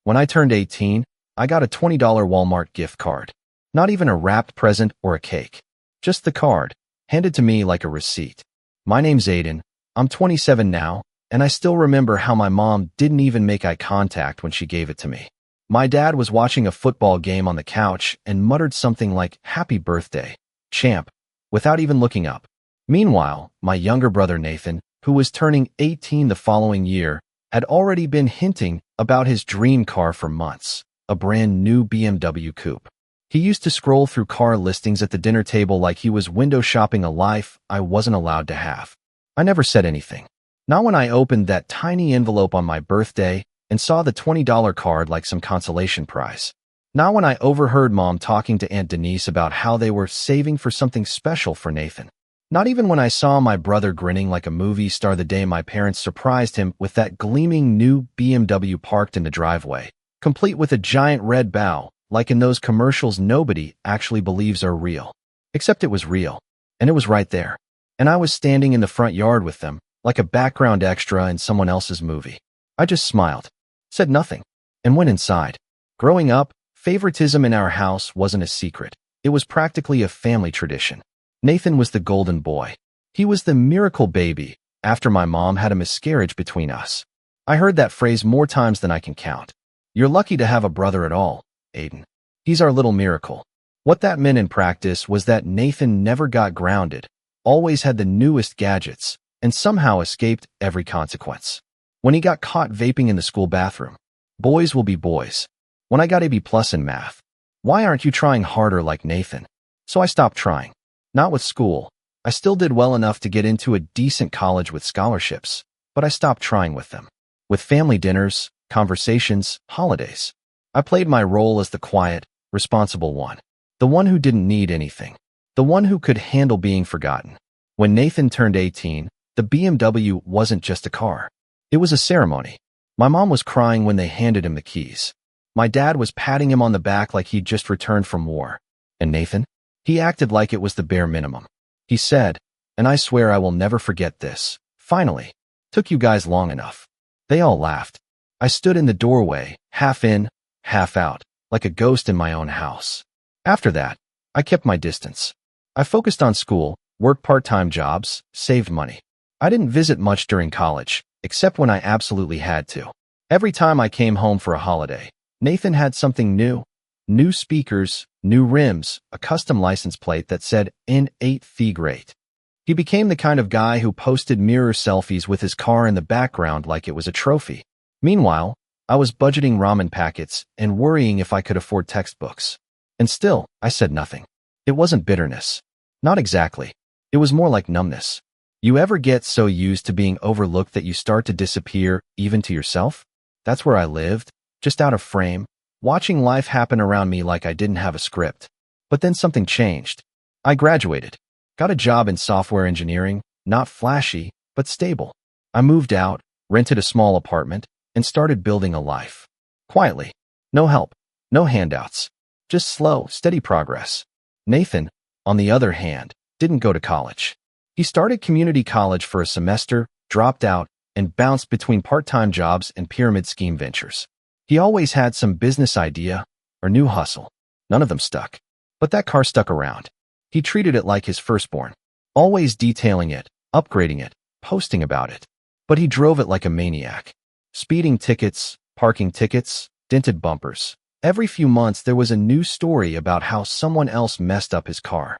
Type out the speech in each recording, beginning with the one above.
When I turned 18, I got a $20 Walmart gift card. Not even a wrapped present or a cake. Just the card, handed to me like a receipt. My name's Aiden. I'm 27 now, and I still remember how my mom didn't even make eye contact when she gave it to me. My dad was watching a football game on the couch and muttered something like, "Happy birthday, champ," without even looking up. Meanwhile, my younger brother Nathan, who was turning 18 the following year, had already been hinting about his dream car for months, a brand new BMW coupe. He used to scroll through car listings at the dinner table like he was window shopping a life I wasn't allowed to have. I never said anything. Not when I opened that tiny envelope on my birthday and saw the $20 card like some consolation prize. Not when I overheard Mom talking to Aunt Denise about how they were saving for something special for Nathan. Not even when I saw my brother grinning like a movie star the day my parents surprised him with that gleaming new BMW parked in the driveway, complete with a giant red bow, like in those commercials nobody actually believes are real. Except it was real, and it was right there. And I was standing in the front yard with them, like a background extra in someone else's movie. I just smiled, said nothing, and went inside. Growing up, favoritism in our house wasn't a secret. It was practically a family tradition. Nathan was the golden boy. He was the miracle baby after my mom had a miscarriage between us. I heard that phrase more times than I can count. You're lucky to have a brother at all, Aiden. He's our little miracle. What that meant in practice was that Nathan never got grounded, always had the newest gadgets, and somehow escaped every consequence. When he got caught vaping in the school bathroom, boys will be boys. When I got a B+ in math, why aren't you trying harder like Nathan? So I stopped trying. Not with school. I still did well enough to get into a decent college with scholarships, but I stopped trying with them. With family dinners, conversations, holidays. I played my role as the quiet, responsible one. The one who didn't need anything. The one who could handle being forgotten. When Nathan turned 18, the BMW wasn't just a car. It was a ceremony. My mom was crying when they handed him the keys. My dad was patting him on the back like he'd just returned from war. And Nathan? He acted like it was the bare minimum. He said, and I swear I will never forget this, "Finally. Took you guys long enough." They all laughed. I stood in the doorway, half in, half out, like a ghost in my own house. After that, I kept my distance. I focused on school, worked part-time jobs, saved money. I didn't visit much during college, except when I absolutely had to. Every time I came home for a holiday, Nathan had something new. New speakers, new rims, a custom license plate that said N8 Great. He became the kind of guy who posted mirror selfies with his car in the background like it was a trophy. Meanwhile, I was budgeting ramen packets and worrying if I could afford textbooks. And still, I said nothing. It wasn't bitterness. Not exactly. It was more like numbness. You ever get so used to being overlooked that you start to disappear, even to yourself? That's where I lived, just out of frame, watching life happen around me like I didn't have a script. But then something changed. I graduated, got a job in software engineering, not flashy, but stable. I moved out, rented a small apartment, and started building a life. Quietly. No help, no handouts. Just slow, steady progress. Nathan, on the other hand, didn't go to college. He started community college for a semester, dropped out, and bounced between part-time jobs and pyramid scheme ventures. He always had some business idea or new hustle. None of them stuck. But that car stuck around. He treated it like his firstborn, always detailing it, upgrading it, posting about it. But he drove it like a maniac. Speeding tickets, parking tickets, dented bumpers. Every few months there was a new story about how someone else messed up his car.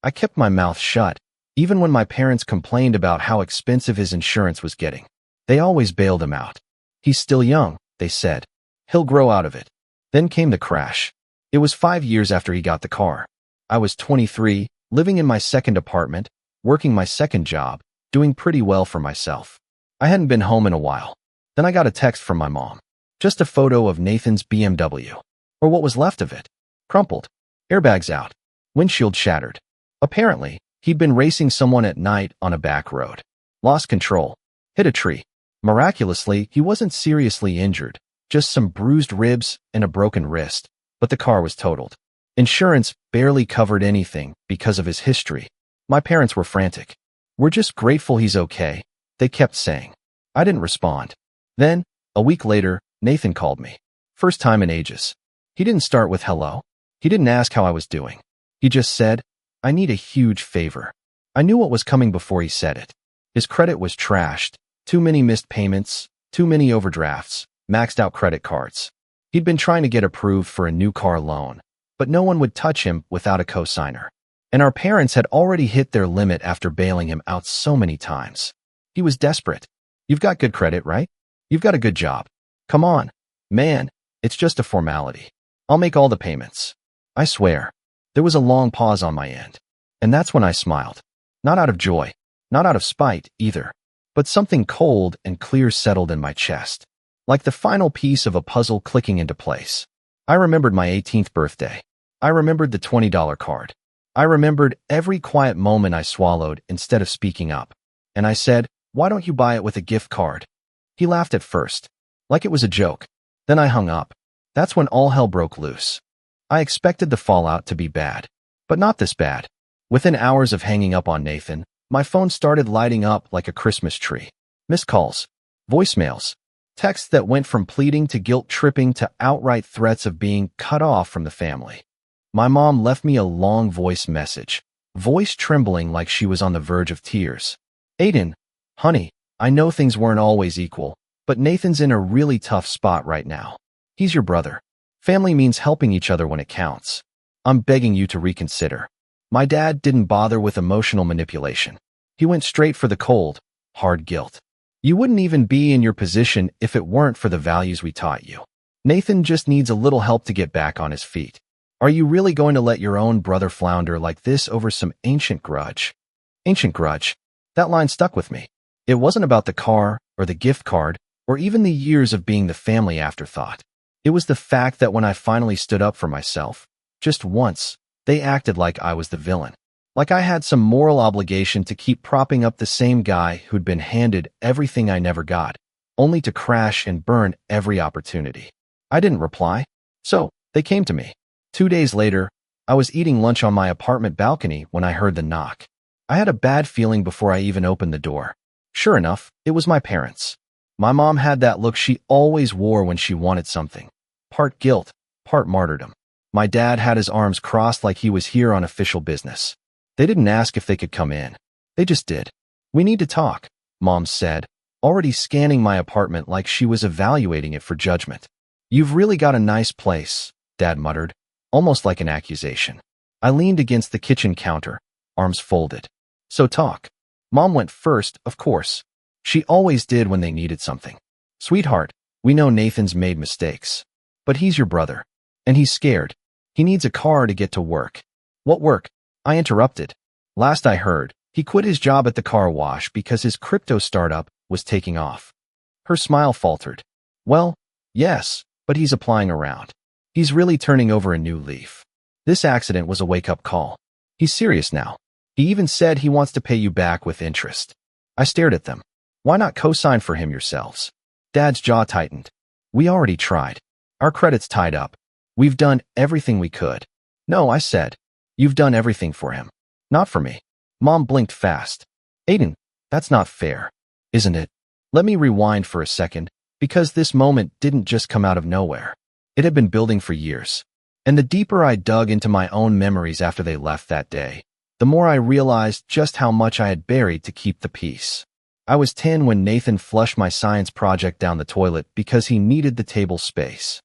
I kept my mouth shut, even when my parents complained about how expensive his insurance was getting. They always bailed him out. He's still young, they said. He'll grow out of it. Then came the crash. It was 5 years after he got the car. I was 23, living in my second apartment, working my second job, doing pretty well for myself. I hadn't been home in a while. Then I got a text from my mom. Just a photo of Nathan's BMW. Or what was left of it. Crumpled. Airbags out. Windshield shattered. Apparently, he'd been racing someone at night on a back road. Lost control. Hit a tree. Miraculously, he wasn't seriously injured. Just some bruised ribs and a broken wrist, but the car was totaled. Insurance barely covered anything because of his history. My parents were frantic. "We're just grateful he's okay," they kept saying. I didn't respond. Then, a week later, Nathan called me. First time in ages. He didn't start with hello. He didn't ask how I was doing. He just said, I need a huge favor. I knew what was coming before he said it. His credit was trashed. Too many missed payments, too many overdrafts, maxed out credit cards. He'd been trying to get approved for a new car loan, but no one would touch him without a co-signer. And our parents had already hit their limit after bailing him out so many times. He was desperate. You've got good credit, right? You've got a good job. Come on, man, it's just a formality. I'll make all the payments. I swear. There was a long pause on my end. And that's when I smiled. Not out of joy, not out of spite either, but something cold and clear settled in my chest, like the final piece of a puzzle clicking into place. I remembered my 18th birthday. I remembered the $20 card. I remembered every quiet moment I swallowed instead of speaking up. And I said, why don't you buy it with a gift card? He laughed at first, like it was a joke. Then I hung up. That's when all hell broke loose. I expected the fallout to be bad, but not this bad. Within hours of hanging up on Nathan, my phone started lighting up like a Christmas tree. Missed calls, voicemails, texts that went from pleading to guilt-tripping to outright threats of being cut off from the family. My mom left me a long voice message, voice trembling like she was on the verge of tears. Aiden, honey, I know things weren't always equal, but Nathan's in a really tough spot right now. He's your brother. Family means helping each other when it counts. I'm begging you to reconsider. My dad didn't bother with emotional manipulation. He went straight for the cold, hard guilt. You wouldn't even be in your position if it weren't for the values we taught you. Nathan just needs a little help to get back on his feet. Are you really going to let your own brother flounder like this over some ancient grudge? Ancient grudge. That line stuck with me. It wasn't about the car or the gift card or even the years of being the family afterthought. It was the fact that when I finally stood up for myself, just once, they acted like I was the villain. Like I had some moral obligation to keep propping up the same guy who'd been handed everything I never got, only to crash and burn every opportunity. I didn't reply, so they came to me. 2 days later, I was eating lunch on my apartment balcony when I heard the knock. I had a bad feeling before I even opened the door. Sure enough, it was my parents. My mom had that look she always wore when she wanted something. Part guilt, part martyrdom. My dad had his arms crossed like he was here on official business. They didn't ask if they could come in. They just did. We need to talk, Mom said, already scanning my apartment like she was evaluating it for judgment. You've really got a nice place, Dad muttered, almost like an accusation. I leaned against the kitchen counter, arms folded. So talk. Mom went first, of course. She always did when they needed something. Sweetheart, we know Nathan's made mistakes. But he's your brother. And he's scared. He needs a car to get to work. What work? I interrupted. Last I heard, he quit his job at the car wash because his crypto startup was taking off. Her smile faltered. Well, yes, but he's applying around. He's really turning over a new leaf. This accident was a wake-up call. He's serious now. He even said he wants to pay you back with interest. I stared at them. Why not co-sign for him yourselves? Dad's jaw tightened. We already tried. Our credit's tied up. We've done everything we could. No, I said. You've done everything for him. Not for me. Mom blinked fast. Aiden, that's not fair, isn't it? Let me rewind for a second, because this moment didn't just come out of nowhere. It had been building for years. And the deeper I dug into my own memories after they left that day, the more I realized just how much I had buried to keep the peace. I was 10 when Nathan flushed my science project down the toilet because he needed the table space.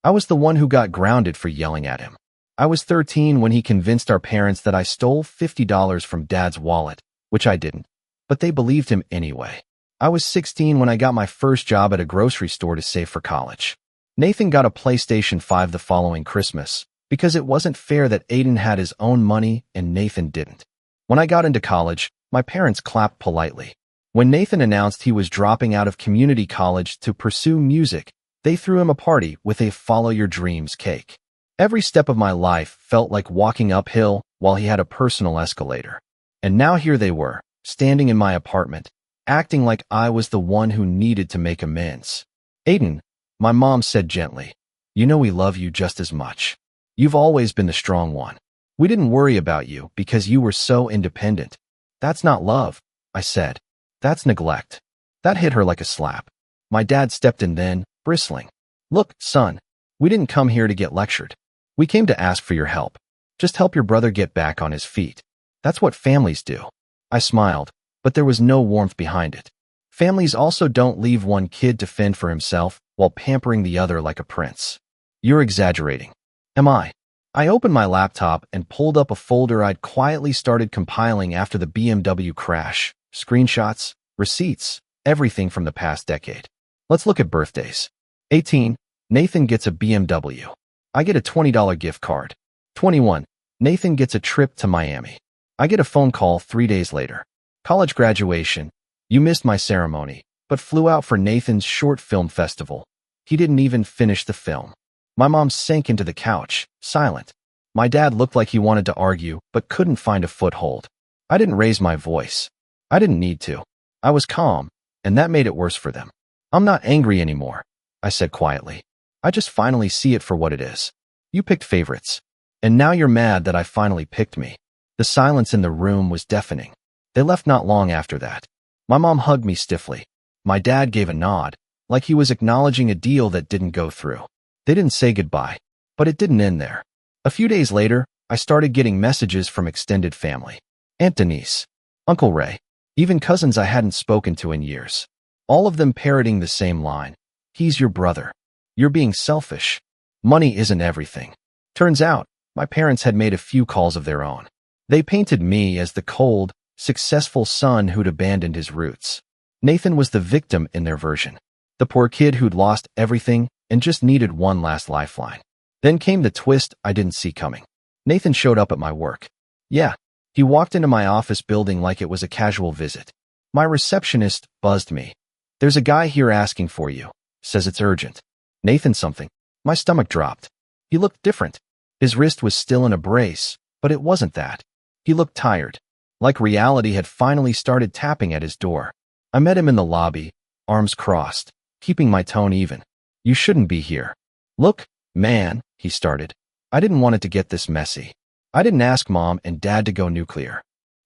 I was the one who got grounded for yelling at him. I was 13 when he convinced our parents that I stole $50 from Dad's wallet, which I didn't, but they believed him anyway. I was 16 when I got my first job at a grocery store to save for college. Nathan got a PlayStation 5 the following Christmas, because it wasn't fair that Aiden had his own money and Nathan didn't. When I got into college, my parents clapped politely. When Nathan announced he was dropping out of community college to pursue music, they threw him a party with a Follow Your Dreams cake. Every step of my life felt like walking uphill while he had a personal escalator. And now here they were, standing in my apartment, acting like I was the one who needed to make amends. Aiden, my mom said gently, you know we love you just as much. You've always been the strong one. We didn't worry about you because you were so independent. That's not love, I said. That's neglect. That hit her like a slap. My dad stepped in then, bristling. Look, son, We didn't come here to get lectured. We came to ask for your help. Just help your brother get back on his feet. That's what families do. I smiled, but there was no warmth behind it. Families also don't leave one kid to fend for himself while pampering the other like a prince. You're exaggerating. Am I? I opened my laptop and pulled up a folder I'd quietly started compiling after the BMW crash. Screenshots, receipts, everything from the past decade. Let's look at birthdays. 18. Nathan gets a BMW. I get a $20 gift card. 21. Nathan gets a trip to Miami. I get a phone call 3 days later. College graduation. You missed my ceremony, but flew out for Nathan's short film festival. He didn't even finish the film. My mom sank into the couch, silent. My dad looked like he wanted to argue, but couldn't find a foothold. I didn't raise my voice. I didn't need to. I was calm, and that made it worse for them. I'm not angry anymore, I said quietly. I just finally see it for what it is. You picked favorites. And now you're mad that I finally picked me. The silence in the room was deafening. They left not long after that. My mom hugged me stiffly. My dad gave a nod, like he was acknowledging a deal that didn't go through. They didn't say goodbye, but it didn't end there. A few days later, I started getting messages from extended family. Aunt Denise, Uncle Ray, even cousins I hadn't spoken to in years. All of them parroting the same line. He's your brother. You're being selfish. Money isn't everything. Turns out, my parents had made a few calls of their own. They painted me as the cold, successful son who'd abandoned his roots. Nathan was the victim in their version. The poor kid who'd lost everything and just needed one last lifeline. Then came the twist I didn't see coming. Nathan showed up at my work. Yeah, he walked into my office building like it was a casual visit. My receptionist buzzed me. There's a guy here asking for you. Says it's urgent. Nathan something. My stomach dropped. He looked different. His wrist was still in a brace, but it wasn't that. He looked tired. Like reality had finally started tapping at his door. I met him in the lobby, arms crossed, keeping my tone even. You shouldn't be here. Look, man, he started. I didn't want it to get this messy. I didn't ask Mom and Dad to go nuclear.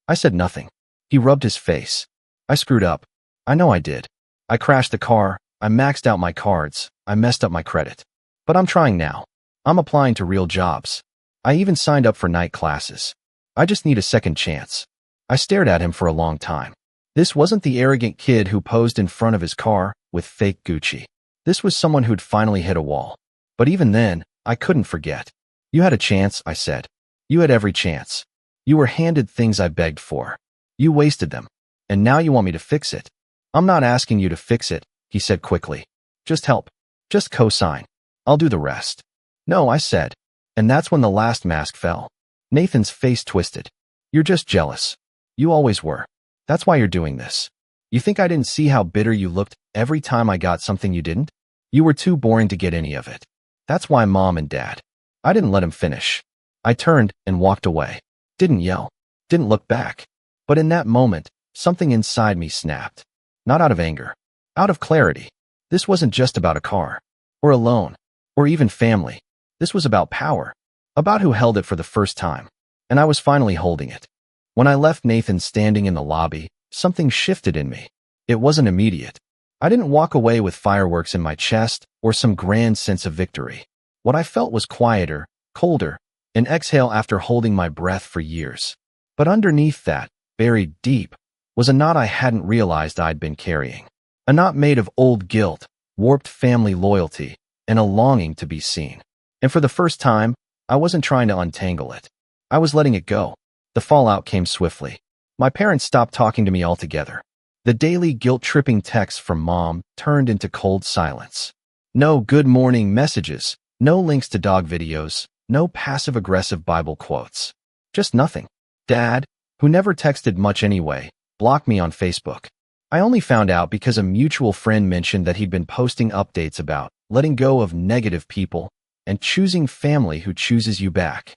I said nothing. He rubbed his face. I screwed up. I know I did. I crashed the car. I maxed out my cards. I messed up my credit. But I'm trying now. I'm applying to real jobs. I even signed up for night classes. I just need a second chance. I stared at him for a long time. This wasn't the arrogant kid who posed in front of his car with fake Gucci. This was someone who'd finally hit a wall. But even then, I couldn't forget. You had a chance, I said. You had every chance. You were handed things I begged for. You wasted them. And now you want me to fix it. I'm not asking you to fix it, he said quickly. Just help. Just co-sign. I'll do the rest. No, I said. And that's when the last mask fell. Nathan's face twisted. You're just jealous. You always were. That's why you're doing this. You think I didn't see how bitter you looked every time I got something you didn't? You were too boring to get any of it. That's why Mom and Dad. I didn't let him finish. I turned and walked away. Didn't yell. Didn't look back. But in that moment, something inside me snapped. Not out of anger. Out of clarity. This wasn't just about a car. Or a loan. Or even family. This was about power. About who held it for the first time. And I was finally holding it. When I left Nathan standing in the lobby, something shifted in me. It wasn't immediate. I didn't walk away with fireworks in my chest or some grand sense of victory. What I felt was quieter, colder, an exhale after holding my breath for years. But underneath that, buried deep, was a knot I hadn't realized I'd been carrying. A knot made of old guilt, warped family loyalty, and a longing to be seen. And for the first time, I wasn't trying to untangle it. I was letting it go. The fallout came swiftly. My parents stopped talking to me altogether. The daily guilt-tripping texts from Mom turned into cold silence. No good morning messages, no links to dog videos, no passive-aggressive Bible quotes. Just nothing. Dad, who never texted much anyway, blocked me on Facebook. I only found out because a mutual friend mentioned that he'd been posting updates about letting go of negative people and choosing family who chooses you back.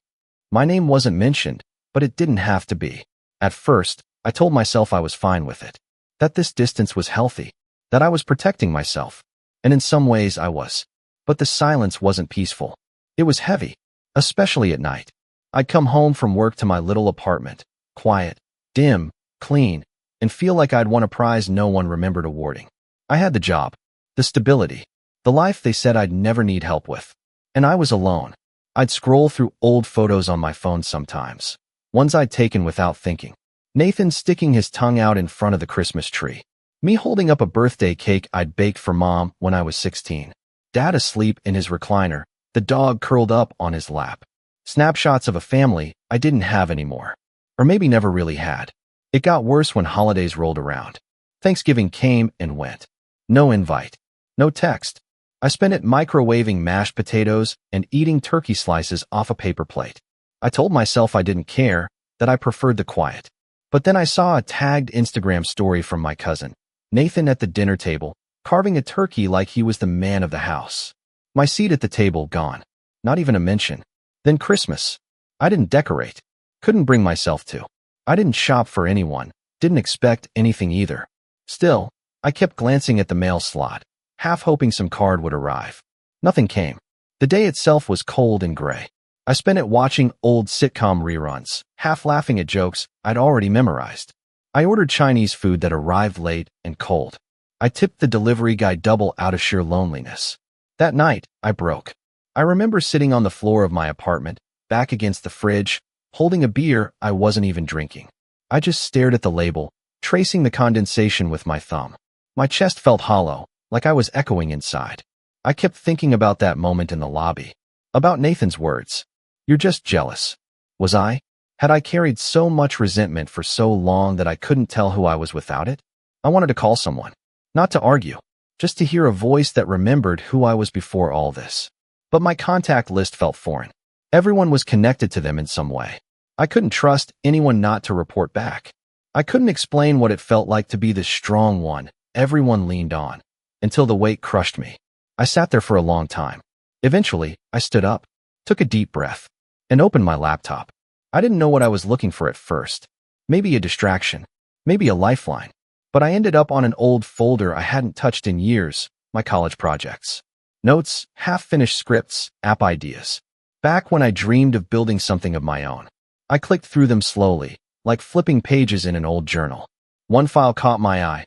My name wasn't mentioned, but it didn't have to be. At first, I told myself I was fine with it. That this distance was healthy. That I was protecting myself. And in some ways I was. But the silence wasn't peaceful. It was heavy, especially at night. I'd come home from work to my little apartment, quiet, dim, clean, and feel like I'd won a prize no one remembered awarding. I had the job, the stability, the life they said I'd never need help with. And I was alone. I'd scroll through old photos on my phone sometimes, ones I'd taken without thinking. Nathan sticking his tongue out in front of the Christmas tree. Me holding up a birthday cake I'd baked for Mom when I was 16. Dad asleep in his recliner, the dog curled up on his lap. Snapshots of a family I didn't have anymore. Or maybe never really had. It got worse when holidays rolled around. Thanksgiving came and went. No invite. No text. I spent it microwaving mashed potatoes and eating turkey slices off a paper plate. I told myself I didn't care, that I preferred the quiet. But then I saw a tagged Instagram story from my cousin, Nathan, at the dinner table, carving a turkey like he was the man of the house. My seat at the table gone. Not even a mention. Then Christmas. I didn't decorate. Couldn't bring myself to. I didn't shop for anyone. Didn't expect anything either. Still, I kept glancing at the mail slot, half hoping some card would arrive. Nothing came. The day itself was cold and gray. I spent it watching old sitcom reruns, half laughing at jokes I'd already memorized. I ordered Chinese food that arrived late and cold. I tipped the delivery guy double out of sheer loneliness. That night, I broke. I remember sitting on the floor of my apartment, back against the fridge, holding a beer I wasn't even drinking. I just stared at the label, tracing the condensation with my thumb. My chest felt hollow, like I was echoing inside. I kept thinking about that moment in the lobby. About Nathan's words. You're just jealous. Was I? Had I carried so much resentment for so long that I couldn't tell who I was without it? I wanted to call someone. Not to argue. Just to hear a voice that remembered who I was before all this. But my contact list felt foreign. Everyone was connected to them in some way. I couldn't trust anyone not to report back. I couldn't explain what it felt like to be the strong one everyone leaned on, until the weight crushed me. I sat there for a long time. Eventually, I stood up, took a deep breath, and opened my laptop. I didn't know what I was looking for at first. Maybe a distraction, maybe a lifeline. But I ended up on an old folder I hadn't touched in years, my college projects. Notes, half-finished scripts, app ideas. Back when I dreamed of building something of my own. I clicked through them slowly, like flipping pages in an old journal. One file caught my eye.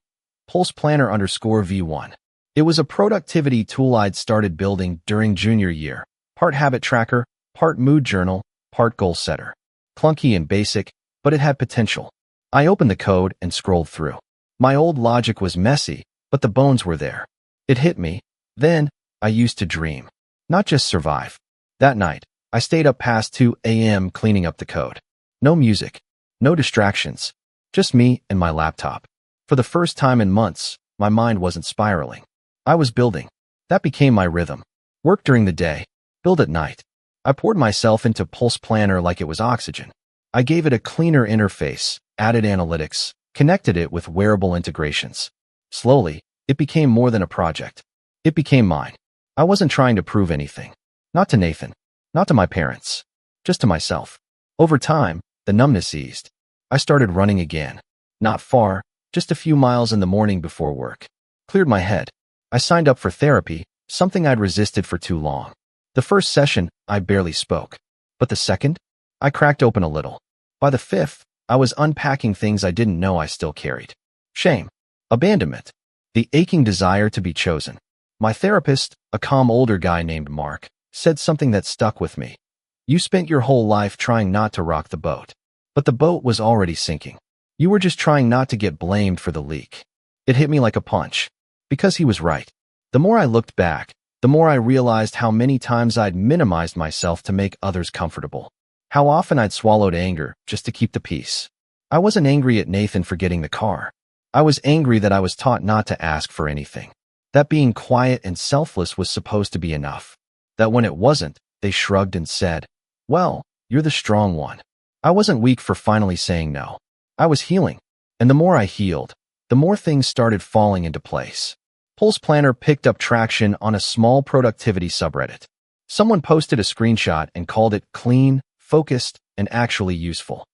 Pulse Planner _V1. It was a productivity tool I'd started building during junior year. Part habit tracker, part mood journal, part goal setter. Clunky and basic, but it had potential. I opened the code and scrolled through. My old logic was messy, but the bones were there. It hit me. Then, I used to dream. Not just survive. That night, I stayed up past 2 a.m. cleaning up the code. No music. No distractions. Just me and my laptop. For the first time in months, my mind wasn't spiraling. I was building. That became my rhythm. Work during the day. Build at night. I poured myself into Pulse Planner like it was oxygen. I gave it a cleaner interface, added analytics, connected it with wearable integrations. Slowly, it became more than a project. It became mine. I wasn't trying to prove anything. Not to Nathan. Not to my parents. Just to myself. Over time, the numbness eased. I started running again. Not far, just a few miles in the morning before work. Cleared my head. I signed up for therapy, something I'd resisted for too long. The first session, I barely spoke. But the second? I cracked open a little. By the fifth, I was unpacking things I didn't know I still carried. Shame. Abandonment. The aching desire to be chosen. My therapist, a calm older guy named Mark, said something that stuck with me. You spent your whole life trying not to rock the boat. But the boat was already sinking. You were just trying not to get blamed for the leak. It hit me like a punch. Because he was right. The more I looked back, the more I realized how many times I'd minimized myself to make others comfortable. How often I'd swallowed anger just to keep the peace. I wasn't angry at Nathan for getting the car. I was angry that I was taught not to ask for anything. That being quiet and selfless was supposed to be enough. That when it wasn't, they shrugged and said, well, you're the strong one. I wasn't weak for finally saying no. I was healing. And the more I healed, the more things started falling into place. Pulse Planner picked up traction on a small productivity subreddit. Someone posted a screenshot and called it clean, focused, and actually useful.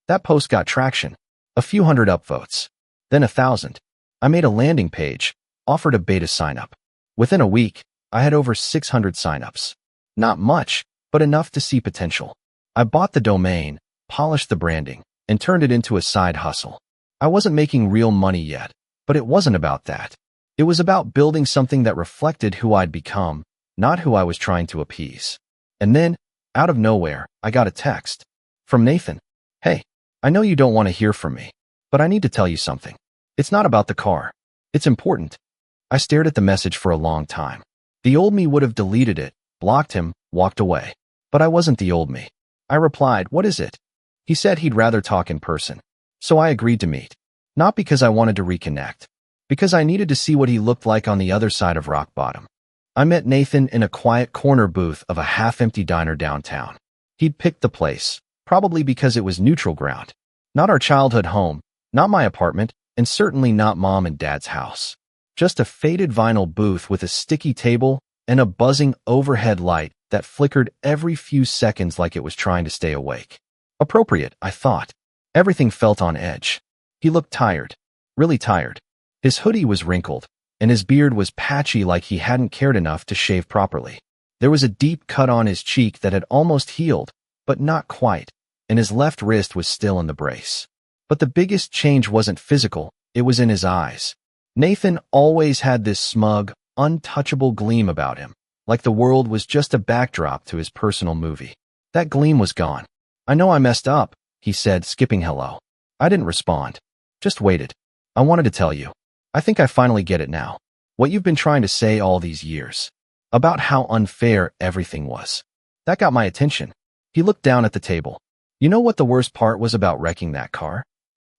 That post got traction. A few hundred upvotes. Then 1,000. I made a landing page, offered a beta sign-up. Within a week, I had over 600 sign-ups. Not much, but enough to see potential. I bought the domain, polished the branding, and turned it into a side hustle. I wasn't making real money yet, but it wasn't about that. It was about building something that reflected who I'd become, not who I was trying to appease. And then, out of nowhere, I got a text from Nathan. Hey, I know you don't want to hear from me, but I need to tell you something. It's not about the car. It's important. I stared at the message for a long time. The old me would have deleted it, blocked him, walked away. But I wasn't the old me. I replied, what is it? He said he'd rather talk in person. So I agreed to meet. Not because I wanted to reconnect. Because I needed to see what he looked like on the other side of rock bottom. I met Nathan in a quiet corner booth of a half-empty diner downtown. He'd picked the place, probably because it was neutral ground. Not our childhood home, not my apartment, and certainly not Mom and Dad's house. Just a faded vinyl booth with a sticky table and a buzzing overhead light that flickered every few seconds like it was trying to stay awake. Appropriate, I thought. Everything felt on edge. He looked tired, really tired. His hoodie was wrinkled, and his beard was patchy like he hadn't cared enough to shave properly. There was a deep cut on his cheek that had almost healed, but not quite, and his left wrist was still in the brace. But the biggest change wasn't physical, it was in his eyes. Nathan always had this smug, untouchable gleam about him, like the world was just a backdrop to his personal movie. That gleam was gone. I know I messed up, he said, skipping hello. I didn't respond. Just waited. I wanted to tell you. I think I finally get it now. What you've been trying to say all these years. About how unfair everything was. That got my attention. He looked down at the table. You know what the worst part was about wrecking that car?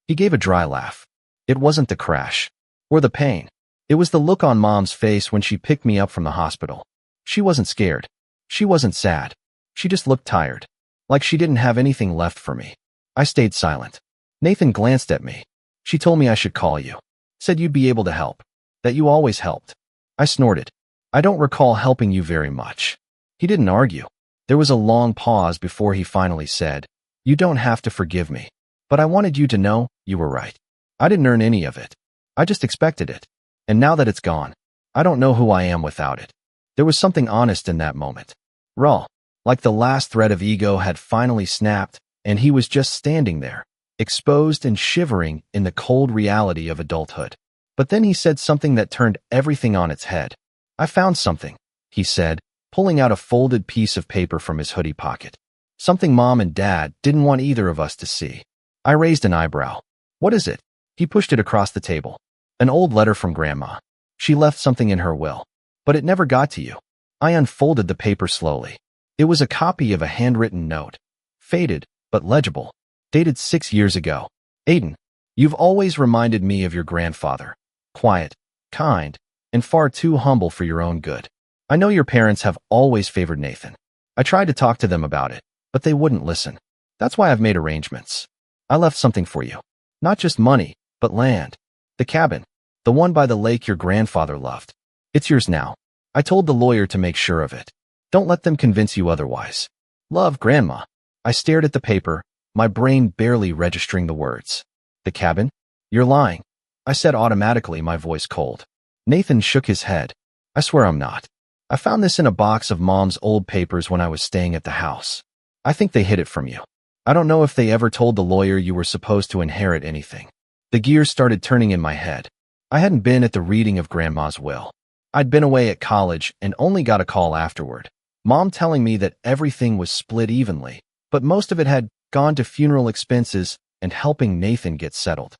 He gave a dry laugh. It wasn't the crash. Or the pain. It was the look on Mom's face when she picked me up from the hospital. She wasn't scared. She wasn't sad. She just looked tired. Like she didn't have anything left for me. I stayed silent. Nathan glanced at me. She told me I should call you. Said you'd be able to help. That you always helped. I snorted. I don't recall helping you very much. He didn't argue. There was a long pause before he finally said, you don't have to forgive me. But I wanted you to know you were right. I didn't earn any of it. I just expected it. And now that it's gone, I don't know who I am without it. There was something honest in that moment. Raw. Like the last thread of ego had finally snapped, and he was just standing there, exposed and shivering in the cold reality of adulthood. But then he said something that turned everything on its head. I found something, he said, pulling out a folded piece of paper from his hoodie pocket. Something Mom and Dad didn't want either of us to see. I raised an eyebrow. What is it? He pushed it across the table. An old letter from Grandma. She left something in her will. But it never got to you. I unfolded the paper slowly. It was a copy of a handwritten note. Faded, but legible. Dated 6 years ago. Aiden, you've always reminded me of your grandfather. Quiet, kind, and far too humble for your own good. I know your parents have always favored Nathan. I tried to talk to them about it, but they wouldn't listen. That's why I've made arrangements. I left something for you. Not just money, but land. The cabin. The one by the lake your grandfather loved. It's yours now. I told the lawyer to make sure of it. Don't let them convince you otherwise. Love, Grandma. I stared at the paper, my brain barely registering the words. The cabin? You're lying. I said automatically, my voice cold. Nathan shook his head. I swear I'm not. I found this in a box of Mom's old papers when I was staying at the house. I think they hid it from you. I don't know if they ever told the lawyer you were supposed to inherit anything. The gears started turning in my head. I hadn't been at the reading of Grandma's will. I'd been away at college and only got a call afterward. Mom telling me that everything was split evenly, but most of it had gone to funeral expenses and helping Nathan get settled.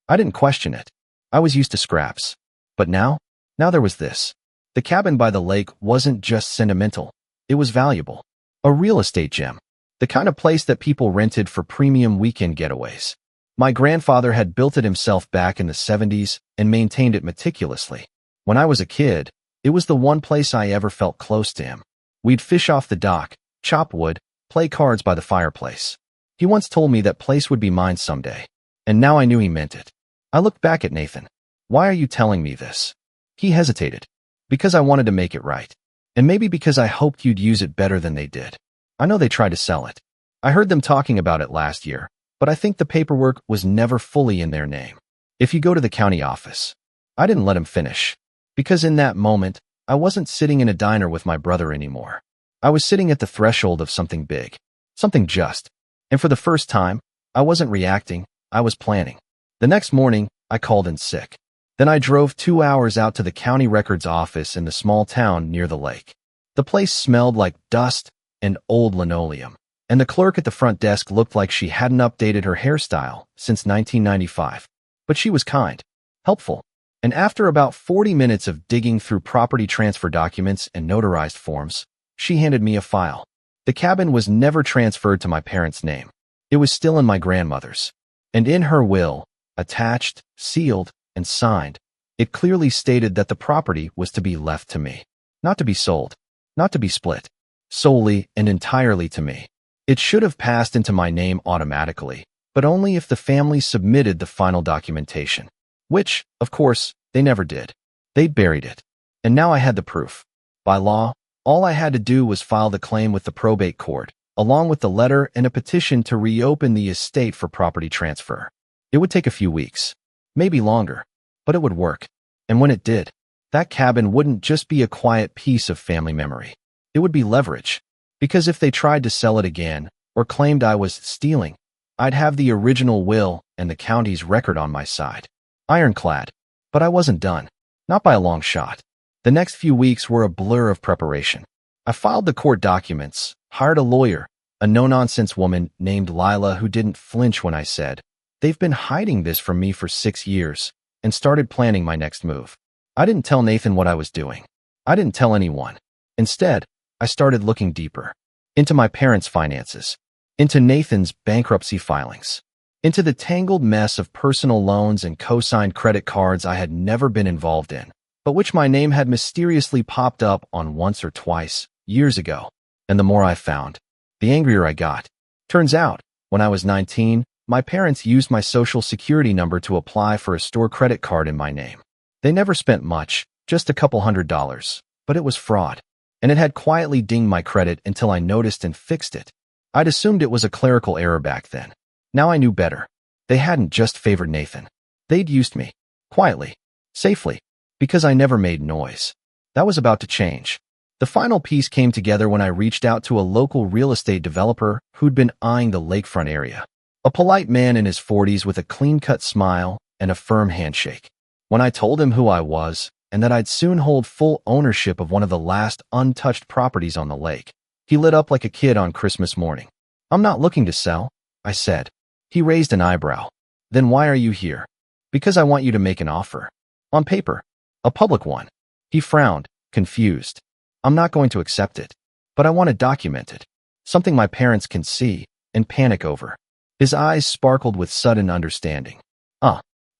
I didn't question it. I was used to scraps. But now there was this. The cabin by the lake wasn't just sentimental. It was valuable. A real estate gem. The kind of place that people rented for premium weekend getaways. My grandfather had built it himself back in the 70s and maintained it meticulously. When I was a kid, it was the one place I ever felt close to him. We'd fish off the dock, chop wood, play cards by the fireplace. He once told me that place would be mine someday, and now I knew he meant it. I looked back at Nathan. Why are you telling me this? He hesitated. Because I wanted to make it right. And maybe because I hoped you'd use it better than they did. I know they tried to sell it. I heard them talking about it last year, but I think the paperwork was never fully in their name. If you go to the county office. I didn't let him finish. Because in that moment, I wasn't sitting in a diner with my brother anymore. I was sitting at the threshold of something big. Something just. And for the first time, I wasn't reacting, I was planning. The next morning, I called in sick. Then I drove 2 hours out to the county records office in the small town near the lake. The place smelled like dust and old linoleum, and the clerk at the front desk looked like she hadn't updated her hairstyle since 1995. But she was kind, helpful, and after about 40 minutes of digging through property transfer documents and notarized forms, she handed me a file. The cabin was never transferred to my parents' name. It was still in my grandmother's. And in her will, attached, sealed, and signed, it clearly stated that the property was to be left to me. Not to be sold, not to be split, solely and entirely to me. It should have passed into my name automatically, but only if the family submitted the final documentation. Which, of course, they never did. They'd buried it. And now I had the proof. By law, all I had to do was file the claim with the probate court, along with the letter and a petition to reopen the estate for property transfer. It would take a few weeks, maybe longer, but it would work. And when it did, that cabin wouldn't just be a quiet piece of family memory. It would be leverage. Because if they tried to sell it again, or claimed I was stealing, I'd have the original will and the county's record on my side. Ironclad. But I wasn't done. Not by a long shot. The next few weeks were a blur of preparation. I filed the court documents, hired a lawyer, a no-nonsense woman named Lila who didn't flinch when I said, "They've been hiding this from me for 6 years," and started planning my next move. I didn't tell Nathan what I was doing. I didn't tell anyone. Instead, I started looking deeper. Into my parents' finances. Into Nathan's bankruptcy filings. Into the tangled mess of personal loans and co-signed credit cards I had never been involved in, but which my name had mysteriously popped up on once or twice, years ago. And the more I found, the angrier I got. Turns out, when I was 19, my parents used my social security number to apply for a store credit card in my name. They never spent much, just a couple $100s, but it was fraud. And it had quietly dinged my credit until I noticed and fixed it. I'd assumed it was a clerical error back then. Now I knew better. They hadn't just favored Nathan. They'd used me. Quietly. Safely. Because I never made noise. That was about to change. The final piece came together when I reached out to a local real estate developer who'd been eyeing the lakefront area. A polite man in his 40s with a clean-cut smile and a firm handshake. When I told him who I was, and that I'd soon hold full ownership of one of the last untouched properties on the lake, he lit up like a kid on Christmas morning. "I'm not looking to sell," I said. He raised an eyebrow. "Then why are you here?" "Because I want you to make an offer. On paper. A public one." He frowned, confused. "I'm not going to accept it. But I want to document it. Something my parents can see and panic over." His eyes sparkled with sudden understanding.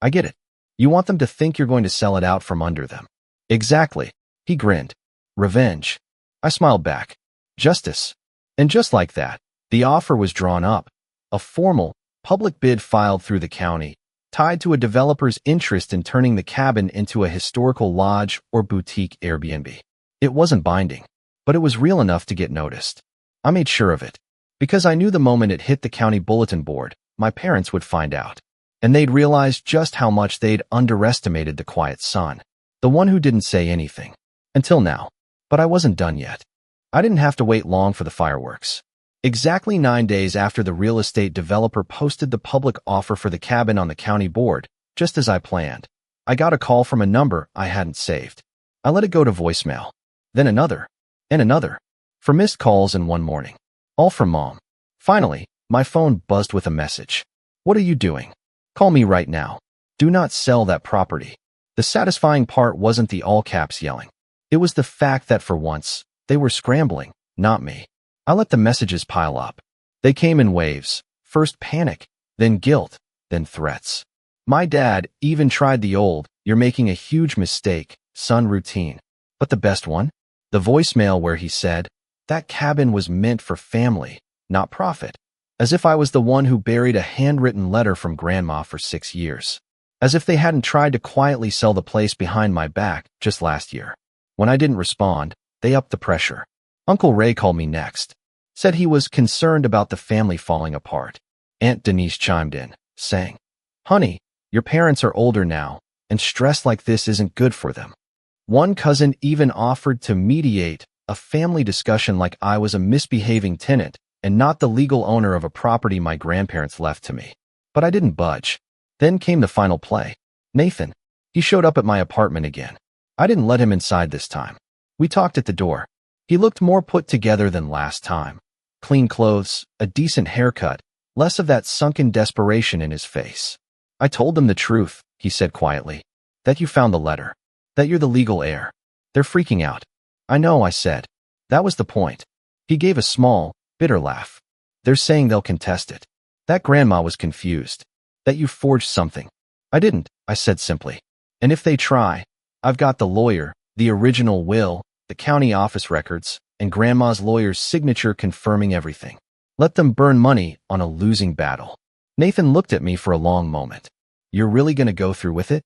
I get it. You want them to think you're going to sell it out from under them." "Exactly." He grinned. "Revenge." I smiled back. "Justice." And just like that, the offer was drawn up. A formal, public bid filed through the county, tied to a developer's interest in turning the cabin into a historical lodge or boutique Airbnb. It wasn't binding, but it was real enough to get noticed. I made sure of it, because I knew the moment it hit the county bulletin board, my parents would find out. And they'd realize just how much they'd underestimated the quiet son, the one who didn't say anything. Until now. But I wasn't done yet. I didn't have to wait long for the fireworks. Exactly 9 days after the real estate developer posted the public offer for the cabin on the county board, just as I planned, I got a call from a number I hadn't saved. I let it go to voicemail. Then another. And another. For missed calls in one morning. All from Mom. Finally, my phone buzzed with a message. "What are you doing? Call me right now. Do not sell that property." The satisfying part wasn't the all-caps yelling. It was the fact that for once, they were scrambling, not me. I let the messages pile up. They came in waves. First panic, then guilt, then threats. My dad even tried the old, "You're making a huge mistake, son" routine. But the best one? The voicemail where he said, that cabin was meant for family, not profit. As if I was the one who buried a handwritten letter from Grandma for 6 years. As if they hadn't tried to quietly sell the place behind my back just last year. When I didn't respond, they upped the pressure. Uncle Ray called me next. Said he was concerned about the family falling apart. Aunt Denise chimed in, saying, "Honey, your parents are older now, and stress like this isn't good for them." One cousin even offered to mediate a family discussion like I was a misbehaving tenant and not the legal owner of a property my grandparents left to me. But I didn't budge. Then came the final play. Nathan. He showed up at my apartment again. I didn't let him inside this time. We talked at the door. He looked more put together than last time. Clean clothes, a decent haircut, less of that sunken desperation in his face. I told them the truth, he said quietly. That you found the letter. That you're the legal heir. They're freaking out. I know, I said. That was the point. He gave a small, bitter laugh. They're saying they'll contest it. That grandma was confused. That you forged something. I didn't, I said simply. And if they try, I've got the lawyer, the original will, the county office records, and grandma's lawyer's signature confirming everything. Let them burn money on a losing battle. Nathan looked at me for a long moment. You're really going to go through with it?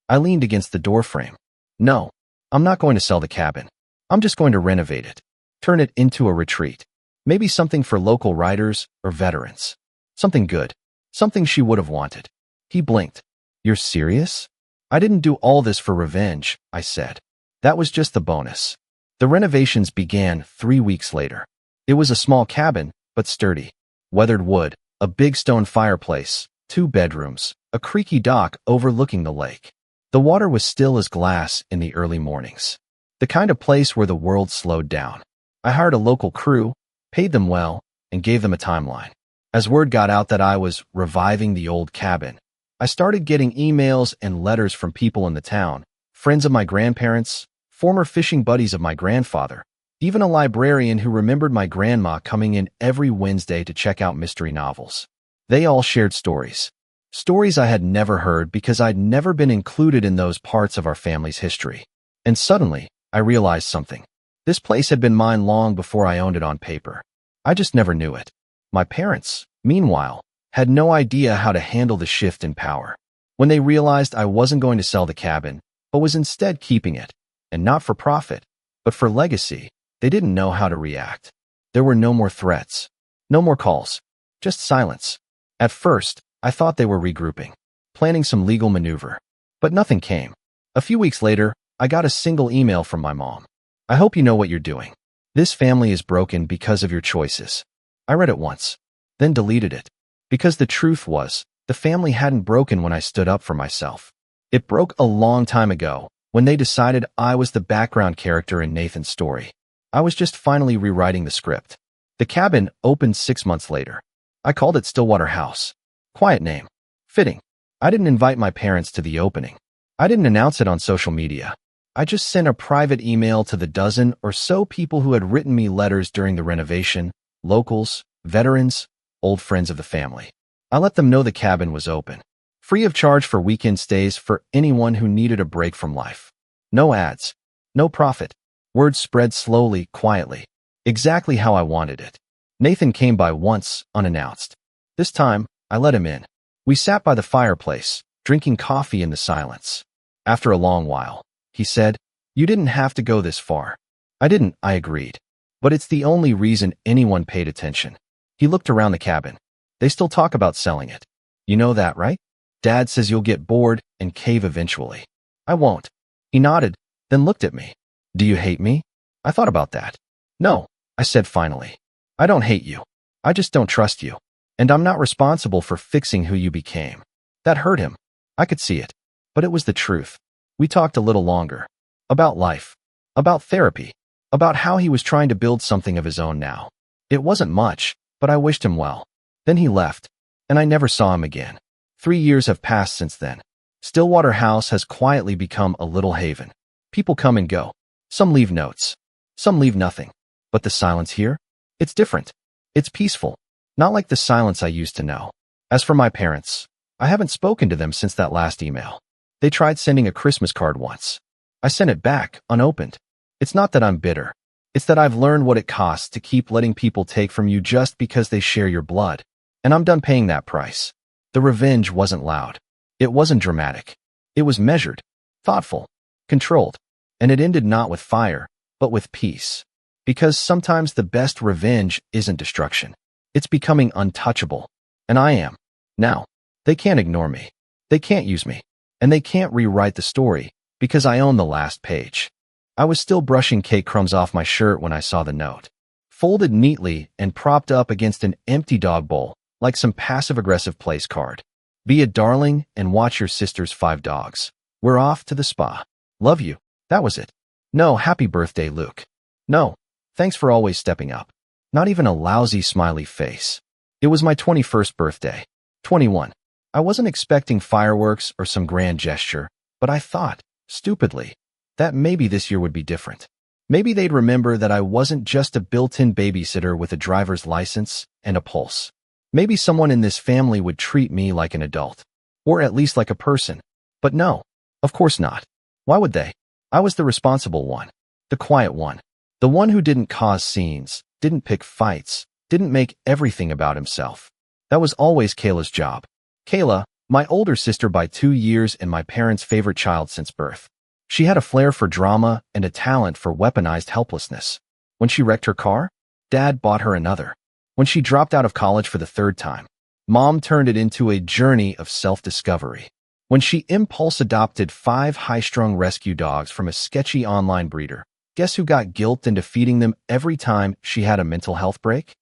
I leaned against the doorframe. No, I'm not going to sell the cabin. I'm just going to renovate it. Turn it into a retreat. Maybe something for local writers or veterans. Something good. Something she would have wanted. He blinked. You're serious? I didn't do all this for revenge, I said. That was just the bonus. The renovations began 3 weeks later. It was a small cabin, but sturdy. Weathered wood, a big stone fireplace, 2 bedrooms, a creaky dock overlooking the lake. The water was still as glass in the early mornings. The kind of place where the world slowed down. I hired a local crew, paid them well, and gave them a timeline. As word got out that I was reviving the old cabin, I started getting emails and letters from people in the town, friends of my grandparents, former fishing buddies of my grandfather, even a librarian who remembered my grandma coming in every Wednesday to check out mystery novels. They all shared stories. Stories I had never heard because I'd never been included in those parts of our family's history. And suddenly, I realized something. This place had been mine long before I owned it on paper. I just never knew it. My parents, meanwhile, had no idea how to handle the shift in power. When they realized I wasn't going to sell the cabin, but was instead keeping it, and not for profit, but for legacy, they didn't know how to react. There were no more threats, no more calls, just silence. At first, I thought they were regrouping, planning some legal maneuver, but nothing came. A few weeks later, I got a single email from my mom. I hope you know what you're doing. This family is broken because of your choices. I read it once, then deleted it. Because the truth was, the family hadn't broken when I stood up for myself. It broke a long time ago, when they decided I was the background character in Nathan's story. I was just finally rewriting the script. The cabin opened 6 months later. I called it Stillwater House. Quiet name. Fitting. I didn't invite my parents to the opening. I didn't announce it on social media. I just sent a private email to the dozen or so people who had written me letters during the renovation, locals, veterans, old friends of the family. I let them know the cabin was open, free of charge for weekend stays for anyone who needed a break from life. No ads, no profit. Word spread slowly, quietly, exactly how I wanted it. Nathan came by once, unannounced. This time, I let him in. We sat by the fireplace, drinking coffee in the silence. After a long while, he said, "You didn't have to go this far." I didn't, I agreed. But it's the only reason anyone paid attention. He looked around the cabin. They still talk about selling it. You know that, right? Dad says you'll get bored and cave eventually. I won't. He nodded, then looked at me. Do you hate me? I thought about that. No, I said finally. I don't hate you. I just don't trust you. And I'm not responsible for fixing who you became. That hurt him. I could see it. But it was the truth. We talked a little longer. About life. About therapy. About how he was trying to build something of his own now. It wasn't much, but I wished him well. Then he left, and I never saw him again. 3 years have passed since then. Stillwater House has quietly become a little haven. People come and go. Some leave notes. Some leave nothing. But the silence here? It's different. It's peaceful. Not like the silence I used to know. As for my parents, I haven't spoken to them since that last email. They tried sending a Christmas card once. I sent it back, unopened. It's not that I'm bitter. It's that I've learned what it costs to keep letting people take from you just because they share your blood. And I'm done paying that price. The revenge wasn't loud. It wasn't dramatic. It was measured, thoughtful, controlled. And it ended not with fire, but with peace. Because sometimes the best revenge isn't destruction. It's becoming untouchable. And I am. Now, they can't ignore me. They can't use me. And they can't rewrite the story, because I own the last page. I was still brushing cake crumbs off my shirt when I saw the note. Folded neatly and propped up against an empty dog bowl, like some passive-aggressive place card. Be a darling and watch your sister's 5 dogs. We're off to the spa. Love you. That was it. No happy birthday, Luke. No. Thanks for always stepping up. Not even a lousy smiley face. It was my 21st birthday. 21. I wasn't expecting fireworks or some grand gesture, but I thought, stupidly, that maybe this year would be different. Maybe they'd remember that I wasn't just a built-in babysitter with a driver's license and a pulse. Maybe someone in this family would treat me like an adult. Or at least like a person. But no, of course not. Why would they? I was the responsible one. The quiet one. The one who didn't cause scenes, didn't pick fights, didn't make everything about himself. That was always Kayla's job. Kayla, my older sister by 2 years and my parents' favorite child since birth. She had a flair for drama and a talent for weaponized helplessness. When she wrecked her car, Dad bought her another. When she dropped out of college for the 3rd time, Mom turned it into a journey of self-discovery. When she impulse adopted 5 high-strung rescue dogs from a sketchy online breeder, guess who got guilt into feeding them every time she had a mental health break?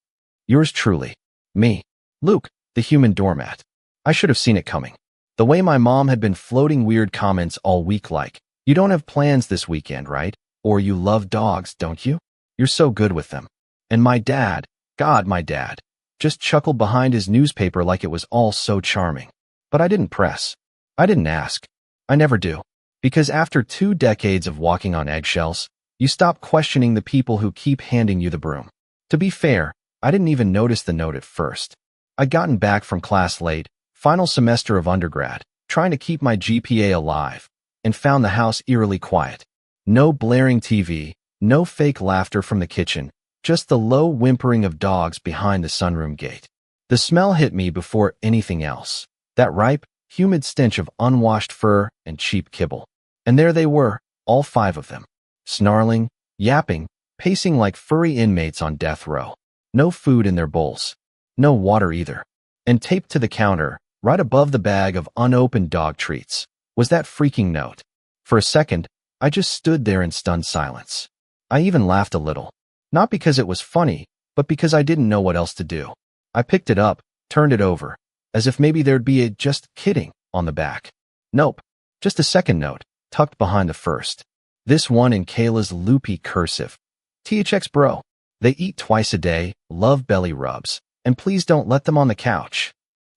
Yours truly. Me. Luke, the human doormat. I should have seen it coming. The way my mom had been floating weird comments all week like, "You don't have plans this weekend, right? Or you love dogs, don't you? You're so good with them." And my dad, God, my dad, just chuckled behind his newspaper like it was all so charming. But I didn't press. I didn't ask. I never do. Because after 2 decades of walking on eggshells, you stop questioning the people who keep handing you the broom. To be fair, I didn't even notice the note at first. I'd gotten back from class late, final semester of undergrad, trying to keep my GPA alive, and found the house eerily quiet. No blaring TV, no fake laughter from the kitchen, just the low whimpering of dogs behind the sunroom gate. The smell hit me before anything else. That ripe, humid stench of unwashed fur and cheap kibble. And there they were, all 5 of them. Snarling, yapping, pacing like furry inmates on death row. No food in their bowls. No water either. And taped to the counter, right above the bag of unopened dog treats, was that freaking note. For a second, I just stood there in stunned silence. I even laughed a little. Not because it was funny, but because I didn't know what else to do. I picked it up, turned it over, as if maybe there'd be a "just kidding" on the back. Nope. Just a second note, tucked behind the first. This one in Kayla's loopy cursive. THX bro. They eat twice a day, love belly rubs, and please don't let them on the couch.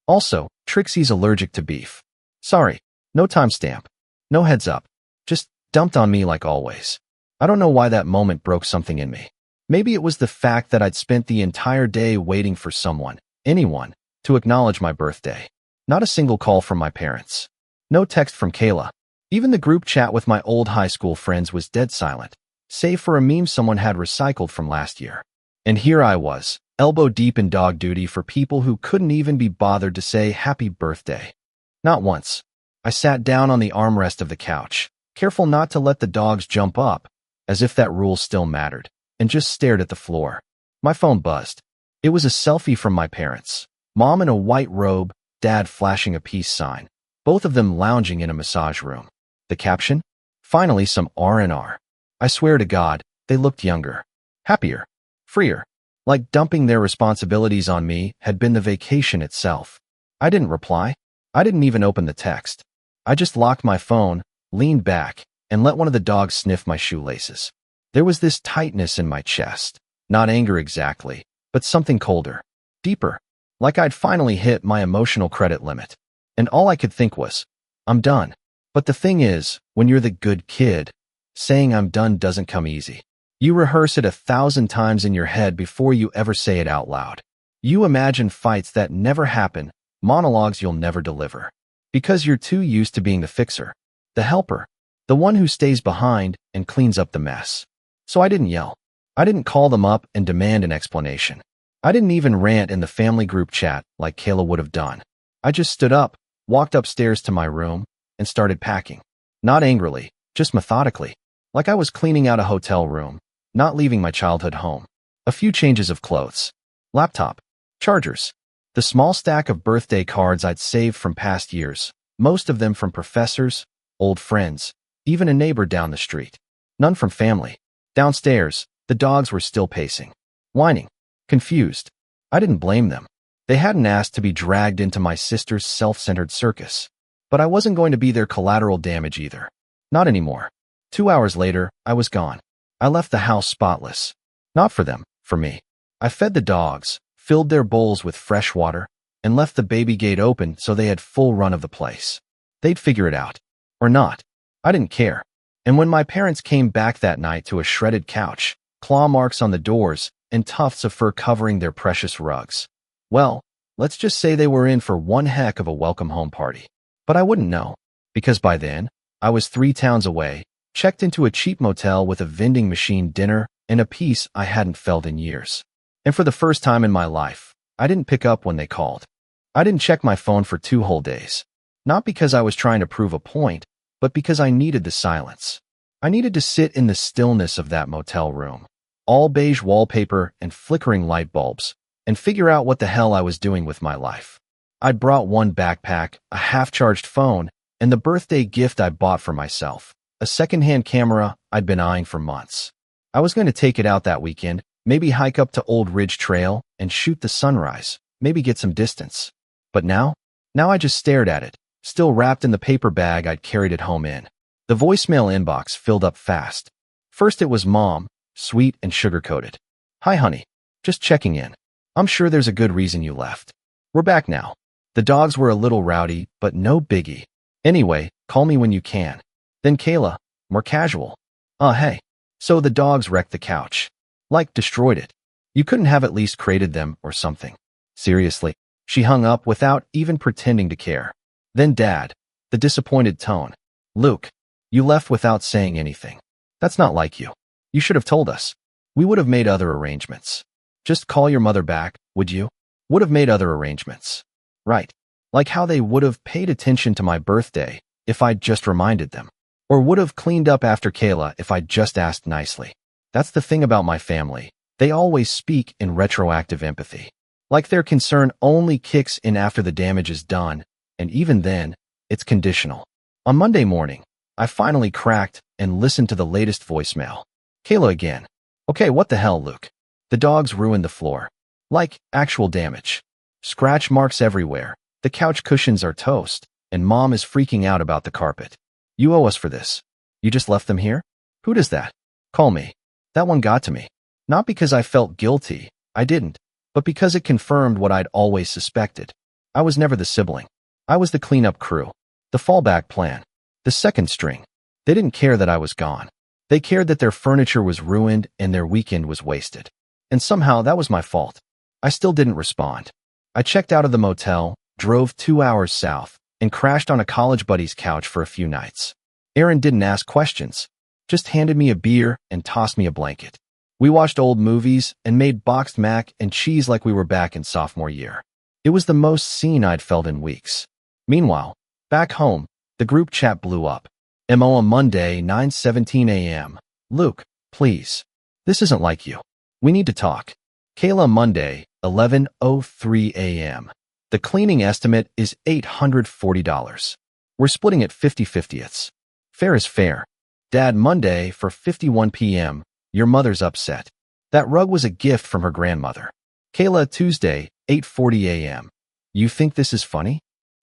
Also, Trixie's allergic to beef. Sorry, no timestamp. No heads up. Just dumped on me like always. I don't know why that moment broke something in me. Maybe it was the fact that I'd spent the entire day waiting for someone, anyone, to acknowledge my birthday. Not a single call from my parents. No text from Kayla. Even the group chat with my old high school friends was dead silent, save for a meme someone had recycled from last year. And here I was, elbow deep in dog duty for people who couldn't even be bothered to say happy birthday. Not once. I sat down on the armrest of the couch, careful not to let the dogs jump up, as if that rule still mattered, and just stared at the floor. My phone buzzed. It was a selfie from my parents. Mom in a white robe, Dad flashing a peace sign, both of them lounging in a massage room. The caption? Finally some R&R. I swear to God, they looked younger, happier, freer. Like dumping their responsibilities on me had been the vacation itself. I didn't reply. I didn't even open the text. I just locked my phone, leaned back, and let one of the dogs sniff my shoelaces. There was this tightness in my chest. Not anger exactly, but something colder, deeper, like I'd finally hit my emotional credit limit. And all I could think was, I'm done. But the thing is, when you're the good kid, saying I'm done doesn't come easy. You rehearse it 1,000 times in your head before you ever say it out loud. You imagine fights that never happen, monologues you'll never deliver. Because you're too used to being the fixer, the helper, the one who stays behind and cleans up the mess. So I didn't yell. I didn't call them up and demand an explanation. I didn't even rant in the family group chat like Kayla would have done. I just stood up, walked upstairs to my room, and started packing. Not angrily, just methodically. Like I was cleaning out a hotel room, not leaving my childhood home. A few changes of clothes. Laptop. Chargers. The small stack of birthday cards I'd saved from past years, most of them from professors, old friends, even a neighbor down the street. None from family. Downstairs, the dogs were still pacing, whining, confused. I didn't blame them. They hadn't asked to be dragged into my sister's self-centered circus. But I wasn't going to be their collateral damage either. Not anymore. 2 hours later, I was gone. I left the house spotless. Not for them, for me. I fed the dogs, filled their bowls with fresh water, and left the baby gate open so they had full run of the place. They'd figure it out. Or not. I didn't care. And when my parents came back that night to a shredded couch, claw marks on the doors, and tufts of fur covering their precious rugs, well, let's just say they were in for one heck of a welcome home party. But I wouldn't know, because by then, I was 3 towns away, checked into a cheap motel with a vending machine dinner and a peace I hadn't felt in years. And for the first time in my life, I didn't pick up when they called. I didn't check my phone for 2 whole days. Not because I was trying to prove a point, but because I needed the silence. I needed to sit in the stillness of that motel room, all beige wallpaper and flickering light bulbs, and figure out what the hell I was doing with my life. I'd brought one backpack, a half-charged phone, and the birthday gift I bought for myself, a secondhand camera I'd been eyeing for months. I was going to take it out that weekend, maybe hike up to Old Ridge Trail and shoot the sunrise, maybe get some distance. But now I just stared at it, still wrapped in the paper bag I'd carried it home in. The voicemail inbox filled up fast. First it was Mom, sweet and sugar-coated. "Hi, honey. Just checking in. I'm sure there's a good reason you left. We're back now. The dogs were a little rowdy, but no biggie. Anyway, call me when you can." Then Kayla, more casual. Hey. So the dogs wrecked the couch. Like, destroyed it. You couldn't have at least crated them or something. Seriously. She hung up without even pretending to care. Then Dad, the disappointed tone. "Luke, you left without saying anything. That's not like you. You should have told us. We would have made other arrangements. Just call your mother back, would you? Would have made other arrangements. Right. Like how they would have paid attention to my birthday if I'd just reminded them. Or would have cleaned up after Kayla if I'd just asked nicely. That's the thing about my family. They always speak in retroactive empathy. Like their concern only kicks in after the damage is done, and even then, it's conditional." On Monday morning, I finally cracked and listened to the latest voicemail. Kayla again. "Okay, what the hell, Luke? The dogs ruined the floor. Like, actual damage. Scratch marks everywhere. The couch cushions are toast, and Mom is freaking out about the carpet. You owe us for this. You just left them here? Who does that? Call me." That one got to me. Not because I felt guilty, I didn't, but because it confirmed what I'd always suspected. I was never the sibling. I was the cleanup crew, the fallback plan, the second string. They didn't care that I was gone. They cared that their furniture was ruined and their weekend was wasted. And somehow that was my fault. I still didn't respond. I checked out of the motel, drove 2 hours south, and crashed on a college buddy's couch for a few nights. Aaron didn't ask questions, just handed me a beer and tossed me a blanket. We watched old movies and made boxed mac and cheese like we were back in sophomore year. It was the most seen I'd felt in weeks. Meanwhile, back home, the group chat blew up. "MO on Monday, 9:17 a.m. Luke, please. This isn't like you. We need to talk. Kayla Monday, 11:03 a.m. The cleaning estimate is $840. We're splitting it 50/50ths. Fair is fair. Dad Monday for 51 p.m. Your mother's upset. That rug was a gift from her grandmother. Kayla Tuesday, 8:40 a.m. You think this is funny?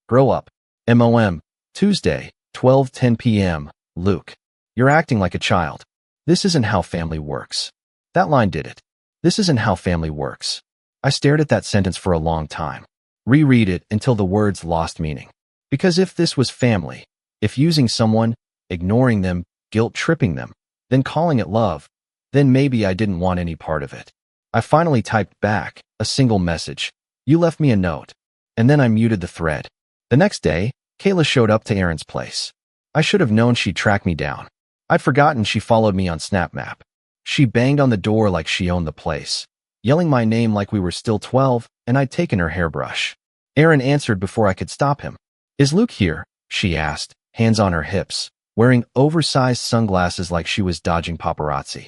Grow up. MOM, Tuesday, 12:10 p.m. Luke, you're acting like a child. This isn't how family works. That line did it. This isn't how family works. I stared at that sentence for a long time. Reread it until the words lost meaning. Because if this was family, if using someone, ignoring them, guilt-tripping them, then calling it love, then maybe I didn't want any part of it. I finally typed back a single message. You left me a note. And then I muted the thread. The next day, Kayla showed up to Aaron's place. I should have known she'd track me down. I'd forgotten she followed me on SnapMap. She banged on the door like she owned the place, yelling my name like we were still 12 and I'd taken her hairbrush. Aaron answered before I could stop him. Is Luke here? She asked, hands on her hips, wearing oversized sunglasses like she was dodging paparazzi.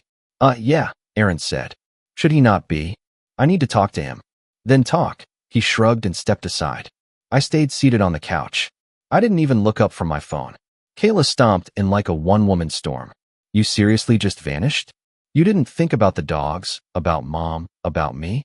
Yeah, Aaron said. Should he not be? I need to talk to him. Then talk. He shrugged and stepped aside. I stayed seated on the couch. I didn't even look up from my phone. Kayla stomped in like a one-woman storm. You seriously just vanished? You didn't think about the dogs, about Mom, about me?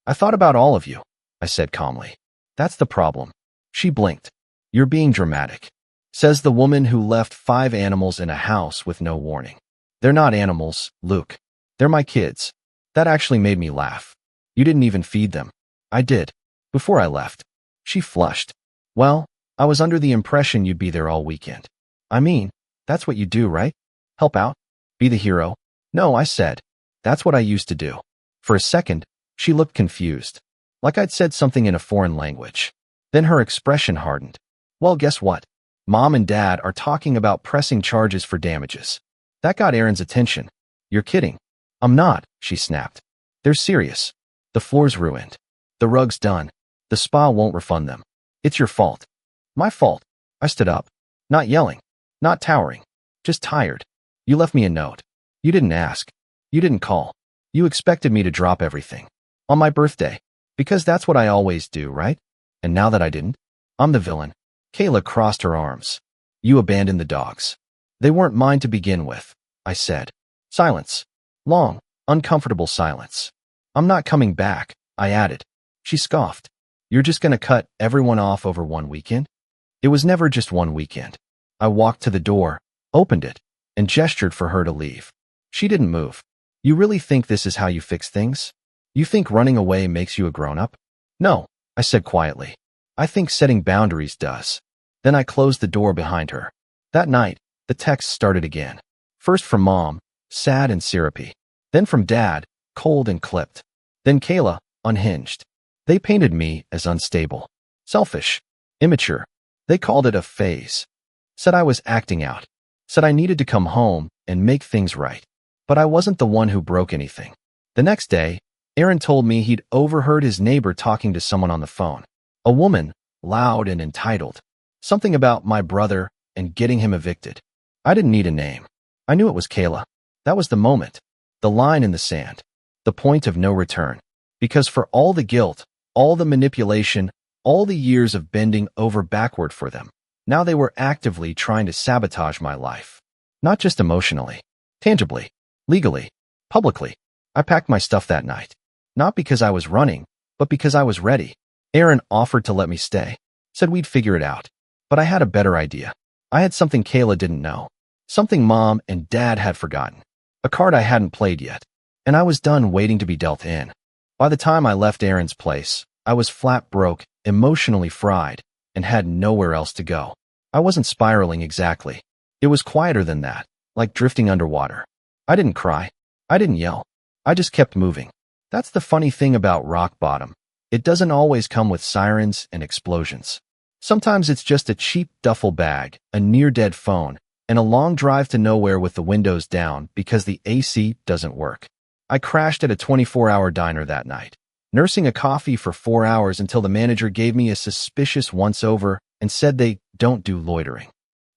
I thought about all of you, I said calmly. That's the problem. She blinked. You're being dramatic, says the woman who left 5 animals in a house with no warning. They're not animals, Luke. They're my kids. That actually made me laugh. You didn't even feed them. I did. Before I left. She flushed. Well, I was under the impression you'd be there all weekend. I mean, that's what you do, right? Help out? Be the hero? No, I said. That's what I used to do. For a second, she looked confused. Like I'd said something in a foreign language. Then her expression hardened. Well, guess what? Mom and Dad are talking about pressing charges for damages. That got Erin's attention. You're kidding. I'm not, she snapped. They're serious. The floor's ruined. The rug's done. The spa won't refund them. It's your fault. My fault. I stood up. Not yelling. Not towering. Just tired. You left me a note. You didn't ask. You didn't call. You expected me to drop everything. On my birthday. Because that's what I always do, right? And now that I didn't, I'm the villain. Kayla crossed her arms. You abandoned the dogs. They weren't mine to begin with, I said. Silence. Long, uncomfortable silence. I'm not coming back, I added. She scoffed. You're just gonna cut everyone off over one weekend? It was never just one weekend. I walked to the door, opened it, and gestured for her to leave. She didn't move. You really think this is how you fix things? You think running away makes you a grown-up? No, I said quietly. I think setting boundaries does. Then I closed the door behind her. That night, the texts started again. First from Mom, sad and syrupy. Then from Dad, cold and clipped. Then Kayla, unhinged. They painted me as unstable, selfish, immature. They called it a phase. Said I was acting out. Said I needed to come home and make things right. But I wasn't the one who broke anything. The next day, Aaron told me he'd overheard his neighbor talking to someone on the phone. A woman, loud and entitled. Something about my brother and getting him evicted. I didn't need a name. I knew it was Kayla. That was the moment. The line in the sand. The point of no return. Because for all the guilt, all the manipulation, all the years of bending over backward for them, now they were actively trying to sabotage my life. Not just emotionally, tangibly, legally, publicly. I packed my stuff that night. Not because I was running, but because I was ready. Aaron offered to let me stay. Said we'd figure it out. But I had a better idea. I had something Kayla didn't know. Something Mom and Dad had forgotten. A card I hadn't played yet. And I was done waiting to be dealt in. By the time I left Aaron's place, I was flat broke, emotionally fried, and had nowhere else to go. I wasn't spiraling exactly. It was quieter than that, like drifting underwater. I didn't cry. I didn't yell. I just kept moving. That's the funny thing about rock bottom. It doesn't always come with sirens and explosions. Sometimes it's just a cheap duffel bag, a near-dead phone, and a long drive to nowhere with the windows down because the AC doesn't work. I crashed at a 24-hour diner that night, nursing a coffee for 4 hours until the manager gave me a suspicious once-over and said they don't do loitering.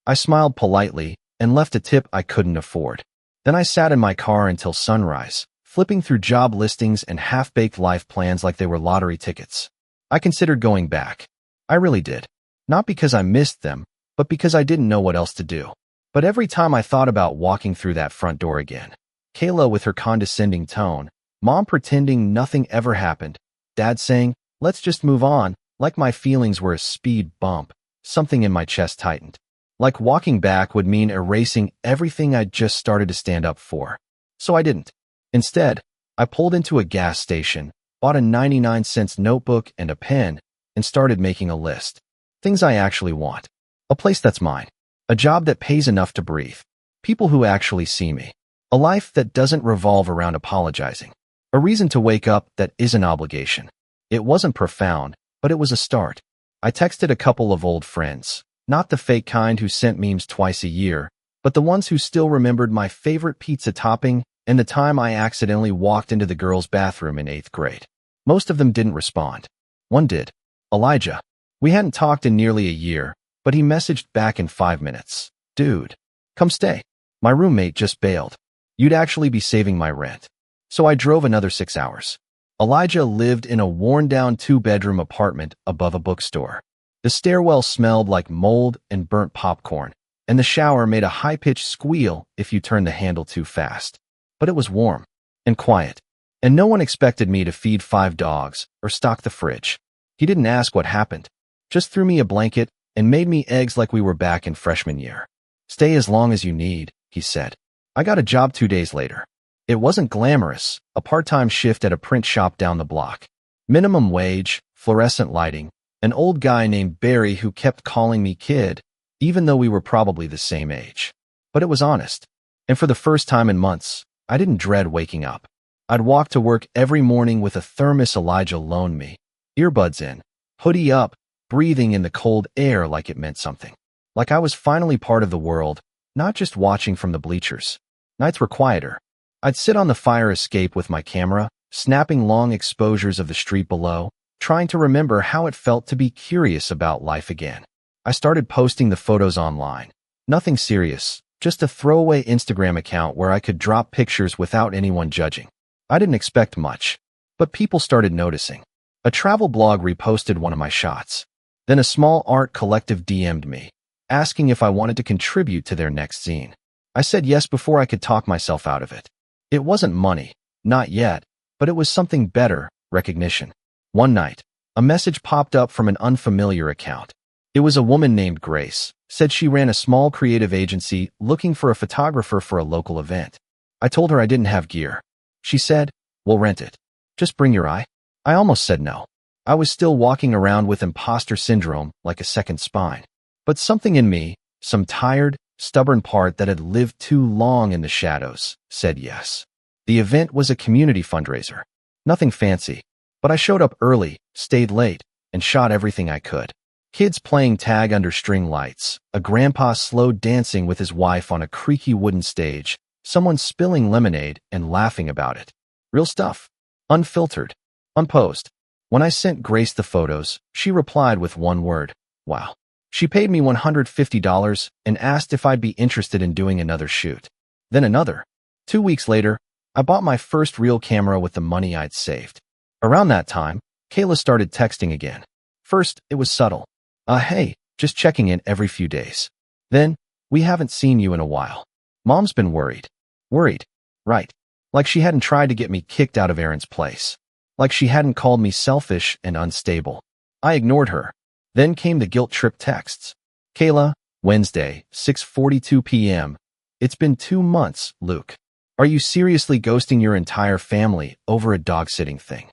I smiled politely and left a tip I couldn't afford. Then I sat in my car until sunrise, flipping through job listings and half-baked life plans like they were lottery tickets. I considered going back. I really did. Not because I missed them, but because I didn't know what else to do. But every time I thought about walking through that front door again, Kayla with her condescending tone, Mom pretending nothing ever happened, Dad saying, let's just move on, like my feelings were a speed bump, something in my chest tightened. Like walking back would mean erasing everything I'd just started to stand up for. So I didn't. Instead, I pulled into a gas station, bought a 99-cent notebook and a pen, and started making a list. Things I actually want. A place that's mine. A job that pays enough to breathe. People who actually see me. A life that doesn't revolve around apologizing. A reason to wake up that is an obligation. It wasn't profound, but it was a start. I texted a couple of old friends. Not the fake kind who sent memes twice a year, but the ones who still remembered my favorite pizza topping and the time I accidentally walked into the girls' bathroom in 8th grade. Most of them didn't respond. One did. Elijah. We hadn't talked in nearly a year, but he messaged back in 5 minutes. Dude, come stay. My roommate just bailed. You'd actually be saving my rent. So I drove another 6 hours. Elijah lived in a worn-down 2-bedroom apartment above a bookstore. The stairwell smelled like mold and burnt popcorn, and the shower made a high-pitched squeal if you turned the handle too fast. But it was warm and quiet, and no one expected me to feed 5 dogs or stock the fridge. He didn't ask what happened, just threw me a blanket and made me eggs like we were back in freshman year. Stay as long as you need, he said. I got a job 2 days later. It wasn't glamorous, a part-time shift at a print shop down the block. Minimum wage, fluorescent lighting, an old guy named Barry who kept calling me kid, even though we were probably the same age. But it was honest. And for the first time in months, I didn't dread waking up. I'd walk to work every morning with a thermos Elijah loaned me, earbuds in, hoodie up, breathing in the cold air like it meant something. Like I was finally part of the world, not just watching from the bleachers. Nights were quieter. I'd sit on the fire escape with my camera, snapping long exposures of the street below, trying to remember how it felt to be curious about life again. I started posting the photos online. Nothing serious, just a throwaway Instagram account where I could drop pictures without anyone judging. I didn't expect much, but people started noticing. A travel blog reposted one of my shots. Then a small art collective DM'd me, asking if I wanted to contribute to their next zine. I said yes before I could talk myself out of it. It wasn't money, not yet, but it was something better, recognition. One night, a message popped up from an unfamiliar account. It was a woman named Grace, said she ran a small creative agency looking for a photographer for a local event. I told her I didn't have gear. She said, "We'll rent it. Just bring your eye." I almost said no. I was still walking around with imposter syndrome like a second spine. But something in me, some tired, stubborn part that had lived too long in the shadows, said yes. The event was a community fundraiser. Nothing fancy, but I showed up early, stayed late, and shot everything I could. Kids playing tag under string lights, a grandpa slow dancing with his wife on a creaky wooden stage, someone spilling lemonade and laughing about it. Real stuff. Unfiltered. Unposed. When I sent Grace the photos, she replied with one word, "Wow." She paid me $150 and asked if I'd be interested in doing another shoot. Then another. 2 weeks later, I bought my first real camera with the money I'd saved. Around that time, Kayla started texting again. First, it was subtle. Hey, just checking in every few days. Then, "We haven't seen you in a while. Mom's been worried." Worried. Right. Like she hadn't tried to get me kicked out of Aaron's place. Like she hadn't called me selfish and unstable. I ignored her. Then came the guilt trip texts. "Kayla, Wednesday, 6:42 p.m. It's been 2 months, Luke. Are you seriously ghosting your entire family over a dog-sitting thing?"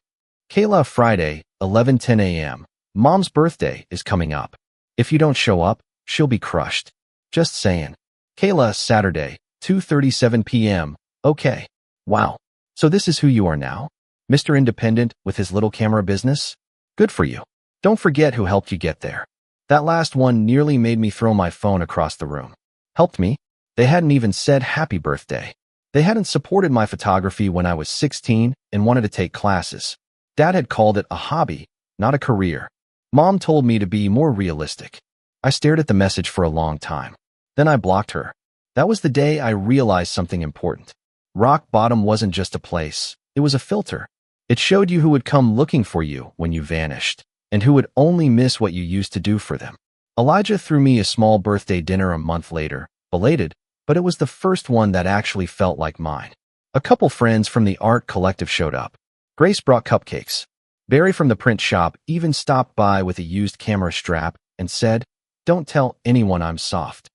"Kayla, Friday, 11:10 a.m. Mom's birthday is coming up. If you don't show up, she'll be crushed. Just saying." "Kayla, Saturday, 2:37 p.m. Okay. Wow. So this is who you are now? Mr. Independent with his little camera business? Good for you. Don't forget who helped you get there." That last one nearly made me throw my phone across the room. Helped me? They hadn't even said happy birthday. They hadn't supported my photography when I was 16 and wanted to take classes. Dad had called it a hobby, not a career. Mom told me to be more realistic. I stared at the message for a long time. Then I blocked her. That was the day I realized something important. Rock bottom wasn't just a place. It was a filter. It showed you who would come looking for you when you vanished, and who would only miss what you used to do for them. Elijah threw me a small birthday dinner a month later, belated, but it was the first one that actually felt like mine. A couple friends from the art collective showed up. Grace brought cupcakes. Barry from the print shop even stopped by with a used camera strap and said, "Don't tell anyone I'm soft."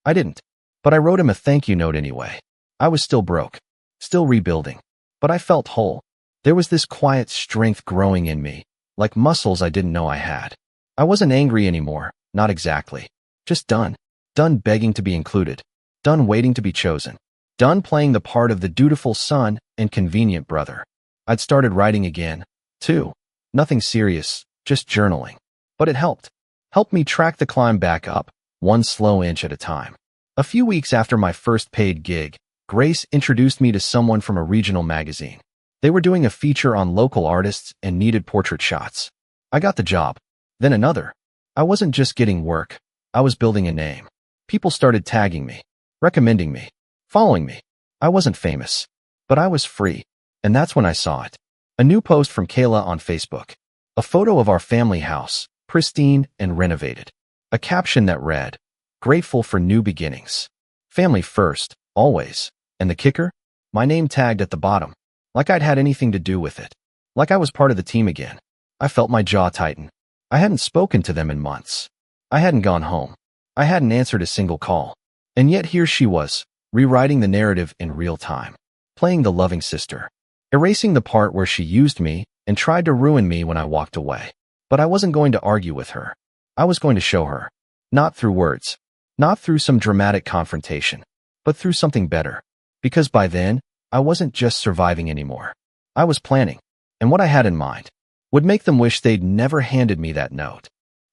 I didn't, but I wrote him a thank you note anyway. I was still broke, still rebuilding, but I felt whole. There was this quiet strength growing in me, like muscles I didn't know I had. I wasn't angry anymore, not exactly. Just done. Done begging to be included. Done waiting to be chosen. Done playing the part of the dutiful son and convenient brother. I'd started writing again, too. Nothing serious, just journaling. But it helped. Helped me track the climb back up, one slow inch at a time. A few weeks after my first paid gig, Grace introduced me to someone from a regional magazine. They were doing a feature on local artists and needed portrait shots. I got the job. Then another. I wasn't just getting work. I was building a name. People started tagging me, recommending me, following me. I wasn't famous, but I was free. And that's when I saw it. A new post from Kayla on Facebook. A photo of our family house, pristine and renovated. A caption that read, "Grateful for new beginnings. Family first, always." And the kicker? My name tagged at the bottom. Like I'd had anything to do with it. Like I was part of the team again. I felt my jaw tighten. I hadn't spoken to them in months. I hadn't gone home. I hadn't answered a single call. And yet here she was, rewriting the narrative in real time. playing the loving sister, erasing the part where she used me and tried to ruin me when I walked away. But I wasn't going to argue with her. I was going to show her. Not through words, not through some dramatic confrontation, but through something better. Because by then, I wasn't just surviving anymore. I was planning, and what I had in mind would make them wish they'd never handed me that note.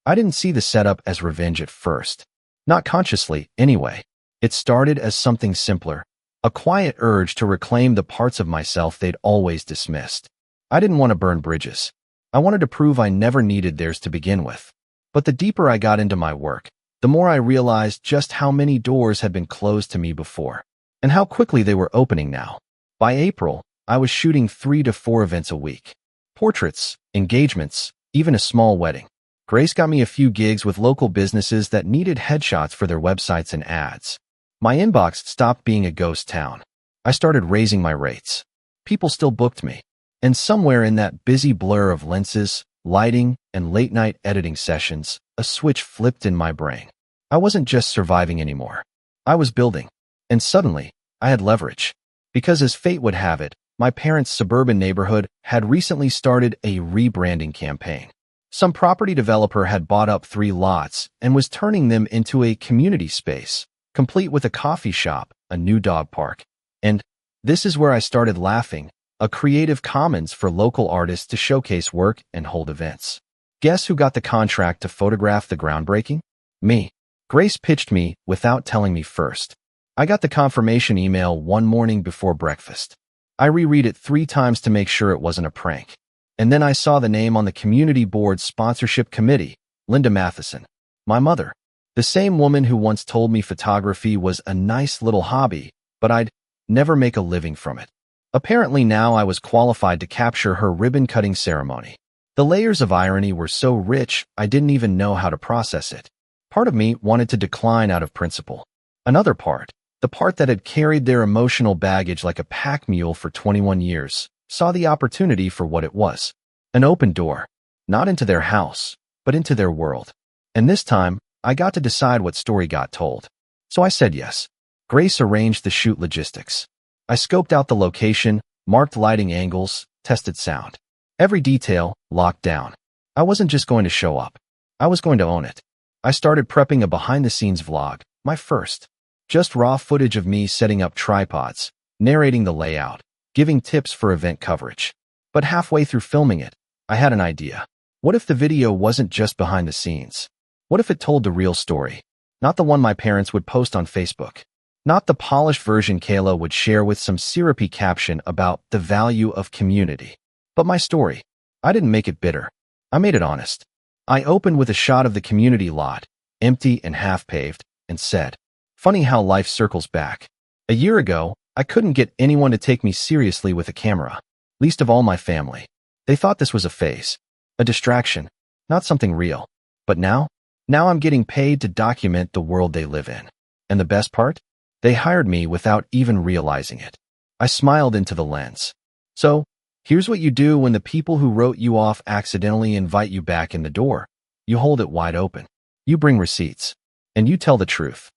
I didn't see the setup as revenge at first. Not consciously, anyway. It started as something simpler, a quiet urge to reclaim the parts of myself they'd always dismissed. I didn't want to burn bridges. I wanted to prove I never needed theirs to begin with. But the deeper I got into my work, the more I realized just how many doors had been closed to me before, and how quickly they were opening now. By April, I was shooting 3 to 4 events a week. Portraits, engagements, even a small wedding. Grace got me a few gigs with local businesses that needed headshots for their websites and ads. My inbox stopped being a ghost town. I started raising my rates. People still booked me. And somewhere in that busy blur of lenses, lighting, and late-night editing sessions, a switch flipped in my brain. I wasn't just surviving anymore. I was building. And suddenly, I had leverage. Because as fate would have it, my parents' suburban neighborhood had recently started a rebranding campaign. Some property developer had bought up 3 lots and was turning them into a community space, complete with a coffee shop, a new dog park. And this is where I started laughing, a creative commons for local artists to showcase work and hold events. Guess who got the contract to photograph the groundbreaking? Me. Grace pitched me without telling me first. I got the confirmation email one morning before breakfast. I reread it 3 times to make sure it wasn't a prank. And then I saw the name on the community board sponsorship committee, Linda Matheson, my mother. The same woman who once told me photography was a nice little hobby, but I'd never make a living from it. Apparently now I was qualified to capture her ribbon-cutting ceremony. The layers of irony were so rich, I didn't even know how to process it. Part of me wanted to decline out of principle. Another part, the part that had carried their emotional baggage like a pack mule for 21 years, saw the opportunity for what it was. An open door, not into their house, but into their world. And this time, I got to decide what story got told. So I said yes. Grace arranged the shoot logistics. I scoped out the location, marked lighting angles, tested sound. Every detail locked down. I wasn't just going to show up. I was going to own it. I started prepping a behind-the-scenes vlog, my first. Just raw footage of me setting up tripods, narrating the layout, giving tips for event coverage. But halfway through filming it, I had an idea. What if the video wasn't just behind the scenes? What if it told the real story? Not the one my parents would post on Facebook. Not the polished version Kayla would share with some syrupy caption about the value of community. But my story. I didn't make it bitter. I made it honest. I opened with a shot of the community lot, empty and half-paved, and said, "Funny how life circles back. A year ago, I couldn't get anyone to take me seriously with a camera, least of all my family. They thought this was a phase, a distraction, not something real. But now I'm getting paid to document the world they live in. And the best part? They hired me without even realizing it." I smiled into the lens. So, here's what you do when the people who wrote you off accidentally invite you back in the door. You hold it wide open. You bring receipts. And you tell the truth.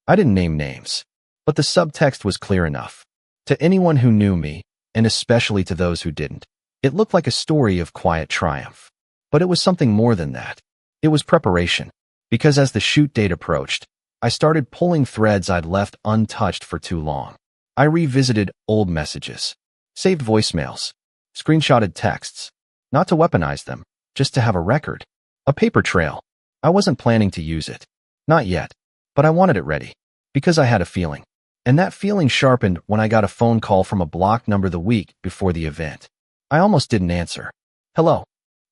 I didn't name names. But the subtext was clear enough. To anyone who knew me, and especially to those who didn't, it looked like a story of quiet triumph. But it was something more than that. It was preparation. Because as the shoot date approached, I started pulling threads I'd left untouched for too long. I revisited old messages, saved voicemails, screenshotted texts, not to weaponize them, just to have a record, a paper trail. I wasn't planning to use it. Not yet. But I wanted it ready. Because I had a feeling. And that feeling sharpened when I got a phone call from a blocked number the week before the event. I almost didn't answer. "Hello.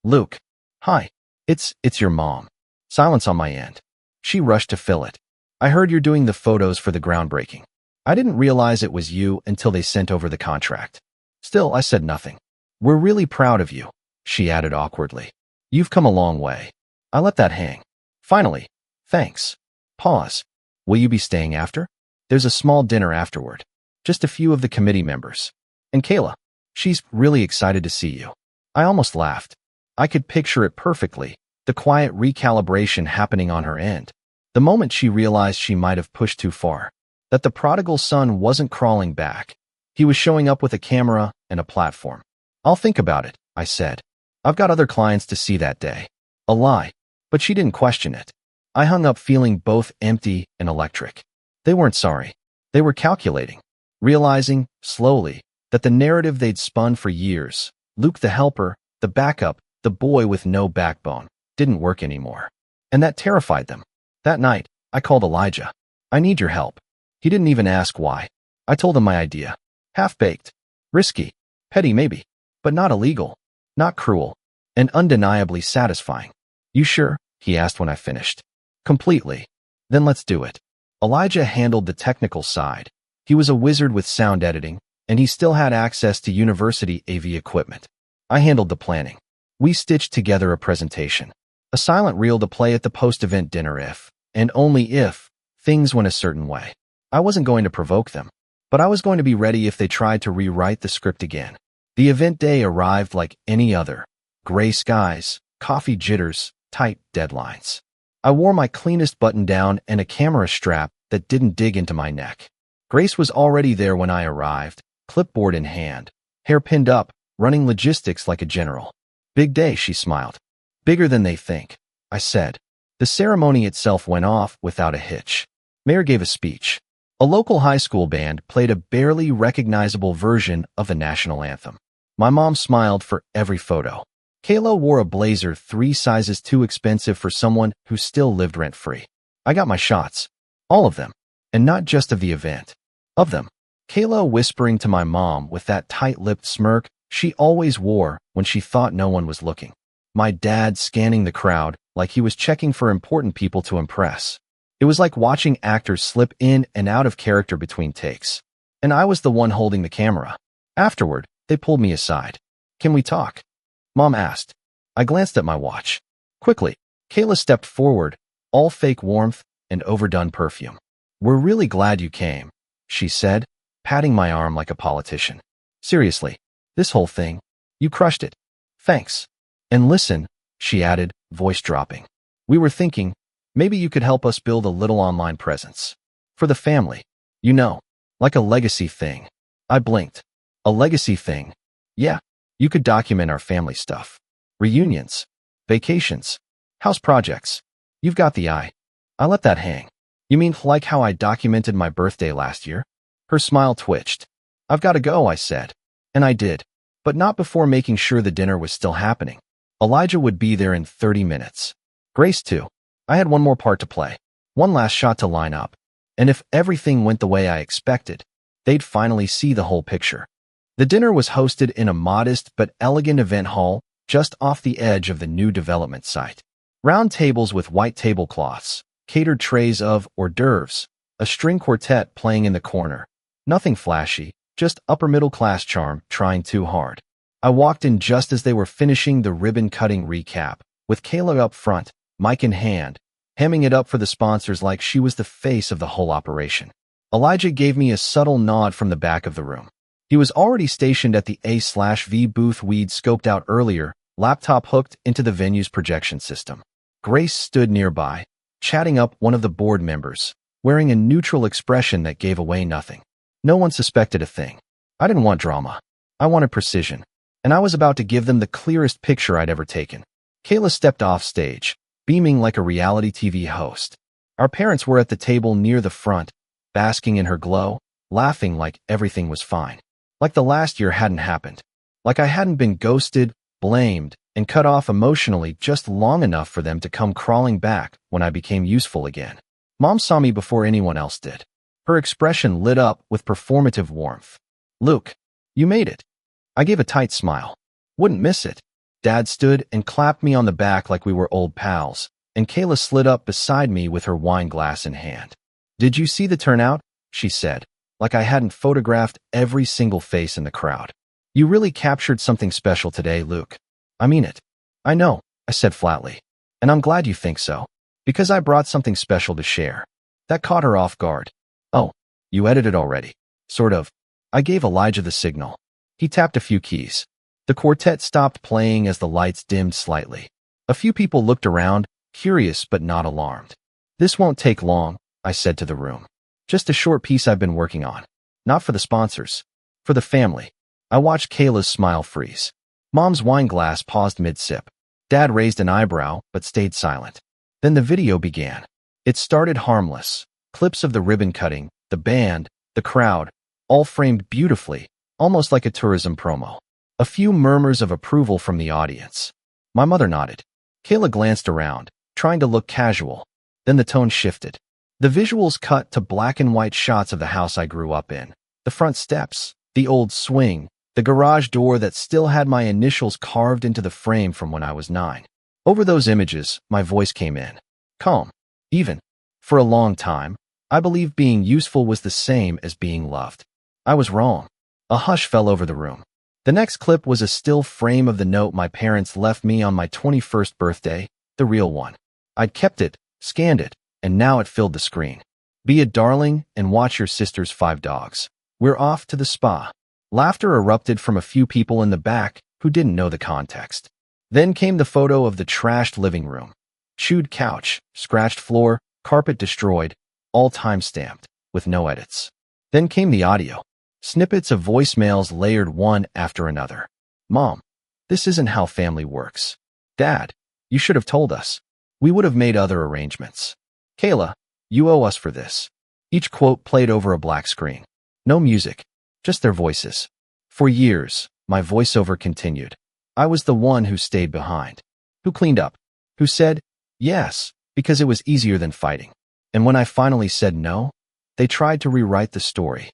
Luke. Hi. It's your mom." Silence on my end. She rushed to fill it. "I heard you're doing the photos for the groundbreaking." I didn't realize it was you until they sent over the contract. Still, I said nothing. "We're really proud of you," she added awkwardly. "You've come a long way." I let that hang. Finally, "Thanks." Pause. "Will you be staying after?" "There's a small dinner afterward. Just a few of the committee members. And Kayla. She's really excited to see you." I almost laughed. I could picture it perfectly, the quiet recalibration happening on her end. The moment she realized she might have pushed too far. That the prodigal son wasn't crawling back, He was showing up with a camera and a platform. I'll think about it, I said. I've got other clients to see that day. A lie, but she didn't question it. I hung up feeling both empty and electric. They weren't sorry. They were calculating, realizing, slowly, that the narrative they'd spun for years, Luke the helper, the backup, the boy with no backbone, didn't work anymore. And that terrified them. That night, I called Elijah. I need your help. He didn't even ask why. I told him my idea. Half-baked. Risky. Petty maybe. But not illegal. Not cruel. And undeniably satisfying. You sure? He asked when I finished. Completely. Then let's do it. Elijah handled the technical side. He was a wizard with sound editing, and he still had access to university AV equipment. I handled the planning. We stitched together a presentation. A silent reel to play at the post-event dinner if, and only if, things went a certain way. I wasn't going to provoke them, but I was going to be ready if they tried to rewrite the script again. The event day arrived like any other. Gray skies, coffee jitters, tight deadlines. I wore my cleanest button-down and a camera strap that didn't dig into my neck. Grace was already there when I arrived, clipboard in hand, hair pinned up, running logistics like a general. Big day, she smiled. Bigger than they think, I said. The ceremony itself went off without a hitch. Mayor gave a speech. A local high school band played a barely recognizable version of the national anthem. My mom smiled for every photo. Kayla wore a blazer 3 sizes too expensive for someone who still lived rent-free. I got my shots. All of them. And not just of the event. Of them. Kayla whispering to my mom with that tight-lipped smirk she always wore when she thought no one was looking. My dad scanning the crowd like he was checking for important people to impress. It was like watching actors slip in and out of character between takes. And I was the one holding the camera. Afterward, they pulled me aside. Can we talk? Mom asked. I glanced at my watch. Quickly, Kayla stepped forward, all fake warmth and overdone perfume. We're really glad you came, she said, patting my arm like a politician. Seriously, this whole thing, you crushed it. Thanks. And listen, she added, voice dropping. We were thinking, maybe you could help us build a little online presence. For the family. You know, like a legacy thing. I blinked. A legacy thing. Yeah, you could document our family stuff. Reunions. Vacations. House projects. You've got the eye. I let that hang. You mean like how I documented my birthday last year? Her smile twitched. I've got to go, I said. And I did. But not before making sure the dinner was still happening. Elijah would be there in 30 minutes. Grace too. I had one more part to play. One last shot to line up. And if everything went the way I expected, they'd finally see the whole picture. The dinner was hosted in a modest but elegant event hall just off the edge of the new development site. Round tables with white tablecloths, catered trays of hors d'oeuvres, a string quartet playing in the corner. Nothing flashy, just upper-middle-class charm trying too hard. I walked in just as they were finishing the ribbon-cutting recap, with Kayla up front, mic in hand, hamming it up for the sponsors like she was the face of the whole operation. Elijah gave me a subtle nod from the back of the room. He was already stationed at the A/V booth we'd scoped out earlier, laptop hooked into the venue's projection system. Grace stood nearby, chatting up one of the board members, wearing a neutral expression that gave away nothing. No one suspected a thing. I didn't want drama. I wanted precision. And I was about to give them the clearest picture I'd ever taken. Kayla stepped off stage, beaming like a reality TV host. Our parents were at the table near the front, basking in her glow, laughing like everything was fine. Like the last year hadn't happened. Like I hadn't been ghosted, blamed, and cut off emotionally just long enough for them to come crawling back when I became useful again. Mom saw me before anyone else did. Her expression lit up with performative warmth. Luke, you made it. I gave a tight smile. Wouldn't miss it. Dad stood and clapped me on the back like we were old pals, and Kayla slid up beside me with her wine glass in hand. Did you see the turnout? She said, like I hadn't photographed every single face in the crowd. You really captured something special today, Luke. I mean it. I know, I said flatly. And I'm glad you think so. Because I brought something special to share. That caught her off guard. Oh, you edited already. Sort of. I gave Elijah the signal. He tapped a few keys. The quartet stopped playing as the lights dimmed slightly. A few people looked around, curious but not alarmed. This won't take long, I said to the room. Just a short piece I've been working on. Not for the sponsors. For the family. I watched Kayla's smile freeze. Mom's wine glass paused mid-sip. Dad raised an eyebrow, but stayed silent. Then the video began. It started harmless. Clips of the ribbon cutting, the band, the crowd, all framed beautifully, almost like a tourism promo. A few murmurs of approval from the audience. My mother nodded. Kayla glanced around, trying to look casual. Then the tone shifted. The visuals cut to black and white shots of the house I grew up in. The front steps, the old swing, the garage door that still had my initials carved into the frame from when I was 9. Over those images, my voice came in. Calm. Even. For a long time, I believed being useful was the same as being loved. I was wrong. A hush fell over the room. The next clip was a still frame of the note my parents left me on my 21st birthday, the real one. I'd kept it, scanned it, and now it filled the screen. Be a darling and watch your sister's 5 dogs. We're off to the spa. Laughter erupted from a few people in the back who didn't know the context. Then came the photo of the trashed living room. Chewed couch, scratched floor, carpet destroyed, all time-stamped, with no edits. Then came the audio. Snippets of voicemails layered one after another. Mom, this isn't how family works. Dad, you should have told us. We would have made other arrangements. Kayla, you owe us for this. Each quote played over a black screen. No music, just their voices. For years, my voiceover continued. I was the one who stayed behind, who cleaned up, who said yes, because it was easier than fighting. And when I finally said no, they tried to rewrite the story.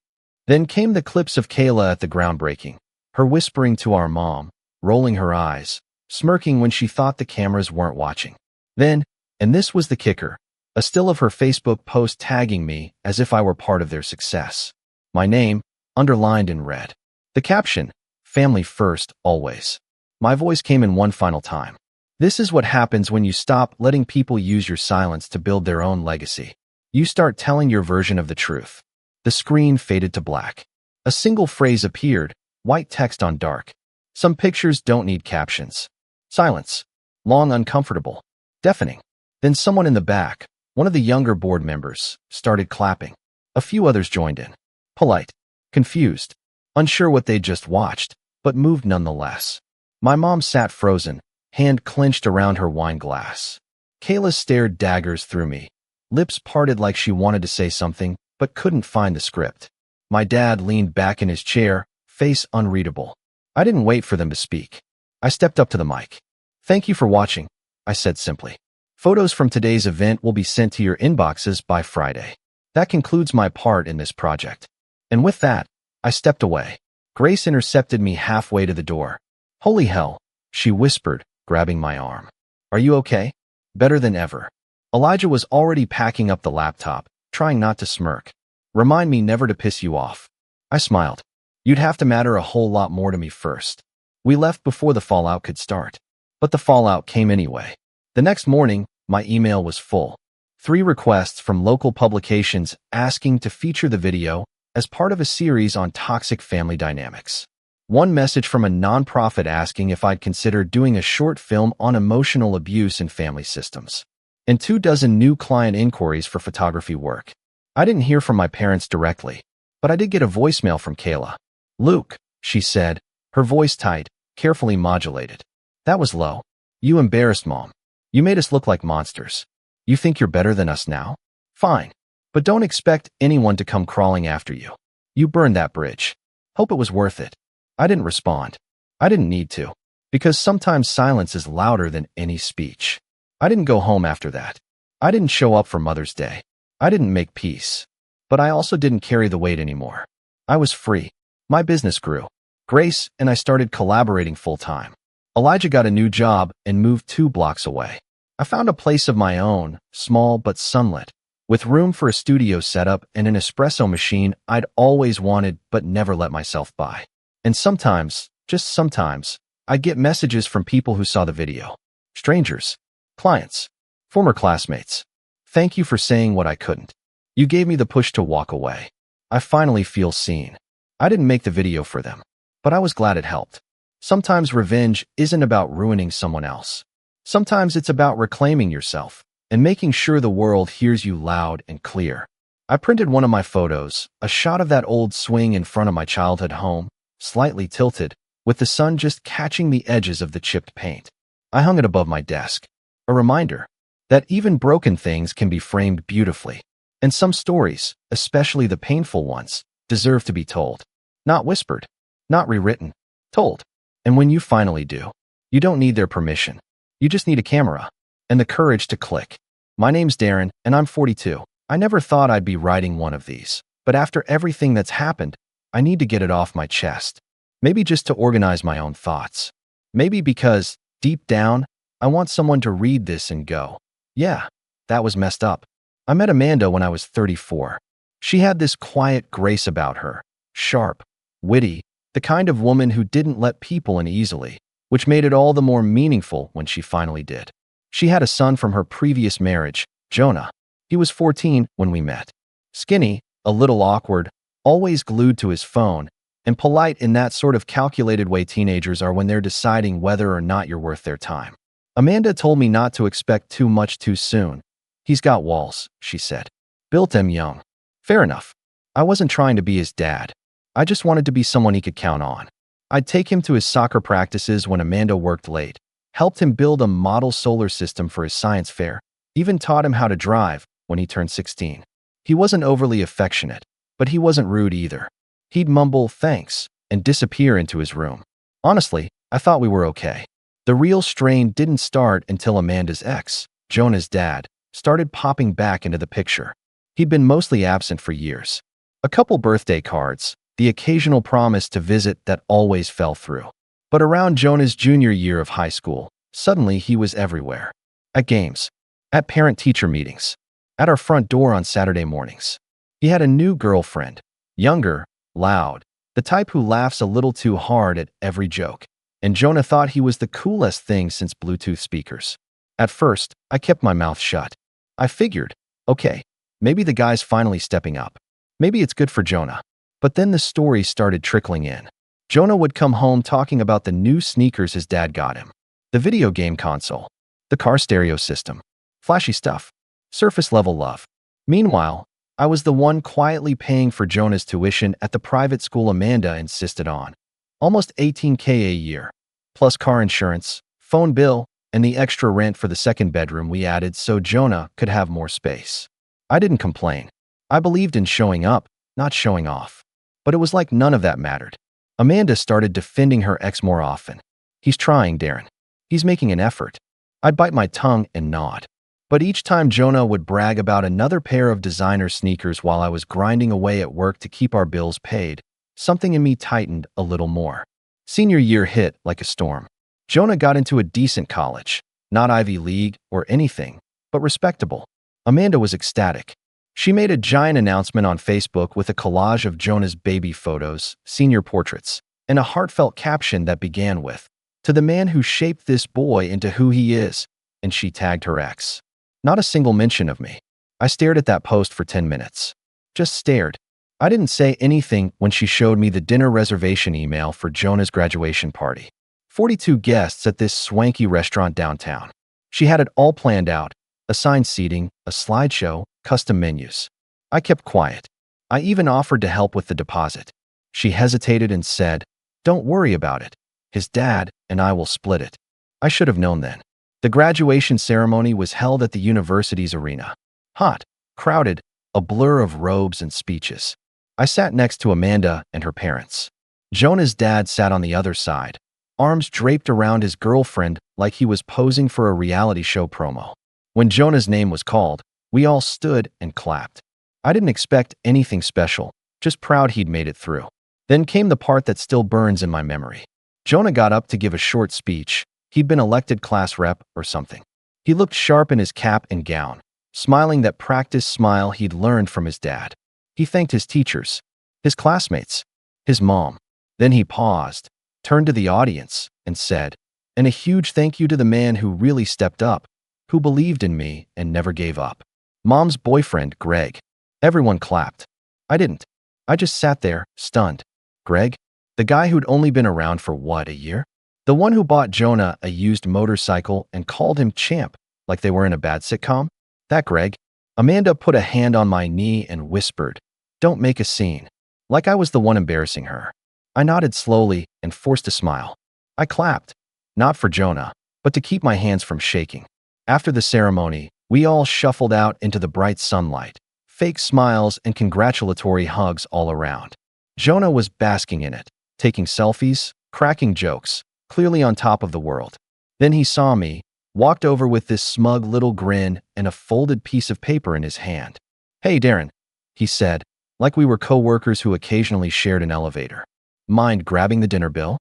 Then came the clips of Kayla at the groundbreaking, her whispering to our mom, rolling her eyes, smirking when she thought the cameras weren't watching. Then, and this was the kicker, a still of her Facebook post tagging me as if I were part of their success. My name, underlined in red. The caption, family first, always. My voice came in one final time. This is what happens when you stop letting people use your silence to build their own legacy. You start telling your version of the truth. The screen faded to black. A single phrase appeared, white text on dark. Some pictures don't need captions. Silence. Long, uncomfortable. Deafening. Then someone in the back, one of the younger board members, started clapping. A few others joined in. Polite. Confused. Unsure what they'd just watched, but moved nonetheless. My mom sat frozen, hand clenched around her wine glass. Kayla stared daggers through me. Lips parted like she wanted to say something, but couldn't find the script. My dad leaned back in his chair, face unreadable. I didn't wait for them to speak. I stepped up to the mic. Thank you for watching, I said simply. Photos from today's event will be sent to your inboxes by Friday. That concludes my part in this project. And with that, I stepped away. Grace intercepted me halfway to the door. Holy hell, she whispered, grabbing my arm. Are you okay? Better than ever. Elijah was already packing up the laptop, trying not to smirk. Remind me never to piss you off. I smiled. You'd have to matter a whole lot more to me first. We left before the fallout could start. But the fallout came anyway. The next morning, my email was full. 3 requests from local publications asking to feature the video as part of a series on toxic family dynamics. 1 message from a nonprofit asking if I'd consider doing a short film on emotional abuse in family systems. And 24 new client inquiries for photography work. I didn't hear from my parents directly, but I did get a voicemail from Kayla. Luke, she said, her voice tight, carefully modulated. That was low. You embarrassed Mom. You made us look like monsters. You think you're better than us now? Fine. But don't expect anyone to come crawling after you. You burned that bridge. Hope it was worth it. I didn't respond. I didn't need to. Because sometimes silence is louder than any speech. I didn't go home after that. I didn't show up for Mother's Day. I didn't make peace. But I also didn't carry the weight anymore. I was free. My business grew. Grace and I started collaborating full-time. Elijah got a new job and moved 2 blocks away. I found a place of my own, small but sunlit, with room for a studio setup and an espresso machine I'd always wanted but never let myself buy. And sometimes, just sometimes, I'd get messages from people who saw the video. Strangers. Clients. Former classmates. Thank you for saying what I couldn't. You gave me the push to walk away. I finally feel seen. I didn't make the video for them, but I was glad it helped. Sometimes revenge isn't about ruining someone else. Sometimes it's about reclaiming yourself and making sure the world hears you loud and clear. I printed one of my photos, a shot of that old swing in front of my childhood home, slightly tilted, with the sun just catching the edges of the chipped paint. I hung it above my desk. A reminder that even broken things can be framed beautifully. And some stories, especially the painful ones, deserve to be told. Not whispered, not rewritten, told. And when you finally do, you don't need their permission. You just need a camera and the courage to click. My name's Darren, and I'm 42. I never thought I'd be writing one of these, but after everything that's happened, I need to get it off my chest. Maybe just to organize my own thoughts. Maybe because, deep down, I want someone to read this and go, yeah, that was messed up. I met Amanda when I was 34. She had this quiet grace about her, sharp, witty, the kind of woman who didn't let people in easily, which made it all the more meaningful when she finally did. She had a son from her previous marriage, Jonah. He was 14 when we met. Skinny, a little awkward, always glued to his phone, and polite in that sort of calculated way teenagers are when they're deciding whether or not you're worth their time. Amanda told me not to expect too much too soon. He's got walls, she said. Built him young. Fair enough. I wasn't trying to be his dad. I just wanted to be someone he could count on. I'd take him to his soccer practices when Amanda worked late, helped him build a model solar system for his science fair, even taught him how to drive when he turned 16. He wasn't overly affectionate, but he wasn't rude either. He'd mumble thanks and disappear into his room. Honestly, I thought we were okay. The real strain didn't start until Amanda's ex, Jonah's dad, started popping back into the picture. He'd been mostly absent for years. A couple birthday cards, the occasional promise to visit that always fell through. But around Jonah's junior year of high school, suddenly he was everywhere. At games, at parent-teacher meetings, at our front door on Saturday mornings. He had a new girlfriend, younger, loud, the type who laughs a little too hard at every joke. And Jonah thought he was the coolest thing since Bluetooth speakers. At first, I kept my mouth shut. I figured, okay, maybe the guy's finally stepping up. Maybe it's good for Jonah. But then the stories started trickling in. Jonah would come home talking about the new sneakers his dad got him, the video game console, the car stereo system, flashy stuff, surface-level love. Meanwhile, I was the one quietly paying for Jonah's tuition at the private school Amanda insisted on. Almost $18K a year, plus car insurance, phone bill, and the extra rent for the second bedroom we added so Jonah could have more space. I didn't complain. I believed in showing up, not showing off. But it was like none of that mattered. Amanda started defending her ex more often. He's trying, Darren. He's making an effort. I'd bite my tongue and nod. But each time Jonah would brag about another pair of designer sneakers while I was grinding away at work to keep our bills paid, something in me tightened a little more. Senior year hit like a storm. Jonah got into a decent college, not Ivy League or anything, but respectable. Amanda was ecstatic. She made a giant announcement on Facebook with a collage of Jonah's baby photos, senior portraits, and a heartfelt caption that began with, "To the man who shaped this boy into who he is," and she tagged her ex. Not a single mention of me. I stared at that post for 10 minutes. Just stared. I didn't say anything when she showed me the dinner reservation email for Jonah's graduation party. 42 guests at this swanky restaurant downtown. She had it all planned out, assigned seating, a slideshow, custom menus. I kept quiet. I even offered to help with the deposit. She hesitated and said, "Don't worry about it. His dad and I will split it." I should have known then. The graduation ceremony was held at the university's arena. Hot, crowded, a blur of robes and speeches. I sat next to Amanda and her parents. Jonah's dad sat on the other side, arms draped around his girlfriend like he was posing for a reality show promo. When Jonah's name was called, we all stood and clapped. I didn't expect anything special, just proud he'd made it through. Then came the part that still burns in my memory. Jonah got up to give a short speech. He'd been elected class rep or something. He looked sharp in his cap and gown, smiling that practice smile he'd learned from his dad. He thanked his teachers, his classmates, his mom. Then he paused, turned to the audience, and said, "And a huge thank you to the man who really stepped up, who believed in me and never gave up. Mom's boyfriend, Greg." Everyone clapped. I didn't. I just sat there, stunned. Greg? The guy who'd only been around for what, a year? The one who bought Jonah a used motorcycle and called him champ, like they were in a bad sitcom? That Greg? Amanda put a hand on my knee and whispered, "Don't make a scene," like I was the one embarrassing her. I nodded slowly and forced a smile. I clapped, not for Jonah, but to keep my hands from shaking. After the ceremony, we all shuffled out into the bright sunlight, fake smiles and congratulatory hugs all around. Jonah was basking in it, taking selfies, cracking jokes, clearly on top of the world. Then he saw me, walked over with this smug little grin and a folded piece of paper in his hand. "Hey, Darren," he said, like we were co-workers who occasionally shared an elevator. "Mind grabbing the dinner bill?"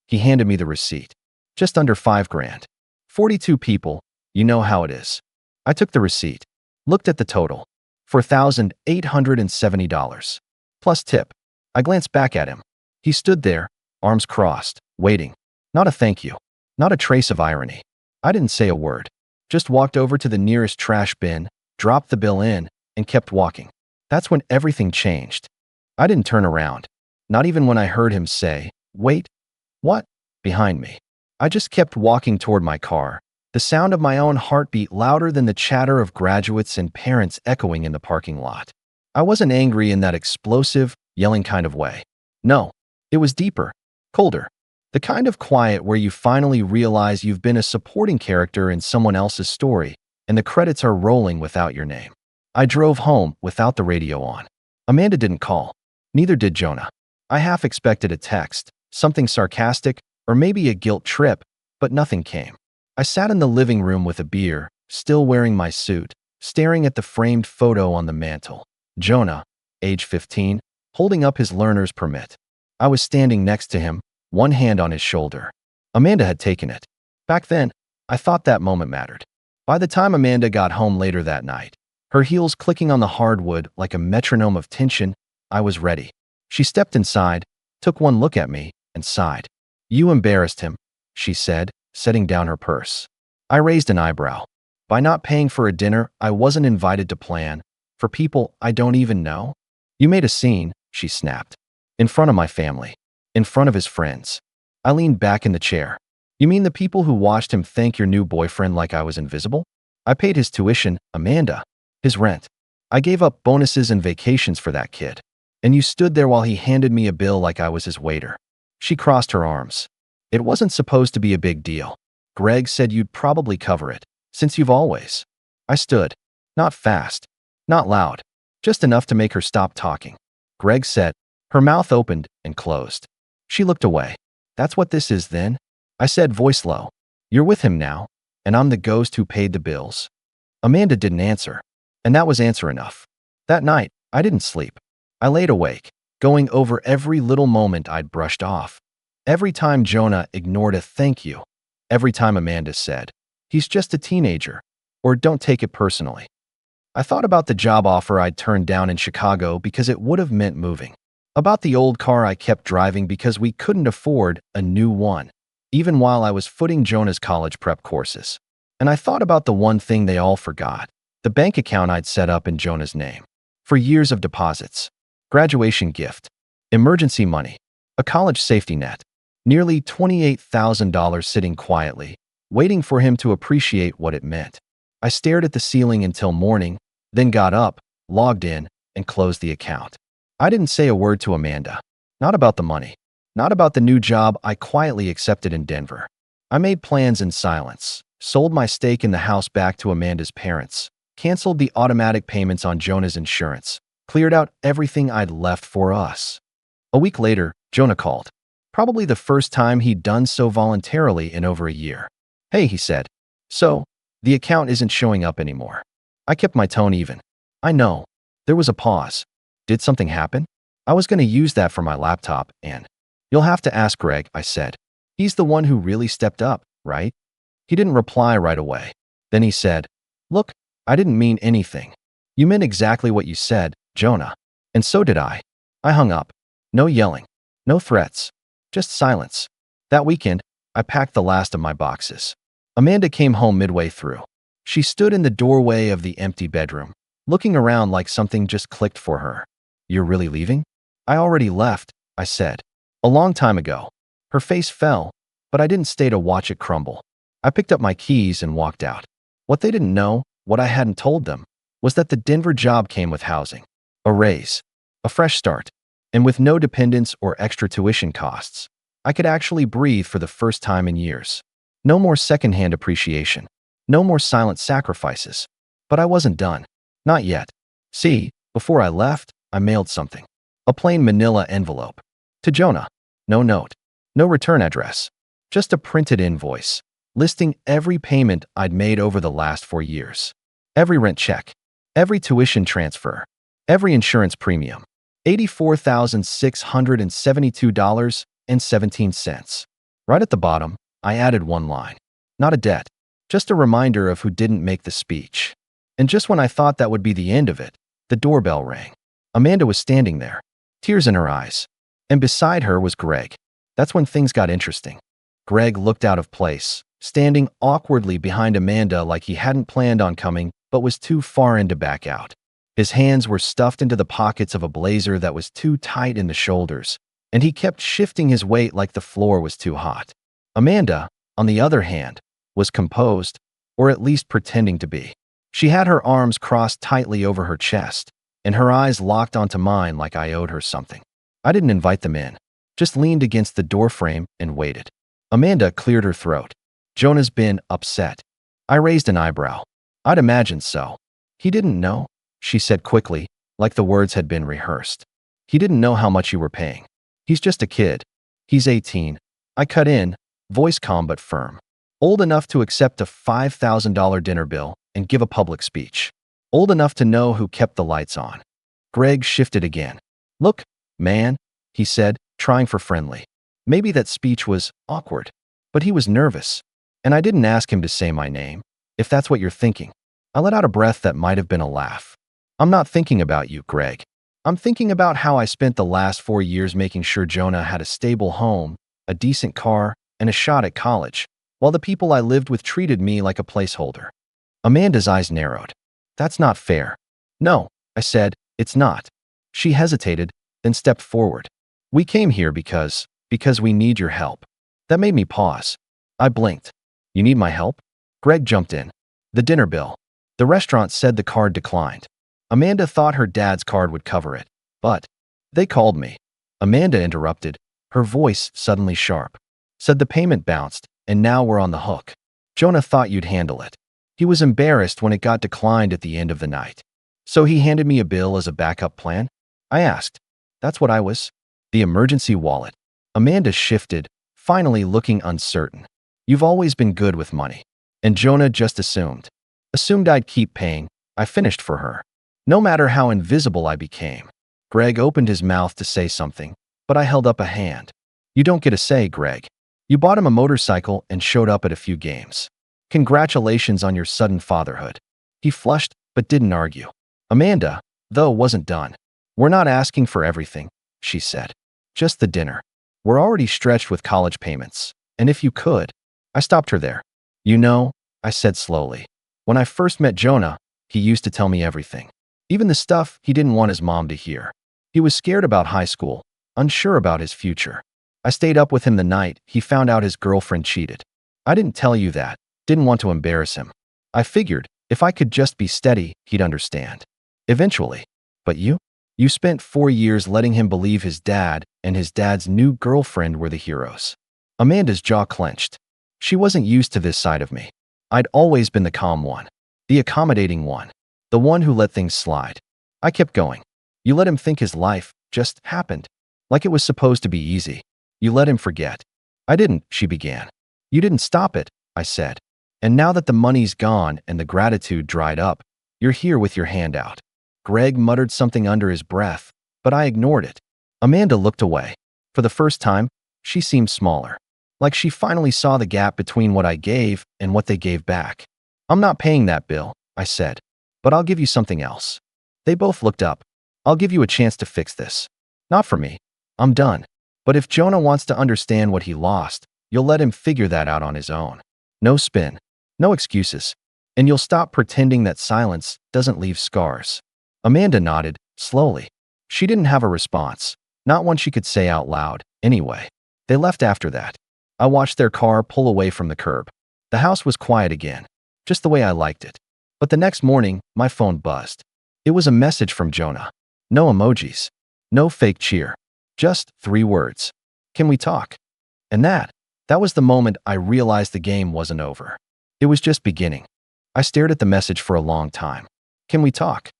He handed me the receipt. Just under $5,000. 42 people, you know how it is. I took the receipt, looked at the total. $4,870. Plus tip. I glanced back at him. He stood there, arms crossed, waiting. Not a thank you. Not a trace of irony. I didn't say a word. Just walked over to the nearest trash bin, dropped the bill in, and kept walking. That's when everything changed. I didn't turn around. Not even when I heard him say, "Wait, what?" behind me. I just kept walking toward my car, the sound of my own heartbeat louder than the chatter of graduates and parents echoing in the parking lot. I wasn't angry in that explosive, yelling kind of way. No, it was deeper, colder. The kind of quiet where you finally realize you've been a supporting character in someone else's story, and the credits are rolling without your name. I drove home without the radio on. Amanda didn't call. Neither did Jonah. I half expected a text, something sarcastic, or maybe a guilt trip, but nothing came. I sat in the living room with a beer, still wearing my suit, staring at the framed photo on the mantel. Jonah, age 15, holding up his learner's permit. I was standing next to him, one hand on his shoulder. Amanda had taken it. Back then, I thought that moment mattered. By the time Amanda got home later that night, her heels clicking on the hardwood like a metronome of tension, I was ready. She stepped inside, took one look at me, and sighed. "You embarrassed him," she said, setting down her purse. I raised an eyebrow. By not paying for a dinner I wasn't invited to plan, for people I don't even know? "You made a scene," she snapped. "In front of my family. In front of his friends." I leaned back in the chair. "You mean the people who watched him thank your new boyfriend like I was invisible? I paid his tuition, Amanda. His rent. I gave up bonuses and vacations for that kid. And you stood there while he handed me a bill like I was his waiter." She crossed her arms. "It wasn't supposed to be a big deal. Greg said you'd probably cover it, since you've always." I stood. Not fast. Not loud. Just enough to make her stop talking. "Greg said." Her mouth opened and closed. She looked away. "That's what this is then?" I said, voice low. "You're with him now, and I'm the ghost who paid the bills." Amanda didn't answer. And that was answer enough. That night, I didn't sleep. I laid awake, going over every little moment I'd brushed off. Every time Jonah ignored a thank you. Every time Amanda said, "He's just a teenager," or "Don't take it personally." I thought about the job offer I'd turned down in Chicago because it would have meant moving. About the old car I kept driving because we couldn't afford a new one, even while I was footing Jonah's college prep courses. And I thought about the one thing they all forgot, the bank account I'd set up in Jonah's name. For years of deposits. Graduation gift. Emergency money. A college safety net. Nearly $28,000 sitting quietly, waiting for him to appreciate what it meant. I stared at the ceiling until morning, then got up, logged in, and closed the account. I didn't say a word to Amanda. Not about the money. Not about the new job I quietly accepted in Denver. I made plans in silence, sold my stake in the house back to Amanda's parents, canceled the automatic payments on Jonah's insurance, cleared out everything I'd left for us. A week later, Jonah called. Probably the first time he'd done so voluntarily in over a year. "Hey," he said. "So, the account isn't showing up anymore." I kept my tone even. "I know." There was a pause. "Did something happen?" I was going to use that for my laptop and, "You'll have to ask Greg," I said. "He's the one who really stepped up, right?" He didn't reply right away. Then he said, "Look, I didn't mean anything. You meant exactly what you said, Jonah. And so did I." I hung up. No yelling. No threats. Just silence. That weekend, I packed the last of my boxes. Amanda came home midway through. She stood in the doorway of the empty bedroom, looking around like something just clicked for her. "You're really leaving?" "I already left," I said. "A long time ago." Her face fell, but I didn't stay to watch it crumble. I picked up my keys and walked out. What they didn't know What I hadn't told them was that the Denver job came with housing, a raise, a fresh start, and with no dependents or extra tuition costs. I could actually breathe for the first time in years. No more secondhand appreciation. No more silent sacrifices. But I wasn't done. Not yet. See, before I left, I mailed something. A plain manila envelope. To Jonah. No note. No return address. Just a printed invoice, listing every payment I'd made over the last 4 years. Every rent check. Every tuition transfer. Every insurance premium. $84,672.17. Right at the bottom, I added one line. Not a debt. Just a reminder of who didn't make the speech. And just when I thought that would be the end of it, the doorbell rang. Amanda was standing there, tears in her eyes. And beside her was Greg. That's when things got interesting. Greg looked out of place, standing awkwardly behind Amanda like he hadn't planned on coming but was too far in to back out. His hands were stuffed into the pockets of a blazer that was too tight in the shoulders, and he kept shifting his weight like the floor was too hot. Amanda, on the other hand, was composed, or at least pretending to be. She had her arms crossed tightly over her chest, and her eyes locked onto mine like I owed her something. I didn't invite them in, just leaned against the doorframe and waited. Amanda cleared her throat. Jonah's been upset. I raised an eyebrow. I'd imagined so. He didn't know, she said quickly, like the words had been rehearsed. He didn't know how much you were paying. He's just a kid. He's 18. I cut in, voice calm but firm. Old enough to accept a $5,000 dinner bill and give a public speech. Old enough to know who kept the lights on. Greg shifted again. Look, man, he said, trying for friendly. Maybe that speech was awkward, but he was nervous. And I didn't ask him to say my name, if that's what you're thinking. I let out a breath that might have been a laugh. I'm not thinking about you, Greg. I'm thinking about how I spent the last 4 years making sure Jonah had a stable home, a decent car, and a shot at college, while the people I lived with treated me like a placeholder. Amanda's eyes narrowed. That's not fair. No, I said, it's not. She hesitated, then stepped forward. We came here because we need your help. That made me pause. I blinked. You need my help? Greg jumped in. The dinner bill. The restaurant said the card declined. Amanda thought her dad's card would cover it, but they called me. Amanda interrupted, her voice suddenly sharp. Said the payment bounced, and now we're on the hook. Jonah thought you'd handle it. He was embarrassed when it got declined at the end of the night. So he handed me a bill as a backup plan? I asked. That's what I was. The emergency wallet. Amanda shifted, finally looking uncertain. You've always been good with money. And Jonah just assumed. Assumed I'd keep paying. I finished for her. No matter how invisible I became. Greg opened his mouth to say something, but I held up a hand. You don't get a say, Greg. You bought him a motorcycle and showed up at a few games. Congratulations on your sudden fatherhood. He flushed, but didn't argue. Amanda, though, wasn't done. We're not asking for everything, she said. Just the dinner. We're already stretched with college payments. And if you could. I stopped her there. You know, I said slowly. When I first met Jonah, he used to tell me everything. Even the stuff he didn't want his mom to hear. He was scared about high school, unsure about his future. I stayed up with him the night he found out his girlfriend cheated. I didn't tell you that, didn't want to embarrass him. I figured if I could just be steady, he'd understand. Eventually. But you? You spent 4 years letting him believe his dad and his dad's new girlfriend were the heroes. Amanda's jaw clenched. She wasn't used to this side of me. I'd always been the calm one, the accommodating one, the one who let things slide. I kept going. You let him think his life just happened, like it was supposed to be easy. You let him forget. I didn't, she began. You didn't stop it, I said. And now that the money's gone and the gratitude dried up, you're here with your hand out. Greg muttered something under his breath, but I ignored it. Amanda looked away. For the first time, she seemed smaller. Like she finally saw the gap between what I gave and what they gave back. I'm not paying that bill, I said. But I'll give you something else. They both looked up. I'll give you a chance to fix this. Not for me. I'm done. But if Jonah wants to understand what he lost, you'll let him figure that out on his own. No spin. No excuses. And you'll stop pretending that silence doesn't leave scars. Amanda nodded, slowly. She didn't have a response. Not one she could say out loud, anyway. They left after that. I watched their car pull away from the curb. The house was quiet again, just the way I liked it. But the next morning, my phone buzzed. It was a message from Jonah. No emojis. No fake cheer. Just 3 words. Can we talk? And that was the moment I realized the game wasn't over. It was just beginning. I stared at the message for a long time. Can we talk?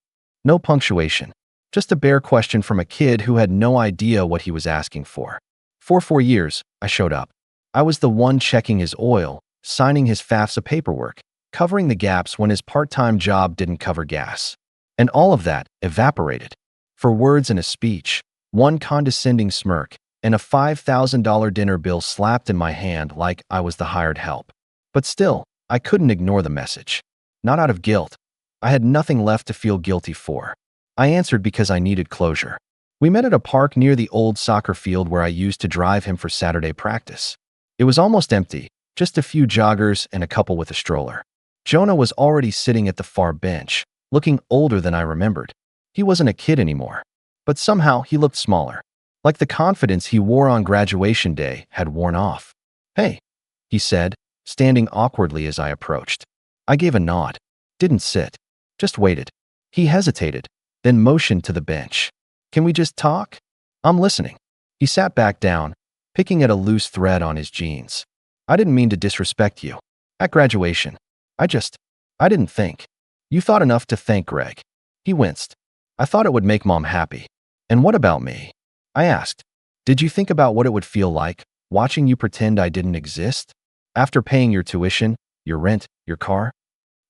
No punctuation. Just a bare question from a kid who had no idea what he was asking for. For 4 years, I showed up. I was the one checking his oil, signing his FAFSA paperwork, covering the gaps when his part-time job didn't cover gas. And all of that evaporated. For words in a speech, one condescending smirk, and a $5,000 dinner bill slapped in my hand like I was the hired help. But still, I couldn't ignore the message. Not out of guilt. I had nothing left to feel guilty for. I answered because I needed closure. We met at a park near the old soccer field where I used to drive him for Saturday practice. It was almost empty, just a few joggers and a couple with a stroller. Jonah was already sitting at the far bench, looking older than I remembered. He wasn't a kid anymore, but somehow he looked smaller. Like the confidence he wore on graduation day had worn off. "Hey," he said, standing awkwardly as I approached. I gave a nod. Didn't sit. Just waited. He hesitated, then motioned to the bench. "Can we just talk? I'm listening." He sat back down, picking at a loose thread on his jeans. "I didn't mean to disrespect you. At graduation. I didn't think. You thought enough to thank Greg." He winced. "I thought it would make Mom happy." "And what about me?" I asked. "Did you think about what it would feel like, watching you pretend I didn't exist? After paying your tuition, your rent, your car?"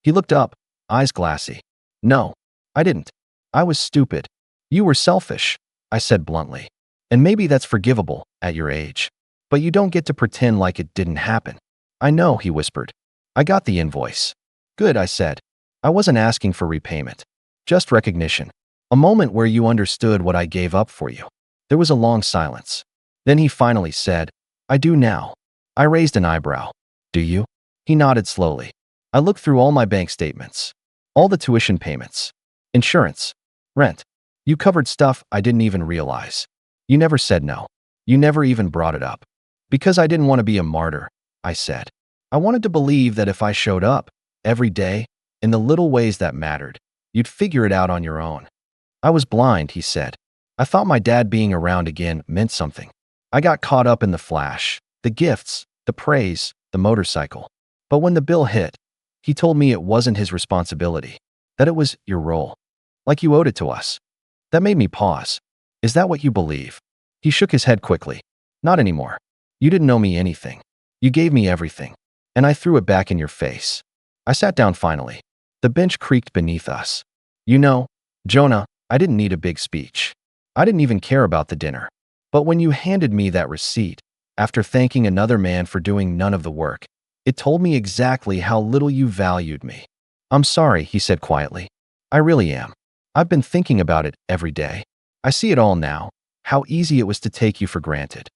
He looked up, eyes glassy. "No, I didn't. I was stupid. You were selfish," I said bluntly. "And maybe that's forgivable at your age. But you don't get to pretend like it didn't happen." "I know," he whispered. "I got the invoice." "Good," I said. I wasn't asking for repayment. Just recognition. A moment where you understood what I gave up for you. There was a long silence. Then he finally said, "I do now." I raised an eyebrow. "Do you?" He nodded slowly. I looked through all my bank statements. All the tuition payments. Insurance. Rent. You covered stuff I didn't even realize. You never said no. You never even brought it up. "Because I didn't want to be a martyr," I said. "I wanted to believe that if I showed up, every day, in the little ways that mattered, you'd figure it out on your own." "I was blind," he said. "I thought my dad being around again meant something. I got caught up in the flash, the gifts, the praise, the motorcycle. But when the bill hit, he told me it wasn't his responsibility, that it was your role. Like you owed it to us." That made me pause. "Is that what you believe?" He shook his head quickly. "Not anymore. You didn't owe me anything. You gave me everything. And I threw it back in your face." I sat down finally. The bench creaked beneath us. "You know, Jonah, I didn't need a big speech. I didn't even care about the dinner. But when you handed me that receipt, after thanking another man for doing none of the work, it told me exactly how little you valued me." "I'm sorry," he said quietly. "I really am. I've been thinking about it every day. I see it all now, how easy it was to take you for granted."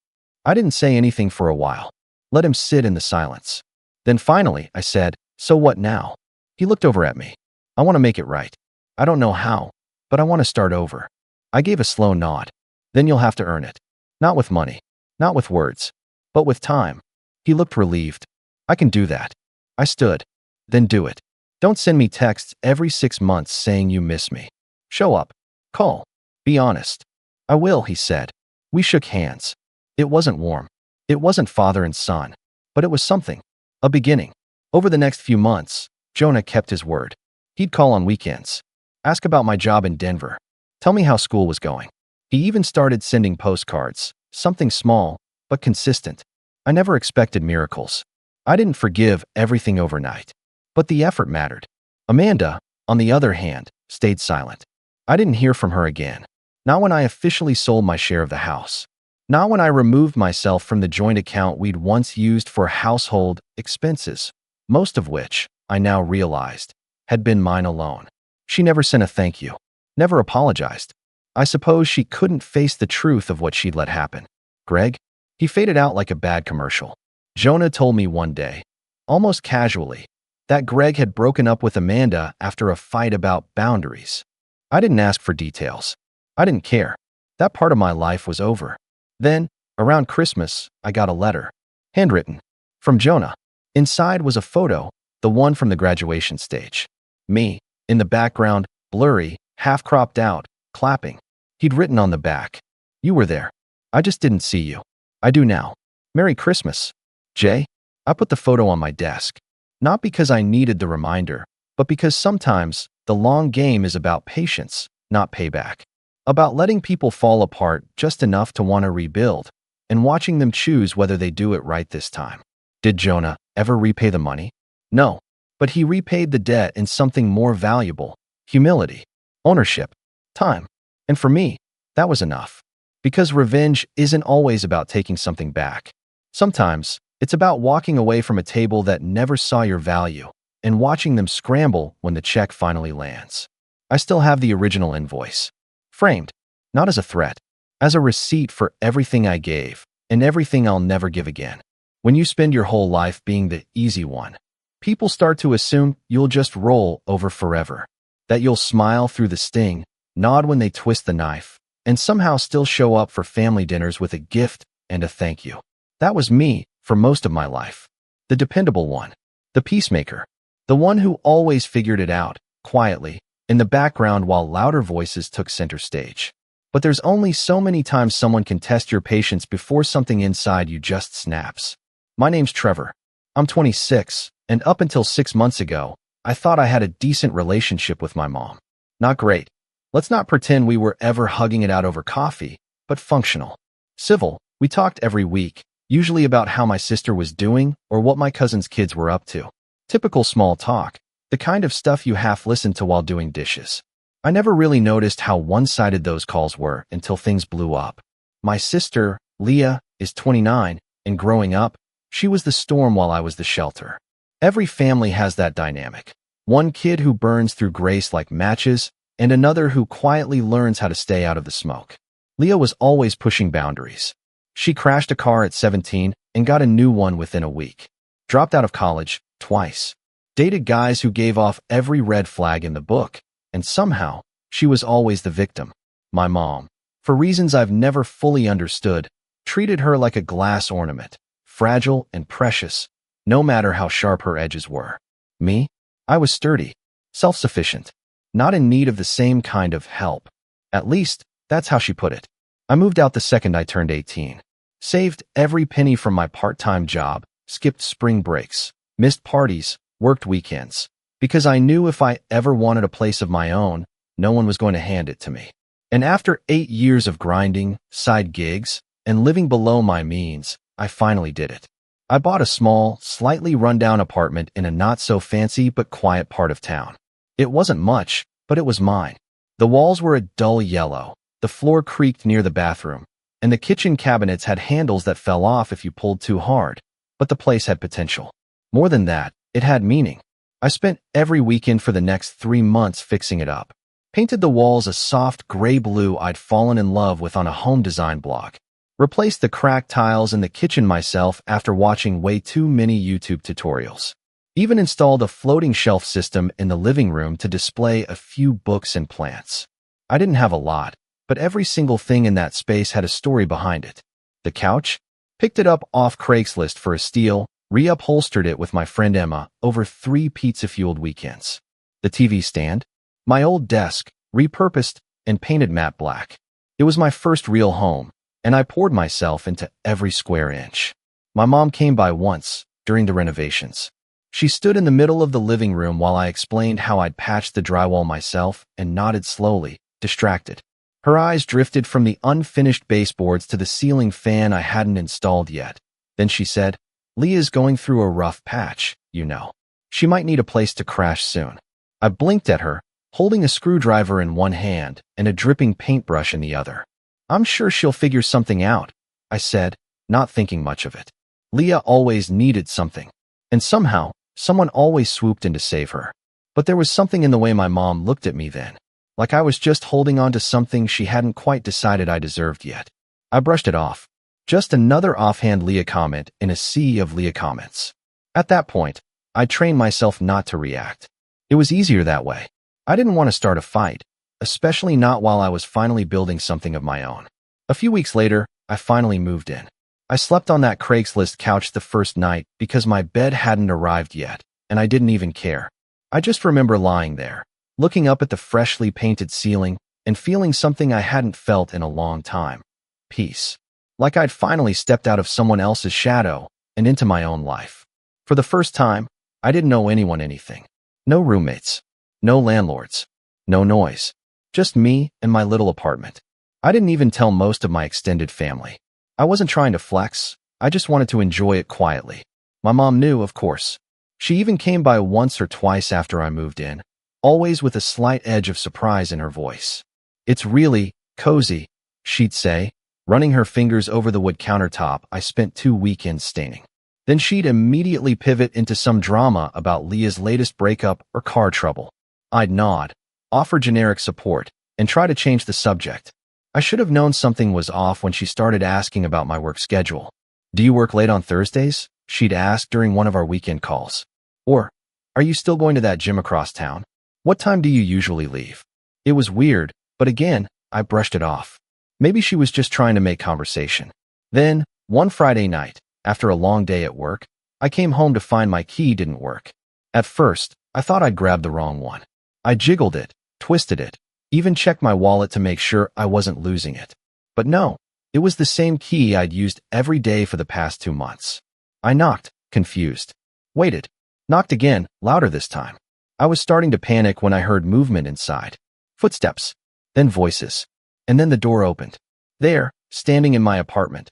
I didn't say anything for a while. Let him sit in the silence. Then finally, I said, "So what now?" He looked over at me. "I want to make it right. I don't know how, but I want to start over." I gave a slow nod. "Then you'll have to earn it. Not with money, not with words, but with time." He looked relieved. "I can do that." I stood. "Then do it. Don't send me texts every 6 months saying you miss me. Show up. Call. Be honest." "I will," he said. We shook hands. It wasn't warm. It wasn't father and son. But it was something. A beginning. Over the next few months, Jonah kept his word. He'd call on weekends. Ask about my job in Denver. Tell me how school was going. He even started sending postcards. Something small, but consistent. I never expected miracles. I didn't forgive everything overnight. But the effort mattered. Amanda, on the other hand, stayed silent. I didn't hear from her again. Not when I officially sold my share of the house. Not when I removed myself from the joint account we'd once used for household expenses, most of which, I now realized, had been mine alone. She never sent a thank you. Never apologized. I suppose she couldn't face the truth of what she'd let happen. Greg? He faded out like a bad commercial. Jonah told me one day, almost casually, that Greg had broken up with Amanda after a fight about boundaries. I didn't ask for details. I didn't care. That part of my life was over. Then, around Christmas, I got a letter. Handwritten. From Jonah. Inside was a photo, the one from the graduation stage. Me, in the background, blurry, half cropped out, clapping. He'd written on the back, "You were there. I just didn't see you. I do now. Merry Christmas, Jay." I put the photo on my desk, not because I needed the reminder, but because sometimes the long game is about patience, not payback. About letting people fall apart just enough to want to rebuild, and watching them choose whether they do it right this time. Did Jonah ever repay the money? No, but he repaid the debt in something more valuable: humility, ownership, time. And for me, that was enough. Because revenge isn't always about taking something back. Sometimes, it's about walking away from a table that never saw your value and watching them scramble when the check finally lands. I still have the original invoice, framed, not as a threat, as a receipt for everything I gave and everything I'll never give again. When you spend your whole life being the easy one, people start to assume you'll just roll over forever, that you'll smile through the sting, nod when they twist the knife, and somehow still show up for family dinners with a gift and a thank you. That was me for most of my life. The dependable one, the peacemaker, the one who always figured it out, quietly, in the background while louder voices took center stage. But there's only so many times someone can test your patience before something inside you just snaps. My name's Trevor. I'm 26, and up until 6 months ago, I thought I had a decent relationship with my mom. Not great. Let's not pretend we were ever hugging it out over coffee, but functional. Civil, we talked every week, usually about how my sister was doing or what my cousin's kids were up to. Typical small talk, the kind of stuff you half listen to while doing dishes. I never really noticed how one-sided those calls were until things blew up. My sister, Leah, is 29, and growing up, she was the storm while I was the shelter. Every family has that dynamic. One kid who burns through grace like matches, and another who quietly learns how to stay out of the smoke. Leah was always pushing boundaries. She crashed a car at 17 and got a new one within a week. Dropped out of college twice. Dated guys who gave off every red flag in the book, and somehow, she was always the victim. My mom, for reasons I've never fully understood, treated her like a glass ornament, fragile and precious, no matter how sharp her edges were. Me? I was sturdy, self-sufficient, not in need of the same kind of help. At least, that's how she put it. I moved out the second I turned 18. Saved every penny from my part-time job, skipped spring breaks, missed parties, worked weekends, because I knew if I ever wanted a place of my own, no one was going to hand it to me. And after 8 years of grinding, side gigs, and living below my means, I finally did it. I bought a small, slightly run-down apartment in a not-so-fancy but quiet part of town. It wasn't much, but it was mine. The walls were a dull yellow, the floor creaked near the bathroom, and the kitchen cabinets had handles that fell off if you pulled too hard, but the place had potential. More than that, it had meaning. I spent every weekend for the next 3 months fixing it up. Painted the walls a soft gray blue I'd fallen in love with on a home design blog. Replaced the cracked tiles in the kitchen myself after watching way too many YouTube tutorials. Even installed a floating shelf system in the living room to display a few books and plants. I didn't have a lot, but every single thing in that space had a story behind it. The couch? Picked it up off Craigslist for a steal, reupholstered it with my friend Emma over 3 pizza-fueled weekends. The TV stand? My old desk, repurposed and painted matte black. It was my first real home, and I poured myself into every square inch. My mom came by once, during the renovations. She stood in the middle of the living room while I explained how I'd patched the drywall myself and nodded slowly, distracted. Her eyes drifted from the unfinished baseboards to the ceiling fan I hadn't installed yet. Then she said, "Leah's going through a rough patch, you know. She might need a place to crash soon." I blinked at her, holding a screwdriver in one hand and a dripping paintbrush in the other. "I'm sure she'll figure something out," I said, not thinking much of it. Leah always needed something, and somehow, someone always swooped in to save her. But there was something in the way my mom looked at me then, like I was just holding on to something she hadn't quite decided I deserved yet. I brushed it off. Just another offhand Leah comment in a sea of Leah comments. At that point, I trained myself not to react. It was easier that way. I didn't want to start a fight, especially not while I was finally building something of my own. A few weeks later, I finally moved in. I slept on that Craigslist couch the first night because my bed hadn't arrived yet, and I didn't even care. I just remember lying there, looking up at the freshly painted ceiling and feeling something I hadn't felt in a long time. Peace. Like I'd finally stepped out of someone else's shadow and into my own life. For the first time, I didn't owe anyone anything. No roommates. No landlords. No noise. Just me and my little apartment. I didn't even tell most of my extended family. I wasn't trying to flex. I just wanted to enjoy it quietly. My mom knew, of course. She even came by once or twice after I moved in, always with a slight edge of surprise in her voice. "It's really cozy," she'd say, running her fingers over the wood countertop I spent 2 weekends staining. Then she'd immediately pivot into some drama about Leah's latest breakup or car trouble. I'd nod, offer generic support, and try to change the subject. I should have known something was off when she started asking about my work schedule. "Do you work late on Thursdays?" she'd ask during one of our weekend calls. Or, "Are you still going to that gym across town? What time do you usually leave?" It was weird, but again, I brushed it off. Maybe she was just trying to make conversation. Then, one Friday night, after a long day at work, I came home to find my key didn't work. At first, I thought I'd grabbed the wrong one. I jiggled it, twisted it, even checked my wallet to make sure I wasn't losing it. But no, it was the same key I'd used every day for the past 2 months. I knocked, confused. Waited. Knocked again, louder this time. I was starting to panic when I heard movement inside. Footsteps. Then voices. And then the door opened. There, standing in my apartment,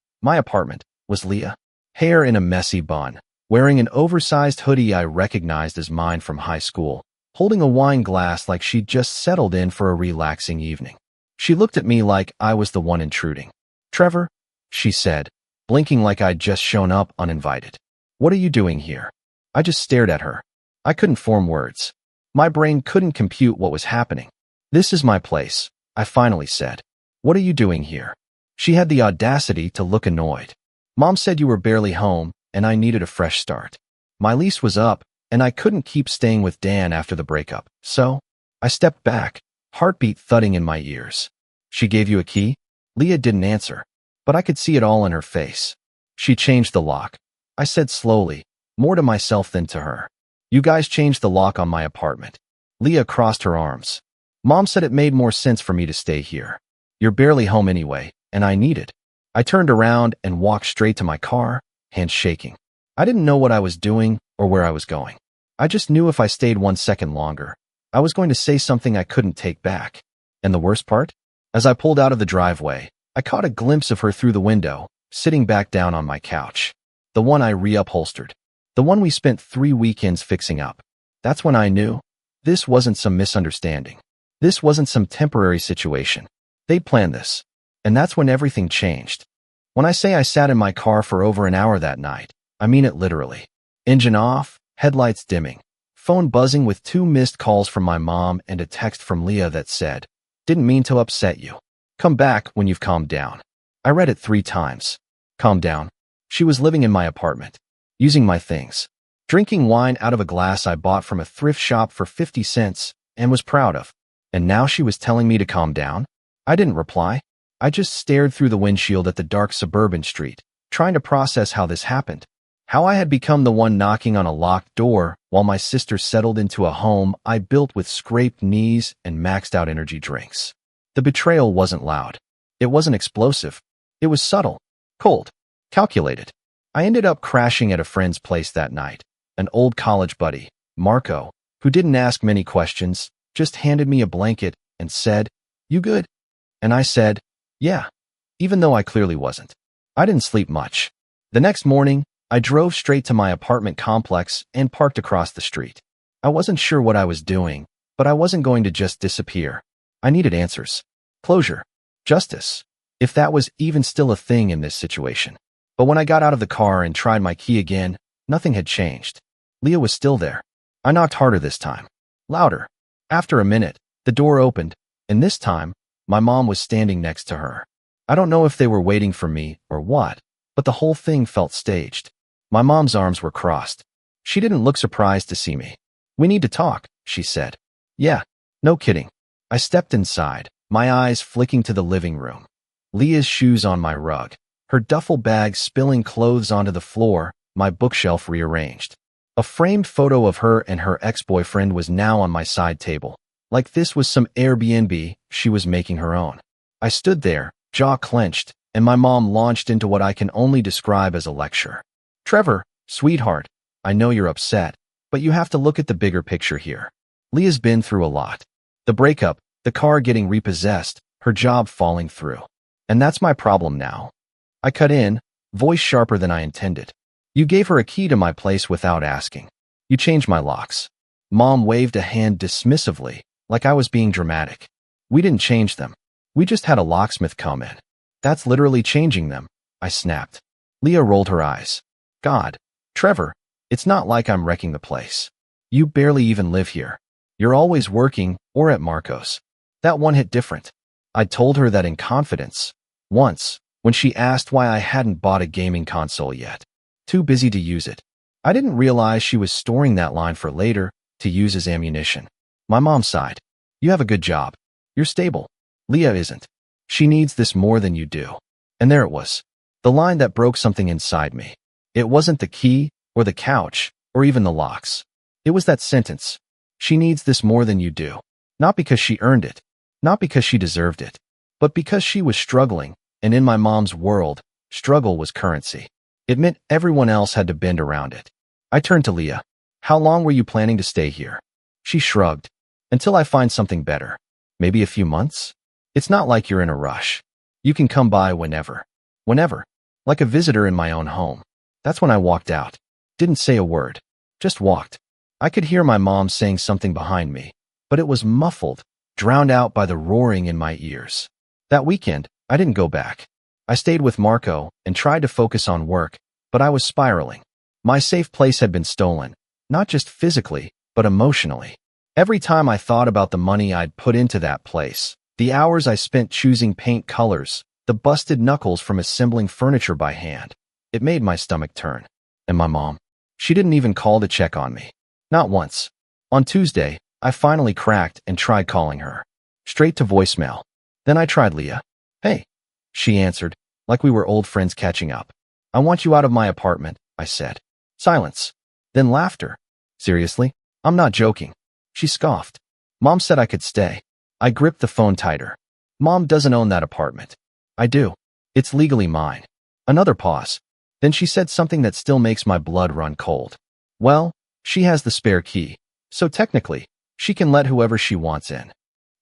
was Leah. Hair in a messy bun, wearing an oversized hoodie I recognized as mine from high school, holding a wine glass like she'd just settled in for a relaxing evening. She looked at me like I was the one intruding. "Trevor," she said, blinking like I'd just shown up uninvited. "What are you doing here?" I just stared at her. I couldn't form words. My brain couldn't compute what was happening. "This is my place," I finally said. "What are you doing here?" She had the audacity to look annoyed. "Mom said you were barely home, and I needed a fresh start. My lease was up, and I couldn't keep staying with Dan after the breakup, so..." I stepped back, heartbeat thudding in my ears. "She gave you a key?" Leah didn't answer, but I could see it all in her face. "She changed the lock," I said slowly, more to myself than to her. "You guys changed the lock on my apartment." Leah crossed her arms. "Mom said it made more sense for me to stay here. You're barely home anyway, and I need it." I turned around and walked straight to my car, hands shaking. I didn't know what I was doing or where I was going. I just knew if I stayed 1 second longer, I was going to say something I couldn't take back. And the worst part? As I pulled out of the driveway, I caught a glimpse of her through the window, sitting back down on my couch. The one I reupholstered. The one we spent 3 weekends fixing up. That's when I knew. This wasn't some misunderstanding. This wasn't some temporary situation. They'd planned this. And that's when everything changed. When I say I sat in my car for over an hour that night, I mean it literally. Engine off, headlights dimming, phone buzzing with 2 missed calls from my mom and a text from Leah that said, "Didn't mean to upset you. Come back when you've calmed down." I read it 3 times. Calm down. She was living in my apartment, using my things, drinking wine out of a glass I bought from a thrift shop for 50 cents and was proud of. And now she was telling me to calm down? I didn't reply. I just stared through the windshield at the dark suburban street, trying to process how this happened. How I had become the one knocking on a locked door while my sister settled into a home I built with scraped knees and maxed out energy drinks. The betrayal wasn't loud. It wasn't explosive. It was subtle, cold, calculated. I ended up crashing at a friend's place that night, an old college buddy, Marco, who didn't ask many questions, just handed me a blanket and said, "You good?" And I said, "Yeah," even though I clearly wasn't. I didn't sleep much. The next morning, I drove straight to my apartment complex and parked across the street. I wasn't sure what I was doing, but I wasn't going to just disappear. I needed answers. Closure. Justice. If that was even still a thing in this situation. But when I got out of the car and tried my key again, nothing had changed. Leah was still there. I knocked harder this time. Louder. After a minute, the door opened, and this time, my mom was standing next to her. I don't know if they were waiting for me or what, but the whole thing felt staged. My mom's arms were crossed. She didn't look surprised to see me. "We need to talk," she said. "Yeah, no kidding." I stepped inside, my eyes flicking to the living room. Leah's shoes on my rug, her duffel bag spilling clothes onto the floor, my bookshelf rearranged. A framed photo of her and her ex-boyfriend was now on my side table. Like this was some Airbnb she was making her own. I stood there, jaw clenched, and my mom launched into what I can only describe as a lecture. Trevor, sweetheart, I know you're upset, but you have to look at the bigger picture here. Leah's been through a lot. The breakup, the car getting repossessed, her job falling through. And that's my problem now. I cut in, voice sharper than I intended. You gave her a key to my place without asking. You changed my locks. Mom waved a hand dismissively, like I was being dramatic. We didn't change them. We just had a locksmith come in. That's literally changing them, I snapped. Leah rolled her eyes. God, Trevor, it's not like I'm wrecking the place. You barely even live here. You're always working or at Marco's. That one hit different. I told her that in confidence. Once, when she asked why I hadn't bought a gaming console yet. Too busy to use it. I didn't realize she was storing that line for later to use as ammunition. My mom sighed. You have a good job. You're stable. Leah isn't. She needs this more than you do. And there it was. The line that broke something inside me. It wasn't the key, or the couch, or even the locks. It was that sentence. She needs this more than you do. Not because she earned it. Not because she deserved it. But because she was struggling, and in my mom's world, struggle was currency. It meant everyone else had to bend around it. I turned to Leah. How long were you planning to stay here? She shrugged. Until I find something better. Maybe a few months? It's not like you're in a rush. You can come by whenever. Whenever. Like a visitor in my own home. That's when I walked out. Didn't say a word. Just walked. I could hear my mom saying something behind me, but it was muffled, drowned out by the roaring in my ears. That weekend, I didn't go back. I stayed with Marco and tried to focus on work, but I was spiraling. My safe place had been stolen, not just physically, but emotionally. Every time I thought about the money I'd put into that place, the hours I spent choosing paint colors, the busted knuckles from assembling furniture by hand, it made my stomach turn. And my mom? She didn't even call to check on me. Not once. On Tuesday, I finally cracked and tried calling her. Straight to voicemail. Then I tried Leah. Hey. She answered, like we were old friends catching up. I want you out of my apartment, I said. Silence. Then laughter. Seriously? I'm not joking. She scoffed. Mom said I could stay. I gripped the phone tighter. Mom doesn't own that apartment. I do. It's legally mine. Another pause. Then she said something that still makes my blood run cold. Well, she has the spare key, so technically, she can let whoever she wants in.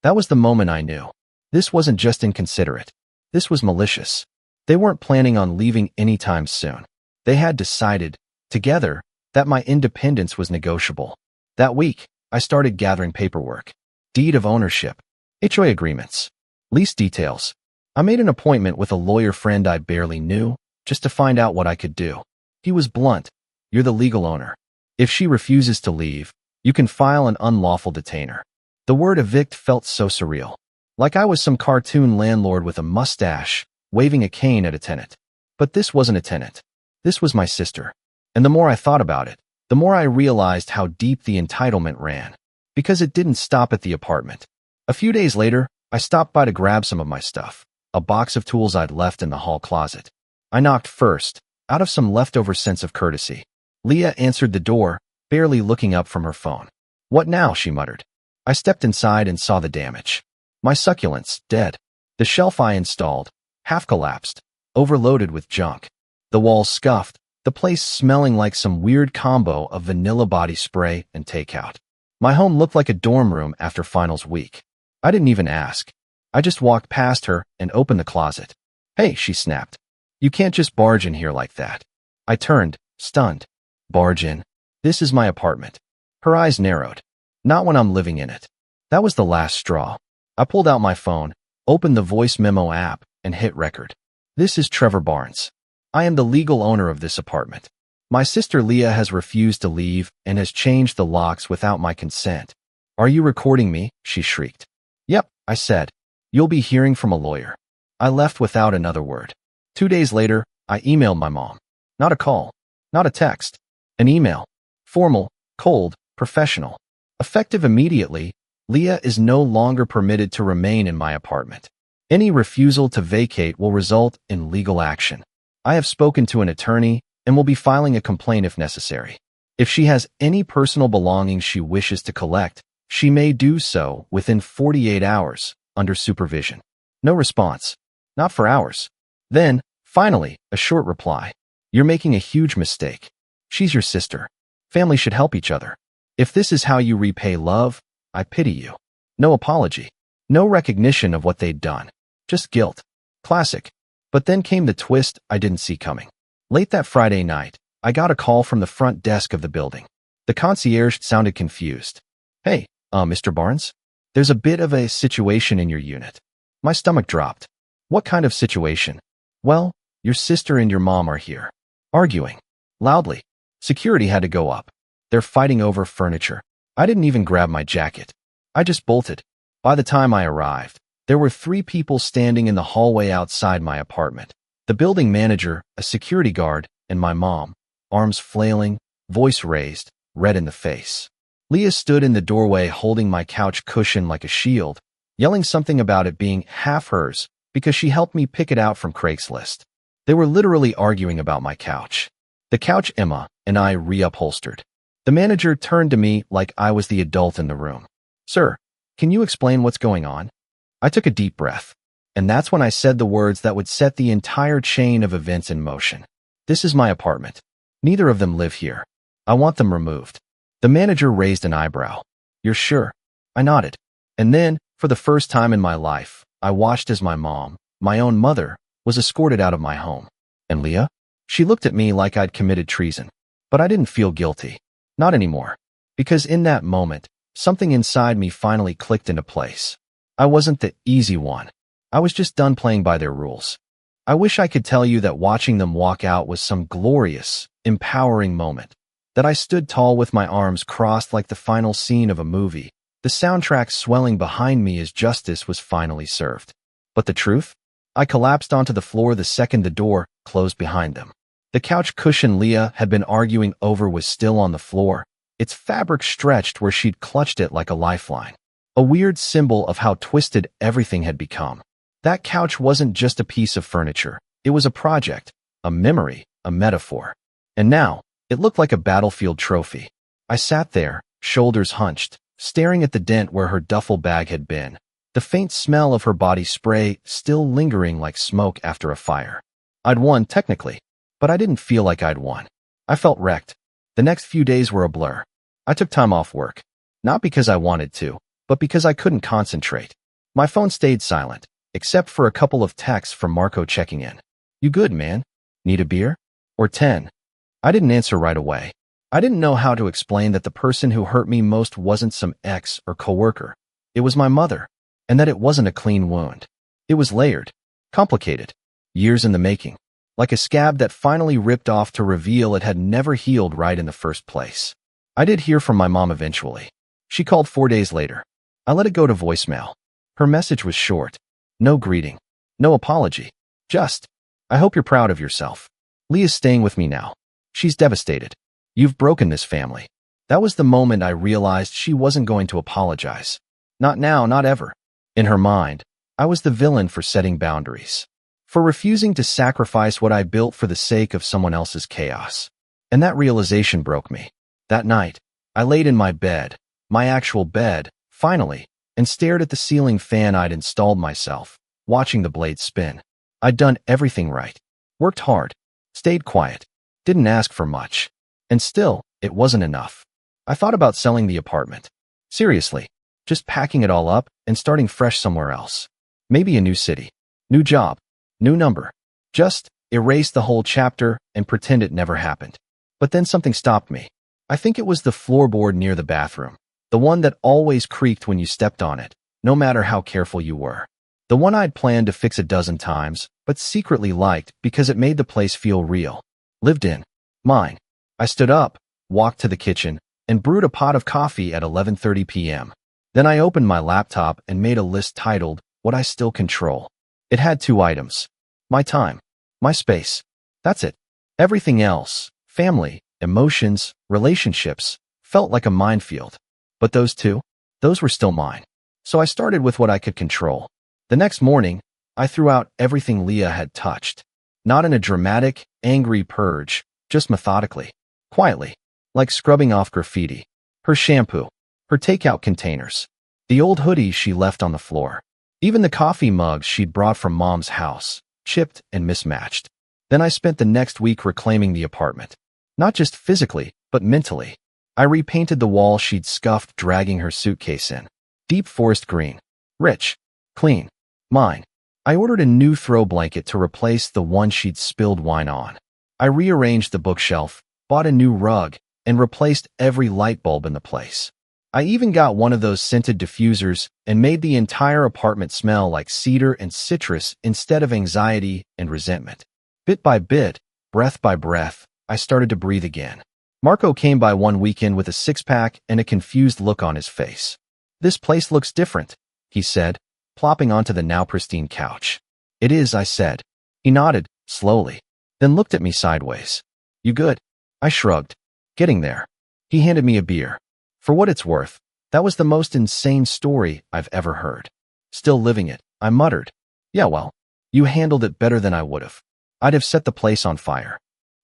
That was the moment I knew. This wasn't just inconsiderate. This was malicious. They weren't planning on leaving anytime soon. They had decided, together, that my independence was negotiable. That week, I started gathering paperwork. Deed of ownership. HOA agreements. Lease details. I made an appointment with a lawyer friend I barely knew, just to find out what I could do. He was blunt. You're the legal owner. If she refuses to leave, you can file an unlawful detainer. The word evict felt so surreal. Like I was some cartoon landlord with a mustache, waving a cane at a tenant. But this wasn't a tenant. This was my sister. And the more I thought about it, the more I realized how deep the entitlement ran. Because it didn't stop at the apartment. A few days later, I stopped by to grab some of my stuff. A box of tools I'd left in the hall closet. I knocked first, out of some leftover sense of courtesy. Leah answered the door, barely looking up from her phone. What now? She muttered. I stepped inside and saw the damage. My succulents, dead. The shelf I installed, half collapsed, overloaded with junk. The walls scuffed, the place smelling like some weird combo of vanilla body spray and takeout. My home looked like a dorm room after finals week. I didn't even ask. I just walked past her and opened the closet. Hey, she snapped. You can't just barge in here like that. I turned, stunned. Barge in? This is my apartment. Her eyes narrowed. Not when I'm living in it. That was the last straw. I pulled out my phone, opened the voice memo app, and hit record. This is Trevor Barnes. I am the legal owner of this apartment. My sister Leah has refused to leave and has changed the locks without my consent. Are you recording me? She shrieked. Yep, I said. You'll be hearing from a lawyer. I left without another word. 2 days later, I emailed my mom. Not a call. Not a text. An email. Formal, cold, professional. Effective immediately, Leah is no longer permitted to remain in my apartment. Any refusal to vacate will result in legal action. I have spoken to an attorney and will be filing a complaint if necessary. If she has any personal belongings she wishes to collect, she may do so within 48 hours, under supervision. No response. Not for hours. Then, finally, a short reply. You're making a huge mistake. She's your sister. Family should help each other. If this is how you repay love, I pity you. No apology. No recognition of what they'd done. Just guilt. Classic. But then came the twist I didn't see coming. Late that Friday night, I got a call from the front desk of the building. The concierge sounded confused. Hey, Mr. Barnes? There's a bit of a situation in your unit. My stomach dropped. What kind of situation? Well, your sister and your mom are here. Arguing. Loudly. Security had to go up. They're fighting over furniture. I didn't even grab my jacket. I just bolted. By the time I arrived, there were 3 people standing in the hallway outside my apartment. The building manager, a security guard, and my mom, arms flailing, voice raised, red in the face. Leah stood in the doorway holding my couch cushion like a shield, yelling something about it being half hers because she helped me pick it out from Craigslist. They were literally arguing about my couch. The couch Emma and I reupholstered. The manager turned to me like I was the adult in the room. Sir, can you explain what's going on? I took a deep breath, and that's when I said the words that would set the entire chain of events in motion. This is my apartment. Neither of them live here. I want them removed. The manager raised an eyebrow. You're sure? I nodded. And then, for the first time in my life, I watched as my mom, my own mother, was escorted out of my home. And Leah? She looked at me like I'd committed treason. But I didn't feel guilty. Not anymore. Because in that moment, something inside me finally clicked into place. I wasn't the easy one. I was just done playing by their rules. I wish I could tell you that watching them walk out was some glorious, empowering moment. That I stood tall with my arms crossed like the final scene of a movie, the soundtrack swelling behind me as justice was finally served. But the truth? I collapsed onto the floor the second the door closed behind them. The couch cushion Leah had been arguing over was still on the floor, its fabric stretched where she'd clutched it like a lifeline. A weird symbol of how twisted everything had become. That couch wasn't just a piece of furniture. It was a project, a memory, a metaphor. And now, it looked like a battlefield trophy. I sat there, shoulders hunched, staring at the dent where her duffel bag had been, the faint smell of her body spray still lingering like smoke after a fire. I'd won, technically, but I didn't feel like I'd won. I felt wrecked. The next few days were a blur. I took time off work. Not because I wanted to, but because I couldn't concentrate. My phone stayed silent, except for a couple of texts from Marco checking in. You good, man? Need a beer? Or 10? I didn't answer right away. I didn't know how to explain that the person who hurt me most wasn't some ex or coworker. It was my mother, and that it wasn't a clean wound. It was layered, complicated, years in the making, like a scab that finally ripped off to reveal it had never healed right in the first place. I did hear from my mom eventually. She called 4 days later. I let it go to voicemail. Her message was short. No greeting. No apology. Just, I hope you're proud of yourself. Leah's staying with me now. She's devastated. You've broken this family. That was the moment I realized she wasn't going to apologize. Not now, not ever. In her mind, I was the villain for setting boundaries. For refusing to sacrifice what I built for the sake of someone else's chaos. And that realization broke me. That night, I laid in my bed, my actual bed, finally, and stared at the ceiling fan I'd installed myself, watching the blade spin. I'd done everything right. Worked hard. Stayed quiet. Didn't ask for much. And still, it wasn't enough. I thought about selling the apartment. Seriously. Just packing it all up and starting fresh somewhere else. Maybe a new city. New job. New number. Just erase the whole chapter and pretend it never happened. But then something stopped me. I think it was the floorboard near the bathroom. The one that always creaked when you stepped on it, no matter how careful you were. The one I'd planned to fix a dozen times, but secretly liked because it made the place feel real. Lived in. Mine. I stood up, walked to the kitchen, and brewed a pot of coffee at 11:30 p.m. Then I opened my laptop and made a list titled, What I Still Control. It had 2 items. My time. My space. That's it. Everything else, family, emotions, relationships, felt like a minefield. But those 2? Those were still mine. So I started with what I could control. The next morning, I threw out everything Leah had touched. Not in a dramatic, angry purge, just methodically. Quietly. like scrubbing off graffiti, her shampoo, her takeout containers, the old hoodie she left on the floor, even the coffee mugs she'd brought from Mom's house, chipped and mismatched. Then I spent the next week reclaiming the apartment. Not just physically, but mentally. I repainted the wall she'd scuffed dragging her suitcase in. Deep forest green. Rich. Clean. Mine. I ordered a new throw blanket to replace the one she'd spilled wine on. I rearranged the bookshelf, bought a new rug, and replaced every light bulb in the place. I even got one of those scented diffusers and made the entire apartment smell like cedar and citrus instead of anxiety and resentment. Bit by bit, breath by breath, I started to breathe again. Marco came by one weekend with a six-pack and a confused look on his face. "This place looks different," he said, plopping onto the now pristine couch. "It is," I said. He nodded, slowly, then looked at me sideways. "You good?" I shrugged. "Getting there." He handed me a beer. For what it's worth, that was the most insane story I've ever heard. "Still living it," I muttered. "Yeah, well, you handled it better than I would have. I'd have set the place on fire."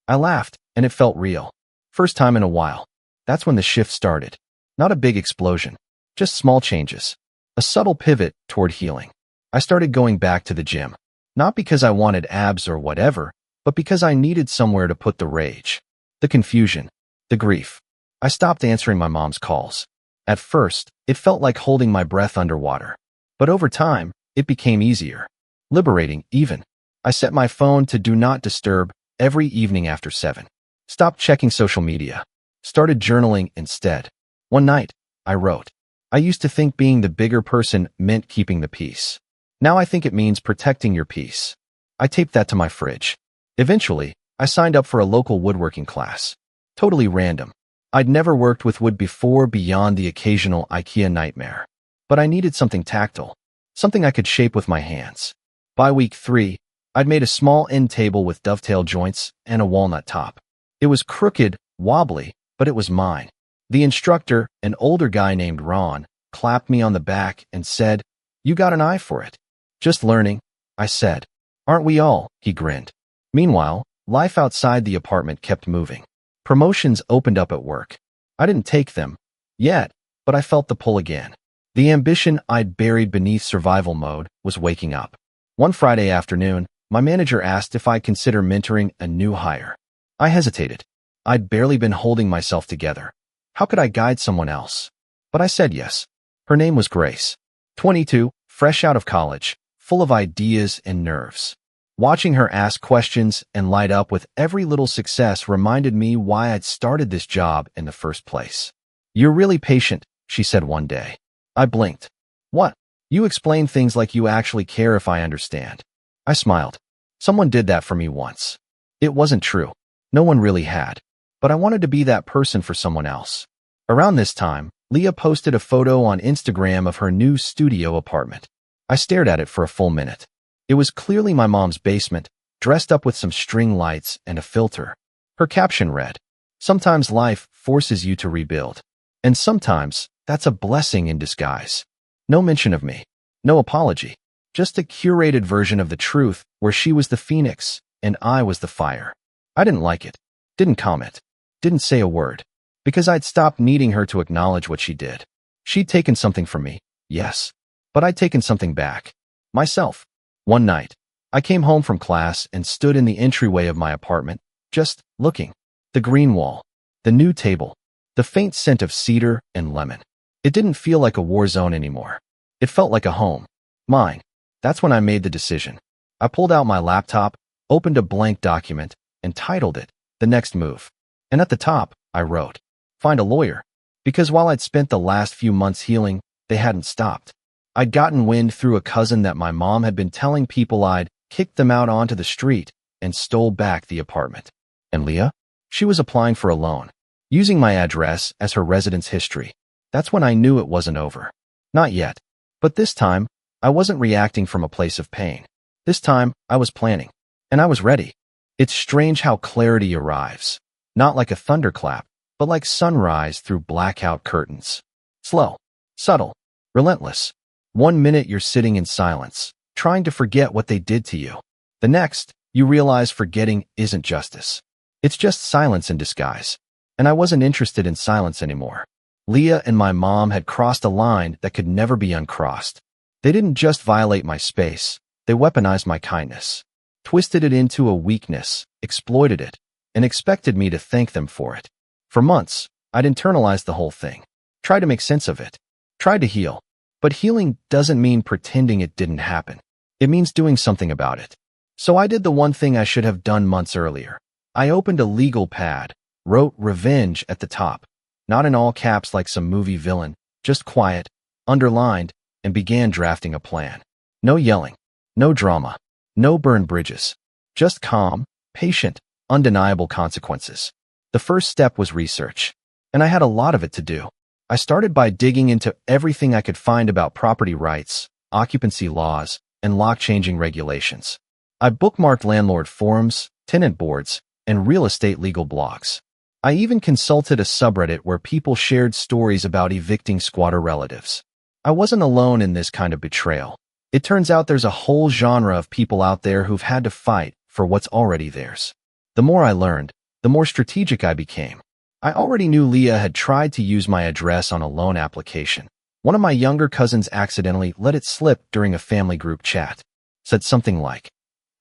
I laughed, and it felt real. First time in a while. That's when the shift started. Not a big explosion, just small changes. A subtle pivot toward healing. I started going back to the gym. Not because I wanted abs or whatever, but because I needed somewhere to put the rage, the confusion, the grief. I stopped answering my mom's calls. At first, it felt like holding my breath underwater. But over time, it became easier. Liberating, even. I set my phone to do not disturb every evening after 7. Stopped checking social media. Started journaling instead. One night, I wrote, "I used to think being the bigger person meant keeping the peace. Now I think it means protecting your peace." I taped that to my fridge. Eventually, I signed up for a local woodworking class. Totally random. I'd never worked with wood before beyond the occasional IKEA nightmare. But I needed something tactile, something I could shape with my hands. By week 3, I'd made a small end table with dovetail joints and a walnut top. It was crooked, wobbly, but it was mine. The instructor, an older guy named Ron, clapped me on the back and said, "You got an eye for it." "Just learning," I said. "Aren't we all?" he grinned. Meanwhile, life outside the apartment kept moving. Promotions opened up at work. I didn't take them yet, but I felt the pull again. The ambition I'd buried beneath survival mode was waking up. One Friday afternoon, my manager asked if I'd consider mentoring a new hire. I hesitated. I'd barely been holding myself together. How could I guide someone else? But I said yes. Her name was Grace. 22, fresh out of college, full of ideas and nerves. Watching her ask questions and light up with every little success reminded me why I'd started this job in the first place. "You're really patient," she said one day. I blinked. "What? You explain things like you actually care if I understand." I smiled. Someone did that for me once. It wasn't true. No one really had. But I wanted to be that person for someone else. Around this time, Leah posted a photo on Instagram of her new studio apartment. I stared at it for a full minute. It was clearly my mom's basement, dressed up with some string lights and a filter. Her caption read, "Sometimes life forces you to rebuild. And sometimes that's a blessing in disguise." No mention of me. No apology. Just a curated version of the truth where she was the phoenix and I was the fire. I didn't like it. Didn't comment. Didn't say a word. Because I'd stopped needing her to acknowledge what she did. She'd taken something from me, yes. But I'd taken something back. Myself. One night, I came home from class and stood in the entryway of my apartment, just looking. The green wall. The new table. The faint scent of cedar and lemon. It didn't feel like a war zone anymore. It felt like a home. Mine. That's when I made the decision. I pulled out my laptop, opened a blank document, and titled it, "The Next Move." And at the top, I wrote, "Find a lawyer." Because while I'd spent the last few months healing, they hadn't stopped. I'd gotten wind through a cousin that my mom had been telling people I'd kicked them out onto the street and stole back the apartment. And Leah? She was applying for a loan, using my address as her residence history. That's when I knew it wasn't over. Not yet. But this time, I wasn't reacting from a place of pain. This time, I was planning. And I was ready. It's strange how clarity arrives. Not like a thunderclap, but like sunrise through blackout curtains. Slow, subtle, relentless. One minute you're sitting in silence, trying to forget what they did to you. The next, you realize forgetting isn't justice. It's just silence in disguise. and I wasn't interested in silence anymore. Leah and my mom had crossed a line that could never be uncrossed. They didn't just violate my space, they weaponized my kindness, twisted it into a weakness, exploited it, and expected me to thank them for it. For months, I'd internalized the whole thing, tried to make sense of it, tried to heal. But healing doesn't mean pretending it didn't happen. It means doing something about it. So I did the one thing I should have done months earlier. I opened a legal pad, wrote revenge at the top, not in all caps like some movie villain, just quiet, underlined, and began drafting a plan. No yelling, no drama, no burned bridges, just calm, patient, undeniable consequences. The first step was research, and I had a lot of it to do. I started by digging into everything I could find about property rights, occupancy laws, and lock-changing regulations. I bookmarked landlord forums, tenant boards, and real estate legal blogs. I even consulted a subreddit where people shared stories about evicting squatter relatives. I wasn't alone in this kind of betrayal. It turns out there's a whole genre of people out there who've had to fight for what's already theirs. The more I learned, the more strategic I became. I already knew Leah had tried to use my address on a loan application. One of my younger cousins accidentally let it slip during a family group chat. Said something like,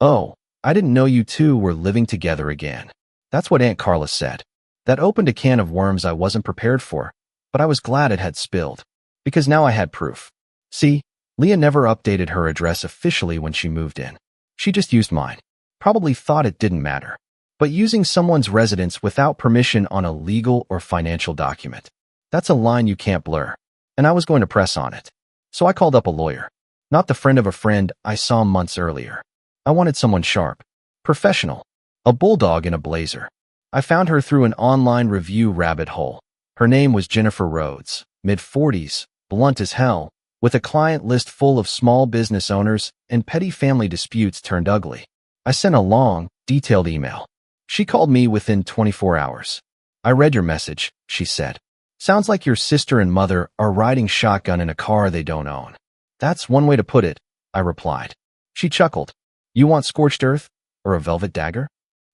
"Oh, I didn't know you two were living together again." That's what Aunt Carla said. That opened a can of worms I wasn't prepared for, but I was glad it had spilled, because now I had proof. See, Leah never updated her address officially when she moved in. She just used mine. Probably thought it didn't matter. But using someone's residence without permission on a legal or financial document, that's a line you can't blur. And I was going to press on it. So I called up a lawyer. Not the friend of a friend I saw months earlier. I wanted someone sharp, professional, a bulldog in a blazer. I found her through an online review rabbit hole. Her name was Jennifer Rhodes, mid-40s, blunt as hell, with a client list full of small business owners and petty family disputes turned ugly. I sent a long, detailed email. She called me within 24 hours. "I read your message," she said. "Sounds like your sister and mother are riding shotgun in a car they don't own." "That's one way to put it," I replied. She chuckled. "You want scorched earth or a velvet dagger?"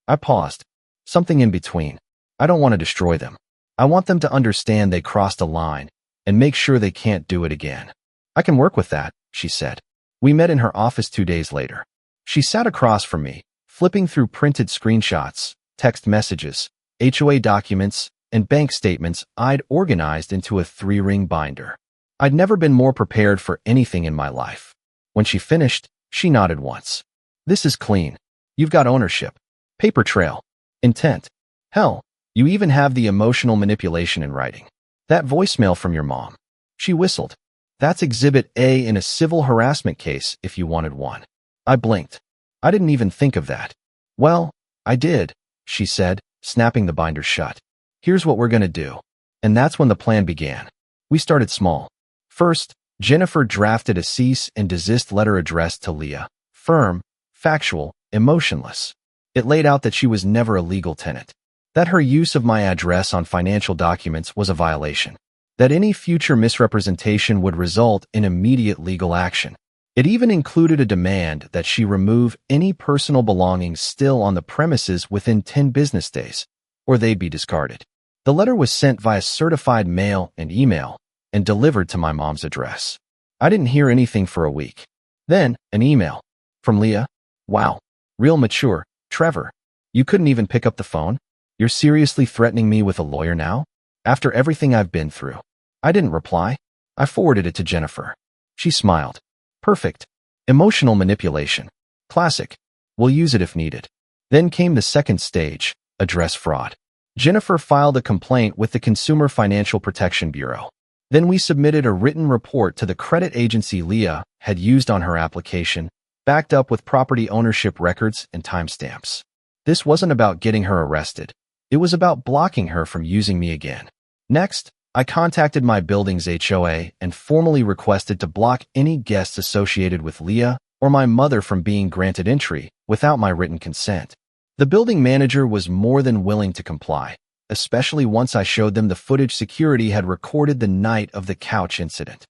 I paused. Something in between. I don't want to destroy them. I want them to understand they crossed a line and make sure they can't do it again. "I can work with that," she said. We met in her office 2 days later. She sat across from me, flipping through printed screenshots, text messages, HOA documents, and bank statements I'd organized into a 3-ring binder. I'd never been more prepared for anything in my life. When she finished, she nodded once. "This is clean. You've got ownership, paper trail, intent. Hell, you even have the emotional manipulation in writing. That voicemail from your mom." She whistled. "That's Exhibit A in a civil harassment case if you wanted one." I blinked. I didn't even think of that. "Well, I did," she said, snapping the binder shut. "Here's what we're gonna do." And that's when the plan began. We started small. First, Jennifer drafted a cease and desist letter addressed to Leah. Firm, factual, emotionless. It laid out that she was never a legal tenant. That her use of my address on financial documents was a violation. That any future misrepresentation would result in immediate legal action. It even included a demand that she remove any personal belongings still on the premises within 10 business days, or they'd be discarded. The letter was sent via certified mail and email, and delivered to my mom's address. I didn't hear anything for a week. Then, an email. From Leah. "Wow. Real mature, Trevor. You couldn't even pick up the phone? You're seriously threatening me with a lawyer now? After everything I've been through?" I didn't reply. I forwarded it to Jennifer. She smiled. "Perfect. Emotional manipulation. Classic. We'll use it if needed." Then came the second stage, address fraud. Jennifer filed a complaint with the Consumer Financial Protection Bureau. Then we submitted a written report to the credit agency Leah had used on her application, backed up with property ownership records and timestamps. This wasn't about getting her arrested. It was about blocking her from using me again. Next, I contacted my building's HOA and formally requested to block any guests associated with Leah or my mother from being granted entry without my written consent. The building manager was more than willing to comply, especially once I showed them the footage security had recorded the night of the couch incident.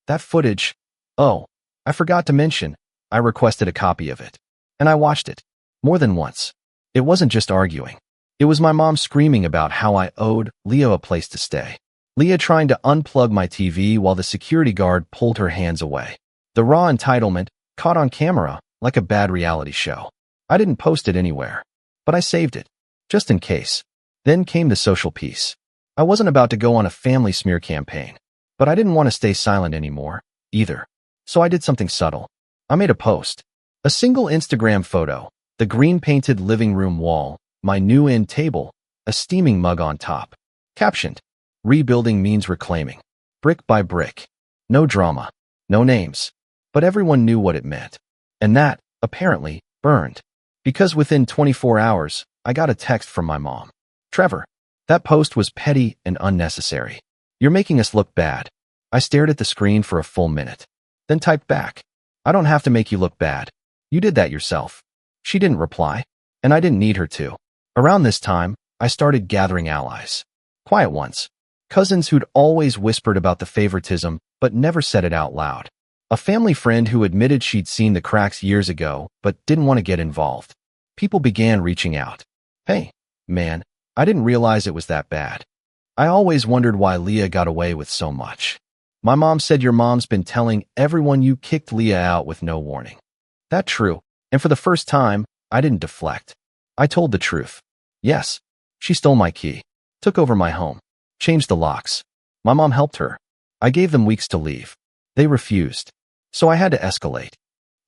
That footage, oh, I forgot to mention, I requested a copy of it. And I watched it. More than once. It wasn't just arguing. It was my mom screaming about how I owed Leah a place to stay. Leah trying to unplug my TV while the security guard pulled her hands away. The raw entitlement caught on camera like a bad reality show. I didn't post it anywhere, but I saved it, just in case. Then came the social piece. I wasn't about to go on a family smear campaign, but I didn't want to stay silent anymore, either. So I did something subtle. I made a post. A single Instagram photo, the green-painted living room wall, my new end table, a steaming mug on top. Captioned, "Rebuilding means reclaiming. Brick by brick." No drama, no names, but everyone knew what it meant. And that, apparently, burned. Because within 24 hours, I got a text from my mom. "Trevor, that post was petty and unnecessary. You're making us look bad." I stared at the screen for a full minute, then typed back, "I don't have to make you look bad. You did that yourself." She didn't reply, and I didn't need her to. Around this time, I started gathering allies. Quiet ones. Cousins who'd always whispered about the favoritism, but never said it out loud. A family friend who admitted she'd seen the cracks years ago, but didn't want to get involved. People began reaching out. "Hey, man, I didn't realize it was that bad. I always wondered why Leah got away with so much. My mom said your mom's been telling everyone you kicked Leah out with no warning." That true, and for the first time, I didn't deflect. I told the truth. Yes, she stole my key, took over my home, changed the locks. My mom helped her. I gave them weeks to leave. They refused. So I had to escalate.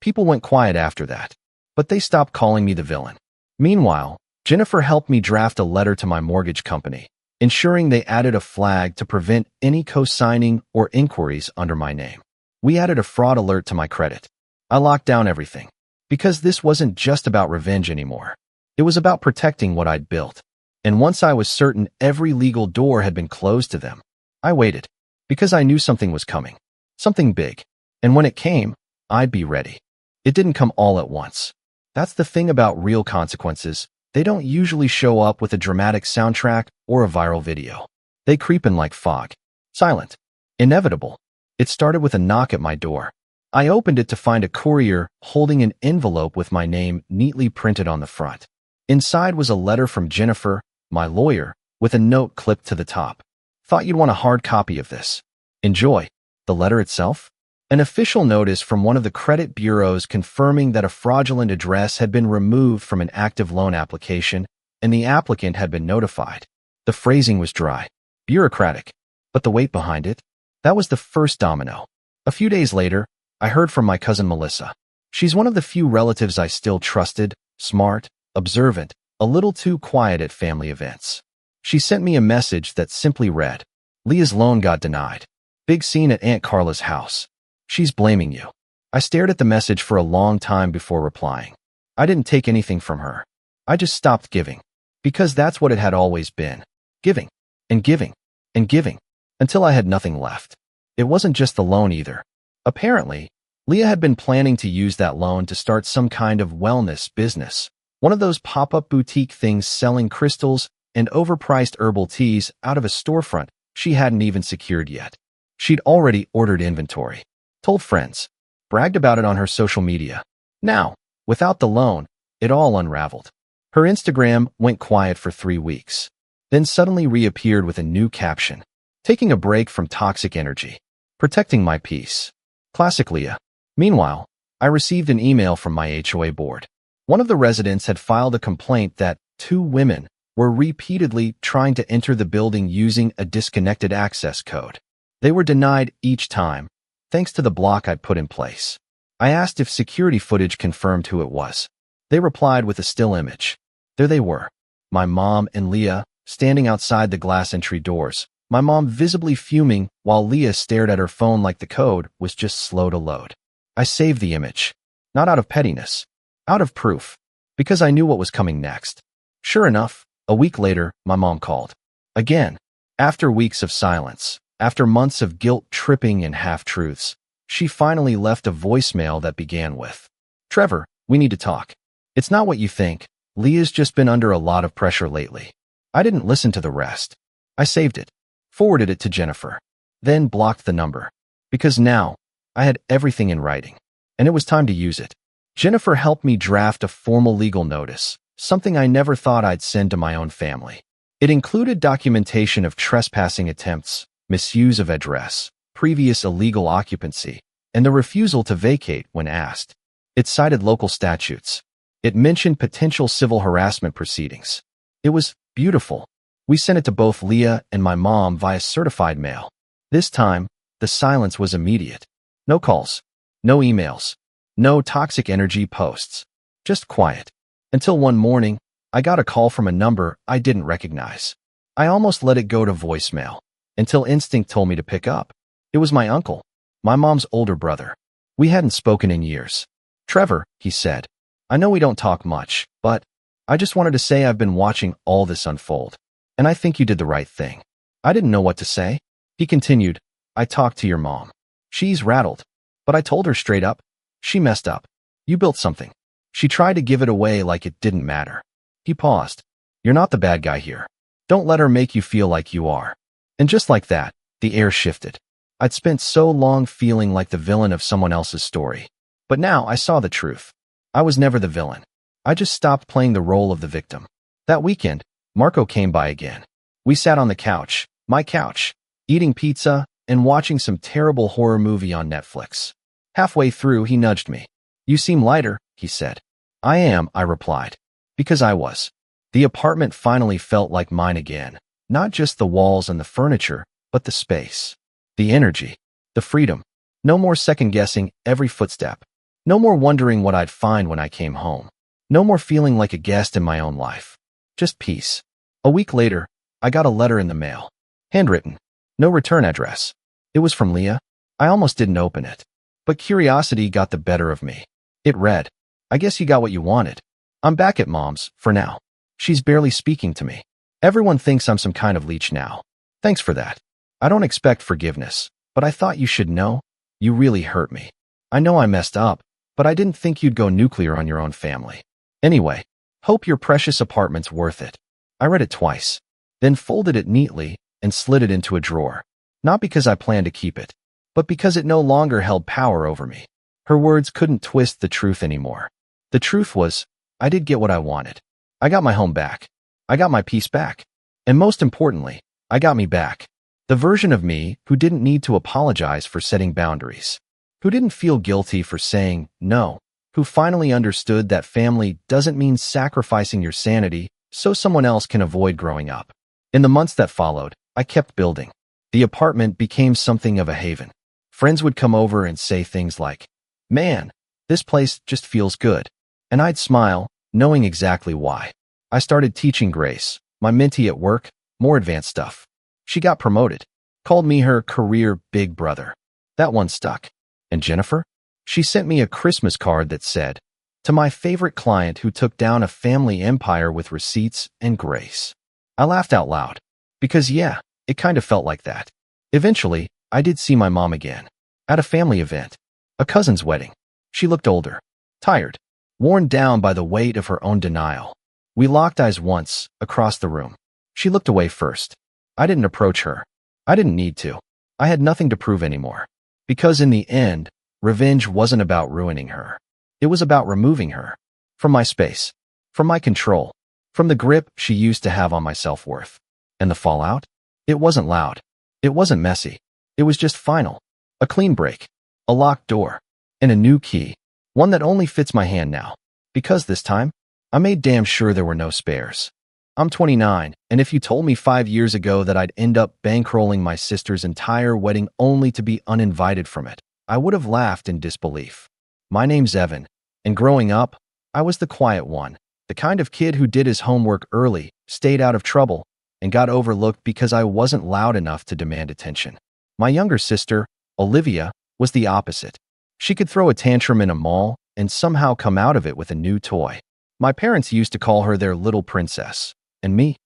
People went quiet after that, but they stopped calling me the villain. Meanwhile, Jennifer helped me draft a letter to my mortgage company, ensuring they added a flag to prevent any co-signing or inquiries under my name. We added a fraud alert to my credit. I locked down everything, because this wasn't just about revenge anymore. It was about protecting what I'd built. And once I was certain every legal door had been closed to them, I waited, because I knew something was coming. Something big. And when it came, I'd be ready. It didn't come all at once. That's the thing about real consequences. They don't usually show up with a dramatic soundtrack or a viral video. They creep in like fog. Silent. Inevitable. It started with a knock at my door. I opened it to find a courier holding an envelope with my name neatly printed on the front. Inside was a letter from Jennifer, my lawyer, with a note clipped to the top. "Thought you'd want a hard copy of this. Enjoy." The letter itself? An official notice from one of the credit bureaus confirming that a fraudulent address had been removed from an active loan application and the applicant had been notified. The phrasing was dry, bureaucratic, but the weight behind it? That was the first domino. A few days later, I heard from my cousin Melissa. She's one of the few relatives I still trusted, smart, observant, a little too quiet at family events. She sent me a message that simply read, "Leah's loan got denied. Big scene at Aunt Carla's house. She's blaming you." I stared at the message for a long time before replying. I didn't take anything from her. I just stopped giving. Because that's what it had always been. Giving, and giving, and giving, until I had nothing left. It wasn't just the loan either. Apparently, Leah had been planning to use that loan to start some kind of wellness business. One of those pop-up boutique things selling crystals and overpriced herbal teas out of a storefront she hadn't even secured yet. She'd already ordered inventory, told friends, bragged about it on her social media. Now, without the loan, it all unraveled. Her Instagram went quiet for 3 weeks, then suddenly reappeared with a new caption, "Taking a break from toxic energy. Protecting my peace." Classic Leah. Meanwhile, I received an email from my HOA board. One of the residents had filed a complaint that 2 women were repeatedly trying to enter the building using a disconnected access code. They were denied each time, thanks to the block I'd put in place. I asked if security footage confirmed who it was. They replied with a still image. There they were, my mom and Leah, standing outside the glass entry doors, my mom visibly fuming while Leah stared at her phone like the code was just slow to load. I saved the image, not out of pettiness, out of proof, because I knew what was coming next. Sure enough, a week later, my mom called. Again, after weeks of silence. After months of guilt-tripping and half-truths, she finally left a voicemail that began with, "Trevor, we need to talk. It's not what you think. Leah's just been under a lot of pressure lately." I didn't listen to the rest. I saved it, forwarded it to Jennifer, then blocked the number. Because now, I had everything in writing, and it was time to use it. Jennifer helped me draft a formal legal notice, something I never thought I'd send to my own family. It included documentation of trespassing attempts, misuse of address, previous illegal occupancy, and the refusal to vacate when asked. It cited local statutes. It mentioned potential civil harassment proceedings. It was beautiful. We sent it to both Leah and my mom via certified mail. This time, the silence was immediate. No calls, no emails, no toxic energy posts. Just quiet. Until one morning, I got a call from a number I didn't recognize. I almost let it go to voicemail, until instinct told me to pick up. It was my uncle, my mom's older brother. We hadn't spoken in years. "Trevor," he said, "I know we don't talk much, but I just wanted to say I've been watching all this unfold, and I think you did the right thing." I didn't know what to say. He continued, "I talked to your mom. She's rattled, but I told her straight up, she messed up. You built something. She tried to give it away like it didn't matter." He paused. "You're not the bad guy here. Don't let her make you feel like you are." And just like that, the air shifted. I'd spent so long feeling like the villain of someone else's story. But now I saw the truth. I was never the villain. I just stopped playing the role of the victim. That weekend, Marco came by again. We sat on the couch, my couch, eating pizza and watching some terrible horror movie on Netflix. Halfway through, he nudged me. "You seem lighter," he said. "I am," I replied. Because I was. The apartment finally felt like mine again. Not just the walls and the furniture, but the space. The energy. The freedom. No more second-guessing every footstep. No more wondering what I'd find when I came home. No more feeling like a guest in my own life. Just peace. A week later, I got a letter in the mail. Handwritten. No return address. It was from Leah. I almost didn't open it. But curiosity got the better of me. It read, "I guess you got what you wanted. I'm back at Mom's, for now. She's barely speaking to me. Everyone thinks I'm some kind of leech now. Thanks for that. I don't expect forgiveness, but I thought you should know. You really hurt me. I know I messed up, but I didn't think you'd go nuclear on your own family. Anyway, hope your precious apartment's worth it." I read it twice, then folded it neatly and slid it into a drawer. Not because I planned to keep it, but because it no longer held power over me. Her words couldn't twist the truth anymore. The truth was, I did get what I wanted. I got my home back. I got my peace back. And most importantly, I got me back. The version of me who didn't need to apologize for setting boundaries. Who didn't feel guilty for saying no. Who finally understood that family doesn't mean sacrificing your sanity so someone else can avoid growing up. In the months that followed, I kept building. The apartment became something of a haven. Friends would come over and say things like, "Man, this place just feels good." And I'd smile, knowing exactly why. I started teaching Grace, my mentee at work, more advanced stuff. She got promoted. Called me her career big brother. That one stuck. And Jennifer? She sent me a Christmas card that said, "To my favorite client who took down a family empire with receipts and grace." I laughed out loud. Because yeah, it kind of felt like that. Eventually, I did see my mom again. At a family event. A cousin's wedding. She looked older. Tired. Worn down by the weight of her own denial. We locked eyes once, across the room. She looked away first. I didn't approach her. I didn't need to. I had nothing to prove anymore. Because in the end, revenge wasn't about ruining her. It was about removing her. From my space. From my control. From the grip she used to have on my self-worth. And the fallout? It wasn't loud. It wasn't messy. It was just final. A clean break. A locked door. And a new key. One that only fits my hand now. Because this time, I made damn sure there were no spares. I'm 29, and if you told me 5 years ago that I'd end up bankrolling my sister's entire wedding only to be uninvited from it, I would have laughed in disbelief. My name's Evan, and growing up, I was the quiet one, the kind of kid who did his homework early, stayed out of trouble, and got overlooked because I wasn't loud enough to demand attention. My younger sister, Olivia, was the opposite. She could throw a tantrum in a mall and somehow come out of it with a new toy. My parents used to call her their little princess. And me?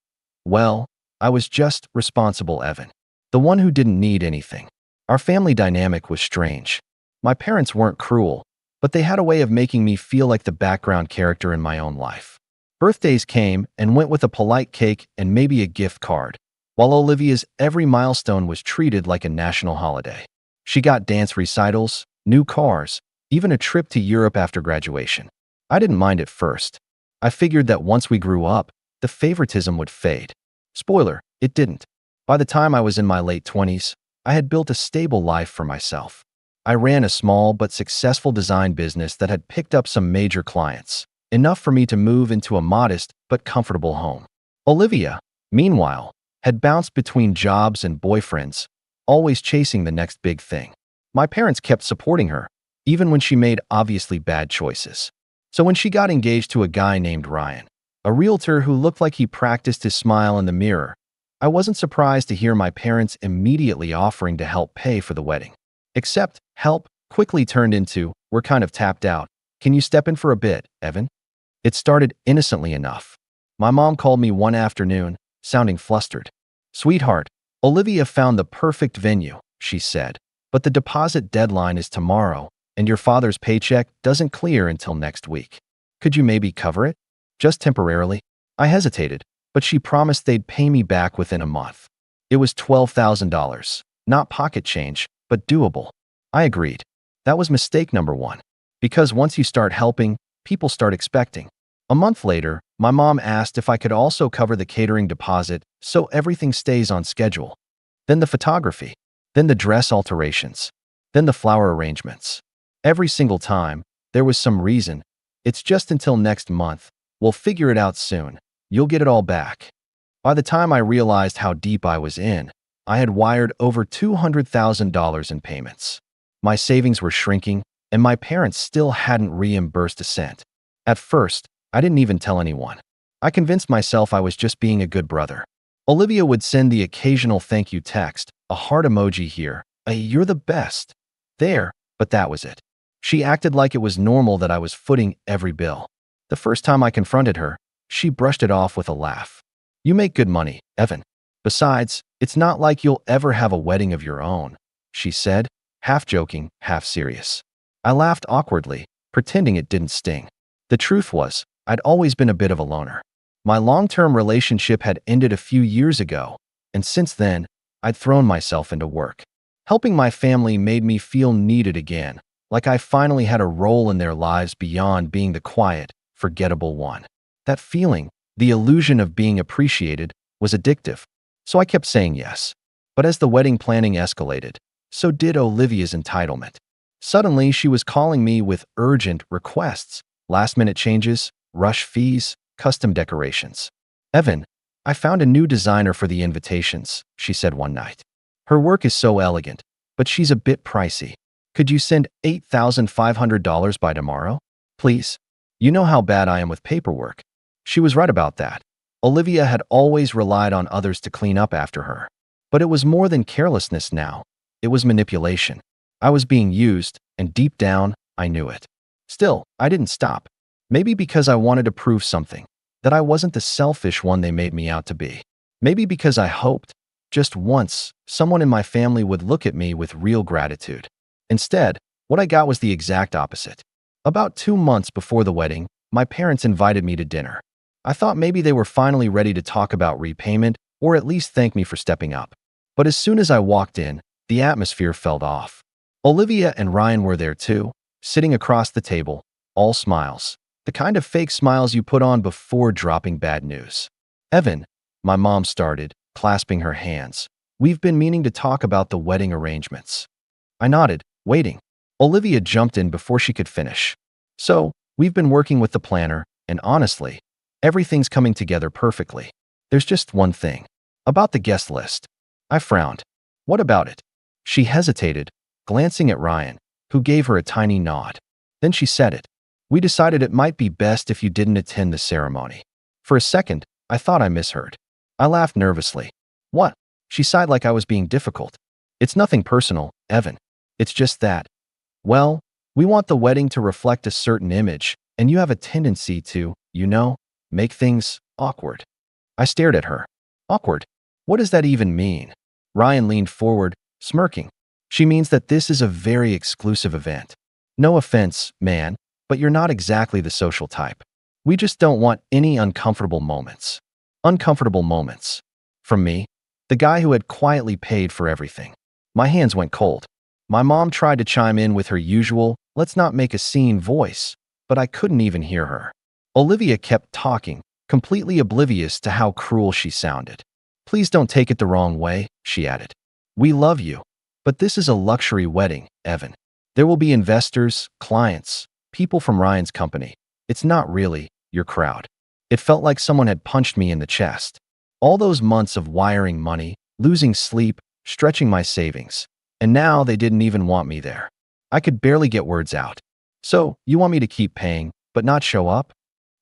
Well, I was just responsible Evan. The one who didn't need anything. Our family dynamic was strange. My parents weren't cruel, but they had a way of making me feel like the background character in my own life. Birthdays came and went with a polite cake and maybe a gift card, while Olivia's every milestone was treated like a national holiday. She got dance recitals, new cars, even a trip to Europe after graduation. I didn't mind at first. I figured that once we grew up, the favoritism would fade. Spoiler, it didn't. By the time I was in my late 20s, I had built a stable life for myself. I ran a small but successful design business that had picked up some major clients, enough for me to move into a modest but comfortable home. Olivia, meanwhile, had bounced between jobs and boyfriends, always chasing the next big thing. My parents kept supporting her, even when she made obviously bad choices. So when she got engaged to a guy named Ryan, a realtor who looked like he practiced his smile in the mirror, I wasn't surprised to hear my parents immediately offering to help pay for the wedding. Except, help quickly turned into, we're kind of tapped out. Can you step in for a bit, Evan? It started innocently enough. My mom called me one afternoon, sounding flustered. Sweetheart, Olivia found the perfect venue, she said, but the deposit deadline is tomorrow, and your father's paycheck doesn't clear until next week. Could you maybe cover it? Just temporarily? I hesitated, but she promised they'd pay me back within a month. It was $12,000, not pocket change, but doable. I agreed. That was mistake number one. Because once you start helping, people start expecting. A month later, my mom asked if I could also cover the catering deposit so everything stays on schedule. Then the photography. Then the dress alterations. Then the flower arrangements. Every single time, there was some reason. It's just until next month. We'll figure it out soon. You'll get it all back. By the time I realized how deep I was in, I had wired over $200,000 in payments. My savings were shrinking, and my parents still hadn't reimbursed a cent. At first, I didn't even tell anyone. I convinced myself I was just being a good brother. Olivia would send the occasional thank you text, a heart emoji here, a you're the best, there, but that was it. She acted like it was normal that I was footing every bill. The first time I confronted her, she brushed it off with a laugh. You make good money, Evan. Besides, it's not like you'll ever have a wedding of your own, she said, half joking, half serious. I laughed awkwardly, pretending it didn't sting. The truth was, I'd always been a bit of a loner. My long-term relationship had ended a few years ago, and since then, I'd thrown myself into work. Helping my family made me feel needed again, like I finally had a role in their lives beyond being the quiet, forgettable one. That feeling, the illusion of being appreciated, was addictive. So I kept saying yes. But as the wedding planning escalated, so did Olivia's entitlement. Suddenly, she was calling me with urgent requests, last-minute changes, rush fees, custom decorations. Evan, I found a new designer for the invitations, she said one night. Her work is so elegant, but she's a bit pricey. Could you send $8,500 by tomorrow? Please. You know how bad I am with paperwork. She was right about that. Olivia had always relied on others to clean up after her. But it was more than carelessness now. It was manipulation. I was being used, and deep down, I knew it. Still, I didn't stop. Maybe because I wanted to prove something, that I wasn't the selfish one they made me out to be. Maybe because I hoped, just once, someone in my family would look at me with real gratitude. Instead, what I got was the exact opposite. About 2 months before the wedding, my parents invited me to dinner. I thought maybe they were finally ready to talk about repayment or at least thank me for stepping up. But as soon as I walked in, the atmosphere felt off. Olivia and Ryan were there too, sitting across the table, all smiles. The kind of fake smiles you put on before dropping bad news. Evan, my mom started, clasping her hands. We've been meaning to talk about the wedding arrangements. I nodded, waiting. Olivia jumped in before she could finish. So, we've been working with the planner, and honestly, everything's coming together perfectly. There's just one thing. About the guest list. I frowned. What about it? She hesitated, glancing at Ryan, who gave her a tiny nod. Then she said it. We decided it might be best if you didn't attend the ceremony. For a second, I thought I misheard. I laughed nervously. What? She sighed like I was being difficult. It's nothing personal, Evan. It's just that. Well, we want the wedding to reflect a certain image, and you have a tendency to, make things awkward. I stared at her. Awkward? What does that even mean? Ryan leaned forward, smirking. She means that this is a very exclusive event. No offense, man, but you're not exactly the social type. We just don't want any uncomfortable moments. Uncomfortable moments. From me, the guy who had quietly paid for everything. My hands went cold. My mom tried to chime in with her usual, let's not make a scene voice, but I couldn't even hear her. Olivia kept talking, completely oblivious to how cruel she sounded. Please don't take it the wrong way, she added. We love you. But this is a luxury wedding, Evan. There will be investors, clients, people from Ryan's company. It's not really your crowd. It felt like someone had punched me in the chest. All those months of wiring money, losing sleep, stretching my savings. And now they didn't even want me there. I could barely get words out. So, you want me to keep paying, but not show up?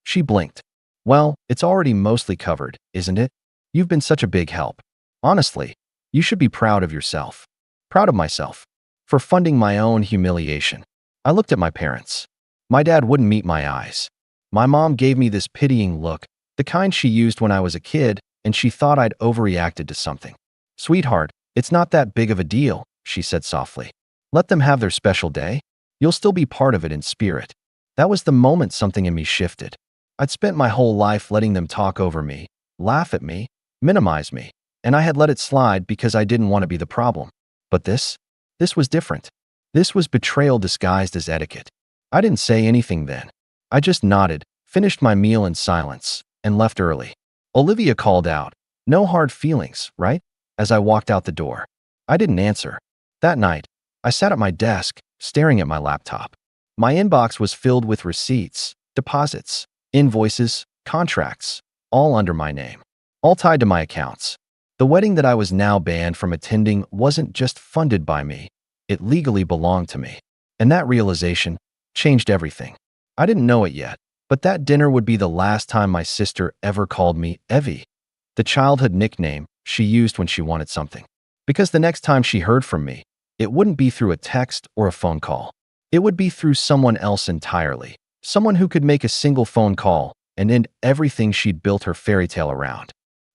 She blinked. Well, it's already mostly covered, isn't it? You've been such a big help. Honestly, you should be proud of yourself. Proud of myself. For funding my own humiliation. I looked at my parents. My dad wouldn't meet my eyes. My mom gave me this pitying look, the kind she used when I was a kid, and she thought I'd overreacted to something. Sweetheart, it's not that big of a deal, she said softly. Let them have their special day. You'll still be part of it in spirit. That was the moment something in me shifted. I'd spent my whole life letting them talk over me, laugh at me, minimize me, and I had let it slide because I didn't want to be the problem. But this was different. This was betrayal disguised as etiquette. I didn't say anything then. I just nodded, finished my meal in silence, and left early. Olivia called out, "No hard feelings, right?" as I walked out the door. I didn't answer. That night, I sat at my desk, staring at my laptop. My inbox was filled with receipts, deposits, invoices, contracts, all under my name, all tied to my accounts. The wedding that I was now banned from attending wasn't just funded by me, it legally belonged to me. And that realization changed everything. I didn't know it yet, but that dinner would be the last time my sister ever called me Evie, the childhood nickname she used when she wanted something. Because the next time she heard from me, it wouldn't be through a text or a phone call. It would be through someone else entirely, someone who could make a single phone call and end everything she'd built her fairy tale around.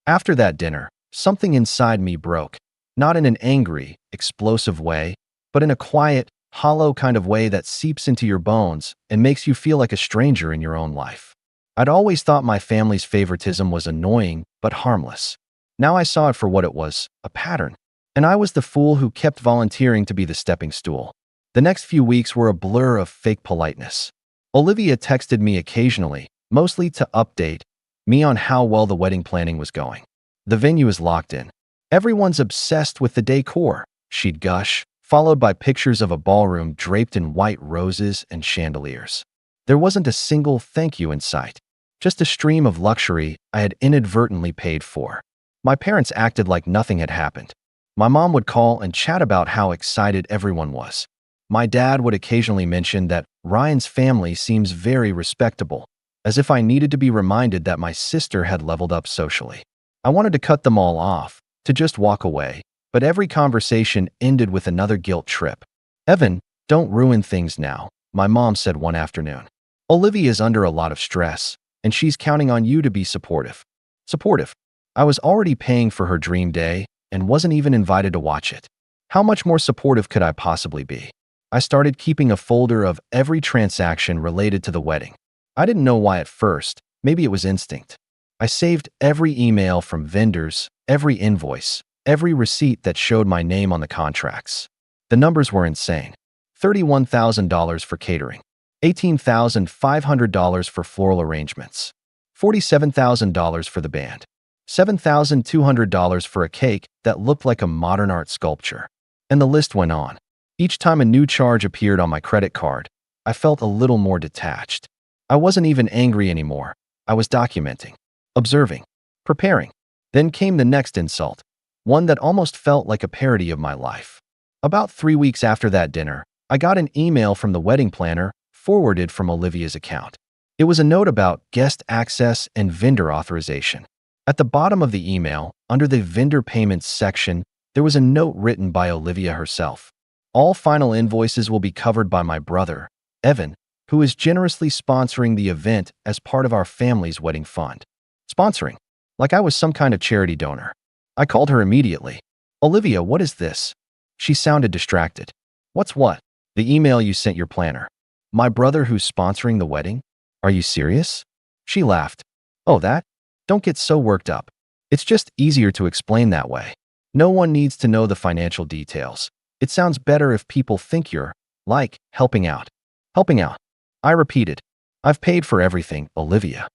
After that dinner, something inside me broke, not in an angry, explosive way, but in a quiet, hollow kind of way that seeps into your bones and makes you feel like a stranger in your own life. I'd always thought my family's favoritism was annoying but harmless. Now I saw it for what it was, a pattern. And I was the fool who kept volunteering to be the stepping stool. The next few weeks were a blur of fake politeness. Olivia texted me occasionally, mostly to update me on how well the wedding planning was going. The venue is locked in. Everyone's obsessed with the decor, she'd gush, followed by pictures of a ballroom draped in white roses and chandeliers. There wasn't a single thank you in sight, just a stream of luxury I had inadvertently paid for. My parents acted like nothing had happened. My mom would call and chat about how excited everyone was. My dad would occasionally mention that Ryan's family seems very respectable, as if I needed to be reminded that my sister had leveled up socially. I wanted to cut them all off, to just walk away, but every conversation ended with another guilt trip. "Evan, don't ruin things now," my mom said one afternoon. "Olivia is under a lot of stress, and she's counting on you to be supportive." Supportive. I was already paying for her dream day, and wasn't even invited to watch it. How much more supportive could I possibly be? I started keeping a folder of every transaction related to the wedding. I didn't know why at first, maybe it was instinct. I saved every email from vendors, every invoice, every receipt that showed my name on the contracts. The numbers were insane. $31,000 for catering, $18,500 for floral arrangements, $47,000 for the band, $7,200 for a cake that looked like a modern art sculpture. And the list went on. Each time a new charge appeared on my credit card, I felt a little more detached. I wasn't even angry anymore. I was documenting, observing, preparing. Then came the next insult, one that almost felt like a parody of my life. About 3 weeks after that dinner, I got an email from the wedding planner, forwarded from Olivia's account. It was a note about guest access and vendor authorization. At the bottom of the email, under the vendor payments section, there was a note written by Olivia herself. All final invoices will be covered by my brother, Evan, who is generously sponsoring the event as part of our family's wedding fund. Sponsoring, like I was some kind of charity donor. I called her immediately. "Olivia, what is this?" She sounded distracted. "What's what?" "The email you sent your planner. My brother who's sponsoring the wedding? Are you serious?" She laughed. "Oh, that? Don't get so worked up. It's just easier to explain that way. No one needs to know the financial details. It sounds better if people think you're, like, helping out." "Helping out?" I repeated. I've paid for everything, Olivia.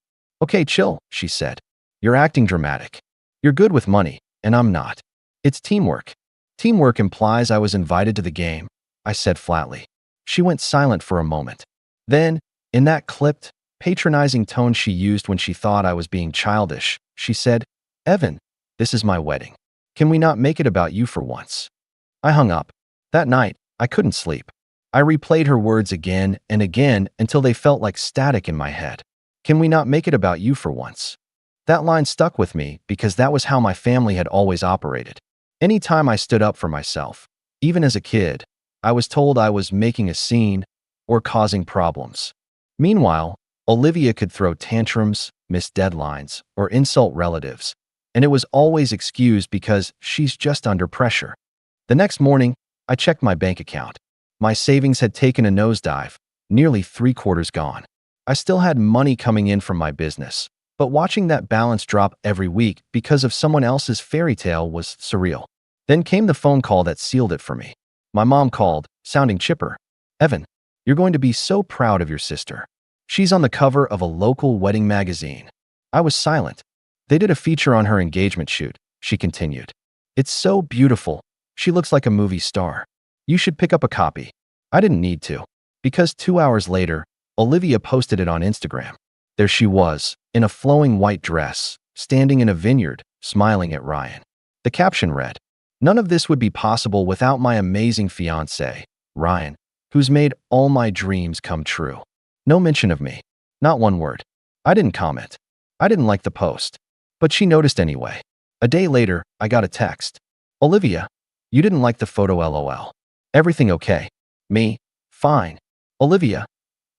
Okay, chill, she said. You're acting dramatic. You're good with money, and I'm not. It's teamwork. Teamwork implies I was invited to the game, I said flatly. She went silent for a moment. Then, in that clipped, patronizing tone she used when she thought I was being childish, she said, Evan, this is my wedding. Can we not make it about you for once? I hung up. That night, I couldn't sleep. I replayed her words again and again until they felt like static in my head. Can we not make it about you for once? That line stuck with me because that was how my family had always operated. Anytime I stood up for myself, even as a kid, I was told I was making a scene or causing problems. Meanwhile, Olivia could throw tantrums, miss deadlines, or insult relatives, and it was always excused because she's just under pressure. The next morning, I checked my bank account. My savings had taken a nosedive, nearly 3/4 gone. I still had money coming in from my business, but watching that balance drop every week because of someone else's fairy tale was surreal. Then came the phone call that sealed it for me. My mom called, sounding chipper. Evan, you're going to be so proud of your sister. She's on the cover of a local wedding magazine. I was silent. They did a feature on her engagement shoot, she continued. It's so beautiful. She looks like a movie star. You should pick up a copy. I didn't need to, because 2 hours later, Olivia posted it on Instagram. There she was, in a flowing white dress, standing in a vineyard, smiling at Ryan. The caption read, None of this would be possible without my amazing fiancé, Ryan, who's made all my dreams come true. No mention of me. Not one word. I didn't comment. I didn't like the post. But she noticed anyway. A day later, I got a text. Olivia, you didn't like the photo LOL. Everything okay? Me? Fine. Olivia?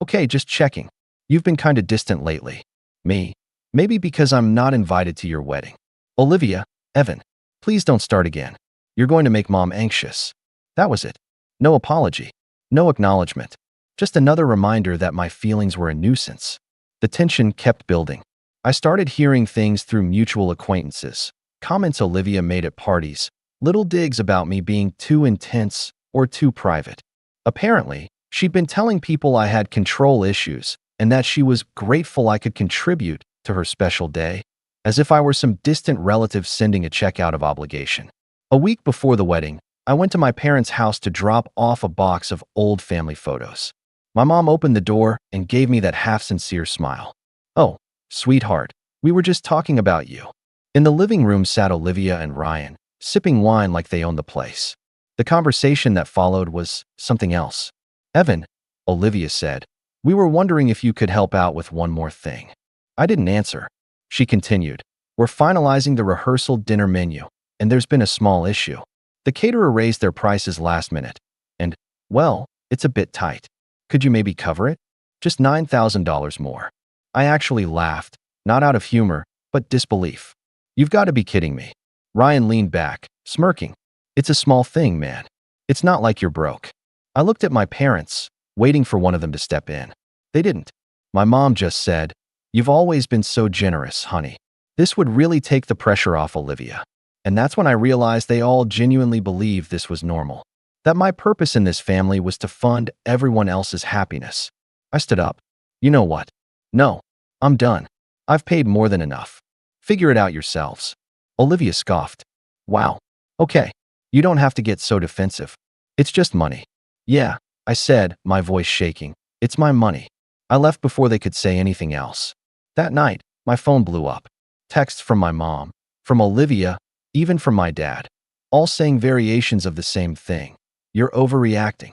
Okay, just checking. You've been kinda distant lately. Me? Maybe because I'm not invited to your wedding. Olivia? Evan? Please don't start again. You're going to make mom anxious. That was it. No apology. No acknowledgement. Just another reminder that my feelings were a nuisance. The tension kept building. I started hearing things through mutual acquaintances, comments Olivia made at parties, little digs about me being too intense or too private. Apparently, she'd been telling people I had control issues and that she was grateful I could contribute to her special day, as if I were some distant relative sending a check out of obligation. A week before the wedding, I went to my parents' house to drop off a box of old family photos. My mom opened the door and gave me that half-sincere smile. Oh, sweetheart, we were just talking about you. In the living room sat Olivia and Ryan, sipping wine like they owned the place. The conversation that followed was something else. Evan, Olivia said, we were wondering if you could help out with one more thing. I didn't answer. She continued, we're finalizing the rehearsal dinner menu, and there's been a small issue. The caterer raised their prices last minute, and, well, it's a bit tight. Could you maybe cover it? Just $9,000 more. I actually laughed, not out of humor, but disbelief. You've got to be kidding me. Ryan leaned back, smirking. It's a small thing, man. It's not like you're broke. I looked at my parents, waiting for one of them to step in. They didn't. My mom just said, You've always been so generous, honey. This would really take the pressure off Olivia. And that's when I realized they all genuinely believed this was normal. That my purpose in this family was to fund everyone else's happiness. I stood up. You know what? No, I'm done. I've paid more than enough. Figure it out yourselves. Olivia scoffed. Wow. Okay. You don't have to get so defensive. It's just money. Yeah, I said, my voice shaking. It's my money. I left before they could say anything else. That night, my phone blew up. Texts from my mom, from Olivia, even from my dad, all saying variations of the same thing. You're overreacting.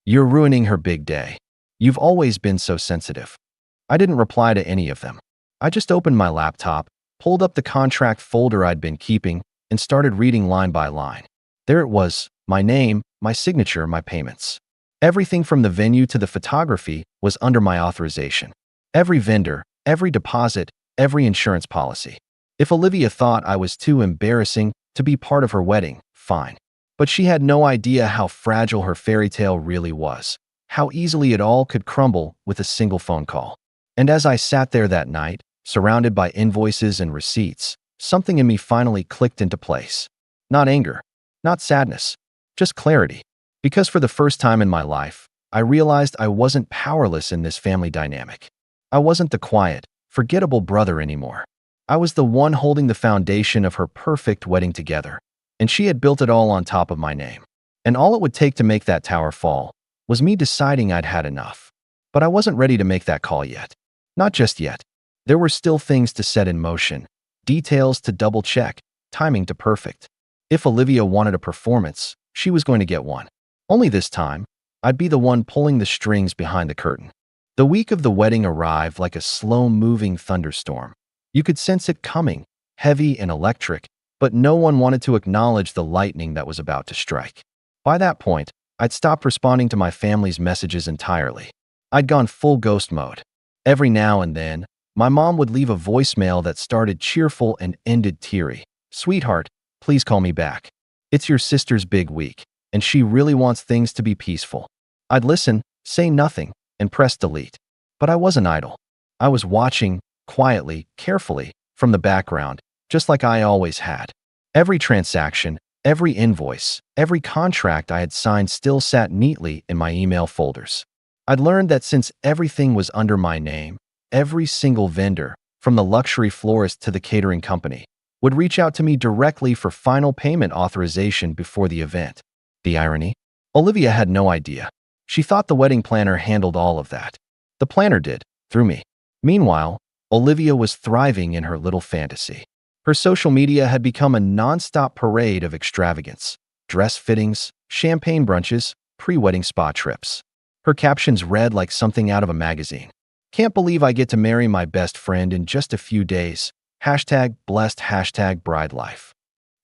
You're ruining her big day. You've always been so sensitive. I didn't reply to any of them. I just opened my laptop, pulled up the contract folder I'd been keeping, and started reading line by line. There it was, my name, my signature, my payments. Everything from the venue to the photography was under my authorization. Every vendor, every deposit, every insurance policy. If Olivia thought I was too embarrassing to be part of her wedding, fine. But she had no idea how fragile her fairy tale really was, how easily it all could crumble with a single phone call. And as I sat there that night, surrounded by invoices and receipts, something in me finally clicked into place. Not anger, not sadness, just clarity. Because for the first time in my life, I realized I wasn't powerless in this family dynamic. I wasn't the quiet, forgettable brother anymore. I was the one holding the foundation of her perfect wedding together, and she had built it all on top of my name. And all it would take to make that tower fall was me deciding I'd had enough. But I wasn't ready to make that call yet. Not just yet. There were still things to set in motion, details to double-check, timing to perfect. If Olivia wanted a performance, she was going to get one. Only this time, I'd be the one pulling the strings behind the curtain. The week of the wedding arrived like a slow-moving thunderstorm. You could sense it coming, heavy and electric, but no one wanted to acknowledge the lightning that was about to strike. By that point, I'd stopped responding to my family's messages entirely. I'd gone full ghost mode. Every now and then, my mom would leave a voicemail that started cheerful and ended teary. "Sweetheart, please call me back. It's your sister's big week, and she really wants things to be peaceful." I'd listen, say nothing, and press delete. But I wasn't idle. I was watching, quietly, carefully, from the background, just like I always had. Every transaction, every invoice, every contract I had signed still sat neatly in my email folders. I'd learned that since everything was under my name, every single vendor, from the luxury florist to the catering company, would reach out to me directly for final payment authorization before the event. The irony? Olivia had no idea. She thought the wedding planner handled all of that. The planner did, through me. Meanwhile, Olivia was thriving in her little fantasy. Her social media had become a non-stop parade of extravagance, dress fittings, champagne brunches, pre-wedding spa trips. Her captions read like something out of a magazine. "Can't believe I get to marry my best friend in just a few days. #blessed #bride life."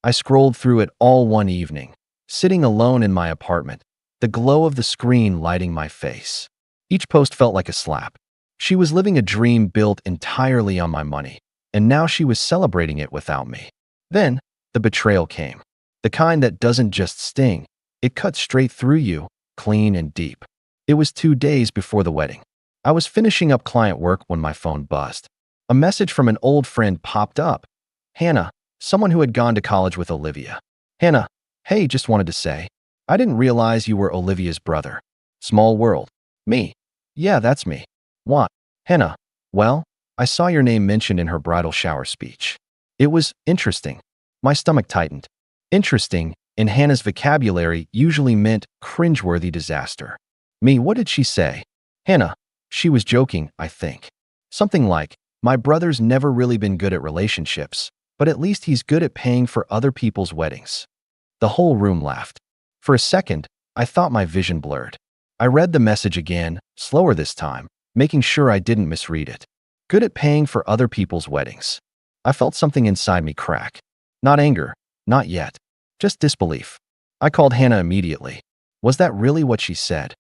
I scrolled through it all one evening, sitting alone in my apartment, the glow of the screen lighting my face. Each post felt like a slap. She was living a dream built entirely on my money, and now she was celebrating it without me. Then, the betrayal came. The kind that doesn't just sting, it cuts straight through you, clean and deep. It was 2 days before the wedding. I was finishing up client work when my phone buzzed. A message from an old friend popped up. "Hannah," someone who had gone to college with Olivia. "Hannah, hey, just wanted to say, I didn't realize you were Olivia's brother." Small world. "Me? Yeah, that's me." "What?" "Hannah, well, I saw your name mentioned in her bridal shower speech. It was interesting." My stomach tightened. Interesting, in Hannah's vocabulary, usually meant cringeworthy disaster. Me, what did she say? "Hannah, she was joking, I think. Something like, my brother's never really been good at relationships, but at least he's good at paying for other people's weddings." The whole room laughed. For a second, I thought my vision blurred. I read the message again, slower this time, making sure I didn't misread it. Good at paying for other people's weddings. I felt something inside me crack. Not anger, not yet. Just disbelief. I called Hannah immediately. Was that really what she said?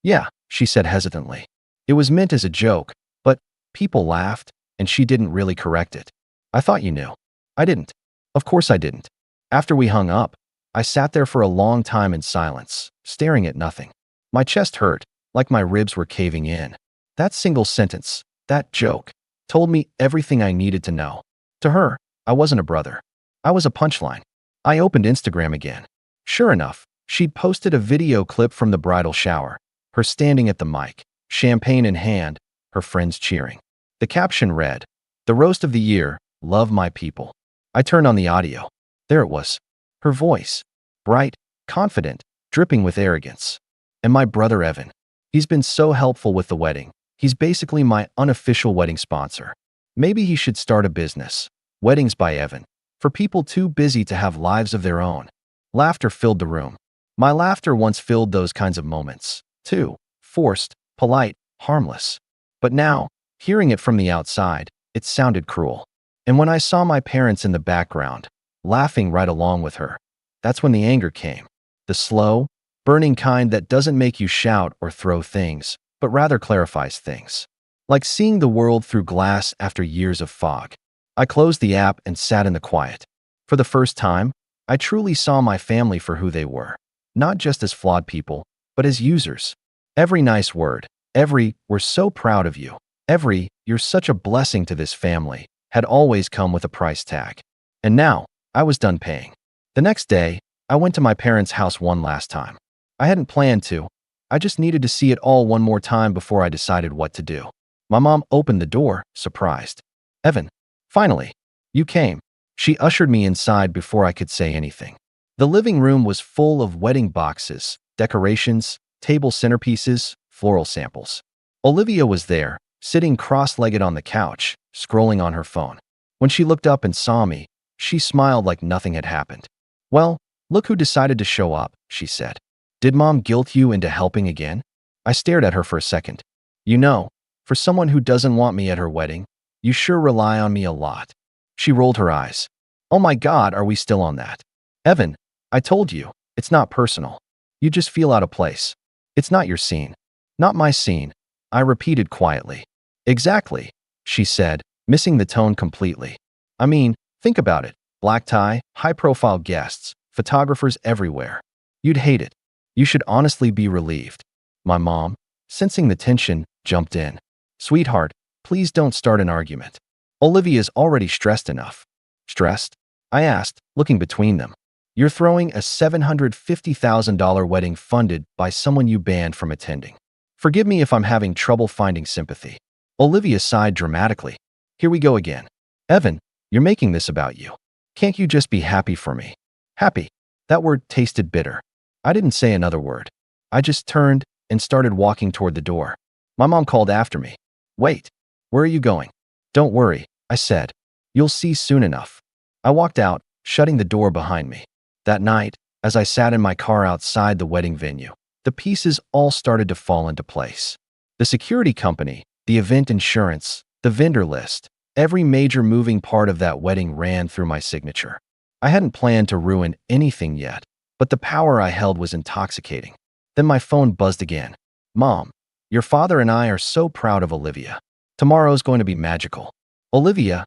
"Yeah," she said hesitantly. It was meant as a joke, but people laughed, and she didn't really correct it. "I thought you knew." I didn't. Of course I didn't. After we hung up, I sat there for a long time in silence, staring at nothing. My chest hurt, like my ribs were caving in. That single sentence, that joke, told me everything I needed to know. To her, I wasn't a brother. I was a punchline. I opened Instagram again. Sure enough, she'd posted a video clip from the bridal shower, her standing at the mic, champagne in hand, her friends cheering. The caption read, "The roast of the year, love my people." I turned on the audio. There it was. Her voice. Bright, confident, dripping with arrogance. And my brother Evan. He's been so helpful with the wedding. He's basically my unofficial wedding sponsor. Maybe he should start a business. Weddings by Evan. For people too busy to have lives of their own. Laughter filled the room. My laughter once filled those kinds of moments, too. Forced, polite, harmless. But now, hearing it from the outside, it sounded cruel. And when I saw my parents in the background, laughing right along with her, that's when the anger came. The slow, burning kind that doesn't make you shout or throw things, but rather clarifies things. Like seeing the world through glass after years of fog. I closed the app and sat in the quiet. For the first time, I truly saw my family for who they were. Not just as flawed people, but as users. Every nice word, every, "we're so proud of you," every, "you're such a blessing to this family," had always come with a price tag. And now, I was done paying. The next day, I went to my parents' house one last time. I hadn't planned to. I just needed to see it all one more time before I decided what to do. My mom opened the door, surprised. Evan, finally, you came. She ushered me inside before I could say anything. The living room was full of wedding boxes, decorations, table centerpieces, floral samples. Olivia was there, sitting cross-legged on the couch, scrolling on her phone. When she looked up and saw me, she smiled like nothing had happened. "Well, look who decided to show up," she said. "Did Mom guilt you into helping again?" I stared at her for a second. "You know, for someone who doesn't want me at her wedding, you sure rely on me a lot." She rolled her eyes. "Oh my God, are we still on that?" "Evan, I told you, it's not personal. You just feel out of place. It's not your scene." "Not my scene," I repeated quietly. "Exactly," she said, missing the tone completely. "I mean, think about it. Black tie, high-profile guests, photographers everywhere. You'd hate it. You should honestly be relieved." My mom, sensing the tension, jumped in. "Sweetheart, please don't start an argument. Olivia's already stressed enough." "Stressed?" I asked, looking between them. "You're throwing a $750,000 wedding funded by someone you banned from attending. Forgive me if I'm having trouble finding sympathy." Olivia sighed dramatically. "Here we go again. Evan, you're making this about you. Can't you just be happy for me?" Happy. That word tasted bitter. I didn't say another word. I just turned and started walking toward the door. My mom called after me. "Wait, where are you going?" "Don't worry," I said. "You'll see soon enough." I walked out, shutting the door behind me. That night, as I sat in my car outside the wedding venue, the pieces all started to fall into place. The security company, the event insurance, the vendor list, every major moving part of that wedding ran through my signature. I hadn't planned to ruin anything yet, but the power I held was intoxicating. Then my phone buzzed again. "Mom, your father and I are so proud of Olivia. Tomorrow's going to be magical. Olivia,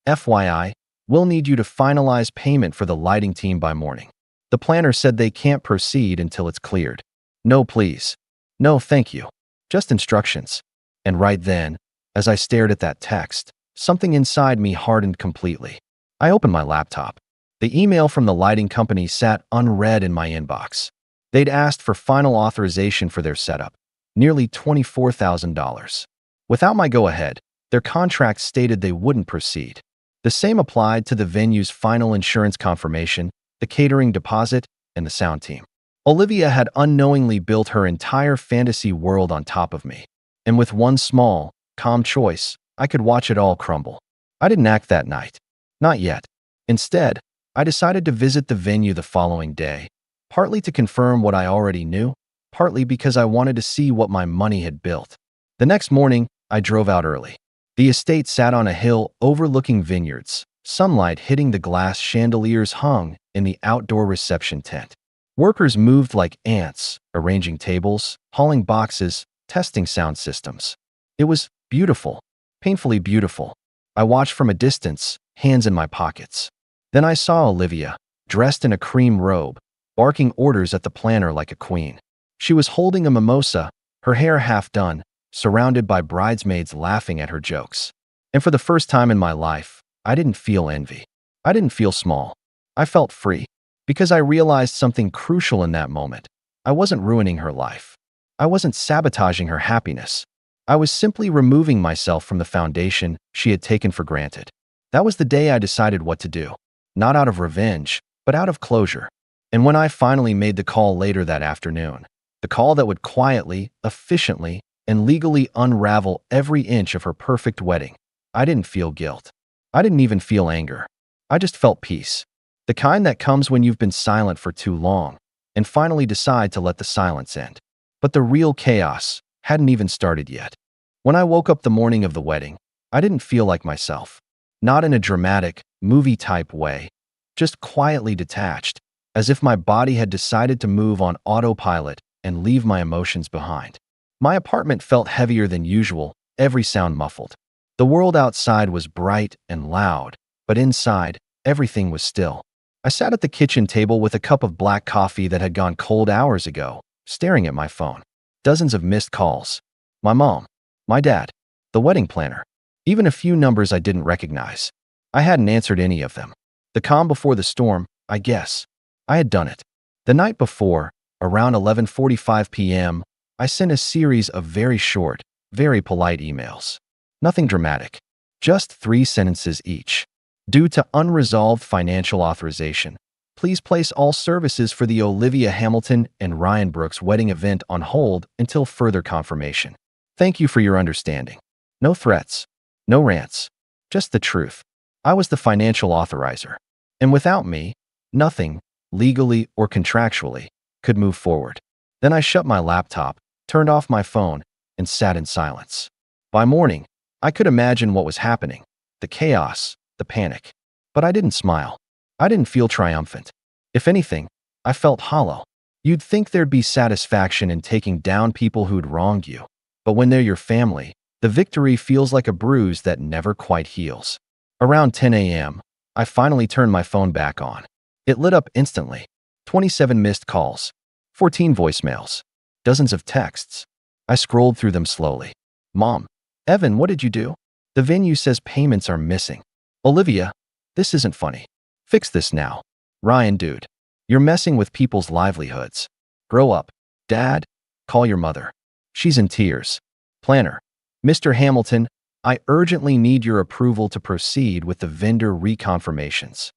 FYI, we'll need you to finalize payment for the lighting team by morning. The planner said they can't proceed until it's cleared." "No, please. No, thank you. Just instructions." And right then, as I stared at that text, something inside me hardened completely. I opened my laptop. The email from the lighting company sat unread in my inbox. They'd asked for final authorization for their setup, nearly $24,000. Without my go-ahead, their contract stated they wouldn't proceed. The same applied to the venue's final insurance confirmation, the catering deposit, and the sound team. Olivia had unknowingly built her entire fantasy world on top of me. And with one small, calm choice, I could watch it all crumble. I didn't act that night. Not yet. Instead, I decided to visit the venue the following day, partly to confirm what I already knew, partly because I wanted to see what my money had built. The next morning, I drove out early. The estate sat on a hill overlooking vineyards, sunlight hitting the glass chandeliers hung in the outdoor reception tent. Workers moved like ants, arranging tables, hauling boxes, testing sound systems. It was beautiful, painfully beautiful. I watched from a distance, hands in my pockets. Then I saw Olivia, dressed in a cream robe, barking orders at the planner like a queen. She was holding a mimosa, her hair half done, surrounded by bridesmaids laughing at her jokes. And for the first time in my life, I didn't feel envy. I didn't feel small. I felt free. Because I realized something crucial in that moment. I wasn't ruining her life. I wasn't sabotaging her happiness. I was simply removing myself from the foundation she had taken for granted. That was the day I decided what to do. Not out of revenge, but out of closure. And when I finally made the call later that afternoon, the call that would quietly, efficiently, and legally unravel every inch of her perfect wedding, I didn't feel guilt. I didn't even feel anger. I just felt peace. The kind that comes when you've been silent for too long and finally decide to let the silence end. But the real chaos hadn't even started yet. When I woke up the morning of the wedding, I didn't feel like myself. Not in a dramatic, movie-type way, just quietly detached, as if my body had decided to move on autopilot and leave my emotions behind. My apartment felt heavier than usual, every sound muffled. The world outside was bright and loud, but inside, everything was still. I sat at the kitchen table with a cup of black coffee that had gone cold hours ago, staring at my phone. Dozens of missed calls. My mom, my dad, the wedding planner, even a few numbers I didn't recognize. I hadn't answered any of them. The calm before the storm, I guess. I had done it. The night before, around 11:45 p.m., I sent a series of very short, very polite emails. Nothing dramatic. Just 3 sentences each. Due to unresolved financial authorization, please place all services for the Olivia Hamilton and Ryan Brooks wedding event on hold until further confirmation. Thank you for your understanding. No threats. No rants. Just the truth. I was the financial authorizer. And without me, nothing, legally or contractually, could move forward. Then I shut my laptop, turned off my phone, and sat in silence. By morning, I could imagine what was happening. The chaos, the panic. But I didn't smile. I didn't feel triumphant. If anything, I felt hollow. You'd think there'd be satisfaction in taking down people who'd wronged you. But when they're your family, the victory feels like a bruise that never quite heals. Around 10 a.m., I finally turned my phone back on. It lit up instantly. 27 missed calls. 14 voicemails. Dozens of texts. I scrolled through them slowly. Mom. Evan, what did you do? The venue says payments are missing. Olivia, this isn't funny. Fix this now. Ryan, dude. You're messing with people's livelihoods. Grow up. Dad, call your mother. She's in tears. Planner. Mr. Hamilton, I urgently need your approval to proceed with the vendor reconfirmations.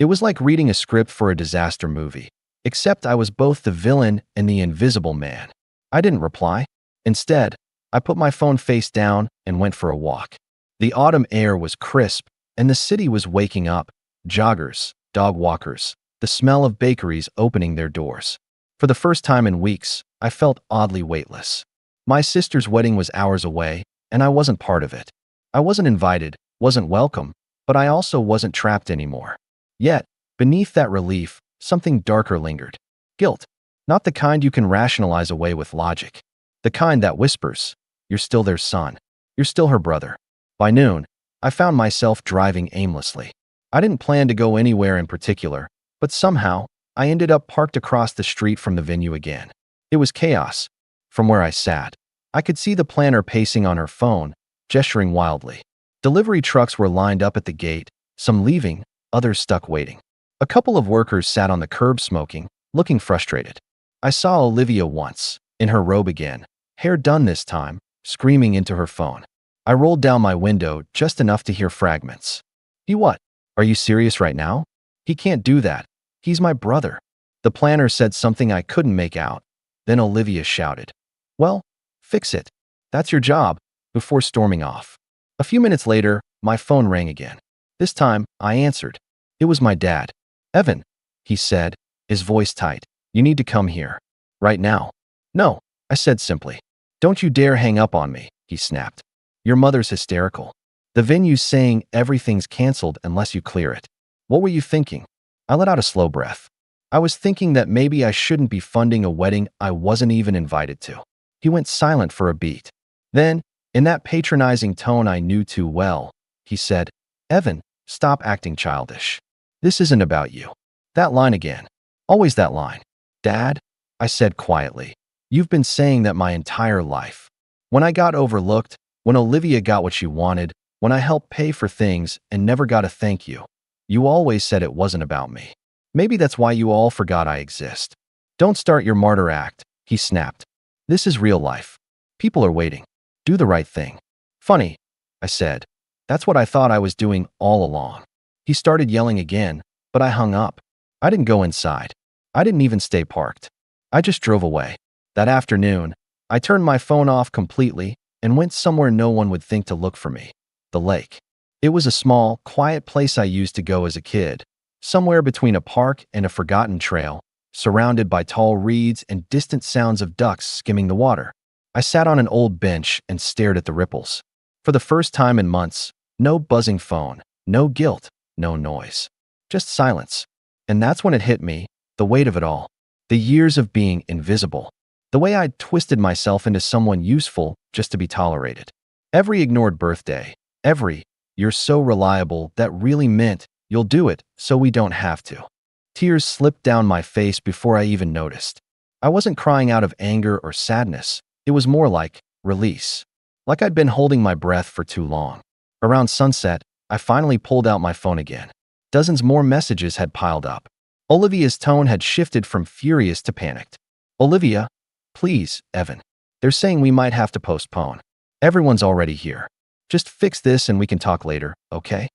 It was like reading a script for a disaster movie, except I was both the villain and the invisible man. I didn't reply. Instead, I put my phone face down and went for a walk. The autumn air was crisp, and the city was waking up. Joggers, dog walkers, the smell of bakeries opening their doors. For the first time in weeks, I felt oddly weightless. My sister's wedding was hours away, and I wasn't part of it. I wasn't invited, wasn't welcome, but I also wasn't trapped anymore. Yet, beneath that relief, something darker lingered. Guilt. Not the kind you can rationalize away with logic. The kind that whispers, you're still their son. You're still her brother. By noon, I found myself driving aimlessly. I didn't plan to go anywhere in particular, but somehow, I ended up parked across the street from the venue again. It was chaos. From where I sat, I could see the planner pacing on her phone, gesturing wildly. Delivery trucks were lined up at the gate, some leaving, others stuck waiting. A couple of workers sat on the curb smoking, looking frustrated. I saw Olivia once, in her robe again, hair done this time, screaming into her phone. I rolled down my window just enough to hear fragments. He what? Are you serious right now? He can't do that. He's my brother. The planner said something I couldn't make out. Then Olivia shouted, well, fix it. That's your job, before storming off. A few minutes later, my phone rang again. This time, I answered. It was my dad. Evan, he said, his voice tight. You need to come here. Right now. No, I said simply. Don't you dare hang up on me, he snapped. Your mother's hysterical. The venue's saying everything's canceled unless you clear it. What were you thinking? I let out a slow breath. I was thinking that maybe I shouldn't be funding a wedding I wasn't even invited to. He went silent for a beat. Then, in that patronizing tone I knew too well, he said, Evan, stop acting childish. This isn't about you. That line again. Always that line. Dad, I said quietly, you've been saying that my entire life. When I got overlooked, when Olivia got what she wanted, when I helped pay for things and never got a thank you, you always said it wasn't about me. Maybe that's why you all forgot I exist. Don't start your martyr act, he snapped. This is real life. People are waiting. Do the right thing. Funny, I said. That's what I thought I was doing all along. He started yelling again, but I hung up. I didn't go inside. I didn't even stay parked. I just drove away. That afternoon, I turned my phone off completely and went somewhere no one would think to look for me. The lake. It was a small, quiet place I used to go as a kid, somewhere between a park and a forgotten trail, surrounded by tall reeds and distant sounds of ducks skimming the water. I sat on an old bench and stared at the ripples. For the first time in months, no buzzing phone, no guilt, no noise. Just silence. And that's when it hit me, the weight of it all. The years of being invisible. The way I'd twisted myself into someone useful just to be tolerated. Every ignored birthday, every, you're so reliable, that really meant, you'll do it so we don't have to. Tears slipped down my face before I even noticed. I wasn't crying out of anger or sadness. It was more like release. Like I'd been holding my breath for too long. Around sunset, I finally pulled out my phone again. Dozens more messages had piled up. Olivia's tone had shifted from furious to panicked. Olivia, please, Evan. They're saying we might have to postpone. Everyone's already here. Just fix this and we can talk later, okay?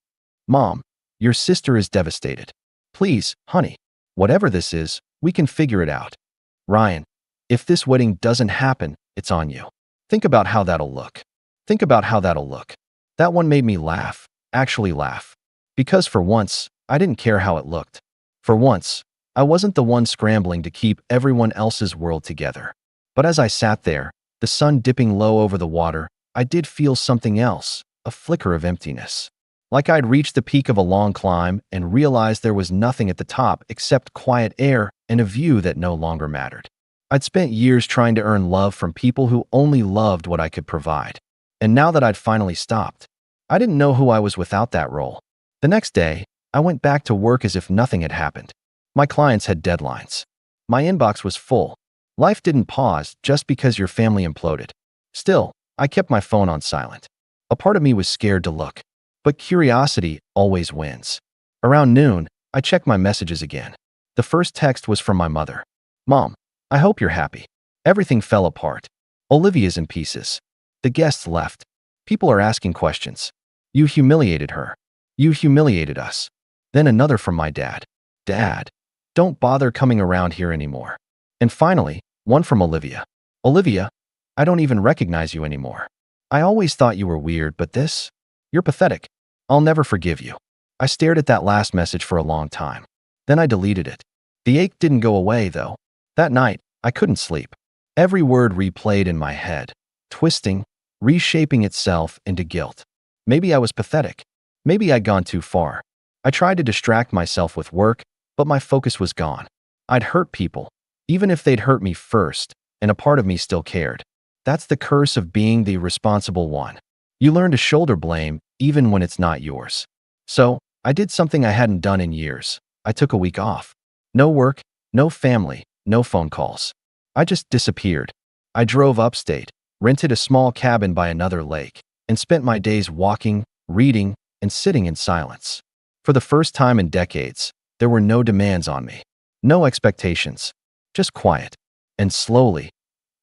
Mom, your sister is devastated. Please, honey, whatever this is, we can figure it out. Ryan, if this wedding doesn't happen, it's on you. Think about how that'll look. Think about how that'll look. That one made me laugh, actually laugh. Because for once, I didn't care how it looked. For once, I wasn't the one scrambling to keep everyone else's world together. But as I sat there, the sun dipping low over the water, I did feel something else, a flicker of emptiness. Like I'd reached the peak of a long climb and realized there was nothing at the top except quiet air and a view that no longer mattered. I'd spent years trying to earn love from people who only loved what I could provide. And now that I'd finally stopped, I didn't know who I was without that role. The next day, I went back to work as if nothing had happened. My clients had deadlines. My inbox was full. Life didn't pause just because your family imploded. Still, I kept my phone on silent. A part of me was scared to look. But curiosity always wins. Around noon, I checked my messages again. The first text was from my mother. Mom, I hope you're happy. Everything fell apart. Olivia's in pieces. The guests left. People are asking questions. You humiliated her. You humiliated us. Then another from my dad. Dad, don't bother coming around here anymore. And finally, one from Olivia. Olivia, I don't even recognize you anymore. I always thought you were weird, but this? You're pathetic. I'll never forgive you. I stared at that last message for a long time. Then I deleted it. The ache didn't go away, though. That night, I couldn't sleep. Every word replayed in my head, twisting, reshaping itself into guilt. Maybe I was pathetic. Maybe I'd gone too far. I tried to distract myself with work, but my focus was gone. I'd hurt people, even if they'd hurt me first, and a part of me still cared. That's the curse of being the responsible one. You learn to shoulder blame even when it's not yours. So, I did something I hadn't done in years. I took a week off. No work, no family, no phone calls. I just disappeared. I drove upstate, rented a small cabin by another lake, and spent my days walking, reading, and sitting in silence. For the first time in decades, there were no demands on me. No expectations. Just quiet. And slowly,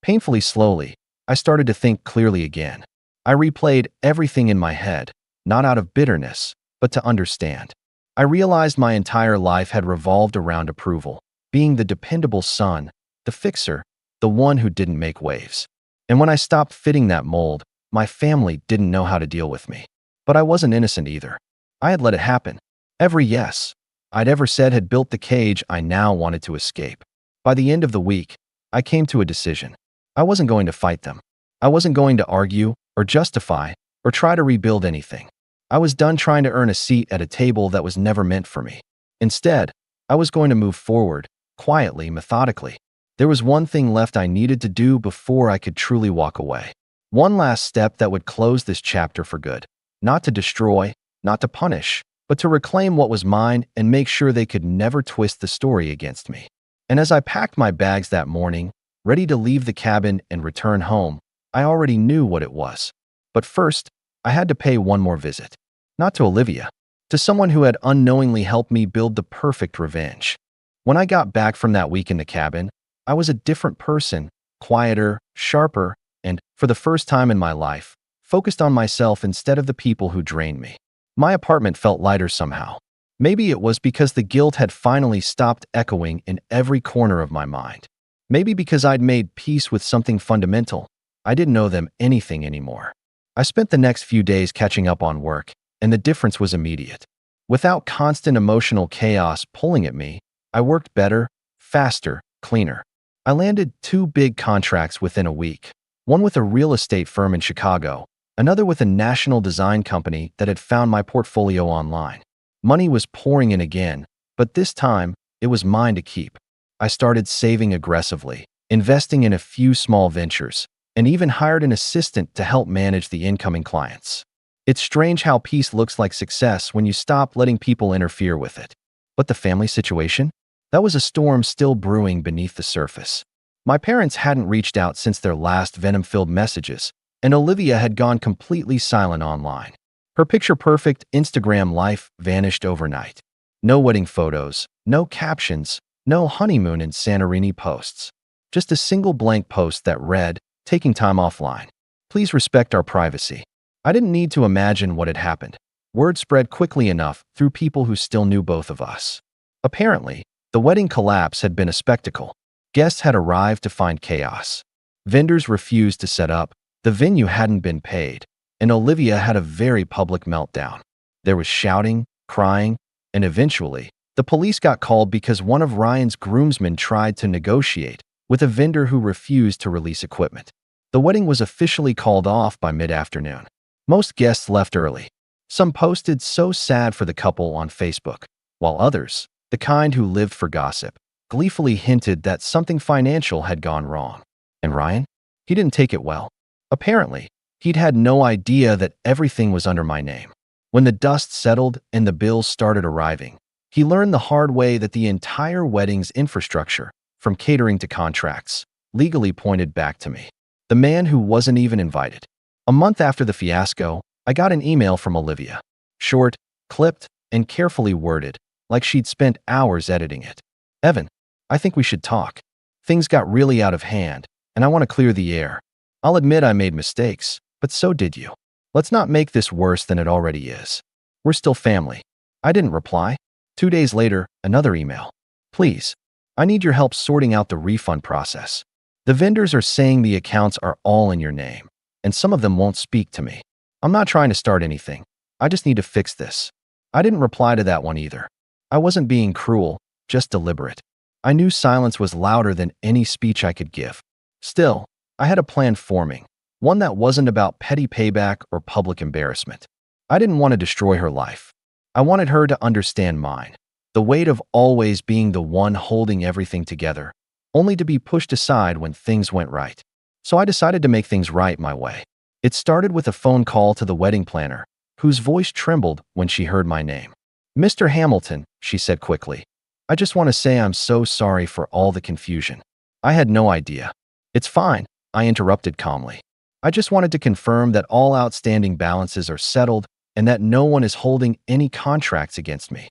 painfully slowly, I started to think clearly again. I replayed everything in my head, not out of bitterness, but to understand. I realized my entire life had revolved around approval, being the dependable son, the fixer, the one who didn't make waves. And when I stopped fitting that mold, my family didn't know how to deal with me. But I wasn't innocent either. I had let it happen. Every yes I'd ever said had built the cage I now wanted to escape. By the end of the week, I came to a decision. I wasn't going to fight them. I wasn't going to argue or justify or try to rebuild anything. I was done trying to earn a seat at a table that was never meant for me. Instead, I was going to move forward, quietly, methodically. There was one thing left I needed to do before I could truly walk away. One last step that would close this chapter for good. Not to destroy, not to punish, but to reclaim what was mine and make sure they could never twist the story against me. And as I packed my bags that morning, ready to leave the cabin and return home, I already knew what it was. But first, I had to pay one more visit. Not to Olivia, to someone who had unknowingly helped me build the perfect revenge. When I got back from that week in the cabin, I was a different person, quieter, sharper, and, for the first time in my life, focused on myself instead of the people who drained me. My apartment felt lighter somehow. Maybe it was because the guilt had finally stopped echoing in every corner of my mind. Maybe because I'd made peace with something fundamental. I didn't owe them anything anymore. I spent the next few days catching up on work, and the difference was immediate. Without constant emotional chaos pulling at me, I worked better, faster, cleaner. I landed 2 big contracts within a week, one with a real estate firm in Chicago, another with a national design company that had found my portfolio online. Money was pouring in again, but this time, it was mine to keep. I started saving aggressively, investing in a few small ventures, and even hired an assistant to help manage the incoming clients. It's strange how peace looks like success when you stop letting people interfere with it. But the family situation? That was a storm still brewing beneath the surface. My parents hadn't reached out since their last venom-filled messages, and Olivia had gone completely silent online. Her picture-perfect Instagram life vanished overnight. No wedding photos, no captions, no honeymoon in Santorini posts. Just a single blank post that read, "Taking time offline. Please respect our privacy." I didn't need to imagine what had happened. Word spread quickly enough through people who still knew both of us. Apparently, the wedding collapse had been a spectacle. Guests had arrived to find chaos. Vendors refused to set up, the venue hadn't been paid, and Olivia had a very public meltdown. There was shouting, crying, and eventually, the police got called because one of Ryan's groomsmen tried to negotiate with a vendor who refused to release equipment. The wedding was officially called off by mid-afternoon. Most guests left early. Some posted so sad for the couple on Facebook, while others, the kind who lived for gossip, gleefully hinted that something financial had gone wrong. And Ryan? He didn't take it well. Apparently, he'd had no idea that everything was under my name. When the dust settled and the bills started arriving, he learned the hard way that the entire wedding's infrastructure, from catering to contracts, legally pointed back to me, the man who wasn't even invited. A month after the fiasco, I got an email from Olivia. Short, clipped, and carefully worded, like she'd spent hours editing it. Evan, I think we should talk. Things got really out of hand, and I want to clear the air. I'll admit I made mistakes, but so did you. Let's not make this worse than it already is. We're still family. I didn't reply. 2 days later, another email. Please, I need your help sorting out the refund process. The vendors are saying the accounts are all in your name, and some of them won't speak to me. I'm not trying to start anything. I just need to fix this. I didn't reply to that one either. I wasn't being cruel, just deliberate. I knew silence was louder than any speech I could give. Still, I had a plan forming, one that wasn't about petty payback or public embarrassment. I didn't want to destroy her life. I wanted her to understand mine, the weight of always being the one holding everything together, only to be pushed aside when things went right. So I decided to make things right my way. It started with a phone call to the wedding planner, whose voice trembled when she heard my name. Mr. Hamilton, she said quickly, I just want to say I'm so sorry for all the confusion. I had no idea. It's fine, I interrupted calmly. I just wanted to confirm that all outstanding balances are settled and that no one is holding any contracts against me.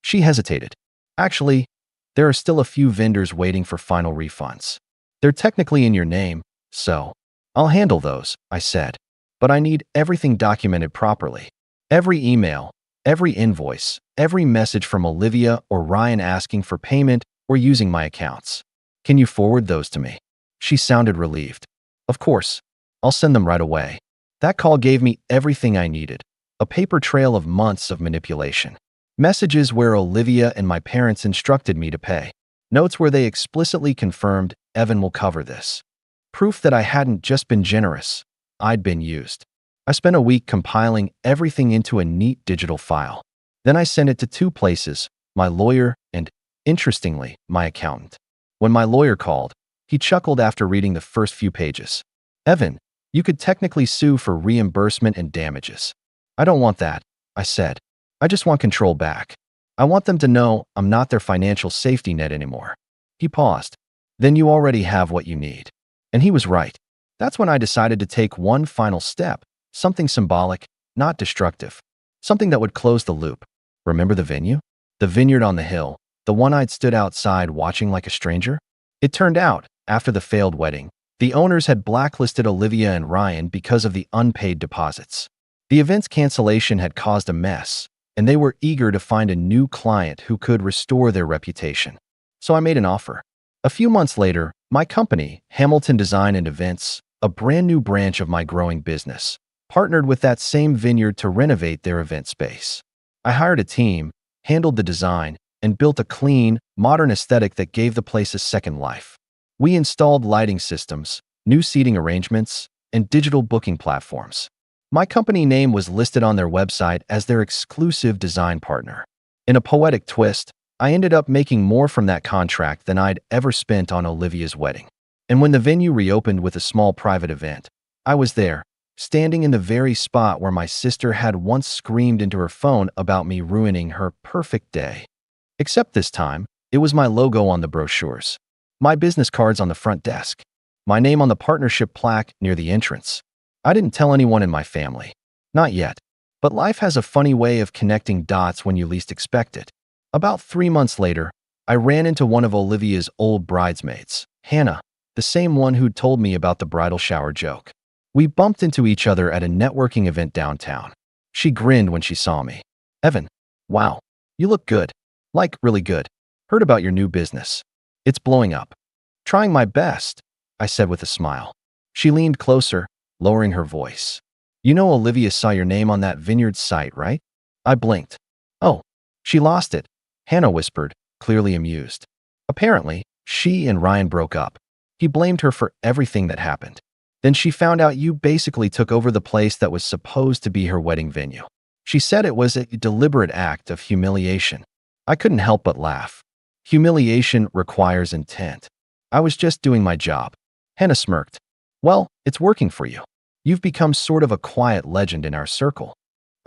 She hesitated. Actually, there are still a few vendors waiting for final refunds. They're technically in your name, so I'll handle those, I said. But I need everything documented properly. Every email, every invoice, every message from Olivia or Ryan asking for payment or using my accounts. Can you forward those to me? She sounded relieved. Of course, I'll send them right away. That call gave me everything I needed. A paper trail of months of manipulation. Messages where Olivia and my parents instructed me to pay. Notes where they explicitly confirmed Evan will cover this. Proof that I hadn't just been generous, I'd been used. I spent a week compiling everything into a neat digital file. Then I sent it to 2 places, my lawyer and, interestingly, my accountant. When my lawyer called, he chuckled after reading the first few pages. Evan, you could technically sue for reimbursement and damages. I don't want that, I said. I just want control back. I want them to know I'm not their financial safety net anymore. He paused. Then you already have what you need. And he was right. That's when I decided to take one final step, something symbolic, not destructive. Something that would close the loop. Remember the venue? The vineyard on the hill, the one I'd stood outside watching like a stranger? It turned out, after the failed wedding, the owners had blacklisted Olivia and Ryan because of the unpaid deposits. The event's cancellation had caused a mess, and they were eager to find a new client who could restore their reputation. So I made an offer. A few months later, my company, Hamilton Design and Events, a brand new branch of my growing business, partnered with that same vineyard to renovate their event space. I hired a team, handled the design, and built a clean, modern aesthetic that gave the place a second life. We installed lighting systems, new seating arrangements, and digital booking platforms. My company name was listed on their website as their exclusive design partner. In a poetic twist, I ended up making more from that contract than I'd ever spent on Olivia's wedding. And when the venue reopened with a small private event, I was there, standing in the very spot where my sister had once screamed into her phone about me ruining her perfect day. Except this time, it was my logo on the brochures, my business cards on the front desk, my name on the partnership plaque near the entrance. I didn't tell anyone in my family. Not yet. But life has a funny way of connecting dots when you least expect it. About 3 months later, I ran into one of Olivia's old bridesmaids, Hannah, the same one who'd told me about the bridal shower joke. We bumped into each other at a networking event downtown. She grinned when she saw me. Evan, wow, you look good. Like, really good. Heard about your new business. It's blowing up. Trying my best, I said with a smile. She leaned closer, lowering her voice. You know Olivia saw your name on that vineyard site, right? I blinked. Oh, she lost it, Hannah whispered, clearly amused. Apparently, she and Ryan broke up. He blamed her for everything that happened. Then she found out you basically took over the place that was supposed to be her wedding venue. She said it was a deliberate act of humiliation. I couldn't help but laugh. Humiliation requires intent. I was just doing my job. Hannah smirked. Well, it's working for you. You've become sort of a quiet legend in our circle.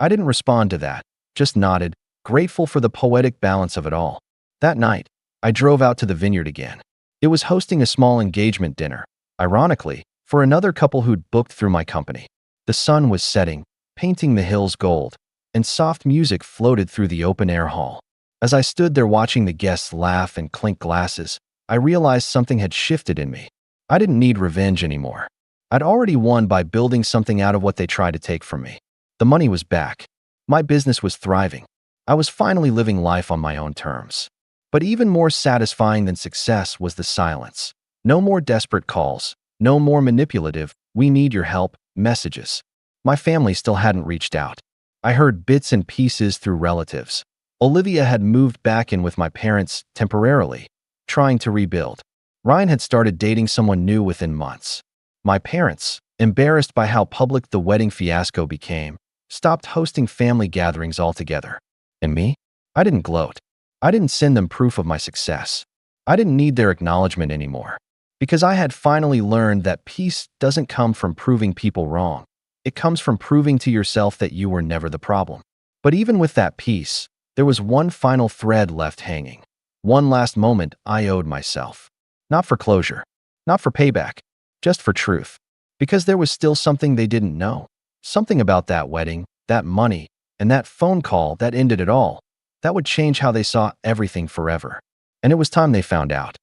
I didn't respond to that, just nodded, grateful for the poetic balance of it all. That night, I drove out to the vineyard again. It was hosting a small engagement dinner, ironically, for another couple who'd booked through my company. The sun was setting, painting the hills gold, and soft music floated through the open-air hall. As I stood there watching the guests laugh and clink glasses, I realized something had shifted in me. I didn't need revenge anymore. I'd already won by building something out of what they tried to take from me. The money was back. My business was thriving. I was finally living life on my own terms. But even more satisfying than success was the silence. No more desperate calls. No more manipulative, "we need your help," messages. My family still hadn't reached out. I heard bits and pieces through relatives. Olivia had moved back in with my parents temporarily, trying to rebuild. Ryan had started dating someone new within months. My parents, embarrassed by how public the wedding fiasco became, stopped hosting family gatherings altogether. And me? I didn't gloat. I didn't send them proof of my success. I didn't need their acknowledgement anymore. Because I had finally learned that peace doesn't come from proving people wrong. It comes from proving to yourself that you were never the problem. But even with that peace, there was one final thread left hanging. One last moment I owed myself. Not for closure. Not for payback. Just for truth. Because there was still something they didn't know. Something about that wedding, that money, and that phone call that ended it all. That would change how they saw everything forever. And it was time they found out.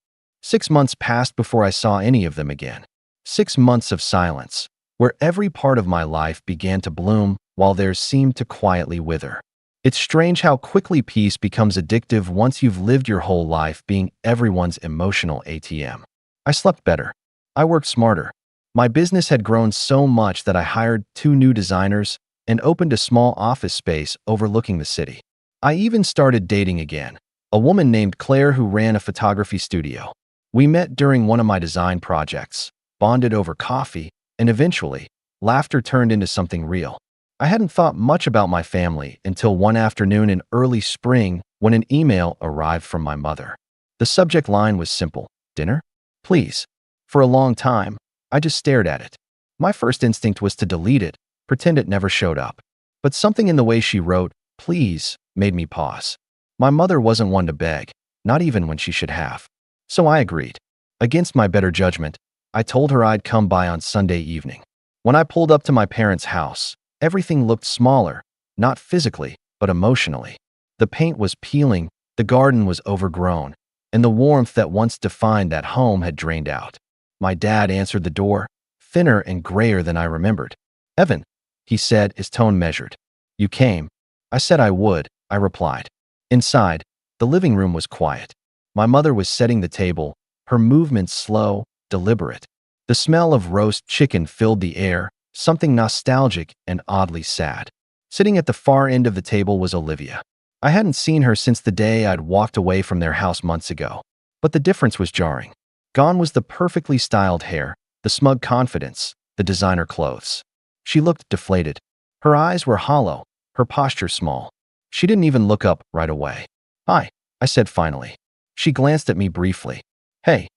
6 months passed before I saw any of them again. 6 months of silence, where every part of my life began to bloom while theirs seemed to quietly wither. It's strange how quickly peace becomes addictive once you've lived your whole life being everyone's emotional ATM. I slept better. I worked smarter. My business had grown so much that I hired 2 new designers and opened a small office space overlooking the city. I even started dating again, a woman named Claire who ran a photography studio. We met during one of my design projects, bonded over coffee, and eventually, laughter turned into something real. I hadn't thought much about my family until one afternoon in early spring when an email arrived from my mother. The subject line was simple: dinner? Please. For a long time, I just stared at it. My first instinct was to delete it, pretend it never showed up. But something in the way she wrote, "Please," made me pause. My mother wasn't one to beg, not even when she should have. So I agreed. Against my better judgment, I told her I'd come by on Sunday evening. When I pulled up to my parents' house, everything looked smaller, not physically, but emotionally. The paint was peeling, the garden was overgrown, and the warmth that once defined that home had drained out. My dad answered the door, thinner and grayer than I remembered. "Evan," he said, his tone measured. "You came." I said I would, I replied. Inside, the living room was quiet. My mother was setting the table, her movements slow, deliberate. The smell of roast chicken filled the air, something nostalgic and oddly sad. Sitting at the far end of the table was Olivia. I hadn't seen her since the day I'd walked away from their house months ago. But the difference was jarring. Gone was the perfectly styled hair, the smug confidence, the designer clothes. She looked deflated. Her eyes were hollow, her posture small. She didn't even look up right away. "Hi," I said finally. She glanced at me briefly. "Hey."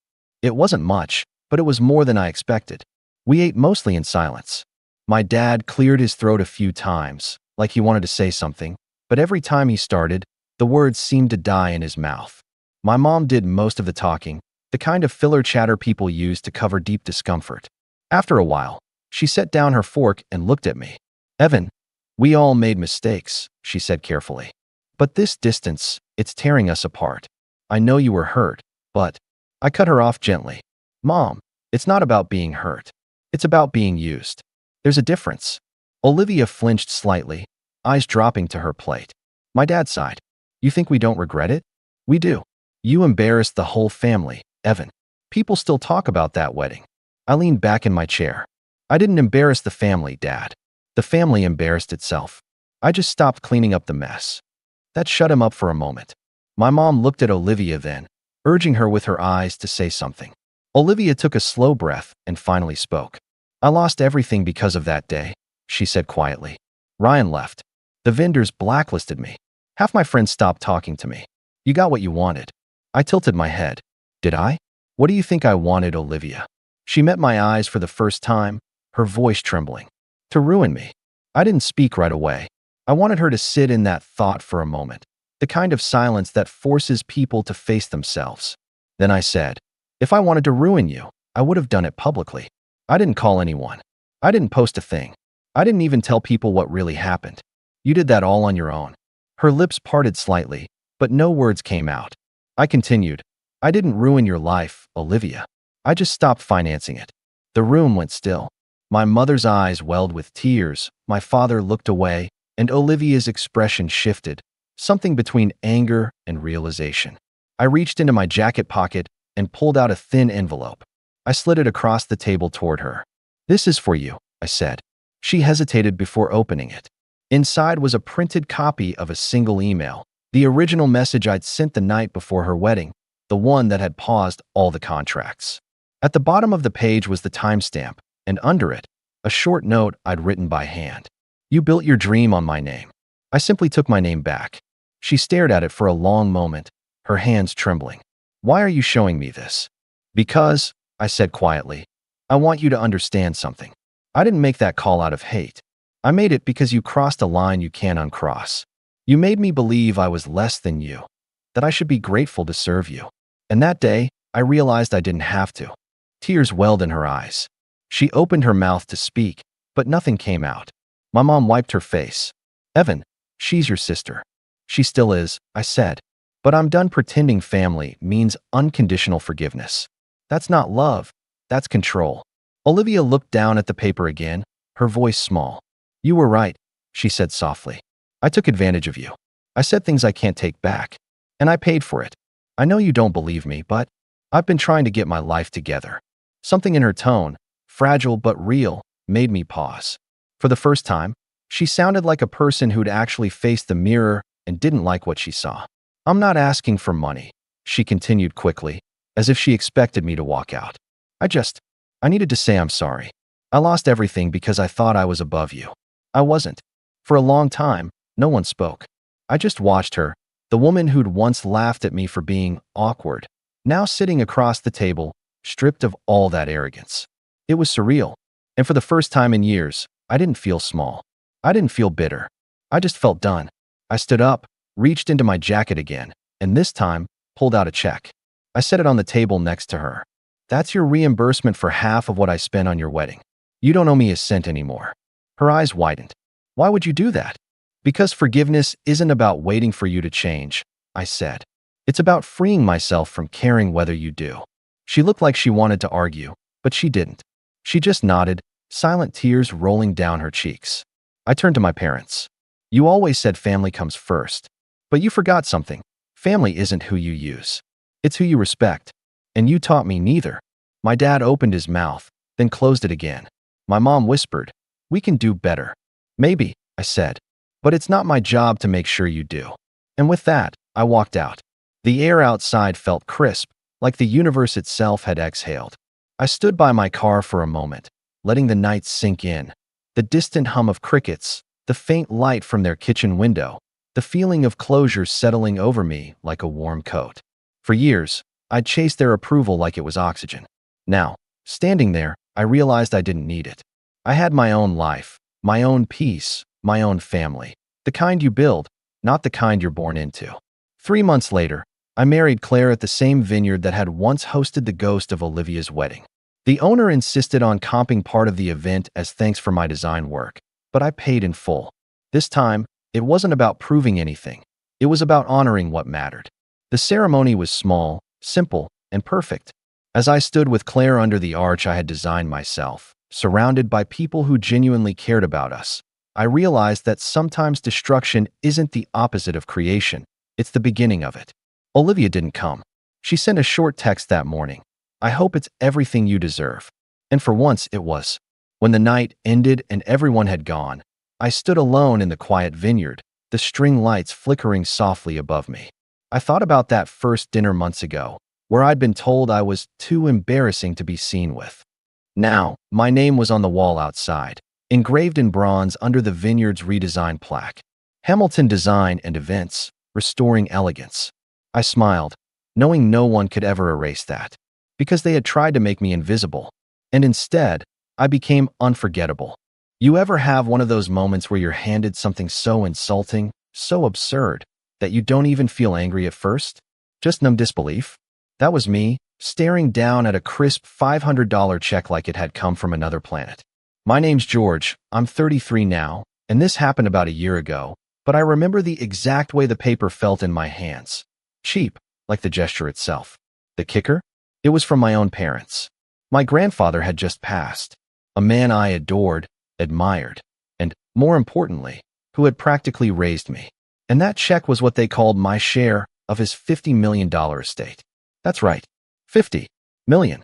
It wasn't much, but it was more than I expected. We ate mostly in silence. My dad cleared his throat a few times, like he wanted to say something, but every time he started, the words seemed to die in his mouth. My mom did most of the talking, the kind of filler chatter people use to cover deep discomfort. After a while, she set down her fork and looked at me. "Evan, we all made mistakes," she said carefully. "But this distance, it's tearing us apart. I know you were hurt, but—" I cut her off gently. "Mom, it's not about being hurt. It's about being used. There's a difference. Olivia flinched slightly, eyes dropping to her plate. My dad sighed. You think we don't regret it? We do. You embarrassed the whole family, Evan. People still talk about that wedding. I leaned back in my chair. I didn't embarrass the family, Dad. The family embarrassed itself. I just stopped cleaning up the mess. That shut him up for a moment. My mom looked at Olivia then, urging her with her eyes to say something. Olivia took a slow breath and finally spoke. I lost everything because of that day, she said quietly. Ryan left. The vendors blacklisted me. Half my friends stopped talking to me. You got what you wanted. I tilted my head. Did I? What do you think I wanted, Olivia? She met my eyes for the first time, her voice trembling. To ruin me. I didn't speak right away. I wanted her to sit in that thought for a moment, the kind of silence that forces people to face themselves. Then I said, if I wanted to ruin you, I would have done it publicly. I didn't call anyone. I didn't post a thing. I didn't even tell people what really happened. You did that all on your own. Her lips parted slightly, but no words came out. I continued, I didn't ruin your life, Olivia. I just stopped financing it. The room went still. My mother's eyes welled with tears, my father looked away, and Olivia's expression shifted, something between anger and realization. I reached into my jacket pocket and pulled out a thin envelope. I slid it across the table toward her. This is for you, I said. She hesitated before opening it. Inside was a printed copy of a single email, the original message I'd sent the night before her wedding, the one that had paused all the contracts. At the bottom of the page was the timestamp, and under it, a short note I'd written by hand. You built your dream on my name. I simply took my name back. She stared at it for a long moment, her hands trembling. Why are you showing me this? Because, I said quietly, I want you to understand something. I didn't make that call out of hate. I made it because you crossed a line you can't uncross. You made me believe I was less than you, that I should be grateful to serve you. And that day, I realized I didn't have to. Tears welled in her eyes. She opened her mouth to speak, but nothing came out. My mom wiped her face. Evan, she's your sister. She still is, I said. But I'm done pretending family means unconditional forgiveness. That's not love. That's control. Olivia looked down at the paper again, her voice small. You were right, she said softly. I took advantage of you. I said things I can't take back. And I paid for it. I know you don't believe me, but I've been trying to get my life together. Something in her tone, fragile but real, made me pause. For the first time, she sounded like a person who'd actually faced the mirror and didn't like what she saw. I'm not asking for money, she continued quickly, as if she expected me to walk out. I needed to say I'm sorry. I lost everything because I thought I was above you. I wasn't. For a long time, no one spoke. I just watched her, the woman who'd once laughed at me for being awkward, now sitting across the table, stripped of all that arrogance. It was surreal, and for the first time in years, I didn't feel small. I didn't feel bitter. I just felt done. I stood up, reached into my jacket again, and this time, pulled out a check. I set it on the table next to her. That's your reimbursement for half of what I spent on your wedding. You don't owe me a cent anymore. Her eyes widened. Why would you do that? Because forgiveness isn't about waiting for you to change, I said. It's about freeing myself from caring whether you do. She looked like she wanted to argue, but she didn't. She just nodded, silent tears rolling down her cheeks. I turned to my parents. You always said family comes first. But you forgot something. Family isn't who you use. It's who you respect. And you taught me neither. My dad opened his mouth, then closed it again. My mom whispered, we can do better. Maybe, I said. But it's not my job to make sure you do. And with that, I walked out. The air outside felt crisp, like the universe itself had exhaled. I stood by my car for a moment, letting the night sink in. The distant hum of crickets, the faint light from their kitchen window, the feeling of closure settling over me like a warm coat. For years, I'd chased their approval like it was oxygen. Now, standing there, I realized I didn't need it. I had my own life, my own peace, my own family. The kind you build, not the kind you're born into. 3 months later, I married Claire at the same vineyard that had once hosted the ghost of Olivia's wedding. The owner insisted on comping part of the event as thanks for my design work, but I paid in full. This time, it wasn't about proving anything. It was about honoring what mattered. The ceremony was small, simple, and perfect. As I stood with Claire under the arch I had designed myself, surrounded by people who genuinely cared about us. I realized that sometimes destruction isn't the opposite of creation, it's the beginning of it. Olivia didn't come. She sent a short text that morning. I hope it's everything you deserve. And for once it was. When the night ended and everyone had gone, I stood alone in the quiet vineyard, the string lights flickering softly above me. I thought about that first dinner months ago, where I'd been told I was too embarrassing to be seen with. Now, my name was on the wall outside, engraved in bronze under the vineyard's redesigned plaque. Hamilton Design and Events, Restoring Elegance. I smiled, knowing no one could ever erase that, because they had tried to make me invisible. And instead, I became unforgettable. You ever have one of those moments where you're handed something so insulting, so absurd, that you don't even feel angry at first? Just numb disbelief? That was me, staring down at a crisp $500 check like it had come from another planet. My name's George, I'm 33 now, and this happened about a year ago, but I remember the exact way the paper felt in my hands. Cheap, like the gesture itself. The kicker? It was from my own parents. My grandfather had just passed, a man I adored, admired, and, more importantly, who had practically raised me. And that check was what they called my share of his $50 million estate. That's right, $50 million.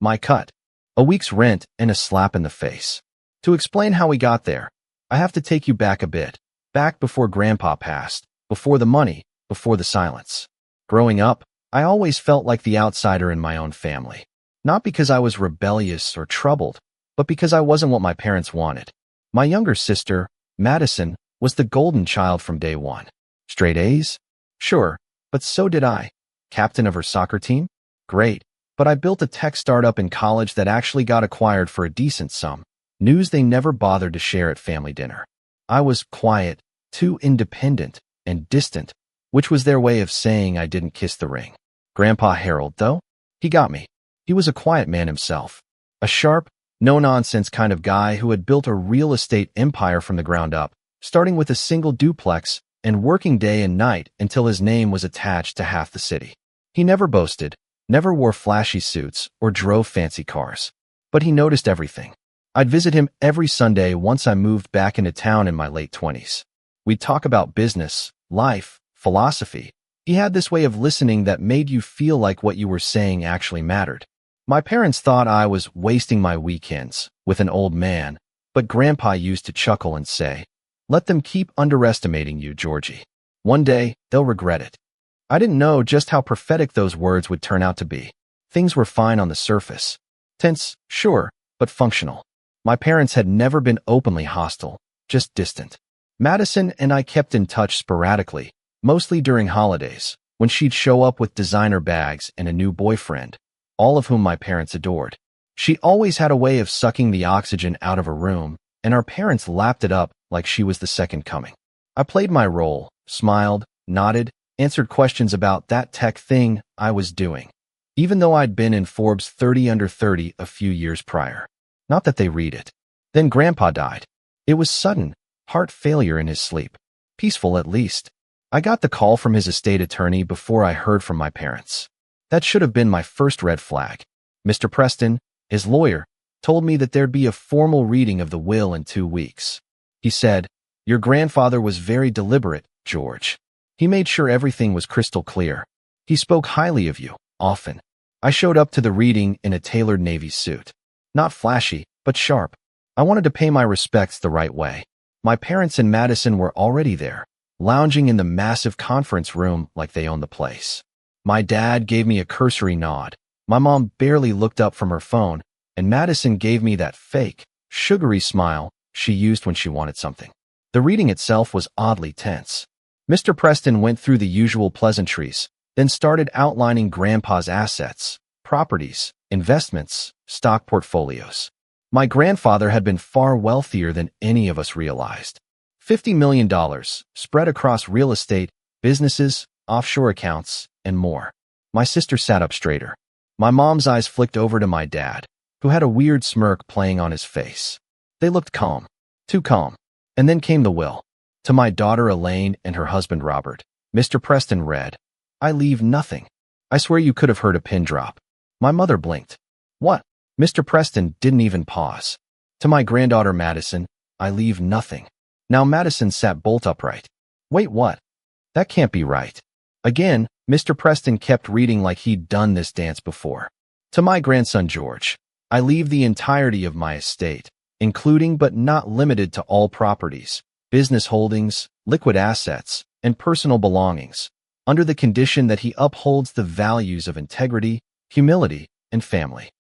My cut. A week's rent and a slap in the face. To explain how we got there, I have to take you back a bit, back before Grandpa passed, before the money, before the silence. Growing up, I always felt like the outsider in my own family. Not because I was rebellious or troubled, but because I wasn't what my parents wanted. My younger sister, Madison, was the golden child from day one. Straight A's? Sure, but so did I. Captain of her soccer team? Great, but I built a tech startup in college that actually got acquired for a decent sum. News they never bothered to share at family dinner. I was quiet, too independent, and distant, which was their way of saying I didn't kiss the ring. Grandpa Harold, though, he got me. He was a quiet man himself. A sharp, no-nonsense kind of guy who had built a real estate empire from the ground up, starting with a single duplex and working day and night until his name was attached to half the city. He never boasted, never wore flashy suits or drove fancy cars. But he noticed everything. I'd visit him every Sunday once I moved back into town in my late 20s. We'd talk about business, life, philosophy. He had this way of listening that made you feel like what you were saying actually mattered. My parents thought I was wasting my weekends with an old man, but Grandpa used to chuckle and say, "Let them keep underestimating you, Georgie. One day, they'll regret it." I didn't know just how prophetic those words would turn out to be. Things were fine on the surface. Tense, sure, but functional. My parents had never been openly hostile, just distant. Madison and I kept in touch sporadically, mostly during holidays, when she'd show up with designer bags and a new boyfriend, all of whom my parents adored. She always had a way of sucking the oxygen out of a room, and our parents lapped it up like she was the second coming. I played my role, smiled, nodded, answered questions about that tech thing I was doing, even though I'd been in Forbes 30 Under 30 a few years prior. Not that they read it. Then Grandpa died. It was sudden, heart failure in his sleep. Peaceful at least. I got the call from his estate attorney before I heard from my parents. That should have been my first red flag. Mr. Preston, his lawyer, told me that there'd be a formal reading of the will in 2 weeks. He said, "Your grandfather was very deliberate, George. He made sure everything was crystal clear. He spoke highly of you, often." I showed up to the reading in a tailored navy suit. Not flashy, but sharp. I wanted to pay my respects the right way. My parents and Madison were already there, lounging in the massive conference room like they owned the place. My dad gave me a cursory nod. My mom barely looked up from her phone, and Madison gave me that fake, sugary smile she used when she wanted something. The reading itself was oddly tense. Mr. Preston went through the usual pleasantries, then started outlining Grandpa's assets, properties, investments, stock portfolios. My grandfather had been far wealthier than any of us realized. $50 million spread across real estate, businesses, offshore accounts, and more. My sister sat up straighter. My mom's eyes flicked over to my dad, who had a weird smirk playing on his face. They looked calm. Too calm. And then came the will. To my daughter Elaine and her husband Robert, Mr. Preston read, "I leave nothing." I swear you could have heard a pin drop. My mother blinked. "What?" Mr. Preston didn't even pause. To my granddaughter Madison, I leave nothing. Now Madison sat bolt upright. Wait, what? That can't be right. Again, Mr. Preston kept reading like he'd done this dance before. To my grandson George, I leave the entirety of my estate, including but not limited to all properties, business holdings, liquid assets, and personal belongings, under the condition that he upholds the values of integrity, humility, and family.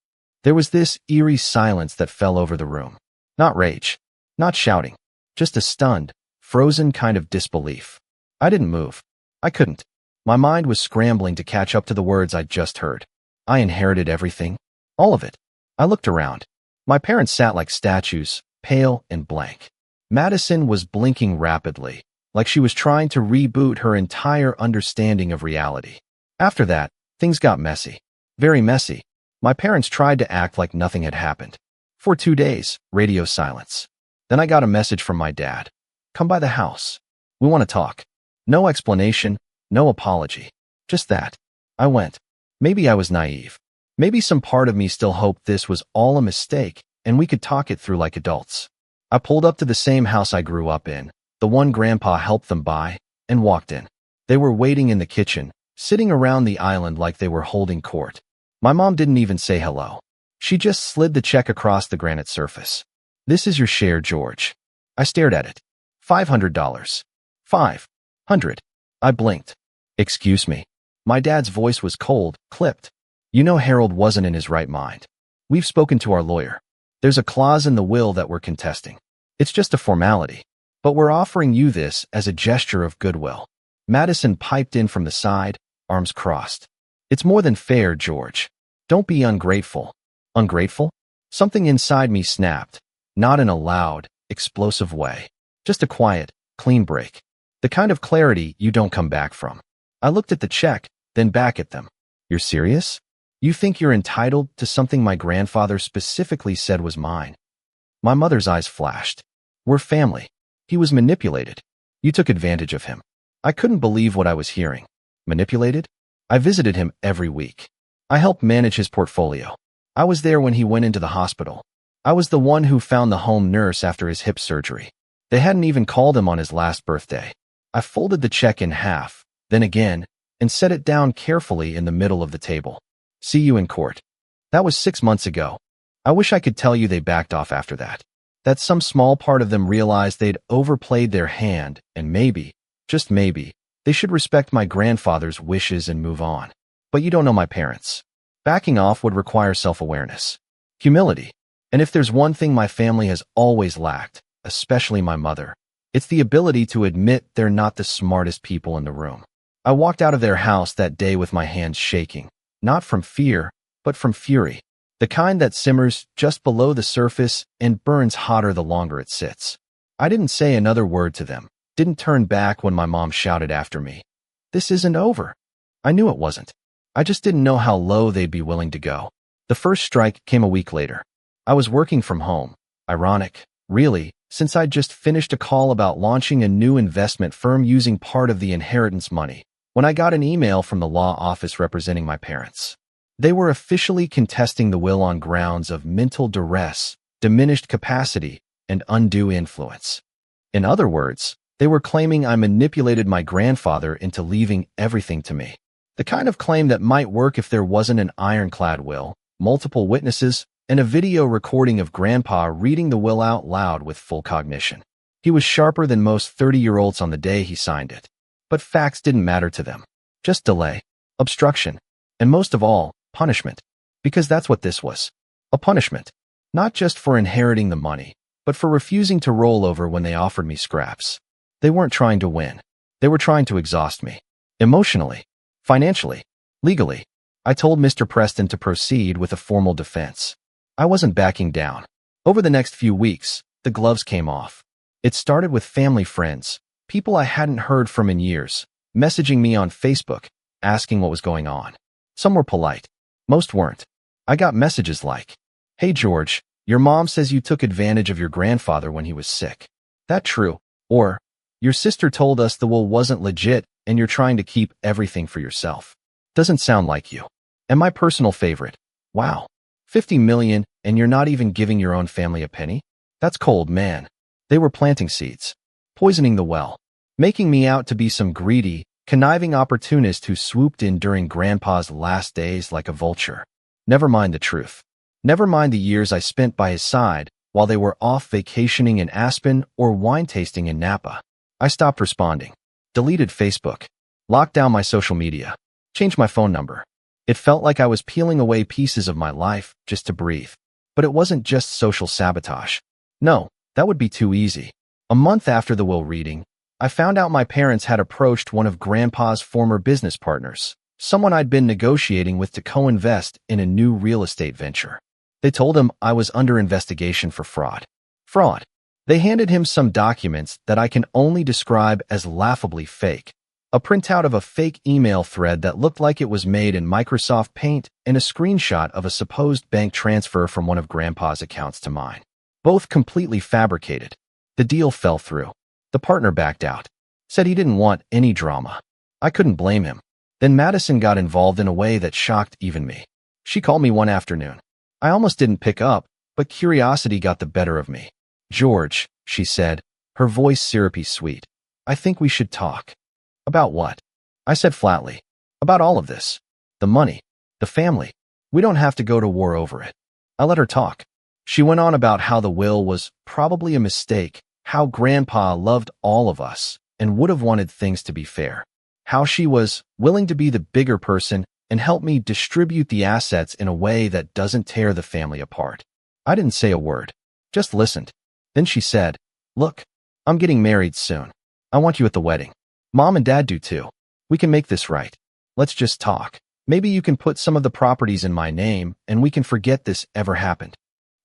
There was this eerie silence that fell over the room. Not rage, not shouting, just a stunned, frozen kind of disbelief. I didn't move. I couldn't. My mind was scrambling to catch up to the words I'd just heard. I inherited everything. All of it. I looked around. My parents sat like statues, pale and blank. Madison was blinking rapidly, like she was trying to reboot her entire understanding of reality. After that, things got messy. Very messy. My parents tried to act like nothing had happened. For 2 days, radio silence. Then I got a message from my dad. Come by the house. We want to talk. No explanation, no apology. Just that. I went. Maybe I was naive. Maybe some part of me still hoped this was all a mistake and we could talk it through like adults. I pulled up to the same house I grew up in, the one Grandpa helped them buy, and walked in. They were waiting in the kitchen, sitting around the island like they were holding court. My mom didn't even say hello. She just slid the check across the granite surface. This is your share, George. I stared at it. $500. 500. I blinked. Excuse me. My dad's voice was cold, clipped. You know Harold wasn't in his right mind. We've spoken to our lawyer. There's a clause in the will that we're contesting. It's just a formality. But we're offering you this as a gesture of goodwill. Madison piped in from the side, arms crossed. It's more than fair, George. Don't be ungrateful. Ungrateful? Something inside me snapped, not in a loud, explosive way. Just a quiet, clean break. The kind of clarity you don't come back from. I looked at the check, then back at them. You're serious? You think you're entitled to something my grandfather specifically said was mine? My mother's eyes flashed. We're family. He was manipulated. You took advantage of him. I couldn't believe what I was hearing. Manipulated? I visited him every week. I helped manage his portfolio. I was there when he went into the hospital. I was the one who found the home nurse after his hip surgery. They hadn't even called him on his last birthday. I folded the check in half, then again, and set it down carefully in the middle of the table. See you in court. That was 6 months ago. I wish I could tell you they backed off after that. That some small part of them realized they'd overplayed their hand, and maybe, just maybe, they should respect my grandfather's wishes and move on. But you don't know my parents. Backing off would require self-awareness, humility. And if there's one thing my family has always lacked, especially my mother, it's the ability to admit they're not the smartest people in the room. I walked out of their house that day with my hands shaking, not from fear, but from fury. The kind that simmers just below the surface and burns hotter the longer it sits. I didn't say another word to them, didn't turn back when my mom shouted after me. This isn't over. I knew it wasn't. I just didn't know how low they'd be willing to go. The first strike came a week later. I was working from home. Ironic, really, since I'd just finished a call about launching a new investment firm using part of the inheritance money, when I got an email from the law office representing my parents. They were officially contesting the will on grounds of mental duress, diminished capacity, and undue influence. In other words, they were claiming I manipulated my grandfather into leaving everything to me. The kind of claim that might work if there wasn't an ironclad will, multiple witnesses, and a video recording of Grandpa reading the will out loud with full cognition. He was sharper than most 30-year-olds on the day he signed it. But facts didn't matter to them. Just delay, obstruction, and most of all, punishment. Because that's what this was. A punishment. Not just for inheriting the money, but for refusing to roll over when they offered me scraps. They weren't trying to win. They were trying to exhaust me. Emotionally, financially, legally. I told Mr. Preston to proceed with a formal defense. I wasn't backing down. Over the next few weeks, the gloves came off. It started with family friends, people I hadn't heard from in years, messaging me on Facebook, asking what was going on. Some were polite. Most weren't. I got messages like, "Hey George, your mom says you took advantage of your grandfather when he was sick. That true?" Or, "Your sister told us the will wasn't legit and you're trying to keep everything for yourself. Doesn't sound like you." And my personal favorite, "Wow, 50 million, and you're not even giving your own family a penny? That's cold, man. They were planting seeds, poisoning the well, making me out to be some greedy, conniving opportunist who swooped in during Grandpa's last days like a vulture. Never mind the truth. Never mind the years I spent by his side while they were off vacationing in Aspen or wine tasting in Napa. I stopped responding, deleted Facebook, locked down my social media, changed my phone number. It felt like I was peeling away pieces of my life just to breathe. But it wasn't just social sabotage. No, that would be too easy. A month after the will reading, I found out my parents had approached one of Grandpa's former business partners, someone I'd been negotiating with to co-invest in a new real estate venture. They told him I was under investigation for fraud. Fraud. They handed him some documents that I can only describe as laughably fake. A printout of a fake email thread that looked like it was made in Microsoft Paint and a screenshot of a supposed bank transfer from one of Grandpa's accounts to mine. Both completely fabricated. The deal fell through. The partner backed out. Said he didn't want any drama. I couldn't blame him. Then Madison got involved in a way that shocked even me. She called me one afternoon. I almost didn't pick up, but curiosity got the better of me. "George," she said, her voice syrupy sweet. "I think we should talk." "About what?" I said flatly. "About all of this. The money. The family. We don't have to go to war over it." I let her talk. She went on about how the will was probably a mistake, how Grandpa loved all of us and would have wanted things to be fair, how she was willing to be the bigger person and help me distribute the assets in a way that doesn't tear the family apart. I didn't say a word, just listened. Then she said, "Look, I'm getting married soon. I want you at the wedding. Mom and Dad do too. We can make this right. Let's just talk. Maybe you can put some of the properties in my name and we can forget this ever happened."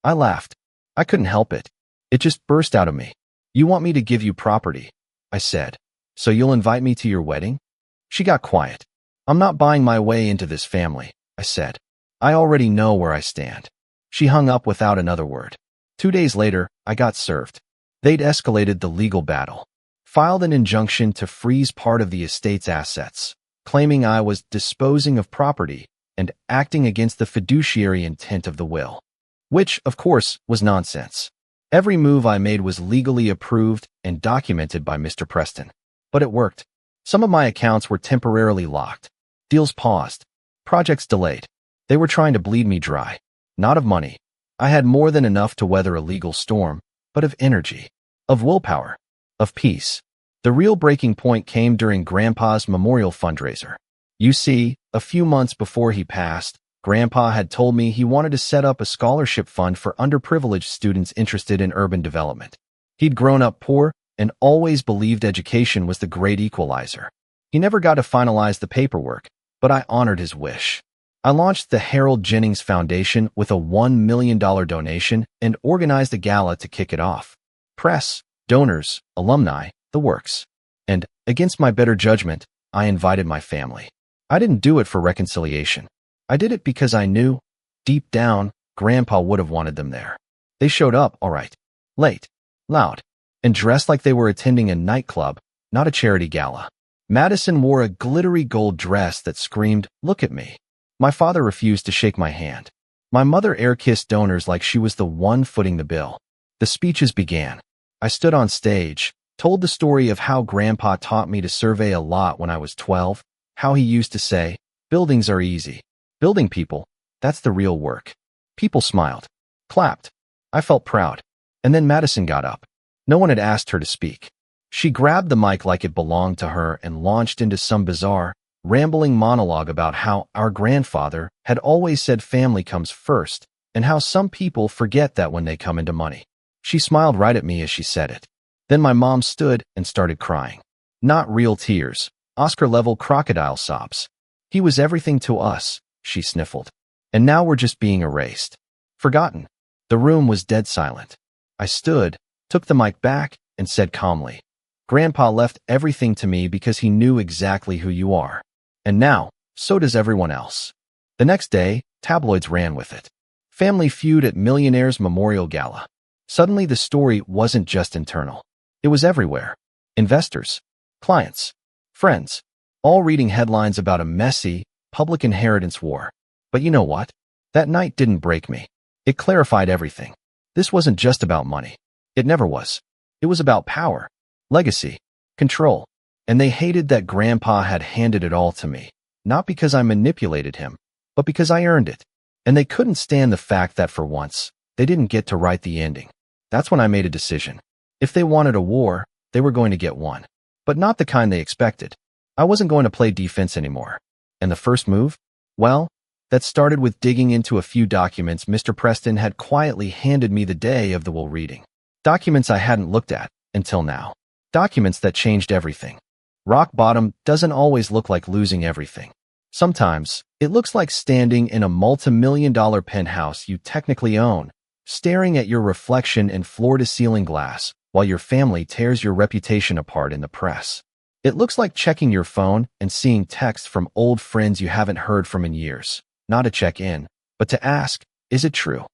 I laughed. I couldn't help it. It just burst out of me. "You want me to give you property?" I said. "So you'll invite me to your wedding?" She got quiet. "I'm not buying my way into this family," I said. "I already know where I stand." She hung up without another word. 2 days later, I got served. They'd escalated the legal battle, filed an injunction to freeze part of the estate's assets, claiming I was disposing of property and acting against the fiduciary intent of the will, which, of course, was nonsense. Every move I made was legally approved and documented by Mr. Preston. But it worked. Some of my accounts were temporarily locked. Deals paused. Projects delayed. They were trying to bleed me dry. Not of money. I had more than enough to weather a legal storm, but of energy, of willpower, of peace. The real breaking point came during Grandpa's memorial fundraiser. You see, a few months before he passed, Grandpa had told me he wanted to set up a scholarship fund for underprivileged students interested in urban development. He'd grown up poor and always believed education was the great equalizer. He never got to finalize the paperwork, but I honored his wish. I launched the Harold Jennings Foundation with a $1 million donation and organized a gala to kick it off. Press, donors, alumni, the works. And, against my better judgment, I invited my family. I didn't do it for reconciliation. I did it because I knew, deep down, Grandpa would have wanted them there. They showed up, all right. Late, loud, and dressed like they were attending a nightclub, not a charity gala. Madison wore a glittery gold dress that screamed, "Look at me." My father refused to shake my hand. My mother air-kissed donors like she was the one footing the bill. The speeches began. I stood on stage, told the story of how Grandpa taught me to survey a lot when I was 12, how he used to say, "Buildings are easy. Building people, that's the real work." People smiled, clapped. I felt proud. And then Madison got up. No one had asked her to speak. She grabbed the mic like it belonged to her and launched into some bizarre, rambling monologue about how our grandfather had always said family comes first and how some people forget that when they come into money. She smiled right at me as she said it. Then my mom stood and started crying. Not real tears, Oscar-level crocodile sobs. "He was everything to us," she sniffled. "And now we're just being erased. Forgotten." The room was dead silent. I stood, took the mic back, and said calmly, "Grandpa left everything to me because he knew exactly who you are. And now, so does everyone else." The next day, tabloids ran with it. Family feud at Millionaire's Memorial Gala. Suddenly the story wasn't just internal. It was everywhere. Investors, clients, friends, all reading headlines about a messy, public inheritance war. But you know what? That night didn't break me. It clarified everything. This wasn't just about money. It never was. It was about power, legacy, control. And they hated that Grandpa had handed it all to me, not because I manipulated him, but because I earned it. And they couldn't stand the fact that for once, they didn't get to write the ending. That's when I made a decision. If they wanted a war, they were going to get one. But not the kind they expected. I wasn't going to play defense anymore. And the first move? Well, that started with digging into a few documents Mr. Preston had quietly handed me the day of the will reading. Documents I hadn't looked at until now. Documents that changed everything. Rock bottom doesn't always look like losing everything. Sometimes, it looks like standing in a multi-million-dollar penthouse you technically own, staring at your reflection in floor-to-ceiling glass while your family tears your reputation apart in the press. It looks like checking your phone and seeing texts from old friends you haven't heard from in years, not to check in, but to ask, is it true?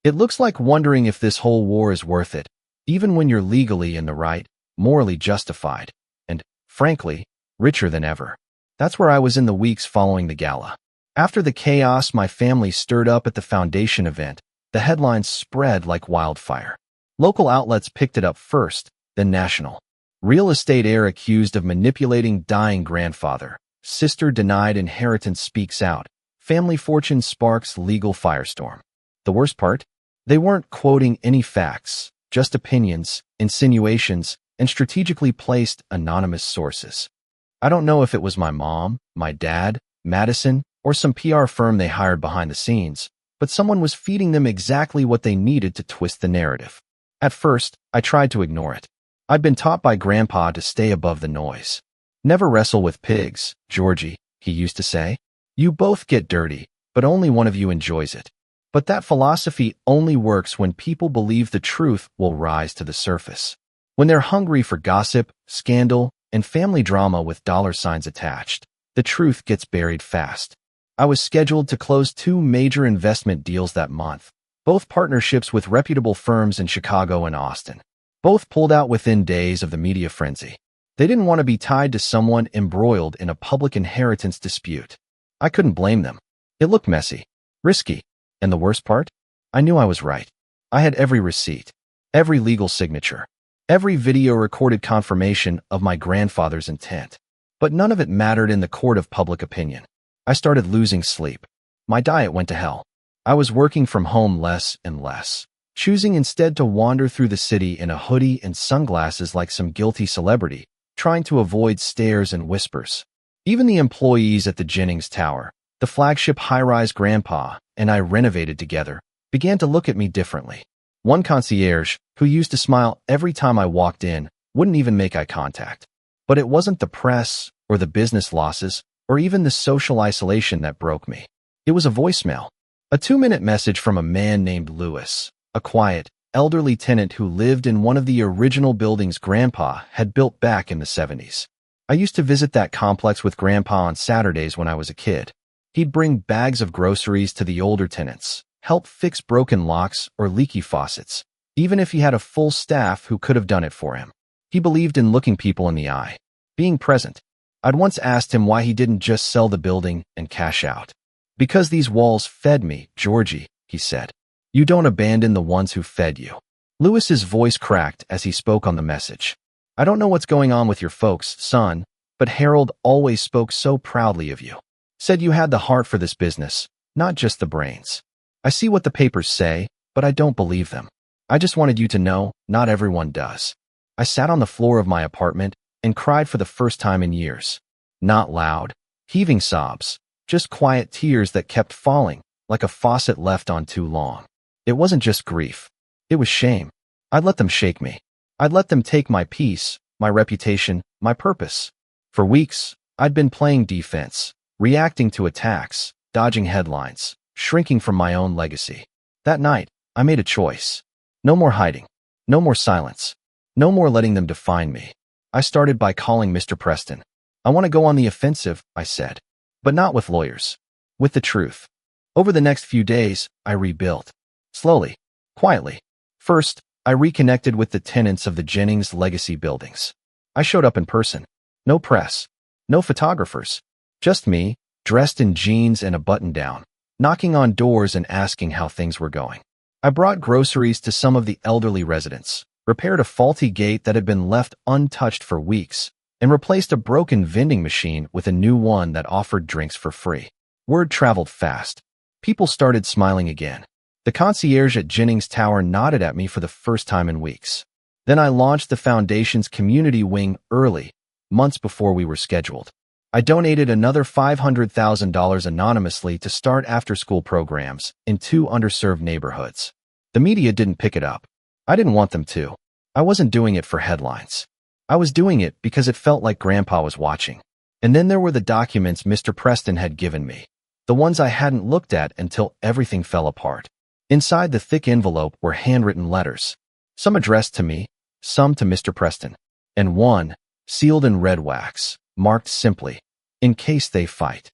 It looks like wondering if this whole war is worth it, even when you're legally in the right, morally justified, and, frankly, richer than ever. That's where I was in the weeks following the gala. After the chaos my family stirred up at the foundation event, the headlines spread like wildfire. Local outlets picked it up first, then national. Real estate heir accused of manipulating dying grandfather. Sister denied inheritance speaks out. Family fortune sparks legal firestorm. The worst part? They weren't quoting any facts, just opinions, insinuations, and strategically placed anonymous sources. I don't know if it was my mom, my dad, Madison, or some PR firm they hired behind the scenes, but someone was feeding them exactly what they needed to twist the narrative. At first, I tried to ignore it. I'd been taught by Grandpa to stay above the noise. Never wrestle with pigs, Georgie, he used to say. You both get dirty, but only one of you enjoys it. But that philosophy only works when people believe the truth will rise to the surface. When they're hungry for gossip, scandal, and family drama with dollar signs attached, the truth gets buried fast. I was scheduled to close 2 major investment deals that month, both partnerships with reputable firms in Chicago and Austin. Both pulled out within days of the media frenzy. They didn't want to be tied to someone embroiled in a public inheritance dispute. I couldn't blame them. It looked messy, risky, and the worst part? I knew I was right. I had every receipt, every legal signature, every video-recorded confirmation of my grandfather's intent. But none of it mattered in the court of public opinion. I started losing sleep. My diet went to hell. I was working from home less and less, choosing instead to wander through the city in a hoodie and sunglasses like some guilty celebrity, trying to avoid stares and whispers. Even the employees at the Jennings Tower, the flagship high-rise Grandpa and I renovated together, began to look at me differently. One concierge, who used to smile every time I walked in, wouldn't even make eye contact. But it wasn't the press, or the business losses, or even the social isolation that broke me. It was a voicemail. A 2-minute message from a man named Lewis, a quiet, elderly tenant who lived in one of the original buildings Grandpa had built back in the 70s. I used to visit that complex with Grandpa on Saturdays when I was a kid. He'd bring bags of groceries to the older tenants, help fix broken locks or leaky faucets, even if he had a full staff who could have done it for him. He believed in looking people in the eye, being present. I'd once asked him why he didn't just sell the building and cash out. Because these walls fed me, Georgie, he said. You don't abandon the ones who fed you. Lewis's voice cracked as he spoke on the message. I don't know what's going on with your folks, son, but Harold always spoke so proudly of you. Said you had the heart for this business, not just the brains. I see what the papers say, but I don't believe them. I just wanted you to know, not everyone does. I sat on the floor of my apartment and cried for the first time in years. Not loud, heaving sobs, just quiet tears that kept falling, like a faucet left on too long. It wasn't just grief. It was shame. I'd let them shake me. I'd let them take my peace, my reputation, my purpose. For weeks, I'd been playing defense, reacting to attacks, dodging headlines, shrinking from my own legacy. That night, I made a choice. No more hiding. No more silence. No more letting them define me. I started by calling Mr. Preston. I want to go on the offensive, I said. But not with lawyers. With the truth. Over the next few days, I rebuilt. Slowly. Quietly. First, I reconnected with the tenants of the Jennings legacy buildings. I showed up in person. No press. No photographers. Just me, dressed in jeans and a button-down. knocking on doors and asking how things were going. I brought groceries to some of the elderly residents, repaired a faulty gate that had been left untouched for weeks, and replaced a broken vending machine with a new one that offered drinks for free. Word traveled fast. People started smiling again. The concierge at Jennings Tower nodded at me for the first time in weeks. Then I launched the foundation's community wing early, months before we were scheduled. I donated another $500,000 anonymously to start after-school programs in 2 underserved neighborhoods. The media didn't pick it up. I didn't want them to. I wasn't doing it for headlines. I was doing it because it felt like Grandpa was watching. And then there were the documents Mr. Preston had given me, the ones I hadn't looked at until everything fell apart. Inside the thick envelope were handwritten letters, some addressed to me, some to Mr. Preston, and one, sealed in red wax, marked simply, "In case they fight."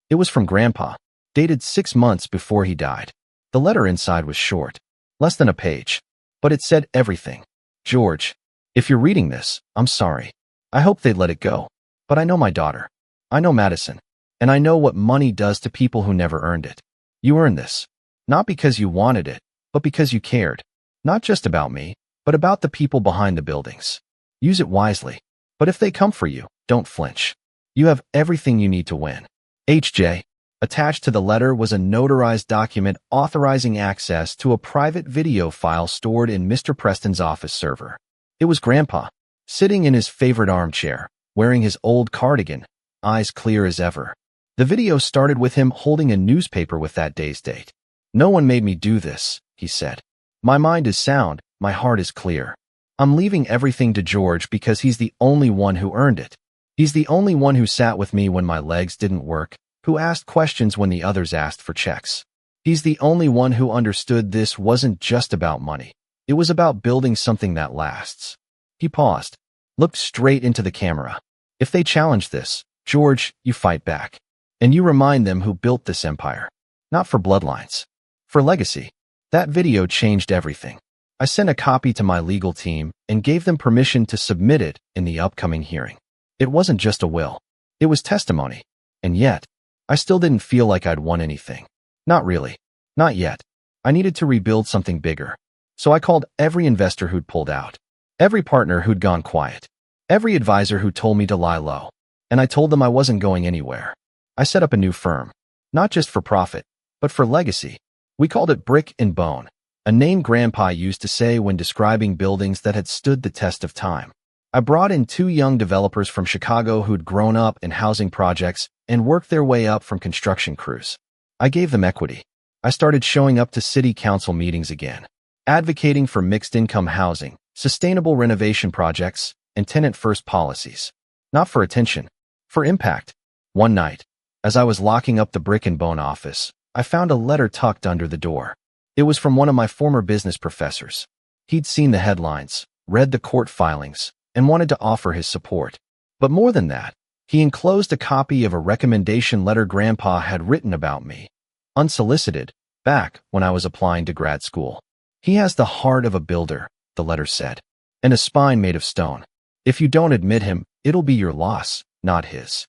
It was from Grandpa, dated 6 months before he died. The letter inside was short, less than a page, but it said everything. "George, if you're reading this, I'm sorry. I hope they'd let it go. But I know my daughter. I know Madison. And I know what money does to people who never earned it. You earned this. Not because you wanted it, but because you cared. Not just about me, but about the people behind the buildings. Use it wisely. But if they come for you, don't flinch. You have everything you need to win. H.J." Attached to the letter was a notarized document authorizing access to a private video file stored in Mr. Preston's office server. It was Grandpa, sitting in his favorite armchair, wearing his old cardigan, eyes clear as ever. The video started with him holding a newspaper with that day's date. "No one made me do this," he said. "My mind is sound, my heart is clear. I'm leaving everything to George because he's the only one who earned it. He's the only one who sat with me when my legs didn't work, who asked questions when the others asked for checks. He's the only one who understood this wasn't just about money. It was about building something that lasts." He paused, looked straight into the camera. "If they challenge this, George, you fight back. And you remind them who built this empire. Not for bloodlines. For legacy." That video changed everything. I sent a copy to my legal team and gave them permission to submit it in the upcoming hearing. It wasn't just a will. It was testimony. And yet, I still didn't feel like I'd won anything. Not really. Not yet. I needed to rebuild something bigger. So I called every investor who'd pulled out, every partner who'd gone quiet, every advisor who told me to lie low. And I told them I wasn't going anywhere. I set up a new firm, not just for profit, but for legacy. We called it Brick and Bone, a name Grandpa used to say when describing buildings that had stood the test of time. I brought in 2 young developers from Chicago who'd grown up in housing projects and worked their way up from construction crews. I gave them equity. I started showing up to city council meetings again, advocating for mixed-income housing, sustainable renovation projects, and tenant-first policies. Not for attention, for impact. One night, as I was locking up the Brick and Bone office, I found a letter tucked under the door. It was from one of my former business professors. He'd seen the headlines, read the court filings, and wanted to offer his support. But more than that, he enclosed a copy of a recommendation letter Grandpa had written about me, unsolicited, back when I was applying to grad school. "He has the heart of a builder," the letter said, "and a spine made of stone. If you don't admit him, it'll be your loss, not his."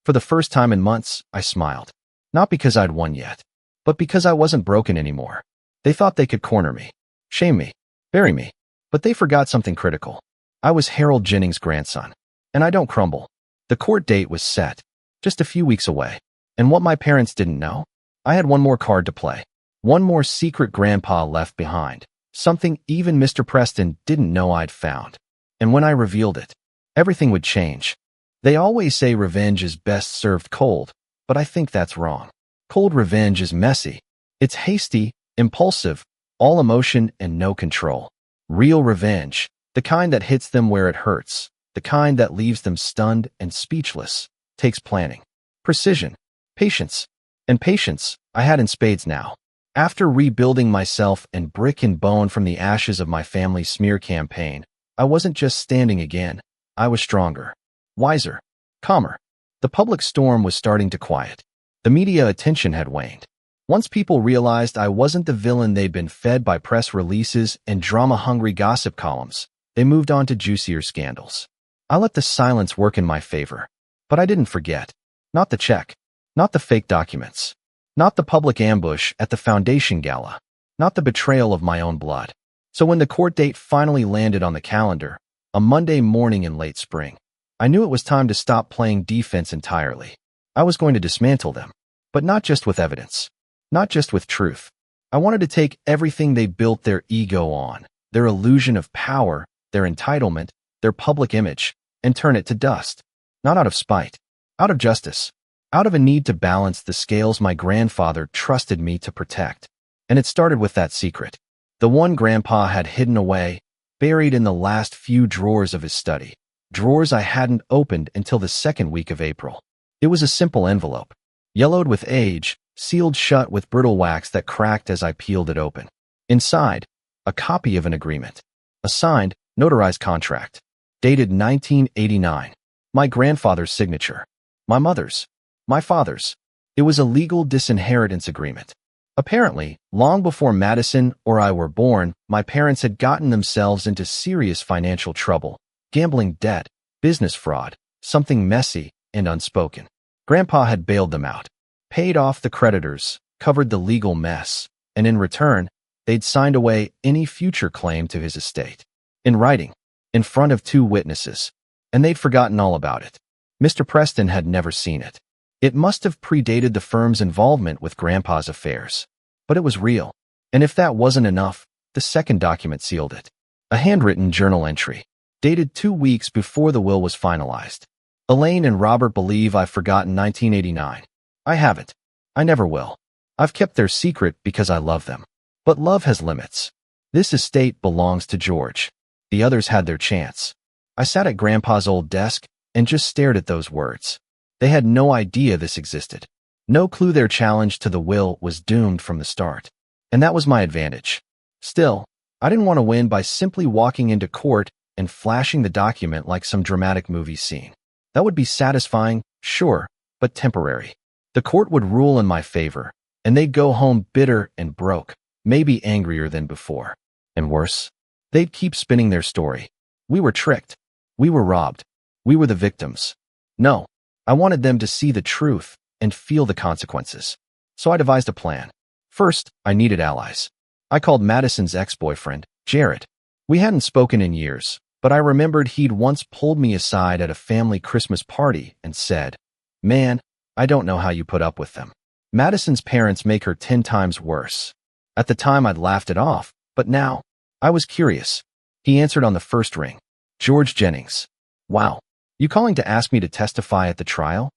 For the first time in months, I smiled. Not because I'd won yet, but because I wasn't broken anymore. They thought they could corner me, shame me, bury me, but they forgot something critical. I was Harold Jennings' grandson, and I don't crumble. The court date was set, just a few weeks away. And what my parents didn't know? I had one more card to play. One more secret Grandpa left behind. Something even Mr. Preston didn't know I'd found. And when I revealed it, everything would change. They always say revenge is best served cold, but I think that's wrong. Cold revenge is messy. It's hasty, impulsive, all emotion and no control. Real revenge, the kind that hits them where it hurts, the kind that leaves them stunned and speechless, takes planning, precision, patience. And patience, I had in spades now. After rebuilding myself and Brick and Bone from the ashes of my family's smear campaign, I wasn't just standing again. I was stronger, wiser, calmer. The public storm was starting to quiet. The media attention had waned. Once people realized I wasn't the villain they'd been fed by press releases and drama-hungry gossip columns, they moved on to juicier scandals. I let the silence work in my favor. But I didn't forget. Not the check. Not the fake documents. Not the public ambush at the foundation gala. Not the betrayal of my own blood. So when the court date finally landed on the calendar, a Monday morning in late spring, I knew it was time to stop playing defense entirely. I was going to dismantle them. But not just with evidence. Not just with truth. I wanted to take everything they built their ego on, their illusion of power, their entitlement, their public image, and turn it to dust. Not out of spite. Out of justice. Out of a need to balance the scales my grandfather trusted me to protect. And it started with that secret. The one Grandpa had hidden away, buried in the last few drawers of his study. Drawers I hadn't opened until the second week of April. It was a simple envelope. Yellowed with age, sealed shut with brittle wax that cracked as I peeled it open. Inside, a copy of an agreement. A signed, notarized contract. Dated 1989. My grandfather's signature. My mother's. My father's. It was a legal disinheritance agreement. Apparently, long before Madison or I were born, my parents had gotten themselves into serious financial trouble. Gambling debt, business fraud, something messy and unspoken. Grandpa had bailed them out, paid off the creditors, covered the legal mess, and in return, they'd signed away any future claim to his estate. In writing, in front of 2 witnesses, and they'd forgotten all about it. Mr. Preston had never seen it. It must have predated the firm's involvement with Grandpa's affairs. But it was real. And if that wasn't enough, the second document sealed it. A handwritten journal entry, dated 2 weeks before the will was finalized. Elaine and Robert believe I've forgotten 1989. I haven't. I never will. I've kept their secret because I love them. But love has limits. This estate belongs to George. The others had their chance. I sat at Grandpa's old desk and just stared at those words. They had no idea this existed. No clue their challenge to the will was doomed from the start. And that was my advantage. Still, I didn't want to win by simply walking into court and flashing the document like some dramatic movie scene. That would be satisfying, sure, but temporary. The court would rule in my favor, and they'd go home bitter and broke, maybe angrier than before. And worse, they'd keep spinning their story. We were tricked. We were robbed. We were the victims. No, I wanted them to see the truth and feel the consequences. So I devised a plan. First, I needed allies. I called Madison's ex-boyfriend, Jared. We hadn't spoken in years, but I remembered he'd once pulled me aside at a family Christmas party and said, "Man, I don't know how you put up with them. Madison's parents make her 10 times worse." At the time, I'd laughed it off, but now, I was curious. He answered on the first ring. "George Jennings." "Wow. You calling to ask me to testify at the trial?"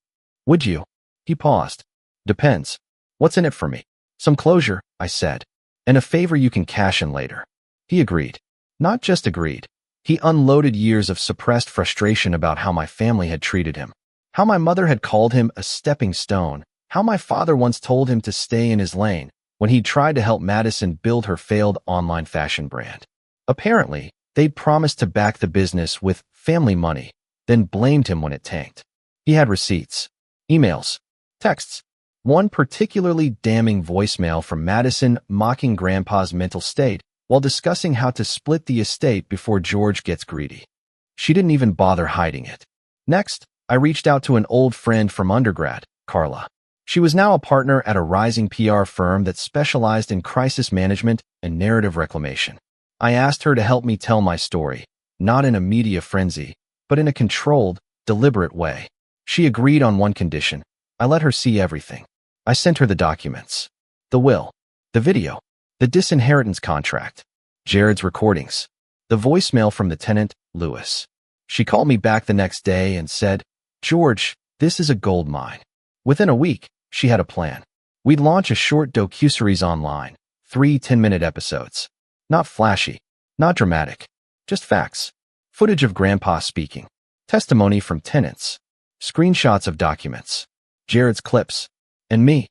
"Would you?" He paused. "Depends. What's in it for me?" "Some closure," I said, "and a favor you can cash in later." He agreed. Not just agreed. He unloaded years of suppressed frustration about how my family had treated him, how my mother had called him a stepping stone, how my father once told him to stay in his lane when he tried to help Madison build her failed online fashion brand. Apparently, they'd promised to back the business with family money, then blamed him when it tanked. He had receipts, emails, texts. One particularly damning voicemail from Madison mocking Grandpa's mental state while discussing how to split the estate before George gets greedy. She didn't even bother hiding it. Next, I reached out to an old friend from undergrad, Carla. She was now a partner at a rising PR firm that specialized in crisis management and narrative reclamation. I asked her to help me tell my story, not in a media frenzy, but in a controlled, deliberate way. She agreed on one condition. I let her see everything. I sent her the documents, the will, the video, the disinheritance contract, Jared's recordings, the voicemail from the tenant, Lewis. She called me back the next day and said, "George, this is a gold mine." Within a week, she had a plan. We'd launch a short docuseries online, 3 10-minute episodes. Not flashy, not dramatic, just facts. Footage of Grandpa speaking, testimony from tenants, screenshots of documents, Jared's clips, and me,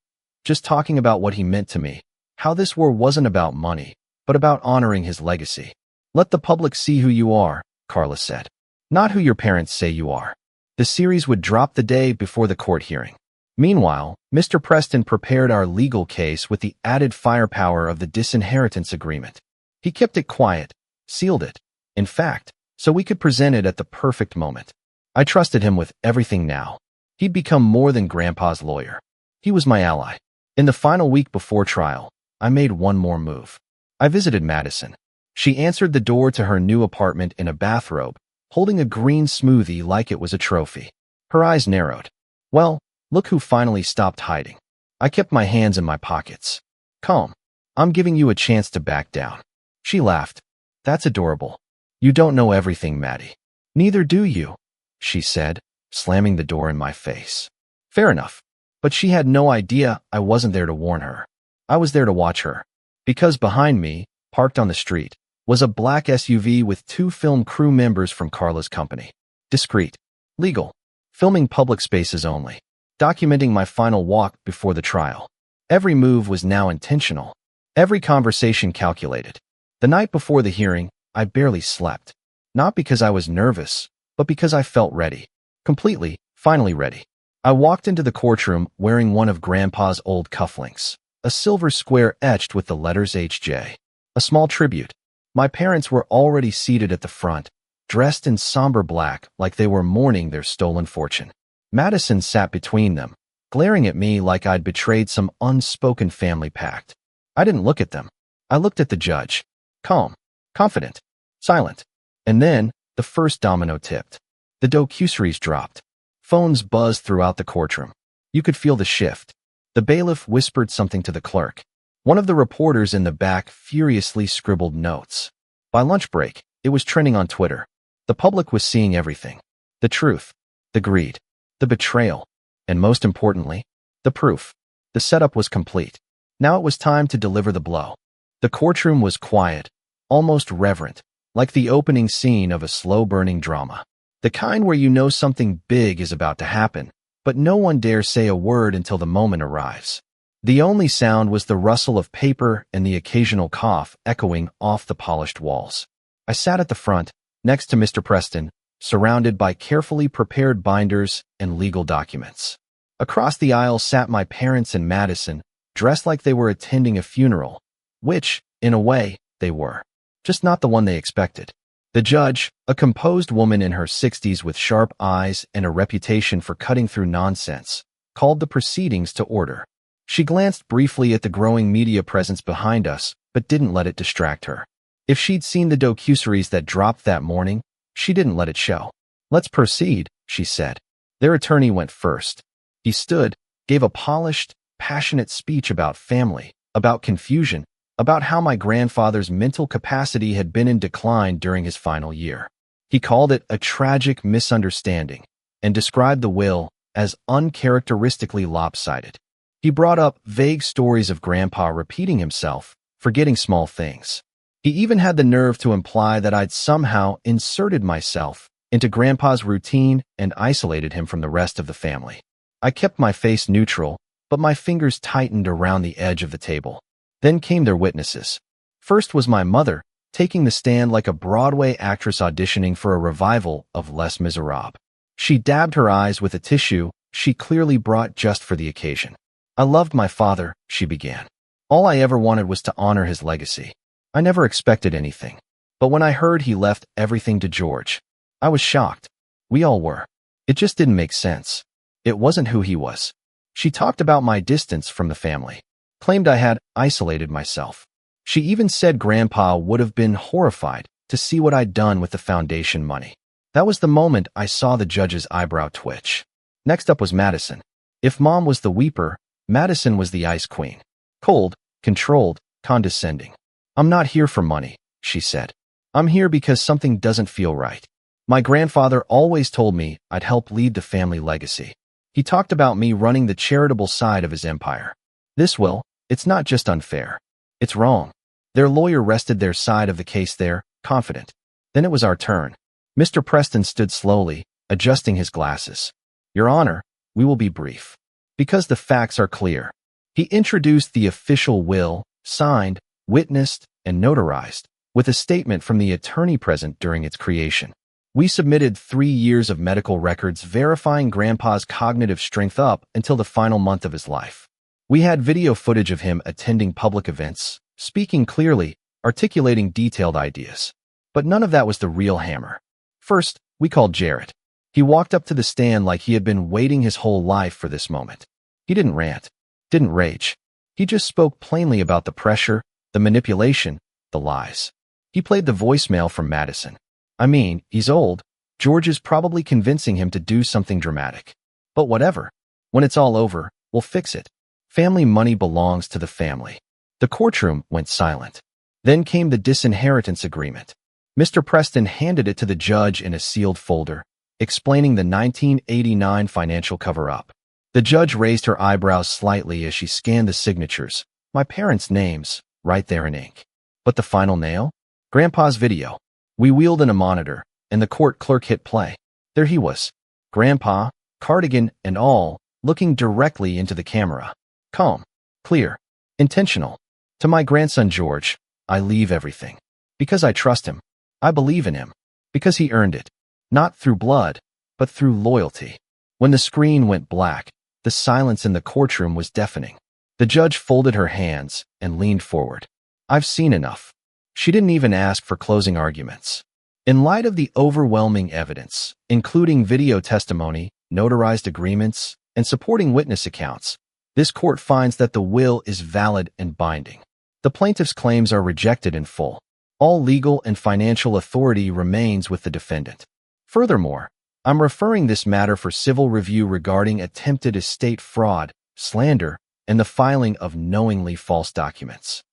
just talking about what he meant to me, how this war wasn't about money, but about honoring his legacy. "Let the public see who you are," Carla said, "not who your parents say you are." The series would drop the day before the court hearing. Meanwhile, Mr. Preston prepared our legal case with the added firepower of the disinheritance agreement. He kept it quiet, sealed it, in fact, so we could present it at the perfect moment. I trusted him with everything now. He'd become more than Grandpa's lawyer. He was my ally. In the final week before trial, I made one more move. I visited Madison. She answered the door to her new apartment in a bathrobe, holding a green smoothie like it was a trophy. Her eyes narrowed. Well, look who finally stopped hiding. I kept my hands in my pockets. Calm. I'm giving you a chance to back down. She laughed. That's adorable. You don't know everything, Maddie. Neither do you, she said, slamming the door in my face. Fair enough. But she had no idea I wasn't there to warn her. I was there to watch her. Because behind me, parked on the street, was a black SUV with 2 film crew members from Carla's company. Discreet. Legal. Filming public spaces only. Documenting my final walk before the trial. Every move was now intentional. Every conversation calculated. The night before the hearing, I barely slept. Not because I was nervous, but because I felt ready. Completely, finally ready. I walked into the courtroom wearing one of Grandpa's old cufflinks, a silver square etched with the letters HJ. A small tribute. My parents were already seated at the front, dressed in somber black like they were mourning their stolen fortune. Madison sat between them, glaring at me like I'd betrayed some unspoken family pact. I didn't look at them. I looked at the judge. Calm, confident, silent. And then, the first domino tipped. The docuseries dropped. Phones buzzed throughout the courtroom. You could feel the shift. The bailiff whispered something to the clerk. One of the reporters in the back furiously scribbled notes. By lunch break, it was trending on Twitter. The public was seeing everything. The truth, the greed, the betrayal, and most importantly, the proof. The setup was complete. Now it was time to deliver the blow. The courtroom was quiet, almost reverent, like the opening scene of a slow-burning drama. The kind where you know something big is about to happen, but no one dares say a word until the moment arrives. The only sound was the rustle of paper and the occasional cough echoing off the polished walls. I sat at the front, next to Mr. Preston, surrounded by carefully prepared binders and legal documents. Across the aisle sat my parents and Madison, dressed like they were attending a funeral, which, in a way, they were. Just not the one they expected. The judge, a composed woman in her 60s with sharp eyes and a reputation for cutting through nonsense, called the proceedings to order. She glanced briefly at the growing media presence behind us, but didn't let it distract her. If she'd seen the docuseries that dropped that morning, she didn't let it show. Let's proceed, she said. Their attorney went first. He stood, gave a polished, passionate speech about family, about confusion, about how my grandfather's mental capacity had been in decline during his final year. He called it a tragic misunderstanding and described the will as uncharacteristically lopsided. He brought up vague stories of Grandpa repeating himself, forgetting small things. He even had the nerve to imply that I'd somehow inserted myself into Grandpa's routine and isolated him from the rest of the family. I kept my face neutral, but my fingers tightened around the edge of the table. Then came their witnesses. First was my mother, taking the stand like a Broadway actress auditioning for a revival of Les Miserables. She dabbed her eyes with a tissue she clearly brought just for the occasion. I loved my father, she began. All I ever wanted was to honor his legacy. I never expected anything. But when I heard he left everything to George, I was shocked. We all were. It just didn't make sense. It wasn't who he was. She talked about my distance from the family. Claimed I had isolated myself. She even said Grandpa would have been horrified to see what I'd done with the foundation money. That was the moment I saw the judge's eyebrow twitch. Next up was Madison. If Mom was the weeper, Madison was the ice queen. Cold, controlled, condescending. I'm not here for money, she said. I'm here because something doesn't feel right. My grandfather always told me I'd help lead the family legacy. He talked about me running the charitable side of his empire. This will, it's not just unfair. It's wrong. Their lawyer rested their side of the case there, confident. Then it was our turn. Mr. Preston stood slowly, adjusting his glasses. Your Honor, we will be brief. Because the facts are clear. He introduced the official will, signed, witnessed, and notarized, with a statement from the attorney present during its creation. We submitted 3 years of medical records verifying Grandpa's cognitive strength up until the final month of his life. We had video footage of him attending public events, speaking clearly, articulating detailed ideas. But none of that was the real hammer. First, we called Jarrett. He walked up to the stand like he had been waiting his whole life for this moment. He didn't rant, didn't rage. He just spoke plainly about the pressure, the manipulation, the lies. He played the voicemail from Madison. I mean, he's old. George is probably convincing him to do something dramatic. But whatever. When it's all over, we'll fix it. Family money belongs to the family. The courtroom went silent. Then came the disinheritance agreement. Mr. Preston handed it to the judge in a sealed folder, explaining the 1989 financial cover-up. The judge raised her eyebrows slightly as she scanned the signatures. My parents' names, right there in ink. But the final nail? Grandpa's video. We wheeled in a monitor, and the court clerk hit play. There he was. Grandpa, cardigan and all, looking directly into the camera. Calm, clear, intentional. To my grandson George, I leave everything. Because I trust him. I believe in him. Because he earned it. Not through blood, but through loyalty. When the screen went black, the silence in the courtroom was deafening. The judge folded her hands and leaned forward. I've seen enough. She didn't even ask for closing arguments. In light of the overwhelming evidence, including video testimony, notarized agreements, and supporting witness accounts, this court finds that the will is valid and binding. The plaintiff's claims are rejected in full. All legal and financial authority remains with the defendant. Furthermore, I'm referring this matter for civil review regarding attempted estate fraud, slander, and the filing of knowingly false documents.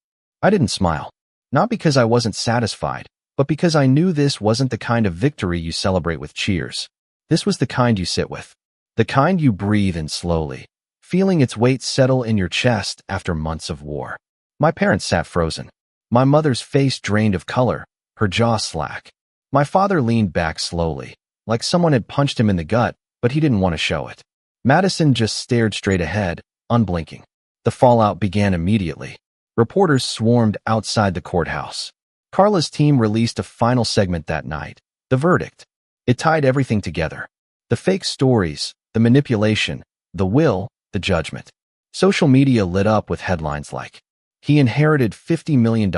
I didn't smile. Not because I wasn't satisfied, but because I knew this wasn't the kind of victory you celebrate with cheers. This was the kind you sit with. The kind you breathe in slowly, feeling its weight settle in your chest after months of war. My parents sat frozen. My mother's face drained of color, her jaw slack. My father leaned back slowly, like someone had punched him in the gut, but he didn't want to show it. Madison just stared straight ahead, unblinking. The fallout began immediately. Reporters swarmed outside the courthouse. Carla's team released a final segment that night, the verdict. It tied everything together. The fake stories, the manipulation, the will, the judgment. Social media lit up with headlines like, he inherited $50 million.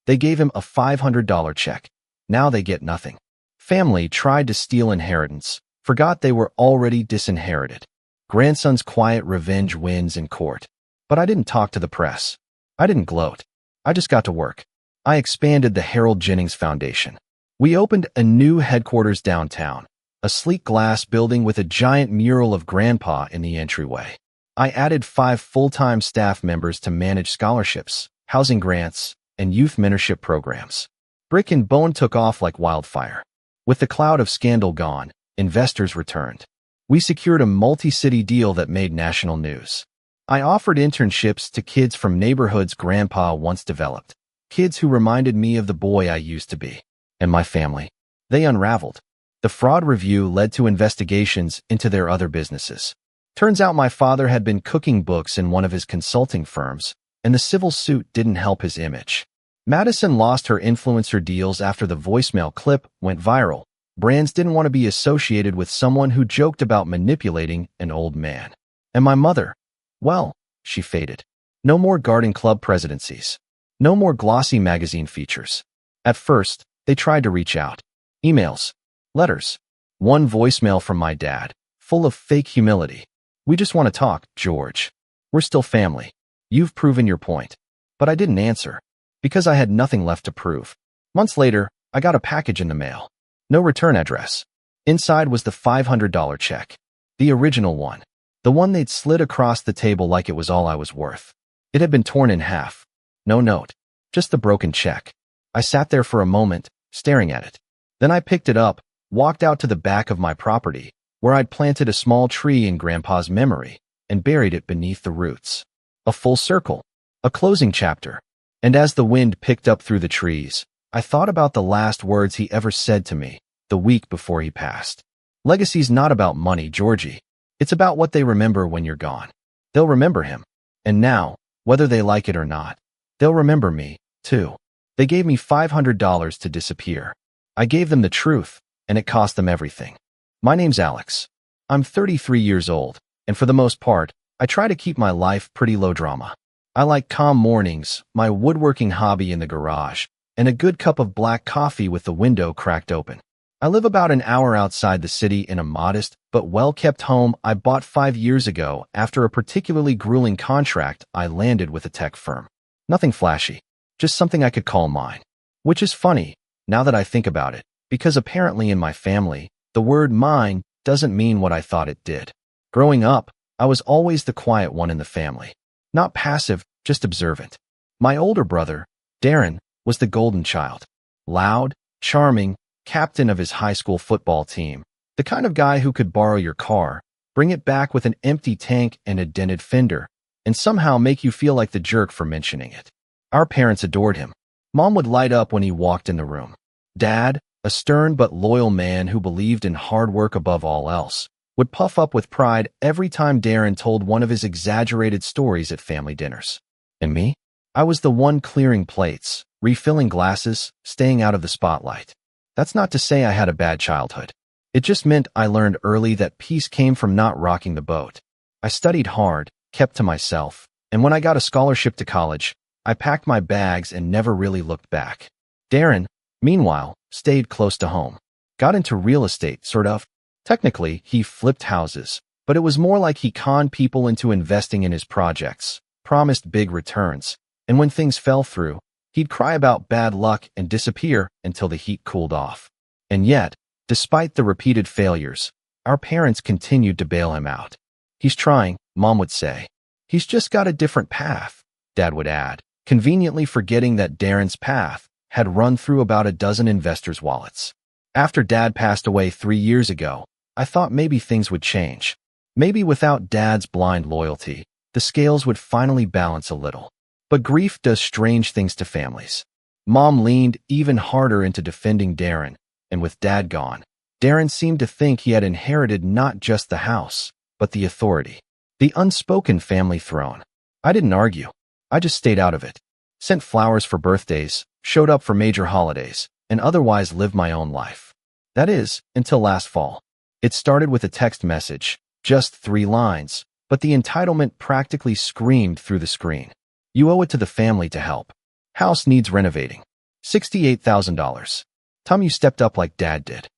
They gave him a $500 check. Now they get nothing. Family tried to steal inheritance, forgot they were already disinherited. Grandson's quiet revenge wins in court. But I didn't talk to the press. I didn't gloat. I just got to work. I expanded the Harold Jennings Foundation. We opened a new headquarters downtown, a sleek glass building with a giant mural of Grandpa in the entryway. I added 5 full-time staff members to manage scholarships, housing grants, and youth mentorship programs. Brick and Bone took off like wildfire. With the cloud of scandal gone, investors returned. We secured a multi-city deal that made national news. I offered internships to kids from neighborhoods Grandpa once developed, kids who reminded me of the boy I used to be. And my family. They unraveled. The fraud review led to investigations into their other businesses. Turns out my father had been cooking books in one of his consulting firms, and the civil suit didn't help his image. Madison lost her influencer deals after the voicemail clip went viral. Brands didn't want to be associated with someone who joked about manipulating an old man. And my mother, well, she faded. No more garden club presidencies. No more glossy magazine features. At first, they tried to reach out. Emails. Letters. One voicemail from my dad, full of fake humility. We just want to talk, George. We're still family. You've proven your point. But I didn't answer. Because I had nothing left to prove. Months later, I got a package in the mail. No return address. Inside was the $500 check. The original one. The one they'd slid across the table like it was all I was worth. It had been torn in half. No note. Just the broken check. I sat there for a moment, staring at it. Then I picked it up, walked out to the back of my property, where I'd planted a small tree in Grandpa's memory, and buried it beneath the roots. A full circle. A closing chapter. And as the wind picked up through the trees, I thought about the last words he ever said to me, the week before he passed. Legacy's not about money, Georgie. It's about what they remember when you're gone. They'll remember him. And now, whether they like it or not, they'll remember me, too. They gave me $500 to disappear. I gave them the truth, and it cost them everything. My name's Alex. I'm 33 years old, and for the most part, I try to keep my life pretty low drama. I like calm mornings, my woodworking hobby in the garage, and a good cup of black coffee with the window cracked open. I live about an hour outside the city in a modest but well-kept home I bought 5 years ago after a particularly grueling contract I landed with a tech firm. Nothing flashy, just something I could call mine. Which is funny, now that I think about it, because apparently in my family, the word mine doesn't mean what I thought it did. Growing up, I was always the quiet one in the family. Not passive, just observant. My older brother, Darren, was the golden child. Loud, charming, captain of his high school football team. The kind of guy who could borrow your car, bring it back with an empty tank and a dented fender, and somehow make you feel like the jerk for mentioning it. Our parents adored him. Mom would light up when he walked in the room. Dad, a stern but loyal man who believed in hard work above all else, would puff up with pride every time Darren told one of his exaggerated stories at family dinners. And me? I was the one clearing plates, refilling glasses, staying out of the spotlight. That's not to say I had a bad childhood. It just meant I learned early that peace came from not rocking the boat. I studied hard, kept to myself, and when I got a scholarship to college, I packed my bags and never really looked back. Darren, meanwhile, stayed close to home. Got into real estate, sort of. Technically, he flipped houses, but it was more like he conned people into investing in his projects, promised big returns, and when things fell through, he'd cry about bad luck and disappear until the heat cooled off. And yet, despite the repeated failures, our parents continued to bail him out. He's trying, Mom would say. He's just got a different path, Dad would add, conveniently forgetting that Darren's path had run through about a dozen investors' wallets. After Dad passed away 3 years ago, I thought maybe things would change. Maybe without Dad's blind loyalty, the scales would finally balance a little. But grief does strange things to families. Mom leaned even harder into defending Darren, and with Dad gone, Darren seemed to think he had inherited not just the house, but the authority. The unspoken family throne. I didn't argue. I just stayed out of it. Sent flowers for birthdays, showed up for major holidays, and otherwise lived my own life. That is, until last fall. It started with a text message, just 3 lines, but the entitlement practically screamed through the screen. You owe it to the family to help. House needs renovating. $68,000. Tom, you stepped up like Dad did.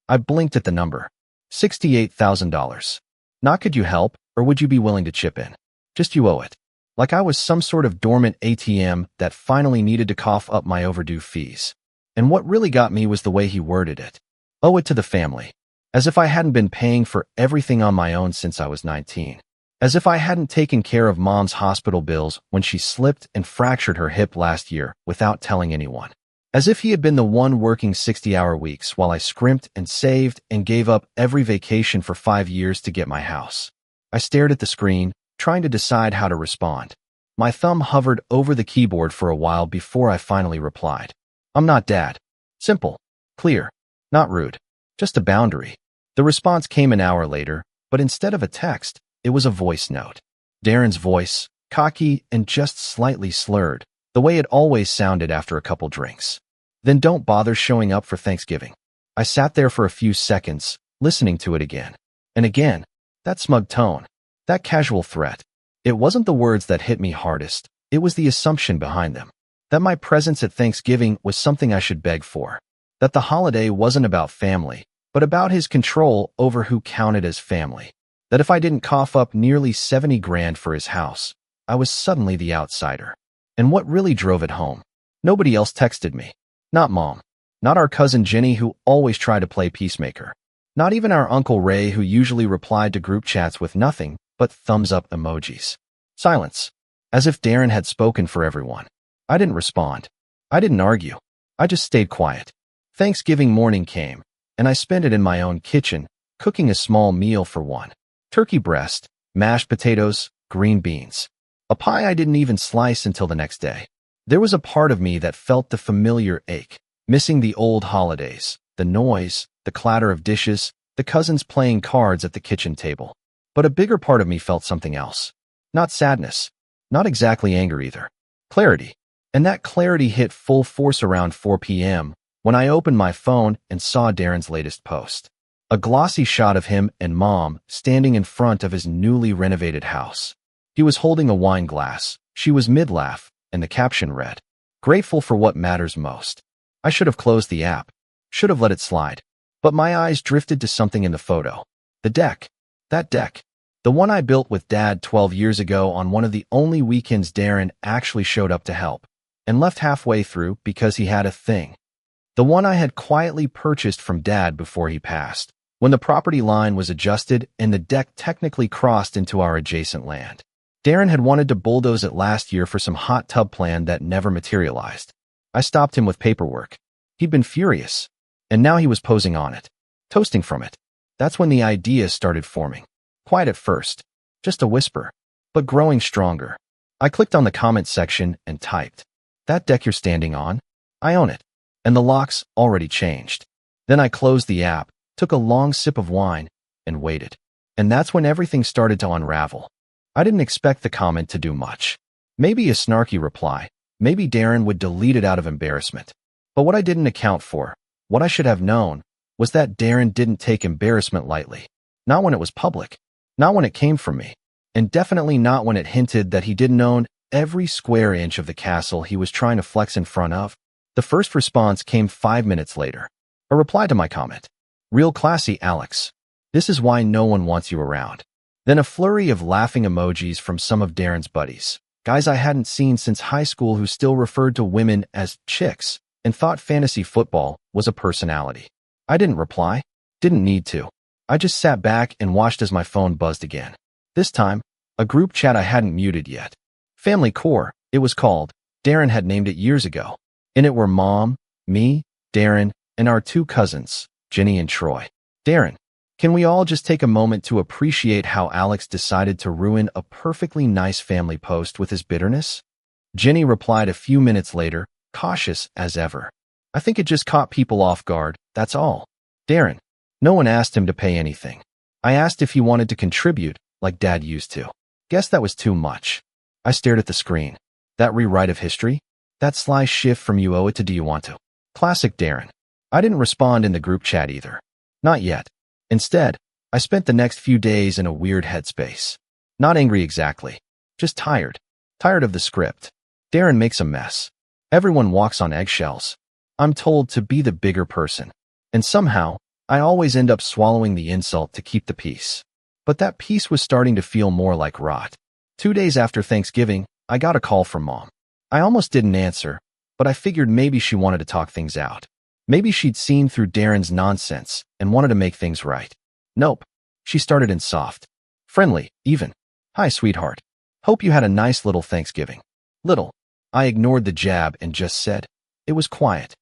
I blinked at the number. $68,000. Not could you help, or would you be willing to chip in? Just you owe it. Like I was some sort of dormant ATM that finally needed to cough up my overdue fees. And what really got me was the way he worded it. Owe it to the family. As if I hadn't been paying for everything on my own since I was 19. As if I hadn't taken care of Mom's hospital bills when she slipped and fractured her hip last year without telling anyone. As if he had been the one working 60-hour weeks while I scrimped and saved and gave up every vacation for 5 years to get my house. I stared at the screen, trying to decide how to respond. My thumb hovered over the keyboard for a while before I finally replied. I'm not Dad. Simple. Clear. Not rude. Just a boundary. The response came an hour later, but instead of a text, it was a voice note. Darren's voice, cocky and just slightly slurred, the way it always sounded after a couple drinks. Then don't bother showing up for Thanksgiving. I sat there for a few seconds, listening to it again. And again, that smug tone, that casual threat. It wasn't the words that hit me hardest, it was the assumption behind them. That my presence at Thanksgiving was something I should beg for. That the holiday wasn't about family, but about his control over who counted as family. That if I didn't cough up nearly 70 grand for his house, I was suddenly the outsider. And what really drove it home? Nobody else texted me. Not Mom. Not our cousin Jenny, who always tried to play peacemaker. Not even our Uncle Ray, who usually replied to group chats with nothing but thumbs-up emojis. Silence. As if Darren had spoken for everyone. I didn't respond. I didn't argue. I just stayed quiet. Thanksgiving morning came, and I spent it in my own kitchen, cooking a small meal for one. Turkey breast, mashed potatoes, green beans. A pie I didn't even slice until the next day. There was a part of me that felt the familiar ache, missing the old holidays, the noise, the clatter of dishes, the cousins playing cards at the kitchen table. But a bigger part of me felt something else. Not sadness. Not exactly anger either. Clarity. And that clarity hit full force around 4 p.m. when I opened my phone and saw Darren's latest post. A glossy shot of him and Mom standing in front of his newly renovated house. He was holding a wine glass. She was mid-laugh, and the caption read, "Grateful for what matters most." I should have closed the app. Should have let it slide. But my eyes drifted to something in the photo. The deck. That deck. The one I built with Dad 12 years ago on one of the only weekends Darren actually showed up to help, and left halfway through because he had a thing. The one I had quietly purchased from Dad before he passed, when the property line was adjusted and the deck technically crossed into our adjacent land. Darren had wanted to bulldoze it last year for some hot tub plan that never materialized. I stopped him with paperwork. He'd been furious, and now he was posing on it, toasting from it. That's when the idea started forming. Quiet at first, just a whisper, but growing stronger. I clicked on the comment section and typed, "That deck you're standing on? I own it." And the lock's already changed. Then I closed the app, took a long sip of wine, and waited. And that's when everything started to unravel. I didn't expect the comment to do much. Maybe a snarky reply, maybe Darren would delete it out of embarrassment. But what I didn't account for, what I should have known, was that Darren didn't take embarrassment lightly. Not when it was public. Not when it came from me. And definitely not when it hinted that he didn't own every square inch of the castle he was trying to flex in front of. The first response came 5 minutes later. A reply to my comment. "Real classy, Alex. This is why no one wants you around." Then a flurry of laughing emojis from some of Darren's buddies. Guys I hadn't seen since high school who still referred to women as chicks and thought fantasy football was a personality. I didn't reply. Didn't need to. I just sat back and watched as my phone buzzed again. This time, a group chat I hadn't muted yet. Family Core, it was called. Darren had named it years ago. In it were Mom, me, Darren, and our 2 cousins, Jenny and Troy. "Darren, can we all just take a moment to appreciate how Alex decided to ruin a perfectly nice family post with his bitterness?" Jenny replied a few minutes later, cautious as ever. "I think it just caught people off guard, that's all." "Darren, no one asked him to pay anything. I asked if he wanted to contribute, like Dad used to. Guess that was too much." I stared at the screen. That rewrite of history? That sly shift from "you owe it" to "do you want to?" Classic Darren. I didn't respond in the group chat either. Not yet. Instead, I spent the next few days in a weird headspace. Not angry exactly. Just tired. Tired of the script. Darren makes a mess. Everyone walks on eggshells. I'm told to be the bigger person. And somehow, I always end up swallowing the insult to keep the peace. But that peace was starting to feel more like rot. 2 days after Thanksgiving, I got a call from Mom. I almost didn't answer, but I figured maybe she wanted to talk things out. Maybe she'd seen through Darren's nonsense and wanted to make things right. Nope. She started in soft. Friendly, even. "Hi, sweetheart. Hope you had a nice little Thanksgiving." Little. I ignored the jab and just said, "It was quiet."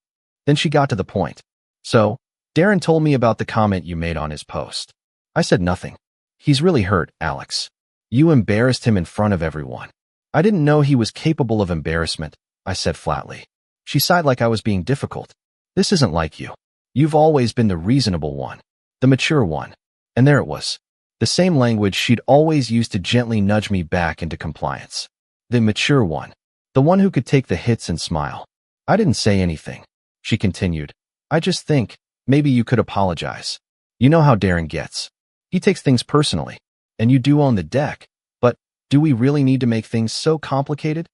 Then she got to the point. "So, Darren told me about the comment you made on his post." I said nothing. "He's really hurt, Alex. You embarrassed him in front of everyone." "I didn't know he was capable of embarrassment," I said flatly. She sighed like I was being difficult. "This isn't like you. You've always been the reasonable one, the mature one." And there it was. The same language she'd always used to gently nudge me back into compliance. The mature one. The one who could take the hits and smile. I didn't say anything. She continued. "I just think, maybe you could apologize. You know how Darren gets. He takes things personally. And you do own the deck. But, do we really need to make things so complicated?"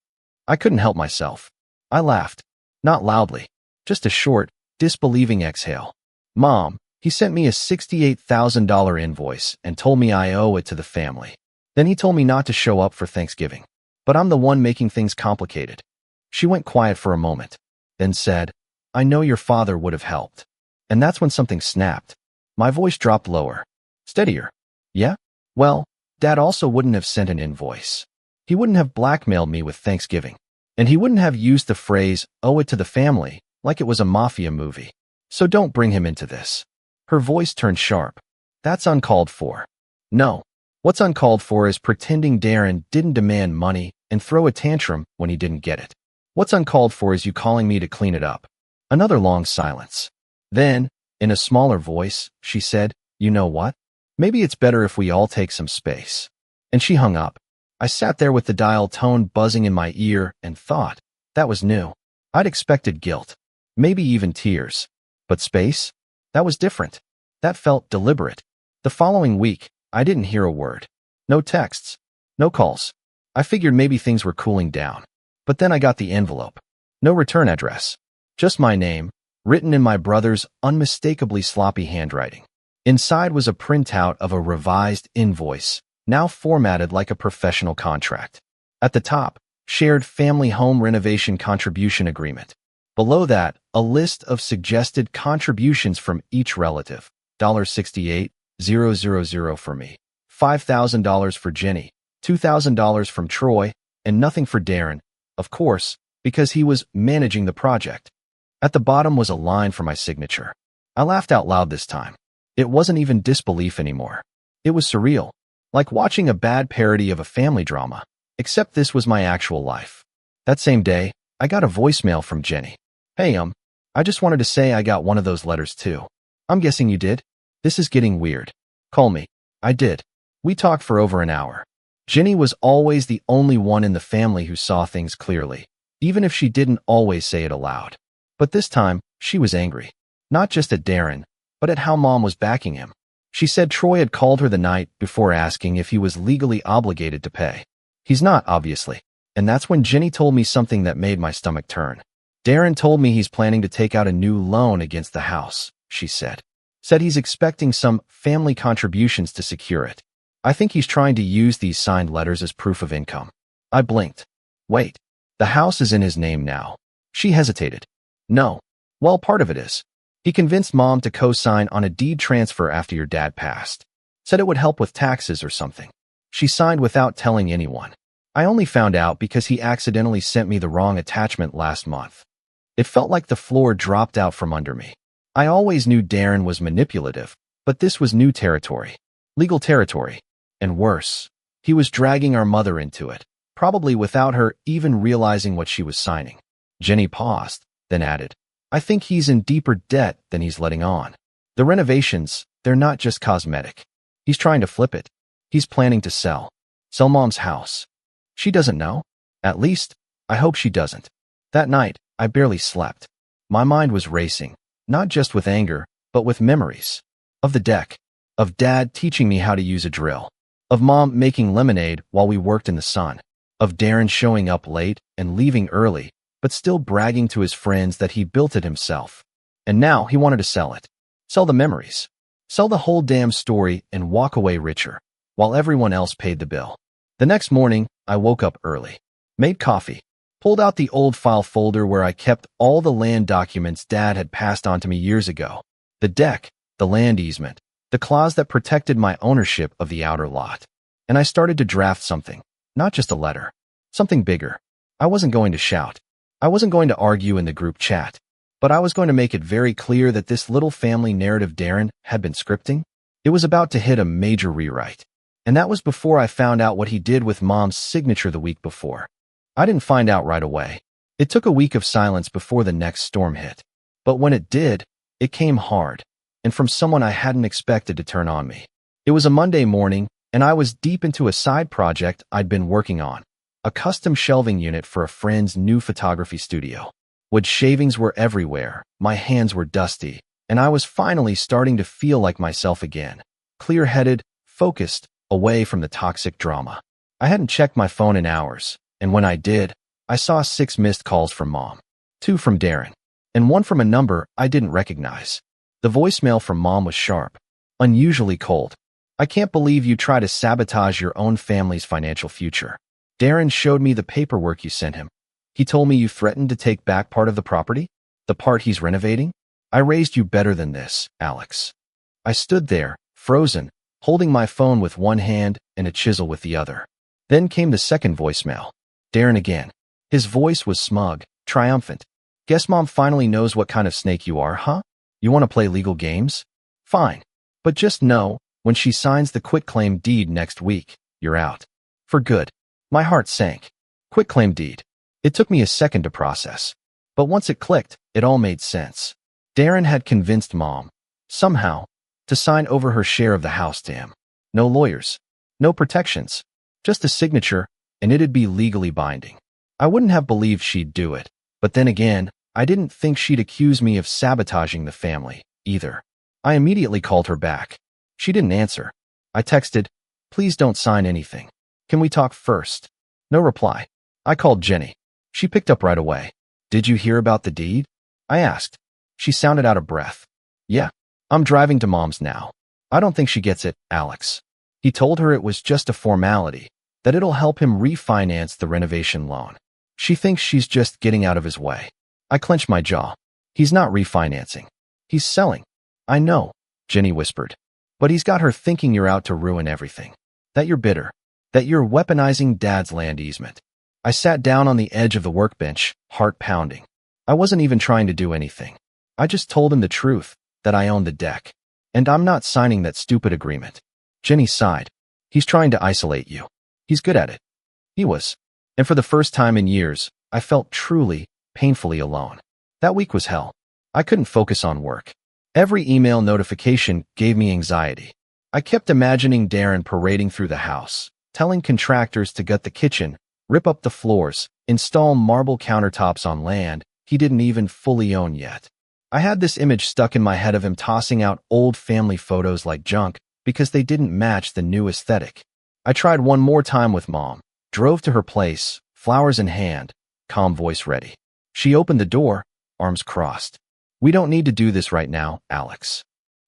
I couldn't help myself. I laughed. Not loudly. Just a short, disbelieving exhale. "Mom, he sent me a $68,000 invoice and told me I owe it to the family. Then he told me not to show up for Thanksgiving. But I'm the one making things complicated." She went quiet for a moment, then said, "I know your father would have helped." And that's when something snapped. My voice dropped lower. Steadier. "Yeah? Well, Dad also wouldn't have sent an invoice. He wouldn't have blackmailed me with Thanksgiving. And he wouldn't have used the phrase, 'owe it to the family,' like it was a mafia movie. So don't bring him into this." Her voice turned sharp. "That's uncalled for." "No. What's uncalled for is pretending Darren didn't demand money and throw a tantrum when he didn't get it. What's uncalled for is you calling me to clean it up." Another long silence. Then, in a smaller voice, she said, "You know what? Maybe it's better if we all take some space." And she hung up. I sat there with the dial tone buzzing in my ear and thought, that was new. I'd expected guilt. Maybe even tears. But space? That was different. That felt deliberate. The following week, I didn't hear a word. No texts. No calls. I figured maybe things were cooling down. But then I got the envelope. No return address. Just my name, written in my brother's unmistakably sloppy handwriting. Inside was a printout of a revised invoice, now formatted like a professional contract. At the top, shared family home renovation contribution agreement. Below that, a list of suggested contributions from each relative. $68,000 for me, $5,000 for Jenny, $2,000 from Troy, and nothing for Darren, of course, because he was managing the project. At the bottom was a line for my signature. I laughed out loud this time. It wasn't even disbelief anymore. It was surreal, like watching a bad parody of a family drama, except this was my actual life. That same day, I got a voicemail from Jenny. Hey, I just wanted to say I got one of those letters too. I'm guessing you did? This is getting weird. Call me. I did. We talked for over an hour. Jenny was always the only one in the family who saw things clearly, even if she didn't always say it aloud. But this time, she was angry. Not just at Darren, but at how Mom was backing him. She said Troy had called her the night before asking if he was legally obligated to pay. He's not, obviously. And that's when Jenny told me something that made my stomach turn. Darren told me he's planning to take out a new loan against the house, she said. Said he's expecting some family contributions to secure it. I think he's trying to use these signed letters as proof of income. I blinked. Wait, the house is in his name now. She hesitated. No. Well, part of it is. He convinced Mom to co-sign on a deed transfer after your dad passed. Said it would help with taxes or something. She signed without telling anyone. I only found out because he accidentally sent me the wrong attachment last month. It felt like the floor dropped out from under me. I always knew Darren was manipulative, but this was new territory. Legal territory. And worse, he was dragging our mother into it, probably without her even realizing what she was signing. Jenny paused, then added, I think he's in deeper debt than he's letting on. The renovations, they're not just cosmetic. He's trying to flip it. He's planning to sell. Sell Mom's house. She doesn't know. At least, I hope she doesn't. That night, I barely slept. My mind was racing, not just with anger, but with memories. Of the deck. Of Dad teaching me how to use a drill. Of Mom making lemonade while we worked in the sun. Of Darren showing up late and leaving early, but still bragging to his friends that he built it himself. And now he wanted to sell it. Sell the memories. Sell the whole damn story and walk away richer, while everyone else paid the bill. The next morning, I woke up early. Made coffee. Pulled out the old file folder where I kept all the land documents Dad had passed on to me years ago. The deck, the land easement, the clause that protected my ownership of the outer lot. And I started to draft something, not just a letter. Something bigger. I wasn't going to shout. I wasn't going to argue in the group chat. But I was going to make it very clear that this little family narrative Darren had been scripting. It was about to hit a major rewrite. And that was before I found out what he did with Mom's signature the week before. I didn't find out right away. It took a week of silence before the next storm hit. But when it did, it came hard, and from someone I hadn't expected to turn on me. It was a Monday morning, and I was deep into a side project I'd been working on, a custom shelving unit for a friend's new photography studio. Wood shavings were everywhere, my hands were dusty, and I was finally starting to feel like myself again, clear-headed, focused, away from the toxic drama. I hadn't checked my phone in hours. And when I did, I saw 6 missed calls from Mom, 2 from Darren, and 1 from a number I didn't recognize. The voicemail from Mom was sharp, unusually cold. I can't believe you try to sabotage your own family's financial future. Darren showed me the paperwork you sent him. He told me you threatened to take back part of the property, the part he's renovating. I raised you better than this, Alex. I stood there, frozen, holding my phone with one hand and a chisel with the other. Then came the second voicemail. Darren again. His voice was smug, triumphant. Guess Mom finally knows what kind of snake you are, huh? You want to play legal games? Fine. But just know, when she signs the quitclaim deed next week, you're out. For good. My heart sank. Quitclaim deed. It took me a second to process. But once it clicked, it all made sense. Darren had convinced Mom, somehow, to sign over her share of the house to him. No lawyers. No protections. Just a signature, and it'd be legally binding. I wouldn't have believed she'd do it, but then again, I didn't think she'd accuse me of sabotaging the family, either. I immediately called her back. She didn't answer. I texted, please don't sign anything. Can we talk first? No reply. I called Jenny. She picked up right away. Did you hear about the deed? I asked. She sounded out of breath. Yeah, I'm driving to Mom's now. I don't think she gets it, Alex. He told her it was just a formality, that it'll help him refinance the renovation loan. She thinks she's just getting out of his way. I clenched my jaw. He's not refinancing. He's selling. I know, Jenny whispered. But he's got her thinking you're out to ruin everything. That you're bitter. That you're weaponizing Dad's land easement. I sat down on the edge of the workbench, heart pounding. I wasn't even trying to do anything. I just told him the truth, that I own the deck. And I'm not signing that stupid agreement. Jenny sighed. He's trying to isolate you. He's good at it. He was. And for the first time in years, I felt truly, painfully alone. That week was hell. I couldn't focus on work. Every email notification gave me anxiety. I kept imagining Darren parading through the house, telling contractors to gut the kitchen, rip up the floors, install marble countertops on land he didn't even fully own yet. I had this image stuck in my head of him tossing out old family photos like junk because they didn't match the new aesthetic. I tried one more time with Mom, drove to her place, flowers in hand, calm voice ready. She opened the door, arms crossed. We don't need to do this right now, Alex.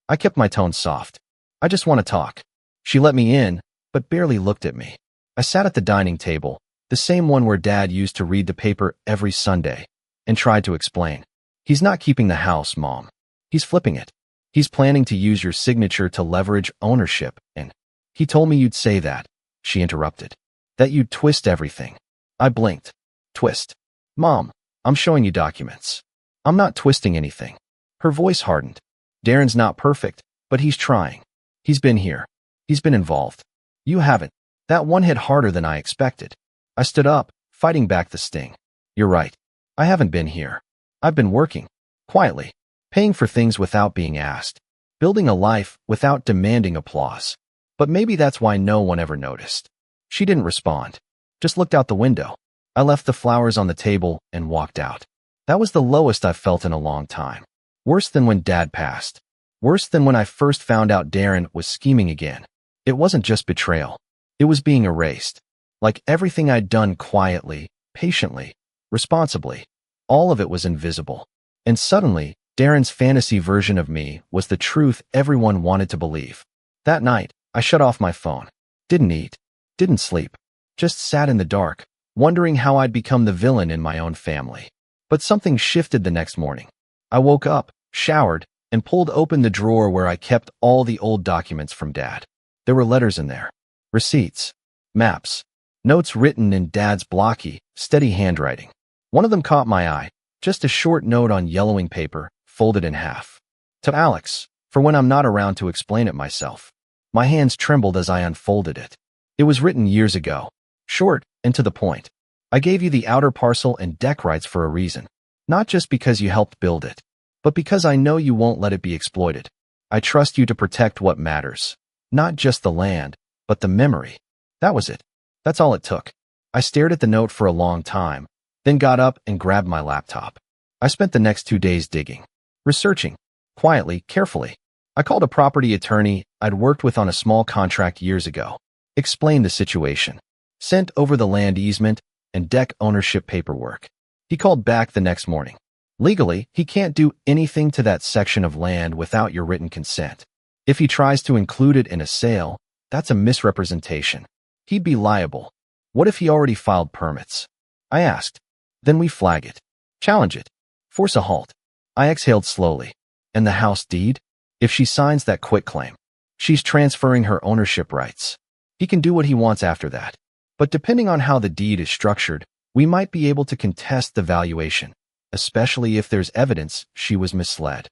I kept my tone soft. I just want to talk. She let me in, but barely looked at me. I sat at the dining table, the same one where Dad used to read the paper every Sunday, and tried to explain. He's not keeping the house, Mom. He's flipping it. He's planning to use your signature to leverage ownership, and he told me you'd say that, she interrupted. That you'd twist everything. I blinked. Twist. Mom, I'm showing you documents. I'm not twisting anything. Her voice hardened. Darren's not perfect, but he's trying. He's been here. He's been involved. You haven't. That one hit harder than I expected. I stood up, fighting back the sting. You're right. I haven't been here. I've been working. Quietly. Paying for things without being asked. Building a life without demanding applause. But maybe that's why no one ever noticed. She didn't respond. Just looked out the window. I left the flowers on the table and walked out. That was the lowest I've felt in a long time. Worse than when Dad passed. Worse than when I first found out Darren was scheming again. It wasn't just betrayal. It was being erased. Like everything I'd done quietly, patiently, responsibly. All of it was invisible. And suddenly, Darren's fantasy version of me was the truth everyone wanted to believe. That night, I shut off my phone. Didn't eat. Didn't sleep. Just sat in the dark, wondering how I'd become the villain in my own family. But something shifted the next morning. I woke up, showered, and pulled open the drawer where I kept all the old documents from Dad. There were letters in there. Receipts. Maps. Notes written in Dad's blocky, steady handwriting. One of them caught my eye. Just a short note on yellowing paper, folded in half. To Alex, for when I'm not around to explain it myself. My hands trembled as I unfolded it. It was written years ago. Short and to the point. I gave you the outer parcel and deck rights for a reason. Not just because you helped build it, but because I know you won't let it be exploited. I trust you to protect what matters. Not just the land, but the memory. That was it. That's all it took. I stared at the note for a long time, then got up and grabbed my laptop. I spent the next 2 days digging, researching, quietly, carefully. I called a property attorney I'd worked with on a small contract years ago, explained the situation, sent over the land easement and deck ownership paperwork. He called back the next morning. Legally, he can't do anything to that section of land without your written consent. If he tries to include it in a sale, that's a misrepresentation. He'd be liable. What if he already filed permits? I asked. Then we flag it. Challenge it. Force a halt. I exhaled slowly. And the house deed? If she signs that quitclaim, she's transferring her ownership rights. He can do what he wants after that. But depending on how the deed is structured, we might be able to contest the valuation, especially if there's evidence she was misled.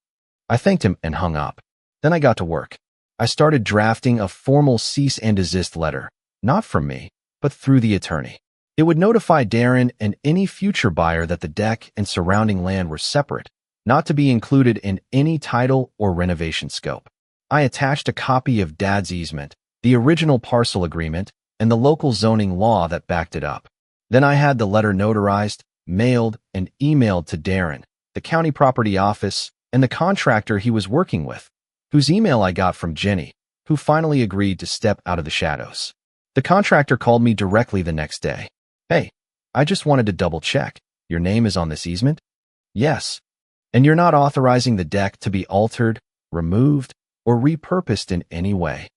I thanked him and hung up. Then I got to work. I started drafting a formal cease and desist letter, not from me, but through the attorney. It would notify Darren and any future buyer that the deck and surrounding land were separate, not to be included in any title or renovation scope. I attached a copy of Dad's easement, the original parcel agreement, and the local zoning law that backed it up. Then I had the letter notarized, mailed, and emailed to Darren, the county property office, and the contractor he was working with, whose email I got from Jenny, who finally agreed to step out of the shadows. The contractor called me directly the next day. Hey, I just wanted to double check. Your name is on this easement? Yes. And you're not authorizing the deck to be altered, removed, or repurposed in any way.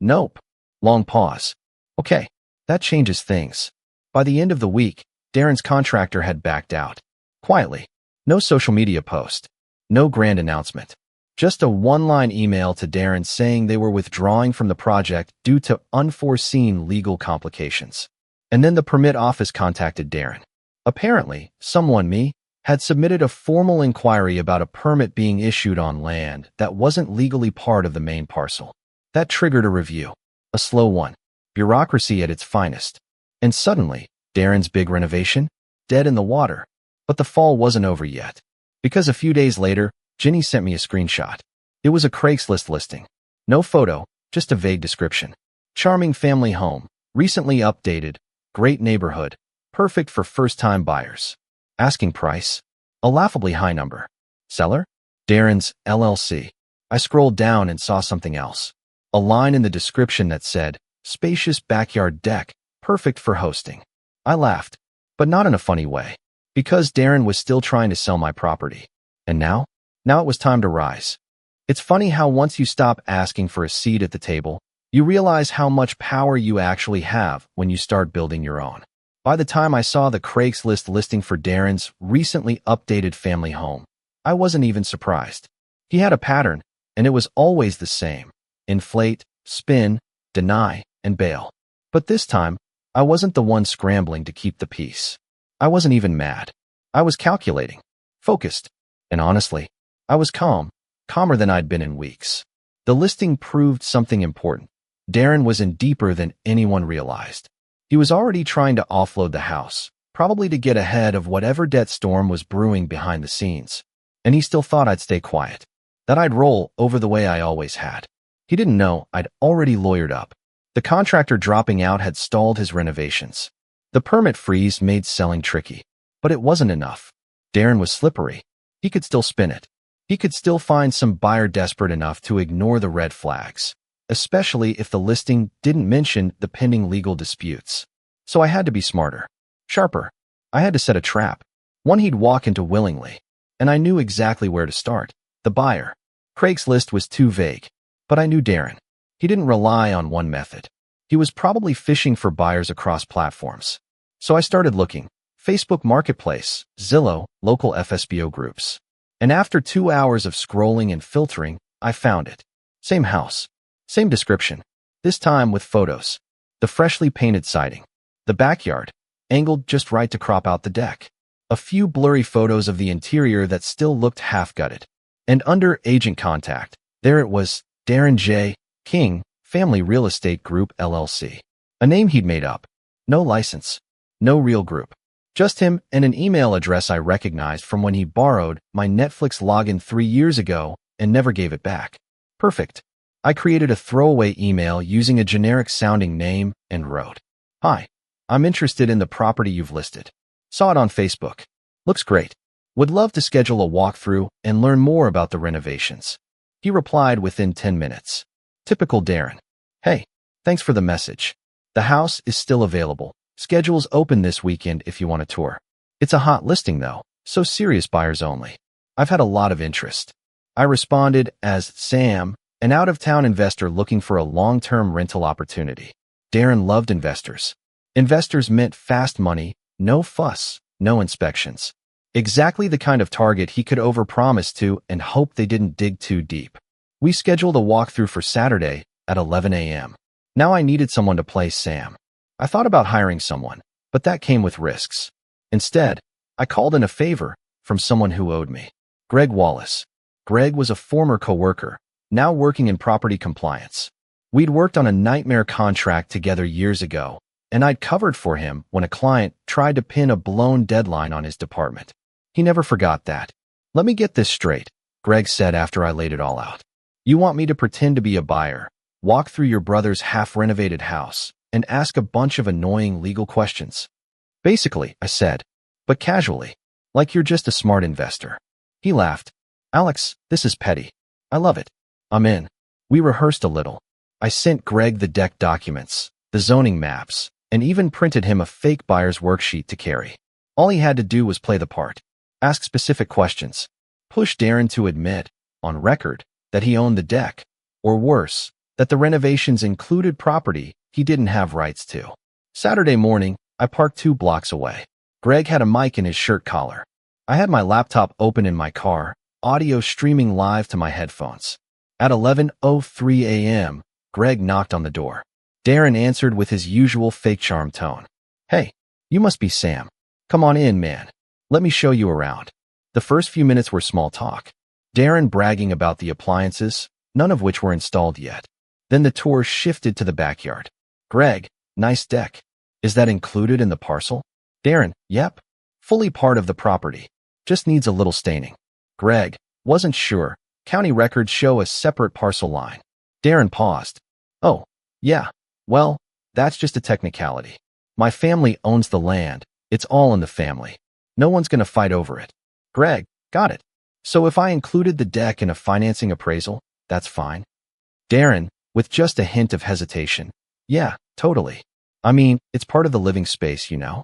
Nope. Long pause. Okay, that changes things. By the end of the week, Darren's contractor had backed out. Quietly. No social media post. No grand announcement. Just a one-line email to Darren saying they were withdrawing from the project due to unforeseen legal complications. And then the permit office contacted Darren. Apparently, someone had submitted a formal inquiry about a permit being issued on land that wasn't legally part of the main parcel. That triggered a review. A slow one. Bureaucracy at its finest. And suddenly, Darren's big renovation? Dead in the water. But the fall wasn't over yet. Because a few days later, Ginny sent me a screenshot. It was a Craigslist listing. No photo, just a vague description. Charming family home, recently updated, great neighborhood, perfect for first-time buyers. Asking price? A laughably high number. Seller? Darren's LLC. I scrolled down and saw something else. A line in the description that said, spacious backyard deck, perfect for hosting. I laughed, but not in a funny way, because Darren was still trying to sell my property. And now it was time to rise. It's funny how once you stop asking for a seat at the table, you realize how much power you actually have when you start building your own. By the time I saw the Craigslist listing for Darren's recently updated family home, I wasn't even surprised. He had a pattern, and it was always the same. Inflate, spin, deny, and bail. But this time, I wasn't the one scrambling to keep the peace. I wasn't even mad. I was calculating, focused, and honestly, I was calmer than I'd been in weeks. The listing proved something important. Darren was in deeper than anyone realized. He was already trying to offload the house, probably to get ahead of whatever debt storm was brewing behind the scenes. And he still thought I'd stay quiet, that I'd roll over the way I always had. He didn't know I'd already lawyered up. The contractor dropping out had stalled his renovations. The permit freeze made selling tricky, but it wasn't enough. Darren was slippery. He could still spin it. He could still find some buyer desperate enough to ignore the red flags, especially if the listing didn't mention the pending legal disputes. So I had to be smarter, sharper. I had to set a trap, one he'd walk into willingly. And I knew exactly where to start. The buyer. Craigslist was too vague, but I knew Darren. He didn't rely on one method. He was probably fishing for buyers across platforms. So I started looking. Facebook Marketplace, Zillow, local FSBO groups. And after 2 hours of scrolling and filtering, I found it. Same house. Same description. This time with photos. The freshly painted siding. The backyard, angled just right to crop out the deck. A few blurry photos of the interior that still looked half-gutted. And under agent contact, there it was, Darren J. King, Family Real Estate Group LLC. A name he'd made up. No license. No real group. Just him and an email address I recognized from when he borrowed my Netflix login 3 years ago and never gave it back. Perfect. I created a throwaway email using a generic-sounding name and wrote, "Hi, I'm interested in the property you've listed. Saw it on Facebook. Looks great. Would love to schedule a walkthrough and learn more about the renovations." He replied within 10 minutes. Typical Darren. "Hey, thanks for the message. The house is still available. Schedule's open this weekend if you want a tour. It's a hot listing though, so serious buyers only. I've had a lot of interest." I responded as Sam, an out-of-town investor looking for a long-term rental opportunity. Darren loved investors. Investors meant fast money, no fuss, no inspections. Exactly the kind of target he could overpromise to and hope they didn't dig too deep. We scheduled a walkthrough for Saturday at 11 a.m. Now I needed someone to play Sam. I thought about hiring someone, but that came with risks. Instead, I called in a favor from someone who owed me. Greg Wallace. Greg was a former coworker, now working in property compliance. We'd worked on a nightmare contract together years ago, and I'd covered for him when a client tried to pin a blown deadline on his department. He never forgot that. "Let me get this straight," Greg said after I laid it all out. "You want me to pretend to be a buyer, walk through your brother's half-renovated house, and ask a bunch of annoying legal questions?" "Basically," I said, but casually, like you're just a smart investor. He laughed. "Alex, this is petty. I love it. I'm in." We rehearsed a little. I sent Greg the deck documents, the zoning maps, and even printed him a fake buyer's worksheet to carry. All he had to do was play the part. Ask specific questions. pushed Darren to admit, on record, that he owned the deck, or worse, that the renovations included property he didn't have rights to. Saturday morning, I parked 2 blocks away. Greg had a mic in his shirt collar. I had my laptop open in my car, audio streaming live to my headphones. At 11:03 a.m., Greg knocked on the door. Darren answered with his usual fake charm tone. "Hey, you must be Sam. Come on in, man. Let me show you around." The first few minutes were small talk. Darren bragging about the appliances, none of which were installed yet. Then the tour shifted to the backyard. "Greg, nice deck. Is that included in the parcel?" Darren, "Yep. Fully part of the property. Just needs a little staining." Greg, "Wasn't sure. County records show a separate parcel line." Darren paused. "Oh, yeah. Well, that's just a technicality. My family owns the land. It's all in the family. No one's gonna fight over it." Greg, "Got it. So if I included the deck in a financing appraisal, that's fine?" Darren, with just a hint of hesitation, "Yeah, totally. I mean, it's part of the living space, you know?"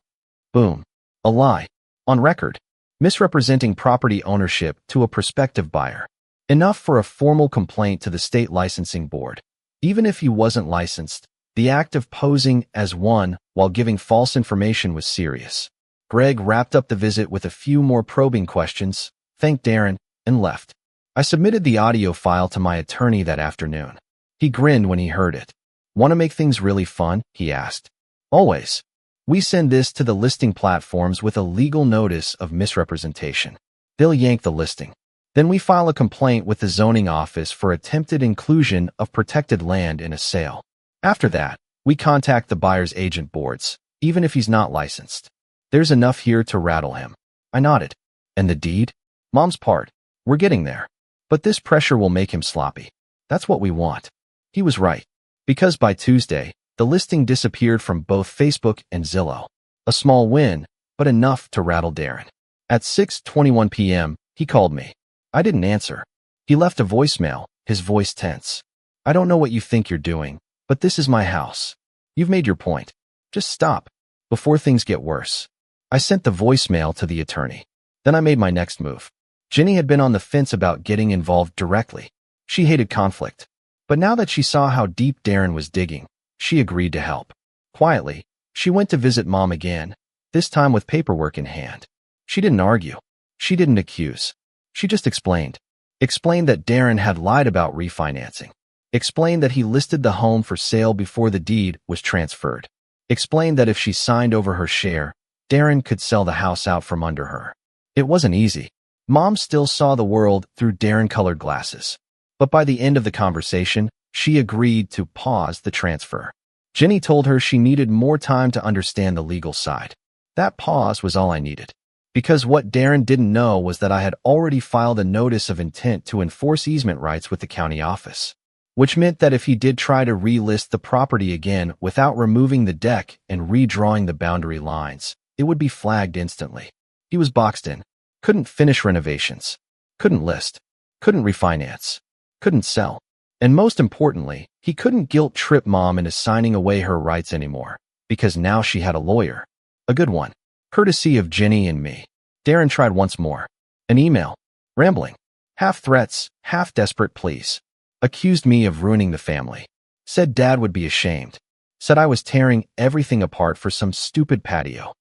Boom. A lie. On record. Misrepresenting property ownership to a prospective buyer. Enough for a formal complaint to the state licensing board. Even if he wasn't licensed, the act of posing as one while giving false information was serious. Greg wrapped up the visit with a few more probing questions, thanked Darren, and left. I submitted the audio file to my attorney that afternoon. He grinned when he heard it. "Want to make things really fun?" he asked. "Always. We send this to the listing platforms with a legal notice of misrepresentation. They'll yank the listing. Then we file a complaint with the zoning office for attempted inclusion of protected land in a sale. After that, we contact the buyer's agent boards, even if he's not licensed. There's enough here to rattle him." I nodded. "And the deed? Mom's part. We're getting there. But this pressure will make him sloppy. That's what we want." He was right. Because by Tuesday, the listing disappeared from both Facebook and Zillow. A small win, but enough to rattle Darren. At 6:21 p.m., he called me. I didn't answer. He left a voicemail, his voice tense. "I don't know what you think you're doing, but this is my house. You've made your point. Just stop, before things get worse." I sent the voicemail to the attorney. Then I made my next move. Jenny had been on the fence about getting involved directly. She hated conflict. But now that she saw how deep Darren was digging, she agreed to help. Quietly, she went to visit Mom again, this time with paperwork in hand. She didn't argue. She didn't accuse. She just explained. Explained that Darren had lied about refinancing. Explained that he listed the home for sale before the deed was transferred. Explained that if she signed over her share, Darren could sell the house out from under her. It wasn't easy. Mom still saw the world through Darren-colored glasses. But by the end of the conversation, she agreed to pause the transfer. Jenny told her she needed more time to understand the legal side. That pause was all I needed. Because what Darren didn't know was that I had already filed a notice of intent to enforce easement rights with the county office, which meant that if he did try to relist the property again without removing the deck and redrawing the boundary lines, it would be flagged instantly. He was boxed in. Couldn't finish renovations. Couldn't list. Couldn't refinance. Couldn't sell. And most importantly, he couldn't guilt-trip Mom into signing away her rights anymore, because now she had a lawyer. A good one. Courtesy of Jenny and me. Darren tried once more. An email. Rambling. Half threats, half desperate pleas. Accused me of ruining the family. Said Dad would be ashamed. Said I was tearing everything apart for some stupid patio.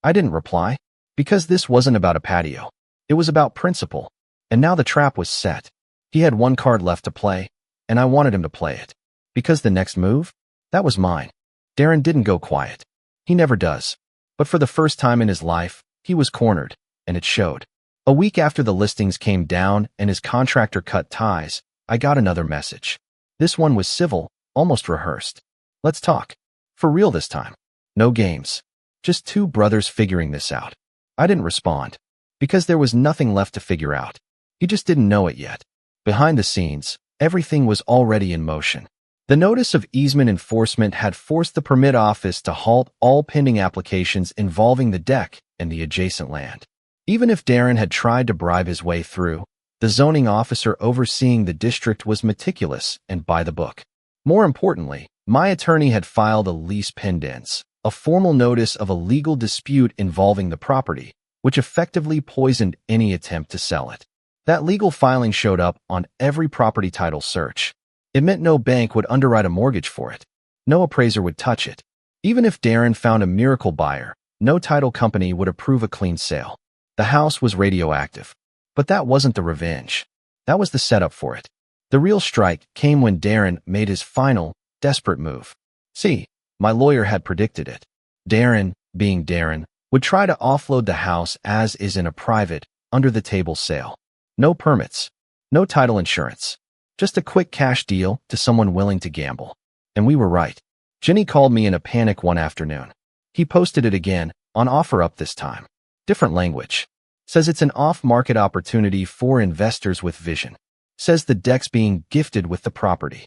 I didn't reply, because this wasn't about a patio. It was about principle. And now the trap was set. He had one card left to play, and I wanted him to play it. Because the next move? That was mine. Darren didn't go quiet. He never does. But for the first time in his life, he was cornered, and it showed. A week after the listings came down and his contractor cut ties, I got another message. This one was civil, almost rehearsed. "Let's talk. For real this time. No games. Just two brothers figuring this out." I didn't respond, because there was nothing left to figure out. He just didn't know it yet. Behind the scenes, everything was already in motion. The notice of easement enforcement had forced the permit office to halt all pending applications involving the deck and the adjacent land. Even if Darren had tried to bribe his way through, the zoning officer overseeing the district was meticulous and by the book. More importantly, my attorney had filed a lease pendens, a formal notice of a legal dispute involving the property, which effectively poisoned any attempt to sell it. That legal filing showed up on every property title search. It meant no bank would underwrite a mortgage for it. No appraiser would touch it. Even if Darren found a miracle buyer, no title company would approve a clean sale. The house was radioactive. But that wasn't the revenge. That was the setup for it. The real strike came when Darren made his final, desperate move. See, my lawyer had predicted it. Darren, being Darren, would try to offload the house as is in a private, under-the-table sale. No permits. No title insurance. Just a quick cash deal to someone willing to gamble. And we were right. Jenny called me in a panic one afternoon. He posted it again, on OfferUp this time. Different language. Says it's an off-market opportunity for investors with vision. Says the deck's being gifted with the property.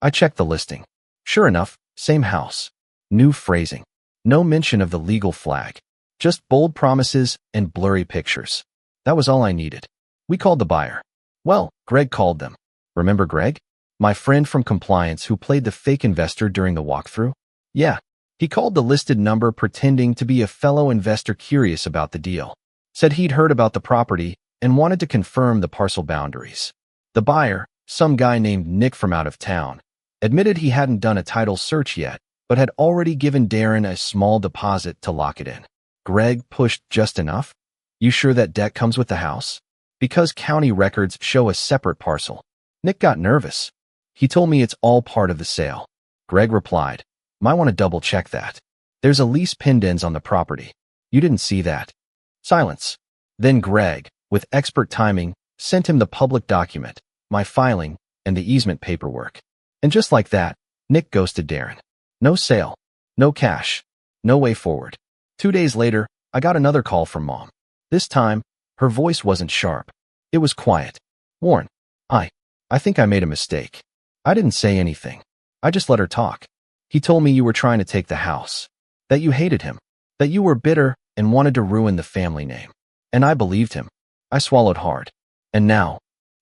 I checked the listing. Sure enough, same house. New phrasing. No mention of the legal flag. Just bold promises and blurry pictures. That was all I needed. We called the buyer. Well, Greg called them. Remember Greg? My friend from compliance who played the fake investor during the walkthrough? Yeah. He called the listed number pretending to be a fellow investor curious about the deal. Said he'd heard about the property and wanted to confirm the parcel boundaries. The buyer, some guy named Nick from out of town, admitted he hadn't done a title search yet, but had already given Darren a small deposit to lock it in. Greg pushed just enough. You sure that deck comes with the house? Because county records show a separate parcel. Nick got nervous. He told me it's all part of the sale. Greg replied, might want to double check that. There's a lease pendens on the property. You didn't see that. Silence. Then Greg, with expert timing, sent him the public document, my filing, and the easement paperwork. And just like that, Nick ghosted Darren. No sale. No cash. No way forward. 2 days later, I got another call from Mom. This time, her voice wasn't sharp. It was quiet. Warren, I think I made a mistake. I didn't say anything. I just let her talk. He told me you were trying to take the house. That you hated him. That you were bitter and wanted to ruin the family name. And I believed him. I swallowed hard. And now,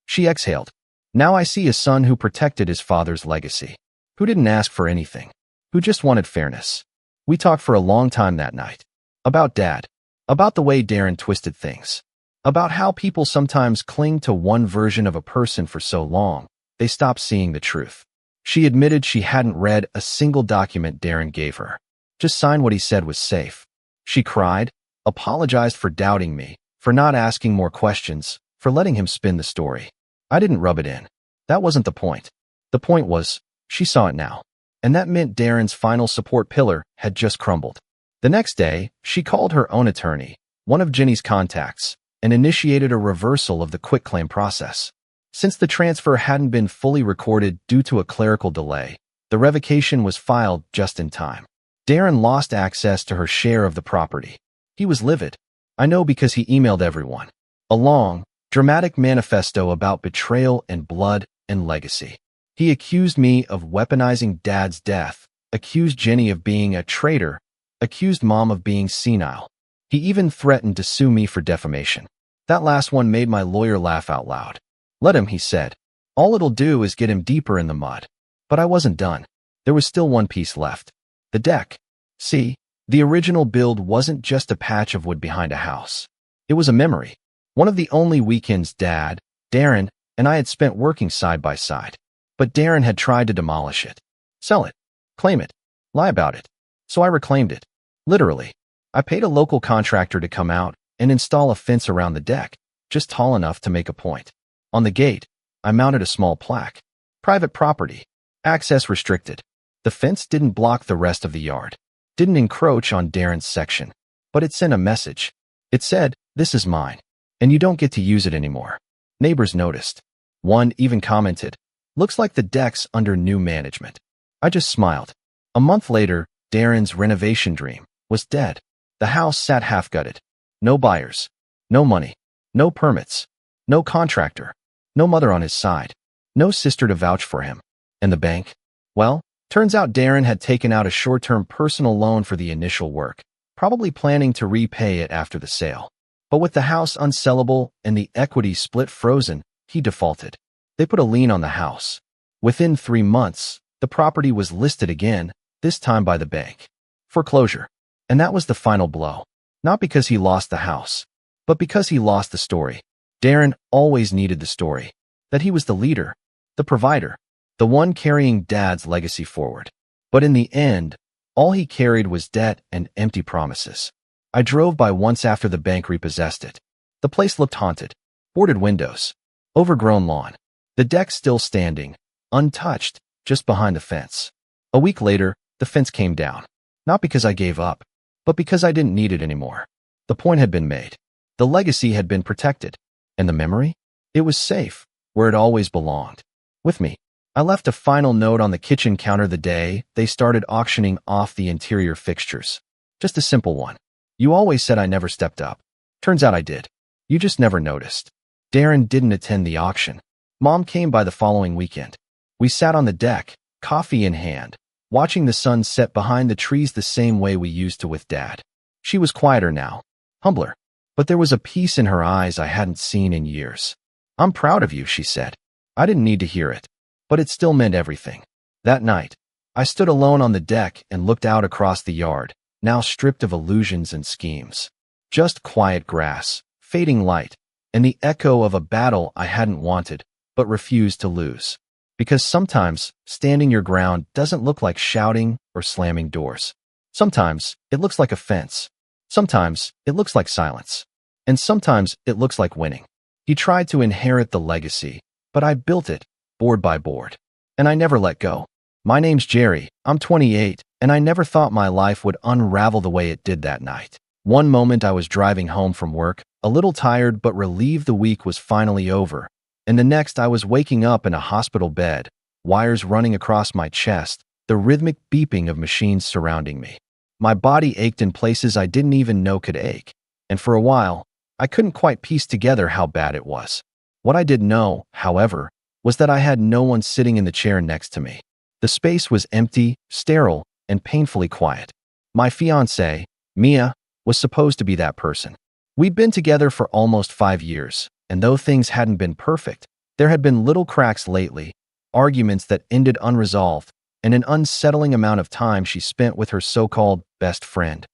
she exhaled. Now I see a son who protected his father's legacy. Who didn't ask for anything. Who just wanted fairness. We talked for a long time that night. About Dad. About the way Darren twisted things. About how people sometimes cling to one version of a person for so long, they stop seeing the truth. She admitted she hadn't read a single document Darren gave her. Just signed what he said was safe. She cried, apologized for doubting me, for not asking more questions, for letting him spin the story. I didn't rub it in. That wasn't the point. The point was, she saw it now. And that meant Darren's final support pillar had just crumbled. The next day, she called her own attorney, one of Jenny's contacts, and initiated a reversal of the quitclaim process. Since the transfer hadn't been fully recorded due to a clerical delay, the revocation was filed just in time. Darren lost access to her share of the property. He was livid. I know because he emailed everyone. A long, dramatic manifesto about betrayal and blood and legacy. He accused me of weaponizing Dad's death, accused Jenny of being a traitor, accused Mom of being senile. He even threatened to sue me for defamation. That last one made my lawyer laugh out loud. Let him, he said. All it'll do is get him deeper in the mud. But I wasn't done. There was still one piece left. The deck. See, the original build wasn't just a patch of wood behind a house. It was a memory. One of the only weekends Dad, Darren, and I had spent working side by side. But Darren had tried to demolish it. Sell it. Claim it. Lie about it. So I reclaimed it. Literally. I paid a local contractor to come out and install a fence around the deck, just tall enough to make a point. On the gate, I mounted a small plaque. Private property. Access restricted. The fence didn't block the rest of the yard. Didn't encroach on Darren's section. But it sent a message. It said, this is mine. And you don't get to use it anymore. Neighbors noticed. One even commented, looks like the deck's under new management. I just smiled. A month later, Darren's renovation dream was dead. The house sat half-gutted. No buyers. No money. No permits. No contractor. No mother on his side. No sister to vouch for him. And the bank? Well, turns out Darren had taken out a short-term personal loan for the initial work, probably planning to repay it after the sale. But with the house unsellable and the equity split frozen, he defaulted. They put a lien on the house. Within 3 months, the property was listed again, this time by the bank. Foreclosure. And that was the final blow. Not because he lost the house, but because he lost the story. Darren always needed the story, that he was the leader, the provider, the one carrying Dad's legacy forward. But in the end, all he carried was debt and empty promises. I drove by once after the bank repossessed it. The place looked haunted, boarded windows, overgrown lawn, the deck still standing, untouched, just behind the fence. A week later, the fence came down, not because I gave up, but because I didn't need it anymore. The point had been made. The legacy had been protected. And the memory? It was safe, where it always belonged. With me. I left a final note on the kitchen counter the day they started auctioning off the interior fixtures. Just a simple one. You always said I never stepped up. Turns out I did. You just never noticed. Darren didn't attend the auction. Mom came by the following weekend. We sat on the deck, coffee in hand, watching the sun set behind the trees the same way we used to with Dad. She was quieter now, humbler, but there was a peace in her eyes I hadn't seen in years. "I'm proud of you," she said. I didn't need to hear it, but it still meant everything. That night, I stood alone on the deck and looked out across the yard, now stripped of illusions and schemes. Just quiet grass, fading light, and the echo of a battle I hadn't wanted, but refused to lose. Because sometimes, standing your ground doesn't look like shouting or slamming doors. Sometimes, it looks like a fence. Sometimes, it looks like silence. And sometimes, it looks like winning. He tried to inherit the legacy, but I built it, board by board. And I never let go. My name's Jerry, I'm 28, and I never thought my life would unravel the way it did that night. One moment I was driving home from work, a little tired but relieved the week was finally over. And the next I was waking up in a hospital bed, wires running across my chest, the rhythmic beeping of machines surrounding me. My body ached in places I didn't even know could ache. And for a while, I couldn't quite piece together how bad it was. What I did know, however, was that I had no one sitting in the chair next to me. The space was empty, sterile, and painfully quiet. My fiancée, Mia, was supposed to be that person. We'd been together for almost 5 years, and though things hadn't been perfect, there had been little cracks lately, arguments that ended unresolved, and an unsettling amount of time she spent with her so-called best friend,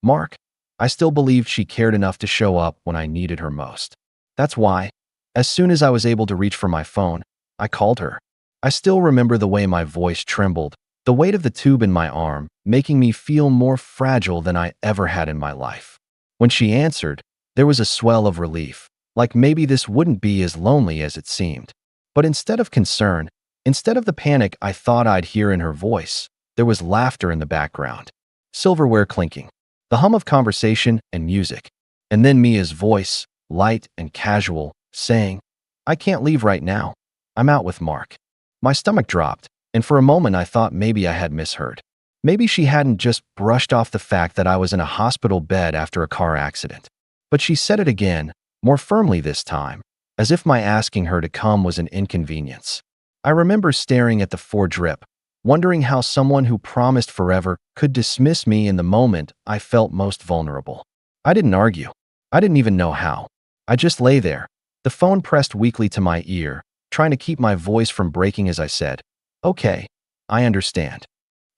Mark. I still believed she cared enough to show up when I needed her most. That's why, as soon as I was able to reach for my phone, I called her. I still remember the way my voice trembled, the weight of the tube in my arm, making me feel more fragile than I ever had in my life. When she answered, there was a swell of relief, like maybe this wouldn't be as lonely as it seemed. But instead of concern, instead of the panic I thought I'd hear in her voice, there was laughter in the background, silverware clinking, the hum of conversation and music, and then Mia's voice, light and casual, saying, "I can't leave right now. I'm out with Mark." My stomach dropped, and for a moment I thought maybe I had misheard. Maybe she hadn't just brushed off the fact that I was in a hospital bed after a car accident. But she said it again, more firmly this time, as if my asking her to come was an inconvenience. I remember staring at the Ford drip, wondering how someone who promised forever could dismiss me in the moment I felt most vulnerable. I didn't argue. I didn't even know how. I just lay there, the phone pressed weakly to my ear, trying to keep my voice from breaking as I said, "Okay, I understand."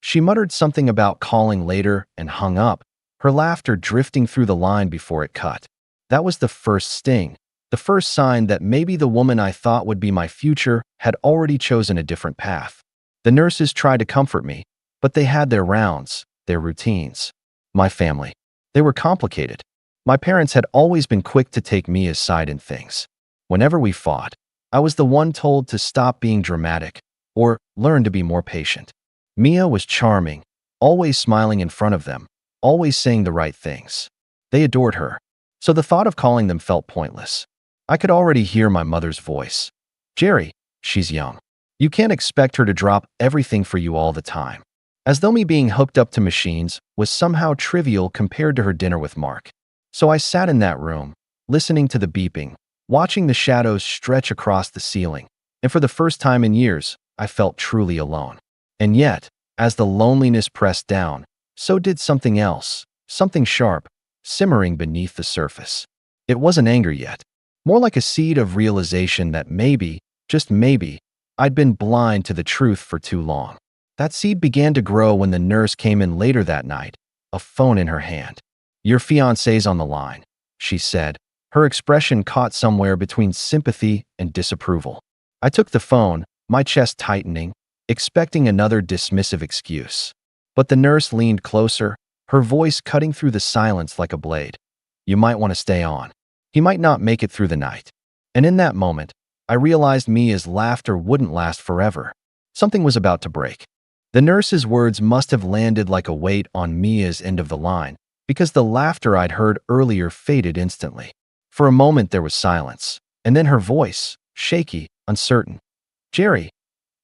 She muttered something about calling later and hung up, her laughter drifting through the line before it cut. That was the first sting, the first sign that maybe the woman I thought would be my future had already chosen a different path. The nurses tried to comfort me, but they had their rounds, their routines. My family. They were complicated. My parents had always been quick to take Mia's side in things. Whenever we fought, I was the one told to stop being dramatic or learn to be more patient. Mia was charming, always smiling in front of them, always saying the right things. They adored her, so the thought of calling them felt pointless. I could already hear my mother's voice. "Jerry, she's young. You can't expect her to drop everything for you all the time." As though me being hooked up to machines was somehow trivial compared to her dinner with Mark. So I sat in that room, listening to the beeping, watching the shadows stretch across the ceiling, and for the first time in years, I felt truly alone. And yet, as the loneliness pressed down, so did something else, something sharp, simmering beneath the surface. It wasn't anger yet, more like a seed of realization that maybe, just maybe, I'd been blind to the truth for too long. That seed began to grow when the nurse came in later that night, a phone in her hand. "Your fiancé's on the line," she said, Her expression caught somewhere between sympathy and disapproval. I took the phone, my chest tightening, expecting another dismissive excuse. But the nurse leaned closer, her voice cutting through the silence like a blade. You might want to stay on. He might not make it through the night. And in that moment, I realized Mia's laughter wouldn't last forever. Something was about to break. The nurse's words must have landed like a weight on Mia's end of the line, because the laughter I'd heard earlier faded instantly. For a moment there was silence, and then her voice, shaky, uncertain. Jerry,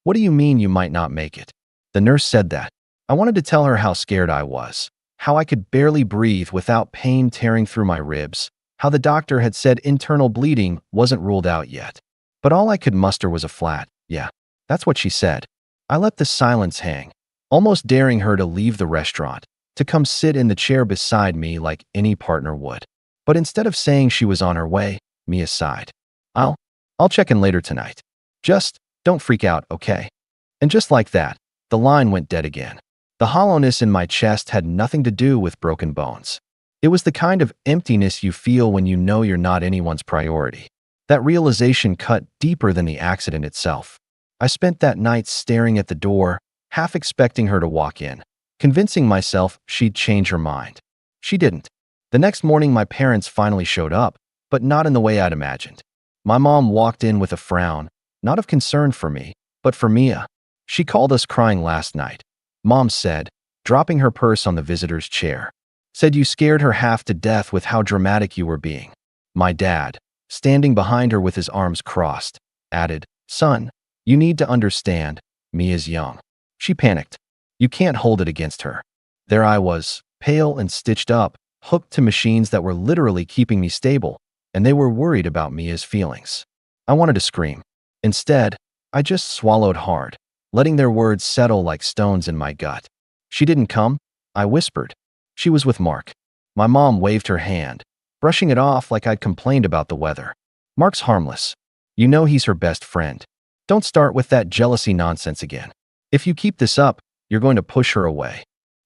what do you mean you might not make it? The nurse said that. I wanted to tell her how scared I was, how I could barely breathe without pain tearing through my ribs, how the doctor had said internal bleeding wasn't ruled out yet. But all I could muster was a flat, yeah, that's what she said. I let the silence hang, almost daring her to leave the restaurant, to come sit in the chair beside me like any partner would. But instead of saying she was on her way, Mia sighed. I'll check in later tonight. Just don't freak out, okay? And just like that, the line went dead again. The hollowness in my chest had nothing to do with broken bones. It was the kind of emptiness you feel when you know you're not anyone's priority. That realization cut deeper than the accident itself. I spent that night staring at the door, half expecting her to walk in, convincing myself she'd change her mind. She didn't. The next morning my parents finally showed up, but not in the way I'd imagined. My mom walked in with a frown, not of concern for me, but for Mia. She called us crying last night. Mom said, dropping her purse on the visitor's chair. Said you scared her half to death with how dramatic you were being. My dad, standing behind her with his arms crossed, added, Son, you need to understand, Mia's young. She panicked. You can't hold it against her. There I was, pale and stitched up, hooked to machines that were literally keeping me stable, and they were worried about Mia's feelings. I wanted to scream. Instead, I just swallowed hard, letting their words settle like stones in my gut. She didn't come, I whispered. She was with Mark. My mom waved her hand, brushing it off like I'd complained about the weather. Mark's harmless. You know he's her best friend. Don't start with that jealousy nonsense again. If you keep this up, you're going to push her away.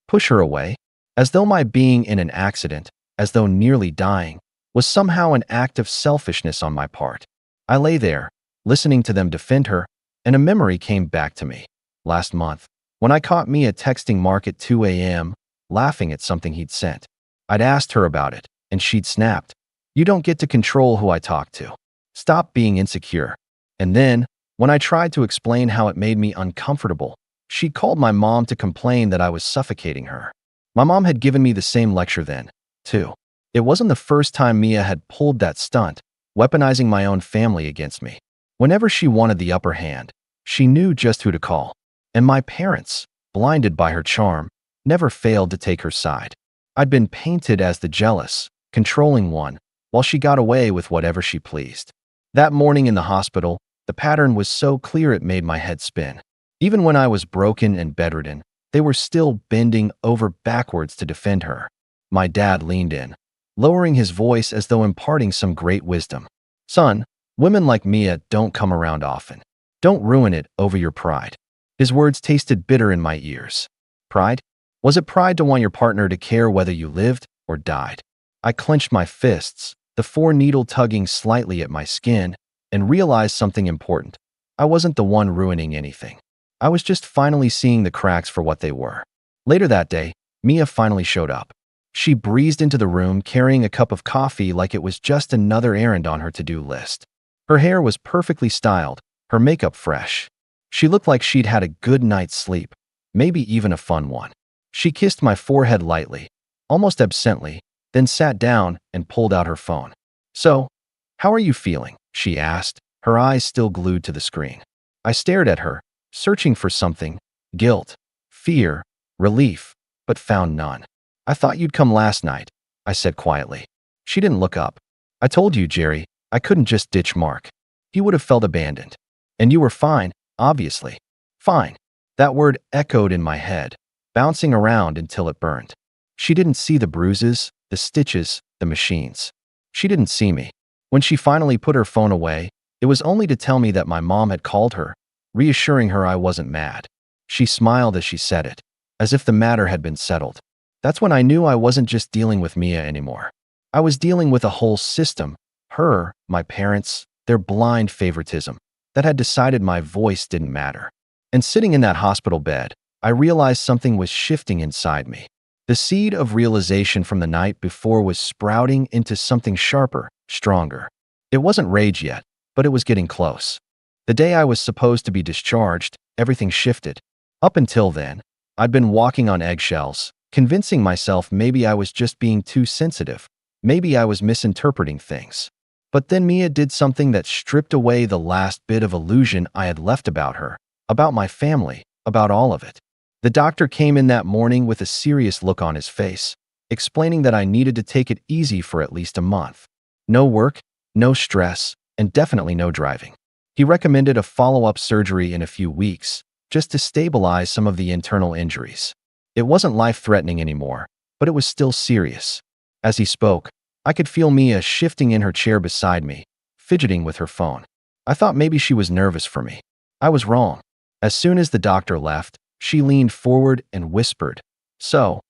Push her away? As though my being in an accident, as though nearly dying, was somehow an act of selfishness on my part. I lay there, listening to them defend her, and a memory came back to me. Last month, when I caught Mia texting Mark at 2 a.m., laughing at something he'd sent. I'd asked her about it, and she'd snapped. You don't get to control who I talk to. Stop being insecure. And then, when I tried to explain how it made me uncomfortable, she called my mom to complain that I was suffocating her. My mom had given me the same lecture then, too. It wasn't the first time Mia had pulled that stunt, weaponizing my own family against me. Whenever she wanted the upper hand, she knew just who to call. And my parents, blinded by her charm, never failed to take her side. I'd been painted as the jealous, controlling one, while she got away with whatever she pleased. That morning in the hospital, the pattern was so clear it made my head spin. Even when I was broken and bedridden, they were still bending over backwards to defend her. My dad leaned in, lowering his voice as though imparting some great wisdom. Son, women like Mia don't come around often. Don't ruin it over your pride. His words tasted bitter in my ears. Pride? Was it pride to want your partner to care whether you lived or died? I clenched my fists, the four-needle tugging slightly at my skin, and realized something important. I wasn't the one ruining anything. I was just finally seeing the cracks for what they were. Later that day, Mia finally showed up. She breezed into the room carrying a cup of coffee like it was just another errand on her to-do list. Her hair was perfectly styled, her makeup fresh. She looked like she'd had a good night's sleep, maybe even a fun one. She kissed my forehead lightly, almost absently, then sat down and pulled out her phone. So, how are you feeling? She asked, her eyes still glued to the screen. I stared at her, searching for something, guilt, fear, relief, but found none. I thought you'd come last night, I said quietly. She didn't look up. I told you, Jerry, I couldn't just ditch Mark. He would have felt abandoned. And you were fine, obviously. Fine. That word echoed in my head, bouncing around until it burned. She didn't see the bruises, the stitches, the machines. She didn't see me. When she finally put her phone away, it was only to tell me that my mom had called her, reassuring her I wasn't mad. She smiled as she said it, as if the matter had been settled. That's when I knew I wasn't just dealing with Mia anymore. I was dealing with a whole system, Her, my parents, their blind favoritism that had decided my voice didn't matter. And sitting in that hospital bed, I realized something was shifting inside me. The seed of realization from the night before was sprouting into something sharper, stronger. It wasn't rage yet, but it was getting close. The day I was supposed to be discharged, everything shifted. Up until then, I'd been walking on eggshells, convincing myself maybe I was just being too sensitive. Maybe I was misinterpreting things. But then Mia did something that stripped away the last bit of illusion I had left about her, about my family, about all of it. The doctor came in that morning with a serious look on his face, explaining that I needed to take it easy for at least a month. No work, no stress, and definitely no driving. He recommended a follow-up surgery in a few weeks, just to stabilize some of the internal injuries. It wasn't life-threatening anymore, but it was still serious. As he spoke, I could feel Mia shifting in her chair beside me, fidgeting with her phone. I thought maybe she was nervous for me. I was wrong. As soon as the doctor left, she leaned forward and whispered, "So,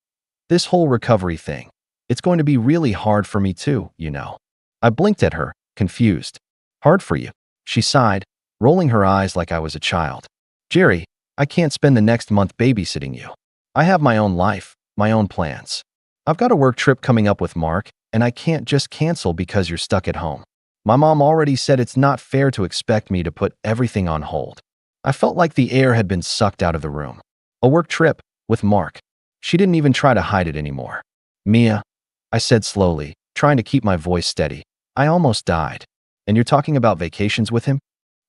this whole recovery thing, it's going to be really hard for me too, you know." I blinked at her, confused. "Hard for you?" She sighed, rolling her eyes like I was a child. "Jerry, I can't spend the next month babysitting you. I have my own life, my own plans. I've got a work trip coming up with Mark, and I can't just cancel because you're stuck at home. My mom already said it's not fair to expect me to put everything on hold." I felt like the air had been sucked out of the room. A work trip with Mark. She didn't even try to hide it anymore. "Mia," I said slowly, trying to keep my voice steady. "I almost died. And you're talking about vacations with him?"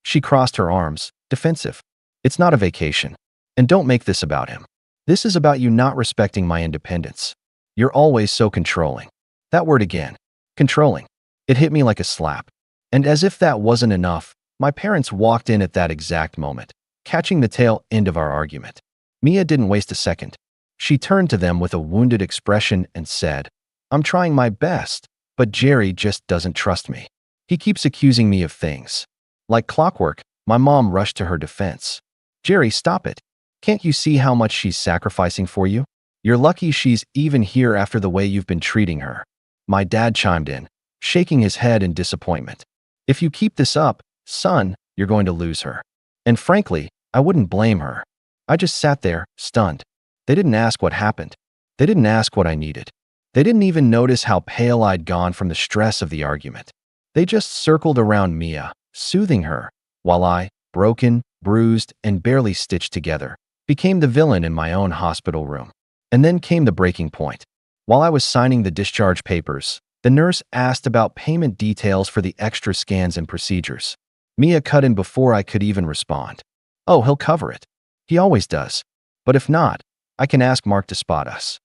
She crossed her arms, defensive. "It's not a vacation. And don't make this about him. This is about you not respecting my independence. You're always so controlling." That word again. Controlling. It hit me like a slap. And as if that wasn't enough, my parents walked in at that exact moment, catching the tail end of our argument. Mia didn't waste a second. She turned to them with a wounded expression and said, "I'm trying my best, but Jerry just doesn't trust me. He keeps accusing me of things." Like clockwork, my mom rushed to her defense. "Jerry, stop it. Can't you see how much she's sacrificing for you? You're lucky she's even here after the way you've been treating her." My dad chimed in, shaking his head in disappointment. "If you keep this up, son, you're going to lose her." And frankly, I wouldn't blame her. I just sat there, stunned. They didn't ask what happened. They didn't ask what I needed. They didn't even notice how pale I'd gone from the stress of the argument. They just circled around Mia, soothing her, while I, broken, bruised, and barely stitched together, became the villain in my own hospital room. And then came the breaking point. While I was signing the discharge papers, the nurse asked about payment details for the extra scans and procedures. Mia cut in before I could even respond. "Oh, he'll cover it. He always does. But if not, I can ask Mark to spot us."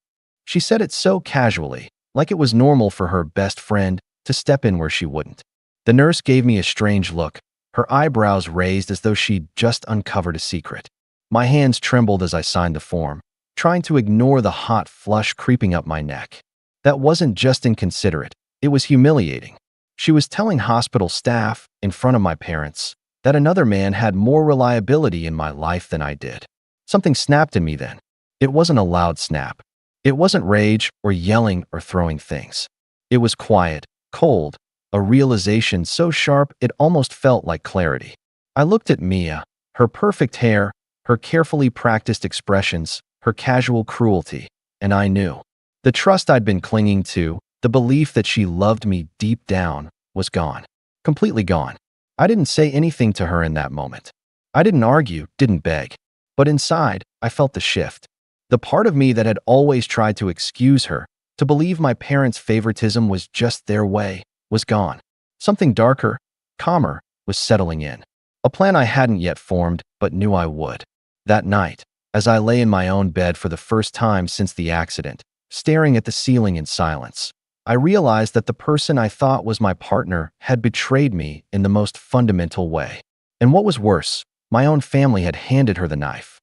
She said it so casually, like it was normal for her best friend to step in where she wouldn't. The nurse gave me a strange look, her eyebrows raised as though she'd just uncovered a secret. My hands trembled as I signed the form, trying to ignore the hot flush creeping up my neck. That wasn't just inconsiderate, it was humiliating. She was telling hospital staff, in front of my parents, that another man had more reliability in my life than I did. Something snapped in me then. It wasn't a loud snap. It wasn't rage or yelling or throwing things. It was quiet, cold, a realization so sharp it almost felt like clarity. I looked at Mia, her perfect hair, her carefully practiced expressions, her casual cruelty, and I knew. The trust I'd been clinging to, the belief that she loved me deep down, was gone. Completely gone. I didn't say anything to her in that moment. I didn't argue, didn't beg. But inside, I felt the shift. The part of me that had always tried to excuse her, to believe my parents' favoritism was just their way, was gone. Something darker, calmer, was settling in. A plan I hadn't yet formed, but knew I would. That night, as I lay in my own bed for the first time since the accident, staring at the ceiling in silence, I realized that the person I thought was my partner had betrayed me in the most fundamental way. And what was worse, my own family had handed her the knife.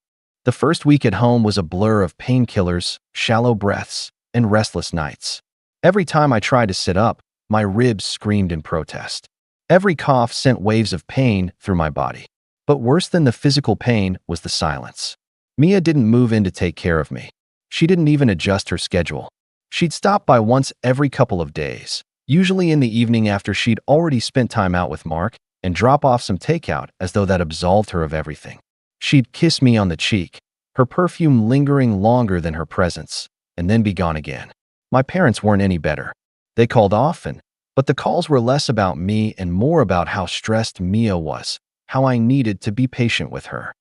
The first week at home was a blur of painkillers, shallow breaths, and restless nights. Every time I tried to sit up, my ribs screamed in protest. Every cough sent waves of pain through my body. But worse than the physical pain was the silence. Mia didn't move in to take care of me. She didn't even adjust her schedule. She'd stop by once every couple of days, usually in the evening after she'd already spent time out with Mark, and drop off some takeout as though that absolved her of everything. She'd kiss me on the cheek, her perfume lingering longer than her presence, and then be gone again. My parents weren't any better. They called often, but the calls were less about me and more about how stressed Mia was, how I needed to be patient with her.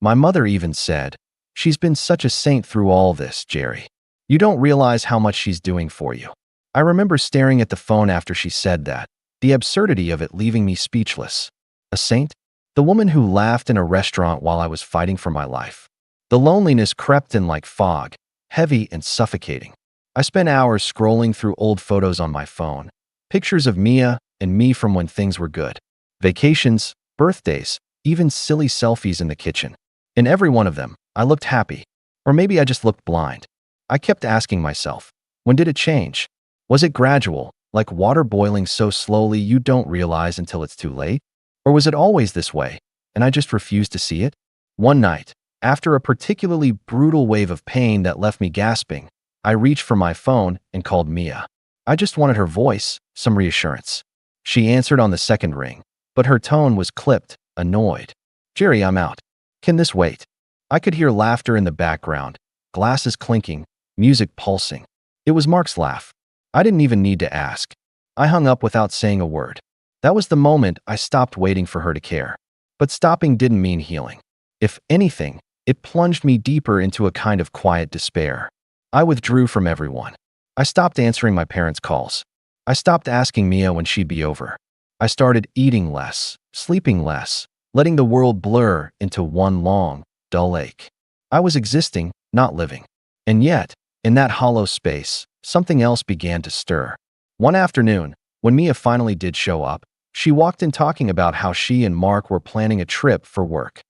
My mother even said, "She's been such a saint through all this, Jerry. You don't realize how much she's doing for you." I remember staring at the phone after she said that, the absurdity of it leaving me speechless. A saint? The woman who laughed in a restaurant while I was fighting for my life. The loneliness crept in like fog, heavy and suffocating. I spent hours scrolling through old photos on my phone, pictures of Mia and me from when things were good. Vacations, birthdays, even silly selfies in the kitchen. In every one of them, I looked happy. Or maybe I just looked blind. I kept asking myself, when did it change? Was it gradual, like water boiling so slowly you don't realize until it's too late? Or was it always this way, and I just refused to see it? One night, after a particularly brutal wave of pain that left me gasping, I reached for my phone and called Mia. I just wanted her voice, some reassurance. She answered on the second ring, but her tone was clipped, annoyed. "Jerry, I'm out. Can this wait?" I could hear laughter in the background, glasses clinking, music pulsing. It was Mark's laugh. I didn't even need to ask. I hung up without saying a word. That was the moment I stopped waiting for her to care. But stopping didn't mean healing. If anything, it plunged me deeper into a kind of quiet despair. I withdrew from everyone. I stopped answering my parents' calls. I stopped asking Mia when she'd be over. I started eating less, sleeping less, letting the world blur into one long, dull ache. I was existing, not living. And yet, in that hollow space, something else began to stir. One afternoon, when Mia finally did show up, she walked in talking about how she and Mark were planning a trip for work.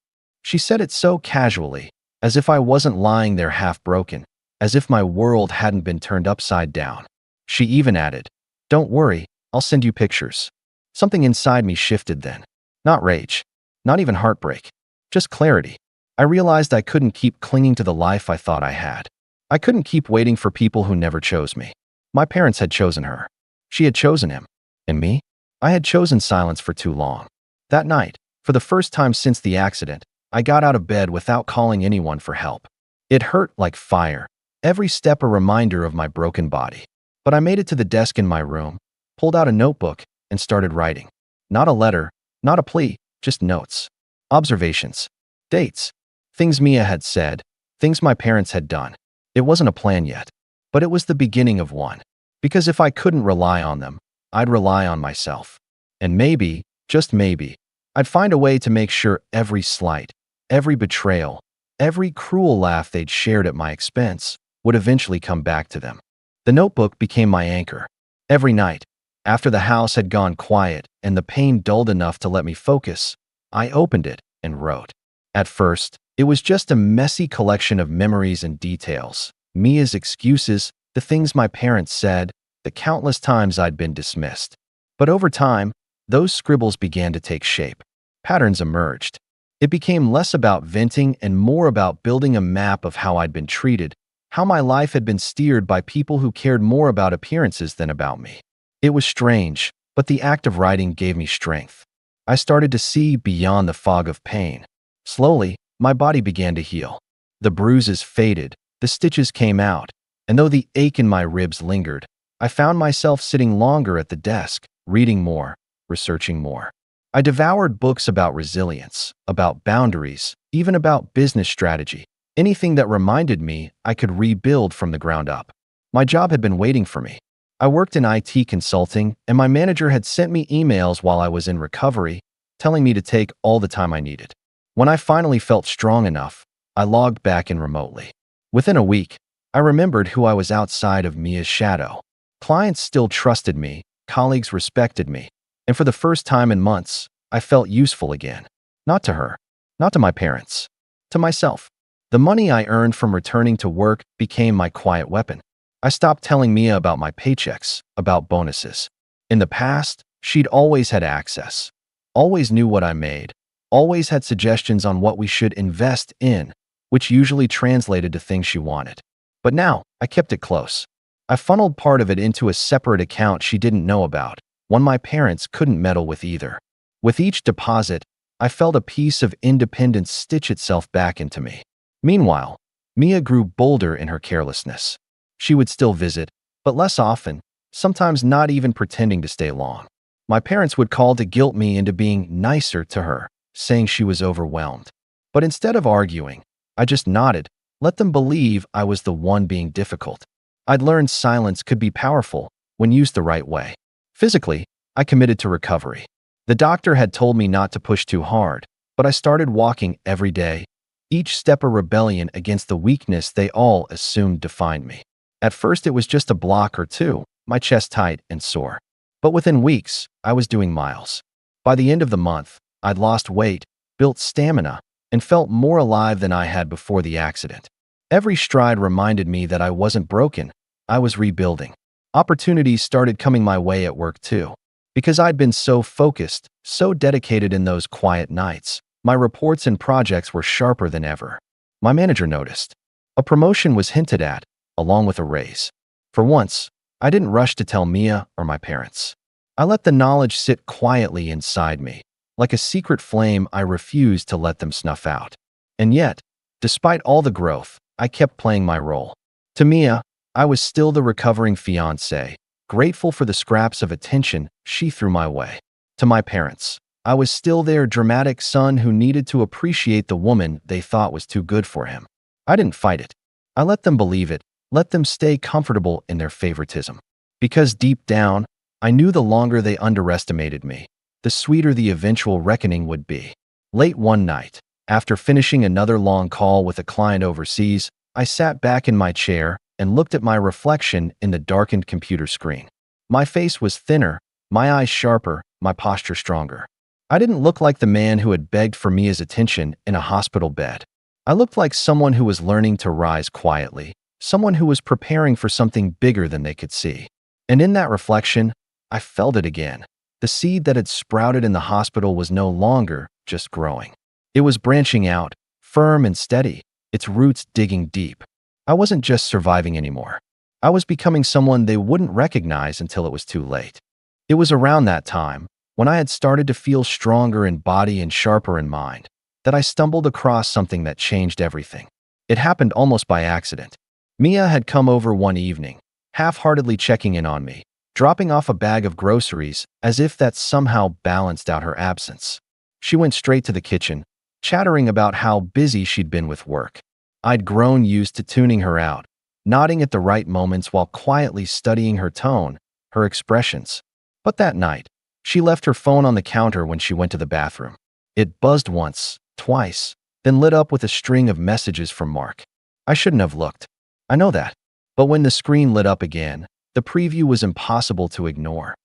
She said it so casually, as if I wasn't lying there half broken, as if my world hadn't been turned upside down. She even added, "Don't worry, I'll send you pictures." Something inside me shifted then. Not rage, not even heartbreak, just clarity. I realized I couldn't keep clinging to the life I thought I had. I couldn't keep waiting for people who never chose me. My parents had chosen her. She had chosen him. And me? I had chosen silence for too long. That night, for the first time since the accident, I got out of bed without calling anyone for help. It hurt like fire, every step a reminder of my broken body. But I made it to the desk in my room, pulled out a notebook, and started writing. Not a letter, not a plea, just notes. Observations. Dates. Things Mia had said, things my parents had done. It wasn't a plan yet, but it was the beginning of one. Because if I couldn't rely on them, I'd rely on myself. And maybe, just maybe, I'd find a way to make sure every slight, every betrayal, every cruel laugh they'd shared at my expense would eventually come back to them. The notebook became my anchor. Every night, after the house had gone quiet and the pain dulled enough to let me focus, I opened it and wrote. At first, it was just a messy collection of memories and details, Mia's excuses, the things my parents said, the countless times I'd been dismissed. But over time, those scribbles began to take shape. Patterns emerged. It became less about venting and more about building a map of how I'd been treated, how my life had been steered by people who cared more about appearances than about me. It was strange, but the act of writing gave me strength. I started to see beyond the fog of pain. Slowly, my body began to heal. The bruises faded, the stitches came out, and though the ache in my ribs lingered, I found myself sitting longer at the desk, reading more, researching more. I devoured books about resilience, about boundaries, even about business strategy, anything that reminded me I could rebuild from the ground up. My job had been waiting for me. I worked in IT consulting, and my manager had sent me emails while I was in recovery, telling me to take all the time I needed. When I finally felt strong enough, I logged back in remotely. Within a week, I remembered who I was outside of Mia's shadow. Clients still trusted me, colleagues respected me, and for the first time in months, I felt useful again. Not to her, not to my parents, to myself. The money I earned from returning to work became my quiet weapon. I stopped telling Mia about my paychecks, about bonuses. In the past, she'd always had access, always knew what I made, always had suggestions on what we should invest in, which usually translated to things she wanted. But now, I kept it close. I funneled part of it into a separate account she didn't know about, one my parents couldn't meddle with either. With each deposit, I felt a piece of independence stitch itself back into me. Meanwhile, Mia grew bolder in her carelessness. She would still visit, but less often, sometimes not even pretending to stay long. My parents would call to guilt me into being nicer to her, saying she was overwhelmed. But instead of arguing, I just nodded, let them believe I was the one being difficult. I'd learned silence could be powerful when used the right way. Physically, I committed to recovery. The doctor had told me not to push too hard, but I started walking every day, each step a rebellion against the weakness they all assumed defined me. At first it was just a block or two, my chest tight and sore. But within weeks, I was doing miles. By the end of the month, I'd lost weight, built stamina, and felt more alive than I had before the accident. Every stride reminded me that I wasn't broken, I was rebuilding. Opportunities started coming my way at work too. Because I'd been so focused, so dedicated in those quiet nights, my reports and projects were sharper than ever. My manager noticed. A promotion was hinted at, along with a raise. For once, I didn't rush to tell Mia or my parents. I let the knowledge sit quietly inside me, like a secret flame I refused to let them snuff out. And yet, despite all the growth, I kept playing my role. To Mia, I was still the recovering fiancé, grateful for the scraps of attention she threw my way. To my parents, I was still their dramatic son who needed to appreciate the woman they thought was too good for him. I didn't fight it. I let them believe it, let them stay comfortable in their favoritism. Because deep down, I knew the longer they underestimated me, the sweeter the eventual reckoning would be. Late one night, after finishing another long call with a client overseas, I sat back in my chair and looked at my reflection in the darkened computer screen. My face was thinner, my eyes sharper, my posture stronger. I didn't look like the man who had begged for Mia's attention in a hospital bed. I looked like someone who was learning to rise quietly, someone who was preparing for something bigger than they could see. And in that reflection, I felt it again. The seed that had sprouted in the hospital was no longer just growing. It was branching out, firm and steady, its roots digging deep. I wasn't just surviving anymore. I was becoming someone they wouldn't recognize until it was too late. It was around that time, when I had started to feel stronger in body and sharper in mind, that I stumbled across something that changed everything. It happened almost by accident. Mia had come over one evening, half-heartedly checking in on me, dropping off a bag of groceries as if that somehow balanced out her absence. She went straight to the kitchen, chattering about how busy she'd been with work. I'd grown used to tuning her out, nodding at the right moments while quietly studying her tone, her expressions. But that night, she left her phone on the counter when she went to the bathroom. It buzzed once, twice, then lit up with a string of messages from Mark. I shouldn't have looked. I know that. But when the screen lit up again, the preview was impossible to ignore.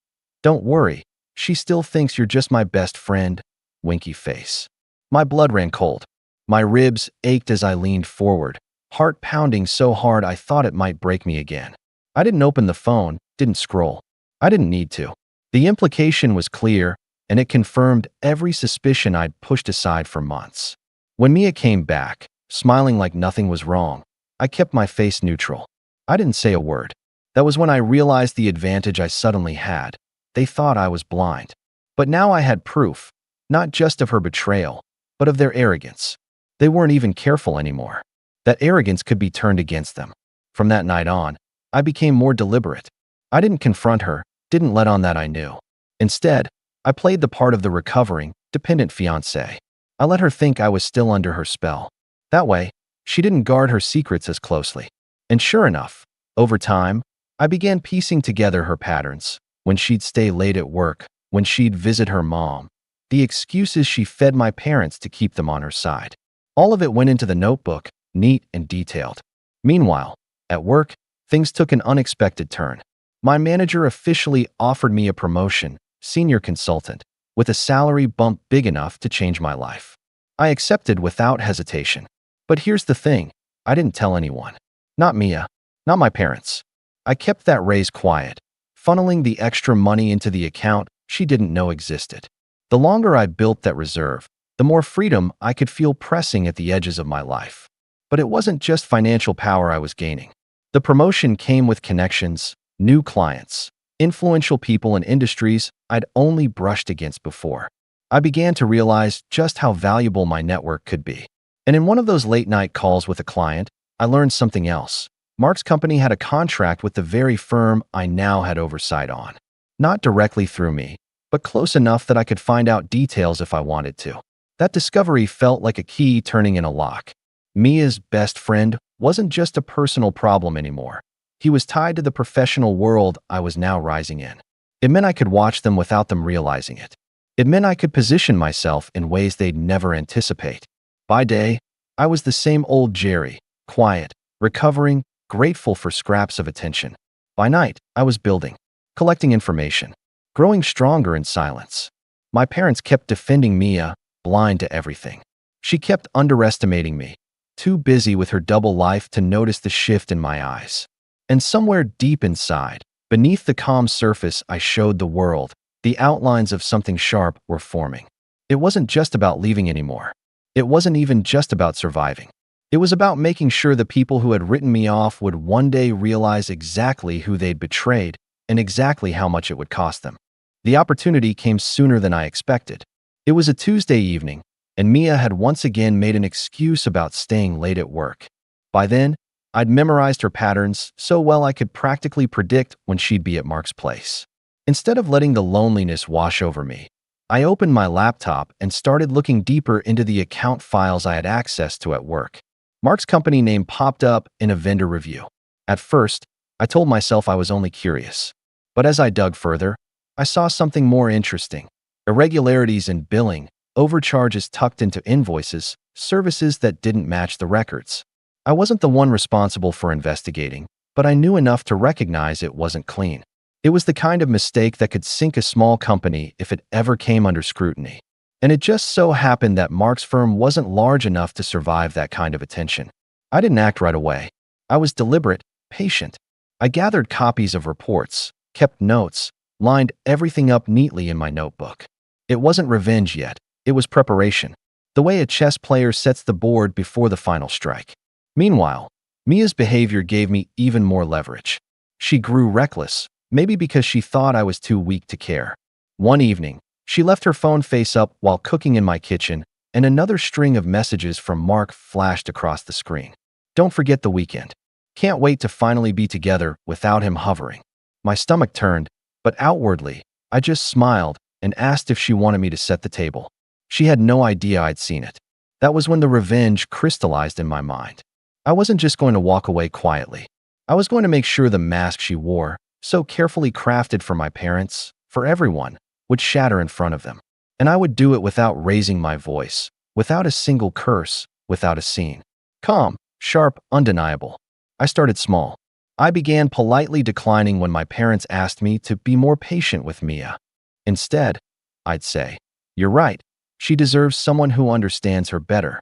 Don't worry, she still thinks you're just my best friend, winky face. My blood ran cold. My ribs ached as I leaned forward, heart pounding so hard I thought it might break me again. I didn't open the phone, didn't scroll. I didn't need to. The implication was clear, and it confirmed every suspicion I'd pushed aside for months. When Mia came back, smiling like nothing was wrong, I kept my face neutral. I didn't say a word. That was when I realized the advantage I suddenly had. They thought I was blind. But now I had proof, not just of her betrayal, but of their arrogance. They weren't even careful anymore. That arrogance could be turned against them. From that night on, I became more deliberate. I didn't confront her, didn't let on that I knew. Instead, I played the part of the recovering, dependent fiancé. I let her think I was still under her spell. That way, she didn't guard her secrets as closely. And sure enough, over time, I began piecing together her patterns. When she'd stay late at work, when she'd visit her mom, the excuses she fed my parents to keep them on her side. All of it went into the notebook, neat and detailed. Meanwhile, at work, things took an unexpected turn. My manager officially offered me a promotion, senior consultant, with a salary bump big enough to change my life. I accepted without hesitation. But here's the thing, I didn't tell anyone. Not Mia, not my parents. I kept that raise quiet, funneling the extra money into the account she didn't know existed. The longer I built that reserve, the more freedom I could feel pressing at the edges of my life. But it wasn't just financial power I was gaining. The promotion came with connections, new clients, influential people in industries I'd only brushed against before. I began to realize just how valuable my network could be. And in one of those late-night calls with a client, I learned something else. Mark's company had a contract with the very firm I now had oversight on. Not directly through me, but close enough that I could find out details if I wanted to. That discovery felt like a key turning in a lock. Mia's best friend wasn't just a personal problem anymore. He was tied to the professional world I was now rising in. It meant I could watch them without them realizing it. It meant I could position myself in ways they'd never anticipate. By day, I was the same old Jerry, quiet, recovering, grateful for scraps of attention. By night, I was building, collecting information, growing stronger in silence. My parents kept defending Mia, blind to everything. She kept underestimating me, too busy with her double life to notice the shift in my eyes. And somewhere deep inside, beneath the calm surface I showed the world, the outlines of something sharp were forming. It wasn't just about leaving anymore. It wasn't even just about surviving. It was about making sure the people who had written me off would one day realize exactly who they'd betrayed and exactly how much it would cost them. The opportunity came sooner than I expected. It was a Tuesday evening, and Mia had once again made an excuse about staying late at work. By then, I'd memorized her patterns so well I could practically predict when she'd be at Mark's place. Instead of letting the loneliness wash over me, I opened my laptop and started looking deeper into the account files I had access to at work. Mark's company name popped up in a vendor review. At first, I told myself I was only curious. But as I dug further, I saw something more interesting. Irregularities in billing, overcharges tucked into invoices, services that didn't match the records. I wasn't the one responsible for investigating, but I knew enough to recognize it wasn't clean. It was the kind of mistake that could sink a small company if it ever came under scrutiny. And it just so happened that Mark's firm wasn't large enough to survive that kind of attention. I didn't act right away. I was deliberate, patient. I gathered copies of reports, kept notes, lined everything up neatly in my notebook. It wasn't revenge yet. It was preparation. The way a chess player sets the board before the final strike. Meanwhile, Mia's behavior gave me even more leverage. She grew reckless, maybe because she thought I was too weak to care. One evening, she left her phone face up while cooking in my kitchen, and another string of messages from Mark flashed across the screen. Don't forget the weekend. Can't wait to finally be together without him hovering. My stomach turned, but outwardly, I just smiled and asked if she wanted me to set the table. She had no idea I'd seen it. That was when the revenge crystallized in my mind. I wasn't just going to walk away quietly. I was going to make sure the mask she wore, so carefully crafted for my parents, for everyone, would shatter in front of them. And I would do it without raising my voice, without a single curse, without a scene. Calm, sharp, undeniable. I started small. I began politely declining when my parents asked me to be more patient with Mia. Instead, I'd say, "You're right. She deserves someone who understands her better."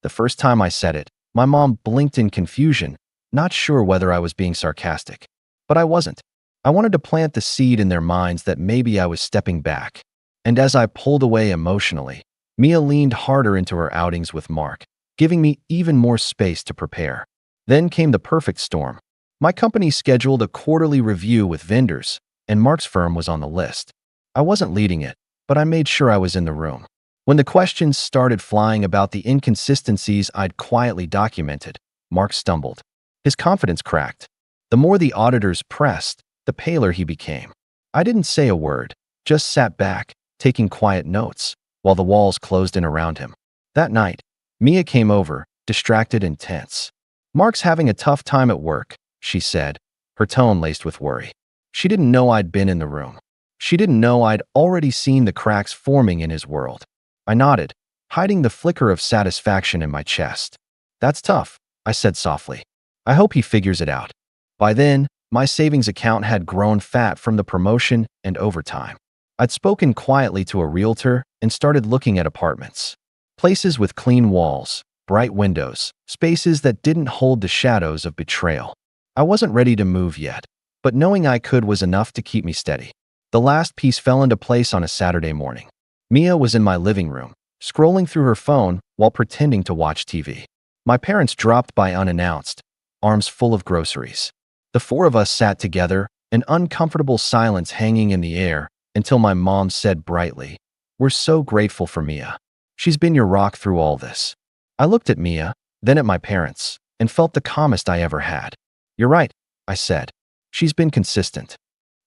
The first time I said it, my mom blinked in confusion, not sure whether I was being sarcastic. But I wasn't. I wanted to plant the seed in their minds that maybe I was stepping back. And as I pulled away emotionally, Mia leaned harder into her outings with Mark, giving me even more space to prepare. Then came the perfect storm. My company scheduled a quarterly review with vendors, and Mark's firm was on the list. I wasn't leading it, but I made sure I was in the room. When the questions started flying about the inconsistencies I'd quietly documented, Mark stumbled. His confidence cracked. The more the auditors pressed, the paler he became. I didn't say a word, just sat back, taking quiet notes, while the walls closed in around him. That night, Mia came over, distracted and tense. "Mark's having a tough time at work," she said, her tone laced with worry. She didn't know I'd been in the room. She didn't know I'd already seen the cracks forming in his world. I nodded, hiding the flicker of satisfaction in my chest. "That's tough," I said softly. "I hope he figures it out." By then, my savings account had grown fat from the promotion and overtime. I'd spoken quietly to a realtor and started looking at apartments. Places with clean walls, bright windows, spaces that didn't hold the shadows of betrayal. I wasn't ready to move yet, but knowing I could was enough to keep me steady. The last piece fell into place on a Saturday morning. Mia was in my living room, scrolling through her phone while pretending to watch TV. My parents dropped by unannounced, arms full of groceries. The four of us sat together, an uncomfortable silence hanging in the air, until my mom said brightly, "We're so grateful for Mia. She's been your rock through all this." I looked at Mia, then at my parents, and felt the calmest I ever had. "You're right," I said. "She's been consistent."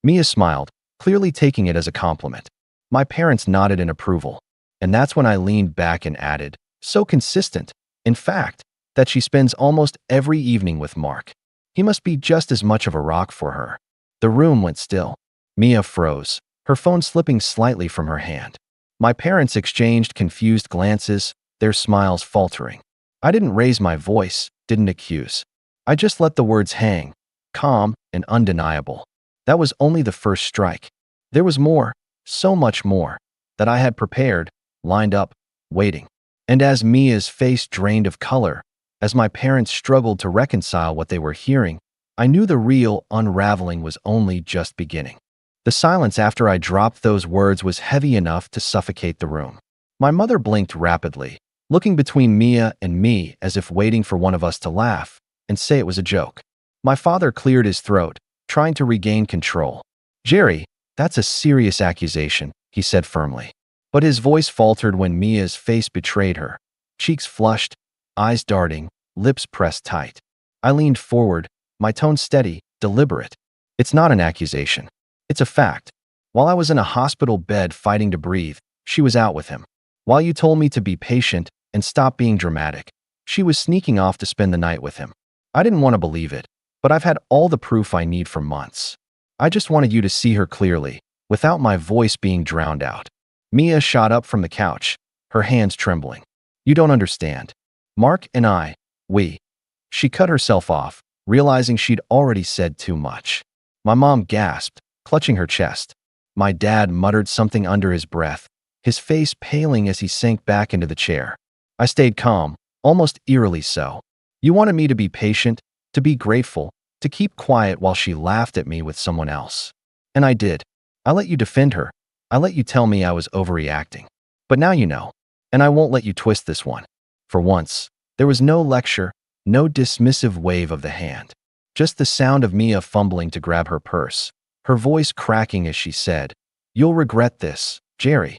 Mia smiled, clearly taking it as a compliment. My parents nodded in approval, and that's when I leaned back and added, "So consistent, in fact, that she spends almost every evening with Mark. He must be just as much of a rock for her." The room went still. Mia froze, her phone slipping slightly from her hand. My parents exchanged confused glances, their smiles faltering. I didn't raise my voice, didn't accuse. I just let the words hang, calm and undeniable. That was only the first strike. There was more, so much more, that I had prepared, lined up, waiting. And as Mia's face drained of color, as my parents struggled to reconcile what they were hearing, I knew the real unraveling was only just beginning. The silence after I dropped those words was heavy enough to suffocate the room. My mother blinked rapidly, looking between Mia and me as if waiting for one of us to laugh and say it was a joke. My father cleared his throat, trying to regain control. "Jerry, that's a serious accusation," he said firmly. But his voice faltered when Mia's face betrayed her. Cheeks flushed, eyes darting, lips pressed tight. I leaned forward, my tone steady, deliberate. "It's not an accusation. It's a fact. While I was in a hospital bed fighting to breathe, she was out with him. While you told me to be patient and stop being dramatic, she was sneaking off to spend the night with him. I didn't want to believe it, but I've had all the proof I need for months. I just wanted you to see her clearly, without my voice being drowned out." Mia shot up from the couch, her hands trembling. "You don't understand. Mark and I, we..." She cut herself off, realizing she'd already said too much. My mom gasped, clutching her chest. My dad muttered something under his breath, his face paling as he sank back into the chair. I stayed calm, almost eerily so. You wanted me to be patient, to be grateful, to keep quiet while she laughed at me with someone else. And I did. I let you defend her. I let you tell me I was overreacting. But now you know, and I won't let you twist this one." For once, there was no lecture, no dismissive wave of the hand. Just the sound of Mia fumbling to grab her purse, her voice cracking as she said, "You'll regret this, Jerry."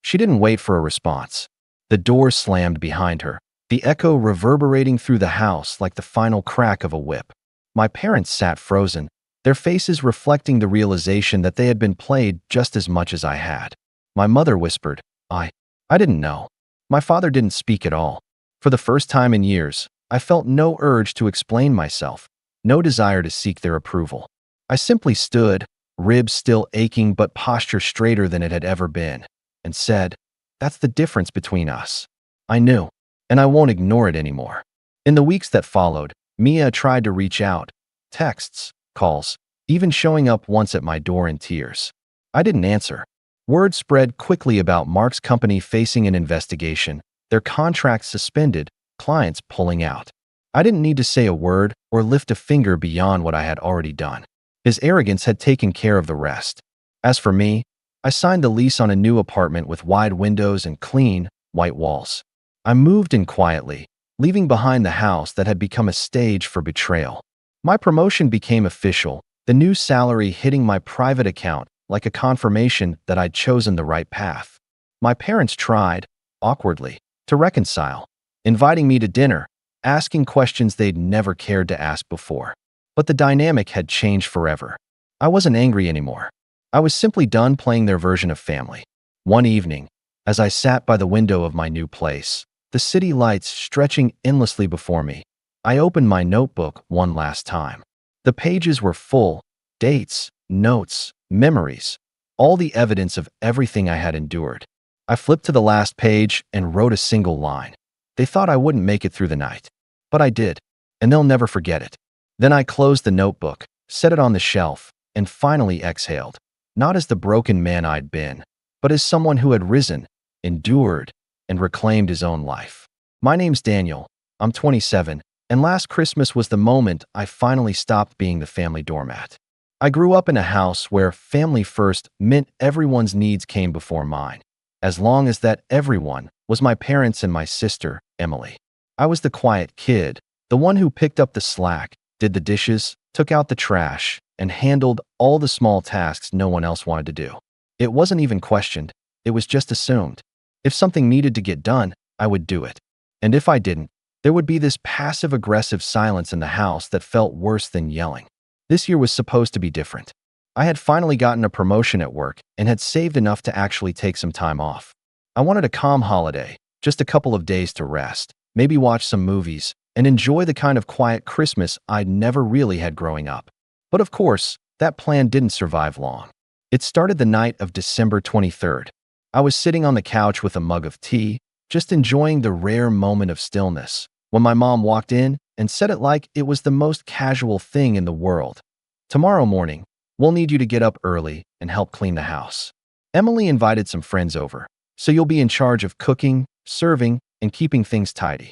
She didn't wait for a response. The door slammed behind her, the echo reverberating through the house like the final crack of a whip. My parents sat frozen, their faces reflecting the realization that they had been played just as much as I had. My mother whispered, I didn't know." My father didn't speak at all. For the first time in years, I felt no urge to explain myself, no desire to seek their approval. I simply stood, ribs still aching but posture straighter than it had ever been, and said, "That's the difference between us." I knew, and I won't ignore it anymore. In the weeks that followed, Mia tried to reach out, texts, calls, even showing up once at my door in tears. I didn't answer. Word spread quickly about Mark's company facing an investigation, their contracts suspended, clients pulling out. I didn't need to say a word or lift a finger beyond what I had already done. His arrogance had taken care of the rest. As for me, I signed the lease on a new apartment with wide windows and clean, white walls. I moved in quietly, leaving behind the house that had become a stage for betrayal. My promotion became official, the new salary hitting my private account like a confirmation that I'd chosen the right path. My parents tried, awkwardly, to reconcile, inviting me to dinner, asking questions they'd never cared to ask before. But the dynamic had changed forever. I wasn't angry anymore. I was simply done playing their version of family. One evening, as I sat by the window of my new place, the city lights stretching endlessly before me, I opened my notebook one last time. The pages were full, dates, notes, memories, all the evidence of everything I had endured. I flipped to the last page and wrote a single line. They thought I wouldn't make it through the night, but I did, and they'll never forget it. Then I closed the notebook, set it on the shelf, and finally exhaled, not as the broken man I'd been, but as someone who had risen, endured, and reclaimed his own life. My name's Daniel, I'm 27, and last Christmas was the moment I finally stopped being the family doormat. I grew up in a house where family first meant everyone's needs came before mine, as long as that everyone was my parents and my sister, Emily. I was the quiet kid, The one who picked up the slack, did the dishes, took out the trash, and handled all the small tasks no one else wanted to do. It wasn't even questioned, it was just assumed. If something needed to get done, I would do it. And if I didn't, there would be this passive-aggressive silence in the house that felt worse than yelling. This year was supposed to be different. I had finally gotten a promotion at work and had saved enough to actually take some time off. I wanted a calm holiday, just a couple of days to rest, maybe watch some movies, and enjoy the kind of quiet Christmas I'd never really had growing up. But of course, that plan didn't survive long. It started the night of December 23rd. I was sitting on the couch with a mug of tea, just enjoying the rare moment of stillness, when my mom walked in and said it like it was the most casual thing in the world. "Tomorrow morning, we'll need you to get up early and help clean the house. Emily invited some friends over, so you'll be in charge of cooking, serving, and keeping things tidy."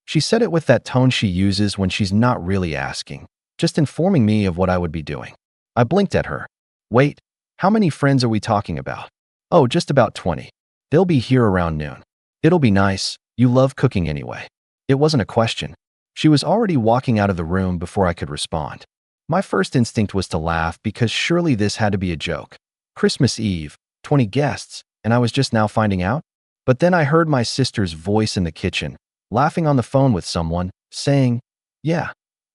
She said it with that tone she uses when she's not really asking, just informing me of what I would be doing. I blinked at her. "Wait, how many friends are we talking about?" "Oh, just about 20. They'll be here around noon. It'll be nice, you love cooking anyway." It wasn't a question. She was already walking out of the room before I could respond. My first instinct was to laugh because surely this had to be a joke. Christmas Eve, 20 guests, and I was just now finding out? But then I heard my sister's voice in the kitchen, laughing on the phone with someone, saying, "Yeah,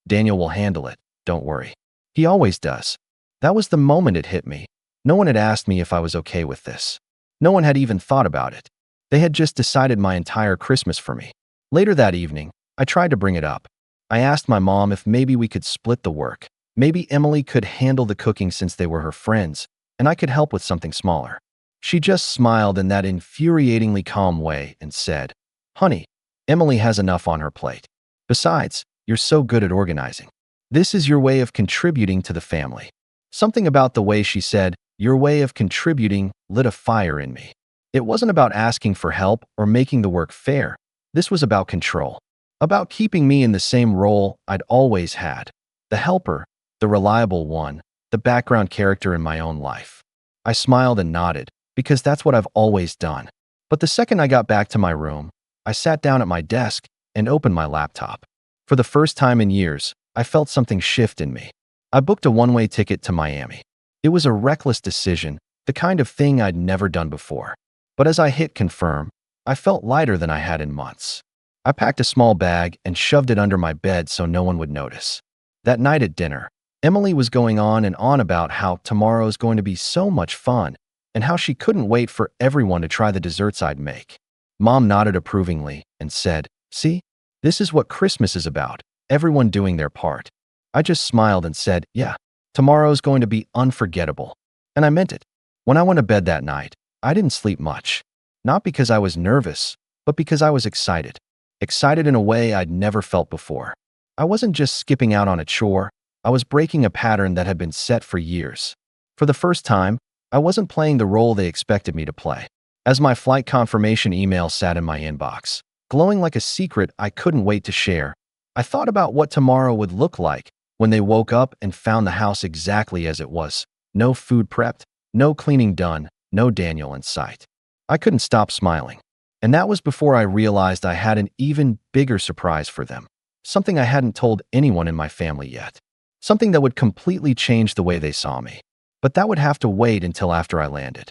Daniel will handle it, don't worry. He always does." That was the moment it hit me. No one had asked me if I was okay with this. No one had even thought about it. They had just decided my entire Christmas for me. Later that evening, I tried to bring it up. I asked my mom if maybe we could split the work. Maybe Emily could handle the cooking since they were her friends, and I could help with something smaller. She just smiled in that infuriatingly calm way and said, "Honey, Emily has enough on her plate. Besides, you're so good at organizing. This is your way of contributing to the family." Something about the way she said, "your way of contributing," lit a fire in me. It wasn't about asking for help or making the work fair. This was about control. About keeping me in the same role I'd always had. The helper, the reliable one, the background character in my own life. I smiled and nodded, because that's what I've always done. But the second I got back to my room, I sat down at my desk and opened my laptop. For the first time in years, I felt something shift in me. I booked a one-way ticket to Miami. It was a reckless decision, the kind of thing I'd never done before. But as I hit confirm, I felt lighter than I had in months. I packed a small bag and shoved it under my bed so no one would notice. That night at dinner, Emily was going on and on about how tomorrow's going to be so much fun and how she couldn't wait for everyone to try the desserts I'd make. Mom nodded approvingly and said, "See, this is what Christmas is about, everyone doing their part." I just smiled and said, "Yeah, tomorrow's going to be unforgettable." And I meant it. When I went to bed that night, I didn't sleep much. Not because I was nervous, but because I was excited. Excited in a way I'd never felt before. I wasn't just skipping out on a chore, I was breaking a pattern that had been set for years. For the first time, I wasn't playing the role they expected me to play. As my flight confirmation email sat in my inbox, glowing like a secret I couldn't wait to share, I thought about what tomorrow would look like when they woke up and found the house exactly as it was. No food prepped, no cleaning done, no Daniel in sight. I couldn't stop smiling. And that was before I realized I had an even bigger surprise for them. Something I hadn't told anyone in my family yet. Something that would completely change the way they saw me. But that would have to wait until after I landed.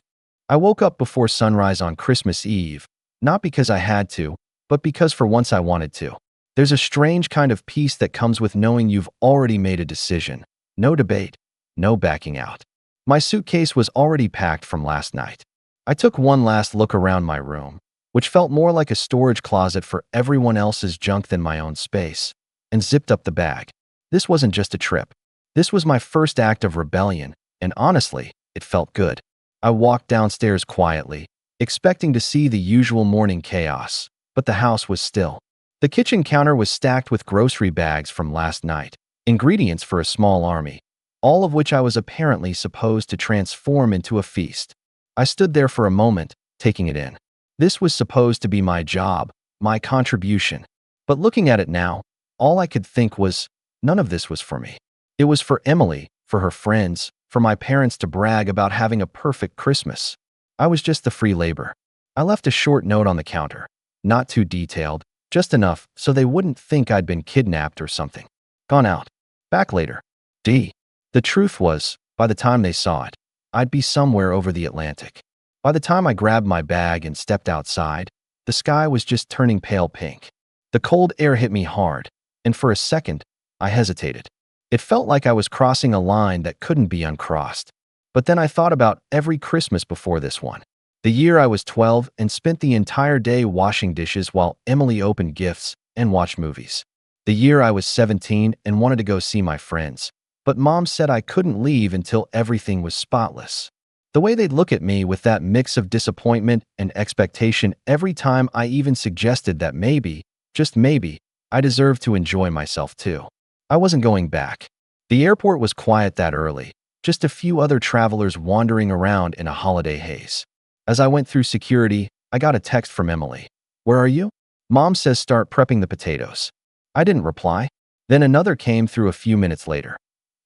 I woke up before sunrise on Christmas Eve, not because I had to, but because for once I wanted to. There's a strange kind of peace that comes with knowing you've already made a decision. No debate, no backing out. My suitcase was already packed from last night. I took one last look around my room, which felt more like a storage closet for everyone else's junk than my own space, and zipped up the bag. This wasn't just a trip. This was my first act of rebellion, and honestly, it felt good. I walked downstairs quietly, expecting to see the usual morning chaos, but the house was still. The kitchen counter was stacked with grocery bags from last night, ingredients for a small army, all of which I was apparently supposed to transform into a feast. I stood there for a moment, taking it in. This was supposed to be my job, my contribution. But looking at it now, all I could think was, none of this was for me. It was for Emily, for her friends, for my parents to brag about having a perfect Christmas. I was just the free labor. I left a short note on the counter, not too detailed, Just enough so they wouldn't think I'd been kidnapped or something. Gone out. Back later. D. The truth was, by the time they saw it, I'd be somewhere over the Atlantic. By the time I grabbed my bag and stepped outside, the sky was just turning pale pink. The cold air hit me hard, and for a second, I hesitated. It felt like I was crossing a line that couldn't be uncrossed. But then I thought about every Christmas before this one. The year I was 12 and spent the entire day washing dishes while Emily opened gifts and watched movies. The year I was 17 and wanted to go see my friends, but Mom said I couldn't leave until everything was spotless. The way they'd look at me with that mix of disappointment and expectation every time I even suggested that maybe, just maybe, I deserved to enjoy myself too. I wasn't going back. The airport was quiet that early, just a few other travelers wandering around in a holiday haze. As I went through security, I got a text from Emily. "Where are you?" "Mom says start prepping the potatoes." I didn't reply. Then another came through a few minutes later.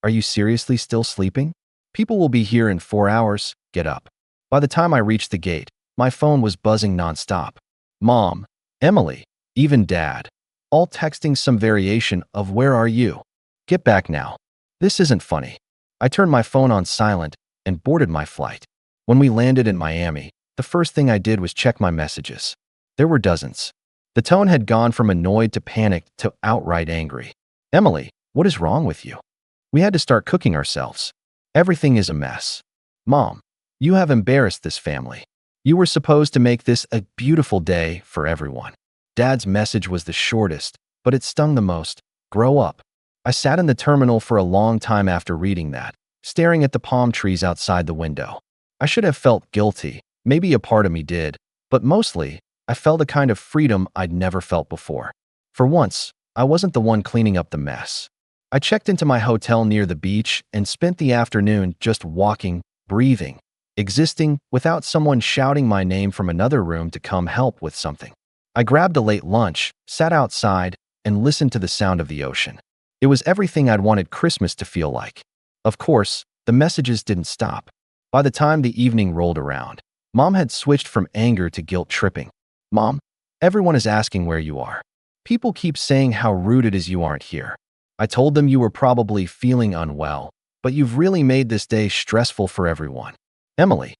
"Are you seriously still sleeping? People will be here in 4 hours. Get up." By the time I reached the gate, my phone was buzzing nonstop. Mom, Emily, even Dad, all texting some variation of "Where are you? Get back now." This isn't funny. I turned my phone on silent and boarded my flight. When we landed in Miami, the first thing I did was check my messages. There were dozens. The tone had gone from annoyed to panicked to outright angry. "Emily, what is wrong with you? We had to start cooking ourselves. Everything is a mess. Mom, you have embarrassed this family. You were supposed to make this a beautiful day for everyone." Dad's message was the shortest, but it stung the most. "Grow up." I sat in the terminal for a long time after reading that, staring at the palm trees outside the window. I should have felt guilty, maybe a part of me did, but mostly, I felt a kind of freedom I'd never felt before. For once, I wasn't the one cleaning up the mess. I checked into my hotel near the beach and spent the afternoon just walking, breathing, existing without someone shouting my name from another room to come help with something. I grabbed a late lunch, sat outside, and listened to the sound of the ocean. It was everything I'd wanted Christmas to feel like. Of course, the messages didn't stop. By the time the evening rolled around, Mom had switched from anger to guilt-tripping. "Mom, everyone is asking where you are. People keep saying how rude it is you aren't here. I told them you were probably feeling unwell, but you've really made this day stressful for everyone. Emily,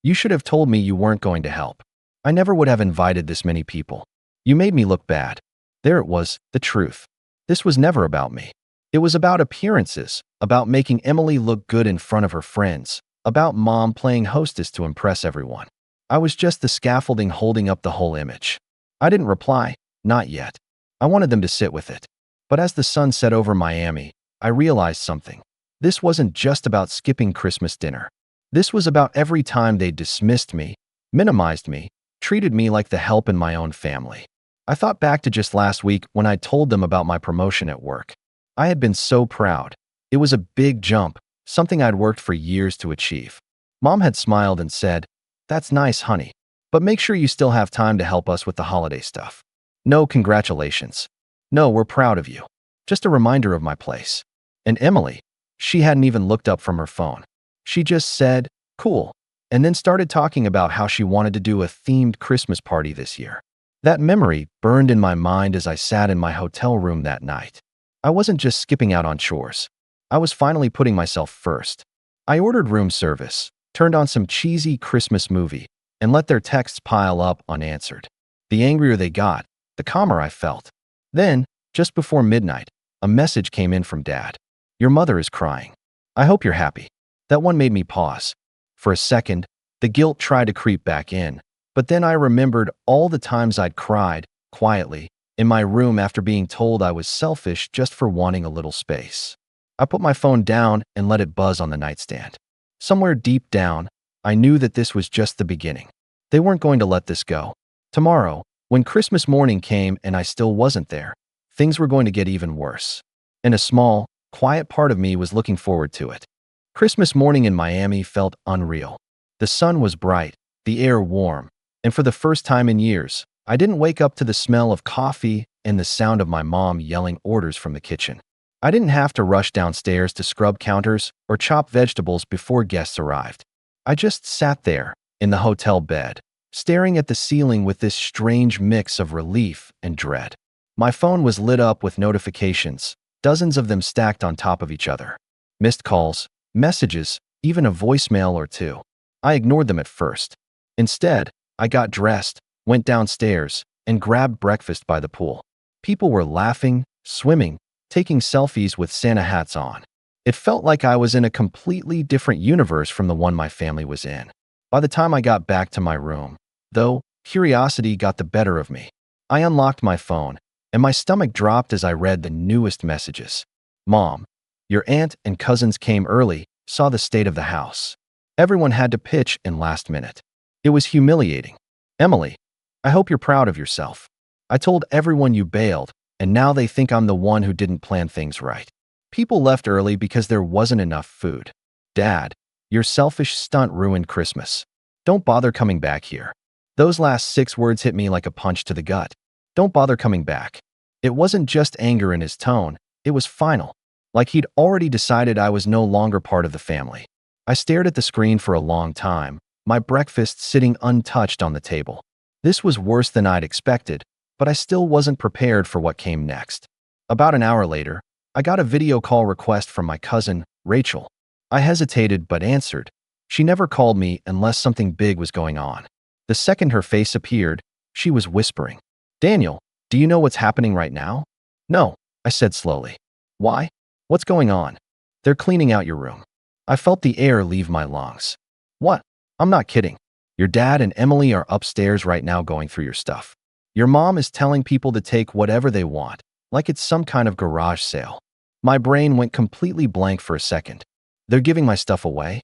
you should have told me you weren't going to help. I never would have invited this many people. You made me look bad." There it was, the truth. This was never about me. It was about appearances, about making Emily look good in front of her friends, about Mom playing hostess to impress everyone. I was just the scaffolding holding up the whole image. I didn't reply, not yet. I wanted them to sit with it. But as the sun set over Miami, I realized something. This wasn't just about skipping Christmas dinner. This was about every time they dismissed me, minimized me, treated me like the help in my own family. I thought back to just last week when I told them about my promotion at work. I had been so proud. It was a big jump, something I'd worked for years to achieve. Mom had smiled and said, "That's nice, honey, but make sure you still have time to help us with the holiday stuff. No congratulations. No, we're proud of you. Just a reminder of my place." And Emily, she hadn't even looked up from her phone. She just said, "Cool," and then started talking about how she wanted to do a themed Christmas party this year. That memory burned in my mind as I sat in my hotel room that night. I wasn't just skipping out on chores. I was finally putting myself first. I ordered room service, turned on some cheesy Christmas movie, and let their texts pile up unanswered. The angrier they got, the calmer I felt. Then, just before midnight, a message came in from Dad. "Your mother is crying. I hope you're happy." That one made me pause. For a second, the guilt tried to creep back in, but then I remembered all the times I'd cried, quietly, in my room after being told I was selfish just for wanting a little space. I put my phone down and let it buzz on the nightstand. Somewhere deep down, I knew that this was just the beginning. They weren't going to let this go. Tomorrow, when Christmas morning came and I still wasn't there, things were going to get even worse. And a small, quiet part of me was looking forward to it. Christmas morning in Miami felt unreal. The sun was bright, the air warm, and for the first time in years, I didn't wake up to the smell of coffee and the sound of my mom yelling orders from the kitchen. I didn't have to rush downstairs to scrub counters or chop vegetables before guests arrived. I just sat there, in the hotel bed, staring at the ceiling with this strange mix of relief and dread. My phone was lit up with notifications, dozens of them stacked on top of each other. Missed calls, messages, even a voicemail or two. I ignored them at first. Instead, I got dressed, went downstairs, and grabbed breakfast by the pool. People were laughing, swimming, taking selfies with Santa hats on. It felt like I was in a completely different universe from the one my family was in. By the time I got back to my room, though, curiosity got the better of me. I unlocked my phone, and my stomach dropped as I read the newest messages. Mom, your aunt and cousins came early, saw the state of the house. Everyone had to pitch in last minute. It was humiliating. Emily, I hope you're proud of yourself. I told everyone you bailed, and now they think I'm the one who didn't plan things right. People left early because there wasn't enough food. Dad, your selfish stunt ruined Christmas. Don't bother coming back here. Those last 6 words hit me like a punch to the gut. Don't bother coming back. It wasn't just anger in his tone, it was final. Like he'd already decided I was no longer part of the family. I stared at the screen for a long time, my breakfast sitting untouched on the table. This was worse than I'd expected, but I still wasn't prepared for what came next. About an hour later, I got a video call request from my cousin, Rachel. I hesitated but answered. She never called me unless something big was going on. The second her face appeared, she was whispering. Daniel, do you know what's happening right now? No, I said slowly. Why? What's going on? They're cleaning out your room. I felt the air leave my lungs. What? I'm not kidding. Your dad and Emily are upstairs right now going through your stuff. Your mom is telling people to take whatever they want, like it's some kind of garage sale. My brain went completely blank for a second. They're giving my stuff away?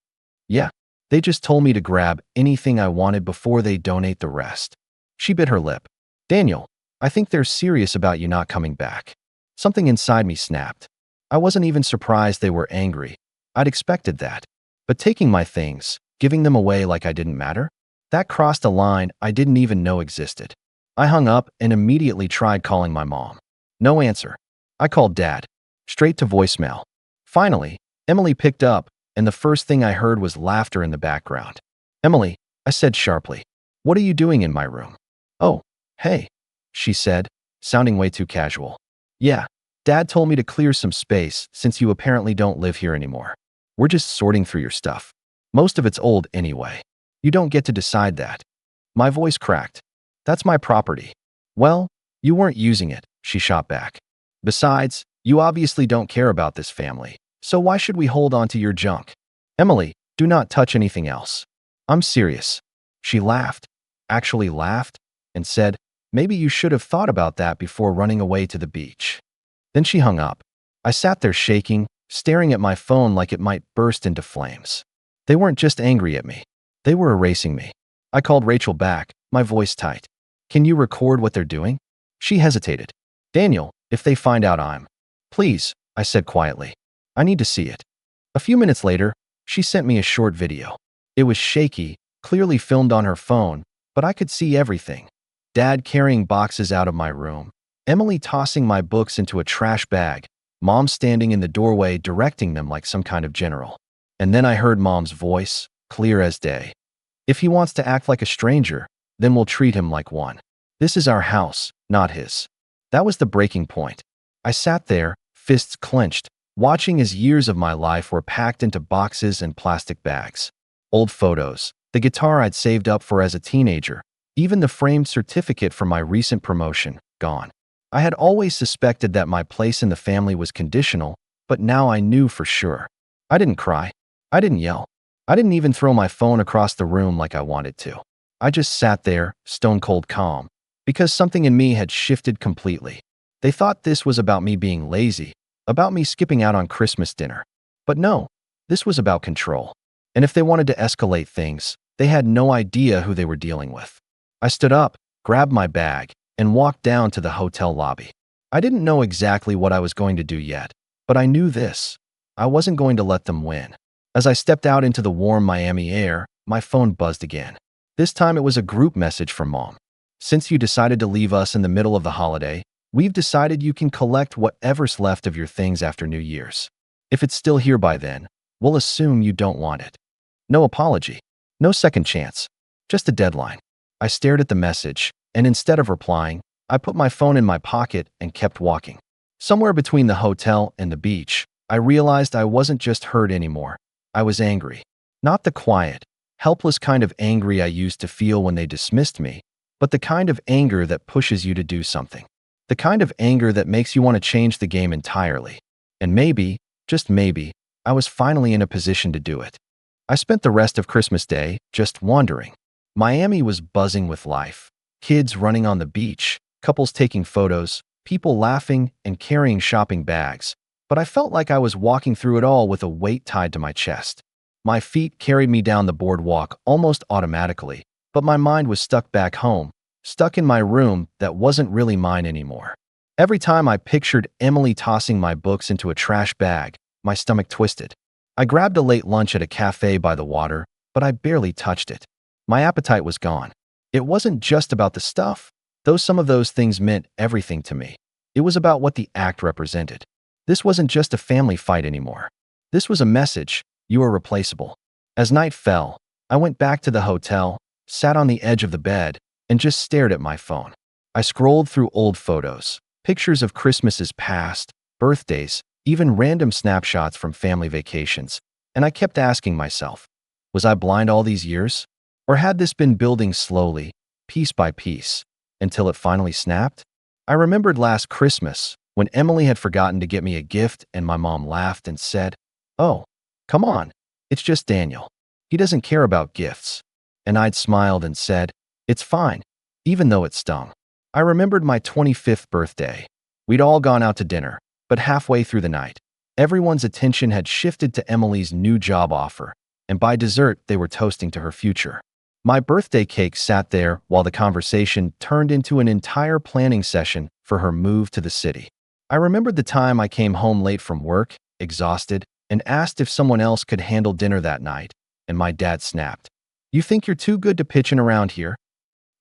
Yeah, they just told me to grab anything I wanted before they donate the rest. She bit her lip. Daniel, I think they're serious about you not coming back. Something inside me snapped. I wasn't even surprised they were angry. I'd expected that. But taking my things, giving them away like I didn't matter? That crossed a line I didn't even know existed. I hung up and immediately tried calling my mom. No answer. I called Dad. Straight to voicemail. Finally, Emily picked up, and the first thing I heard was laughter in the background. Emily, I said sharply, what are you doing in my room? Oh, hey, she said, sounding way too casual. Yeah, Dad told me to clear some space since you apparently don't live here anymore. We're just sorting through your stuff. Most of it's old anyway. You don't get to decide that. My voice cracked. That's my property. Well, you weren't using it, she shot back. Besides, you obviously don't care about this family, so why should we hold on to your junk? Emily, do not touch anything else. I'm serious. She laughed, actually laughed, and said, maybe you should have thought about that before running away to the beach. Then she hung up. I sat there shaking, staring at my phone like it might burst into flames. They weren't just angry at me. They were erasing me. I called Rachel back, my voice tight. Can you record what they're doing? She hesitated. Daniel, if they find out I'm... Please, I said quietly. I need to see it. A few minutes later, she sent me a short video. It was shaky, clearly filmed on her phone, but I could see everything. Dad carrying boxes out of my room, Emily tossing my books into a trash bag, Mom standing in the doorway directing them like some kind of general. And then I heard Mom's voice, clear as day. If he wants to act like a stranger, then we'll treat him like one. This is our house, not his. That was the breaking point. I sat there, fists clenched, watching as years of my life were packed into boxes and plastic bags. Old photos, the guitar I'd saved up for as a teenager, even the framed certificate for my recent promotion, gone. I had always suspected that my place in the family was conditional, but now I knew for sure. I didn't cry. I didn't yell. I didn't even throw my phone across the room like I wanted to. I just sat there, stone cold calm, because something in me had shifted completely. They thought this was about me being lazy, about me skipping out on Christmas dinner. But no, this was about control. And if they wanted to escalate things, they had no idea who they were dealing with. I stood up, grabbed my bag, and walked down to the hotel lobby. I didn't know exactly what I was going to do yet, but I knew this. I wasn't going to let them win. As I stepped out into the warm Miami air, my phone buzzed again. This time it was a group message from Mom. Since you decided to leave us in the middle of the holiday, we've decided you can collect whatever's left of your things after New Year's. If it's still here by then, we'll assume you don't want it. No apology. No second chance. Just a deadline. I stared at the message, and instead of replying, I put my phone in my pocket and kept walking. Somewhere between the hotel and the beach, I realized I wasn't just hurt anymore. I was angry. Not the quiet, helpless kind of angry I used to feel when they dismissed me, but the kind of anger that pushes you to do something. The kind of anger that makes you want to change the game entirely. And maybe, just maybe, I was finally in a position to do it. I spent the rest of Christmas Day just wandering. Miami was buzzing with life. Kids running on the beach, couples taking photos, people laughing and carrying shopping bags. But I felt like I was walking through it all with a weight tied to my chest. My feet carried me down the boardwalk almost automatically, but my mind was stuck back home, stuck in my room that wasn't really mine anymore. Every time I pictured Emily tossing my books into a trash bag, my stomach twisted. I grabbed a late lunch at a cafe by the water, but I barely touched it. My appetite was gone. It wasn't just about the stuff, though some of those things meant everything to me. It was about what the act represented. This wasn't just a family fight anymore. This was a message: you are replaceable. As night fell, I went back to the hotel, sat on the edge of the bed, and just stared at my phone. I scrolled through old photos, pictures of Christmases past, birthdays, even random snapshots from family vacations, and I kept asking myself, was I blind all these years? Or had this been building slowly, piece by piece, until it finally snapped? I remembered last Christmas, when Emily had forgotten to get me a gift and my mom laughed and said, "Oh, come on, it's just Daniel. He doesn't care about gifts." And I'd smiled and said, "It's fine," even though it stung. I remembered my 25th birthday. We'd all gone out to dinner, but halfway through the night, everyone's attention had shifted to Emily's new job offer, and by dessert, they were toasting to her future. My birthday cake sat there while the conversation turned into an entire planning session for her move to the city. I remembered the time I came home late from work, exhausted, and asked if someone else could handle dinner that night, and my dad snapped, "You think you're too good to pitch in around here?"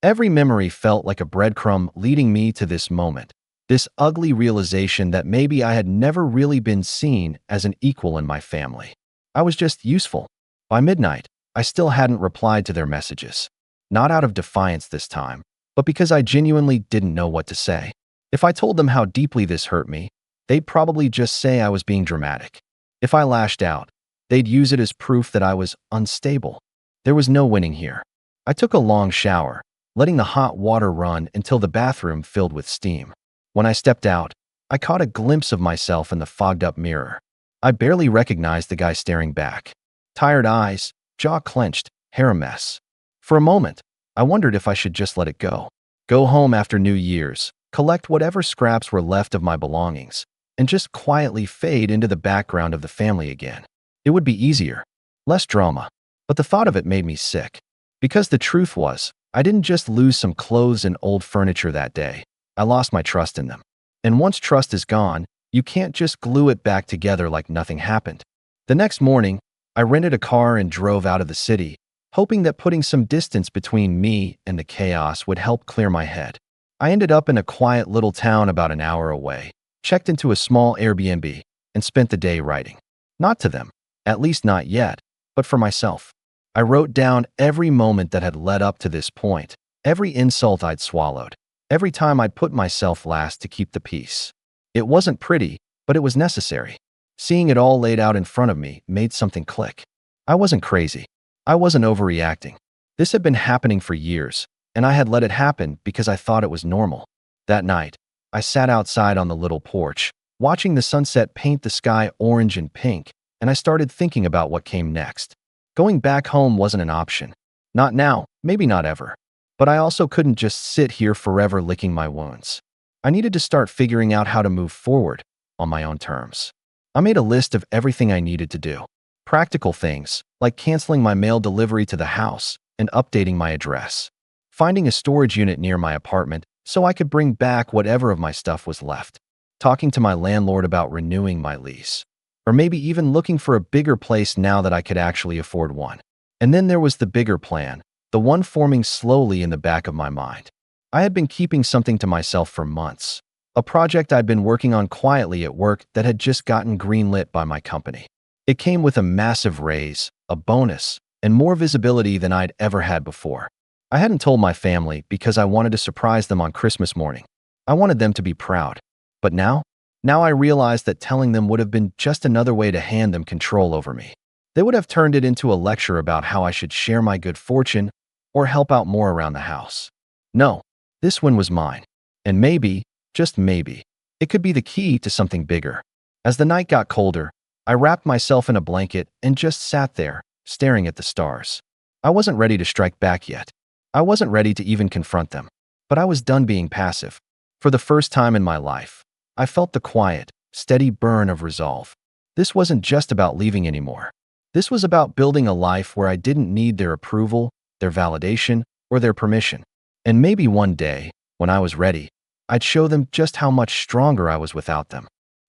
Every memory felt like a breadcrumb leading me to this moment, this ugly realization that maybe I had never really been seen as an equal in my family. I was just useful. By midnight, I still hadn't replied to their messages. Not out of defiance this time, but because I genuinely didn't know what to say. If I told them how deeply this hurt me, they'd probably just say I was being dramatic. If I lashed out, they'd use it as proof that I was unstable. There was no winning here. I took a long shower, letting the hot water run until the bathroom filled with steam. When I stepped out, I caught a glimpse of myself in the fogged-up mirror. I barely recognized the guy staring back. Tired eyes, jaw clenched, hair a mess. For a moment, I wondered if I should just let it go. Go home after New Year's, collect whatever scraps were left of my belongings, and just quietly fade into the background of the family again. It would be easier, less drama, but the thought of it made me sick. Because the truth was, I didn't just lose some clothes and old furniture that day. I lost my trust in them. And once trust is gone, you can't just glue it back together like nothing happened. The next morning, I rented a car and drove out of the city, hoping that putting some distance between me and the chaos would help clear my head. I ended up in a quiet little town about an hour away, checked into a small Airbnb, and spent the day writing. Not to them, at least not yet, but for myself. I wrote down every moment that had led up to this point, every insult I'd swallowed, every time I'd put myself last to keep the peace. It wasn't pretty, but it was necessary. Seeing it all laid out in front of me made something click. I wasn't crazy. I wasn't overreacting. This had been happening for years, and I had let it happen because I thought it was normal. That night, I sat outside on the little porch, watching the sunset paint the sky orange and pink, and I started thinking about what came next. Going back home wasn't an option. Not now, maybe not ever. But I also couldn't just sit here forever licking my wounds. I needed to start figuring out how to move forward on my own terms. I made a list of everything I needed to do. Practical things, like canceling my mail delivery to the house and updating my address. Finding a storage unit near my apartment so I could bring back whatever of my stuff was left. Talking to my landlord about renewing my lease. Or maybe even looking for a bigger place now that I could actually afford one. And then there was the bigger plan, the one forming slowly in the back of my mind. I had been keeping something to myself for months. A project I'd been working on quietly at work that had just gotten greenlit by my company. It came with a massive raise, a bonus, and more visibility than I'd ever had before. I hadn't told my family because I wanted to surprise them on Christmas morning. I wanted them to be proud. But now I realized that telling them would have been just another way to hand them control over me. They would have turned it into a lecture about how I should share my good fortune or help out more around the house. No, this one was mine. And maybe, just maybe, it could be the key to something bigger. As the night got colder, I wrapped myself in a blanket and just sat there, staring at the stars. I wasn't ready to strike back yet. I wasn't ready to even confront them. But I was done being passive. For the first time in my life, I felt the quiet, steady burn of resolve. This wasn't just about leaving anymore. This was about building a life where I didn't need their approval, their validation, or their permission. And maybe one day, when I was ready, I'd show them just how much stronger I was without them.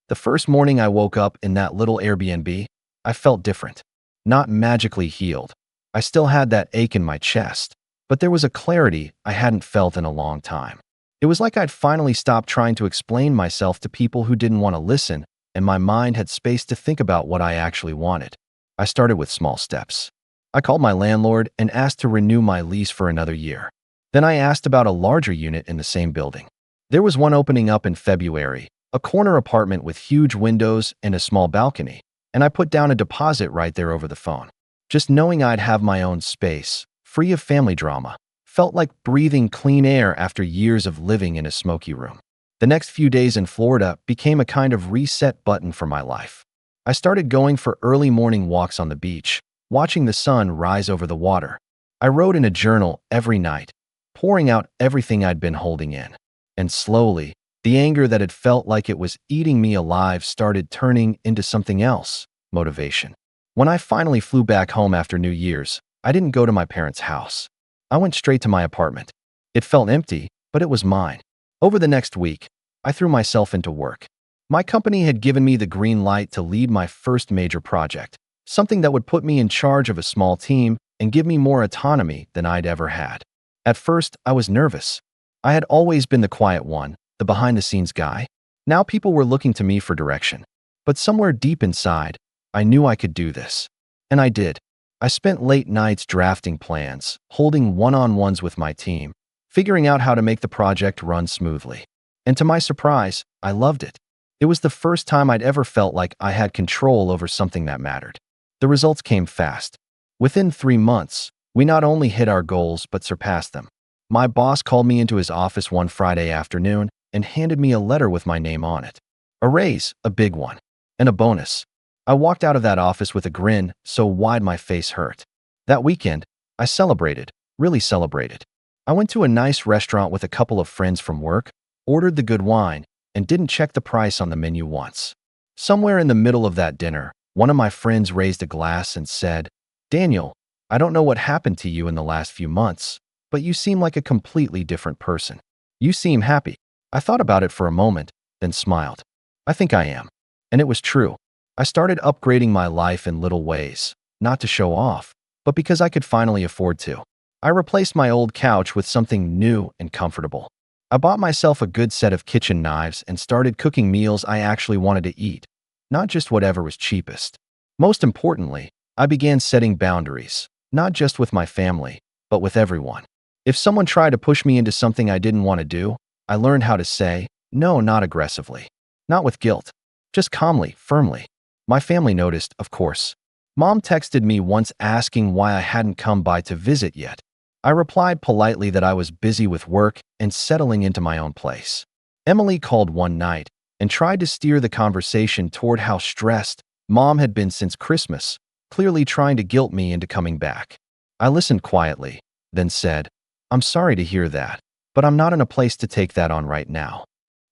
The first morning I woke up in that little Airbnb, I felt different. Not magically healed. I still had that ache in my chest, but there was a clarity I hadn't felt in a long time. It was like I'd finally stopped trying to explain myself to people who didn't want to listen, and my mind had space to think about what I actually wanted. I started with small steps. I called my landlord and asked to renew my lease for another year. Then I asked about a larger unit in the same building. There was one opening up in February, a corner apartment with huge windows and a small balcony, and I put down a deposit right there over the phone. Just knowing I'd have my own space, free of family drama, felt like breathing clean air after years of living in a smoky room. The next few days in Florida became a kind of reset button for my life. I started going for early morning walks on the beach, watching the sun rise over the water. I wrote in a journal every night, pouring out everything I'd been holding in. And slowly, the anger that had felt like it was eating me alive started turning into something else, motivation. When I finally flew back home after New Year's, I didn't go to my parents' house. I went straight to my apartment. It felt empty, but it was mine. Over the next week, I threw myself into work. My company had given me the green light to lead my first major project, something that would put me in charge of a small team and give me more autonomy than I'd ever had. At first, I was nervous. I had always been the quiet one, the behind-the-scenes guy. Now people were looking to me for direction. But somewhere deep inside, I knew I could do this. And I did. I spent late nights drafting plans, holding one-on-ones with my team, figuring out how to make the project run smoothly. And to my surprise, I loved it. It was the first time I'd ever felt like I had control over something that mattered. The results came fast. Within 3 months, we not only hit our goals but surpassed them. My boss called me into his office one Friday afternoon and handed me a letter with my name on it. A raise, a big one, and a bonus. I walked out of that office with a grin so wide my face hurt. That weekend, I celebrated, really celebrated. I went to a nice restaurant with a couple of friends from work, ordered the good wine, and didn't check the price on the menu once. Somewhere in the middle of that dinner, one of my friends raised a glass and said, "Daniel, I don't know what happened to you in the last few months, but you seem like a completely different person. You seem happy." I thought about it for a moment, then smiled. I think I am. And it was true. I started upgrading my life in little ways, not to show off, but because I could finally afford to. I replaced my old couch with something new and comfortable. I bought myself a good set of kitchen knives and started cooking meals I actually wanted to eat, not just whatever was cheapest. Most importantly, I began setting boundaries, not just with my family, but with everyone. If someone tried to push me into something I didn't want to do, I learned how to say, no, not aggressively, not with guilt, just calmly, firmly. My family noticed, of course. Mom texted me once asking why I hadn't come by to visit yet. I replied politely that I was busy with work and settling into my own place. Emily called one night and tried to steer the conversation toward how stressed Mom had been since Christmas, clearly trying to guilt me into coming back. I listened quietly, then said, "I'm sorry to hear that, but I'm not in a place to take that on right now."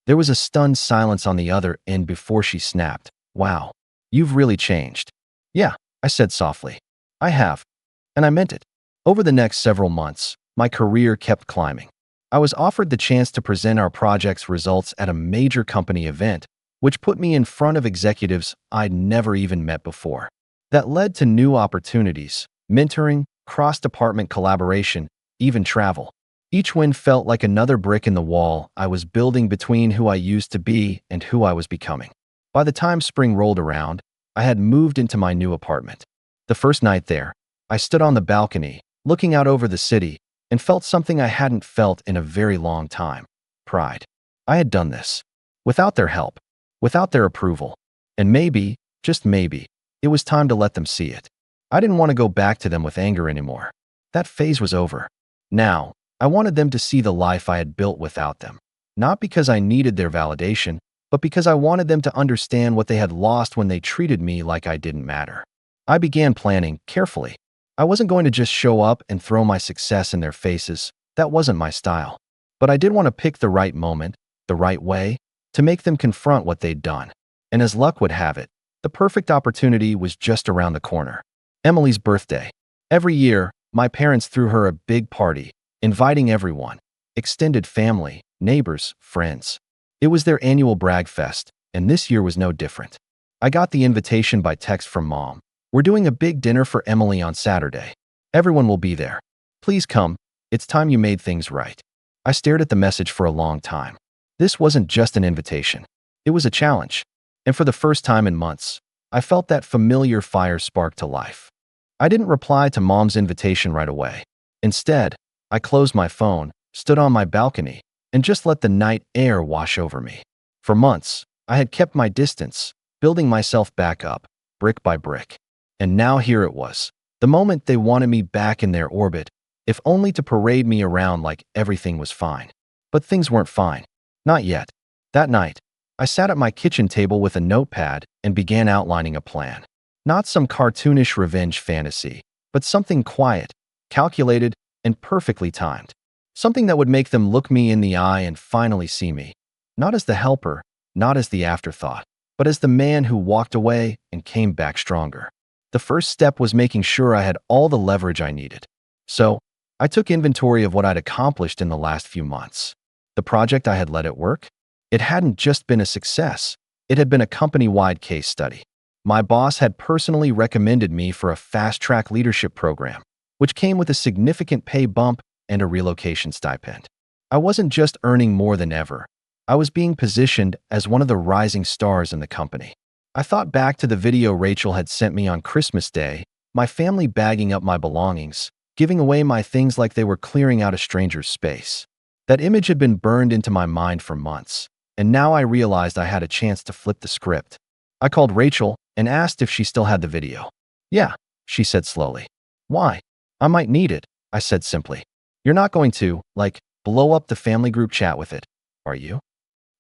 There was a stunned silence on the other end before she snapped, "Wow, you've really changed." "Yeah," I said softly. "I have." And I meant it. Over the next several months, my career kept climbing. I was offered the chance to present our project's results at a major company event, which put me in front of executives I'd never even met before. That led to new opportunities, mentoring, cross-department collaboration, even travel. Each win felt like another brick in the wall I was building between who I used to be and who I was becoming. By the time spring rolled around, I had moved into my new apartment. The first night there, I stood on the balcony, looking out over the city, and felt something I hadn't felt in a very long time: pride. I had done this without their help, without their approval, and maybe, just maybe, it was time to let them see it. I didn't want to go back to them with anger anymore. That phase was over. Now, I wanted them to see the life I had built without them. Not because I needed their validation, but because I wanted them to understand what they had lost when they treated me like I didn't matter. I began planning carefully. I wasn't going to just show up and throw my success in their faces. That wasn't my style. But I did want to pick the right moment, the right way, to make them confront what they'd done. And as luck would have it, the perfect opportunity was just around the corner. Emily's birthday. Every year, my parents threw her a big party, inviting everyone: extended family, neighbors, friends. It was their annual brag fest, and this year was no different. I got the invitation by text from Mom. "We're doing a big dinner for Emily on Saturday. Everyone will be there. Please come. It's time you made things right." I stared at the message for a long time. This wasn't just an invitation. It was a challenge. And for the first time in months, I felt that familiar fire spark to life. I didn't reply to Mom's invitation right away. Instead, I closed my phone, stood on my balcony, and just let the night air wash over me. For months, I had kept my distance, building myself back up, brick by brick. And now here it was, the moment they wanted me back in their orbit, if only to parade me around like everything was fine. But things weren't fine. Not yet. That night, I sat at my kitchen table with a notepad and began outlining a plan. Not some cartoonish revenge fantasy, but something quiet, calculated, and perfectly timed. Something that would make them look me in the eye and finally see me. Not as the helper, not as the afterthought, but as the man who walked away and came back stronger. The first step was making sure I had all the leverage I needed. So, I took inventory of what I'd accomplished in the last few months. The project I had led at work? It hadn't just been a success. It had been a company-wide case study. My boss had personally recommended me for a fast-track leadership program, which came with a significant pay bump and a relocation stipend. I wasn't just earning more than ever. I was being positioned as one of the rising stars in the company. I thought back to the video Rachel had sent me on Christmas Day, my family bagging up my belongings, giving away my things like they were clearing out a stranger's space. That image had been burned into my mind for months, and now I realized I had a chance to flip the script. I called Rachel and asked if she still had the video. "Yeah," she said slowly. "Why?" "I might need it," I said simply. "You're not going to, blow up the family group chat with it, are you?"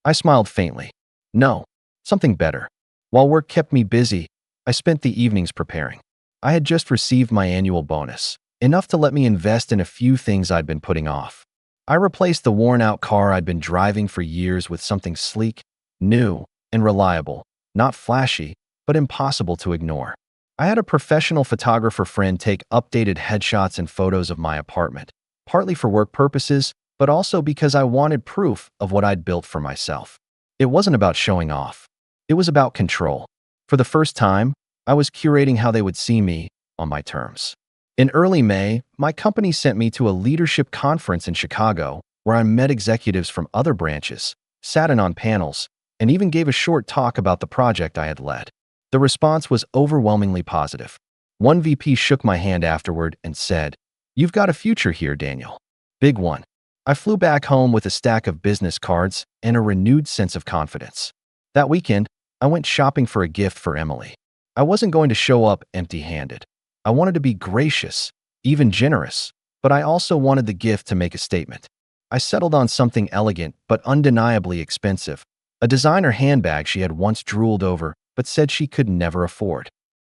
I smiled faintly. "No, something better." While work kept me busy, I spent the evenings preparing. I had just received my annual bonus, enough to let me invest in a few things I'd been putting off. I replaced the worn-out car I'd been driving for years with something sleek, new, and reliable, not flashy, but impossible to ignore. I had a professional photographer friend take updated headshots and photos of my apartment, partly for work purposes, but also because I wanted proof of what I'd built for myself. It wasn't about showing off. It was about control. For the first time, I was curating how they would see me on my terms. In early May, my company sent me to a leadership conference in Chicago, where I met executives from other branches, sat in on panels, and even gave a short talk about the project I had led. The response was overwhelmingly positive. One VP shook my hand afterward and said, "You've got a future here, Daniel." Big one. I flew back home with a stack of business cards and a renewed sense of confidence. That weekend, I went shopping for a gift for Emily. I wasn't going to show up empty-handed. I wanted to be gracious, even generous, but I also wanted the gift to make a statement. I settled on something elegant but undeniably expensive, a designer handbag she had once drooled over but said she could never afford.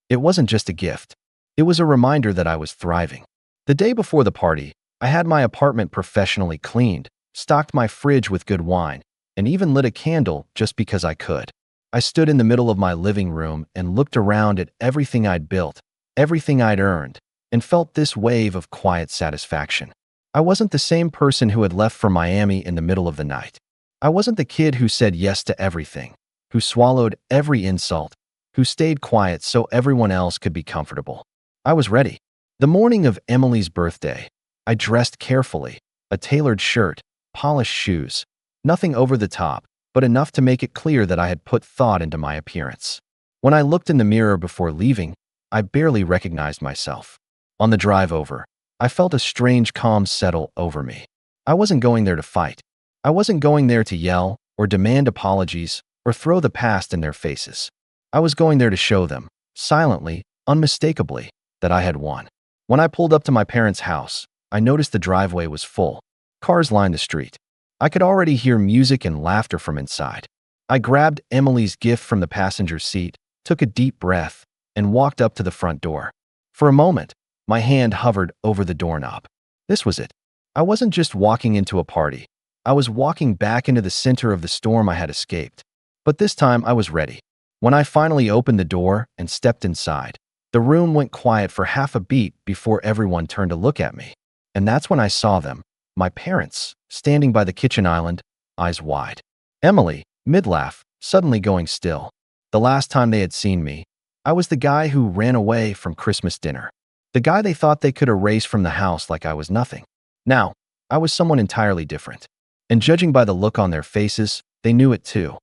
It wasn't just a gift. It was a reminder that I was thriving. The day before the party, I had my apartment professionally cleaned, stocked my fridge with good wine, and even lit a candle just because I could. I stood in the middle of my living room and looked around at everything I'd built, everything I'd earned, and felt this wave of quiet satisfaction. I wasn't the same person who had left for Miami in the middle of the night. I wasn't the kid who said yes to everything, who swallowed every insult, who stayed quiet so everyone else could be comfortable. I was ready. The morning of Emily's birthday, I dressed carefully, a tailored shirt, polished shoes, nothing over the top, but enough to make it clear that I had put thought into my appearance. When I looked in the mirror before leaving, I barely recognized myself. On the drive over, I felt a strange calm settle over me. I wasn't going there to fight. I wasn't going there to yell or demand apologies or throw the past in their faces. I was going there to show them, silently, unmistakably, that I had won. When I pulled up to my parents' house, I noticed the driveway was full. Cars lined the street. I could already hear music and laughter from inside. I grabbed Emily's gift from the passenger seat, took a deep breath, and walked up to the front door. For a moment, my hand hovered over the doorknob. This was it. I wasn't just walking into a party. I was walking back into the center of the storm I had escaped. But this time I was ready. When I finally opened the door and stepped inside, the room went quiet for half a beat before everyone turned to look at me. And that's when I saw them, my parents, standing by the kitchen island, eyes wide. Emily, mid-laugh, suddenly going still. The last time they had seen me, I was the guy who ran away from Christmas dinner. The guy they thought they could erase from the house like I was nothing. Now, I was someone entirely different. And judging by the look on their faces, they knew it too.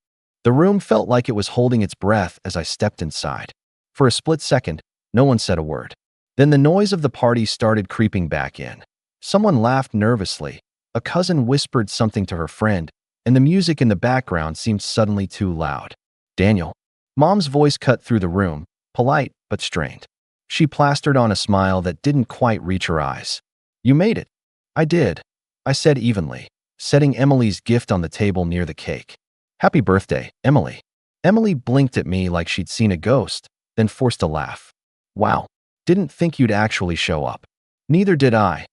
The room felt like it was holding its breath as I stepped inside. For a split second, no one said a word. Then the noise of the party started creeping back in. Someone laughed nervously. A cousin whispered something to her friend, and the music in the background seemed suddenly too loud. Daniel. Mom's voice cut through the room, polite but strained. She plastered on a smile that didn't quite reach her eyes. You made it. I did, I said evenly, setting Emily's gift on the table near the cake. Happy birthday, Emily. Emily blinked at me like she'd seen a ghost, then forced a laugh. Wow, didn't think you'd actually show up. Neither did I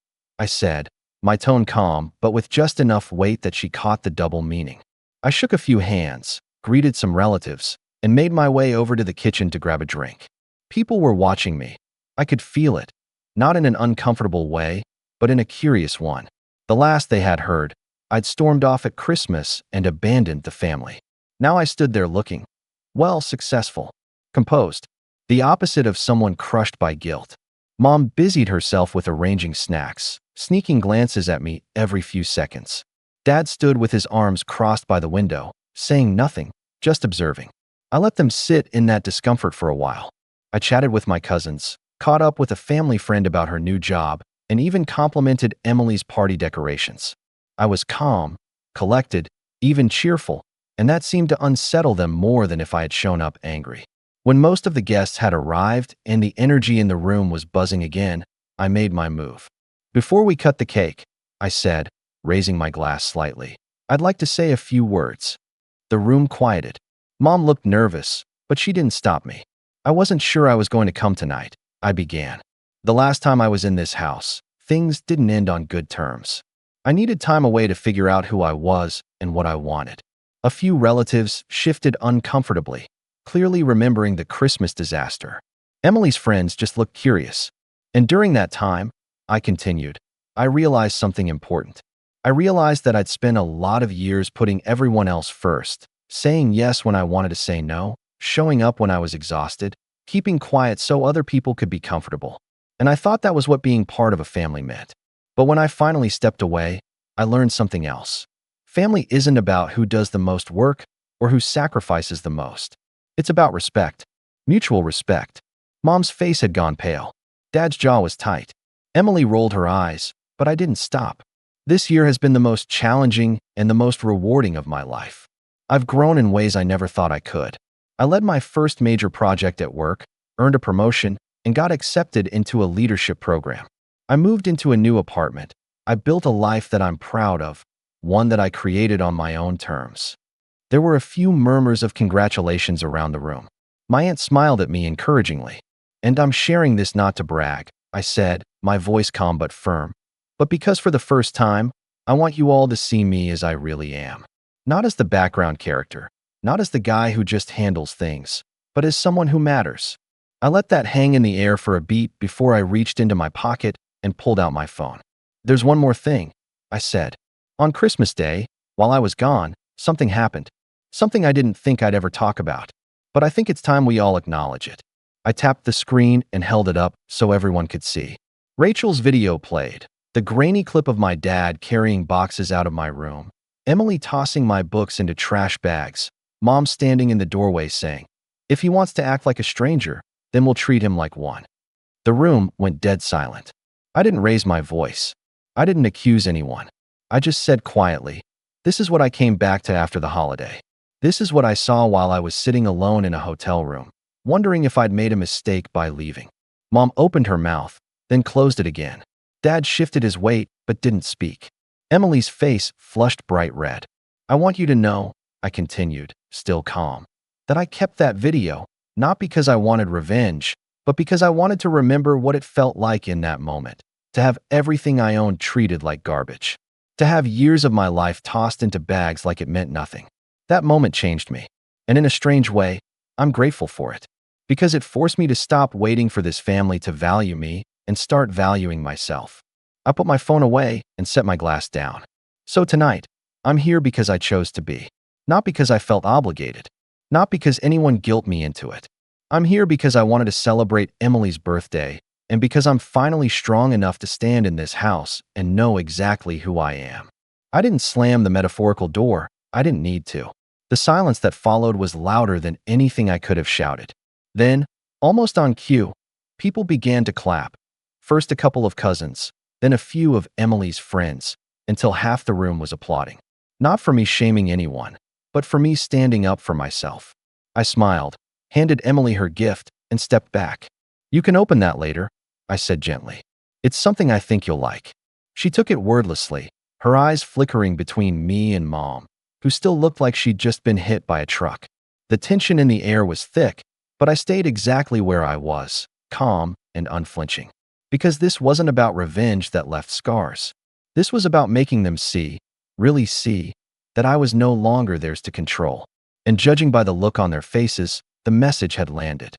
said, my tone calm, but with just enough weight that she caught the double meaning. I shook a few hands, greeted some relatives, and made my way over to the kitchen to grab a drink. People were watching me. I could feel it, not in an uncomfortable way, but in a curious one. The last they had heard, I'd stormed off at Christmas and abandoned the family. Now I stood there looking, well, successful, composed, the opposite of someone crushed by guilt. Mom busied herself with arranging snacks, sneaking glances at me every few seconds. Dad stood with his arms crossed by the window, saying nothing, just observing. I let them sit in that discomfort for a while. I chatted with my cousins, caught up with a family friend about her new job, and even complimented Emily's party decorations. I was calm, collected, even cheerful, and that seemed to unsettle them more than if I had shown up angry. When most of the guests had arrived and the energy in the room was buzzing again, I made my move. Before we cut the cake, I said, raising my glass slightly, I'd like to say a few words. The room quieted. Mom looked nervous, but she didn't stop me. I wasn't sure I was going to come tonight, I began. The last time I was in this house, things didn't end on good terms. I needed time away to figure out who I was and what I wanted. A few relatives shifted uncomfortably, clearly remembering the Christmas disaster. Emily's friends just looked curious. And during that time, I continued, I realized something important. I realized that I'd spent a lot of years putting everyone else first, saying yes when I wanted to say no, showing up when I was exhausted, keeping quiet so other people could be comfortable. And I thought that was what being part of a family meant. But when I finally stepped away, I learned something else. Family isn't about who does the most work or who sacrifices the most. It's about respect. Mutual respect. Mom's face had gone pale. Dad's jaw was tight. Emily rolled her eyes, but I didn't stop. This year has been the most challenging and the most rewarding of my life. I've grown in ways I never thought I could. I led my first major project at work, earned a promotion, and got accepted into a leadership program. I moved into a new apartment. I built a life that I'm proud of, one that I created on my own terms. There were a few murmurs of congratulations around the room. My aunt smiled at me encouragingly. And I'm sharing this not to brag, I said, my voice calm but firm. But because for the first time, I want you all to see me as I really am. Not as the background character, not as the guy who just handles things, but as someone who matters. I let that hang in the air for a beat before I reached into my pocket and pulled out my phone. There's one more thing, I said. On Christmas Day, while I was gone, something happened. Something I didn't think I'd ever talk about. But I think it's time we all acknowledge it. I tapped the screen and held it up so everyone could see. Rachel's video played. The grainy clip of my dad carrying boxes out of my room. Emily tossing my books into trash bags. Mom standing in the doorway saying, if he wants to act like a stranger, then we'll treat him like one. The room went dead silent. I didn't raise my voice. I didn't accuse anyone. I just said quietly, "This is what I came back to after the holiday. This is what I saw while I was sitting alone in a hotel room, wondering if I'd made a mistake by leaving." Mom opened her mouth, then closed it again. Dad shifted his weight but didn't speak. Emily's face flushed bright red. "I want you to know," I continued, still calm, "that I kept that video, not because I wanted revenge, but because I wanted to remember what it felt like in that moment, to have everything I owned treated like garbage, to have years of my life tossed into bags like it meant nothing. That moment changed me, and in a strange way, I'm grateful for it, because it forced me to stop waiting for this family to value me and start valuing myself." I put my phone away and set my glass down. So tonight, I'm here because I chose to be, not because I felt obligated, not because anyone guilt me into it. I'm here because I wanted to celebrate Emily's birthday and because I'm finally strong enough to stand in this house and know exactly who I am. I didn't slam the metaphorical door. I didn't need to. The silence that followed was louder than anything I could have shouted. Then, almost on cue, people began to clap. First a couple of cousins, then a few of Emily's friends, until half the room was applauding. Not for me shaming anyone, but for me standing up for myself. I smiled, handed Emily her gift, and stepped back. "You can open that later," I said gently. "It's something I think you'll like." She took it wordlessly, her eyes flickering between me and Mom, who still looked like she'd just been hit by a truck. The tension in the air was thick, but I stayed exactly where I was, calm and unflinching. Because this wasn't about revenge that left scars. This was about making them see, really see, that I was no longer theirs to control. And judging by the look on their faces, the message had landed.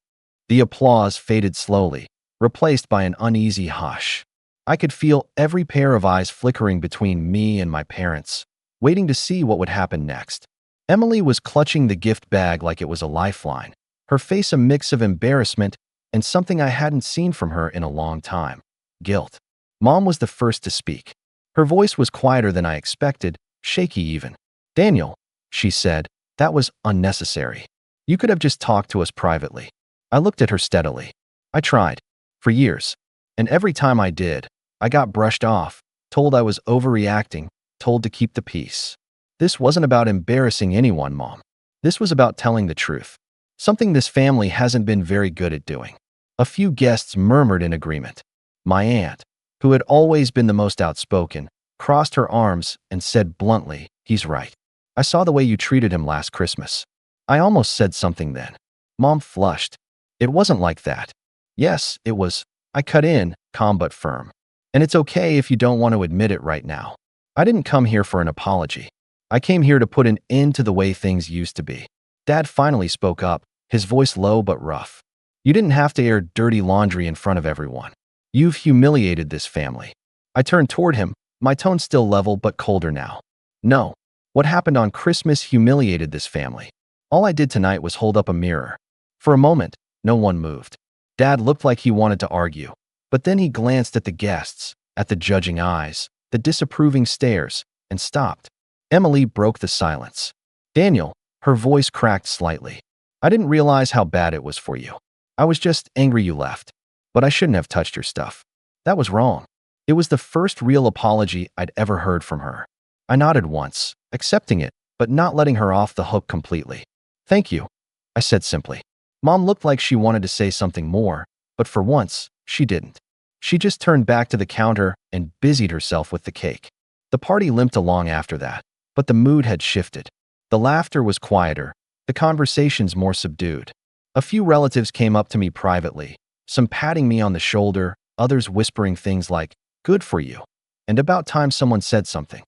The applause faded slowly, replaced by an uneasy hush. I could feel every pair of eyes flickering between me and my parents, waiting to see what would happen next. Emily was clutching the gift bag like it was a lifeline, her face a mix of embarrassment and something I hadn't seen from her in a long time: guilt. Mom was the first to speak. Her voice was quieter than I expected, shaky even. "Daniel," she said, "that was unnecessary. You could have just talked to us privately." I looked at her steadily. I tried, for years, and every time I did, I got brushed off, told I was overreacting, told to keep the peace. This wasn't about embarrassing anyone, Mom. This was about telling the truth, something this family hasn't been very good at doing. A few guests murmured in agreement. My aunt, who had always been the most outspoken, crossed her arms and said bluntly, "He's right. I saw the way you treated him last Christmas." I almost said something then. Mom flushed. "It wasn't like that." "Yes, it was." I cut in, calm but firm. "And it's okay if you don't want to admit it right now. I didn't come here for an apology. I came here to put an end to the way things used to be." Dad finally spoke up, his voice low but rough. "You didn't have to air dirty laundry in front of everyone. You've humiliated this family." I turned toward him, my tone still level but colder now. "No. What happened on Christmas humiliated this family. All I did tonight was hold up a mirror." For a moment, no one moved. Dad looked like he wanted to argue, but then he glanced at the guests, at the judging eyes, the disapproving stares, and stopped. Emily broke the silence. "Daniel," her voice cracked slightly, "I didn't realize how bad it was for you. I was just angry you left. But I shouldn't have touched your stuff. That was wrong." It was the first real apology I'd ever heard from her. I nodded once, accepting it, but not letting her off the hook completely. "Thank you," I said simply. Mom looked like she wanted to say something more, but for once, she didn't. She just turned back to the counter and busied herself with the cake. The party limped along after that, but the mood had shifted. The laughter was quieter, the conversations more subdued. A few relatives came up to me privately, some patting me on the shoulder, others whispering things like, "Good for you," and about time someone said something.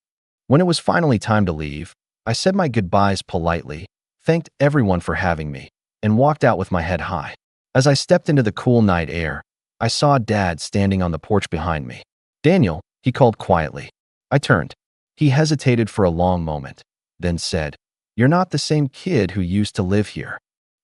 When it was finally time to leave, I said my goodbyes politely, thanked everyone for having me, and walked out with my head high. As I stepped into the cool night air, I saw Dad standing on the porch behind me. "Daniel," he called quietly. I turned. He hesitated for a long moment, then said, "You're not the same kid who used to live here."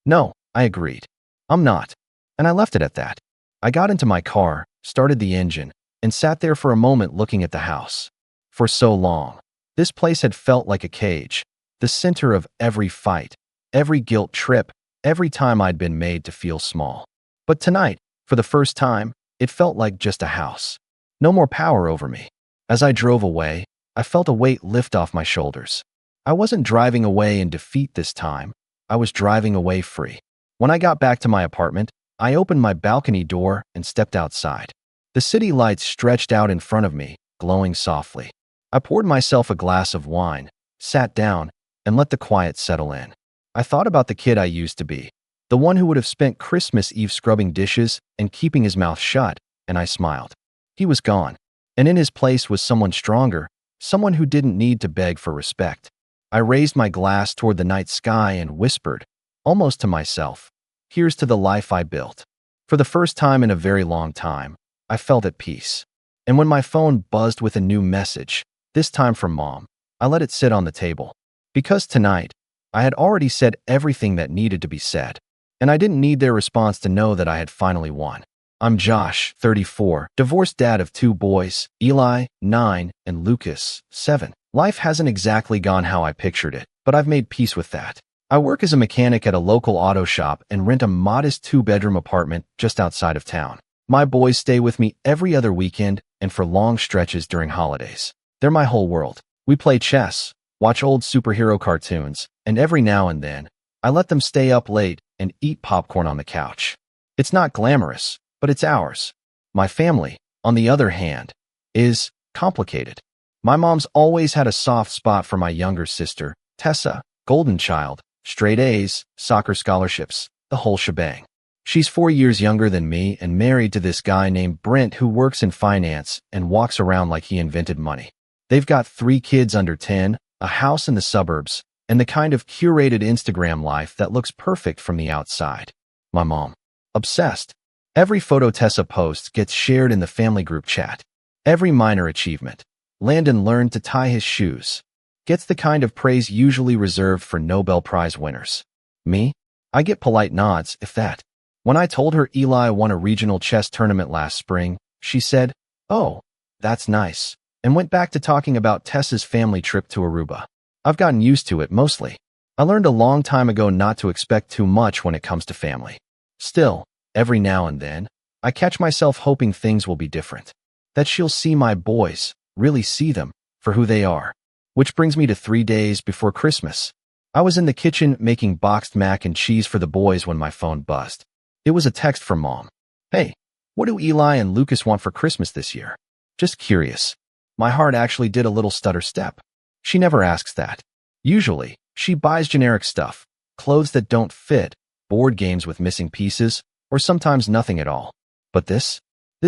"No," I agreed. "I'm not." And I left it at that. I got into my car, started the engine, and sat there for a moment looking at the house. For so long, this place had felt like a cage, the center of every fight, every guilt trip, every time I'd been made to feel small. But tonight, for the first time, it felt like just a house. No more power over me. As I drove away, I felt a weight lift off my shoulders. I wasn't driving away in defeat this time. I was driving away free. When I got back to my apartment, I opened my balcony door and stepped outside. The city lights stretched out in front of me, glowing softly. I poured myself a glass of wine, sat down, and let the quiet settle in. I thought about the kid I used to be, the one who would have spent Christmas Eve scrubbing dishes and keeping his mouth shut, and I smiled. He was gone, and in his place was someone stronger, someone who didn't need to beg for respect. I raised my glass toward the night sky and whispered, almost to myself, "Here's to the life I built." For the first time in a very long time, I felt at peace. And when my phone buzzed with a new message, this time from Mom, I let it sit on the table. Because tonight, I had already said everything that needed to be said, and I didn't need their response to know that I had finally won. I'm Josh, 34, divorced dad of 2 boys, Eli, 9, and Lucas, 7. Life hasn't exactly gone how I pictured it, but I've made peace with that. I work as a mechanic at a local auto shop and rent a modest 2-bedroom apartment just outside of town. My boys stay with me every other weekend and for long stretches during holidays. They're my whole world. We play chess, watch old superhero cartoons, and every now and then, I let them stay up late and eat popcorn on the couch. It's not glamorous, but it's ours. My family, on the other hand, is complicated. My mom's always had a soft spot for my younger sister, Tessa, golden child, straight A's, soccer scholarships, the whole shebang. She's 4 years younger than me and married to this guy named Brent who works in finance and walks around like he invented money. They've got 3 kids under 10, a house in the suburbs, and the kind of curated Instagram life that looks perfect from the outside. My mom, obsessed. Every photo Tessa posts gets shared in the family group chat. Every minor achievement. Landon learned to tie his shoes. Gets the kind of praise usually reserved for Nobel Prize winners. Me? I get polite nods, if that. When I told her Eli won a regional chess tournament last spring, she said, "Oh, that's nice," and went back to talking about Tessa's family trip to Aruba. I've gotten used to it mostly. I learned a long time ago not to expect too much when it comes to family. Still, every now and then, I catch myself hoping things will be different. That she'll see my boys, really see them, for who they are. Which brings me to 3 days before Christmas. I was in the kitchen making boxed mac and cheese for the boys when my phone buzzed. It was a text from Mom. "Hey, what do Eli and Lucas want for Christmas this year?" Just curious. My heart actually did a little stutter step. She never asks that. Usually, she buys generic stuff, clothes that don't fit, board games with missing pieces, or sometimes nothing at all. But this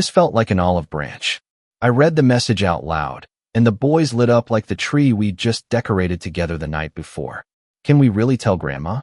felt like an olive branch. I read the message out loud, and the boys lit up like the tree we'd just decorated together the night before. "Can we really tell Grandma?"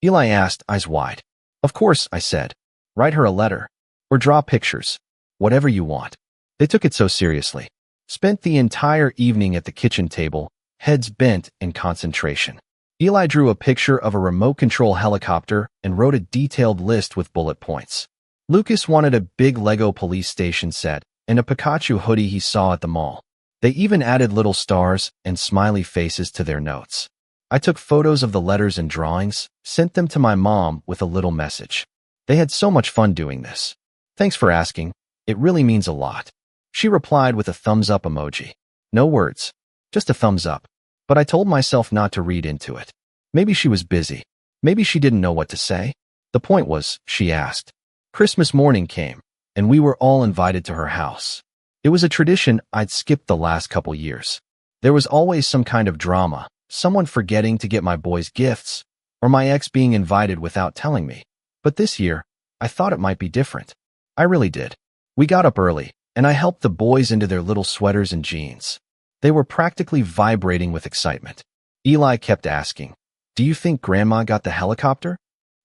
Eli asked, eyes wide. "Of course," I said. "Write her a letter. Or draw pictures. Whatever you want." They took it so seriously. Spent the entire evening at the kitchen table, heads bent in concentration. Eli drew a picture of a remote control helicopter and wrote a detailed list with bullet points. Lucas wanted a big Lego police station set and a Pikachu hoodie he saw at the mall. They even added little stars and smiley faces to their notes. I took photos of the letters and drawings, sent them to my mom with a little message. They had so much fun doing this. "Thanks for asking. It really means a lot." She replied with a thumbs up emoji. No words, just a thumbs up. But I told myself not to read into it. Maybe she was busy. Maybe she didn't know what to say. The point was, she asked. Christmas morning came, and we were all invited to her house. It was a tradition I'd skipped the last couple years. There was always some kind of drama, someone forgetting to get my boys gifts, or my ex being invited without telling me. But this year, I thought it might be different. I really did. We got up early, and I helped the boys into their little sweaters and jeans. They were practically vibrating with excitement. Eli kept asking, "Do you think Grandma got the helicopter?"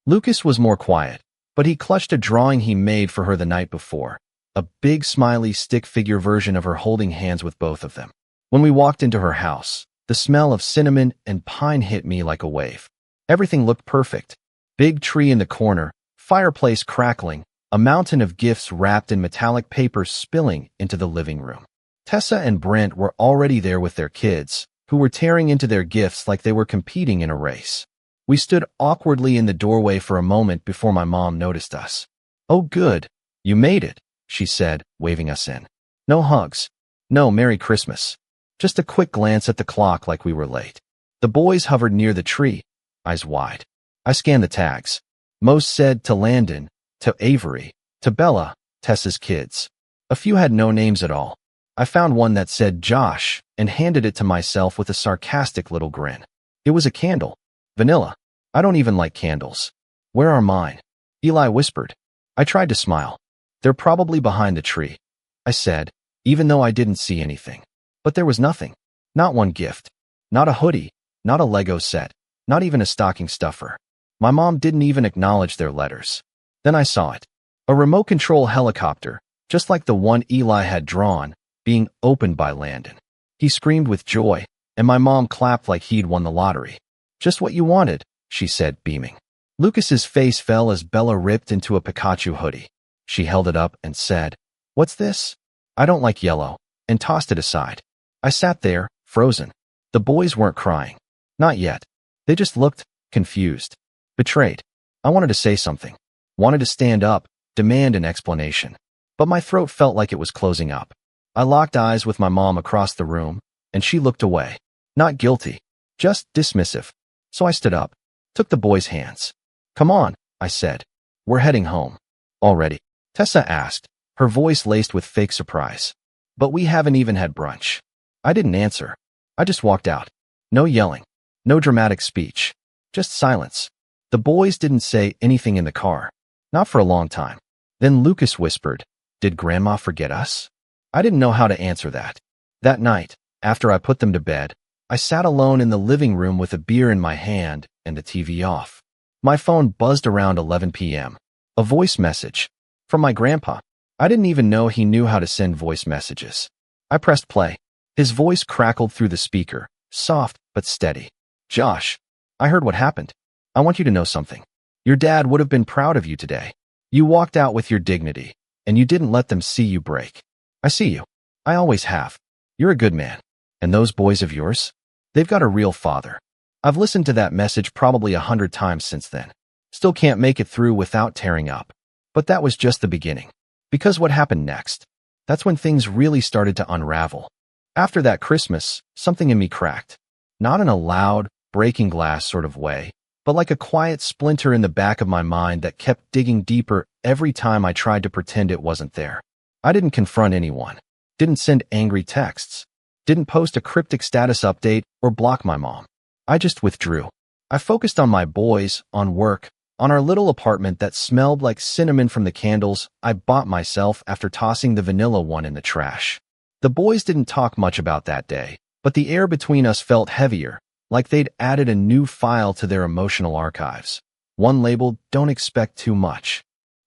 Lucas was more quiet, but he clutched a drawing he made for her the night before, a big smiley stick figure version of her holding hands with both of them. When we walked into her house, the smell of cinnamon and pine hit me like a wave. Everything looked perfect. Big tree in the corner, fireplace crackling, a mountain of gifts wrapped in metallic paper spilling into the living room. Tessa and Brent were already there with their kids, who were tearing into their gifts like they were competing in a race. We stood awkwardly in the doorway for a moment before my mom noticed us. "Oh good, you made it," she said, waving us in. No hugs. No Merry Christmas. Just a quick glance at the clock like we were late. The boys hovered near the tree, eyes wide. I scanned the tags. Most said to Landon, to Avery, to Bella, Tessa's kids. A few had no names at all. I found one that said Josh and handed it to myself with a sarcastic little grin. It was a candle. Vanilla. I don't even like candles. Where are mine? Eli whispered. I tried to smile. They're probably behind the tree, I said, even though I didn't see anything. But there was nothing. Not one gift. Not a hoodie. Not a Lego set. Not even a stocking stuffer. My mom didn't even acknowledge their letters. Then I saw it. A remote control helicopter, just like the one Eli had drawn, being opened by Landon. He screamed with joy, and my mom clapped like he'd won the lottery. Just what you wanted, she said, beaming. Lucas's face fell as Bella ripped into a Pikachu hoodie. She held it up and said, "What's this? I don't like yellow," and tossed it aside. I sat there, frozen. The boys weren't crying. Not yet. They just looked confused. Betrayed. I wanted to say something. Wanted to stand up, demand an explanation. But my throat felt like it was closing up. I locked eyes with my mom across the room, and she looked away. Not guilty. Just dismissive. So I stood up. Took the boys' hands. "Come on," I said. "We're heading home." "Already?" Tessa asked, her voice laced with fake surprise. "But we haven't even had brunch." I didn't answer. I just walked out. No yelling. No dramatic speech. Just silence. The boys didn't say anything in the car. Not for a long time. Then Lucas whispered, "Did Grandma forget us?" I didn't know how to answer that. That night, after I put them to bed, I sat alone in the living room with a beer in my hand and the TV off. My phone buzzed around 11 p.m. A voice message. From my grandpa. I didn't even know he knew how to send voice messages. I pressed play. His voice crackled through the speaker, soft but steady. "Josh, I heard what happened. I want you to know something. Your dad would have been proud of you today. You walked out with your dignity, and you didn't let them see you break. I see you. I always have. You're a good man. And those boys of yours? They've got a real father." I've listened to that message probably 100 times since then. Still can't make it through without tearing up. But that was just the beginning. Because what happened next? That's when things really started to unravel. After that Christmas, something in me cracked. Not in a loud, breaking glass sort of way, but like a quiet splinter in the back of my mind that kept digging deeper every time I tried to pretend it wasn't there. I didn't confront anyone. Didn't send angry texts. Didn't post a cryptic status update or block my mom. I just withdrew. I focused on my boys, on work, on our little apartment that smelled like cinnamon from the candles I bought myself after tossing the vanilla one in the trash. The boys didn't talk much about that day, but the air between us felt heavier, like they'd added a new file to their emotional archives. One labeled, "Don't expect too much."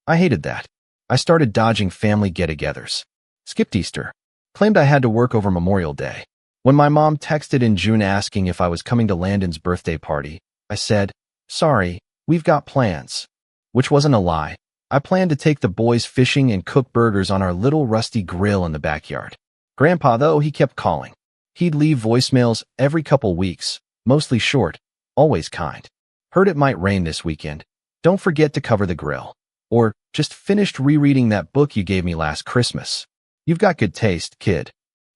I hated that. I started dodging family get-togethers. Skipped Easter. Claimed I had to work over Memorial Day. When my mom texted in June asking if I was coming to Landon's birthday party, I said, "Sorry, we've got plans." Which wasn't a lie. I planned to take the boys fishing and cook burgers on our little rusty grill in the backyard. Grandpa, though, he kept calling. He'd leave voicemails every couple weeks, mostly short, always kind. "Heard it might rain this weekend. Don't forget to cover the grill." Or, "Just finished rereading that book you gave me last Christmas. You've got good taste, kid."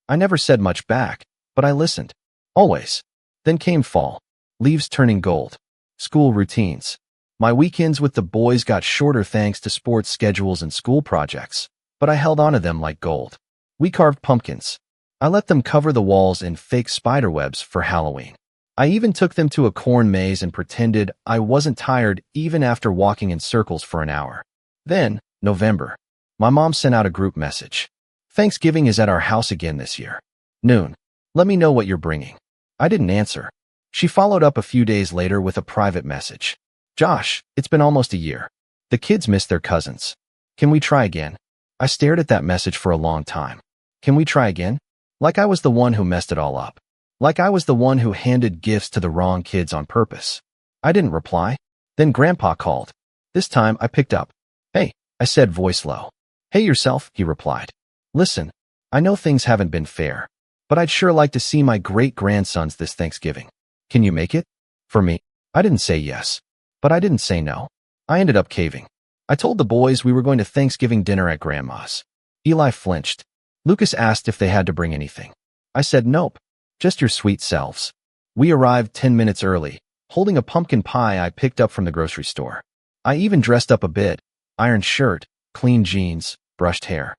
I never said much back, but I listened. Always. Then came fall. Leaves turning gold. School routines. My weekends with the boys got shorter thanks to sports schedules and school projects, but I held on to them like gold. We carved pumpkins. I let them cover the walls in fake spiderwebs for Halloween. I even took them to a corn maze and pretended I wasn't tired even after walking in circles for an hour. Then, November. My mom sent out a group message. "Thanksgiving is at our house again this year. Noon. Let me know what you're bringing." I didn't answer. She followed up a few days later with a private message. "Josh, it's been almost a year. The kids miss their cousins. Can we try again?" I stared at that message for a long time. Can we try again? Like I was the one who messed it all up. Like I was the one who handed gifts to the wrong kids on purpose. I didn't reply. Then Grandpa called. This time I picked up. "Hey," I said, voice low. "Hey yourself," he replied. "Listen, I know things haven't been fair, but I'd sure like to see my great-grandsons this Thanksgiving. Can you make it? For me?" I didn't say yes, but I didn't say no. I ended up caving. I told the boys we were going to Thanksgiving dinner at Grandma's. Eli flinched. Lucas asked if they had to bring anything. I said nope, just your sweet selves. We arrived 10 minutes early, holding a pumpkin pie I picked up from the grocery store. I even dressed up a bit, ironed shirt, clean jeans, brushed hair.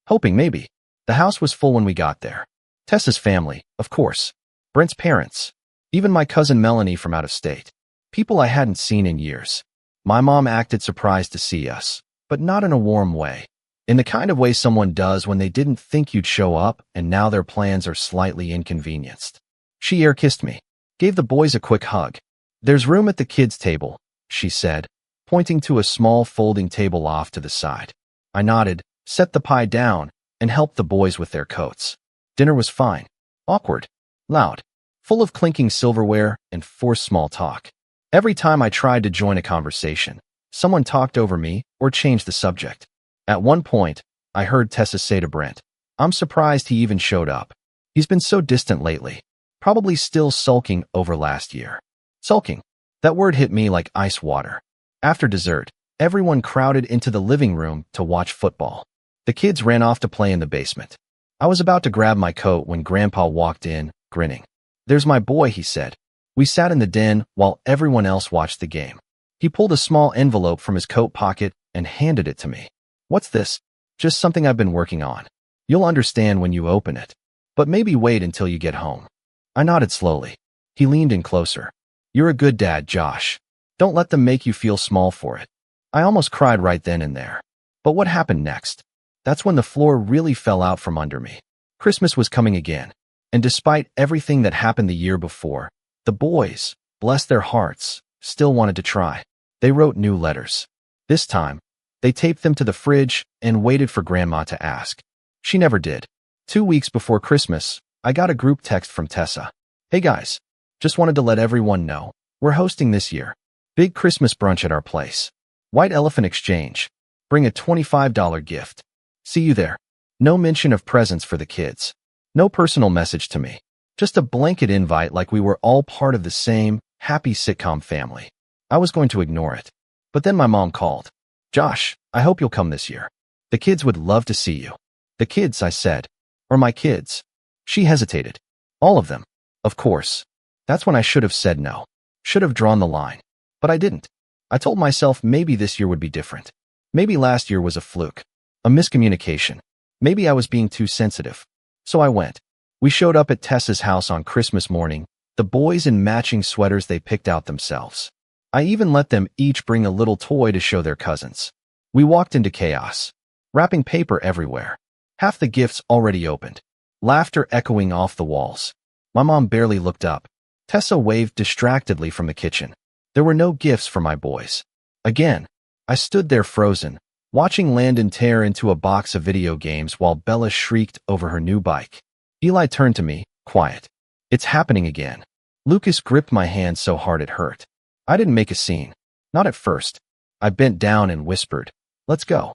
Hoping maybe. The house was full when we got there. Tessa's family, of course. Brent's parents. Even my cousin Melanie from out of state. People I hadn't seen in years. My mom acted surprised to see us, but not in a warm way. In the kind of way someone does when they didn't think you'd show up and now their plans are slightly inconvenienced. She air-kissed me, gave the boys a quick hug. "There's room at the kids' table," she said, pointing to a small folding table off to the side. I nodded, set the pie down, and helped the boys with their coats. Dinner was fine. Awkward. Loud. Full of clinking silverware and forced small talk. Every time I tried to join a conversation, someone talked over me or changed the subject. At one point, I heard Tessa say to Brent, "I'm surprised he even showed up. He's been so distant lately. Probably still sulking over last year." Sulking. That word hit me like ice water. After dessert, everyone crowded into the living room to watch football. The kids ran off to play in the basement. I was about to grab my coat when Grandpa walked in, grinning. "There's my boy," he said. We sat in the den while everyone else watched the game. He pulled a small envelope from his coat pocket and handed it to me. "What's this?" "Just something I've been working on. You'll understand when you open it. But maybe wait until you get home." I nodded slowly. He leaned in closer. "You're a good dad, Josh. Don't let them make you feel small for it." I almost cried right then and there. But what happened next? That's when the floor really fell out from under me. Christmas was coming again. And despite everything that happened the year before, the boys, bless their hearts, still wanted to try. They wrote new letters. This time, they taped them to the fridge and waited for Grandma to ask. She never did. 2 weeks before Christmas, I got a group text from Tessa. "Hey guys, just wanted to let everyone know, we're hosting this year. Big Christmas brunch at our place. White Elephant Exchange. Bring a $25 gift. See you there." No mention of presents for the kids. No personal message to me. Just a blanket invite like we were all part of the same, happy sitcom family. I was going to ignore it. But then my mom called. "Josh, I hope you'll come this year. The kids would love to see you." "The kids," I said. "Or my kids?" She hesitated. "All of them. Of course." That's when I should have said no. Should have drawn the line. But I didn't. I told myself maybe this year would be different. Maybe last year was a fluke. A miscommunication. Maybe I was being too sensitive. So I went. We showed up at Tessa's house on Christmas morning, the boys in matching sweaters they picked out themselves. I even let them each bring a little toy to show their cousins. We walked into chaos. Wrapping paper everywhere. Half the gifts already opened. Laughter echoing off the walls. My mom barely looked up. Tessa waved distractedly from the kitchen. There were no gifts for my boys. Again, I stood there frozen, watching Landon tear into a box of video games while Bella shrieked over her new bike. Eli turned to me, quiet. "It's happening again." Lucas gripped my hand so hard it hurt. I didn't make a scene. Not at first. I bent down and whispered, "Let's go."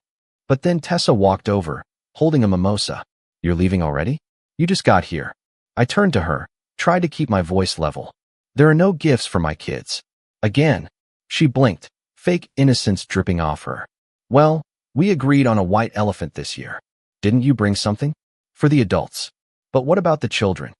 But then Tessa walked over, holding a mimosa. "You're leaving already? You just got here." I turned to her, tried to keep my voice level. "There are no gifts for my kids." Again, she blinked, fake innocence dripping off her. "Well, we agreed on a white elephant this year. Didn't you bring something?" "For the adults. But what about the children?"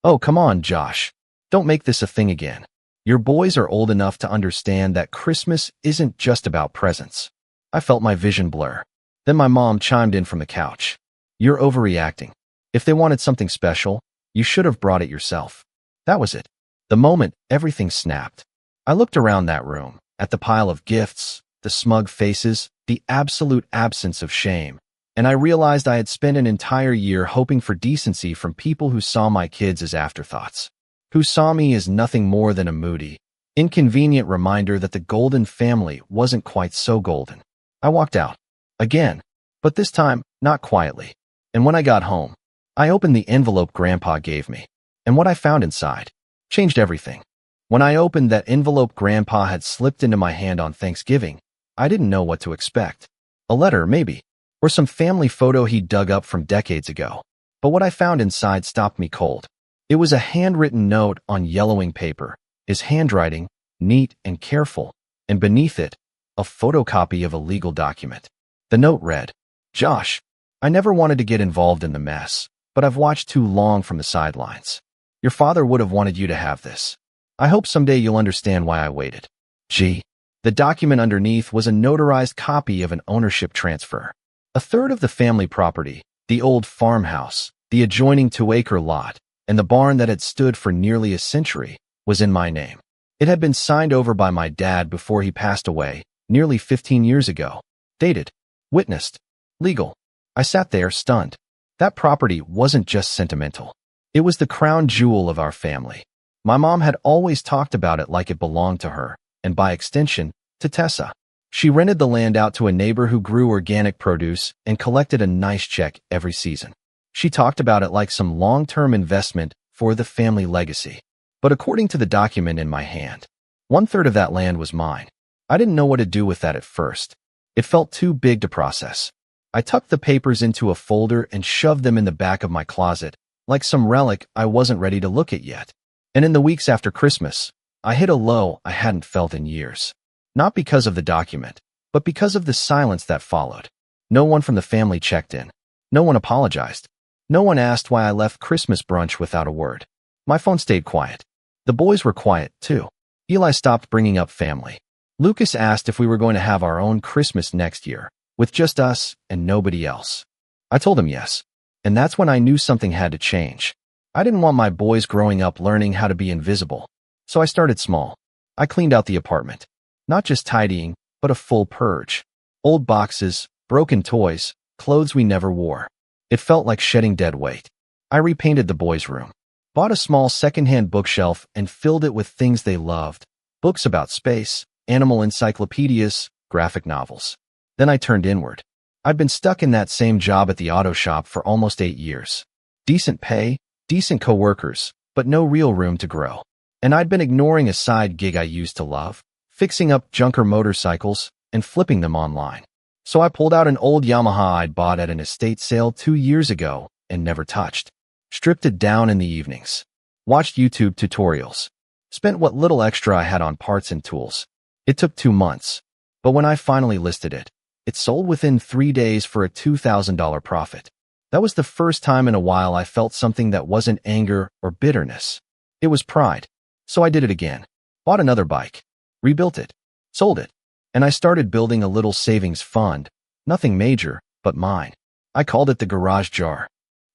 "Oh, come on, Josh. Don't make this a thing again. Your boys are old enough to understand that Christmas isn't just about presents." I felt my vision blur. Then my mom chimed in from the couch. "You're overreacting. If they wanted something special, you should have brought it yourself." That was it. The moment everything snapped. I looked around that room, at the pile of gifts, the smug faces, the absolute absence of shame, and I realized I had spent an entire year hoping for decency from people who saw my kids as afterthoughts, who saw me as nothing more than a moody, inconvenient reminder that the golden family wasn't quite so golden. I walked out. Again. But this time, not quietly. And when I got home, I opened the envelope Grandpa gave me, and what I found inside changed everything. When I opened that envelope Grandpa had slipped into my hand on Thanksgiving, I didn't know what to expect. A letter, maybe, or some family photo he'd dug up from decades ago. But what I found inside stopped me cold. It was a handwritten note on yellowing paper, his handwriting, neat and careful, and beneath it, a photocopy of a legal document. The note read, "Josh, I never wanted to get involved in the mess, but I've watched too long from the sidelines. Your father would have wanted you to have this. I hope someday you'll understand why I waited. G. The document underneath was a notarized copy of an ownership transfer. A third of the family property, the old farmhouse, the adjoining 2-acre lot, and the barn that had stood for nearly a century, was in my name. It had been signed over by my dad before he passed away, nearly 15 years ago. Dated. Witnessed. Legal. I sat there, stunned. That property wasn't just sentimental. It was the crown jewel of our family. My mom had always talked about it like it belonged to her, and by extension, to Tessa. She rented the land out to a neighbor who grew organic produce and collected a nice check every season. She talked about it like some long-term investment for the family legacy. But according to the document in my hand, 1/3 of that land was mine. I didn't know what to do with that at first. It felt too big to process. I tucked the papers into a folder and shoved them in the back of my closet, like some relic I wasn't ready to look at yet. And in the weeks after Christmas, I hit a low I hadn't felt in years. Not because of the document, but because of the silence that followed. No one from the family checked in. No one apologized. No one asked why I left Christmas brunch without a word. My phone stayed quiet. The boys were quiet, too. Eli stopped bringing up family. Lucas asked if we were going to have our own Christmas next year, with just us and nobody else. I told him yes. And that's when I knew something had to change. I didn't want my boys growing up learning how to be invisible. So I started small. I cleaned out the apartment. Not just tidying, but a full purge. Old boxes, broken toys, clothes we never wore. It felt like shedding dead weight. I repainted the boys' room. Bought a small secondhand bookshelf and filled it with things they loved. Books about space, animal encyclopedias, graphic novels. Then I turned inward. I'd been stuck in that same job at the auto shop for almost 8 years. Decent pay, decent coworkers, but no real room to grow. And I'd been ignoring a side gig I used to love, fixing up junker motorcycles and flipping them online. So I pulled out an old Yamaha I'd bought at an estate sale 2 years ago and never touched. Stripped it down in the evenings. Watched YouTube tutorials. Spent what little extra I had on parts and tools. It took 2 months. But when I finally listed it, it sold within 3 days for a $2,000 profit. That was the first time in a while I felt something that wasn't anger or bitterness. It was pride. So I did it again. Bought another bike. Rebuilt it. Sold it. And I started building a little savings fund. Nothing major, but mine. I called it the garage jar.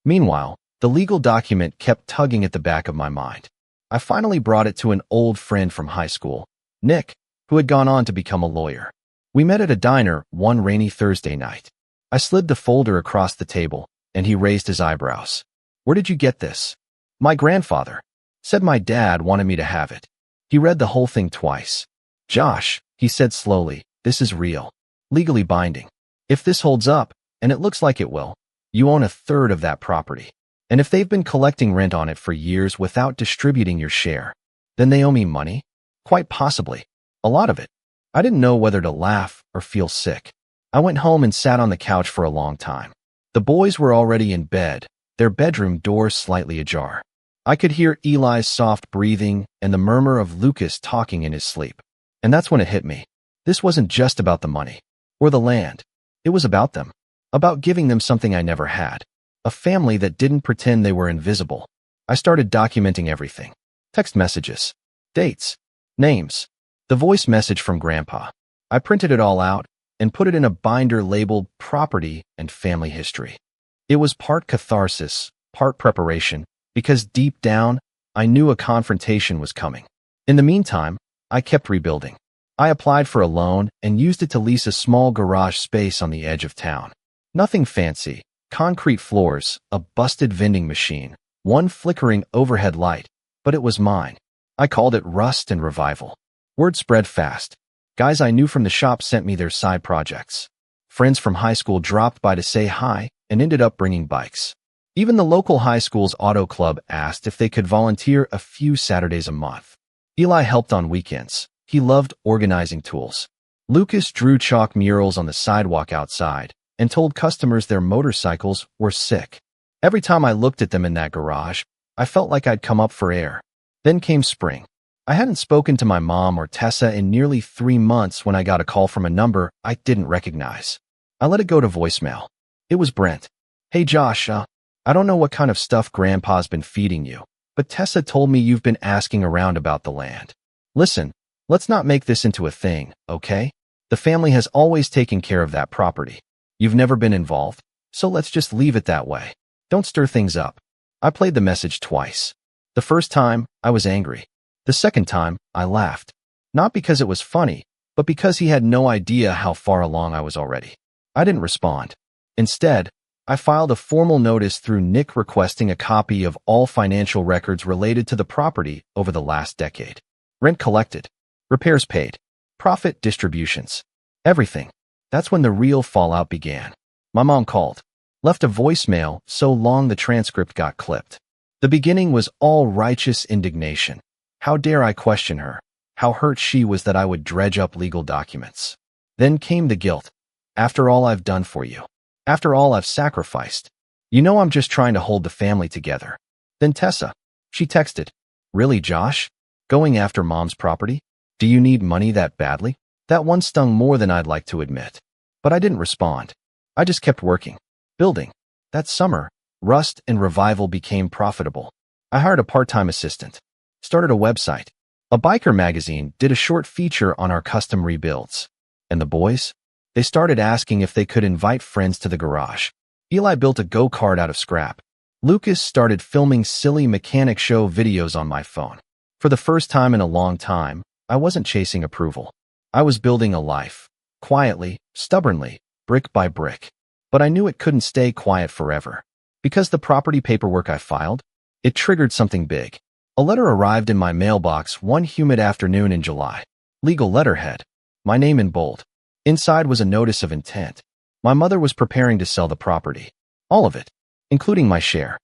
Meanwhile, the legal document kept tugging at the back of my mind. I finally brought it to an old friend from high school, Nick, who had gone on to become a lawyer. We met at a diner one rainy Thursday night. I slid the folder across the table, and he raised his eyebrows. "Where did you get this?" "My grandfather said my dad wanted me to have it." He read the whole thing twice. "Josh," he said slowly, "this is real. Legally binding. If this holds up, and it looks like it will, you own a third of that property. And if they've been collecting rent on it for years without distributing your share, then they owe me money? Quite possibly. A lot of it." I didn't know whether to laugh or feel sick. I went home and sat on the couch for a long time. The boys were already in bed, their bedroom door slightly ajar. I could hear Eli's soft breathing and the murmur of Lucas talking in his sleep. And that's when it hit me. This wasn't just about the money or the land. It was about them. About giving them something I never had. A family that didn't pretend they were invisible. I started documenting everything. Text messages. Dates. Names. The voice message from Grandpa. I printed it all out and put it in a binder labeled Property and Family History. It was part catharsis, part preparation, because deep down, I knew a confrontation was coming. In the meantime, I kept rebuilding. I applied for a loan and used it to lease a small garage space on the edge of town. Nothing fancy. Concrete floors, a busted vending machine, one flickering overhead light, but it was mine. I called it Rust and Revival. Word spread fast. Guys I knew from the shop sent me their side projects. Friends from high school dropped by to say hi and ended up bringing bikes. Even the local high school's auto club asked if they could volunteer a few Saturdays a month. Eli helped on weekends. He loved organizing tools. Lucas drew chalk murals on the sidewalk outside and told customers their motorcycles were sick. Every time I looked at them in that garage, I felt like I'd come up for air. Then came spring. I hadn't spoken to my mom or Tessa in nearly 3 months when I got a call from a number I didn't recognize. I let it go to voicemail. It was Brent. Hey Josh, I don't know what kind of stuff Grandpa's been feeding you, but Tessa told me you've been asking around about the land. Listen, let's not make this into a thing, okay? The family has always taken care of that property. You've never been involved, so let's just leave it that way. Don't stir things up. I played the message twice. The first time, I was angry. The second time, I laughed. Not because it was funny, but because he had no idea how far along I was already. I didn't respond. Instead, I filed a formal notice through Nick requesting a copy of all financial records related to the property over the last decade. Rent collected, repairs paid, profit distributions, everything. That's when the real fallout began. My mom called, left a voicemail so long the transcript got clipped. The beginning was all righteous indignation. How dare I question her? How hurt she was that I would dredge up legal documents. Then came the guilt. After all I've done for you. After all I've sacrificed. You know I'm just trying to hold the family together. Then Tessa. She texted. Really, Josh? Going after Mom's property? Do you need money that badly? That one stung more than I'd like to admit. But I didn't respond. I just kept working. Building. That summer, Rust and Revival became profitable. I hired a part-time assistant. Started a website. A biker magazine did a short feature on our custom rebuilds. And the boys? They started asking if they could invite friends to the garage. Eli built a go-kart out of scrap. Lucas started filming silly mechanic show videos on my phone. For the first time in a long time, I wasn't chasing approval. I was building a life. Quietly, stubbornly, brick by brick. But I knew it couldn't stay quiet forever. Because the property paperwork I filed, it triggered something big. A letter arrived in my mailbox one humid afternoon in July. Legal letterhead. My name in bold. Inside was a notice of intent. My mother was preparing to sell the property. All of it, including my share.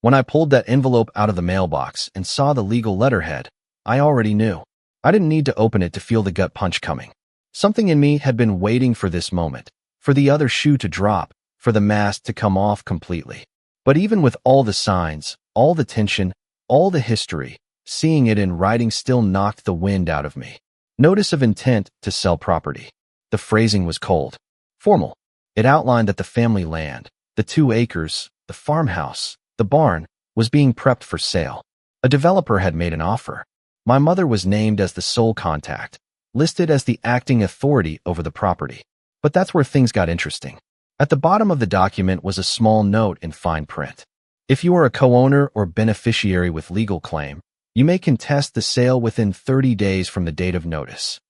When I pulled that envelope out of the mailbox and saw the legal letterhead, I already knew. I didn't need to open it to feel the gut punch coming. Something in me had been waiting for this moment, for the other shoe to drop, for the mask to come off completely. But even with all the signs, all the tension, all the history, seeing it in writing still knocked the wind out of me. Notice of intent to sell property. The phrasing was cold, formal. It outlined that the family land, the 2 acres, the farmhouse, the barn, was being prepped for sale. A developer had made an offer. My mother was named as the sole contact, listed as the acting authority over the property. But that's where things got interesting. At the bottom of the document was a small note in fine print. If you are a co-owner or beneficiary with legal claim, you may contest the sale within 30 days from the date of notice.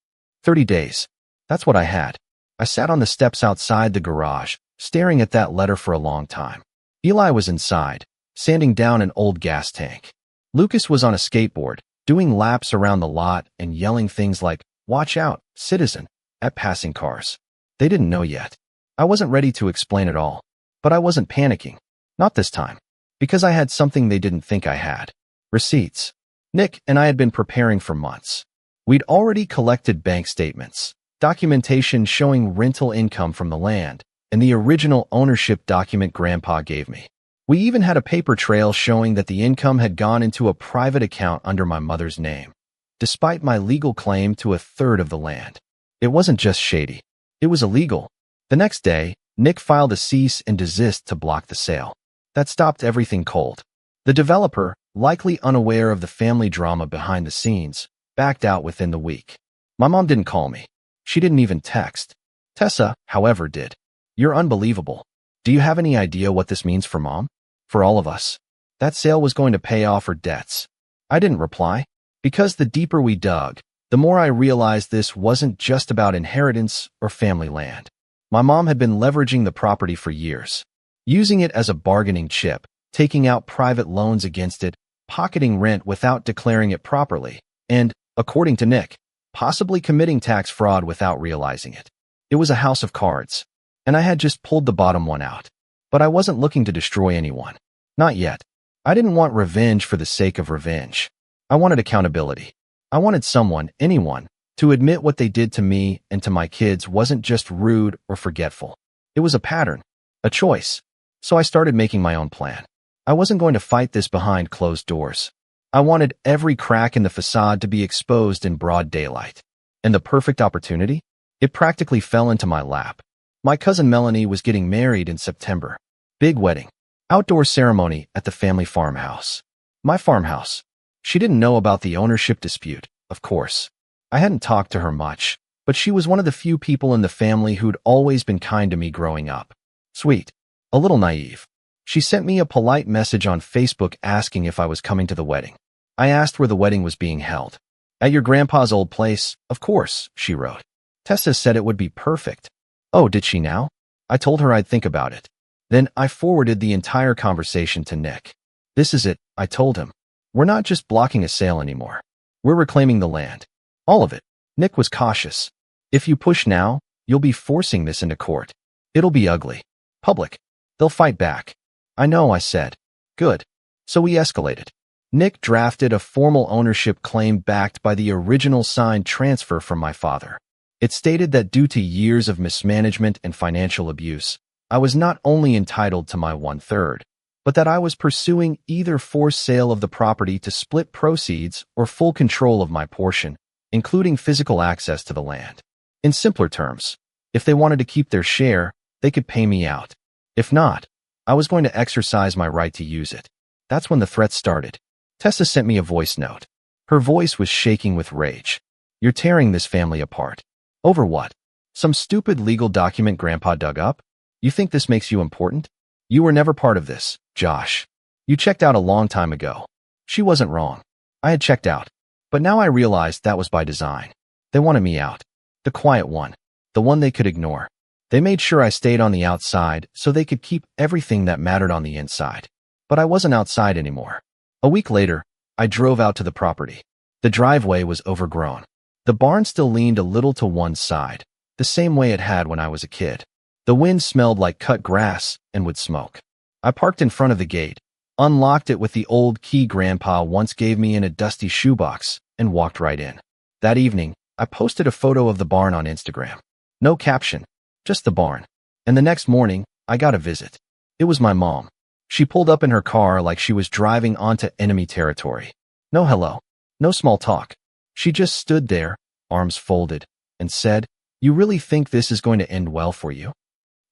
30 days. That's what I had. I sat on the steps outside the garage, staring at that letter for a long time. Eli was inside, sanding down an old gas tank. Lucas was on a skateboard, doing laps around the lot and yelling things like, "Watch out, citizen," at passing cars. They didn't know yet. I wasn't ready to explain it all. But I wasn't panicking. Not this time. Because I had something they didn't think I had. Receipts. Nick and I had been preparing for months. We'd already collected bank statements, documentation showing rental income from the land, and the original ownership document Grandpa gave me. We even had a paper trail showing that the income had gone into a private account under my mother's name, despite my legal claim to a third of the land. It wasn't just shady. It was illegal. The next day, Nick filed a cease and desist to block the sale. That stopped everything cold. The developer, likely unaware of the family drama behind the scenes, backed out within the week. My mom didn't call me. She didn't even text. Tessa, however, did. You're unbelievable. Do you have any idea what this means for Mom? For all of us? That sale was going to pay off her debts. I didn't reply. Because the deeper we dug, the more I realized this wasn't just about inheritance or family land. My mom had been leveraging the property for years, using it as a bargaining chip, taking out private loans against it, pocketing rent without declaring it properly, and, according to Nick, possibly committing tax fraud without realizing it. It was a house of cards, and I had just pulled the bottom one out. But I wasn't looking to destroy anyone. Not yet. I didn't want revenge for the sake of revenge. I wanted accountability. I wanted someone, anyone, to admit what they did to me and to my kids wasn't just rude or forgetful. It was a pattern, a choice. So I started making my own plan. I wasn't going to fight this behind closed doors. I wanted every crack in the facade to be exposed in broad daylight. And the perfect opportunity? It practically fell into my lap. My cousin Melanie was getting married in September. Big wedding. Outdoor ceremony at the family farmhouse. My farmhouse. She didn't know about the ownership dispute, of course. I hadn't talked to her much, but she was one of the few people in the family who'd always been kind to me growing up. Sweet. A little naive. She sent me a polite message on Facebook asking if I was coming to the wedding. I asked where the wedding was being held. At your grandpa's old place, of course, she wrote. Tessa said it would be perfect. Oh, did she now? I told her I'd think about it. Then I forwarded the entire conversation to Nick. This is it, I told him. We're not just blocking a sale anymore. We're reclaiming the land. All of it. Nick was cautious. If you push now, you'll be forcing this into court. It'll be ugly. Public. They'll fight back. I know, I said. Good. So we escalated. Nick drafted a formal ownership claim backed by the original signed transfer from my father. It stated that due to years of mismanagement and financial abuse, I was not only entitled to my 1/3, but that I was pursuing either forced sale of the property to split proceeds or full control of my portion, including physical access to the land. In simpler terms, if they wanted to keep their share, they could pay me out. If not, I was going to exercise my right to use it. That's when the threats started. Tessa sent me a voice note. Her voice was shaking with rage. You're tearing this family apart. Over what? Some stupid legal document Grandpa dug up? You think this makes you important? You were never part of this, Josh. You checked out a long time ago. She wasn't wrong. I had checked out. But now I realized that was by design. They wanted me out. The quiet one. The one they could ignore. They made sure I stayed on the outside so they could keep everything that mattered on the inside. But I wasn't outside anymore. A week later, I drove out to the property. The driveway was overgrown. The barn still leaned a little to one side, the same way it had when I was a kid. The wind smelled like cut grass and would smoke. I parked in front of the gate, unlocked it with the old key Grandpa once gave me in a dusty shoebox, and walked right in. That evening, I posted a photo of the barn on Instagram. No caption, just the barn. And the next morning, I got a visit. It was my mom. She pulled up in her car like she was driving onto enemy territory. No hello. No small talk. She just stood there, arms folded, and said, "You really think this is going to end well for you?"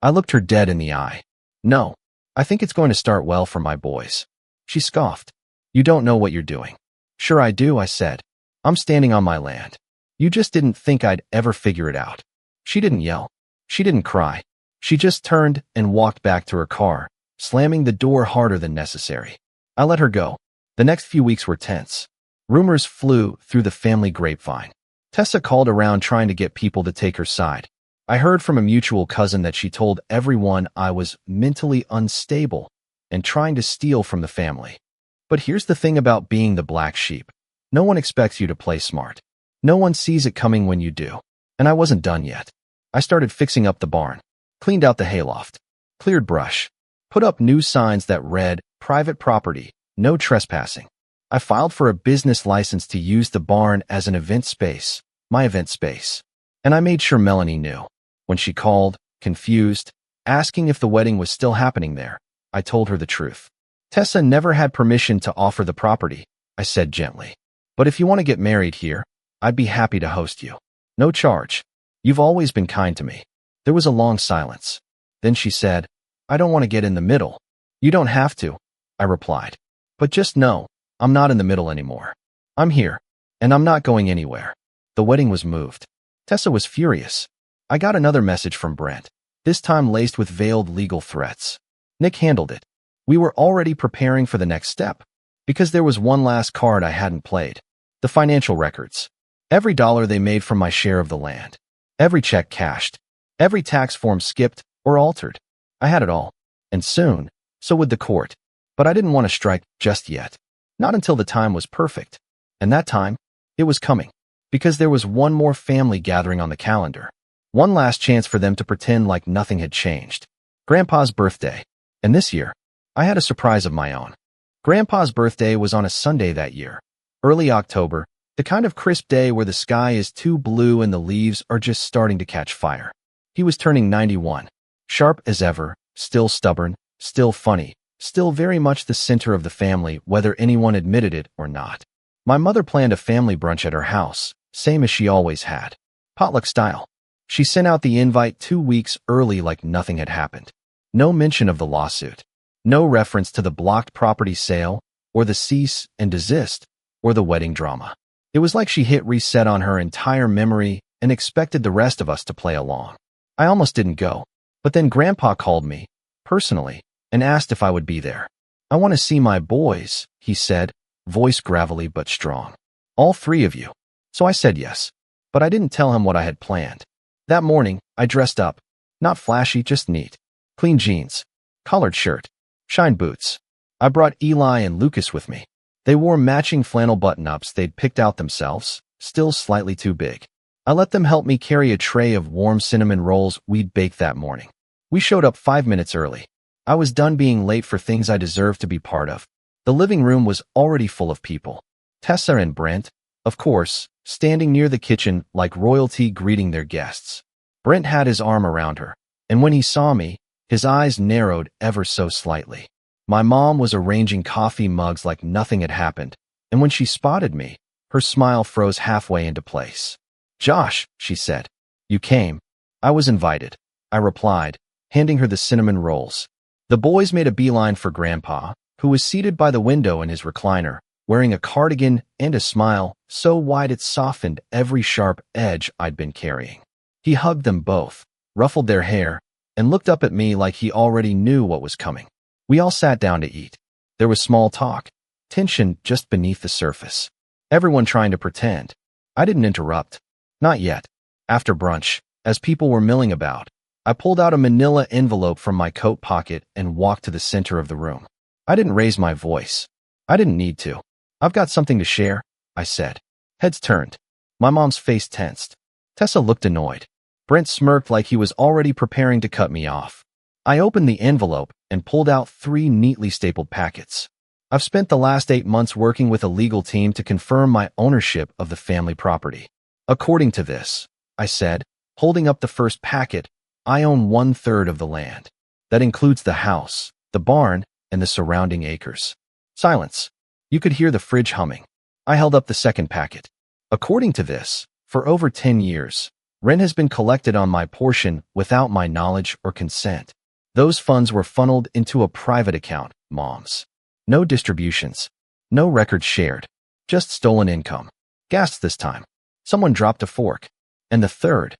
I looked her dead in the eye. "No, I think it's going to start well for my boys." She scoffed. "You don't know what you're doing." "Sure I do," I said. "I'm standing on my land. You just didn't think I'd ever figure it out." She didn't yell. She didn't cry. She just turned and walked back to her car, slamming the door harder than necessary. I let her go. The next few weeks were tense. Rumors flew through the family grapevine. Tessa called around trying to get people to take her side. I heard from a mutual cousin that she told everyone I was mentally unstable and trying to steal from the family. But here's the thing about being the black sheep. No one expects you to play smart. No one sees it coming when you do. And I wasn't done yet. I started fixing up the barn, cleaned out the hayloft, cleared brush, put up new signs that read, "Private property, no trespassing." I filed for a business license to use the barn as an event space, my event space. And I made sure Melanie knew. When she called, confused, asking if the wedding was still happening there, I told her the truth. Tessa never had permission to offer the property, I said gently. But if you want to get married here, I'd be happy to host you. No charge. You've always been kind to me. There was a long silence. Then she said, "I don't want to get in the middle." "You don't have to," I replied. "But just know, I'm not in the middle anymore. I'm here, and I'm not going anywhere." The wedding was moved. Tessa was furious. I got another message from Brent, this time laced with veiled legal threats. Nick handled it. We were already preparing for the next step, because there was one last card I hadn't played. The financial records. Every dollar they made from my share of the land. Every check cashed. Every tax form skipped or altered. I had it all. And soon, so would the court. But I didn't want to strike just yet. Not until the time was perfect. And that time, it was coming. Because there was one more family gathering on the calendar. One last chance for them to pretend like nothing had changed. Grandpa's birthday. And this year, I had a surprise of my own. Grandpa's birthday was on a Sunday that year. Early October, the kind of crisp day where the sky is too blue and the leaves are just starting to catch fire. He was turning 91. Sharp as ever, still stubborn, still funny, still very much the center of the family, whether anyone admitted it or not. My mother planned a family brunch at her house, same as she always had. Potluck style. She sent out the invite 2 weeks early like nothing had happened. No mention of the lawsuit. No reference to the blocked property sale, or the cease and desist, or the wedding drama. It was like she hit reset on her entire memory and expected the rest of us to play along. I almost didn't go, but then Grandpa called me, personally, and asked if I would be there. "I want to see my boys," he said, voice gravelly but strong. "All three of you." So I said yes, but I didn't tell him what I had planned. That morning, I dressed up. Not flashy, just neat. Clean jeans, collared shirt, shine boots. I brought Eli and Lucas with me. They wore matching flannel button-ups they'd picked out themselves, still slightly too big. I let them help me carry a tray of warm cinnamon rolls we'd baked that morning. We showed up 5 minutes early. I was done being late for things I deserved to be part of. The living room was already full of people. Tessa and Brent, of course, standing near the kitchen like royalty greeting their guests. Brent had his arm around her, and when he saw me, his eyes narrowed ever so slightly. My mom was arranging coffee mugs like nothing had happened, and when she spotted me, her smile froze halfway into place. "Josh," she said. "You came." "I was invited," I replied, handing her the cinnamon rolls. The boys made a beeline for Grandpa, who was seated by the window in his recliner, wearing a cardigan and a smile so wide it softened every sharp edge I'd been carrying. He hugged them both, ruffled their hair, and looked up at me like he already knew what was coming. We all sat down to eat. There was small talk, tension just beneath the surface. Everyone trying to pretend. I didn't interrupt. Not yet. After brunch, as people were milling about, I pulled out a manila envelope from my coat pocket and walked to the center of the room. I didn't raise my voice. I didn't need to. "I've got something to share," I said. Heads turned. My mom's face tensed. Tessa looked annoyed. Brent smirked like he was already preparing to cut me off. I opened the envelope and pulled out 3 neatly stapled packets. "I've spent the last 8 months working with a legal team to confirm my ownership of the family property. According to this," I said, holding up the first packet, "I own 1/3 of the land. That includes the house, the barn, and the surrounding acres." Silence. You could hear the fridge humming. I held up the second packet. "According to this, for over 10 years, rent has been collected on my portion without my knowledge or consent. Those funds were funneled into a private account, Mom's. No distributions. No records shared. Just stolen income." Gasps this time. Someone dropped a fork. "And the third."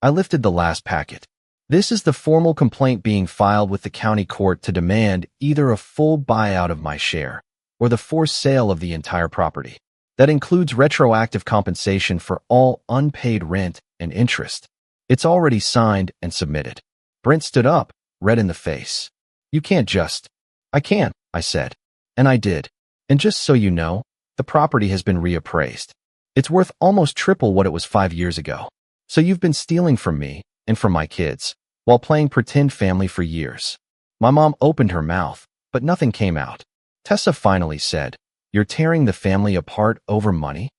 I lifted the last packet. "This is the formal complaint being filed with the county court to demand either a full buyout of my share or the forced sale of the entire property. That includes retroactive compensation for all unpaid rent and interest. It's already signed and submitted." Brent stood up, red in the face. "You can't just..." "I can," I said. And I did. "And just so you know, the property has been reappraised. It's worth almost triple what it was 5 years ago. So you've been stealing from me and from my kids, while playing pretend family for years." My mom opened her mouth, but nothing came out. Tessa finally said, "You're tearing the family apart over money?"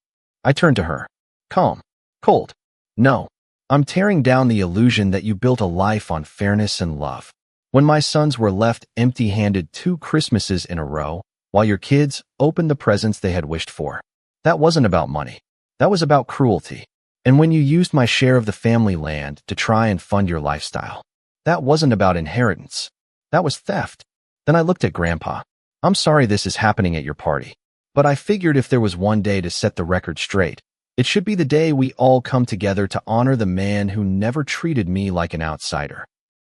I turned to her. Calm. Cold. "No. I'm tearing down the illusion that you built a life on fairness and love. When my sons were left empty-handed 2 Christmases in a row, while your kids opened the presents they had wished for. That wasn't about money. That was about cruelty. And when you used my share of the family land to try and fund your lifestyle, that wasn't about inheritance. That was theft." Then I looked at Grandpa. "I'm sorry this is happening at your party, but I figured if there was one day to set the record straight, it should be the day we all come together to honor the man who never treated me like an outsider."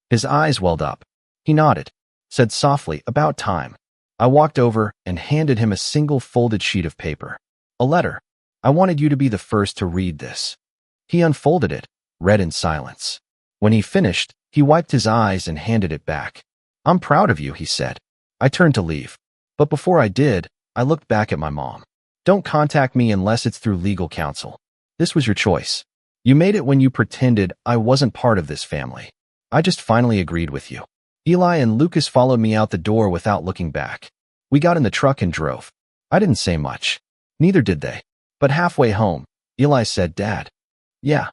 His eyes welled up. He nodded, said softly, "About time." I walked over and handed him a single folded sheet of paper. "A letter. I wanted you to be the first to read this." He unfolded it, read in silence. When he finished, he wiped his eyes and handed it back. "I'm proud of you," he said. I turned to leave. But before I did, I looked back at my mom. "Don't contact me unless it's through legal counsel. This was your choice. You made it when you pretended I wasn't part of this family. I just finally agreed with you." Eli and Lucas followed me out the door without looking back. We got in the truck and drove. I didn't say much. Neither did they. But halfway home, Eli said, "Dad." "Yeah.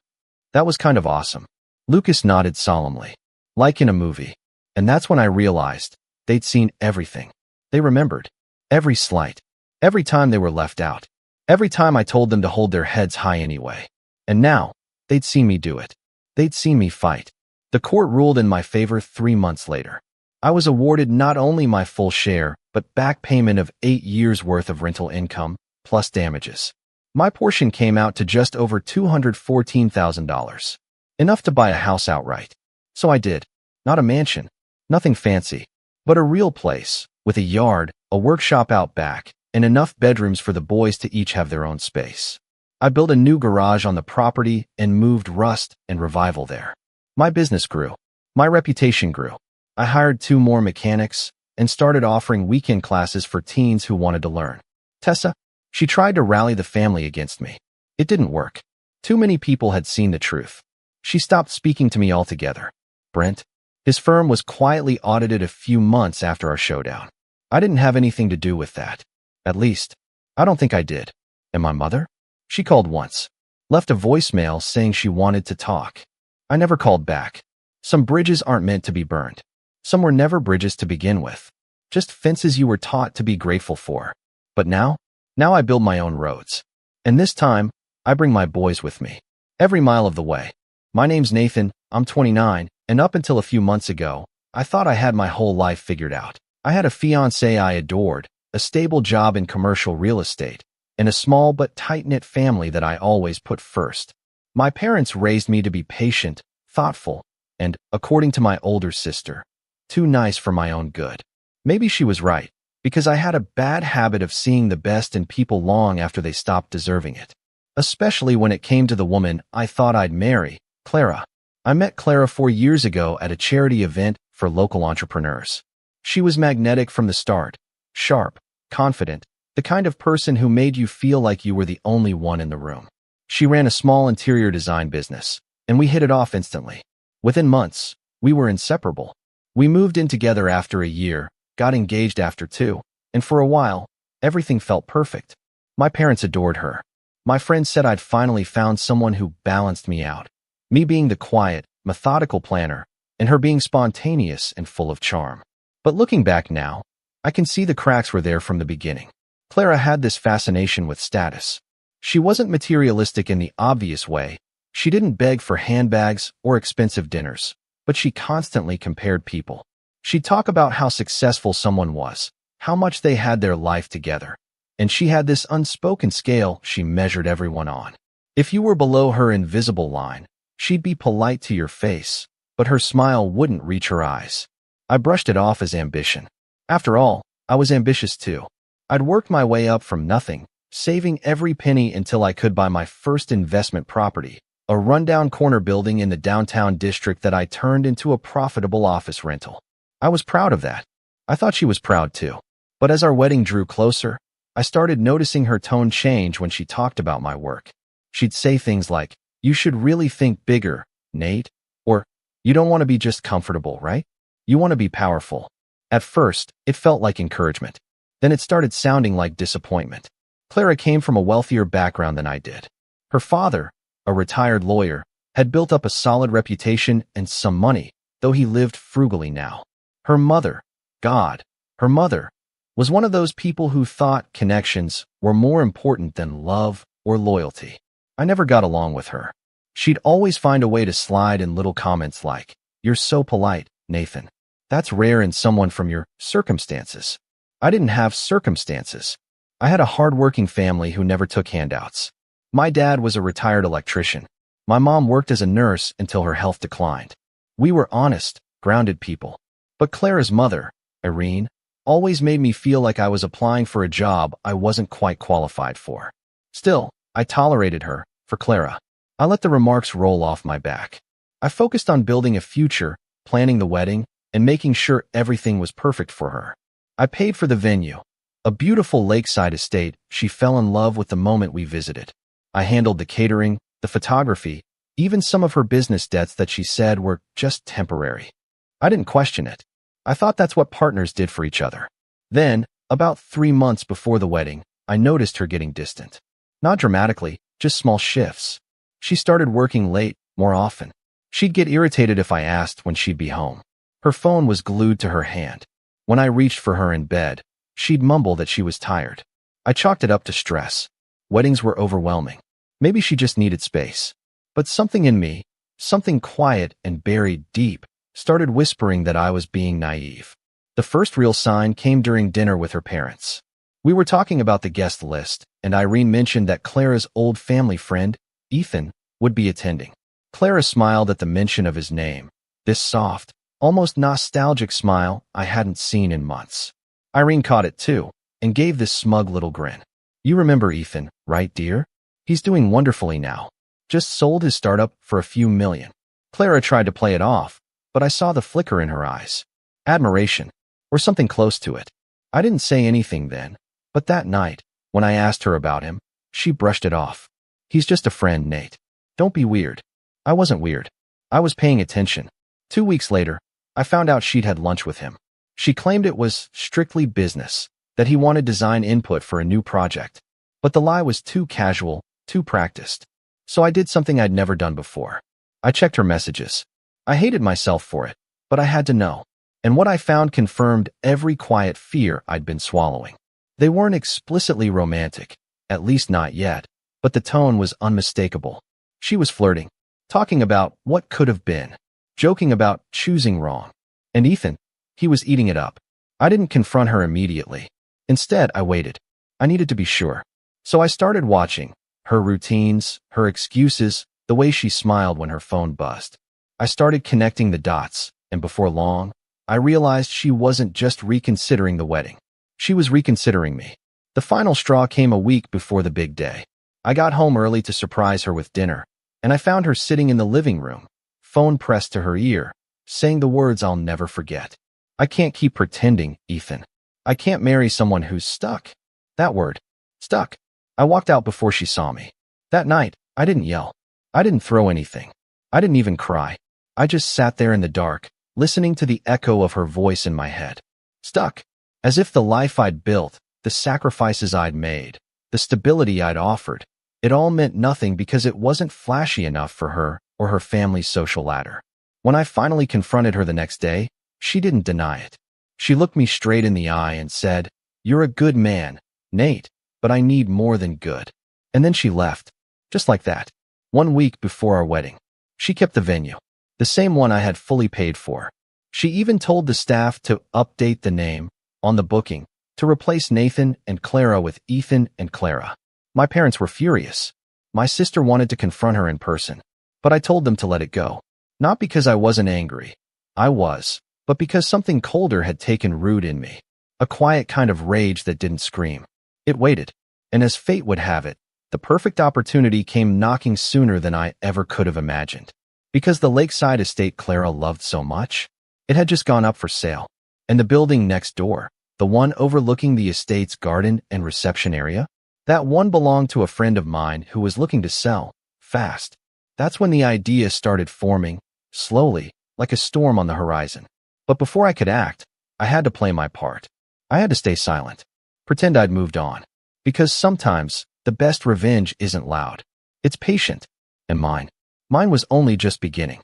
That was kind of awesome." Lucas nodded solemnly. "Like in a movie." And that's when I realized they'd seen everything. They remembered. Every slight. Every time they were left out. Every time I told them to hold their heads high anyway. And now, they'd seen me do it. They'd seen me fight. The court ruled in my favor 3 months later. I was awarded not only my full share, but back payment of 8 years' worth of rental income, plus damages. My portion came out to just over $214,000. Enough to buy a house outright. So I did. Not a mansion. Nothing fancy. But a real place, with a yard, a workshop out back, and enough bedrooms for the boys to each have their own space. I built a new garage on the property and moved Rust and Revival there. My business grew. My reputation grew. I hired 2 more mechanics and started offering weekend classes for teens who wanted to learn. Tessa, she tried to rally the family against me. It didn't work. Too many people had seen the truth. She stopped speaking to me altogether. Brent, his firm was quietly audited a few months after our showdown. I didn't have anything to do with that. At least, I don't think I did. And my mother? She called once. Left a voicemail saying she wanted to talk. I never called back. Some bridges aren't meant to be burned. Some were never bridges to begin with. Just fences you were taught to be grateful for. But now I build my own roads. And this time, I bring my boys with me. Every mile of the way. My name's Nathan, I'm 29, and up until a few months ago, I thought I had my whole life figured out. I had a fiancé I adored, a stable job in commercial real estate, and a small but tight-knit family that I always put first. My parents raised me to be patient, thoughtful, and, according to my older sister, too nice for my own good. Maybe she was right, because I had a bad habit of seeing the best in people long after they stopped deserving it. Especially when it came to the woman I thought I'd marry, Clara. I met Clara 4 years ago at a charity event for local entrepreneurs. She was magnetic from the start, sharp, confident, the kind of person who made you feel like you were the only one in the room. She ran a small interior design business, and we hit it off instantly. Within months, we were inseparable. We moved in together after a year, got engaged after 2, and for a while, everything felt perfect. My parents adored her. My friends said I'd finally found someone who balanced me out. Me being the quiet, methodical planner, and her being spontaneous and full of charm. But looking back now, I can see the cracks were there from the beginning. Clara had this fascination with status. She wasn't materialistic in the obvious way. She didn't beg for handbags or expensive dinners, but she constantly compared people. She'd talk about how successful someone was, how much they had their life together, and she had this unspoken scale she measured everyone on. If you were below her invisible line, she'd be polite to your face, but her smile wouldn't reach her eyes. I brushed it off as ambition. After all, I was ambitious too. I'd worked my way up from nothing, saving every penny until I could buy my first investment property, a rundown corner building in the downtown district that I turned into a profitable office rental. I was proud of that. I thought she was proud too. But as our wedding drew closer, I started noticing her tone change when she talked about my work. She'd say things like, "You should really think bigger, Nate," or, "You don't want to be just comfortable, right? You want to be powerful." At first, it felt like encouragement. Then it started sounding like disappointment. Clara came from a wealthier background than I did. Her father, a retired lawyer, had built up a solid reputation and some money, though he lived frugally now. Her mother, her mother, was one of those people who thought connections were more important than love or loyalty. I never got along with her. She'd always find a way to slide in little comments like, "You're so polite, Nathan. That's rare in someone from your circumstances." I didn't have circumstances. I had a hard-working family who never took handouts. My dad was a retired electrician. My mom worked as a nurse until her health declined. We were honest, grounded people. But Clara's mother, Irene, always made me feel like I was applying for a job I wasn't quite qualified for. Still, I tolerated her, for Clara. I let the remarks roll off my back. I focused on building a future, planning the wedding, and making sure everything was perfect for her. I paid for the venue, a beautiful lakeside estate. She fell in love with the moment we visited. I handled the catering, the photography, even some of her business debts that she said were just temporary. I didn't question it. I thought that's what partners did for each other. Then, about 3 months before the wedding, I noticed her getting distant. Not dramatically, just small shifts. She started working late, more often. She'd get irritated if I asked when she'd be home. Her phone was glued to her hand. When I reached for her in bed, she'd mumble that she was tired. I chalked it up to stress. Weddings were overwhelming. Maybe she just needed space. But something in me, Something quiet and buried deep started whispering that I was being naive. The first real sign came during dinner with her parents. We were talking about the guest list, and Irene mentioned that Clara's old family friend, Ethan, would be attending. Clara smiled at the mention of his name, this soft, almost nostalgic smile I hadn't seen in months. Irene caught it too, and gave this smug little grin. You remember Ethan, right, dear? He's doing wonderfully now. Just sold his startup for a few million. Clara tried to play it off, but I saw the flicker in her eyes. Admiration, or something close to it. I didn't say anything then, but that night, when I asked her about him, she brushed it off. He's just a friend, Nate. Don't be weird. I wasn't weird. I was paying attention. 2 weeks later, I found out she'd had lunch with him. She claimed it was strictly business, that he wanted design input for a new project. But the lie was too casual, too practiced. So I did something I'd never done before. I checked her messages. I hated myself for it, but I had to know. And what I found confirmed every quiet fear I'd been swallowing. They weren't explicitly romantic, at least not yet, but the tone was unmistakable. She was flirting, talking about what could have been, joking about choosing wrong. And Ethan, he was eating it up. I didn't confront her immediately. Instead, I waited. I needed to be sure. So I started watching her routines, her excuses, the way she smiled when her phone buzzed. I started connecting the dots, and before long, I realized she wasn't just reconsidering the wedding. She was reconsidering me. The final straw came a week before the big day. I got home early to surprise her with dinner, and I found her sitting in the living room, phone pressed to her ear, saying the words I'll never forget. I can't keep pretending, Ethan. I can't marry someone who's stuck. That word. Stuck. I walked out before she saw me. That night, I didn't yell. I didn't throw anything. I didn't even cry. I just sat there in the dark, listening to the echo of her voice in my head. Stuck. As if the life I'd built, the sacrifices I'd made, the stability I'd offered, it all meant nothing because it wasn't flashy enough for her or her family's social ladder. When I finally confronted her the next day, she didn't deny it. She looked me straight in the eye and said, "You're a good man, Nate, but I need more than good." And then she left. Just like that. 1 week before our wedding. She kept the venue. The same one I had fully paid for. She even told the staff to update the name on the booking to replace Nathan and Clara with Ethan and Clara. My parents were furious. My sister wanted to confront her in person, but I told them to let it go. Not because I wasn't angry. I was, but because something colder had taken root in me. A quiet kind of rage that didn't scream. It waited, and as fate would have it, the perfect opportunity came knocking sooner than I ever could have imagined. Because the lakeside estate Clara loved so much, it had just gone up for sale. And the building next door, the one overlooking the estate's garden and reception area, that one belonged to a friend of mine who was looking to sell, fast. That's when the idea started forming, slowly, like a storm on the horizon. But before I could act, I had to play my part. I had to stay silent, pretend I'd moved on. Because sometimes, the best revenge isn't loud. It's patient. And mine was only just beginning.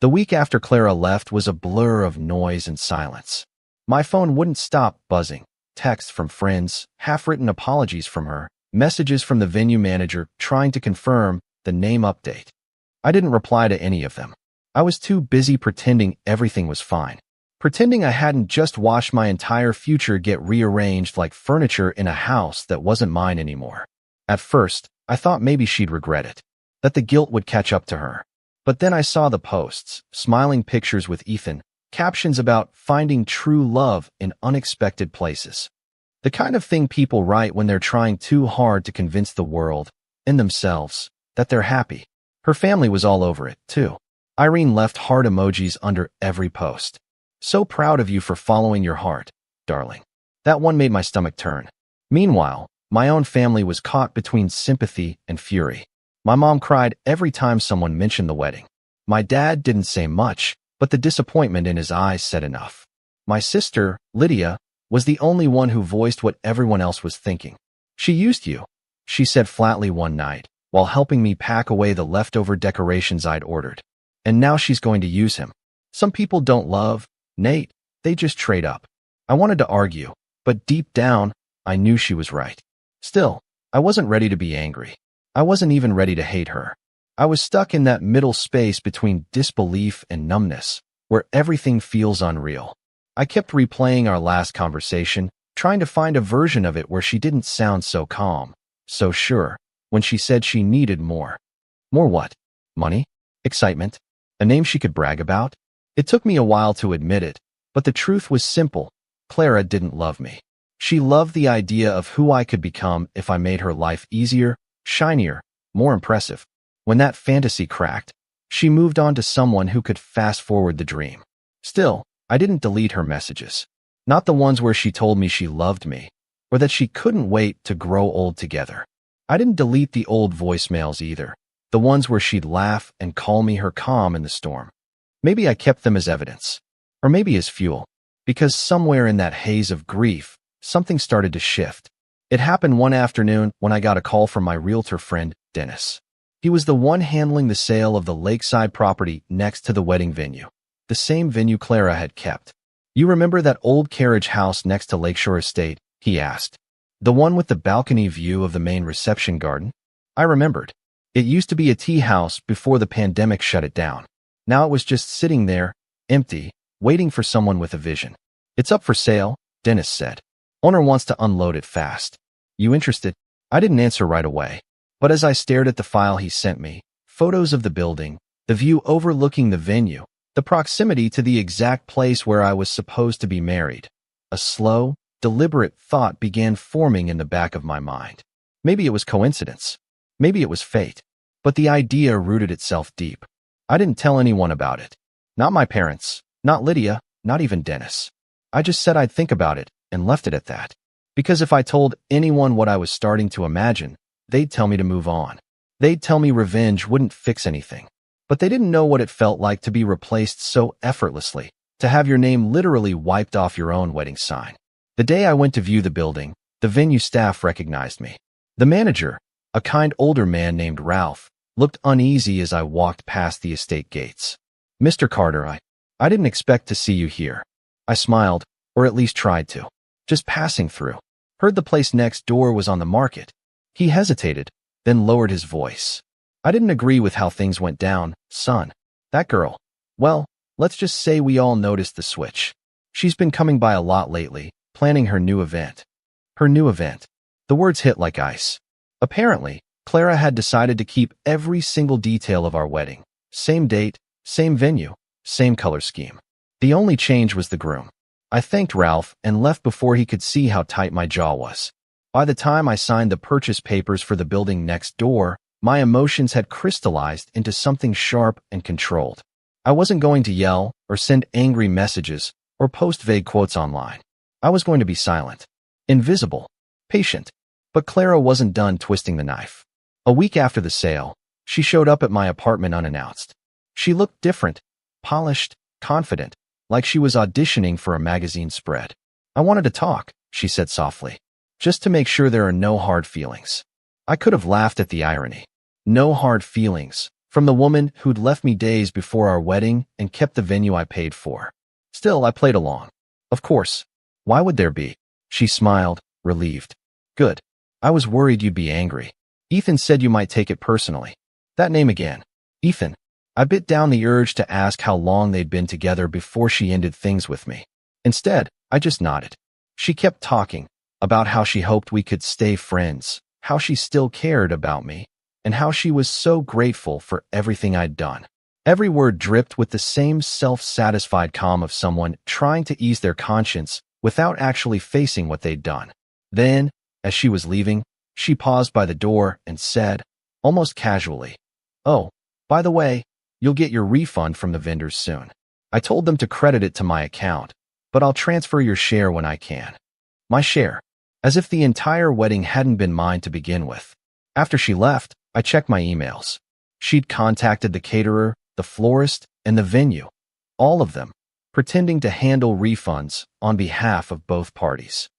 The week after Clara left was a blur of noise and silence. My phone wouldn't stop buzzing. Texts from friends, half-written apologies from her, messages from the venue manager trying to confirm the name update. I didn't reply to any of them. I was too busy pretending everything was fine. Pretending I hadn't just watched my entire future get rearranged like furniture in a house that wasn't mine anymore. At first, I thought maybe she'd regret it, that the guilt would catch up to her. But then I saw the posts, smiling pictures with Ethan, captions about finding true love in unexpected places. The kind of thing people write when they're trying too hard to convince the world, and themselves, that they're happy. Her family was all over it, too. Irene left heart emojis under every post. So proud of you for following your heart, darling. That one made my stomach turn. Meanwhile, my own family was caught between sympathy and fury. My mom cried every time someone mentioned the wedding. My dad didn't say much, but the disappointment in his eyes said enough. My sister, Lydia, was the only one who voiced what everyone else was thinking. "She used you," she said flatly one night, while helping me pack away the leftover decorations I'd ordered. "And now she's going to use him. Some people don't love Nate, they just trade up." I wanted to argue, but deep down, I knew she was right. Still, I wasn't ready to be angry. I wasn't even ready to hate her. I was stuck in that middle space between disbelief and numbness, where everything feels unreal. I kept replaying our last conversation, trying to find a version of it where she didn't sound so calm, so sure, when she said she needed more. More what? Money? Excitement? A name she could brag about? It took me a while to admit it, but the truth was simple. Clara didn't love me. She loved the idea of who I could become if I made her life easier, shinier, more impressive. When that fantasy cracked, she moved on to someone who could fast-forward the dream. Still, I didn't delete her messages. Not the ones where she told me she loved me, or that she couldn't wait to grow old together. I didn't delete the old voicemails either, the ones where she'd laugh and call me her calm in the storm. Maybe I kept them as evidence, or maybe as fuel, because somewhere in that haze of grief, something started to shift. It happened one afternoon when I got a call from my realtor friend, Dennis. He was the one handling the sale of the lakeside property next to the wedding venue, the same venue Clara had kept. "You remember that old carriage house next to Lakeshore Estate?" he asked. "The one with the balcony view of the main reception garden?" I remembered. It used to be a tea house before the pandemic shut it down. Now it was just sitting there, empty, waiting for someone with a vision. "It's up for sale," Dennis said. "Owner wants to unload it fast. You interested?" I didn't answer right away, but as I stared at the file he sent me, photos of the building, the view overlooking the venue, the proximity to the exact place where I was supposed to be married, a slow, deliberate thought began forming in the back of my mind. Maybe it was coincidence. Maybe it was fate. But the idea rooted itself deep. I didn't tell anyone about it. Not my parents, not Lydia, not even Dennis. I just said I'd think about it and left it at that. Because if I told anyone what I was starting to imagine, they'd tell me to move on. They'd tell me revenge wouldn't fix anything. But they didn't know what it felt like to be replaced so effortlessly, to have your name literally wiped off your own wedding sign. The day I went to view the building, the venue staff recognized me. The manager, a kind older man named Ralph, looked uneasy as I walked past the estate gates. "Mr. Carter, I didn't expect to see you here." I smiled, or at least tried to. "Just passing through. Heard the place next door was on the market." He hesitated, then lowered his voice. "I didn't agree with how things went down, son. That girl. Well, let's just say we all noticed the switch. She's been coming by a lot lately, planning her new event." Her new event. The words hit like ice. Apparently, Clara had decided to keep every single detail of our wedding. Same date, same venue, same color scheme. The only change was the groom. I thanked Ralph and left before he could see how tight my jaw was. By the time I signed the purchase papers for the building next door, my emotions had crystallized into something sharp and controlled. I wasn't going to yell or send angry messages or post vague quotes online. I was going to be silent, invisible, patient. But Clara wasn't done twisting the knife. A week after the sale, she showed up at my apartment unannounced. She looked different, polished, confident, like she was auditioning for a magazine spread. "I wanted to talk," she said softly, "just to make sure there are no hard feelings." I could have laughed at the irony. No hard feelings, from the woman who'd left me days before our wedding and kept the venue I paid for. Still, I played along. "Of course. Why would there be?" She smiled, relieved. "Good. I was worried you'd be angry. Ethan said you might take it personally." That name again. Ethan. I bit down the urge to ask how long they'd been together before she ended things with me. Instead, I just nodded. She kept talking about how she hoped we could stay friends, how she still cared about me, and how she was so grateful for everything I'd done. Every word dripped with the same self-satisfied calm of someone trying to ease their conscience without actually facing what they'd done. Then, as she was leaving, she paused by the door and said, almost casually, "Oh, by the way, you'll get your refund from the vendors soon. I told them to credit it to my account, but I'll transfer your share when I can." My share. As if the entire wedding hadn't been mine to begin with. After she left, I checked my emails. She'd contacted the caterer, the florist, and the venue. All of them, pretending to handle refunds on behalf of both parties.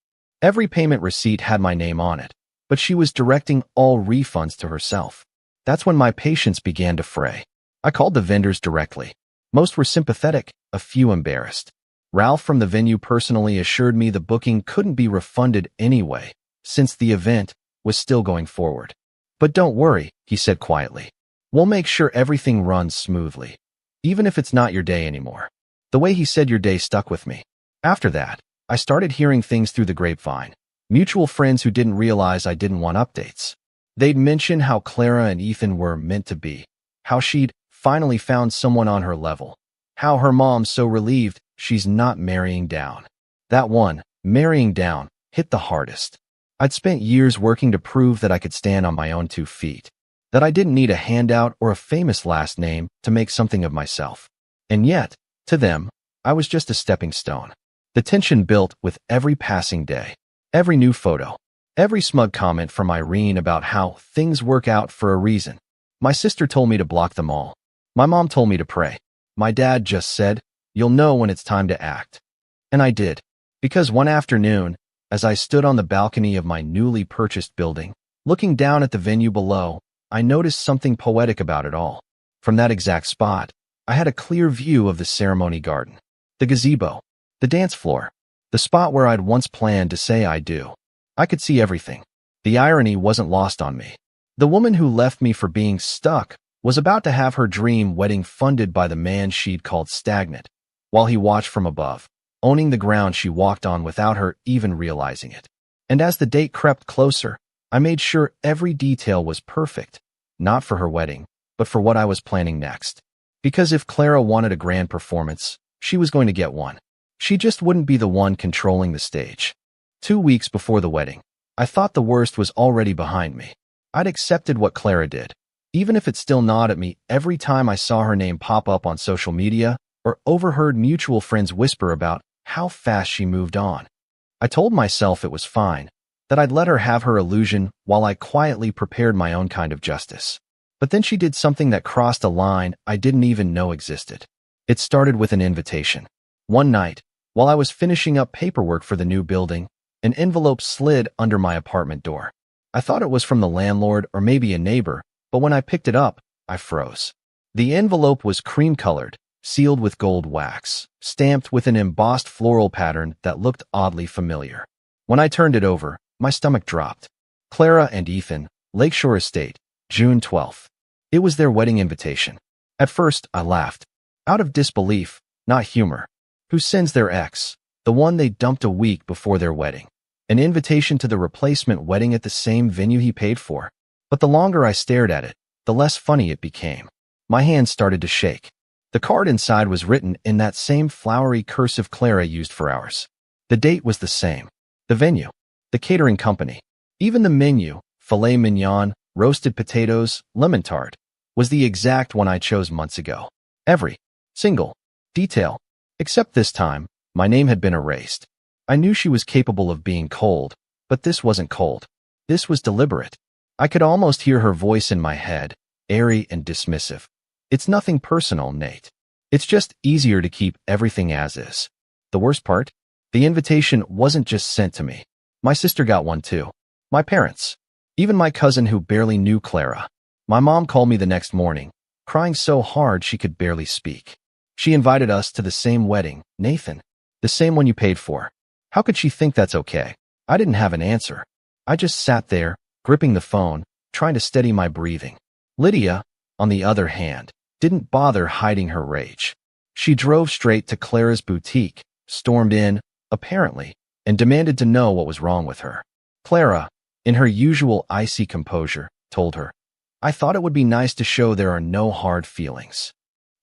Every payment receipt had my name on it, but she was directing all refunds to herself. That's when my patience began to fray. I called the vendors directly. Most were sympathetic, a few embarrassed. Ralph from the venue personally assured me the booking couldn't be refunded anyway, since the event was still going forward. "But don't worry," he said quietly. We'll make sure everything runs smoothly, even if it's not your day anymore. The way he said your day stuck with me. After that, I started hearing things through the grapevine. Mutual friends who didn't realize I didn't want updates. They'd mention how Clara and Ethan were meant to be, how she'd finally found someone on her level, how her mom's so relieved she's not marrying down. That one, marrying down, hit the hardest. I'd spent years working to prove that I could stand on my own 2 feet, that I didn't need a handout or a famous last name to make something of myself. And yet, to them, I was just a stepping stone. The tension built with every passing day, every new photo, every smug comment from Irene about how things work out for a reason. My sister told me to block them all. My mom told me to pray. My dad just said, "You'll know when it's time to act." And I did. Because one afternoon, as I stood on the balcony of my newly purchased building, looking down at the venue below, I noticed something poetic about it all. From that exact spot, I had a clear view of the ceremony garden, the gazebo, the dance floor, the spot where I'd once planned to say I do. I could see everything. The irony wasn't lost on me. The woman who left me for being stuck was about to have her dream wedding funded by the man she'd called stagnant, while he watched from above, owning the ground she walked on without her even realizing it. And as the date crept closer, I made sure every detail was perfect, not for her wedding, but for what I was planning next. Because if Clara wanted a grand performance, she was going to get one. She just wouldn't be the one controlling the stage. 2 weeks before the wedding, I thought the worst was already behind me. I'd accepted what Clara did, even if it still gnawed at me every time I saw her name pop up on social media or overheard mutual friends whisper about how fast she moved on. I told myself it was fine, that I'd let her have her illusion while I quietly prepared my own kind of justice. But then she did something that crossed a line I didn't even know existed. It started with an invitation. One night, while I was finishing up paperwork for the new building, an envelope slid under my apartment door. I thought it was from the landlord or maybe a neighbor, but when I picked it up, I froze. The envelope was cream-colored, sealed with gold wax, stamped with an embossed floral pattern that looked oddly familiar. When I turned it over, my stomach dropped. Clara and Ethan, Lakeshore Estate, June 12th. It was their wedding invitation. At first, I laughed. Out of disbelief, not humor. Who sends their ex, the one they dumped a week before their wedding, an invitation to the replacement wedding at the same venue he paid for? But the longer I stared at it, the less funny it became. My hands started to shake. The card inside was written in that same flowery cursive Clara used for ours. The date was the same. The venue, the catering company, even the menu, filet mignon, roasted potatoes, lemon tart, was the exact one I chose months ago. Every single detail. Except this time, my name had been erased. I knew she was capable of being cold, but this wasn't cold. This was deliberate. I could almost hear her voice in my head, airy and dismissive. "It's nothing personal, Nate. It's just easier to keep everything as is." The worst part? The invitation wasn't just sent to me. My sister got one too. My parents. Even my cousin who barely knew Clara. My mom called me the next morning, crying so hard she could barely speak. She invited us to the same wedding, Nathan. The same one you paid for. How could she think that's okay? I didn't have an answer. I just sat there, gripping the phone, trying to steady my breathing. Lydia, on the other hand, didn't bother hiding her rage. She drove straight to Clara's boutique, stormed in, apparently, and demanded to know what was wrong with her. Clara, in her usual icy composure, told her, "I thought it would be nice to show there are no hard feelings."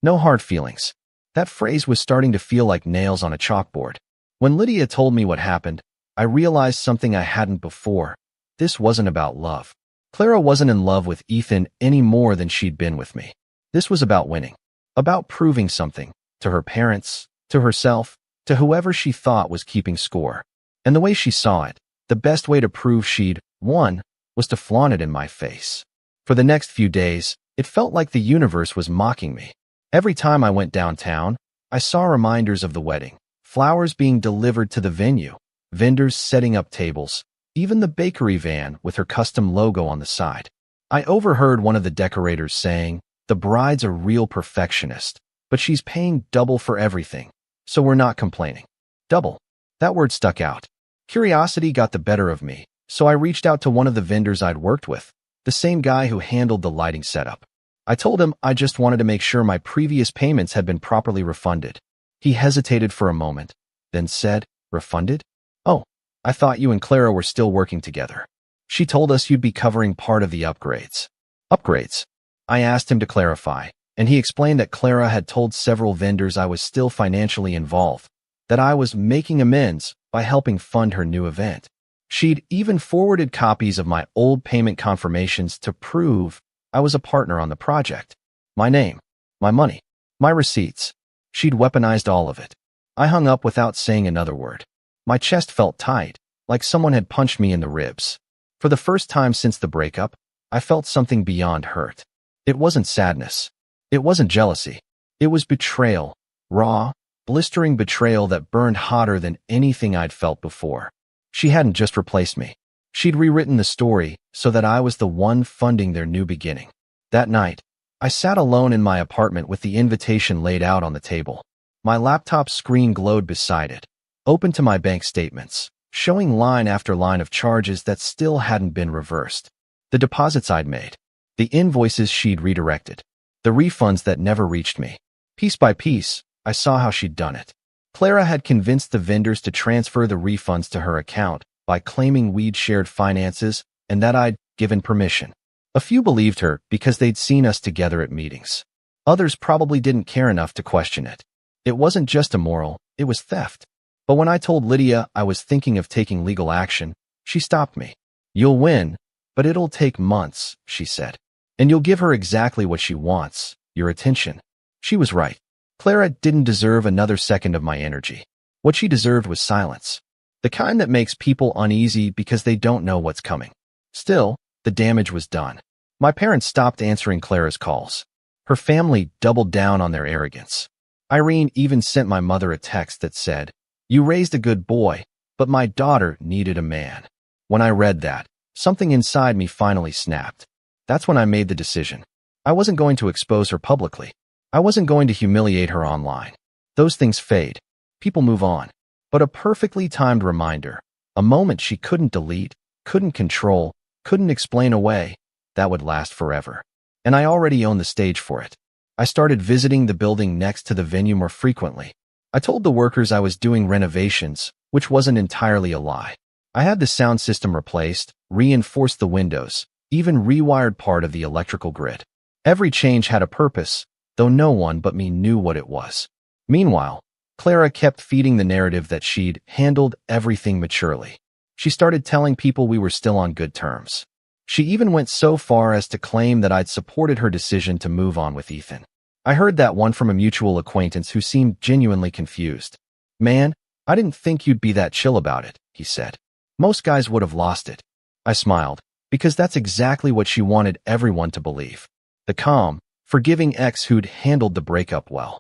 No hard feelings. That phrase was starting to feel like nails on a chalkboard. When Lydia told me what happened, I realized something I hadn't before. This wasn't about love. Clara wasn't in love with Ethan any more than she'd been with me. This was about winning. About proving something. To her parents, to herself, to whoever she thought was keeping score. And the way she saw it, the best way to prove she'd won was to flaunt it in my face. For the next few days, it felt like the universe was mocking me. Every time I went downtown, I saw reminders of the wedding, flowers being delivered to the venue, vendors setting up tables, even the bakery van with her custom logo on the side. I overheard one of the decorators saying, "The bride's a real perfectionist, but she's paying double for everything, so we're not complaining." Double. That word stuck out. Curiosity got the better of me, so I reached out to one of the vendors I'd worked with, the same guy who handled the lighting setup. I told him I just wanted to make sure my previous payments had been properly refunded. He hesitated for a moment, then said, "Refunded? Oh, I thought you and Clara were still working together. She told us you'd be covering part of the upgrades." Upgrades? I asked him to clarify, and he explained that Clara had told several vendors I was still financially involved, that I was making amends by helping fund her new event. She'd even forwarded copies of my old payment confirmations to prove I was a partner on the project. My name, my money, my receipts. She'd weaponized all of it. I hung up without saying another word. My chest felt tight, like someone had punched me in the ribs. For the first time since the breakup, I felt something beyond hurt. It wasn't sadness. It wasn't jealousy. It was betrayal. Raw, blistering betrayal that burned hotter than anything I'd felt before. She hadn't just replaced me. She'd rewritten the story so that I was the one funding their new beginning. That night, I sat alone in my apartment with the invitation laid out on the table. My laptop screen glowed beside it, open to my bank statements, showing line after line of charges that still hadn't been reversed. The deposits I'd made, the invoices she'd redirected, the refunds that never reached me. Piece by piece, I saw how she'd done it. Clara had convinced the vendors to transfer the refunds to her account by claiming we'd shared finances and that I'd given permission. A few believed her because they'd seen us together at meetings. Others probably didn't care enough to question it. It wasn't just immoral, it was theft. But when I told Lydia I was thinking of taking legal action, she stopped me. "You'll win, but it'll take months," she said. "And you'll give her exactly what she wants, your attention." She was right. Clara didn't deserve another second of my energy. What she deserved was silence. The kind that makes people uneasy because they don't know what's coming. Still, the damage was done. My parents stopped answering Clara's calls. Her family doubled down on their arrogance. Irene even sent my mother a text that said, "You raised a good boy, but my daughter needed a man." When I read that, something inside me finally snapped. That's when I made the decision. I wasn't going to expose her publicly. I wasn't going to humiliate her online. Those things fade. People move on. But a perfectly timed reminder, a moment she couldn't delete, couldn't control, couldn't explain away, that would last forever. And I already owned the stage for it. I started visiting the building next to the venue more frequently. I told the workers I was doing renovations, which wasn't entirely a lie. I had the sound system replaced, reinforced the windows, even rewired part of the electrical grid. Every change had a purpose, though no one but me knew what it was. Meanwhile, Clara kept feeding the narrative that she'd handled everything maturely. She started telling people we were still on good terms. She even went so far as to claim that I'd supported her decision to move on with Ethan. I heard that one from a mutual acquaintance who seemed genuinely confused. "Man, I didn't think you'd be that chill about it," he said. "Most guys would have lost it." I smiled, because that's exactly what she wanted everyone to believe. The calm, forgiving ex who'd handled the breakup well.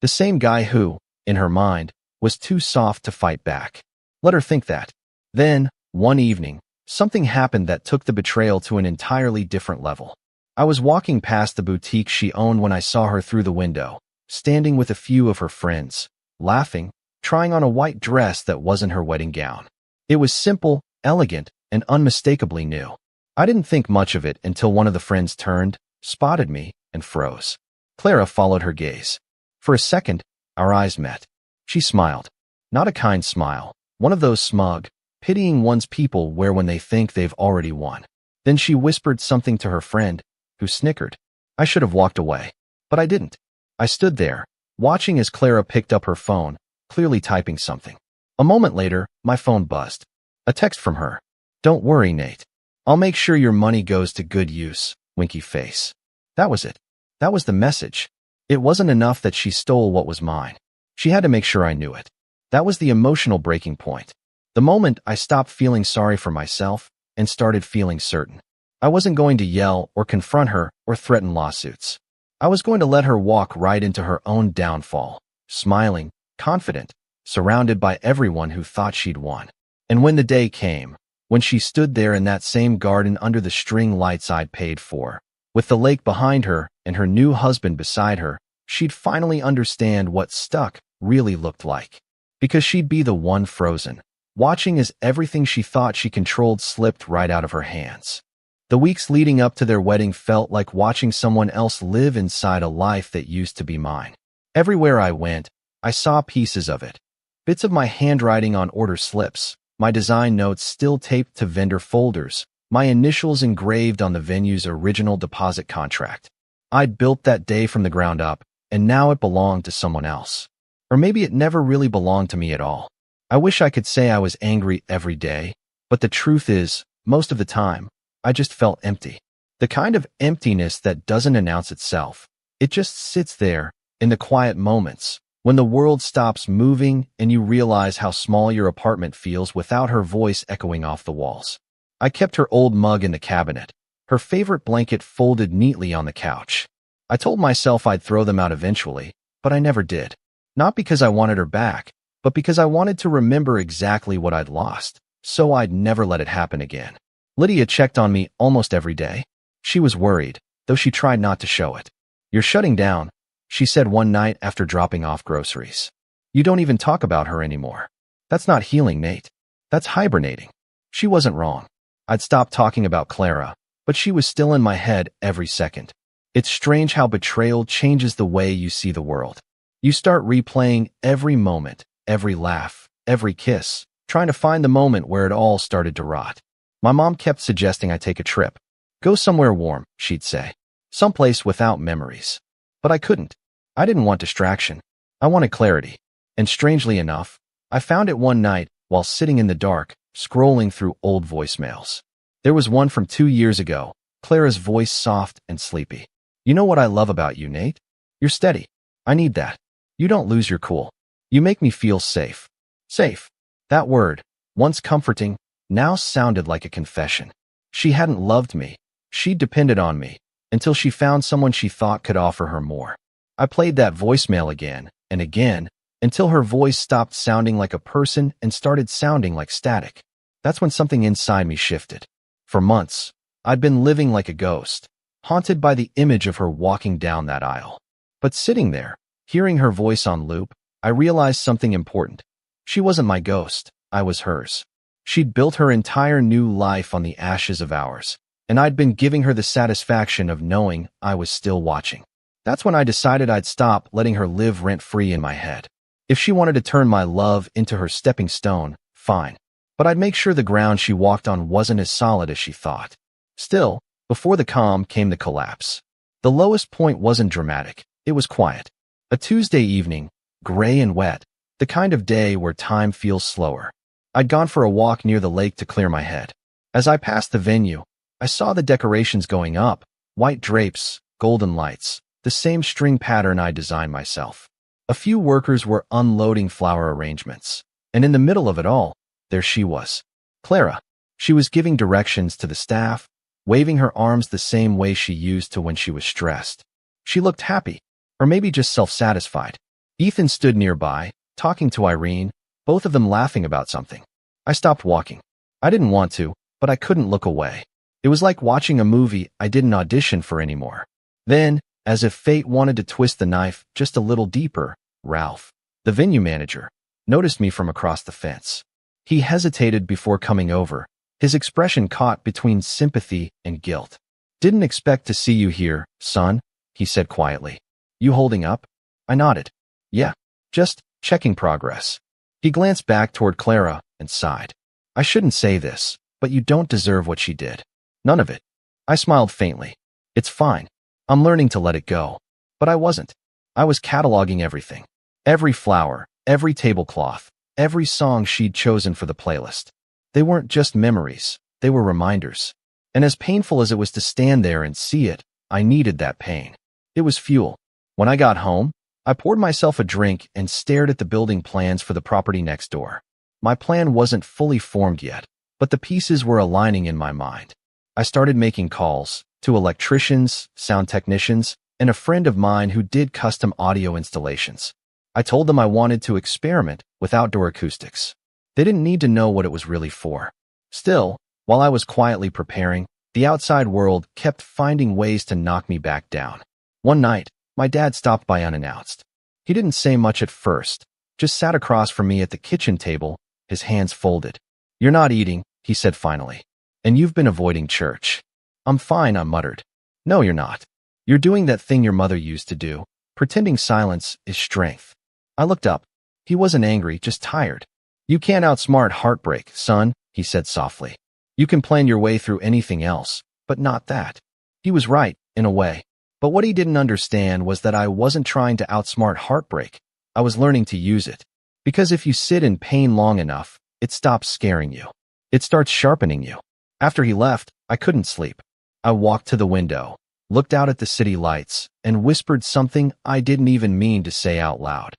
The same guy who, in her mind, was too soft to fight back. Let her think that. Then, one evening, something happened that took the betrayal to an entirely different level. I was walking past the boutique she owned when I saw her through the window, standing with a few of her friends, laughing, trying on a white dress that wasn't her wedding gown. It was simple, elegant, and unmistakably new. I didn't think much of it until one of the friends turned, spotted me, and froze. Clara followed her gaze. For a second, our eyes met. She smiled. Not a kind smile, one of those smug, pitying one's people wear when they think they've already won. Then she whispered something to her friend, who snickered. I should have walked away, but I didn't. I stood there, watching as Clara picked up her phone, clearly typing something. A moment later, my phone buzzed. A text from her. "Don't worry, Nate. I'll make sure your money goes to good use," winky face. That was it. That was the message. It wasn't enough that she stole what was mine. She had to make sure I knew it. That was the emotional breaking point. The moment I stopped feeling sorry for myself and started feeling certain. I wasn't going to yell or confront her or threaten lawsuits. I was going to let her walk right into her own downfall, smiling, confident, surrounded by everyone who thought she'd won. And when the day came, when she stood there in that same garden under the string lights I'd paid for, with the lake behind her and her new husband beside her, she'd finally understand what stuck really looked like. Because she'd be the one frozen, watching as everything she thought she controlled slipped right out of her hands. The weeks leading up to their wedding felt like watching someone else live inside a life that used to be mine. Everywhere I went, I saw pieces of it. Bits of my handwriting on order slips, my design notes still taped to vendor folders, my initials engraved on the venue's original deposit contract. I'd built that day from the ground up, and now it belonged to someone else. Or maybe it never really belonged to me at all. I wish I could say I was angry every day, but the truth is, most of the time, I just felt empty. The kind of emptiness that doesn't announce itself. It just sits there, in the quiet moments, when the world stops moving and you realize how small your apartment feels without her voice echoing off the walls. I kept her old mug in the cabinet, her favorite blanket folded neatly on the couch. I told myself I'd throw them out eventually, but I never did. Not because I wanted her back, but because I wanted to remember exactly what I'd lost, so I'd never let it happen again. Lydia checked on me almost every day. She was worried, though she tried not to show it. "You're shutting down," she said one night after dropping off groceries. "You don't even talk about her anymore." "That's not healing, Nate. That's hibernating." She wasn't wrong. I'd stopped talking about Clara, but she was still in my head every second. It's strange how betrayal changes the way you see the world. You start replaying every moment, every laugh, every kiss, trying to find the moment where it all started to rot. My mom kept suggesting I take a trip. "Go somewhere warm," she'd say. "Someplace without memories." But I couldn't. I didn't want distraction. I wanted clarity. And strangely enough, I found it one night while sitting in the dark, scrolling through old voicemails. There was one from 2 years ago, Clara's voice soft and sleepy. "You know what I love about you, Nate? You're steady. I need that. You don't lose your cool. You make me feel safe." Safe. That word, once comforting, now sounded like a confession. She hadn't loved me. She'd depended on me, until she found someone she thought could offer her more. I played that voicemail again and again, until her voice stopped sounding like a person and started sounding like static. That's when something inside me shifted. For months, I'd been living like a ghost, haunted by the image of her walking down that aisle. But sitting there, hearing her voice on loop, I realized something important. She wasn't my ghost, I was hers. She'd built her entire new life on the ashes of ours, and I'd been giving her the satisfaction of knowing I was still watching. That's when I decided I'd stop letting her live rent-free in my head. If she wanted to turn my love into her stepping stone, fine. But I'd make sure the ground she walked on wasn't as solid as she thought. Still, before the calm came the collapse. The lowest point wasn't dramatic, it was quiet. A Tuesday evening, gray and wet, the kind of day where time feels slower. I'd gone for a walk near the lake to clear my head. As I passed the venue, I saw the decorations going up, white drapes, golden lights, the same string pattern I designed myself. A few workers were unloading flower arrangements, and in the middle of it all, there she was. Clara. She was giving directions to the staff, waving her arms the same way she used to when she was stressed. She looked happy, or maybe just self-satisfied. Ethan stood nearby, talking to Irene, both of them laughing about something. I stopped walking. I didn't want to, but I couldn't look away. It was like watching a movie I didn't audition for anymore. Then, as if fate wanted to twist the knife just a little deeper, Ralph, the venue manager, noticed me from across the fence. He hesitated before coming over, his expression caught between sympathy and guilt. "Didn't expect to see you here, son," he said quietly. "You holding up?" I nodded. "Yeah, just checking progress." He glanced back toward Clara and sighed. "I shouldn't say this, but you don't deserve what she did. None of it." I smiled faintly. "It's fine. I'm learning to let it go." But I wasn't. I was cataloging everything. Every flower, every tablecloth, every song she'd chosen for the playlist. They weren't just memories, they were reminders. And as painful as it was to stand there and see it, I needed that pain. It was fuel. When I got home, I poured myself a drink and stared at the building plans for the property next door. My plan wasn't fully formed yet, but the pieces were aligning in my mind. I started making calls to electricians, sound technicians, and a friend of mine who did custom audio installations. I told them I wanted to experiment with outdoor acoustics. They didn't need to know what it was really for. Still, while I was quietly preparing, the outside world kept finding ways to knock me back down. One night, my dad stopped by unannounced. He didn't say much at first, just sat across from me at the kitchen table, his hands folded. "You're not eating," he said finally. "And you've been avoiding church." I'm fine, I muttered. No, you're not. You're doing that thing your mother used to do. Pretending silence is strength. I looked up. He wasn't angry, just tired. You can't outsmart heartbreak, son, he said softly. You can plan your way through anything else, but not that. He was right, in a way. But what he didn't understand was that I wasn't trying to outsmart heartbreak. I was learning to use it. Because if you sit in pain long enough, it stops scaring you. It starts sharpening you. After he left, I couldn't sleep. I walked to the window, looked out at the city lights, and whispered something I didn't even mean to say out loud.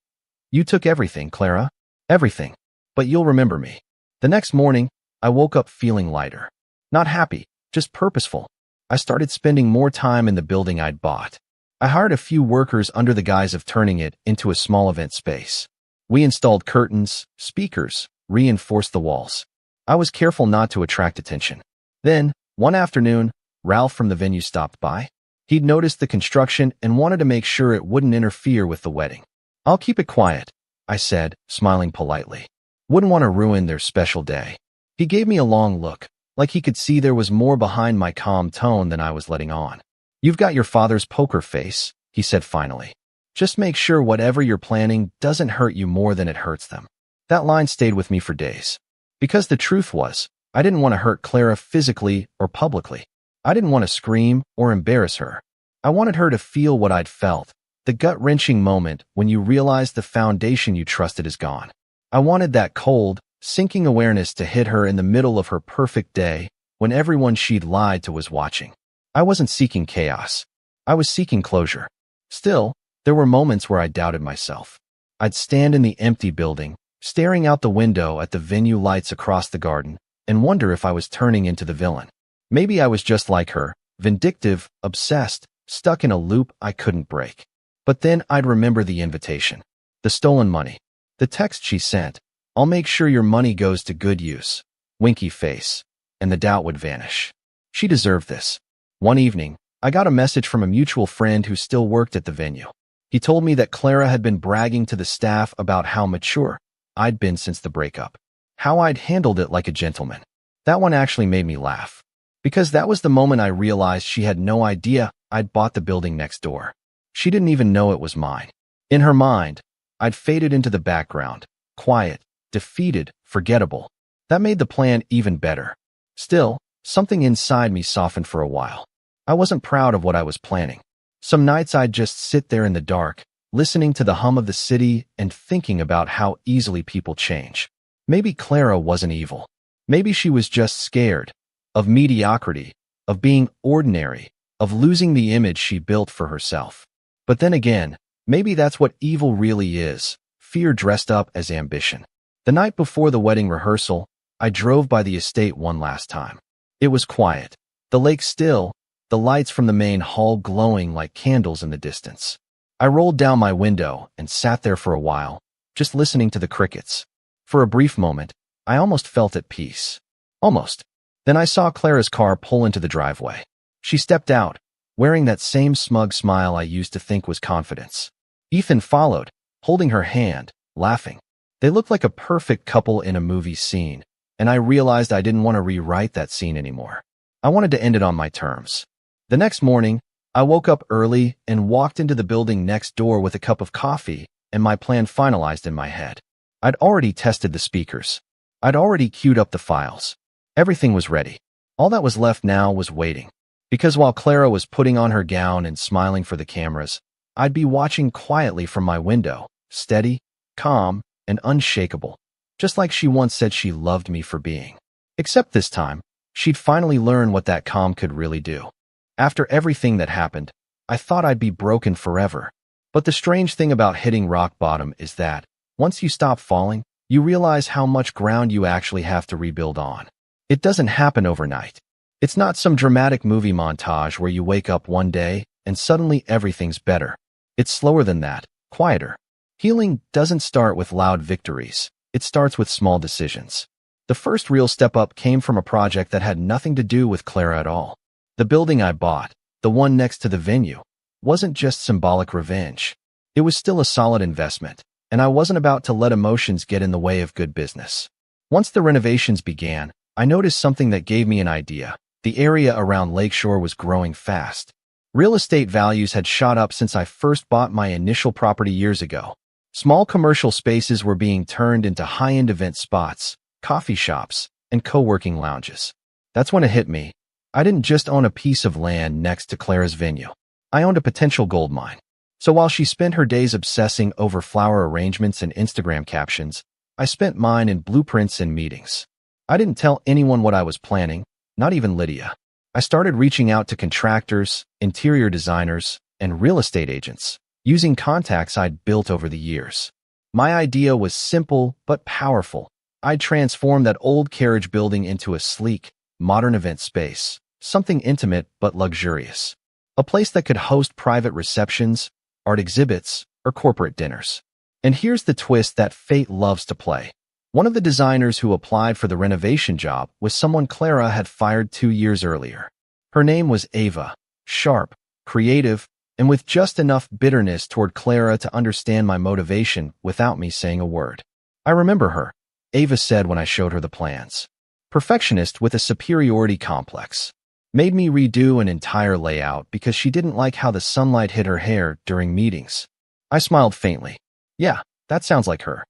You took everything, Clara. Everything. But you'll remember me. The next morning, I woke up feeling lighter. Not happy, just purposeful. I started spending more time in the building I'd bought. I hired a few workers under the guise of turning it into a small event space. We installed curtains, speakers, reinforced the walls. I was careful not to attract attention. Then, one afternoon, Ralph from the venue stopped by. He'd noticed the construction and wanted to make sure it wouldn't interfere with the wedding. I'll keep it quiet, I said, smiling politely. Wouldn't want to ruin their special day. He gave me a long look, like he could see there was more behind my calm tone than I was letting on. You've got your father's poker face, he said finally. Just make sure whatever you're planning doesn't hurt you more than it hurts them. That line stayed with me for days. Because the truth was, I didn't want to hurt Clara physically or publicly. I didn't want to scream or embarrass her. I wanted her to feel what I'd felt, the gut-wrenching moment when you realize the foundation you trusted is gone. I wanted that cold, sinking awareness to hit her in the middle of her perfect day, when everyone she'd lied to was watching. I wasn't seeking chaos. I was seeking closure. Still, there were moments where I doubted myself. I'd stand in the empty building, staring out the window at the venue lights across the garden, and wonder if I was turning into the villain. Maybe I was just like her, vindictive, obsessed, stuck in a loop I couldn't break. But then I'd remember the invitation, the stolen money, the text she sent. I'll make sure your money goes to good use. Winky face. And the doubt would vanish. She deserved this. One evening, I got a message from a mutual friend who still worked at the venue. He told me that Clara had been bragging to the staff about how mature I'd been since the breakup. How I'd handled it like a gentleman. That one actually made me laugh. Because that was the moment I realized she had no idea I'd bought the building next door. She didn't even know it was mine. In her mind, I'd faded into the background, quiet, defeated, forgettable. That made the plan even better. Still, something inside me softened for a while. I wasn't proud of what I was planning. Some nights I'd just sit there in the dark, listening to the hum of the city and thinking about how easily people change. Maybe Clara wasn't evil. Maybe she was just scared of mediocrity, of being ordinary, of losing the image she built for herself. But then again, maybe that's what evil really is, fear dressed up as ambition. The night before the wedding rehearsal, I drove by the estate one last time. It was quiet, the lake still, the lights from the main hall glowing like candles in the distance. I rolled down my window and sat there for a while, just listening to the crickets. For a brief moment, I almost felt at peace. Almost. Then I saw Clara's car pull into the driveway. She stepped out, wearing that same smug smile I used to think was confidence. Ethan followed, holding her hand, laughing. They looked like a perfect couple in a movie scene, and I realized I didn't want to rewrite that scene anymore. I wanted to end it on my terms. The next morning, I woke up early and walked into the building next door with a cup of coffee and my plan finalized in my head. I'd already tested the speakers. I'd already queued up the files. Everything was ready. All that was left now was waiting. Because while Clara was putting on her gown and smiling for the cameras, I'd be watching quietly from my window, steady, calm, and unshakable, just like she once said she loved me for being. Except this time, she'd finally learn what that calm could really do. After everything that happened, I thought I'd be broken forever. But the strange thing about hitting rock bottom is that, once you stop falling, you realize how much ground you actually have to rebuild on. It doesn't happen overnight. It's not some dramatic movie montage where you wake up one day and suddenly everything's better. It's slower than that, quieter. Healing doesn't start with loud victories. It starts with small decisions. The first real step up came from a project that had nothing to do with Clara at all. The building I bought, the one next to the venue, wasn't just symbolic revenge. It was still a solid investment, and I wasn't about to let emotions get in the way of good business. Once the renovations began, I noticed something that gave me an idea. The area around Lakeshore was growing fast. Real estate values had shot up since I first bought my initial property years ago. Small commercial spaces were being turned into high-end event spots, coffee shops, and co-working lounges. That's when it hit me. I didn't just own a piece of land next to Clara's venue. I owned a potential gold mine. So while she spent her days obsessing over flower arrangements and Instagram captions, I spent mine in blueprints and meetings. I didn't tell anyone what I was planning, not even Lydia. I started reaching out to contractors, interior designers, and real estate agents, using contacts I'd built over the years. My idea was simple but powerful. I'd transform that old carriage building into a sleek, modern event space, something intimate but luxurious. A place that could host private receptions, art exhibits, or corporate dinners. And here's the twist that fate loves to play. One of the designers who applied for the renovation job was someone Clara had fired 2 years earlier. Her name was Ava, sharp, creative, and with just enough bitterness toward Clara to understand my motivation without me saying a word. I remember her, Ava said when I showed her the plans. Perfectionist with a superiority complex. Made me redo an entire layout because she didn't like how the sunlight hit her hair during meetings. I smiled faintly. Yeah, that sounds like her.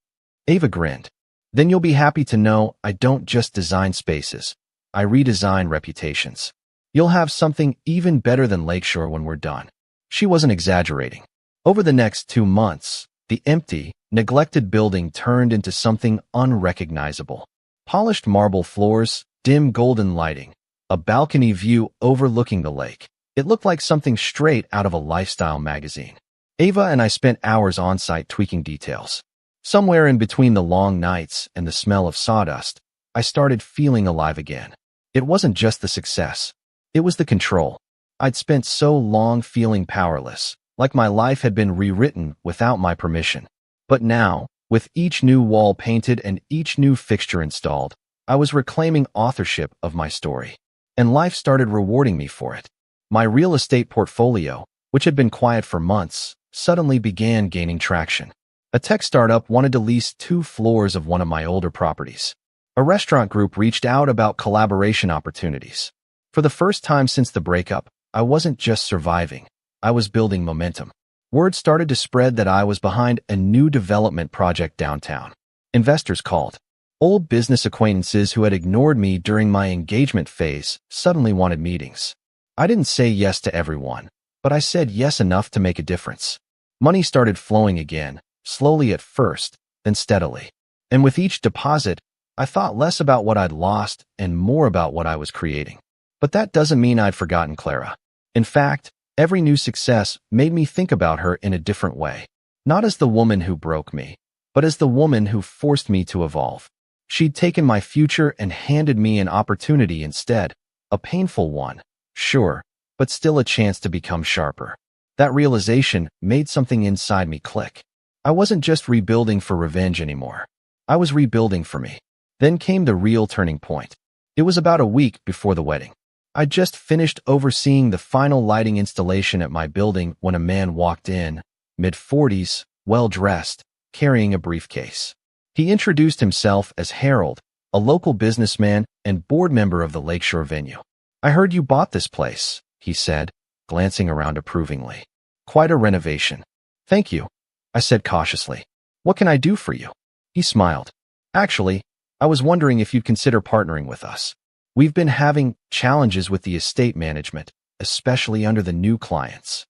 Ava grinned. Then you'll be happy to know I don't just design spaces. I redesign reputations. You'll have something even better than Lakeshore when we're done. She wasn't exaggerating. Over the next 2 months, the empty, neglected building turned into something unrecognizable. Polished marble floors, dim golden lighting, a balcony view overlooking the lake. It looked like something straight out of a lifestyle magazine. Ava and I spent hours on-site tweaking details. Somewhere in between the long nights and the smell of sawdust, I started feeling alive again. It wasn't just the success. It was the control. I'd spent so long feeling powerless, like my life had been rewritten without my permission. But now, with each new wall painted and each new fixture installed, I was reclaiming authorship of my story. And life started rewarding me for it. My real estate portfolio, which had been quiet for months, suddenly began gaining traction. A tech startup wanted to lease 2 floors of one of my older properties. A restaurant group reached out about collaboration opportunities. For the first time since the breakup, I wasn't just surviving. I was building momentum. Word started to spread that I was behind a new development project downtown. Investors called. Old business acquaintances who had ignored me during my engagement phase suddenly wanted meetings. I didn't say yes to everyone, but I said yes enough to make a difference. Money started flowing again, slowly at first, then steadily. And with each deposit, I thought less about what I'd lost and more about what I was creating. But that doesn't mean I'd forgotten Clara. In fact, every new success made me think about her in a different way. Not as the woman who broke me, but as the woman who forced me to evolve. She'd taken my future and handed me an opportunity instead, a painful one, sure, but still a chance to become sharper. That realization made something inside me click. I wasn't just rebuilding for revenge anymore. I was rebuilding for me. Then came the real turning point. It was about a week before the wedding. I'd just finished overseeing the final lighting installation at my building when a man walked in, mid-40s, well-dressed, carrying a briefcase. He introduced himself as Harold, a local businessman and board member of the Lakeshore venue. I heard you bought this place, he said, glancing around approvingly. Quite a renovation. Thank you, I said cautiously. What can I do for you? He smiled. Actually, I was wondering if you'd consider partnering with us. We've been having challenges with the estate management, especially under the new clients.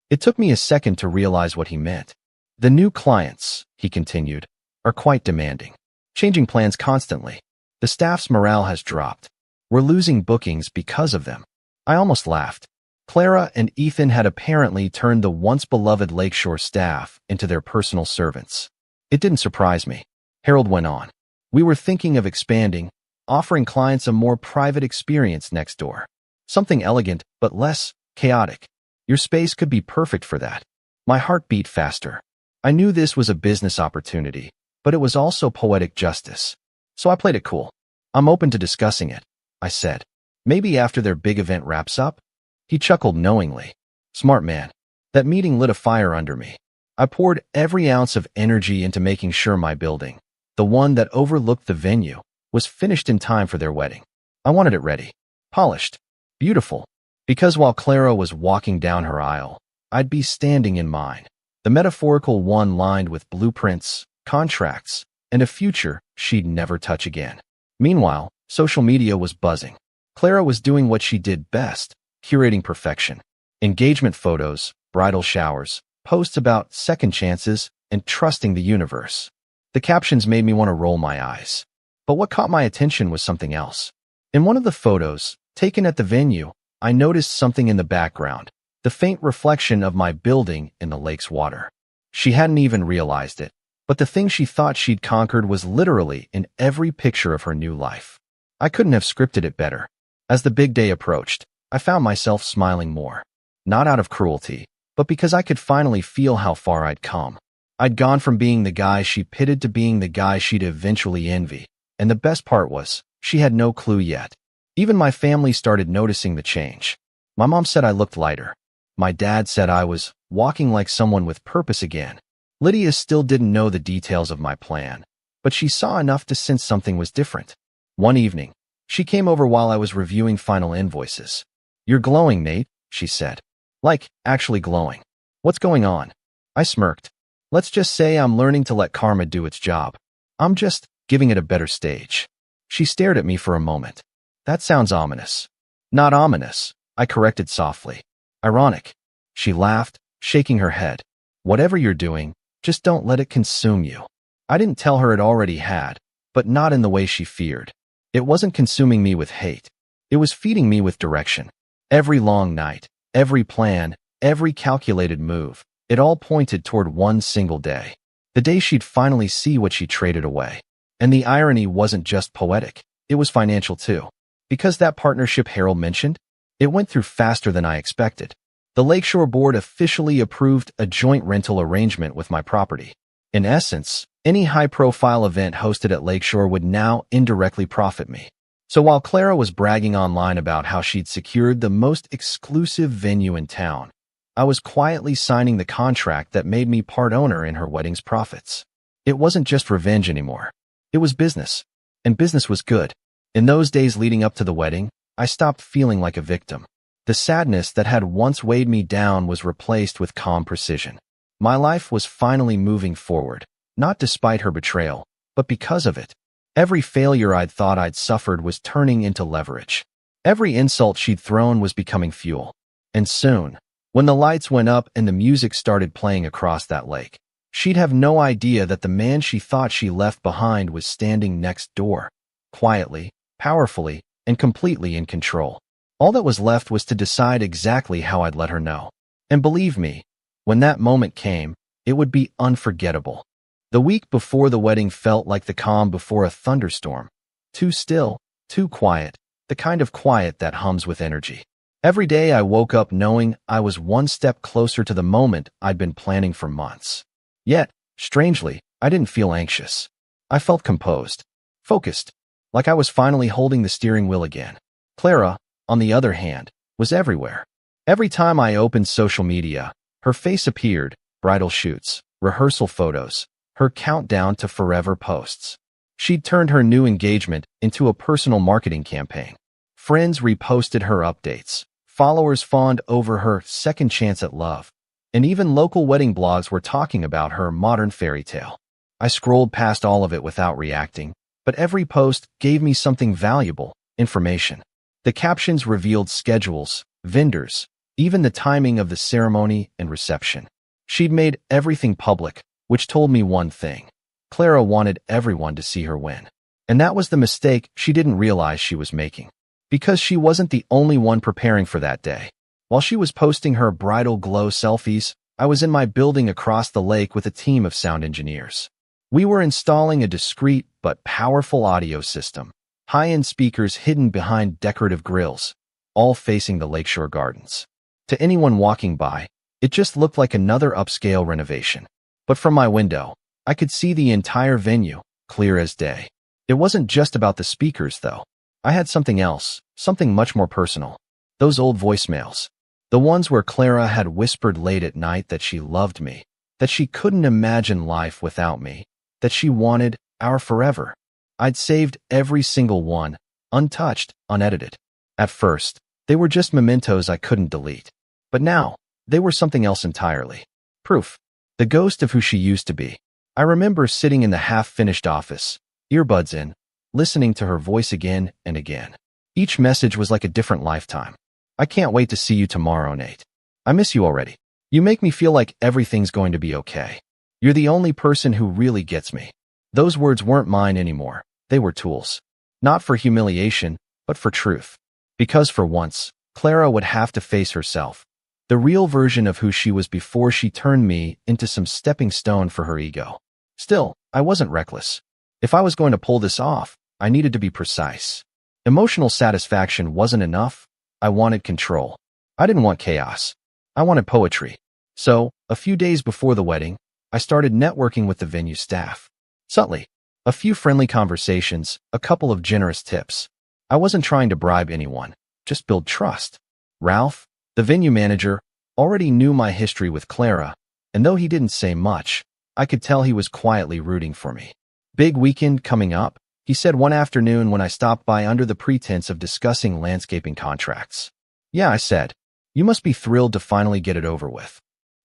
It took me a second to realize what he meant. The new clients, he continued, are quite demanding, changing plans constantly. The staff's morale has dropped. We're losing bookings because of them. I almost laughed. Clara and Ethan had apparently turned the once beloved Lakeshore staff into their personal servants. It didn't surprise me. Harold went on. We were thinking of expanding, offering clients a more private experience next door. Something elegant, but less chaotic. Your space could be perfect for that. My heart beat faster. I knew this was a business opportunity, but it was also poetic justice. So I played it cool. I'm open to discussing it, I said. Maybe after their big event wraps up? He chuckled knowingly. Smart man. That meeting lit a fire under me. I poured every ounce of energy into making sure my building, the one that overlooked the venue, was finished in time for their wedding. I wanted it ready, polished, Beautiful. Because while Clara was walking down her aisle, I'd be standing in mine. The metaphorical one lined with blueprints, contracts, and a future she'd never touch again. Meanwhile, social media was buzzing. Clara was doing what she did best, curating perfection. Engagement photos, bridal showers, posts about second chances, and trusting the universe. The captions made me want to roll my eyes. But what caught my attention was something else. In one of the photos, taken at the venue, I noticed something in the background, the faint reflection of my building in the lake's water. She hadn't even realized it, but the thing she thought she'd conquered was literally in every picture of her new life. I couldn't have scripted it better. As the big day approached, I found myself smiling more. Not out of cruelty, but because I could finally feel how far I'd come. I'd gone from being the guy she pitied to being the guy she'd eventually envy. And the best part was, she had no clue yet. Even my family started noticing the change. My mom said I looked lighter. My dad said I was walking like someone with purpose again. Lydia still didn't know the details of my plan, but she saw enough to sense something was different. One evening, she came over while I was reviewing final invoices. "You're glowing, Nate," she said. "Like, actually glowing. What's going on?" I smirked. "Let's just say I'm learning to let karma do its job. I'm just giving it a better stage." She stared at me for a moment. "That sounds ominous." "Not ominous," I corrected softly. "Ironic." She laughed, shaking her head. "Whatever you're doing, just don't let it consume you." I didn't tell her it already had, but not in the way she feared. It wasn't consuming me with hate. It was feeding me with direction. Every long night, every plan, every calculated move, it all pointed toward one single day. The day she'd finally see what she traded away. And the irony wasn't just poetic, it was financial too. Because that partnership Harold mentioned, it went through faster than I expected. The Lakeshore Board officially approved a joint rental arrangement with my property. In essence, any high-profile event hosted at Lakeshore would now indirectly profit me. So while Clara was bragging online about how she'd secured the most exclusive venue in town, I was quietly signing the contract that made me part owner in her wedding's profits. It wasn't just revenge anymore. It was business. And business was good. In those days leading up to the wedding, I stopped feeling like a victim. The sadness that had once weighed me down was replaced with calm precision. My life was finally moving forward, not despite her betrayal, but because of it. Every failure I'd thought I'd suffered was turning into leverage. Every insult she'd thrown was becoming fuel. And soon, when the lights went up and the music started playing across that lake, she'd have no idea that the man she thought she left behind was standing next door, quietly, powerfully, and completely in control. All that was left was to decide exactly how I'd let her know. And believe me, when that moment came, it would be unforgettable. The week before the wedding felt like the calm before a thunderstorm. Too still, too quiet, the kind of quiet that hums with energy. Every day I woke up knowing I was one step closer to the moment I'd been planning for months. Yet, strangely, I didn't feel anxious. I felt composed, focused, like I was finally holding the steering wheel again. Clara, on the other hand, was everywhere. Every time I opened social media, her face appeared, bridal shoots, rehearsal photos, her countdown to forever posts. She'd turned her new engagement into a personal marketing campaign. Friends reposted her updates, followers fawned over her second chance at love, and even local wedding blogs were talking about her modern fairy tale. I scrolled past all of it without reacting, but every post gave me something valuable, information. The captions revealed schedules, vendors, even the timing of the ceremony and reception. She'd made everything public, which told me one thing. Clara wanted everyone to see her win. And that was the mistake she didn't realize she was making. Because she wasn't the only one preparing for that day. While she was posting her bridal glow selfies, I was in my building across the lake with a team of sound engineers. We were installing a discreet but powerful audio system. High-end speakers hidden behind decorative grills, all facing the lakeshore gardens. To anyone walking by, it just looked like another upscale renovation. But from my window, I could see the entire venue, clear as day. It wasn't just about the speakers, though. I had something else, something much more personal. Those old voicemails. The ones where Clara had whispered late at night that she loved me, that she couldn't imagine life without me, that she wanted our forever. I'd saved every single one, untouched, unedited. At first, They were just mementos I couldn't delete. But now, they were something else entirely. Proof. The ghost of who she used to be. I remember sitting in the half-finished office, earbuds in, listening to her voice again and again. Each message was like a different lifetime. I can't wait to see you tomorrow, Nate. I miss you already. You make me feel like everything's going to be okay. You're the only person who really gets me. Those words weren't mine anymore. They were tools. Not for humiliation, but for truth. Because for once, Clara would have to face herself. The real version of who she was before she turned me into some stepping stone for her ego. Still, I wasn't reckless. If I was going to pull this off, I needed to be precise. Emotional satisfaction wasn't enough. I wanted control. I didn't want chaos. I wanted poetry. So, a few days before the wedding, I started networking with the venue staff. Subtly. A few friendly conversations, a couple of generous tips. I wasn't trying to bribe anyone, just build trust. Ralph, the venue manager, already knew my history with Clara, and though he didn't say much, I could tell he was quietly rooting for me. Big weekend coming up, he said one afternoon when I stopped by under the pretense of discussing landscaping contracts. Yeah, I said. You must be thrilled to finally get it over with.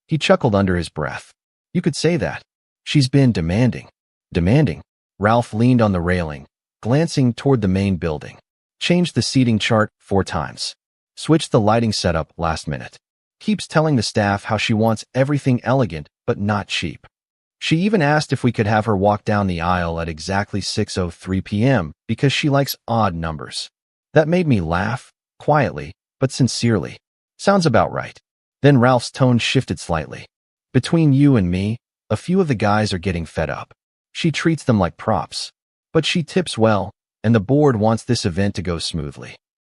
He chuckled under his breath. You could say that. She's been demanding. Demanding? Ralph leaned on the railing, glancing toward the main building. Changed the seating chart 4 times. Switched the lighting setup last minute. Keeps telling the staff how she wants everything elegant but not cheap. She even asked if we could have her walk down the aisle at exactly 6:03 p.m. because she likes odd numbers. That made me laugh, quietly, but sincerely. Sounds about right. Then Ralph's tone shifted slightly. Between you and me, a few of the guys are getting fed up. She treats them like props. But she tips well, and the board wants this event to go smoothly.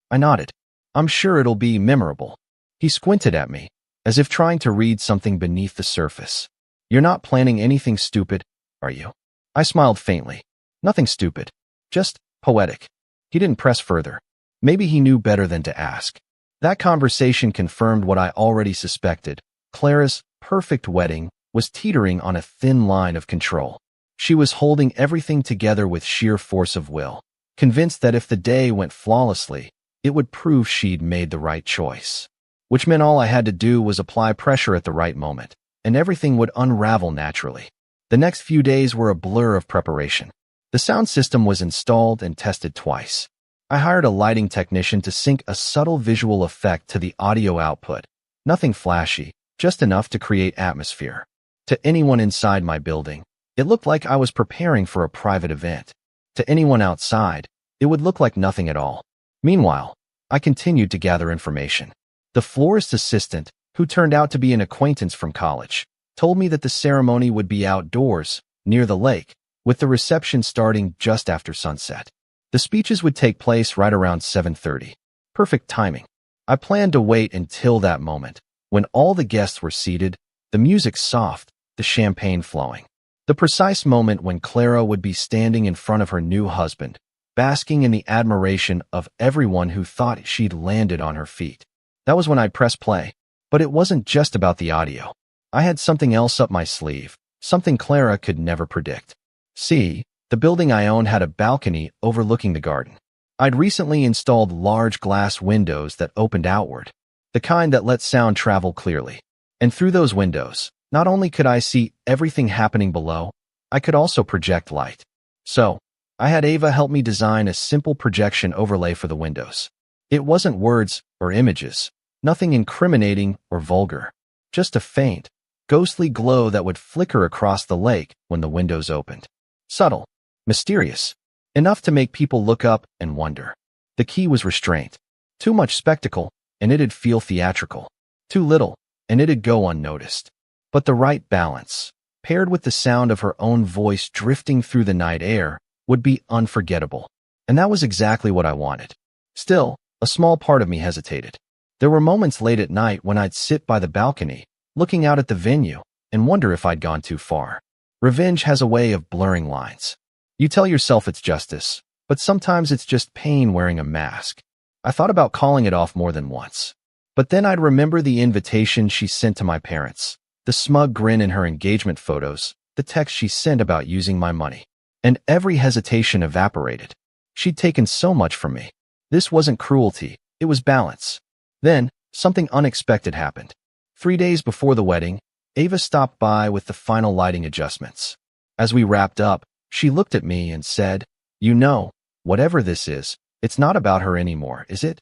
I nodded. I'm sure it'll be memorable. He squinted at me, as if trying to read something beneath the surface. You're not planning anything stupid, are you? I smiled faintly. Nothing stupid. Just poetic. He didn't press further. Maybe he knew better than to ask. That conversation confirmed what I already suspected. Clara's perfect wedding was teetering on a thin line of control. She was holding everything together with sheer force of will, convinced that if the day went flawlessly, it would prove she'd made the right choice. Which meant all I had to do was apply pressure at the right moment, and everything would unravel naturally. The next few days were a blur of preparation. The sound system was installed and tested twice. I hired a lighting technician to sync a subtle visual effect to the audio output. Nothing flashy, just enough to create atmosphere. To anyone inside my building, it looked like I was preparing for a private event. To anyone outside, it would look like nothing at all. Meanwhile, I continued to gather information. The florist's assistant, who turned out to be an acquaintance from college, told me that the ceremony would be outdoors, near the lake, with the reception starting just after sunset. The speeches would take place right around 7:30. Perfect timing. I planned to wait until that moment, when all the guests were seated, the music soft, the champagne flowing. The precise moment when Clara would be standing in front of her new husband, basking in the admiration of everyone who thought she'd landed on her feet. That was when I'd press play. But it wasn't just about the audio. I had something else up my sleeve, something Clara could never predict. See, the building I owned had a balcony overlooking the garden. I'd recently installed large glass windows that opened outward, the kind that let sound travel clearly. And through those windows, not only could I see everything happening below, I could also project light. So, I had Ava help me design a simple projection overlay for the windows. It wasn't words or images, nothing incriminating or vulgar, just a faint, ghostly glow that would flicker across the lake when the windows opened. Subtle, mysterious, enough to make people look up and wonder. The key was restraint. Too much spectacle, and it'd feel theatrical. Too little, and it'd go unnoticed. But the right balance, paired with the sound of her own voice drifting through the night air, would be unforgettable. And that was exactly what I wanted. Still, a small part of me hesitated. There were moments late at night when I'd sit by the balcony, looking out at the venue, and wonder if I'd gone too far. Revenge has a way of blurring lines. You tell yourself it's justice, but sometimes it's just pain wearing a mask. I thought about calling it off more than once. But then I'd remember the invitation she sent to my parents, the smug grin in her engagement photos, the text she sent about using my money. And every hesitation evaporated. She'd taken so much from me. This wasn't cruelty, It was balance. Then, something unexpected happened. 3 days before the wedding, Ava stopped by with the final lighting adjustments. As we wrapped up, she looked at me and said, "You know, whatever this is, it's not about her anymore, is it?"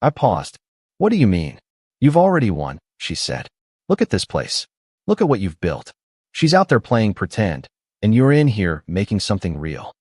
I paused. "What do you mean?" "You've already won," she said. "Look at this place. Look at what you've built. She's out there playing pretend, and you're in here making something real."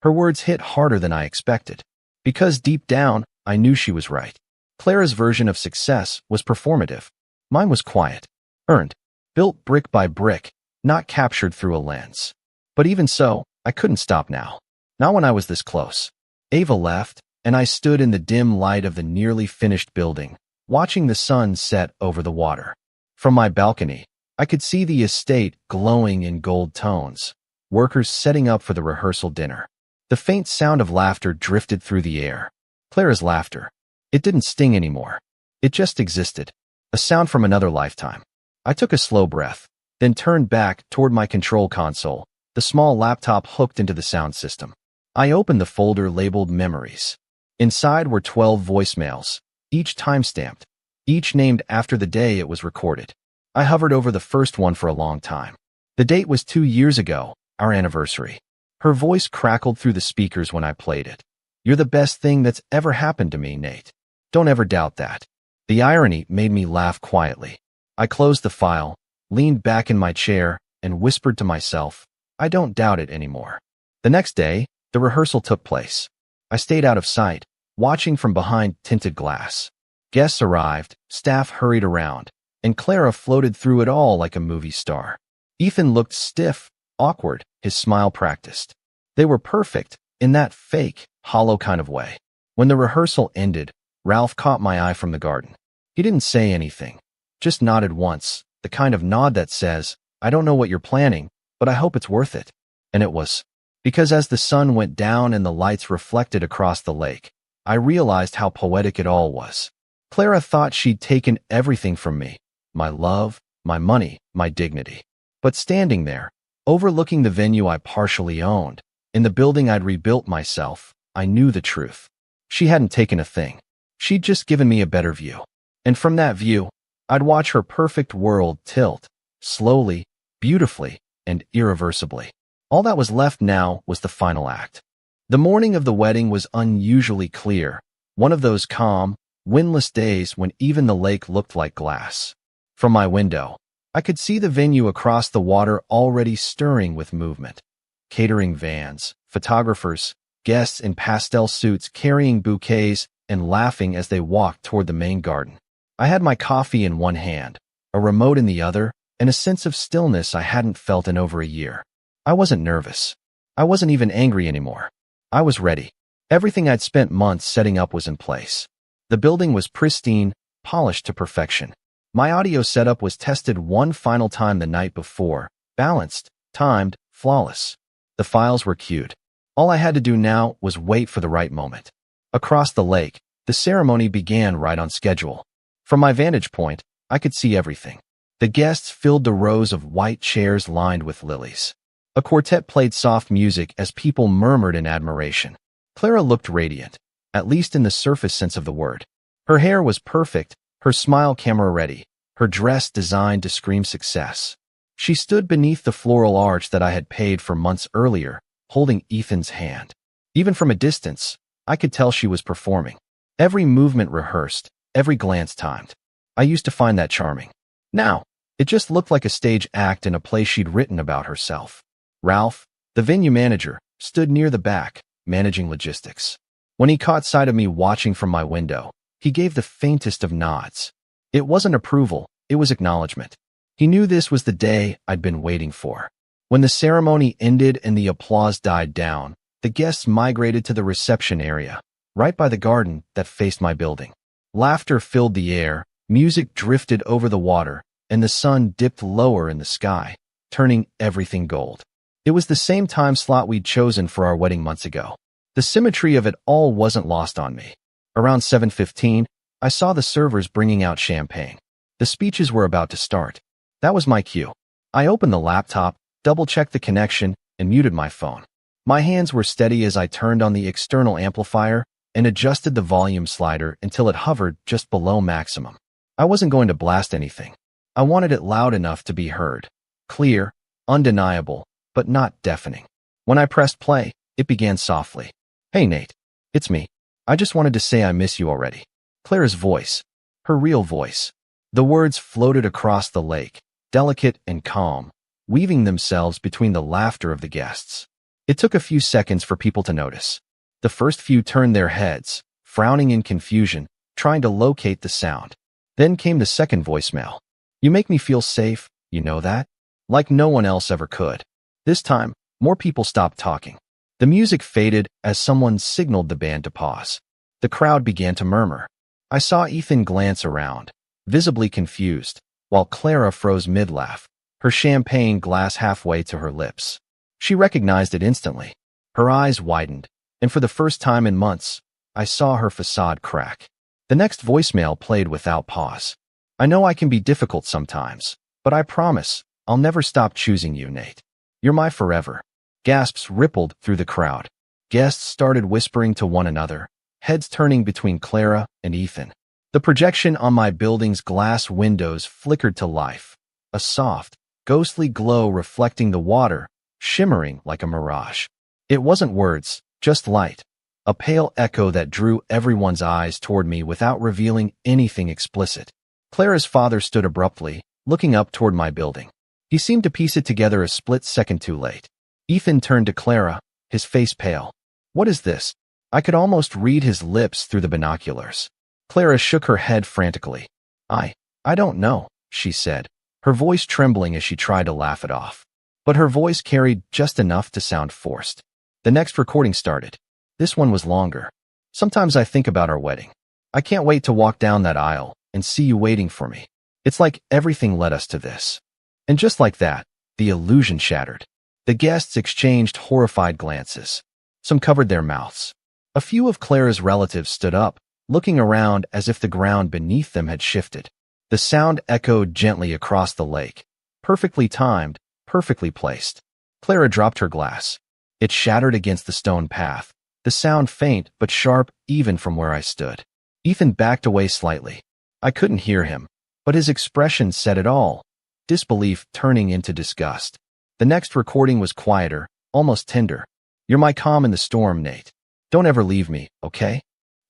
Her words hit harder than I expected, because deep down, I knew she was right. Clara's version of success was performative. Mine was quiet, earned, built brick by brick, not captured through a lens. But even so, I couldn't stop now. Not when I was this close. Ava left, and I stood in the dim light of the nearly finished building, watching the sun set over the water. From my balcony, I could see the estate glowing in gold tones, workers setting up for the rehearsal dinner. The faint sound of laughter drifted through the air. Clara's laughter. It didn't sting anymore. It just existed. A sound from another lifetime. I took a slow breath, then turned back toward my control console, the small laptop hooked into the sound system. I opened the folder labeled Memories. Inside were 12 voicemails, each timestamped, each named after the day it was recorded. I hovered over the first one for a long time. The date was 2 years ago, our anniversary. Her voice crackled through the speakers when I played it. "You're the best thing that's ever happened to me, Nate. Don't ever doubt that." The irony made me laugh quietly. I closed the file, leaned back in my chair, and whispered to myself, "I don't doubt it anymore." The next day, the rehearsal took place. I stayed out of sight, watching from behind tinted glass. Guests arrived, staff hurried around, and Clara floated through it all like a movie star. Ethan looked stiff, awkward, his smile practiced. They were perfect, in that fake, hollow kind of way. When the rehearsal ended, Ralph caught my eye from the garden. He didn't say anything, just nodded once, the kind of nod that says, "I don't know what you're planning, but I hope it's worth it." And it was. Because as the sun went down and the lights reflected across the lake, I realized how poetic it all was. Clara thought she'd taken everything from me, my love, my money, my dignity. But standing there, overlooking the venue I partially owned, in the building I'd rebuilt myself, I knew the truth. She hadn't taken a thing. She'd just given me a better view. And from that view, I'd watch her perfect world tilt, slowly, beautifully, and irreversibly. All that was left now was the final act. The morning of the wedding was unusually clear, one of those calm, windless days when even the lake looked like glass. From my window, I could see the venue across the water already stirring with movement. Catering vans, photographers, guests in pastel suits carrying bouquets and laughing as they walked toward the main garden. I had my coffee in one hand, a remote in the other, and a sense of stillness I hadn't felt in over a year. I wasn't nervous. I wasn't even angry anymore. I was ready. Everything I'd spent months setting up was in place. The building was pristine, polished to perfection. My audio setup was tested one final time the night before, balanced, timed, flawless. The files were queued. All I had to do now was wait for the right moment. Across the lake, the ceremony began right on schedule. From my vantage point, I could see everything. The guests filled the rows of white chairs lined with lilies. A quartet played soft music as people murmured in admiration. Clara looked radiant, at least in the surface sense of the word. Her hair was perfect, her smile camera-ready, her dress designed to scream success. She stood beneath the floral arch that I had paid for months earlier, holding Ethan's hand. Even from a distance, I could tell she was performing. Every movement rehearsed, every glance timed. I used to find that charming. Now, it just looked like a stage act in a play she'd written about herself. Ralph, the venue manager, stood near the back, managing logistics. When he caught sight of me watching from my window, he gave the faintest of nods. It wasn't approval, it was acknowledgement. He knew this was the day I'd been waiting for. When the ceremony ended and the applause died down, the guests migrated to the reception area, right by the garden that faced my building. Laughter filled the air, music drifted over the water, and the sun dipped lower in the sky, turning everything gold. It was the same time slot we'd chosen for our wedding months ago. The symmetry of it all wasn't lost on me. Around 7:15, I saw the servers bringing out champagne. The speeches were about to start. That was my cue. I opened the laptop, double-checked the connection, and muted my phone. My hands were steady as I turned on the external amplifier, and adjusted the volume slider until it hovered just below maximum. I wasn't going to blast anything. I wanted it loud enough to be heard. Clear, undeniable, but not deafening. When I pressed play, it began softly. "Hey Nate, it's me. I just wanted to say I miss you already." Clara's voice. Her real voice. The words floated across the lake, delicate and calm, weaving themselves between the laughter of the guests. It took a few seconds for people to notice. The first few turned their heads, frowning in confusion, trying to locate the sound. Then came the second voicemail. "You make me feel safe, you know that?" Like no one else ever could. This time, more people stopped talking. The music faded as someone signaled the band to pause. The crowd began to murmur. I saw Ethan glance around, visibly confused, while Clara froze mid-laugh, her champagne glass halfway to her lips. She recognized it instantly. Her eyes widened, and for the first time in months, I saw her facade crack. The next voicemail played without pause. "I know I can be difficult sometimes, but I promise I'll never stop choosing you, Nate. You're my forever." Gasps rippled through the crowd. Guests started whispering to one another, heads turning between Clara and Ethan. The projection on my building's glass windows flickered to life, a soft, ghostly glow reflecting the water, shimmering like a mirage. It wasn't words, just light, a pale echo that drew everyone's eyes toward me without revealing anything explicit. Clara's father stood abruptly, looking up toward my building. He seemed to piece it together a split second too late. Ethan turned to Clara, his face pale. "What is this?" I could almost read his lips through the binoculars. Clara shook her head frantically. I don't know," she said, her voice trembling as she tried to laugh it off. But her voice carried just enough to sound forced. The next recording started. This one was longer. "Sometimes I think about our wedding. I can't wait to walk down that aisle and see you waiting for me. It's like everything led us to this." And just like that, the illusion shattered. The guests exchanged horrified glances. Some covered their mouths. A few of Clara's relatives stood up, looking around as if the ground beneath them had shifted. The sound echoed gently across the lake, perfectly timed, perfectly placed. Clara dropped her glass. It shattered against the stone path, the sound faint but sharp even from where I stood. Ethan backed away slightly. I couldn't hear him, but his expression said it all, disbelief turning into disgust. The next recording was quieter, almost tender. "You're my calm in the storm, Nate. Don't ever leave me, okay?"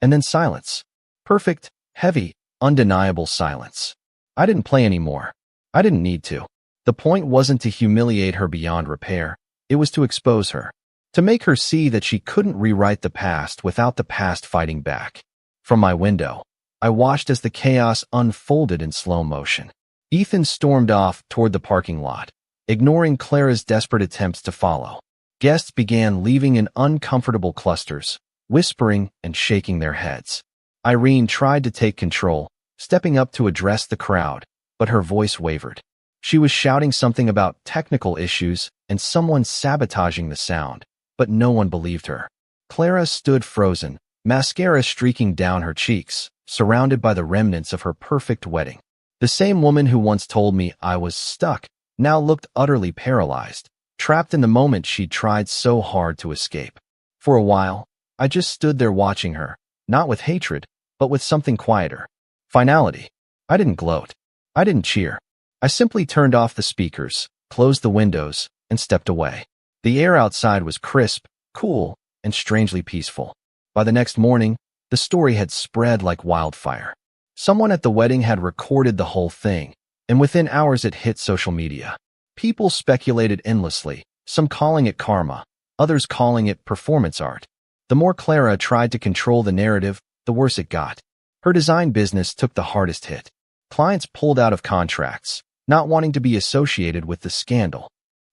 And then silence. Perfect, heavy, undeniable silence. I didn't play anymore. I didn't need to. The point wasn't to humiliate her beyond repair. It was to expose her. To make her see that she couldn't rewrite the past without the past fighting back. From my window, I watched as the chaos unfolded in slow motion. Ethan stormed off toward the parking lot, ignoring Clara's desperate attempts to follow. Guests began leaving in uncomfortable clusters, whispering and shaking their heads. Irene tried to take control, stepping up to address the crowd, but her voice wavered. She was shouting something about technical issues and someone sabotaging the sound, but no one believed her. Clara stood frozen, mascara streaking down her cheeks, surrounded by the remnants of her perfect wedding. The same woman who once told me I was stuck now looked utterly paralyzed, trapped in the moment she'd tried so hard to escape. For a while, I just stood there watching her, not with hatred, but with something quieter. Finality. I didn't gloat. I didn't cheer. I simply turned off the speakers, closed the windows, and stepped away. The air outside was crisp, cool, and strangely peaceful. By the next morning, the story had spread like wildfire. Someone at the wedding had recorded the whole thing, and within hours it hit social media. People speculated endlessly, some calling it karma, others calling it performance art. The more Clara tried to control the narrative, the worse it got. Her design business took the hardest hit. Clients pulled out of contracts, not wanting to be associated with the scandal.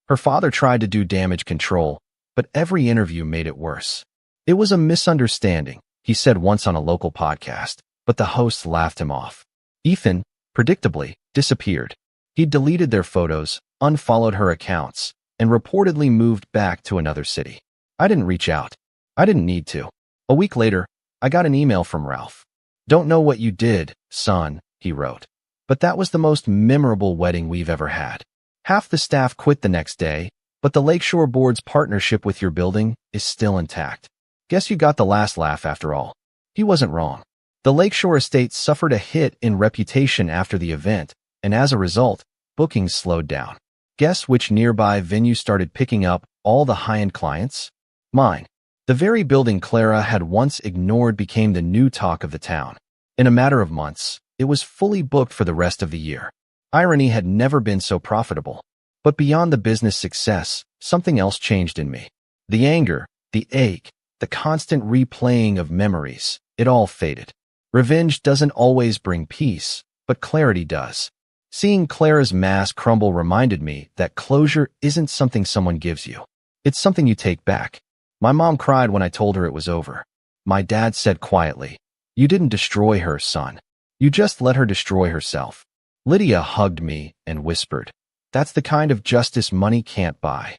Her father tried to do damage control, but every interview made it worse. "It was a misunderstanding," he said once on a local podcast, but the hosts laughed him off. Ethan, predictably, disappeared. He deleted their photos, unfollowed her accounts, and reportedly moved back to another city. I didn't reach out. I didn't need to. A week later, I got an email from Ralph. "Don't know what you did, son," he wrote, "but that was the most memorable wedding we've ever had. Half the staff quit the next day, but the Lakeshore Board's partnership with your building is still intact. Guess you got the last laugh after all." He wasn't wrong. The Lakeshore estate suffered a hit in reputation after the event, and as a result, bookings slowed down. Guess which nearby venue started picking up all the high-end clients? Mine. The very building Clara had once ignored became the new talk of the town. In a matter of months, it was fully booked for the rest of the year. Irony had never been so profitable. But beyond the business success, something else changed in me. The anger, the ache, the constant replaying of memories, it all faded. Revenge doesn't always bring peace, but clarity does. Seeing Clara's mask crumble reminded me that closure isn't something someone gives you. It's something you take back. My mom cried when I told her it was over. My dad said quietly, "You didn't destroy her, son. You just let her destroy herself." Lydia hugged me and whispered, "That's the kind of justice money can't buy."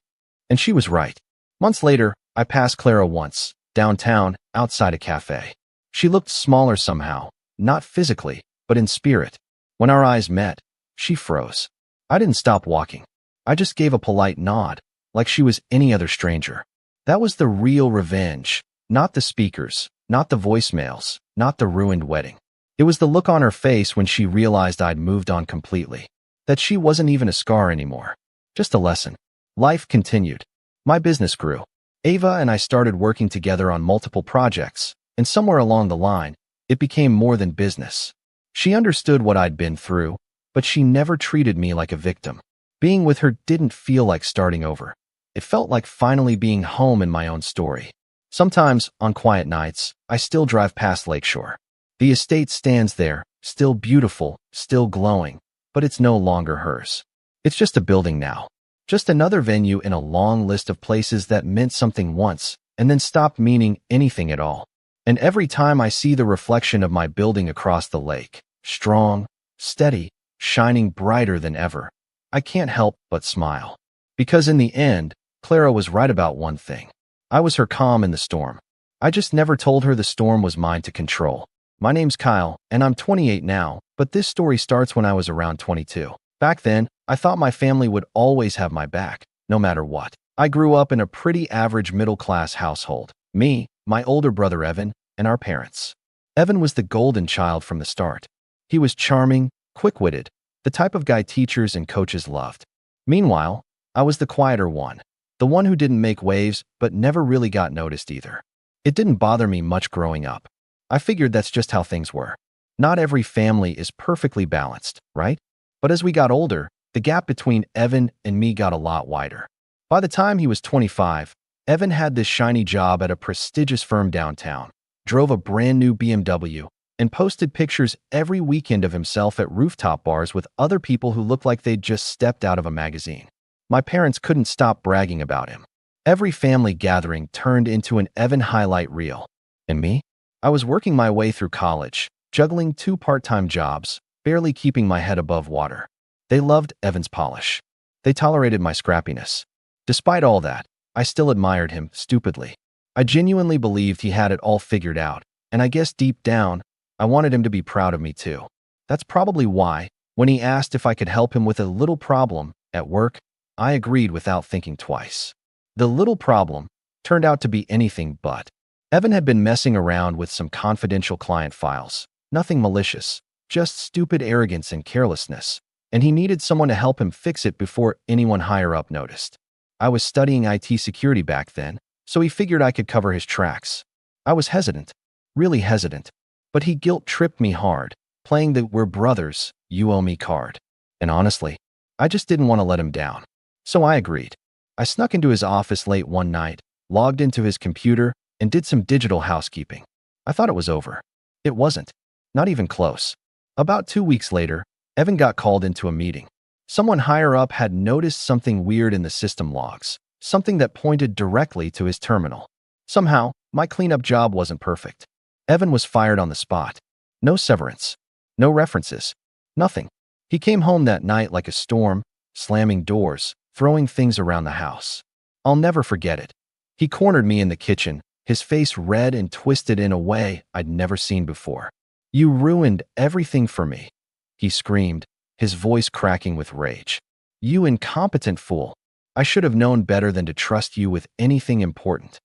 And she was right. Months later, I passed Clara once, downtown, outside a cafe. She looked smaller somehow, not physically, but in spirit. When our eyes met, she froze. I didn't stop walking. I just gave a polite nod, like she was any other stranger. That was the real revenge, not the speakers, not the voicemails, not the ruined wedding. It was the look on her face when she realized I'd moved on completely, that she wasn't even a scar anymore. Just a lesson. Life continued. My business grew. Ava and I started working together on multiple projects, and somewhere along the line, it became more than business. She understood what I'd been through, but she never treated me like a victim. Being with her didn't feel like starting over. It felt like finally being home in my own story. Sometimes, on quiet nights, I still drive past Lakeshore. The estate stands there, still beautiful, still glowing, but it's no longer hers. It's just a building now. Just another venue in a long list of places that meant something once, and then stopped meaning anything at all. And every time I see the reflection of my building across the lake, strong, steady, shining brighter than ever, I can't help but smile. Because in the end, Clara was right about one thing. I was her calm in the storm. I just never told her the storm was mine to control. My name's Kyle, and I'm 28 now, but this story starts when I was around 22. Back then, I thought my family would always have my back, no matter what. I grew up in a pretty average middle-class household. Me, my older brother Evan, and our parents. Evan was the golden child from the start. He was charming, quick-witted, the type of guy teachers and coaches loved. Meanwhile, I was the quieter one. The one who didn't make waves, but never really got noticed either. It didn't bother me much growing up. I figured that's just how things were. Not every family is perfectly balanced, right? But as we got older, the gap between Evan and me got a lot wider. By the time he was 25, Evan had this shiny job at a prestigious firm downtown, drove a brand new BMW, and posted pictures every weekend of himself at rooftop bars with other people who looked like they'd just stepped out of a magazine. My parents couldn't stop bragging about him. Every family gathering turned into an Evan highlight reel. And me? I was working my way through college, juggling 2 part-time jobs, barely keeping my head above water. They loved Evan's polish. They tolerated my scrappiness. Despite all that, I still admired him, stupidly. I genuinely believed he had it all figured out, and I guess deep down, I wanted him to be proud of me too. That's probably why, when he asked if I could help him with a little problem at work, I agreed without thinking twice. The little problem turned out to be anything but. Evan had been messing around with some confidential client files. Nothing malicious, just stupid arrogance and carelessness, and he needed someone to help him fix it before anyone higher up noticed. I was studying IT security back then, so he figured I could cover his tracks. I was hesitant, really hesitant, but he guilt-tripped me hard, playing the "we're brothers, you owe me" card. And honestly, I just didn't want to let him down. So I agreed. I snuck into his office late one night, logged into his computer, and did some digital housekeeping. I thought it was over. It wasn't. Not even close. About 2 weeks later, Evan got called into a meeting. Someone higher up had noticed something weird in the system logs, something that pointed directly to his terminal. Somehow, my cleanup job wasn't perfect. Evan was fired on the spot. No severance. No references. Nothing. He came home that night like a storm, slamming doors, throwing things around the house. I'll never forget it. He cornered me in the kitchen, his face red and twisted in a way I'd never seen before. "You ruined everything for me," he screamed, his voice cracking with rage. "You incompetent fool. I should have known better than to trust you with anything important."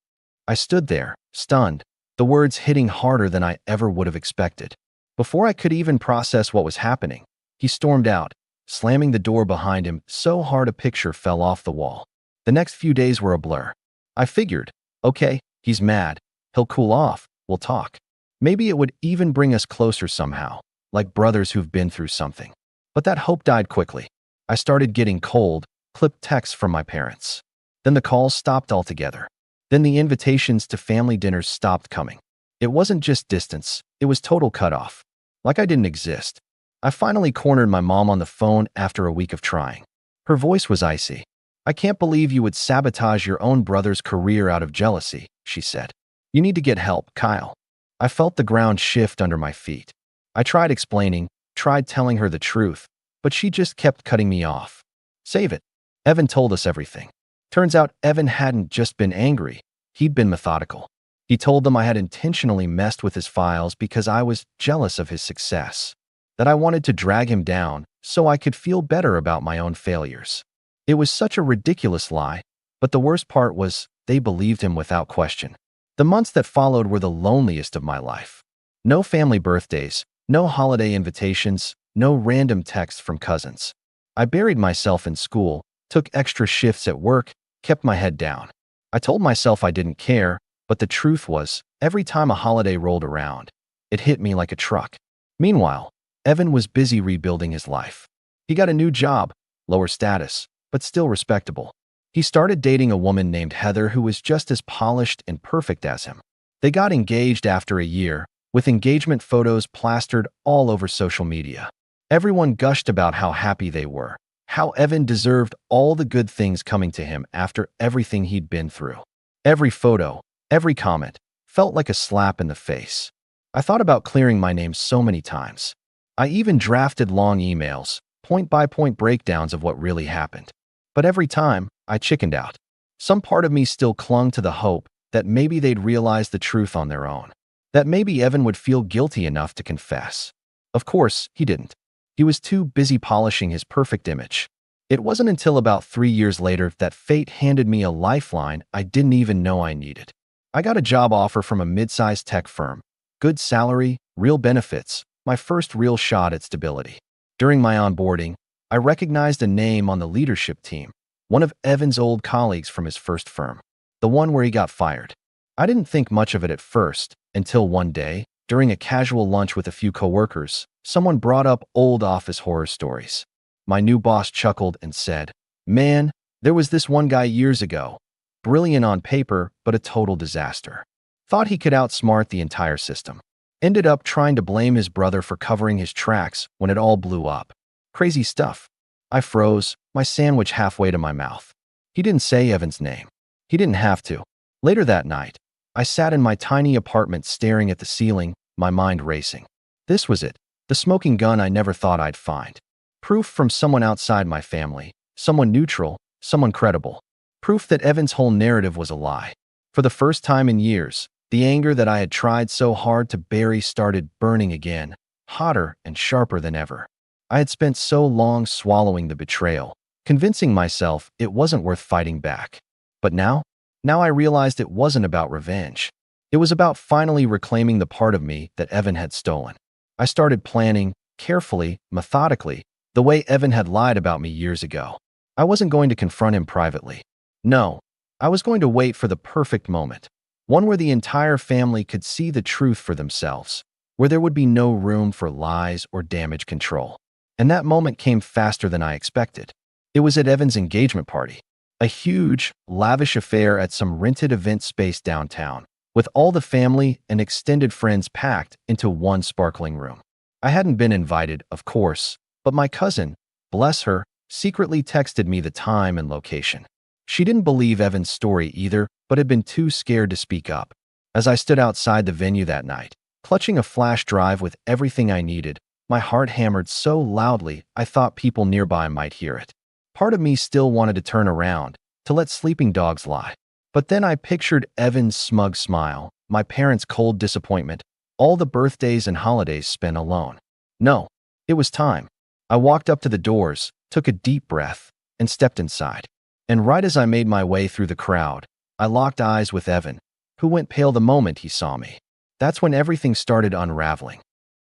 I stood there, stunned, the words hitting harder than I ever would have expected. Before I could even process what was happening, he stormed out, slamming the door behind him so hard a picture fell off the wall. The next few days were a blur. I figured, okay, he's mad. He'll cool off. We'll talk. Maybe it would even bring us closer somehow, like brothers who've been through something. But that hope died quickly. I started getting cold, clipped texts from my parents. Then the calls stopped altogether. Then the invitations to family dinners stopped coming. It wasn't just distance, it was total cutoff. Like I didn't exist. I finally cornered my mom on the phone after a week of trying. Her voice was icy. "I can't believe you would sabotage your own brother's career out of jealousy," she said. "You need to get help, Kyle." I felt the ground shift under my feet. I tried explaining, tried telling her the truth, but she just kept cutting me off. "Save it. Evan told us everything." Turns out Evan hadn't just been angry, he'd been methodical. He told them I had intentionally messed with his files because I was jealous of his success, that I wanted to drag him down so I could feel better about my own failures. It was such a ridiculous lie, but the worst part was they believed him without question. The months that followed were the loneliest of my life. No family birthdays, no holiday invitations, no random texts from cousins. I buried myself in school, took extra shifts at work, kept my head down. I told myself I didn't care, but the truth was, every time a holiday rolled around, it hit me like a truck. Meanwhile, Evan was busy rebuilding his life. He got a new job, lower status, but still respectable. He started dating a woman named Heather who was just as polished and perfect as him. They got engaged after a year, with engagement photos plastered all over social media. Everyone gushed about how happy they were, how Evan deserved all the good things coming to him after everything he'd been through. Every photo, every comment, felt like a slap in the face. I thought about clearing my name so many times. I even drafted long emails, point-by-point breakdowns of what really happened. But every time, I chickened out. Some part of me still clung to the hope that maybe they'd realize the truth on their own, that maybe Evan would feel guilty enough to confess. Of course, he didn't. He was too busy polishing his perfect image. It wasn't until about 3 years later that fate handed me a lifeline I didn't even know I needed. I got a job offer from a mid-sized tech firm. Good salary, real benefits, my first real shot at stability. During my onboarding, I recognized a name on the leadership team, one of Evan's old colleagues from his first firm, the one where he got fired. I didn't think much of it at first, until one day, during a casual lunch with a few coworkers, someone brought up old office horror stories. My new boss chuckled and said, "Man, there was this one guy years ago. Brilliant on paper, but a total disaster. Thought he could outsmart the entire system. Ended up trying to blame his brother for covering his tracks when it all blew up. Crazy stuff." I froze, my sandwich halfway to my mouth. He didn't say Evan's name. He didn't have to. Later that night, I sat in my tiny apartment staring at the ceiling, my mind racing. This was it, the smoking gun I never thought I'd find. Proof from someone outside my family, someone neutral, someone credible. Proof that Evan's whole narrative was a lie. For the first time in years, the anger that I had tried so hard to bury started burning again, hotter and sharper than ever. I had spent so long swallowing the betrayal, convincing myself it wasn't worth fighting back. But now I realized it wasn't about revenge. It was about finally reclaiming the part of me that Evan had stolen. I started planning, carefully, methodically, the way Evan had lied about me years ago. I wasn't going to confront him privately. No, I was going to wait for the perfect moment. One where the entire family could see the truth for themselves, where there would be no room for lies or damage control. And that moment came faster than I expected. It was at Evan's engagement party. A huge, lavish affair at some rented event space downtown, with all the family and extended friends packed into one sparkling room. I hadn't been invited, of course, but my cousin, bless her, secretly texted me the time and location. She didn't believe Evan's story either, but had been too scared to speak up. As I stood outside the venue that night, clutching a flash drive with everything I needed, my heart hammered so loudly I thought people nearby might hear it. Part of me still wanted to turn around, to let sleeping dogs lie. But then I pictured Evan's smug smile, my parents' cold disappointment, all the birthdays and holidays spent alone. No, it was time. I walked up to the doors, took a deep breath, and stepped inside. And right as I made my way through the crowd, I locked eyes with Evan, who went pale the moment he saw me. That's when everything started unraveling.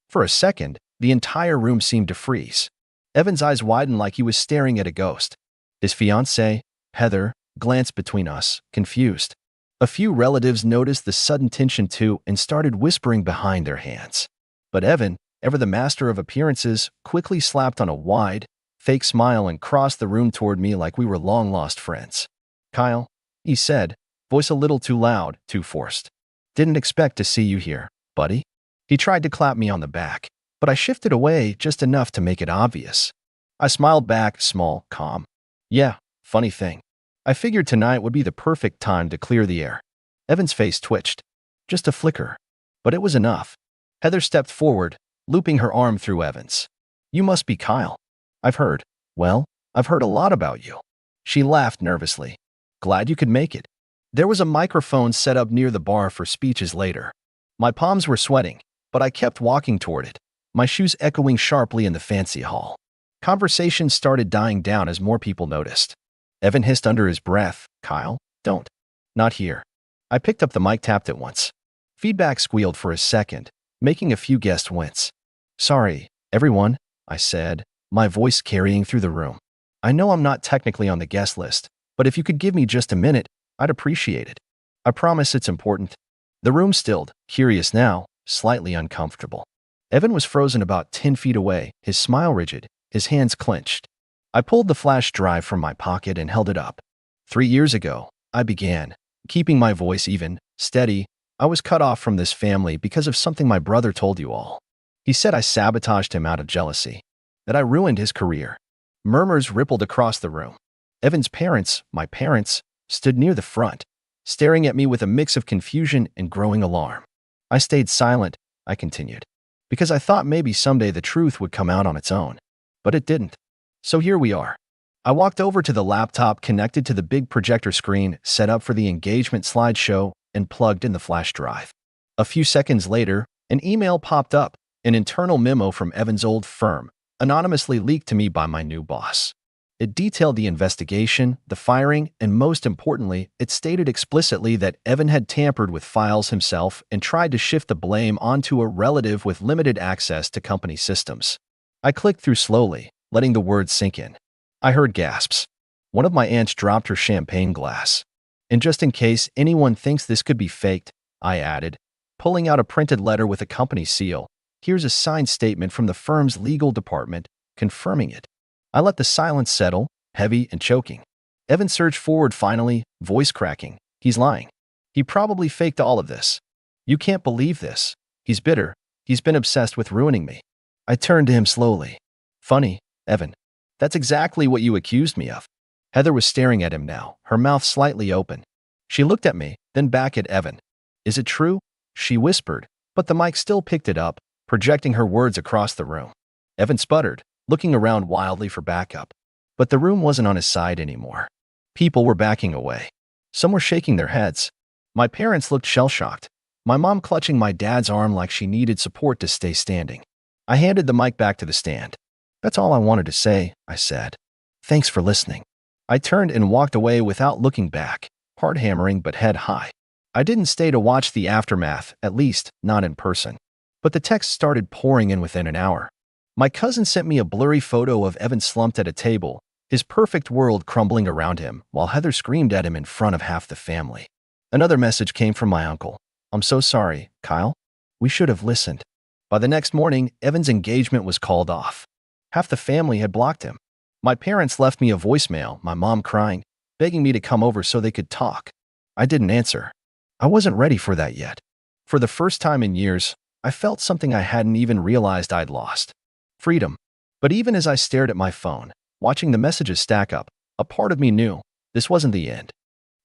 For a second, the entire room seemed to freeze. Evan's eyes widened like he was staring at a ghost. His fiancée, Heather, glanced between us, confused. A few relatives noticed the sudden tension too and started whispering behind their hands. But Evan, ever the master of appearances, quickly slapped on a wide, fake smile and crossed the room toward me like we were long-lost friends. "Kyle," he said, voice a little too loud, too forced. "Didn't expect to see you here, buddy." He tried to clap me on the back, but I shifted away just enough to make it obvious. I smiled back, small, calm. "Yeah, funny thing. I figured tonight would be the perfect time to clear the air." Evan's face twitched. Just a flicker. But it was enough. Heather stepped forward, looping her arm through Evan's. "You must be Kyle. I've heard. Well, I've heard a lot about you." She laughed nervously. "Glad you could make it." There was a microphone set up near the bar for speeches later. My palms were sweating, but I kept walking toward it, my shoes echoing sharply in the fancy hall. Conversation started dying down as more people noticed. Evan hissed under his breath, "Kyle, don't." "Not here." I picked up the mic, tapped it once. Feedback squealed for a second, making a few guests wince. "Sorry, everyone," I said, my voice carrying through the room. "I know I'm not technically on the guest list, but if you could give me just a minute, I'd appreciate it. I promise it's important." The room stilled, curious now, slightly uncomfortable. Evan was frozen about 10 feet away, his smile rigid, his hands clenched. I pulled the flash drive from my pocket and held it up. 3 years ago, I began, keeping my voice even, steady. I was cut off from this family because of something my brother told you all. He said I sabotaged him out of jealousy, that I ruined his career. Murmurs rippled across the room. Evan's parents, my parents, stood near the front, staring at me with a mix of confusion and growing alarm. I stayed silent, I continued, because I thought maybe someday the truth would come out on its own. But it didn't. So here we are. I walked over to the laptop connected to the big projector screen set up for the engagement slideshow and plugged in the flash drive. A few seconds later, an email popped up, an internal memo from Evan's old firm, anonymously leaked to me by my new boss. It detailed the investigation, the firing, and most importantly, it stated explicitly that Evan had tampered with files himself and tried to shift the blame onto a relative with limited access to company systems. I clicked through slowly, letting the words sink in. I heard gasps. One of my aunts dropped her champagne glass. "And just in case anyone thinks this could be faked," I added, pulling out a printed letter with a company seal, "here's a signed statement from the firm's legal department confirming it." I let the silence settle, heavy and choking. Evan surged forward finally, voice cracking. "He's lying. He probably faked all of this. You can't believe this. He's bitter. He's been obsessed with ruining me." I turned to him slowly. "Funny, Evan. That's exactly what you accused me of." Heather was staring at him now, her mouth slightly open. She looked at me, then back at Evan. "Is it true?" she whispered, but the mic still picked it up, projecting her words across the room. Evan sputtered, looking around wildly for backup. But the room wasn't on his side anymore. People were backing away. Some were shaking their heads. My parents looked shell-shocked, my mom clutching my dad's arm like she needed support to stay standing. I handed the mic back to the stand. "That's all I wanted to say," I said. "Thanks for listening." I turned and walked away without looking back, heart hammering but head high. I didn't stay to watch the aftermath, at least not in person. But the texts started pouring in within an hour. My cousin sent me a blurry photo of Evan slumped at a table, his perfect world crumbling around him, while Heather screamed at him in front of half the family. Another message came from my uncle. "I'm so sorry, Kyle. We should have listened." By the next morning, Evan's engagement was called off. Half the family had blocked him. My parents left me a voicemail, my mom crying, begging me to come over so they could talk. I didn't answer. I wasn't ready for that yet. For the first time in years, I felt something I hadn't even realized I'd lost. Freedom. But even as I stared at my phone, watching the messages stack up, a part of me knew this wasn't the end.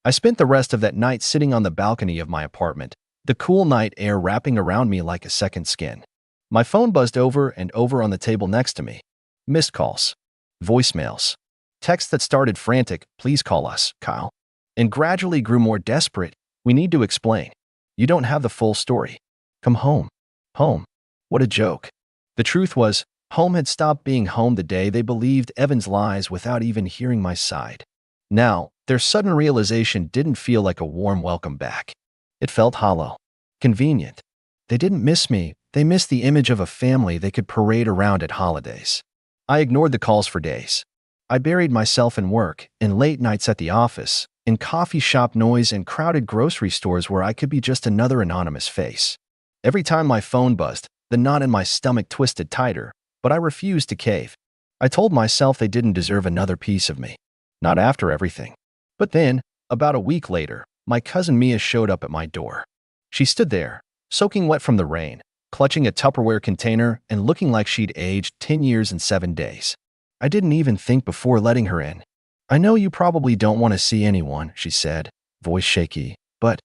I spent the rest of that night sitting on the balcony of my apartment, the cool night air wrapping around me like a second skin. My phone buzzed over and over on the table next to me. Missed calls. Voicemails. Texts that started frantic, "Please call us, Kyle," and gradually grew more desperate. "We need to explain. You don't have the full story. Come home." Home. What a joke. The truth was, home had stopped being home the day they believed Evan's lies without even hearing my side. Now, their sudden realization didn't feel like a warm welcome back. It felt hollow. Convenient. They didn't miss me. They missed the image of a family they could parade around at holidays. I ignored the calls for days. I buried myself in work, in late nights at the office, in coffee shop noise and crowded grocery stores where I could be just another anonymous face. Every time my phone buzzed, the knot in my stomach twisted tighter, but I refused to cave. I told myself they didn't deserve another piece of me. Not after everything. But then, about a week later, my cousin Mia showed up at my door. She stood there, soaking wet from the rain, clutching a Tupperware container and looking like she'd aged 10 years and 7 days. I didn't even think before letting her in. "I know you probably don't want to see anyone," she said, voice shaky, "but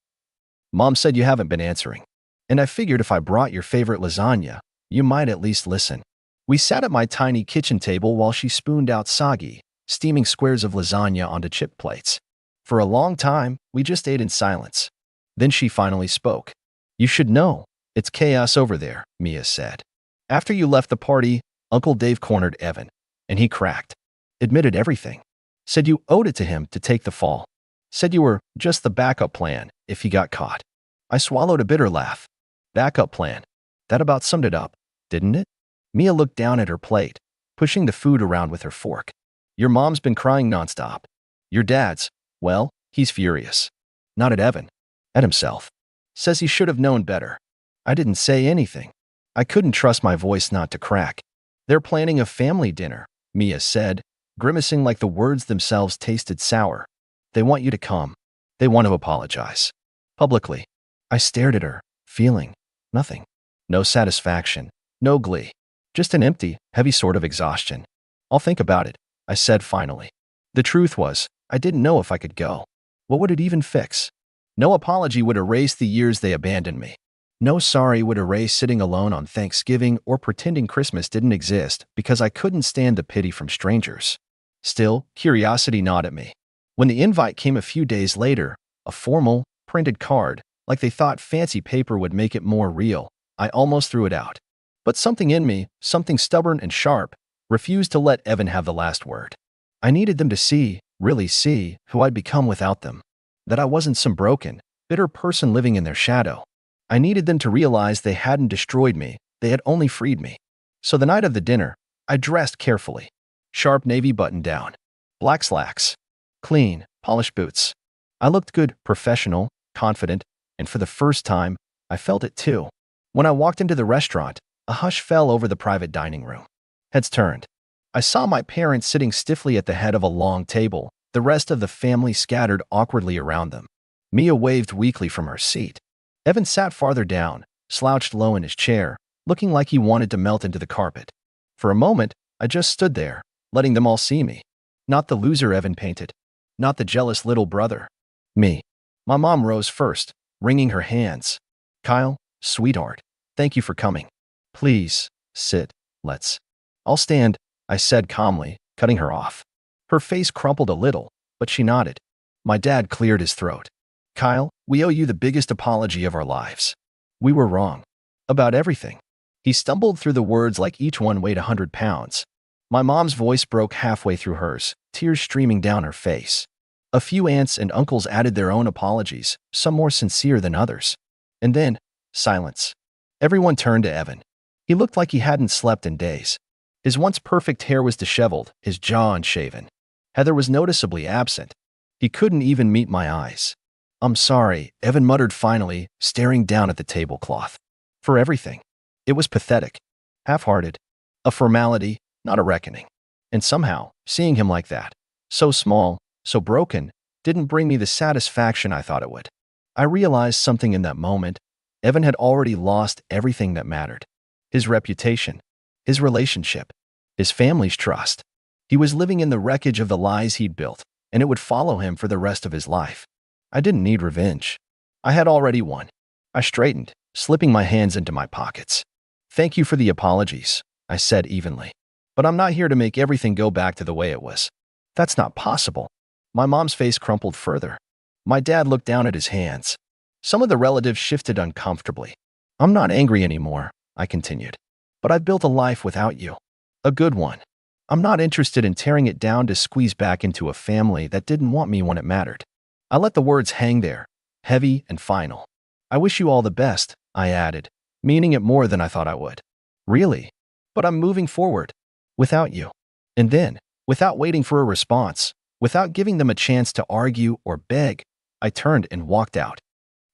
Mom said you haven't been answering. And I figured if I brought your favorite lasagna, you might at least listen." We sat at my tiny kitchen table while she spooned out soggy, steaming squares of lasagna onto chip plates. For a long time, we just ate in silence. Then she finally spoke. "You should know. It's chaos over there," Mia said. "After you left the party, Uncle Dave cornered Evan, and he cracked. Admitted everything. Said you owed it to him to take the fall. Said you were just the backup plan if he got caught." I swallowed a bitter laugh. Backup plan. That about summed it up, didn't it? Mia looked down at her plate, pushing the food around with her fork. "Your mom's been crying nonstop. Your dad's, well, he's furious. Not at Evan. At himself. Says he should have known better." I didn't say anything. I couldn't trust my voice not to crack. "They're planning a family dinner," Mia said, grimacing like the words themselves tasted sour. "They want you to come. They want to apologize. Publicly." I stared at her, feeling nothing. No satisfaction. No glee. Just an empty, heavy sort of exhaustion. "I'll think about it," I said finally. The truth was, I didn't know if I could go. What would it even fix? No apology would erase the years they abandoned me. No sorry would erase sitting alone on Thanksgiving or pretending Christmas didn't exist because I couldn't stand the pity from strangers. Still, curiosity gnawed at me. When the invite came a few days later, a formal, printed card, like they thought fancy paper would make it more real, I almost threw it out. But something in me, something stubborn and sharp, refused to let Evan have the last word. I needed them to see, really see, who I'd become without them. That I wasn't some broken, bitter person living in their shadow. I needed them to realize they hadn't destroyed me, they had only freed me. So the night of the dinner, I dressed carefully. Sharp navy button-down. Black slacks. Clean, polished boots. I looked good, professional, confident, and for the first time, I felt it too. When I walked into the restaurant, a hush fell over the private dining room. Heads turned. I saw my parents sitting stiffly at the head of a long table, the rest of the family scattered awkwardly around them. Mia waved weakly from her seat. Evan sat farther down, slouched low in his chair, looking like he wanted to melt into the carpet. For a moment, I just stood there, letting them all see me. Not the loser Evan painted. Not the jealous little brother. Me. My mom rose first, wringing her hands. "Kyle, sweetheart, thank you for coming. Please, sit, let's." "I'll stand," I said calmly, cutting her off. Her face crumpled a little, but she nodded. My dad cleared his throat. "Kyle, we owe you the biggest apology of our lives. We were wrong. About everything." He stumbled through the words like each one weighed 100 pounds. My mom's voice broke halfway through hers, tears streaming down her face. A few aunts and uncles added their own apologies, some more sincere than others. And then, silence. Everyone turned to Evan. He looked like he hadn't slept in days. His once perfect hair was disheveled, his jaw unshaven. Heather was noticeably absent. He couldn't even meet my eyes. "I'm sorry," Evan muttered finally, staring down at the tablecloth. "For everything." It was pathetic. Half-hearted. A formality, not a reckoning. And somehow, seeing him like that, so small, so broken, didn't bring me the satisfaction I thought it would. I realized something in that moment. Evan had already lost everything that mattered. His reputation, his relationship, his family's trust. He was living in the wreckage of the lies he'd built, and it would follow him for the rest of his life. I didn't need revenge. I had already won. I straightened, slipping my hands into my pockets. "Thank you for the apologies," I said evenly. "But I'm not here to make everything go back to the way it was. That's not possible." My mom's face crumpled further. My dad looked down at his hands. Some of the relatives shifted uncomfortably. "I'm not angry anymore," I continued. "But I've built a life without you. A good one. I'm not interested in tearing it down to squeeze back into a family that didn't want me when it mattered." I let the words hang there, heavy and final. "I wish you all the best," I added, meaning it more than I thought I would. Really? But I'm moving forward. Without you. And then, without waiting for a response, without giving them a chance to argue or beg, I turned and walked out.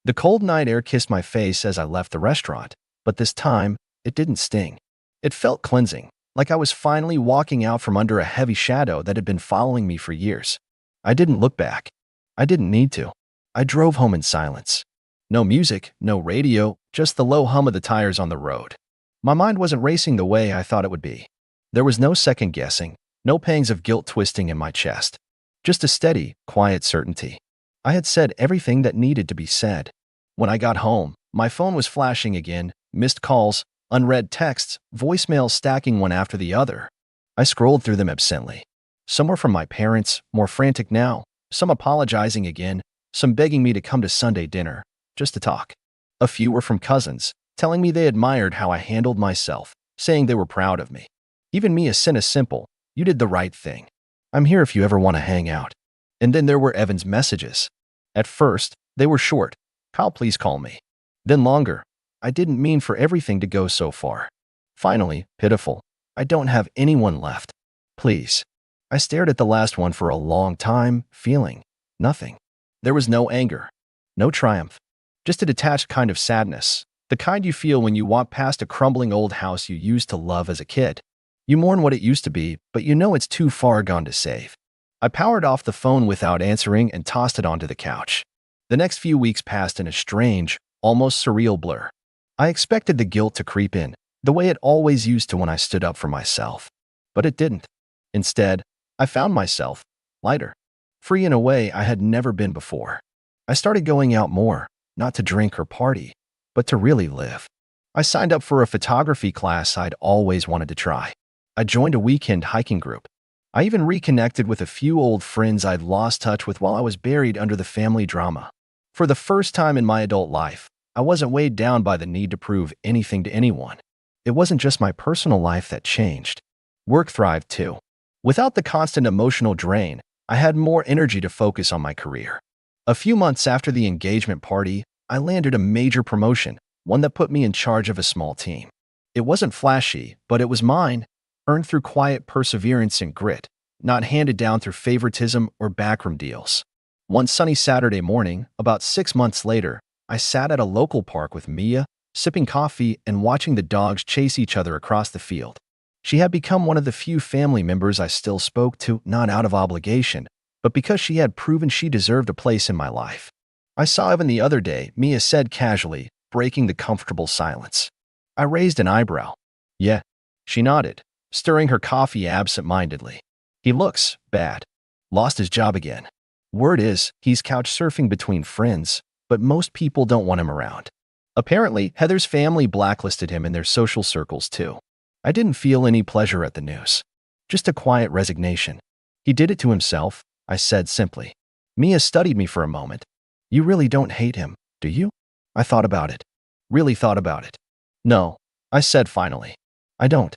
The cold night air kissed my face as I left the restaurant, but this time, it didn't sting. It felt cleansing, like I was finally walking out from under a heavy shadow that had been following me for years. I didn't look back. I didn't need to. I drove home in silence. No music, no radio, just the low hum of the tires on the road. My mind wasn't racing the way I thought it would be. There was no second guessing, no pangs of guilt twisting in my chest. Just a steady, quiet certainty. I had said everything that needed to be said. When I got home, my phone was flashing again, missed calls, unread texts, voicemails stacking one after the other. I scrolled through them absently. Some were from my parents, more frantic now, some apologizing again, some begging me to come to Sunday dinner, just to talk. A few were from cousins, telling me they admired how I handled myself, saying they were proud of me. Even Mia sent a simple, "You did the right thing. I'm here if you ever want to hang out." And then there were Evan's messages. At first, they were short. "Kyle, please call me." Then longer. "I didn't mean for everything to go so far." Finally, pitiful. "I don't have anyone left. Please." I stared at the last one for a long time, feeling nothing. There was no anger, no triumph, just a detached kind of sadness, the kind you feel when you walk past a crumbling old house you used to love as a kid. You mourn what it used to be, but you know it's too far gone to save. I powered off the phone without answering and tossed it onto the couch. The next few weeks passed in a strange, almost surreal blur. I expected the guilt to creep in, the way it always used to when I stood up for myself. But it didn't. Instead, I found myself lighter, free in a way I had never been before. I started going out more, not to drink or party, but to really live. I signed up for a photography class I'd always wanted to try. I joined a weekend hiking group. I even reconnected with a few old friends I'd lost touch with while I was buried under the family drama. For the first time in my adult life, I wasn't weighed down by the need to prove anything to anyone. It wasn't just my personal life that changed. Work thrived too. Without the constant emotional drain, I had more energy to focus on my career. A few months after the engagement party, I landed a major promotion, one that put me in charge of a small team. It wasn't flashy, but it was mine, earned through quiet perseverance and grit, not handed down through favoritism or backroom deals. One sunny Saturday morning, about 6 months later, I sat at a local park with Mia, sipping coffee and watching the dogs chase each other across the field. She had become one of the few family members I still spoke to, not out of obligation, but because she had proven she deserved a place in my life. I saw Evan the other day, Mia said casually, breaking the comfortable silence. I raised an eyebrow. "Yeah." She nodded, stirring her coffee absent-mindedly. "He looks bad. Lost his job again. Word is, he's couch surfing between friends, but most people don't want him around. Apparently, Heather's family blacklisted him in their social circles too." I didn't feel any pleasure at the news. Just a quiet resignation. "He did it to himself," I said simply. Mia studied me for a moment. "You really don't hate him, do you?" I thought about it. Really thought about it. "No," I said finally. "I don't.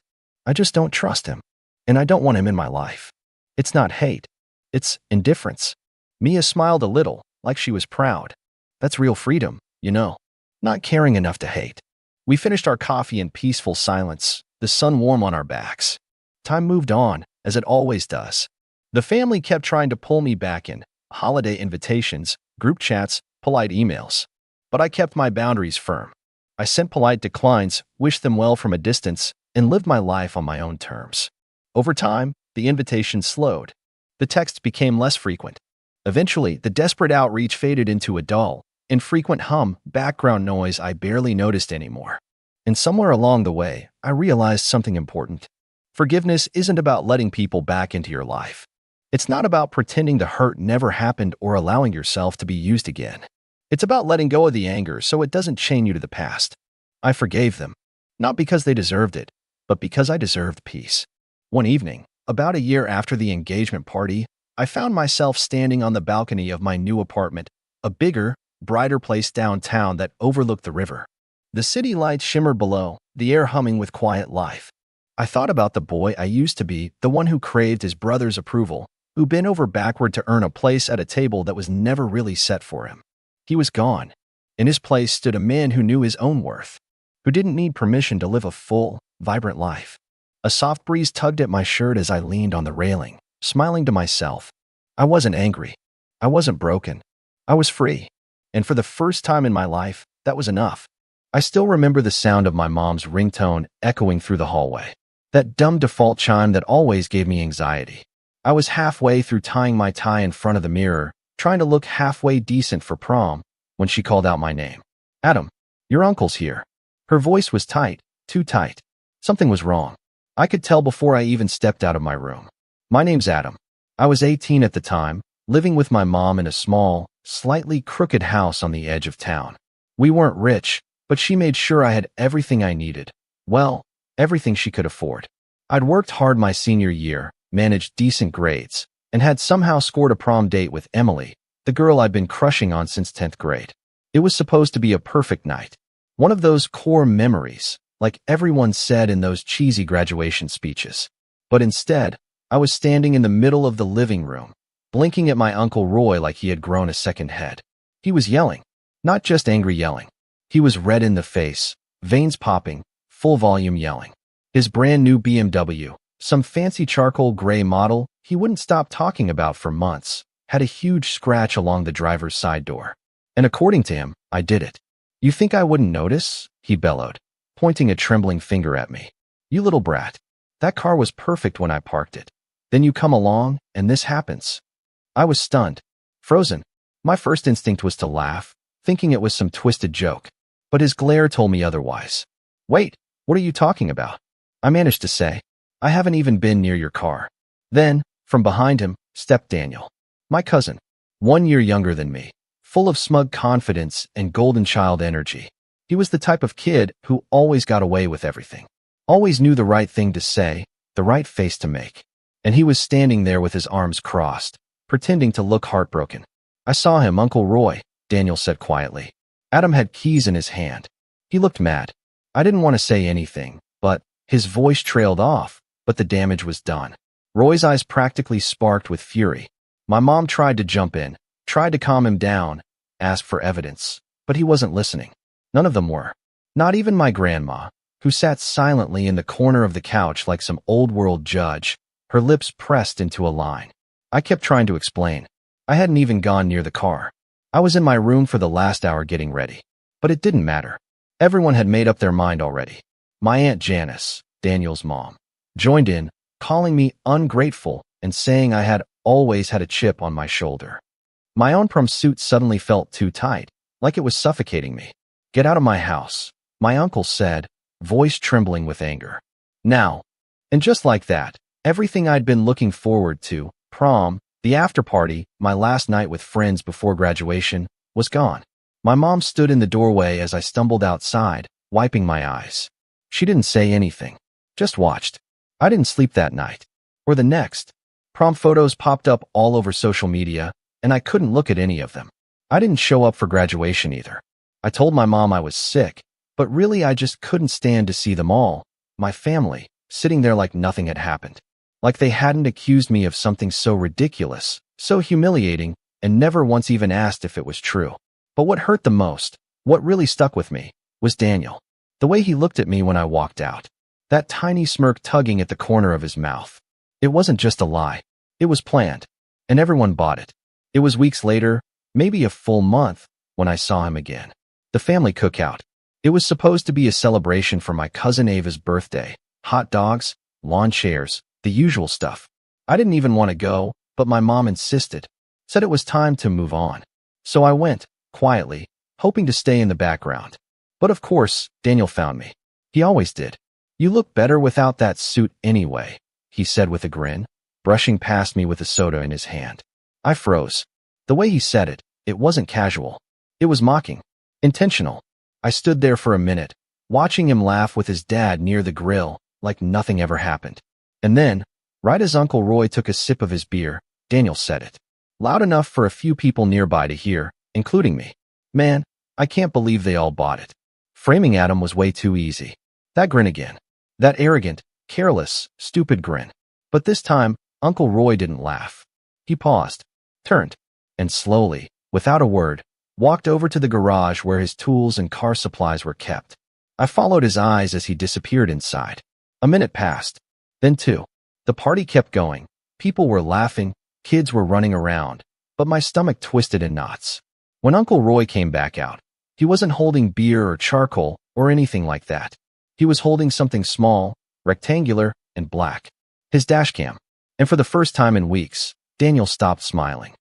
I just don't trust him. And I don't want him in my life. It's not hate. It's indifference." Mia smiled a little, like she was proud. "That's real freedom, you know. Not caring enough to hate." We finished our coffee in peaceful silence, the sun warm on our backs. Time moved on, as it always does. The family kept trying to pull me back in, holiday invitations, group chats, polite emails. But I kept my boundaries firm. I sent polite declines, wished them well from a distance, and lived my life on my own terms. Over time, the invitations slowed. The texts became less frequent. Eventually, the desperate outreach faded into a dull, infrequent hum, background noise I barely noticed anymore. And somewhere along the way, I realized something important. Forgiveness isn't about letting people back into your life. It's not about pretending the hurt never happened or allowing yourself to be used again. It's about letting go of the anger so it doesn't chain you to the past. I forgave them, not because they deserved it, but because I deserved peace. One evening, about a year after the engagement party, I found myself standing on the balcony of my new apartment, a bigger, brighter place downtown that overlooked the river. The city lights shimmered below, the air humming with quiet life. I thought about the boy I used to be, the one who craved his brother's approval, who bent over backward to earn a place at a table that was never really set for him. He was gone. In his place stood a man who knew his own worth, who didn't need permission to live a full, vibrant life. A soft breeze tugged at my shirt as I leaned on the railing, smiling to myself. I wasn't angry. I wasn't broken. I was free. And for the first time in my life, that was enough. I still remember the sound of my mom's ringtone echoing through the hallway. That dumb default chime that always gave me anxiety. I was halfway through tying my tie in front of the mirror, trying to look halfway decent for prom, when she called out my name. "Adam, your uncle's here." Her voice was tight, too tight. Something was wrong. I could tell before I even stepped out of my room. "My name's Adam." I was 18 at the time, living with my mom in a small, slightly crooked house on the edge of town. We weren't rich, but she made sure I had everything I needed. Well, everything she could afford. I'd worked hard my senior year, managed decent grades, and had somehow scored a prom date with Emily, the girl I'd been crushing on since 10th grade. It was supposed to be a perfect night. One of those core memories, like everyone said in those cheesy graduation speeches. But instead, I was standing in the middle of the living room, blinking at my Uncle Roy like he had grown a second head. He was yelling. Not just angry yelling. He was red in the face, veins popping, full volume yelling. His brand new BMW, some fancy charcoal gray model he wouldn't stop talking about for months, had a huge scratch along the driver's side door. And according to him, I did it. "You think I wouldn't notice?" he bellowed, pointing a trembling finger at me. "You little brat. That car was perfect when I parked it. Then you come along, and this happens." I was stunned, frozen. My first instinct was to laugh, thinking it was some twisted joke. But his glare told me otherwise. "Wait, what are you talking about?" I managed to say. "I haven't even been near your car." Then, from behind him, stepped Daniel. My cousin, 1 year younger than me, full of smug confidence and golden child energy. He was the type of kid who always got away with everything. Always knew the right thing to say, the right face to make. And he was standing there with his arms crossed, pretending to look heartbroken. "I saw him, Uncle Roy," Daniel said quietly. Adam had keys in his hand. He looked mad. I didn't want to say anything, but his voice trailed off, but the damage was done. Roy's eyes practically sparked with fury. My mom tried to jump in, tried to calm him down, asked for evidence, but he wasn't listening. None of them were. Not even my grandma, who sat silently in the corner of the couch like some old-world judge, her lips pressed into a line. I kept trying to explain. I hadn't even gone near the car. I was in my room for the last hour getting ready. But it didn't matter. Everyone had made up their mind already. My Aunt Janice, Daniel's mom, joined in, calling me ungrateful and saying I had always had a chip on my shoulder. My own prom suit suddenly felt too tight, like it was suffocating me. "Get out of my house," my uncle said, voice trembling with anger. "Now." And just like that, everything I'd been looking forward to, prom, the after party, my last night with friends before graduation, was gone. My mom stood in the doorway as I stumbled outside, wiping my eyes. She didn't say anything, just watched. I didn't sleep that night, or the next. Prom photos popped up all over social media, and I couldn't look at any of them. I didn't show up for graduation either. I told my mom I was sick, but really I just couldn't stand to see them all, my family, sitting there like nothing had happened. Like they hadn't accused me of something so ridiculous, so humiliating, and never once even asked if it was true. But what hurt the most, what really stuck with me, was Daniel. The way he looked at me when I walked out. That tiny smirk tugging at the corner of his mouth. It wasn't just a lie. It was planned. And everyone bought it. It was weeks later, maybe a full month, when I saw him again. The family cookout. It was supposed to be a celebration for my cousin Ava's birthday. Hot dogs, lawn chairs, the usual stuff. I didn't even want to go, but my mom insisted. Said it was time to move on. So I went, quietly, hoping to stay in the background. But of course, Daniel found me. He always did. "You look better without that suit anyway," he said with a grin, brushing past me with a soda in his hand. I froze. The way he said it, it wasn't casual. It was mocking. Intentional. I stood there for a minute, watching him laugh with his dad near the grill, like nothing ever happened. And then, right as Uncle Roy took a sip of his beer, Daniel said it. Loud enough for a few people nearby to hear, including me. Man, I can't believe they all bought it. Framing Adam was way too easy. That grin again. That arrogant, careless, stupid grin. But this time, Uncle Roy didn't laugh. He paused, turned, and slowly, without a word, walked over to the garage where his tools and car supplies were kept. I followed his eyes as he disappeared inside. A minute passed. Then two. The party kept going. People were laughing, kids were running around, but my stomach twisted in knots. When Uncle Roy came back out, he wasn't holding beer or charcoal or anything like that. He was holding something small, rectangular, and black. His dashcam. And for the first time in weeks, Daniel stopped smiling.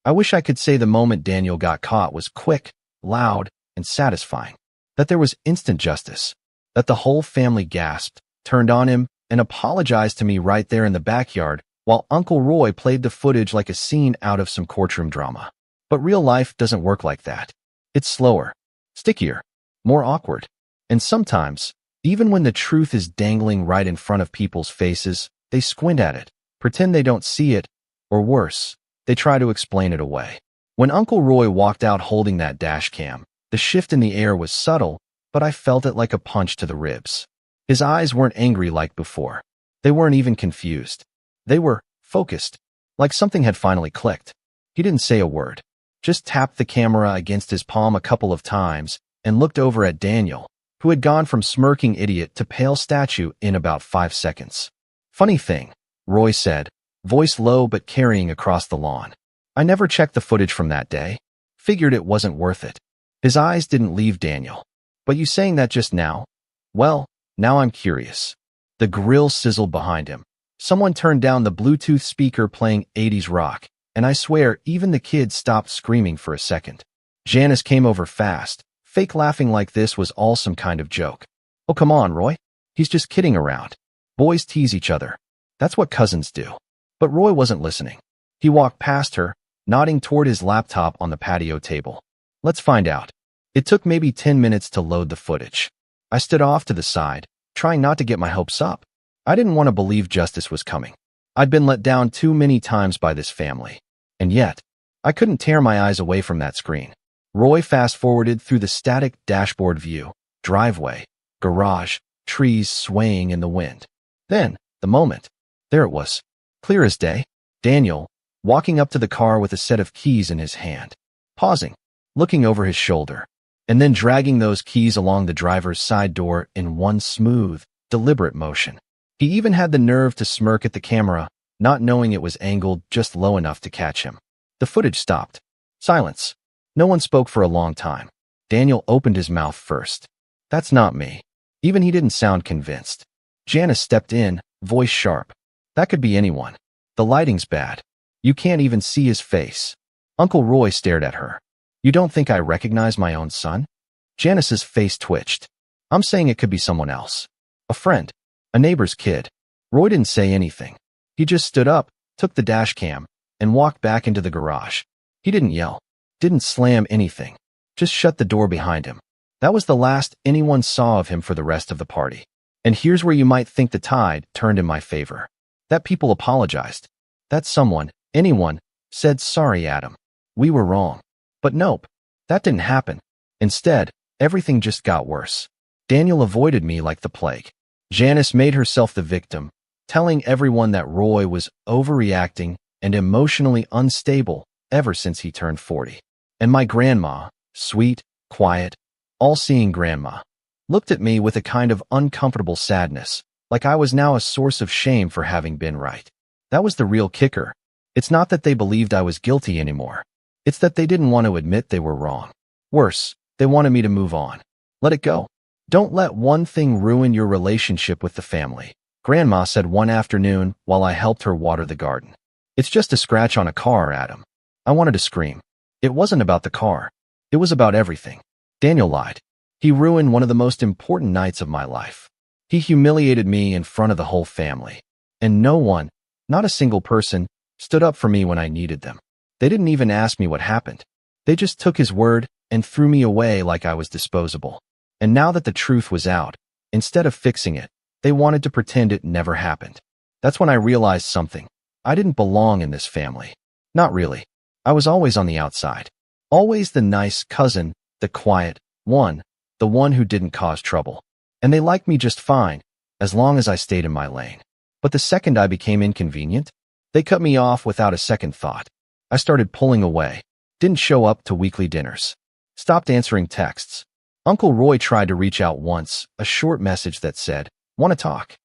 I wish I could say the moment Daniel got caught was quick, loud, and satisfying. That there was instant justice. That the whole family gasped, turned on him, and apologized to me right there in the backyard while Uncle Roy played the footage like a scene out of some courtroom drama. But real life doesn't work like that. It's slower, stickier, more awkward. And sometimes, even when the truth is dangling right in front of people's faces, they squint at it, pretend they don't see it, or worse, they try to explain it away. When Uncle Roy walked out holding that dash cam, the shift in the air was subtle, but I felt it like a punch to the ribs. His eyes weren't angry like before. They weren't even confused. They were focused, like something had finally clicked. He didn't say a word, just tapped the camera against his palm a couple of times and looked over at Daniel, who had gone from smirking idiot to pale statue in about 5 seconds. Funny thing, Roy said, voice low but carrying across the lawn. I never checked the footage from that day. Figured it wasn't worth it. His eyes didn't leave Daniel. But you saying that just now? Well, now I'm curious. The grill sizzled behind him. Someone turned down the Bluetooth speaker playing 80s rock, and I swear even the kids stopped screaming for a second. Janice came over fast, fake laughing like this was all some kind of joke. Oh, come on, Roy. He's just kidding around. Boys tease each other. That's what cousins do. But Roy wasn't listening. He walked past her, nodding toward his laptop on the patio table. Let's find out. It took maybe 10 minutes to load the footage. I stood off to the side, trying not to get my hopes up. I didn't want to believe justice was coming. I'd been let down too many times by this family. And yet, I couldn't tear my eyes away from that screen. Roy fast-forwarded through the static dashboard view, driveway, garage, trees swaying in the wind. Then, the moment. There it was. Clear as day. Daniel, walking up to the car with a set of keys in his hand. Pausing, looking over his shoulder, and then dragging those keys along the driver's side door in one smooth, deliberate motion. He even had the nerve to smirk at the camera, not knowing it was angled just low enough to catch him. The footage stopped. Silence. No one spoke for a long time. Daniel opened his mouth first. That's not me. Even he didn't sound convinced. Janice stepped in, voice sharp. That could be anyone. The lighting's bad. You can't even see his face. Uncle Roy stared at her. You don't think I recognize my own son? Janice's face twitched. I'm saying it could be someone else. A friend. A neighbor's kid. Roy didn't say anything. He just stood up, took the dash cam, and walked back into the garage. He didn't yell. Didn't slam anything. Just shut the door behind him. That was the last anyone saw of him for the rest of the party. And here's where you might think the tide turned in my favor. That people apologized. That someone, anyone, said, sorry, Adam. We were wrong. But nope, that didn't happen. Instead, everything just got worse. Daniel avoided me like the plague. Janice made herself the victim, telling everyone that Roy was overreacting and emotionally unstable ever since he turned 40. And my grandma, sweet, quiet, all-seeing grandma, looked at me with a kind of uncomfortable sadness, like I was now a source of shame for having been right. That was the real kicker. It's not that they believed I was guilty anymore. It's that they didn't want to admit they were wrong. Worse, they wanted me to move on. Let it go. Don't let one thing ruin your relationship with the family, Grandma said one afternoon while I helped her water the garden. It's just a scratch on a car, Adam. I wanted to scream. It wasn't about the car. It was about everything. Daniel lied. He ruined one of the most important nights of my life. He humiliated me in front of the whole family. And no one, not a single person, stood up for me when I needed them. They didn't even ask me what happened. They just took his word and threw me away like I was disposable. And now that the truth was out, instead of fixing it, they wanted to pretend it never happened. That's when I realized something. I didn't belong in this family. Not really. I was always on the outside. Always the nice cousin, the quiet one, the one who didn't cause trouble. And they liked me just fine, as long as I stayed in my lane. But the second I became inconvenient, they cut me off without a second thought. I started pulling away, didn't show up to weekly dinners, stopped answering texts, Uncle Roy tried to reach out once, a short message that said, "Want to talk?"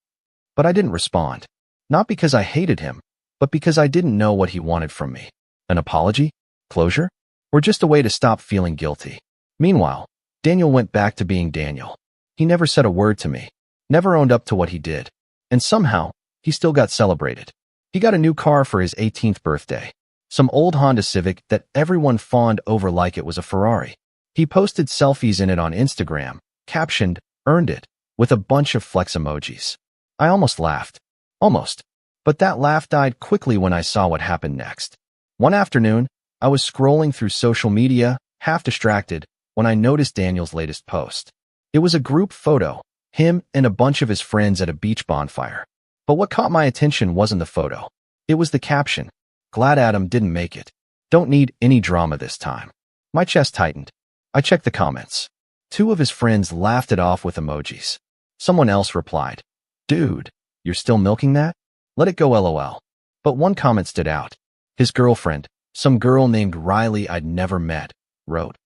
But I didn't respond. Not because I hated him, but because I didn't know what he wanted from me. An apology? Closure? Or just a way to stop feeling guilty? Meanwhile, Daniel went back to being Daniel. He never said a word to me, never owned up to what he did. And somehow, he still got celebrated. He got a new car for his 18th birthday. Some old Honda Civic that everyone fawned over like it was a Ferrari. He posted selfies in it on Instagram, captioned, "Earned it," with a bunch of flex emojis. I almost laughed. Almost. But that laugh died quickly when I saw what happened next. One afternoon, I was scrolling through social media, half distracted, when I noticed Daniel's latest post. It was a group photo, him and a bunch of his friends at a beach bonfire. But what caught my attention wasn't the photo. It was the caption, "Glad Adam didn't make it. Don't need any drama this time." My chest tightened. I checked the comments. Two of his friends laughed it off with emojis. Someone else replied, "Dude, you're still milking that? Let it go LOL." But one comment stood out. His girlfriend, some girl named Riley I'd never met, wrote,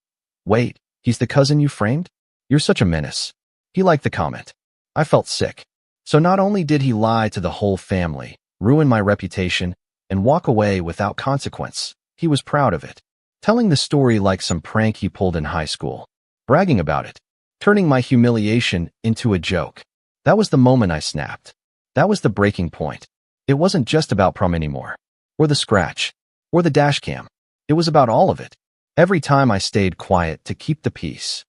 "Wait, he's the cousin you framed? You're such a menace." He liked the comment. I felt sick. So not only did he lie to the whole family, ruin my reputation, and walk away without consequence, he was proud of it. Telling the story like some prank he pulled in high school. Bragging about it. Turning my humiliation into a joke. That was the moment I snapped. That was the breaking point. It wasn't just about prom anymore. Or the scratch. Or the dash cam. It was about all of it. Every time I stayed quiet to keep the peace.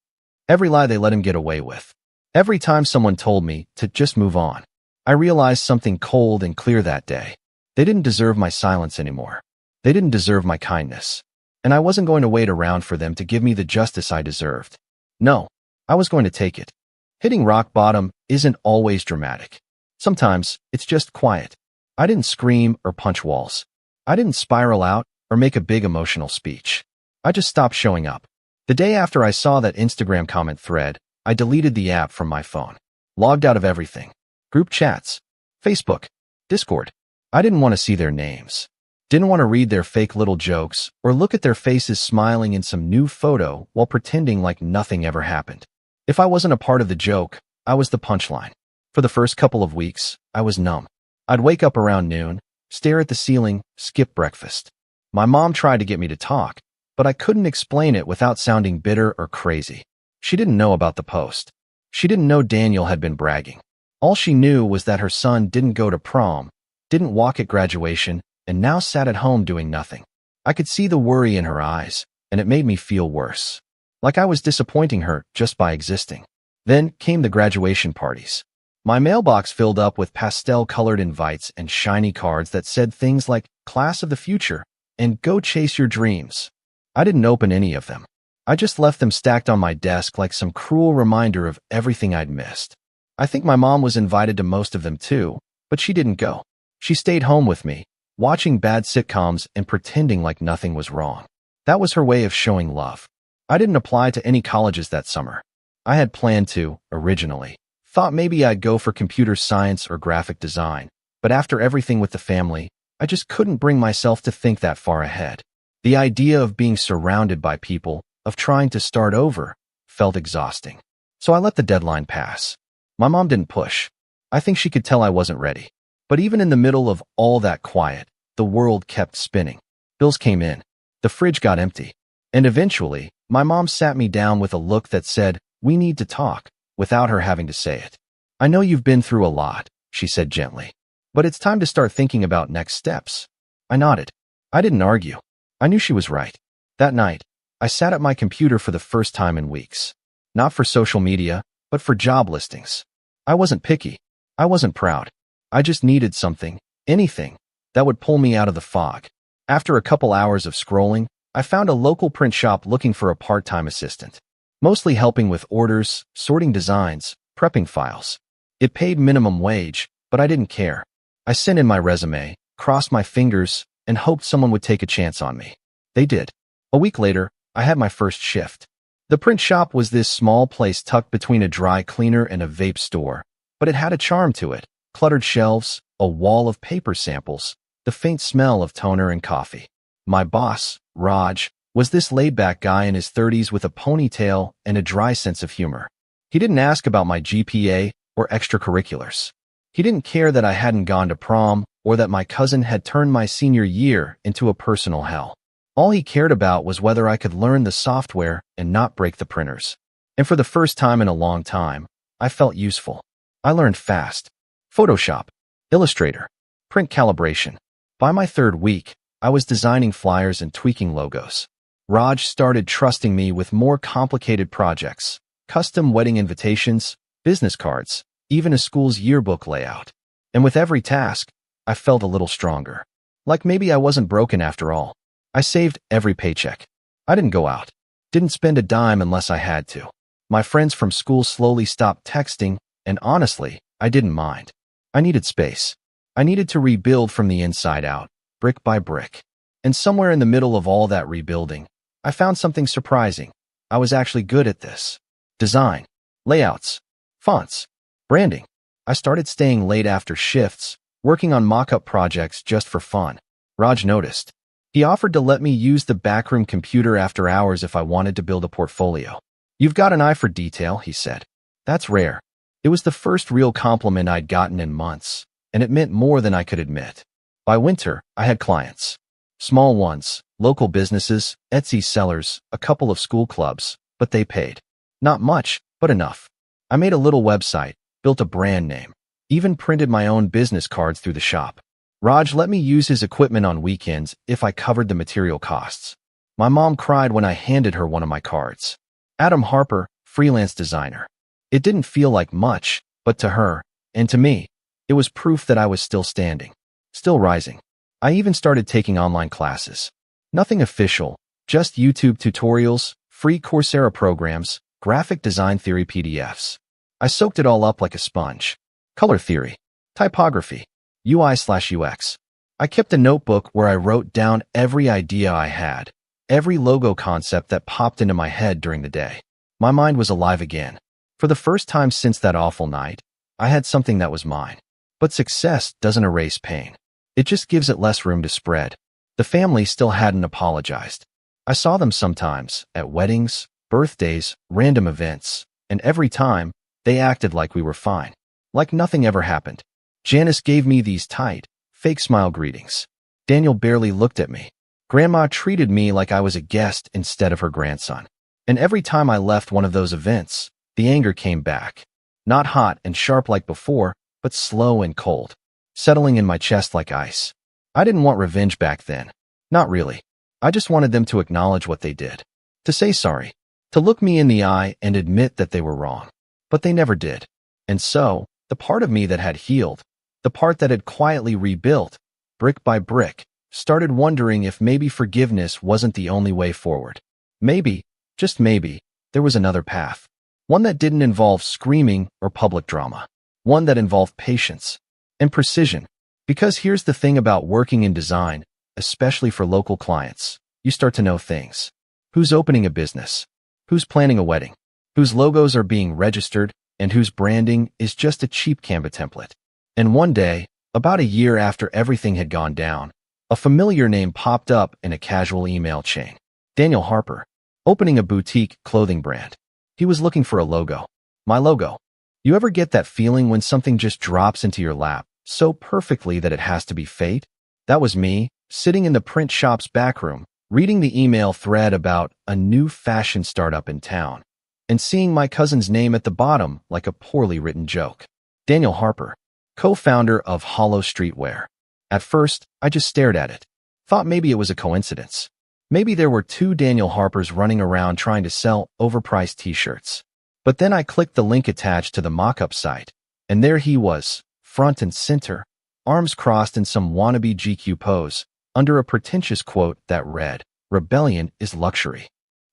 Every lie they let him get away with. Every time someone told me to just move on. I realized something cold and clear that day. They didn't deserve my silence anymore. They didn't deserve my kindness. And I wasn't going to wait around for them to give me the justice I deserved. No, I was going to take it. Hitting rock bottom isn't always dramatic. Sometimes it's just quiet. I didn't scream or punch walls. I didn't spiral out or make a big emotional speech. I just stopped showing up. The day after I saw that Instagram comment thread, I deleted the app from my phone. Logged out of everything. Group chats. Facebook. Discord. I didn't want to see their names. Didn't want to read their fake little jokes or look at their faces smiling in some new photo while pretending like nothing ever happened. If I wasn't a part of the joke, I was the punchline. For the first couple of weeks, I was numb. I'd wake up around noon, stare at the ceiling, skip breakfast. My mom tried to get me to talk, but I couldn't explain it without sounding bitter or crazy. She didn't know about the post. She didn't know Daniel had been bragging. All she knew was that her son didn't go to prom, didn't walk at graduation, and now sat at home doing nothing. I could see the worry in her eyes, and it made me feel worse. Like I was disappointing her just by existing. Then came the graduation parties. My mailbox filled up with pastel-colored invites and shiny cards that said things like "Class of the Future" and "Go Chase Your Dreams." I didn't open any of them. I just left them stacked on my desk like some cruel reminder of everything I'd missed. I think my mom was invited to most of them too, but she didn't go. She stayed home with me, watching bad sitcoms and pretending like nothing was wrong. That was her way of showing love. I didn't apply to any colleges that summer. I had planned to, originally. Thought maybe I'd go for computer science or graphic design, but after everything with the family, I just couldn't bring myself to think that far ahead. The idea of being surrounded by people, of trying to start over, felt exhausting. So I let the deadline pass. My mom didn't push. I think she could tell I wasn't ready. But even in the middle of all that quiet, the world kept spinning. Bills came in. The fridge got empty. And eventually, my mom sat me down with a look that said, "We need to talk," without her having to say it. "I know you've been through a lot," she said gently. "But it's time to start thinking about next steps." I nodded. I didn't argue. I knew she was right. That night, I sat at my computer for the first time in weeks. Not for social media, but for job listings. I wasn't picky. I wasn't proud. I just needed something, anything, that would pull me out of the fog. After a couple hours of scrolling, I found a local print shop looking for a part-time assistant. Mostly helping with orders, sorting designs, prepping files. It paid minimum wage, but I didn't care. I sent in my resume, crossed my fingers, and hoped someone would take a chance on me. They did. A week later, I had my first shift. The print shop was this small place tucked between a dry cleaner and a vape store, but it had a charm to it. Cluttered shelves, a wall of paper samples, the faint smell of toner and coffee. My boss, Raj, was this laid-back guy in his 30s with a ponytail and a dry sense of humor. He didn't ask about my GPA or extracurriculars. He didn't care that I hadn't gone to prom or that my cousin had turned my senior year into a personal hell. All he cared about was whether I could learn the software and not break the printers. And for the first time in a long time, I felt useful. I learned fast. Photoshop, Illustrator, print calibration. By my third week, I was designing flyers and tweaking logos. Raj started trusting me with more complicated projects, custom wedding invitations, business cards, even a school's yearbook layout. And with every task, I felt a little stronger. Like maybe I wasn't broken after all. I saved every paycheck. I didn't go out. Didn't spend a dime unless I had to. My friends from school slowly stopped texting, and honestly, I didn't mind. I needed space. I needed to rebuild from the inside out, brick by brick. And somewhere in the middle of all that rebuilding, I found something surprising. I was actually good at this. Design, layouts, fonts, branding. I started staying late after shifts, working on mock-up projects just for fun. Raj noticed. He offered to let me use the backroom computer after hours if I wanted to build a portfolio. "You've got an eye for detail," he said. That's rare. It was the first real compliment I'd gotten in months, and it meant more than I could admit. By winter, I had clients. Small ones, local businesses, Etsy sellers, a couple of school clubs, but they paid. Not much, but enough. I made a little website, built a brand name, even printed my own business cards through the shop. Raj let me use his equipment on weekends if I covered the material costs. My mom cried when I handed her one of my cards. Adam Harper, freelance designer. It didn't feel like much, but to her, and to me, it was proof that I was still standing, still rising. I even started taking online classes. Nothing official, just YouTube tutorials, free Coursera programs, graphic design theory PDFs. I soaked it all up like a sponge. Color theory, typography, UI/UX. I kept a notebook where I wrote down every idea I had, every logo concept that popped into my head during the day. My mind was alive again. For the first time since that awful night, I had something that was mine. But success doesn't erase pain. It just gives it less room to spread. The family still hadn't apologized. I saw them sometimes, at weddings, birthdays, random events, and every time, they acted like we were fine. Like nothing ever happened. Janice gave me these tight, fake smile greetings. Daniel barely looked at me. Grandma treated me like I was a guest instead of her grandson. And every time I left one of those events, the anger came back. Not hot and sharp like before, but slow and cold, settling in my chest like ice. I didn't want revenge back then. Not really. I just wanted them to acknowledge what they did. To say sorry. To look me in the eye and admit that they were wrong. But they never did. And so, the part of me that had healed, the part that had quietly rebuilt, brick by brick, started wondering if maybe forgiveness wasn't the only way forward. Maybe, just maybe, there was another path. One that didn't involve screaming or public drama. One that involved patience and precision. Because here's the thing about working in design, especially for local clients. You start to know things. Who's opening a business? Who's planning a wedding? Whose logos are being registered? And whose branding is just a cheap Canva template. And one day, about a year after everything had gone down, a familiar name popped up in a casual email chain. Daniel Harper, opening a boutique clothing brand. He was looking for a logo. My logo. You ever get that feeling when something just drops into your lap so perfectly that it has to be fate? That was me, sitting in the print shop's backroom, reading the email thread about a new fashion startup in town, and seeing my cousin's name at the bottom like a poorly written joke. Daniel Harper, co-founder of Hollow Streetwear. At first, I just stared at it. Thought maybe it was a coincidence. Maybe there were two Daniel Harpers running around trying to sell overpriced t-shirts. But then I clicked the link attached to the mock-up site, and there he was, front and center, arms crossed in some wannabe GQ pose, under a pretentious quote that read, "Rebellion is luxury."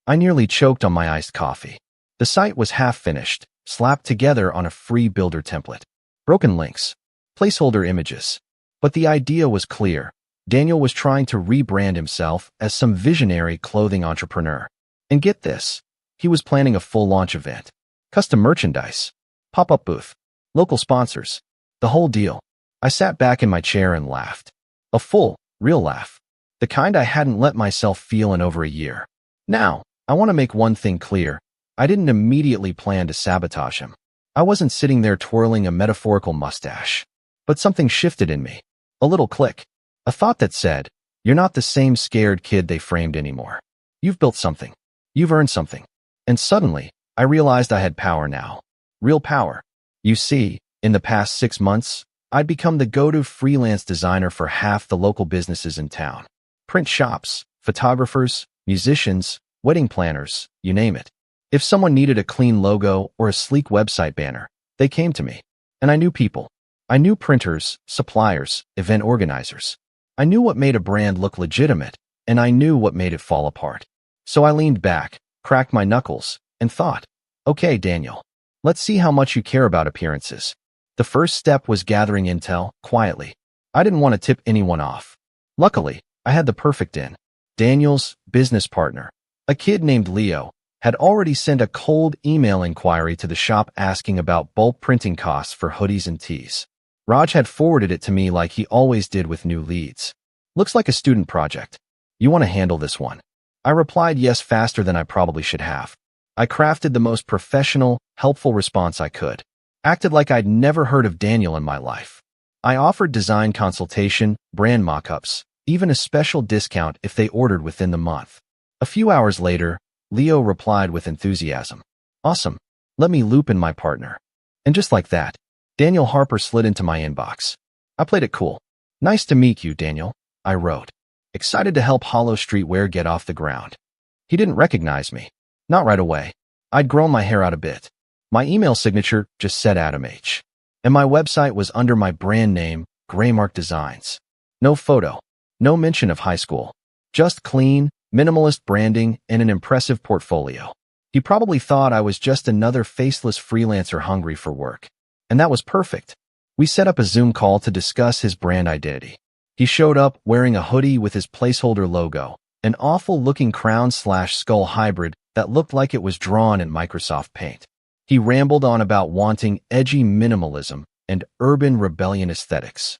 I nearly choked on my iced coffee. The site was half-finished, slapped together on a free builder template. Broken links, placeholder images. But the idea was clear. Daniel was trying to rebrand himself as some visionary clothing entrepreneur. And get this, he was planning a full launch event. Custom merchandise, pop-up booth, local sponsors, the whole deal. I sat back in my chair and laughed. A full, real laugh. The kind I hadn't let myself feel in over a year. Now, I want to make one thing clear. I didn't immediately plan to sabotage him. I wasn't sitting there twirling a metaphorical mustache. But something shifted in me. A little click. A thought that said, you're not the same scared kid they framed anymore. You've built something. You've earned something. And suddenly, I realized I had power now. Real power. You see, in the past 6 months, I'd become the go-to freelance designer for half the local businesses in town. Print shops, photographers, musicians, wedding planners, you name it. If someone needed a clean logo or a sleek website banner, they came to me. And I knew people. I knew printers, suppliers, event organizers. I knew what made a brand look legitimate, and I knew what made it fall apart. So I leaned back, cracked my knuckles, and thought, okay, Daniel, let's see how much you care about appearances. The first step was gathering intel, quietly. I didn't want to tip anyone off. Luckily, I had the perfect in. Daniel's business partner, a kid named Leo, had already sent a cold email inquiry to the shop asking about bulk printing costs for hoodies and tees. Raj had forwarded it to me like he always did with new leads. Looks like a student project. You want to handle this one? I replied yes faster than I probably should have. I crafted the most professional, helpful response I could. Acted like I'd never heard of Daniel in my life. I offered design consultation, brand mock-ups, even a special discount if they ordered within the month. A few hours later, Leo replied with enthusiasm. Awesome. Let me loop in my partner. And just like that, Daniel Harper slid into my inbox. I played it cool. Nice to meet you, Daniel, I wrote. Excited to help Hollow Streetwear get off the ground. He didn't recognize me. Not right away. I'd grown my hair out a bit. My email signature just said Adam H. And my website was under my brand name, Graymark Designs. No photo. No mention of high school. Just clean, minimalist branding and an impressive portfolio. He probably thought I was just another faceless freelancer hungry for work. And that was perfect. We set up a Zoom call to discuss his brand identity. He showed up wearing a hoodie with his placeholder logo, an awful-looking crown/skull hybrid that looked like it was drawn in Microsoft Paint. He rambled on about wanting edgy minimalism and urban rebellion aesthetics.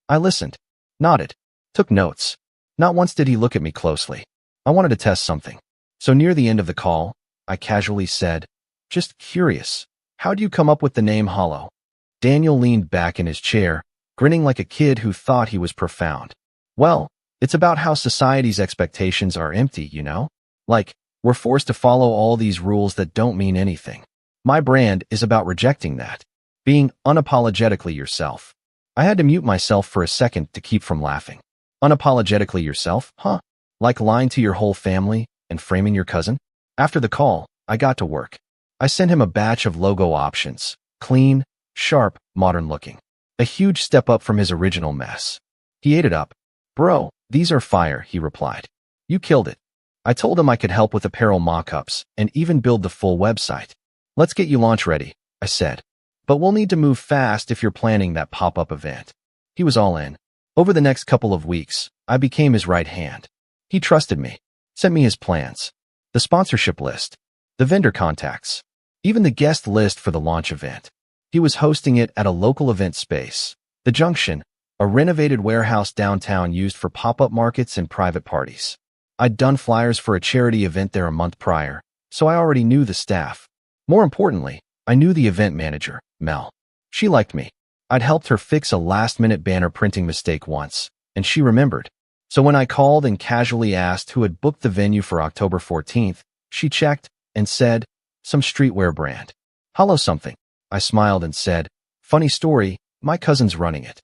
I listened, nodded, took notes. Not once did he look at me closely. I wanted to test something. So near the end of the call, I casually said, just curious, how do you come up with the name Hollow? Daniel leaned back in his chair, grinning like a kid who thought he was profound. Well, it's about how society's expectations are empty, you know? Like, we're forced to follow all these rules that don't mean anything. My brand is about rejecting that. Being unapologetically yourself. I had to mute myself for a second to keep from laughing. Unapologetically yourself, huh? Like lying to your whole family and framing your cousin? After the call, I got to work. I sent him a batch of logo options. Clean, sharp, modern looking. A huge step up from his original mess. He ate it up. Bro, these are fire, he replied. You killed it. I told him I could help with apparel mock-ups and even build the full website. Let's get you launch ready, I said. But we'll need to move fast if you're planning that pop-up event. He was all in. Over the next couple of weeks, I became his right hand. He trusted me, sent me his plans, the sponsorship list, the vendor contacts, even the guest list for the launch event. He was hosting it at a local event space, The Junction, a renovated warehouse downtown used for pop-up markets and private parties. I'd done flyers for a charity event there a month prior, so I already knew the staff. More importantly, I knew the event manager, Mel. She liked me. I'd helped her fix a last-minute banner printing mistake once, and she remembered. So when I called and casually asked who had booked the venue for October 14th, she checked and said, some streetwear brand. Hollow something. I smiled and said, funny story, my cousin's running it.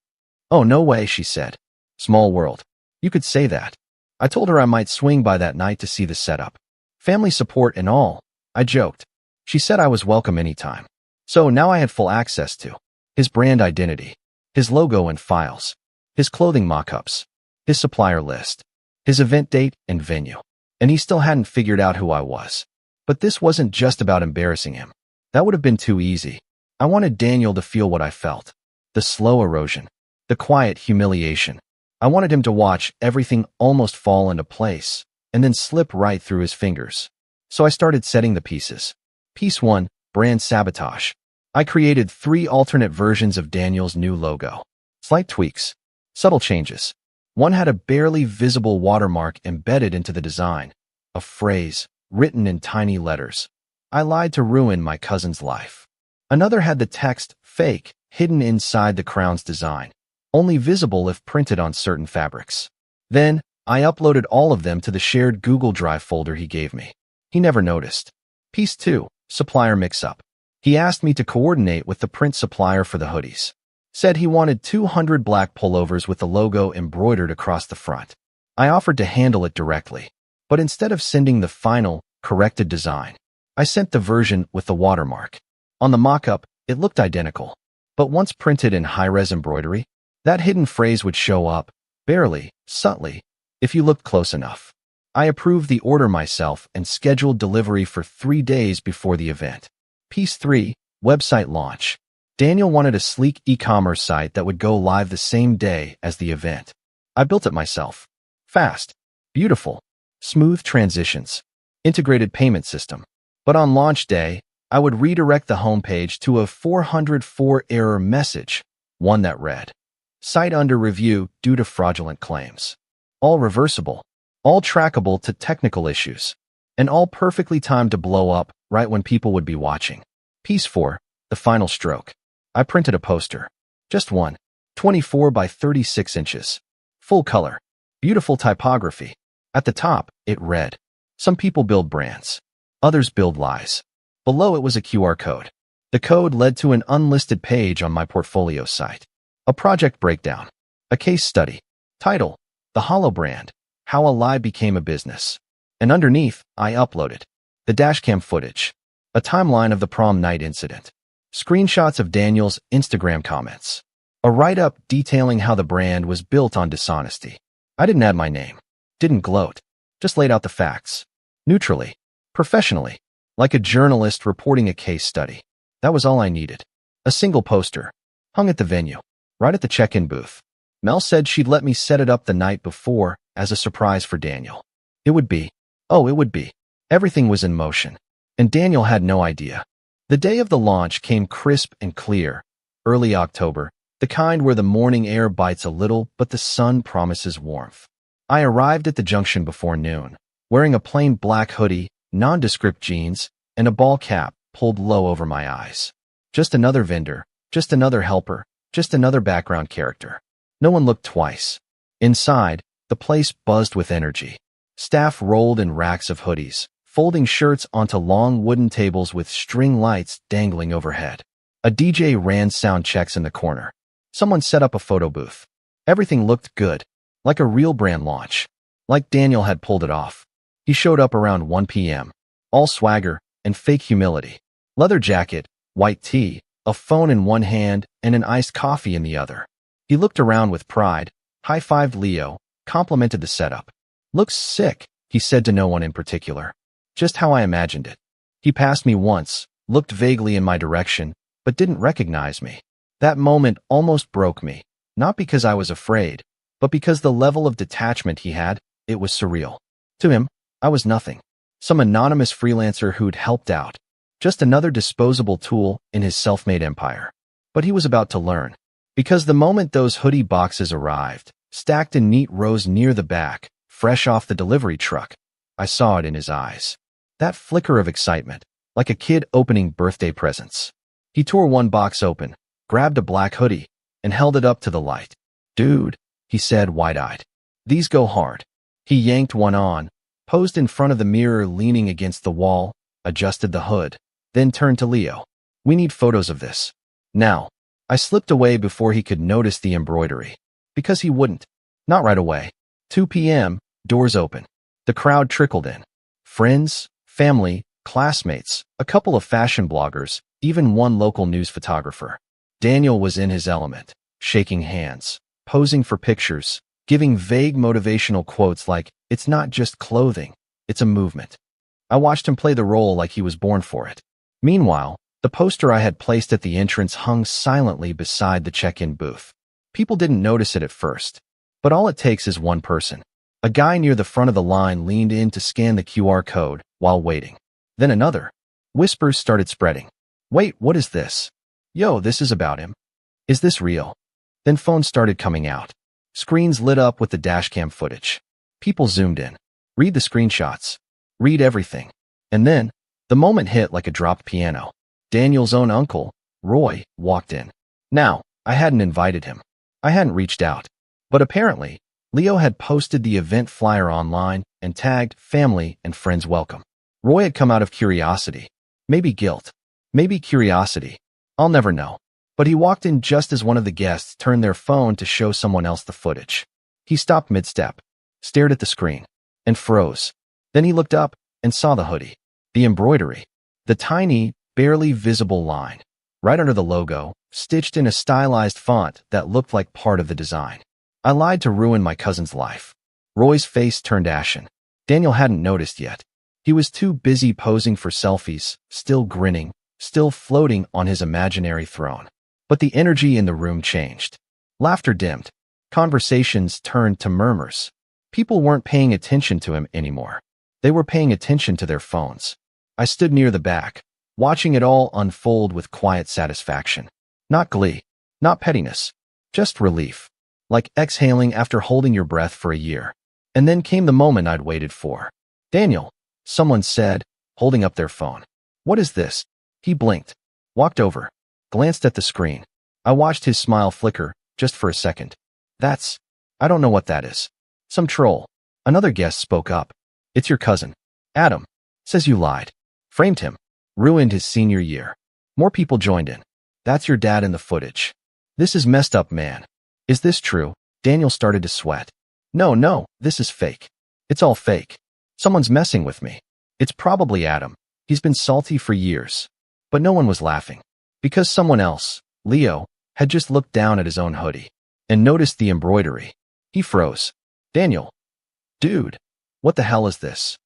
Oh, no way, she said. Small world. You could say that. I told her I might swing by that night to see the setup. Family support and all, I joked. She said I was welcome anytime. So now I had full access to his brand identity, his logo and files, his clothing mock-ups, his supplier list, his event date and venue. And he still hadn't figured out who I was. But this wasn't just about embarrassing him. That would have been too easy. I wanted Daniel to feel what I felt. The slow erosion, the quiet humiliation. I wanted him to watch everything almost fall into place and then slip right through his fingers. So I started setting the pieces. Piece 1, brand sabotage. I created 3 alternate versions of Daniel's new logo. Slight tweaks, subtle changes. One had a barely visible watermark embedded into the design, a phrase written in tiny letters. I lied to ruin my cousin's life. Another had the text, fake, hidden inside the crown's design, only visible if printed on certain fabrics. Then, I uploaded all of them to the shared Google Drive folder he gave me. He never noticed. Piece 2. Supplier mix-up. He asked me to coordinate with the print supplier for the hoodies. Said he wanted 200 black pullovers with the logo embroidered across the front. I offered to handle it directly, but instead of sending the final, corrected design, I sent the version with the watermark. On the mock-up, it looked identical, but once printed in high-res embroidery, that hidden phrase would show up, barely, subtly, if you looked close enough. I approved the order myself and scheduled delivery for 3 days before the event. Piece 3. Website launch. Daniel wanted a sleek e-commerce site that would go live the same day as the event. I built it myself. Fast, beautiful, smooth transitions, integrated payment system. But on launch day, I would redirect the homepage to a 404 error message, one that read, "Site under review due to fraudulent claims." All reversible, all trackable to technical issues, and all perfectly timed to blow up right when people would be watching. Piece 4. The final stroke. I printed a poster. Just one. 24 by 36 inches. Full color. Beautiful typography. At the top, it read, "Some people build brands. Others build lies." Below it was a QR code. The code led to an unlisted page on my portfolio site. A project breakdown. A case study. Title, "The Hollow Brand, How a Lie Became a Business." And underneath, I uploaded the dashcam footage, a timeline of the prom night incident, screenshots of Daniel's Instagram comments, a write-up detailing how the brand was built on dishonesty. I didn't add my name, didn't gloat, just laid out the facts, neutrally, professionally, like a journalist reporting a case study. That was all I needed. A single poster, hung at the venue, right at the check-in booth. Mel said she'd let me set it up the night before as a surprise for Daniel. It would be. Everything was in motion, and Daniel had no idea. The day of the launch came crisp and clear, early October, the kind where the morning air bites a little but the sun promises warmth. I arrived at the junction before noon, wearing a plain black hoodie, nondescript jeans, and a ball cap pulled low over my eyes. Just another vendor, just another helper, just another background character. No one looked twice. Inside, the place buzzed with energy. Staff rolled in racks of hoodies, folding shirts onto long wooden tables with string lights dangling overhead. A DJ ran sound checks in the corner. Someone set up a photo booth. Everything looked good, like a real brand launch, like Daniel had pulled it off. He showed up around 1 p.m., all swagger and fake humility. Leather jacket, white tee, a phone in one hand and an iced coffee in the other. He looked around with pride, high-fived Leo, complimented the setup. "Looks sick," he said to no one in particular. Just how I imagined it. He passed me once, looked vaguely in my direction, but didn't recognize me. That moment almost broke me, not because I was afraid, but because the level of detachment he had, it was surreal. To him, I was nothing. Some anonymous freelancer who'd helped out. Just another disposable tool in his self-made empire. But he was about to learn. Because the moment those hoodie boxes arrived, stacked in neat rows near the back, fresh off the delivery truck, I saw it in his eyes. That flicker of excitement, like a kid opening birthday presents. He tore one box open, grabbed a black hoodie, and held it up to the light. "Dude," he said wide-eyed. "These go hard." He yanked one on, posed in front of the mirror leaning against the wall, adjusted the hood, then turned to Leo. "We need photos of this. Now." I slipped away before he could notice the embroidery. Because he wouldn't. Not right away. 2 p.m., doors open. The crowd trickled in. Friends, family, classmates, a couple of fashion bloggers, even one local news photographer. Daniel was in his element, shaking hands, posing for pictures, giving vague motivational quotes like, "It's not just clothing, it's a movement." I watched him play the role like he was born for it. Meanwhile, the poster I had placed at the entrance hung silently beside the check-in booth. People didn't notice it at first, but all it takes is one person. A guy near the front of the line leaned in to scan the QR code while waiting. Then another. Whispers started spreading. "Wait, what is this? Yo, this is about him. Is this real?" Then phones started coming out. Screens lit up with the dashcam footage. People zoomed in. Read the screenshots. Read everything. And then, the moment hit like a dropped piano. Daniel's own uncle, Roy, walked in. Now, I hadn't invited him. I hadn't reached out. But apparently, Leo had posted the event flyer online and tagged family and friends welcome. Roy had come out of curiosity. Maybe guilt. Maybe curiosity. I'll never know. But he walked in just as one of the guests turned their phone to show someone else the footage. He stopped mid-step, stared at the screen, and froze. Then he looked up and saw the hoodie, the embroidery, the tiny, barely visible line, right under the logo, stitched in a stylized font that looked like part of the design. I lied to ruin my cousin's life. Roy's face turned ashen. Daniel hadn't noticed yet. He was too busy posing for selfies, still grinning, still floating on his imaginary throne. But the energy in the room changed. Laughter dimmed. Conversations turned to murmurs. People weren't paying attention to him anymore. They were paying attention to their phones. I stood near the back, watching it all unfold with quiet satisfaction. Not glee, not pettiness, just relief. Like exhaling after holding your breath for a year. And then came the moment I'd waited for. Daniel, someone said, holding up their phone. What is this? He blinked, walked over, glanced at the screen. I watched his smile flicker, just for a second. I don't know what that is. Some troll. Another guest spoke up. It's your cousin. Adam. Says you lied. Framed him. Ruined his senior year. More people joined in. That's your dad in the footage. This is messed up, man. Is this true? Daniel started to sweat. No, this is fake. It's all fake. Someone's messing with me. It's probably Adam. He's been salty for years. But no one was laughing. Because someone else, Leo, had just looked down at his own hoodie and noticed the embroidery. He froze. Daniel. Dude. What the hell is this?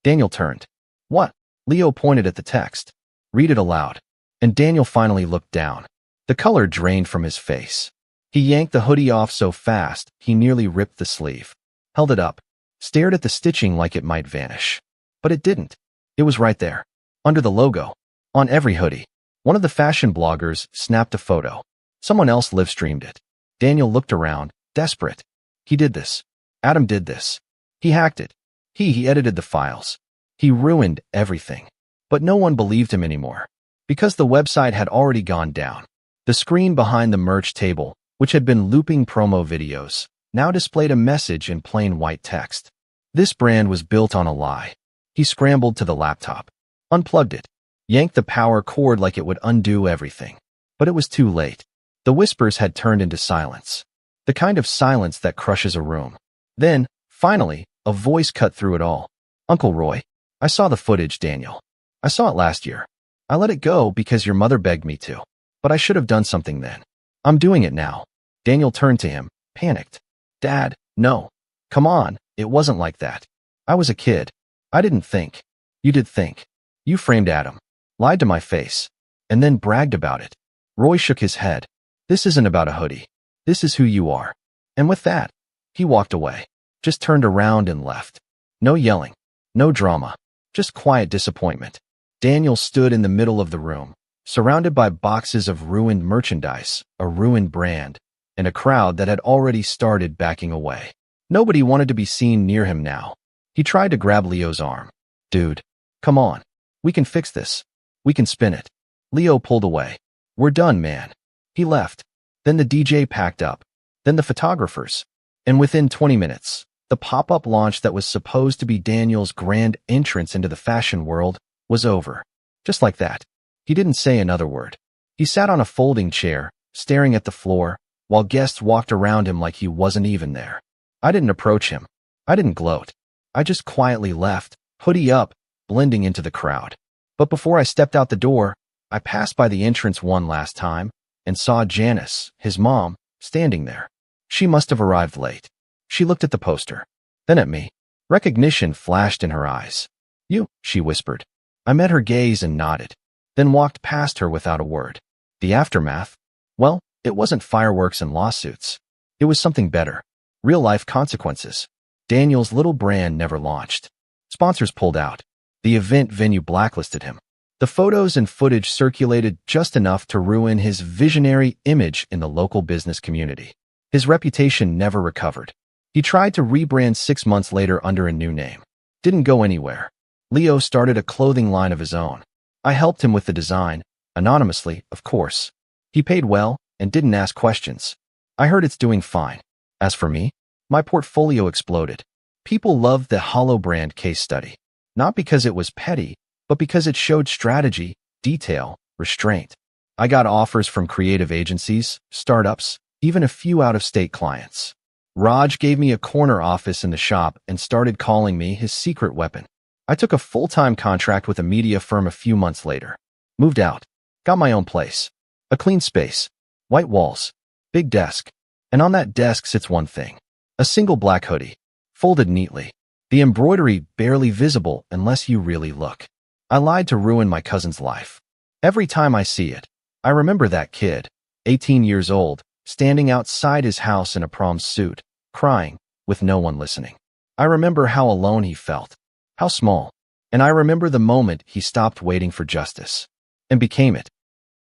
Daniel turned. What? Leo pointed at the text. Read it aloud. And Daniel finally looked down. The color drained from his face. He yanked the hoodie off so fast, he nearly ripped the sleeve. Held it up. Stared at the stitching like it might vanish. But it didn't. It was right there. Under the logo. On every hoodie. One of the fashion bloggers snapped a photo. Someone else live-streamed it. Daniel looked around, desperate. He did this. Adam did this. He hacked it. He edited the files. He ruined everything. But no one believed him anymore. Because the website had already gone down. The screen behind the merch table, which had been looping promo videos, now displayed a message in plain white text. This brand was built on a lie. He scrambled to the laptop, unplugged it, yanked the power cord like it would undo everything. But it was too late. The whispers had turned into silence. The kind of silence that crushes a room. Then, finally, a voice cut through it all. Uncle Roy, I saw the footage, Daniel. I saw it last year. I let it go because your mother begged me to. But I should have done something then. I'm doing it now. Daniel turned to him, panicked. Dad, no. Come on, it wasn't like that. I was a kid. I didn't think. You did think. You framed Adam. Lied to my face. And then bragged about it. Roy shook his head. This isn't about a hoodie. This is who you are. And with that, he walked away. Just turned around and left. No yelling. No drama. Just quiet disappointment. Daniel stood in the middle of the room, surrounded by boxes of ruined merchandise, a ruined brand, and a crowd that had already started backing away. Nobody wanted to be seen near him now. He tried to grab Leo's arm. Dude, come on. We can fix this. We can spin it. Leo pulled away. We're done, man. He left. Then the DJ packed up. Then the photographers. And within 20 minutes, the pop-up launch that was supposed to be Daniel's grand entrance into the fashion world was over. Just like that. He didn't say another word. He sat on a folding chair, staring at the floor, while guests walked around him like he wasn't even there. I didn't approach him. I didn't gloat. I just quietly left, hoodie up, blending into the crowd. But before I stepped out the door, I passed by the entrance one last time and saw Janice, his mom, standing there. She must have arrived late. She looked at the poster, then at me. Recognition flashed in her eyes. You, she whispered. I met her gaze and nodded, then walked past her without a word. The aftermath? Well, it wasn't fireworks and lawsuits. It was something better. Real-life consequences. Daniel's little brand never launched. Sponsors pulled out. The event venue blacklisted him. The photos and footage circulated just enough to ruin his visionary image in the local business community. His reputation never recovered. He tried to rebrand 6 months later under a new name. Didn't go anywhere. Leo started a clothing line of his own. I helped him with the design, anonymously, of course. He paid well and didn't ask questions. I heard it's doing fine. As for me, my portfolio exploded. People loved the Hollow brand case study. Not because it was petty, but because it showed strategy, detail, restraint. I got offers from creative agencies, startups, even a few out-of-state clients. Raj gave me a corner office in the shop and started calling me his secret weapon. I took a full-time contract with a media firm a few months later. Moved out. Got my own place. A clean space. White walls. Big desk. And on that desk sits one thing. A single black hoodie. Folded neatly. The embroidery barely visible unless you really look. I lied to ruin my cousin's life. Every time I see it, I remember that kid, 18 years old, standing outside his house in a prom suit, crying, with no one listening. I remember how alone he felt, how small, and I remember the moment he stopped waiting for justice and became it.